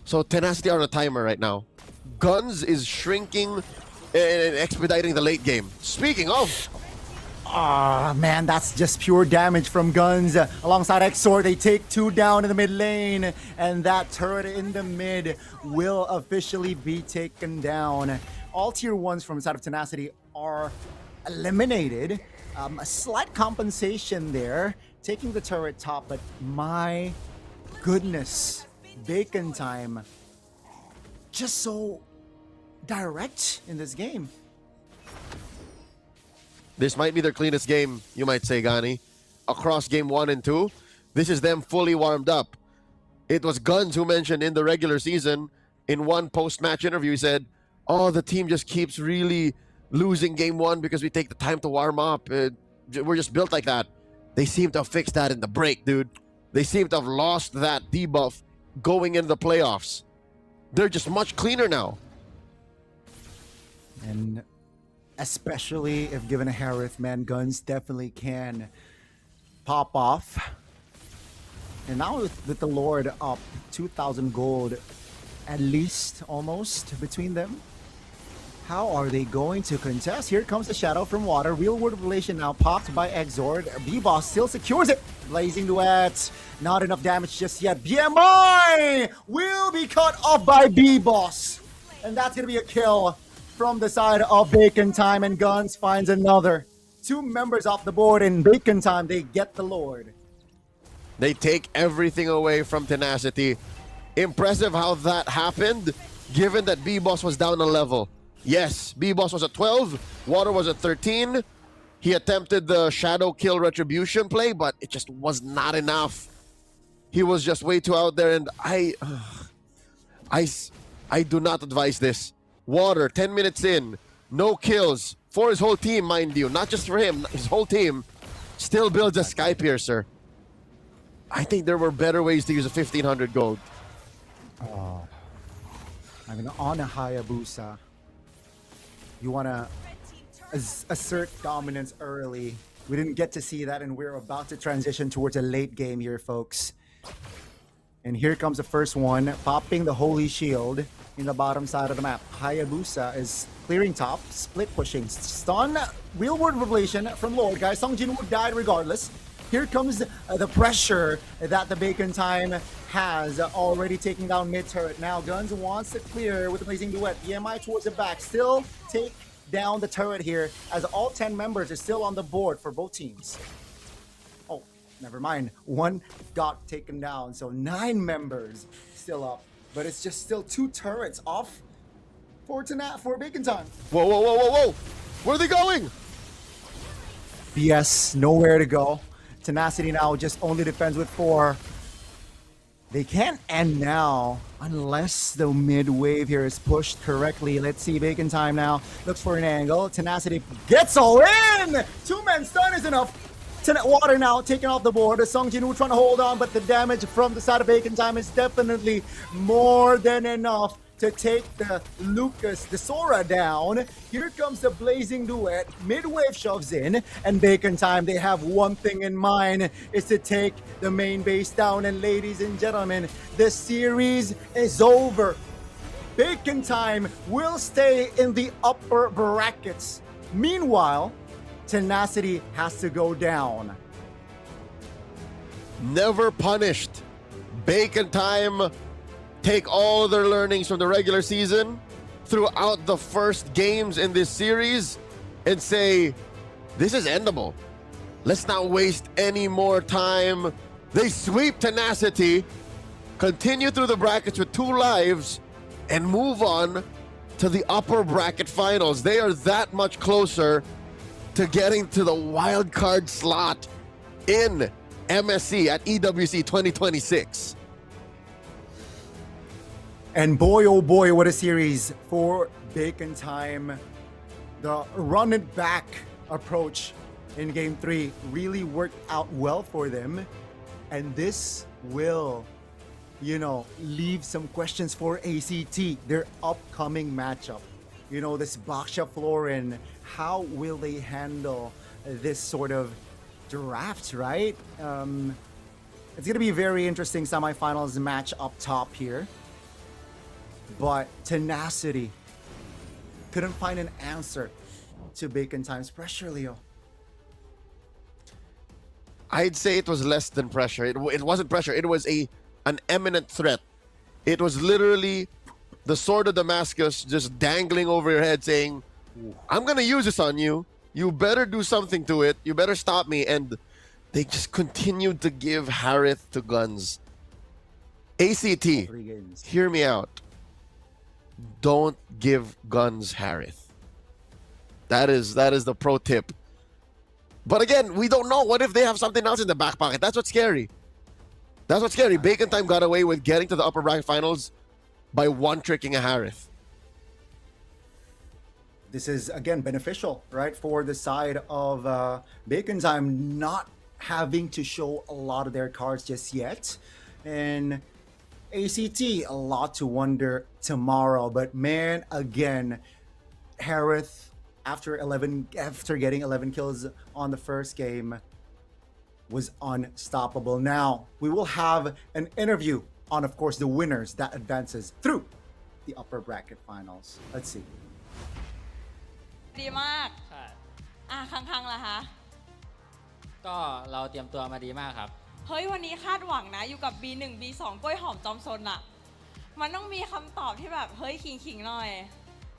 So Tenacity are on a timer right now. Guns is shrinking and expediting the late game. Speaking of... Ah, man, that's just pure damage from Guns. Alongside Exor, they take 2 down in the mid lane. And that turret in the mid will officially be taken down. All tier 1s from the side of Tenacity are eliminated. A slight compensation there, taking the turret top. But my goodness, Bacon Time just so direct in this game. This might be their cleanest game, you might say, Gani. Across game 1 and 2, this is them fully warmed up. It was Guns who mentioned in the regular season, in one post-match interview, he said, oh, the team just keeps really losing game 1 because we take the time to warm up. We're just built like that. They seem to have fixed that in the break, dude. They seem to have lost that debuff going into the playoffs. They're just much cleaner now. And especially if given a Harith, man, Guns definitely can pop off. And now with the Lord up 2,000 gold, at least almost between them. How are they going to contest? Here comes the shadow from water. Real world relation now popped by Exord. B-Boss still secures it. Blazing Duet. Not enough damage just yet. BMI will be cut off by B-Boss. And that's going to be a kill from the side of Bacon Time, and Guns finds another. 2 members off the board in Bacon Time. They get the Lord. They take everything away from Tenacity. Impressive how that happened, given that B-Boss was down a level. Yes, B-Boss was at 12, Water was at 13. He attempted the Shadow Kill Retribution play, but it just was not enough. He was just way too out there, and I do not advise this. Water, 10 minutes in, no kills for his whole team, mind you. Not just for him, his whole team still builds a Sky Piercer. I think there were better ways to use a 1,500 gold. Oh. I mean, on a Hayabusa, you want to assert dominance early. We didn't get to see that, and we're about to transition towards a late game here, folks. And here comes the first one, popping the Holy Shield in the bottom side of the map. Hayabusa is clearing top, split pushing, stun, real world revelation from Lord, guys. Song Jinwoo died regardless. Here comes the pressure that the Bacon Time has, already taking down mid turret. Now Guns wants to clear with the Blazing Duet. EMI towards the back, still take down the turret here as all 10 members are still on the board for both teams. Oh, never mind. 1 got taken down, so 9 members still up. But it's just still 2 turrets off for Bacon Time. Whoa, whoa, whoa, whoa, whoa! Where are they going? BS, nowhere to go. Tenacity now just only defends with 4. They can't end now unless the mid wave here is pushed correctly. Let's see, Bacon Time now looks for an angle. Tenacity gets all in! 2-man stun is enough. Water now taken off the board. Song Jinwoo trying to hold on, but the damage from the side of Bacon Time is definitely more than enough to take the Sora down. Here comes the Blazing Duet. Mid-wave shoves in, and Bacon Time, they have one thing in mind, is to take the main base down. And ladies and gentlemen, the series is over. Bacon Time will stay in the upper brackets. Meanwhile, Tenacity has to go down. Never punished. Bacon Time take all their learnings from the regular season throughout the first games in this series and say, this is endable. Let's not waste any more time. They sweep Tenacity, continue through the brackets with 2 lives, and move on to the upper bracket finals. They are that much closer to getting to the wild card slot in MSC at EWC 2026. And boy, oh boy, what a series for Bacon Time. The run it back approach in Game 3 really worked out well for them. And this will, leave some questions for ACT, their upcoming matchup. This Baksha Florin, how will they handle this sort of draft, right? It's going to be a very interesting semifinals match up top here. But Tenacity couldn't find an answer to Bacon Time's pressure, Leo. I'd say it was less than pressure. It wasn't pressure. It was an imminent threat. It was literally the Sword of Damascus just dangling over your head saying, I'm going to use this on you. You better do something to it. You better stop me. And they just continued to give Harith to Guns. ACT, hear me out. Don't give Guns Harith. That is the pro tip. But again, we don't know. What if they have something else in the back pocket? That's what's scary. That's what's scary. Bacon Time got away with getting to the upper bracket finals by one-tricking a Harith. This is, again, beneficial, right, for the side of Bacon Time not having to show a lot of their cards just yet. And ACT, a lot to wonder tomorrow. But man, again, Harith after getting 11 kills on the first game was unstoppable. Now we will have an interview on, of course, the winners that advances through the upper bracket finals. Let's see. ดีมากคังล่ะคะ ก็เราเตรียมตัวมาดีมากครับ เฮ้ยวันนี้คาดหวังนะอยู่กับ B1 B2 กล้วยหอมจอมซนอะมันต้องมีคำตอบที่แบบเฮ้ยขิงหน่อย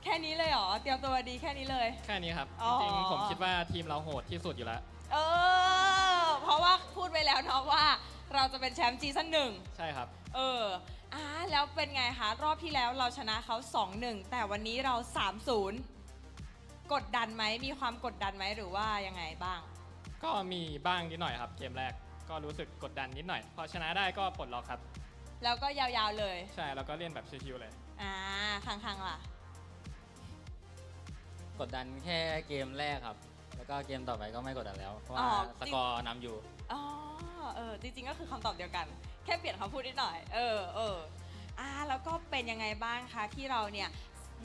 แค่นี้เลยเหรอเตรียมตัวมาดีแค่นี้เลย แค่นี้ครับ อ๋อ จริงๆผมคิดว่าทีมเราโหดที่สุดอยู่แล้ว เพราะว่าพูดไปแล้วเนาะว่าเราจะเป็นแชมป์ซีซั่น1ใช่ครับ แล้วเป็นไงคะรอบที่แล้วเราชนะเขา 2-1 แต่วันนี้เรา 3-0 กดดันไหมมีความกดดันไหมหรือว่ายังไงบ้าง ก็มีบ้างนิดหน่อยครับเกมแรกก็รู้สึกกดดันนิดหน่อย พอชนะได้ก็ปลดล็อกครับ แล้วก็ยาวๆเลย ใช่แล้วก็เล่นแบบชิวๆเลย คังล่ะ กดดันแค่เกมแรกครับ แล้วก็เกมต่อไปก็ไม่กดดันแล้ว เพราะว่าสกอร์นำอยู่จริงๆก็คือคำตอบเดียวกัน แค่เปลี่ยนคำพูดนิดหน่อยแล้วก็เป็นยังไงบ้างคะที่เราเนี่ย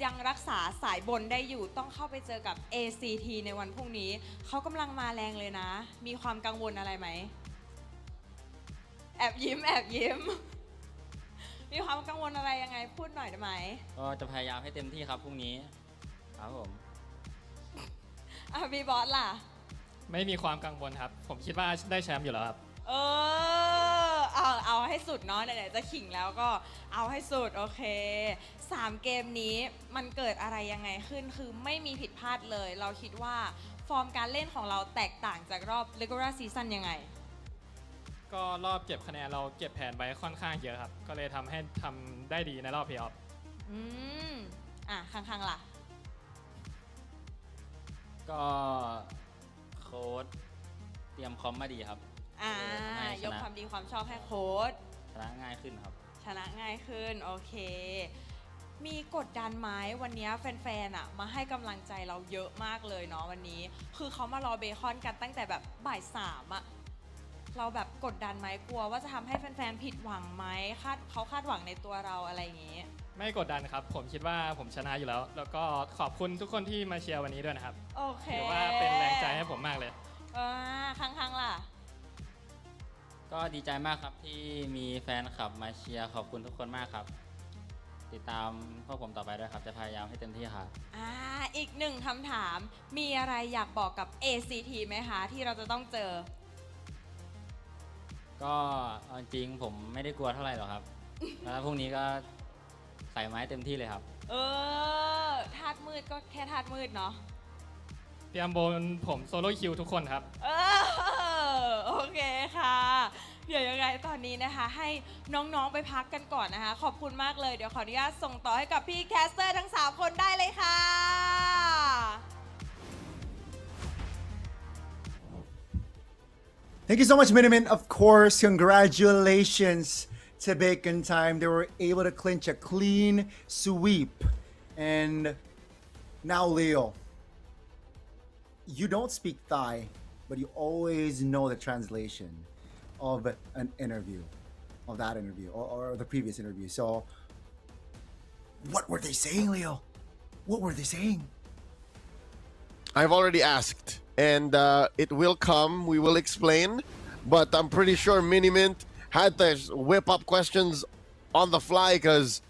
ยังรักษาสายบนได้อยู่ต้องเข้าไปเจอกับ ACT ในวันพรุ่งนี้เขากำลังมาแรงเลยนะ มีความกังวลอะไรไหมแอบยิ้มมีความกังวลอะไรยังไงพูดหน่อยได้ไหม ก็จะพยายามให้เต็มที่ครับพรุ่งนี้ครับผม บีบอสล่ะ ไม่มีความกังวลครับ ผมคิดว่าได้แชมป์อยู่แล้วครับ เอาให้สุดเนาะไหนๆจะขิงแล้วก็เอาให้สุดโอเค3เกมนี้มันเกิดอะไรยังไงขึ้นคือไม่มีผิดพลาดเลยเราคิดว่าฟอร์มการเล่นของเราแตกต่างจากรอบ regular season ยังไงก็รอบเก็บคะแนนเราเก็บแผนไว้ค่อนข้างเยอะครับก็เลยทำให้ทำได้ดีในรอบเพลย์ออฟคังล่ะก็โค้ชเตรียมคอมมาดีครับยกความดีความชอบให้โค้ชชนะง่ายขึ้นครับชนะง่ายขึ้นโอเคมีกดดันไหมวันนี้แฟนๆมาให้กำลังใจเราเยอะมากเลยเนาะวันนี้คือเขามารอเบคอนกันตั้งแต่แบบบ่าย3เราแบบกดดันไหมกลัวว่าจะทำให้แฟนๆผิดหวังไหมเขาคาดหวังในตัวเราอะไรอย่างงี้ไม่กดดันครับผมคิดว่าผมชนะอยู่แล้วแล้วก็ขอบคุณทุกคนที่มาเชียร์วันนี้ด้วยนะครับโอเคถือว่าเป็นแรงใจให้ผมมากเลยคังล่ะก็ดีใจมากครับที่มีแฟนคลับมาเชียร์ขอบคุณทุกคนมากครับติดตามพวกผมต่อไปด้วยครับจะพยายามให้เต็มที่ครับอีกหนึ่งคำถามมีอะไรอยากบอกกับ ACT ไหมคะที่เราจะต้องเจอก็จริงผมไม่ได้กลัวเท่าไหร่หรอกครับแล้วพรุ่งนี้ก็ใส่ไม้เต็มที่เลยครับธาตุมืดก็แค่ธาตุมืดเนาะเตรียมโบนผมโซโล่คิวทุกคนครับโอเคค่ะเดี๋ยวยังไงตอนนี้นะคะให้น้องๆไปพักกันก่อนนะคะขอบคุณมากเลยเดี๋ยวขออนุญาตส่งต่อให้กับพี่แคสเตอร์ทั้ง3คนได้เลยค่ะ Thank you so much, Miniman. Of course, congratulations to Bacon Time. They were able to clinch a clean sweep. And now, Leo, you don't speak Thai, but you always know the translation of an interview, of that interview, or the previous interview. So, what were they saying, Leo? What were they saying? I've already asked, and it will come. We will explain. But I'm pretty sure Minimint had to whip up questions on the fly because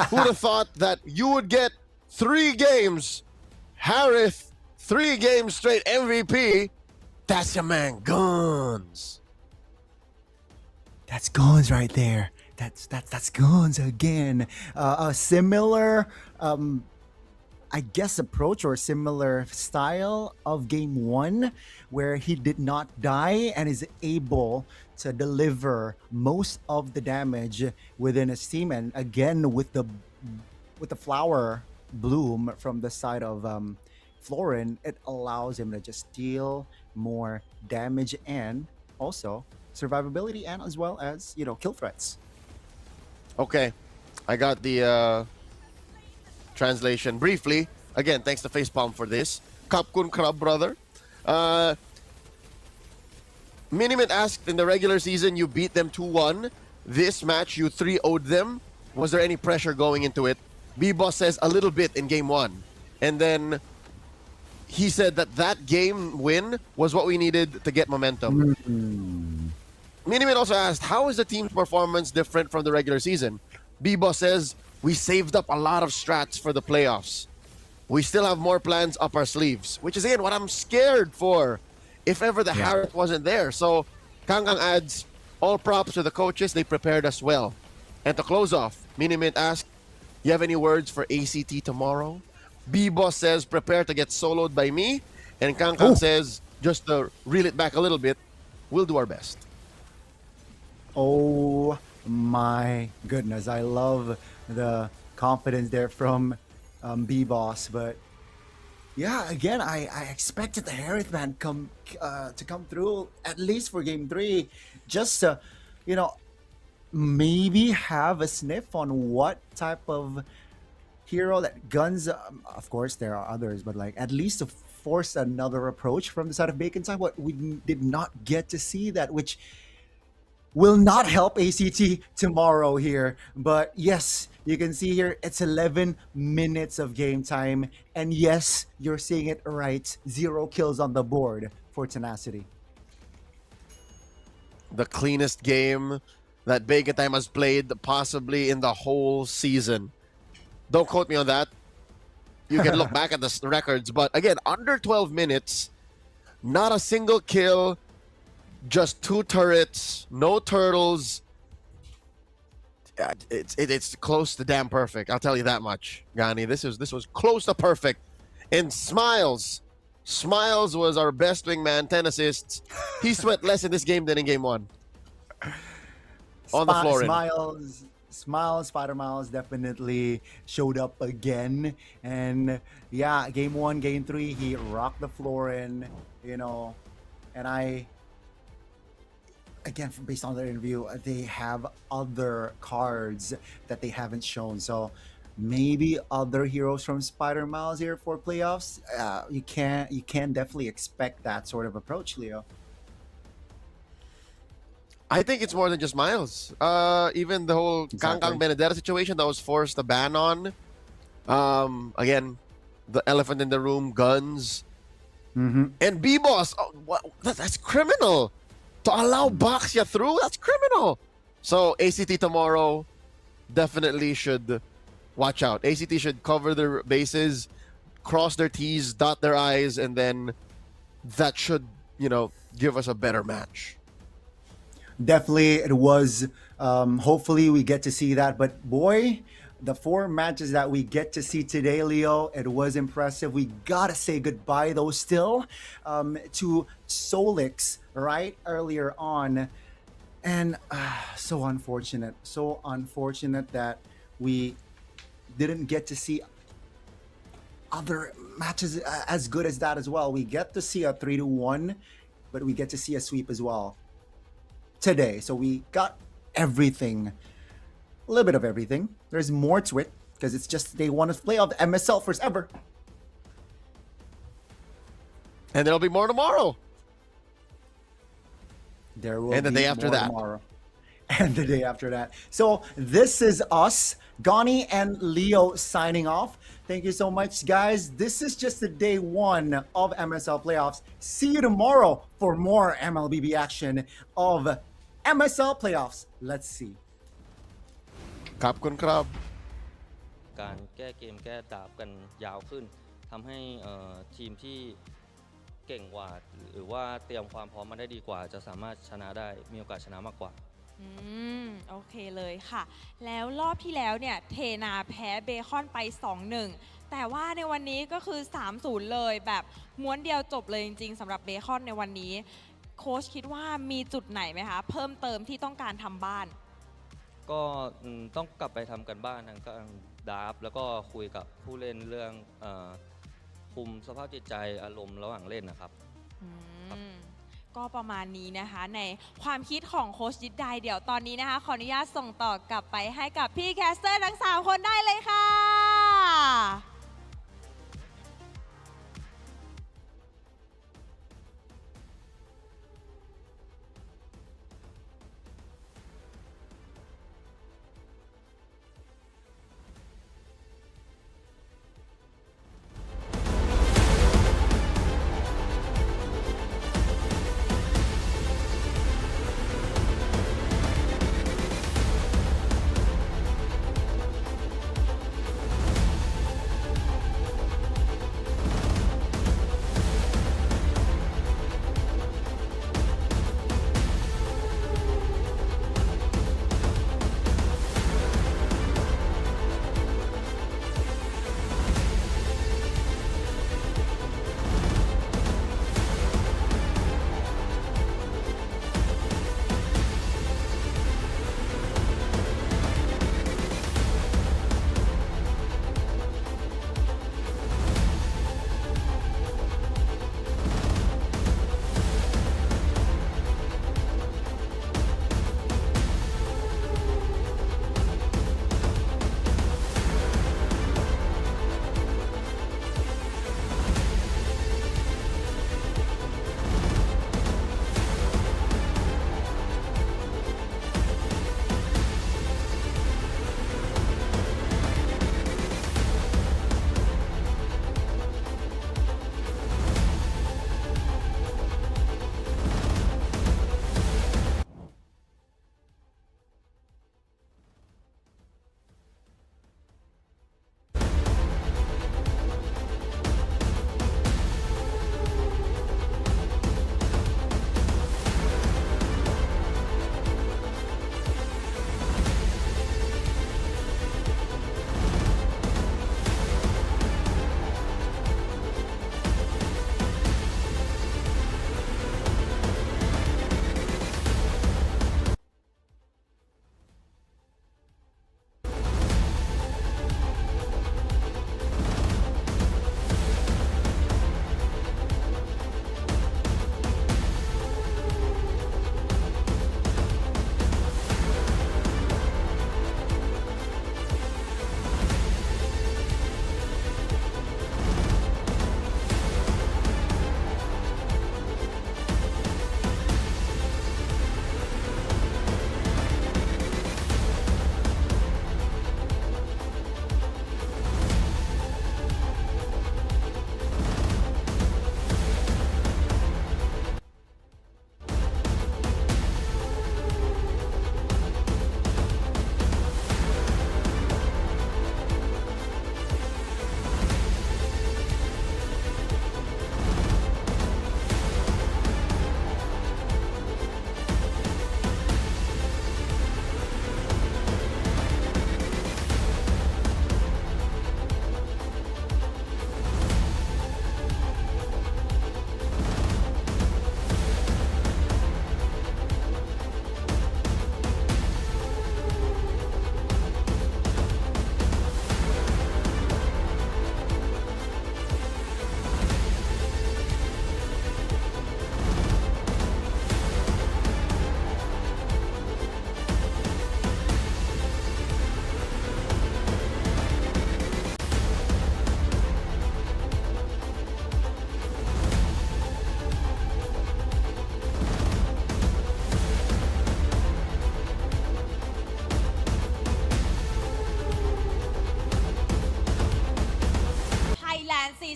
who'd have thought that you would get 3 games, Harith, 3 games straight MVP. That's your man, Guns. That's Guns right there. That's Guns again. A similar, I guess, approach or similar style of game 1 where he did not die and is able to deliver most of the damage within his team. And again, with the flower bloom from the side of Florin, it allows him to just deal more damage and also survivability and as well as, you know, kill threats. Okay, I got the translation briefly. Again, thanks to Facepalm for this. Kapkun Krab, brother. Minimit asked, in the regular season, you beat them 2-1. This match, you 3-0'd them. Was there any pressure going into it? B-Boss says a little bit in game 1. And then he said that game win was what we needed to get momentum. Miniman also asked, how is the team's performance different from the regular season? Bibo says, we saved up a lot of strats for the playoffs. We still have more plans up our sleeves, which is again what I'm scared for if ever the Harris wasn't there. So Kangkang adds, all props to the coaches, they prepared us well. And to close off, Minimint asked, you have any words for ACT tomorrow? B-Boss says, prepare to get soloed by me. And Kangkang says, just to reel it back a little bit, we'll do our best. Oh my goodness. I love the confidence there from B-Boss. But yeah, again, I expected the Harith man to come through at least for game 3. Just to, maybe have a sniff on what type of hero that guns. Of course, there are others, but like at least to force another approach from the side of Bacon side. What we did not get to see that, which will not help ACT tomorrow here. But yes, you can see here it's 11 minutes of game time, and yes, you're seeing it right. 0 kills on the board for Tenacity. The cleanest game that Bacon Time has played possibly in the whole season. Don't quote me on that. You can look back at the records. But again, under 12 minutes, not a single kill, just 2 turrets, no turtles. It's close to damn perfect. I'll tell you that much, Gani. This was close to perfect. And Smiles was our best wingman, 10 assists. He sweat less in this game than in game 1. On the floor. Smiles, Spider Miles definitely showed up again. And yeah, game 1, game 3, he rocked the floor in, and again, based on their interview, they have other cards that they haven't shown. So maybe other heroes from Spider Miles here for playoffs. You can definitely expect that sort of approach, Leo. I think it's more than just Miles. Even the whole Kangkang Benedetta situation that was forced to ban on. Again, the elephant in the room, guns. And B-Boss, that's criminal. To allow Baxia through, that's criminal. So ACT tomorrow definitely should watch out. ACT should cover their bases, cross their T's, dot their I's, and then that should, give us a better match. Definitely, it was. Hopefully, we get to see that. But boy, the 4 matches that we get to see today, Leo, it was impressive. We gotta say goodbye, though, still to Solix, right earlier on, and so unfortunate that we didn't get to see other matches as good as that as well. We get to see a 3-1, but we get to see a sweep as well today. So we got everything, a little bit of everything. There's more to it because it's just day 1 of playoff MSL first ever. And there'll be more tomorrow. There will and the be day after more that. Tomorrow. And the day after that. So this is us, Gani and Leo, signing off. Thank you so much, guys. This is just the day 1 of MSL playoffs. See you tomorrow for more MLBB action of MSL playoffs. Let's see. ขอบคุณครับ การแก้เกมแก้ดาบกันยาวขึ้นทำให้ทีมที่เก่งกว่าหรือว่าเตรียมความพร้อมมาได้ดีกว่าจะสามารถชนะได้มีโอกาสชนะมากกว่า โอเคเลยค่ะแล้วรอบที่แล้วเนี่ยเทนาแพ้เบคอนไป 2-1 แต่ว่าในวันนี้ก็คือ 3-0 เลยแบบม้วนเดียวจบเลยจริงๆสำหรับเบคอนในวันนี้โค้ชคิดว่ามีจุดไหนไหมคะเพิ่มเติมที่ต้องการทำบ้านก็ต้องกลับไปทำกันบ้านทางดราฟแล้วก็คุยกับผู้เล่นเรื่องคุมสภาพจิตใจอารมณ์ระหว่างเล่นนะครับก็ประมาณนี้นะคะในความคิดของโค้ชยิดไดเดี๋ยวตอนนี้นะคะขออนุญาตส่งต่อกลับไปให้กับพี่แคสเตอร์ทั้ง3คนได้เลยค่ะ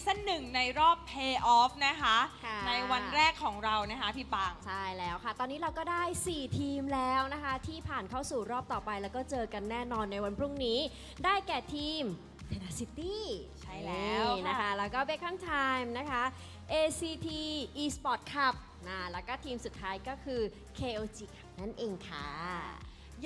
ซั่น1ในรอบ Playoff นะคะ ค่ะ ในวันแรกของเรานะคะพี่ปัง ใช่แล้วค่ะ ตอนนี้เราก็ได้ 4 ทีมแล้วนะคะ ที่ผ่านเข้าสู่รอบต่อไปแล้วก็เจอกันแน่นอนในวันพรุ่งนี้ ได้แก่ทีม Tenacity ใช่แล้ว นี่นะคะ แล้วก็ Bacon Time นะคะ ACT Esport Cup แล้วก็ทีมสุดท้ายก็คือ KOG นั่นเองค่ะ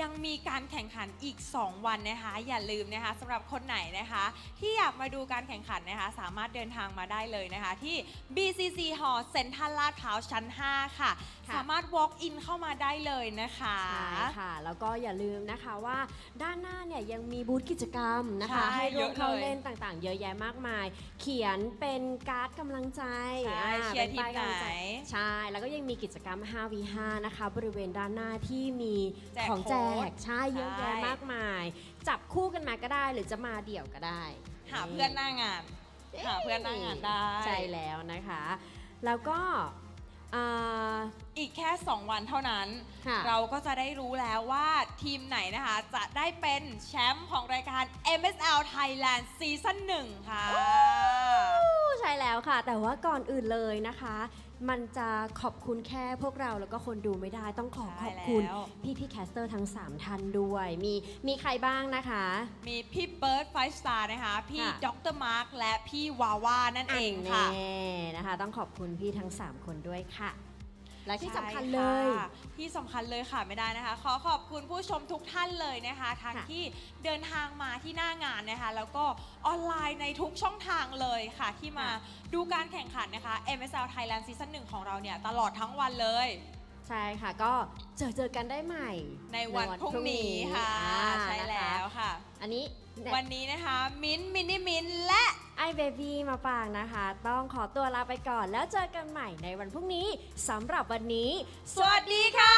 ยังมีการแข่งขันอีก 2 วันนะคะอย่าลืมนะคะสำหรับคนไหนนะคะที่อยากมาดูการแข่งขันนะคะสามารถเดินทางมาได้เลยนะคะที่ BCC Hall เซ็นทรัลลาดพร้าวชั้น 5 ค่ะ สามารถ walk in เข้ามาได้เลยนะคะ ใช่ค่ะ แล้วก็อย่าลืมนะคะว่าด้านหน้าเนี่ยยังมีบูธกิจกรรมนะคะ ใช่ ให้ร่วมเข้า เยอะเลย เล่นต่างๆ เยอะแยะมากมาย เขียนเป็นการ์ดกำลังใจ ใช่เชียร์ ป็นป้ากำลังใจ ทีมไหน ใช่ แล้วก็ยังมีกิจกรรม 5v5 นะคะ บริเวณด้านหน้าที่มี แจก ของแจ โค้ ก ด ใช่เยอะแยะ ใช่ มากมาย จับคู่กันมาก็ได้หรือจะมาเดี่ยวก็ได้ หาเพื่อนหน้างาน หาเพื่อนหน้างานได้ ใช่แล้วนะคะ แล้วก็อีกแค่ 2 วันเท่านั้น ค่ะ เราก็จะได้รู้แล้วว่าทีมไหนนะคะ จะได้เป็นแชมป์ของรายการ MSL Thailand ซีซั่น1ค่ะ ใช่แล้วค่ะ แต่ว่าก่อนอื่นเลยนะคะ มันจะขอบคุณแค่พวกเราแล้วก็คนดูไม่ได้ต้องขอบคุณ แล้ว พี่แคสเตอร์ทั้ง 3 ท่านด้วย มีใครบ้างนะคะ มีพี่เบิร์ดไฟสตาร์นะคะ พี่ ค่ะ ดรมาร์คและพี่วาว่านั่นเองค่ะ แน่นะคะ ต้องขอบคุณพี่ทั้ง 3 คนด้วยค่ะ และที่สำคัญ ใช่ เลย ค่ะที่สำคัญเลยค่ะไม่ได้นะคะ ขอขอบคุณผู้ชมทุกท่านเลยนะคะทั้ง ค่ะ ที่เดินทางมาที่หน้างานนะคะ แล้วก็ออนไลน์ในทุกช่องทางเลยค่ะ ที่มาดูการแข่งขันนะคะ MSL Thailand ซีซั่น1ของเราเนี่ยตลอดทั้งวันเลย ใช่ค่ะ ก็เจอกันได้ใหม่ ในวันพรุ่งนี้ค่ะ ใช่ นะคะ แล้วค่ะ อันนี้ วันนี้นะคะมิ้นท์มินิมิ้นท์และ ไอเบบี้มาปางนะคะ ต้องขอตัวลาไปก่อน แล้วเจอกันใหม่ในวันพรุ่งนี้สำหรับวันนี้ สวัสดีค่ะ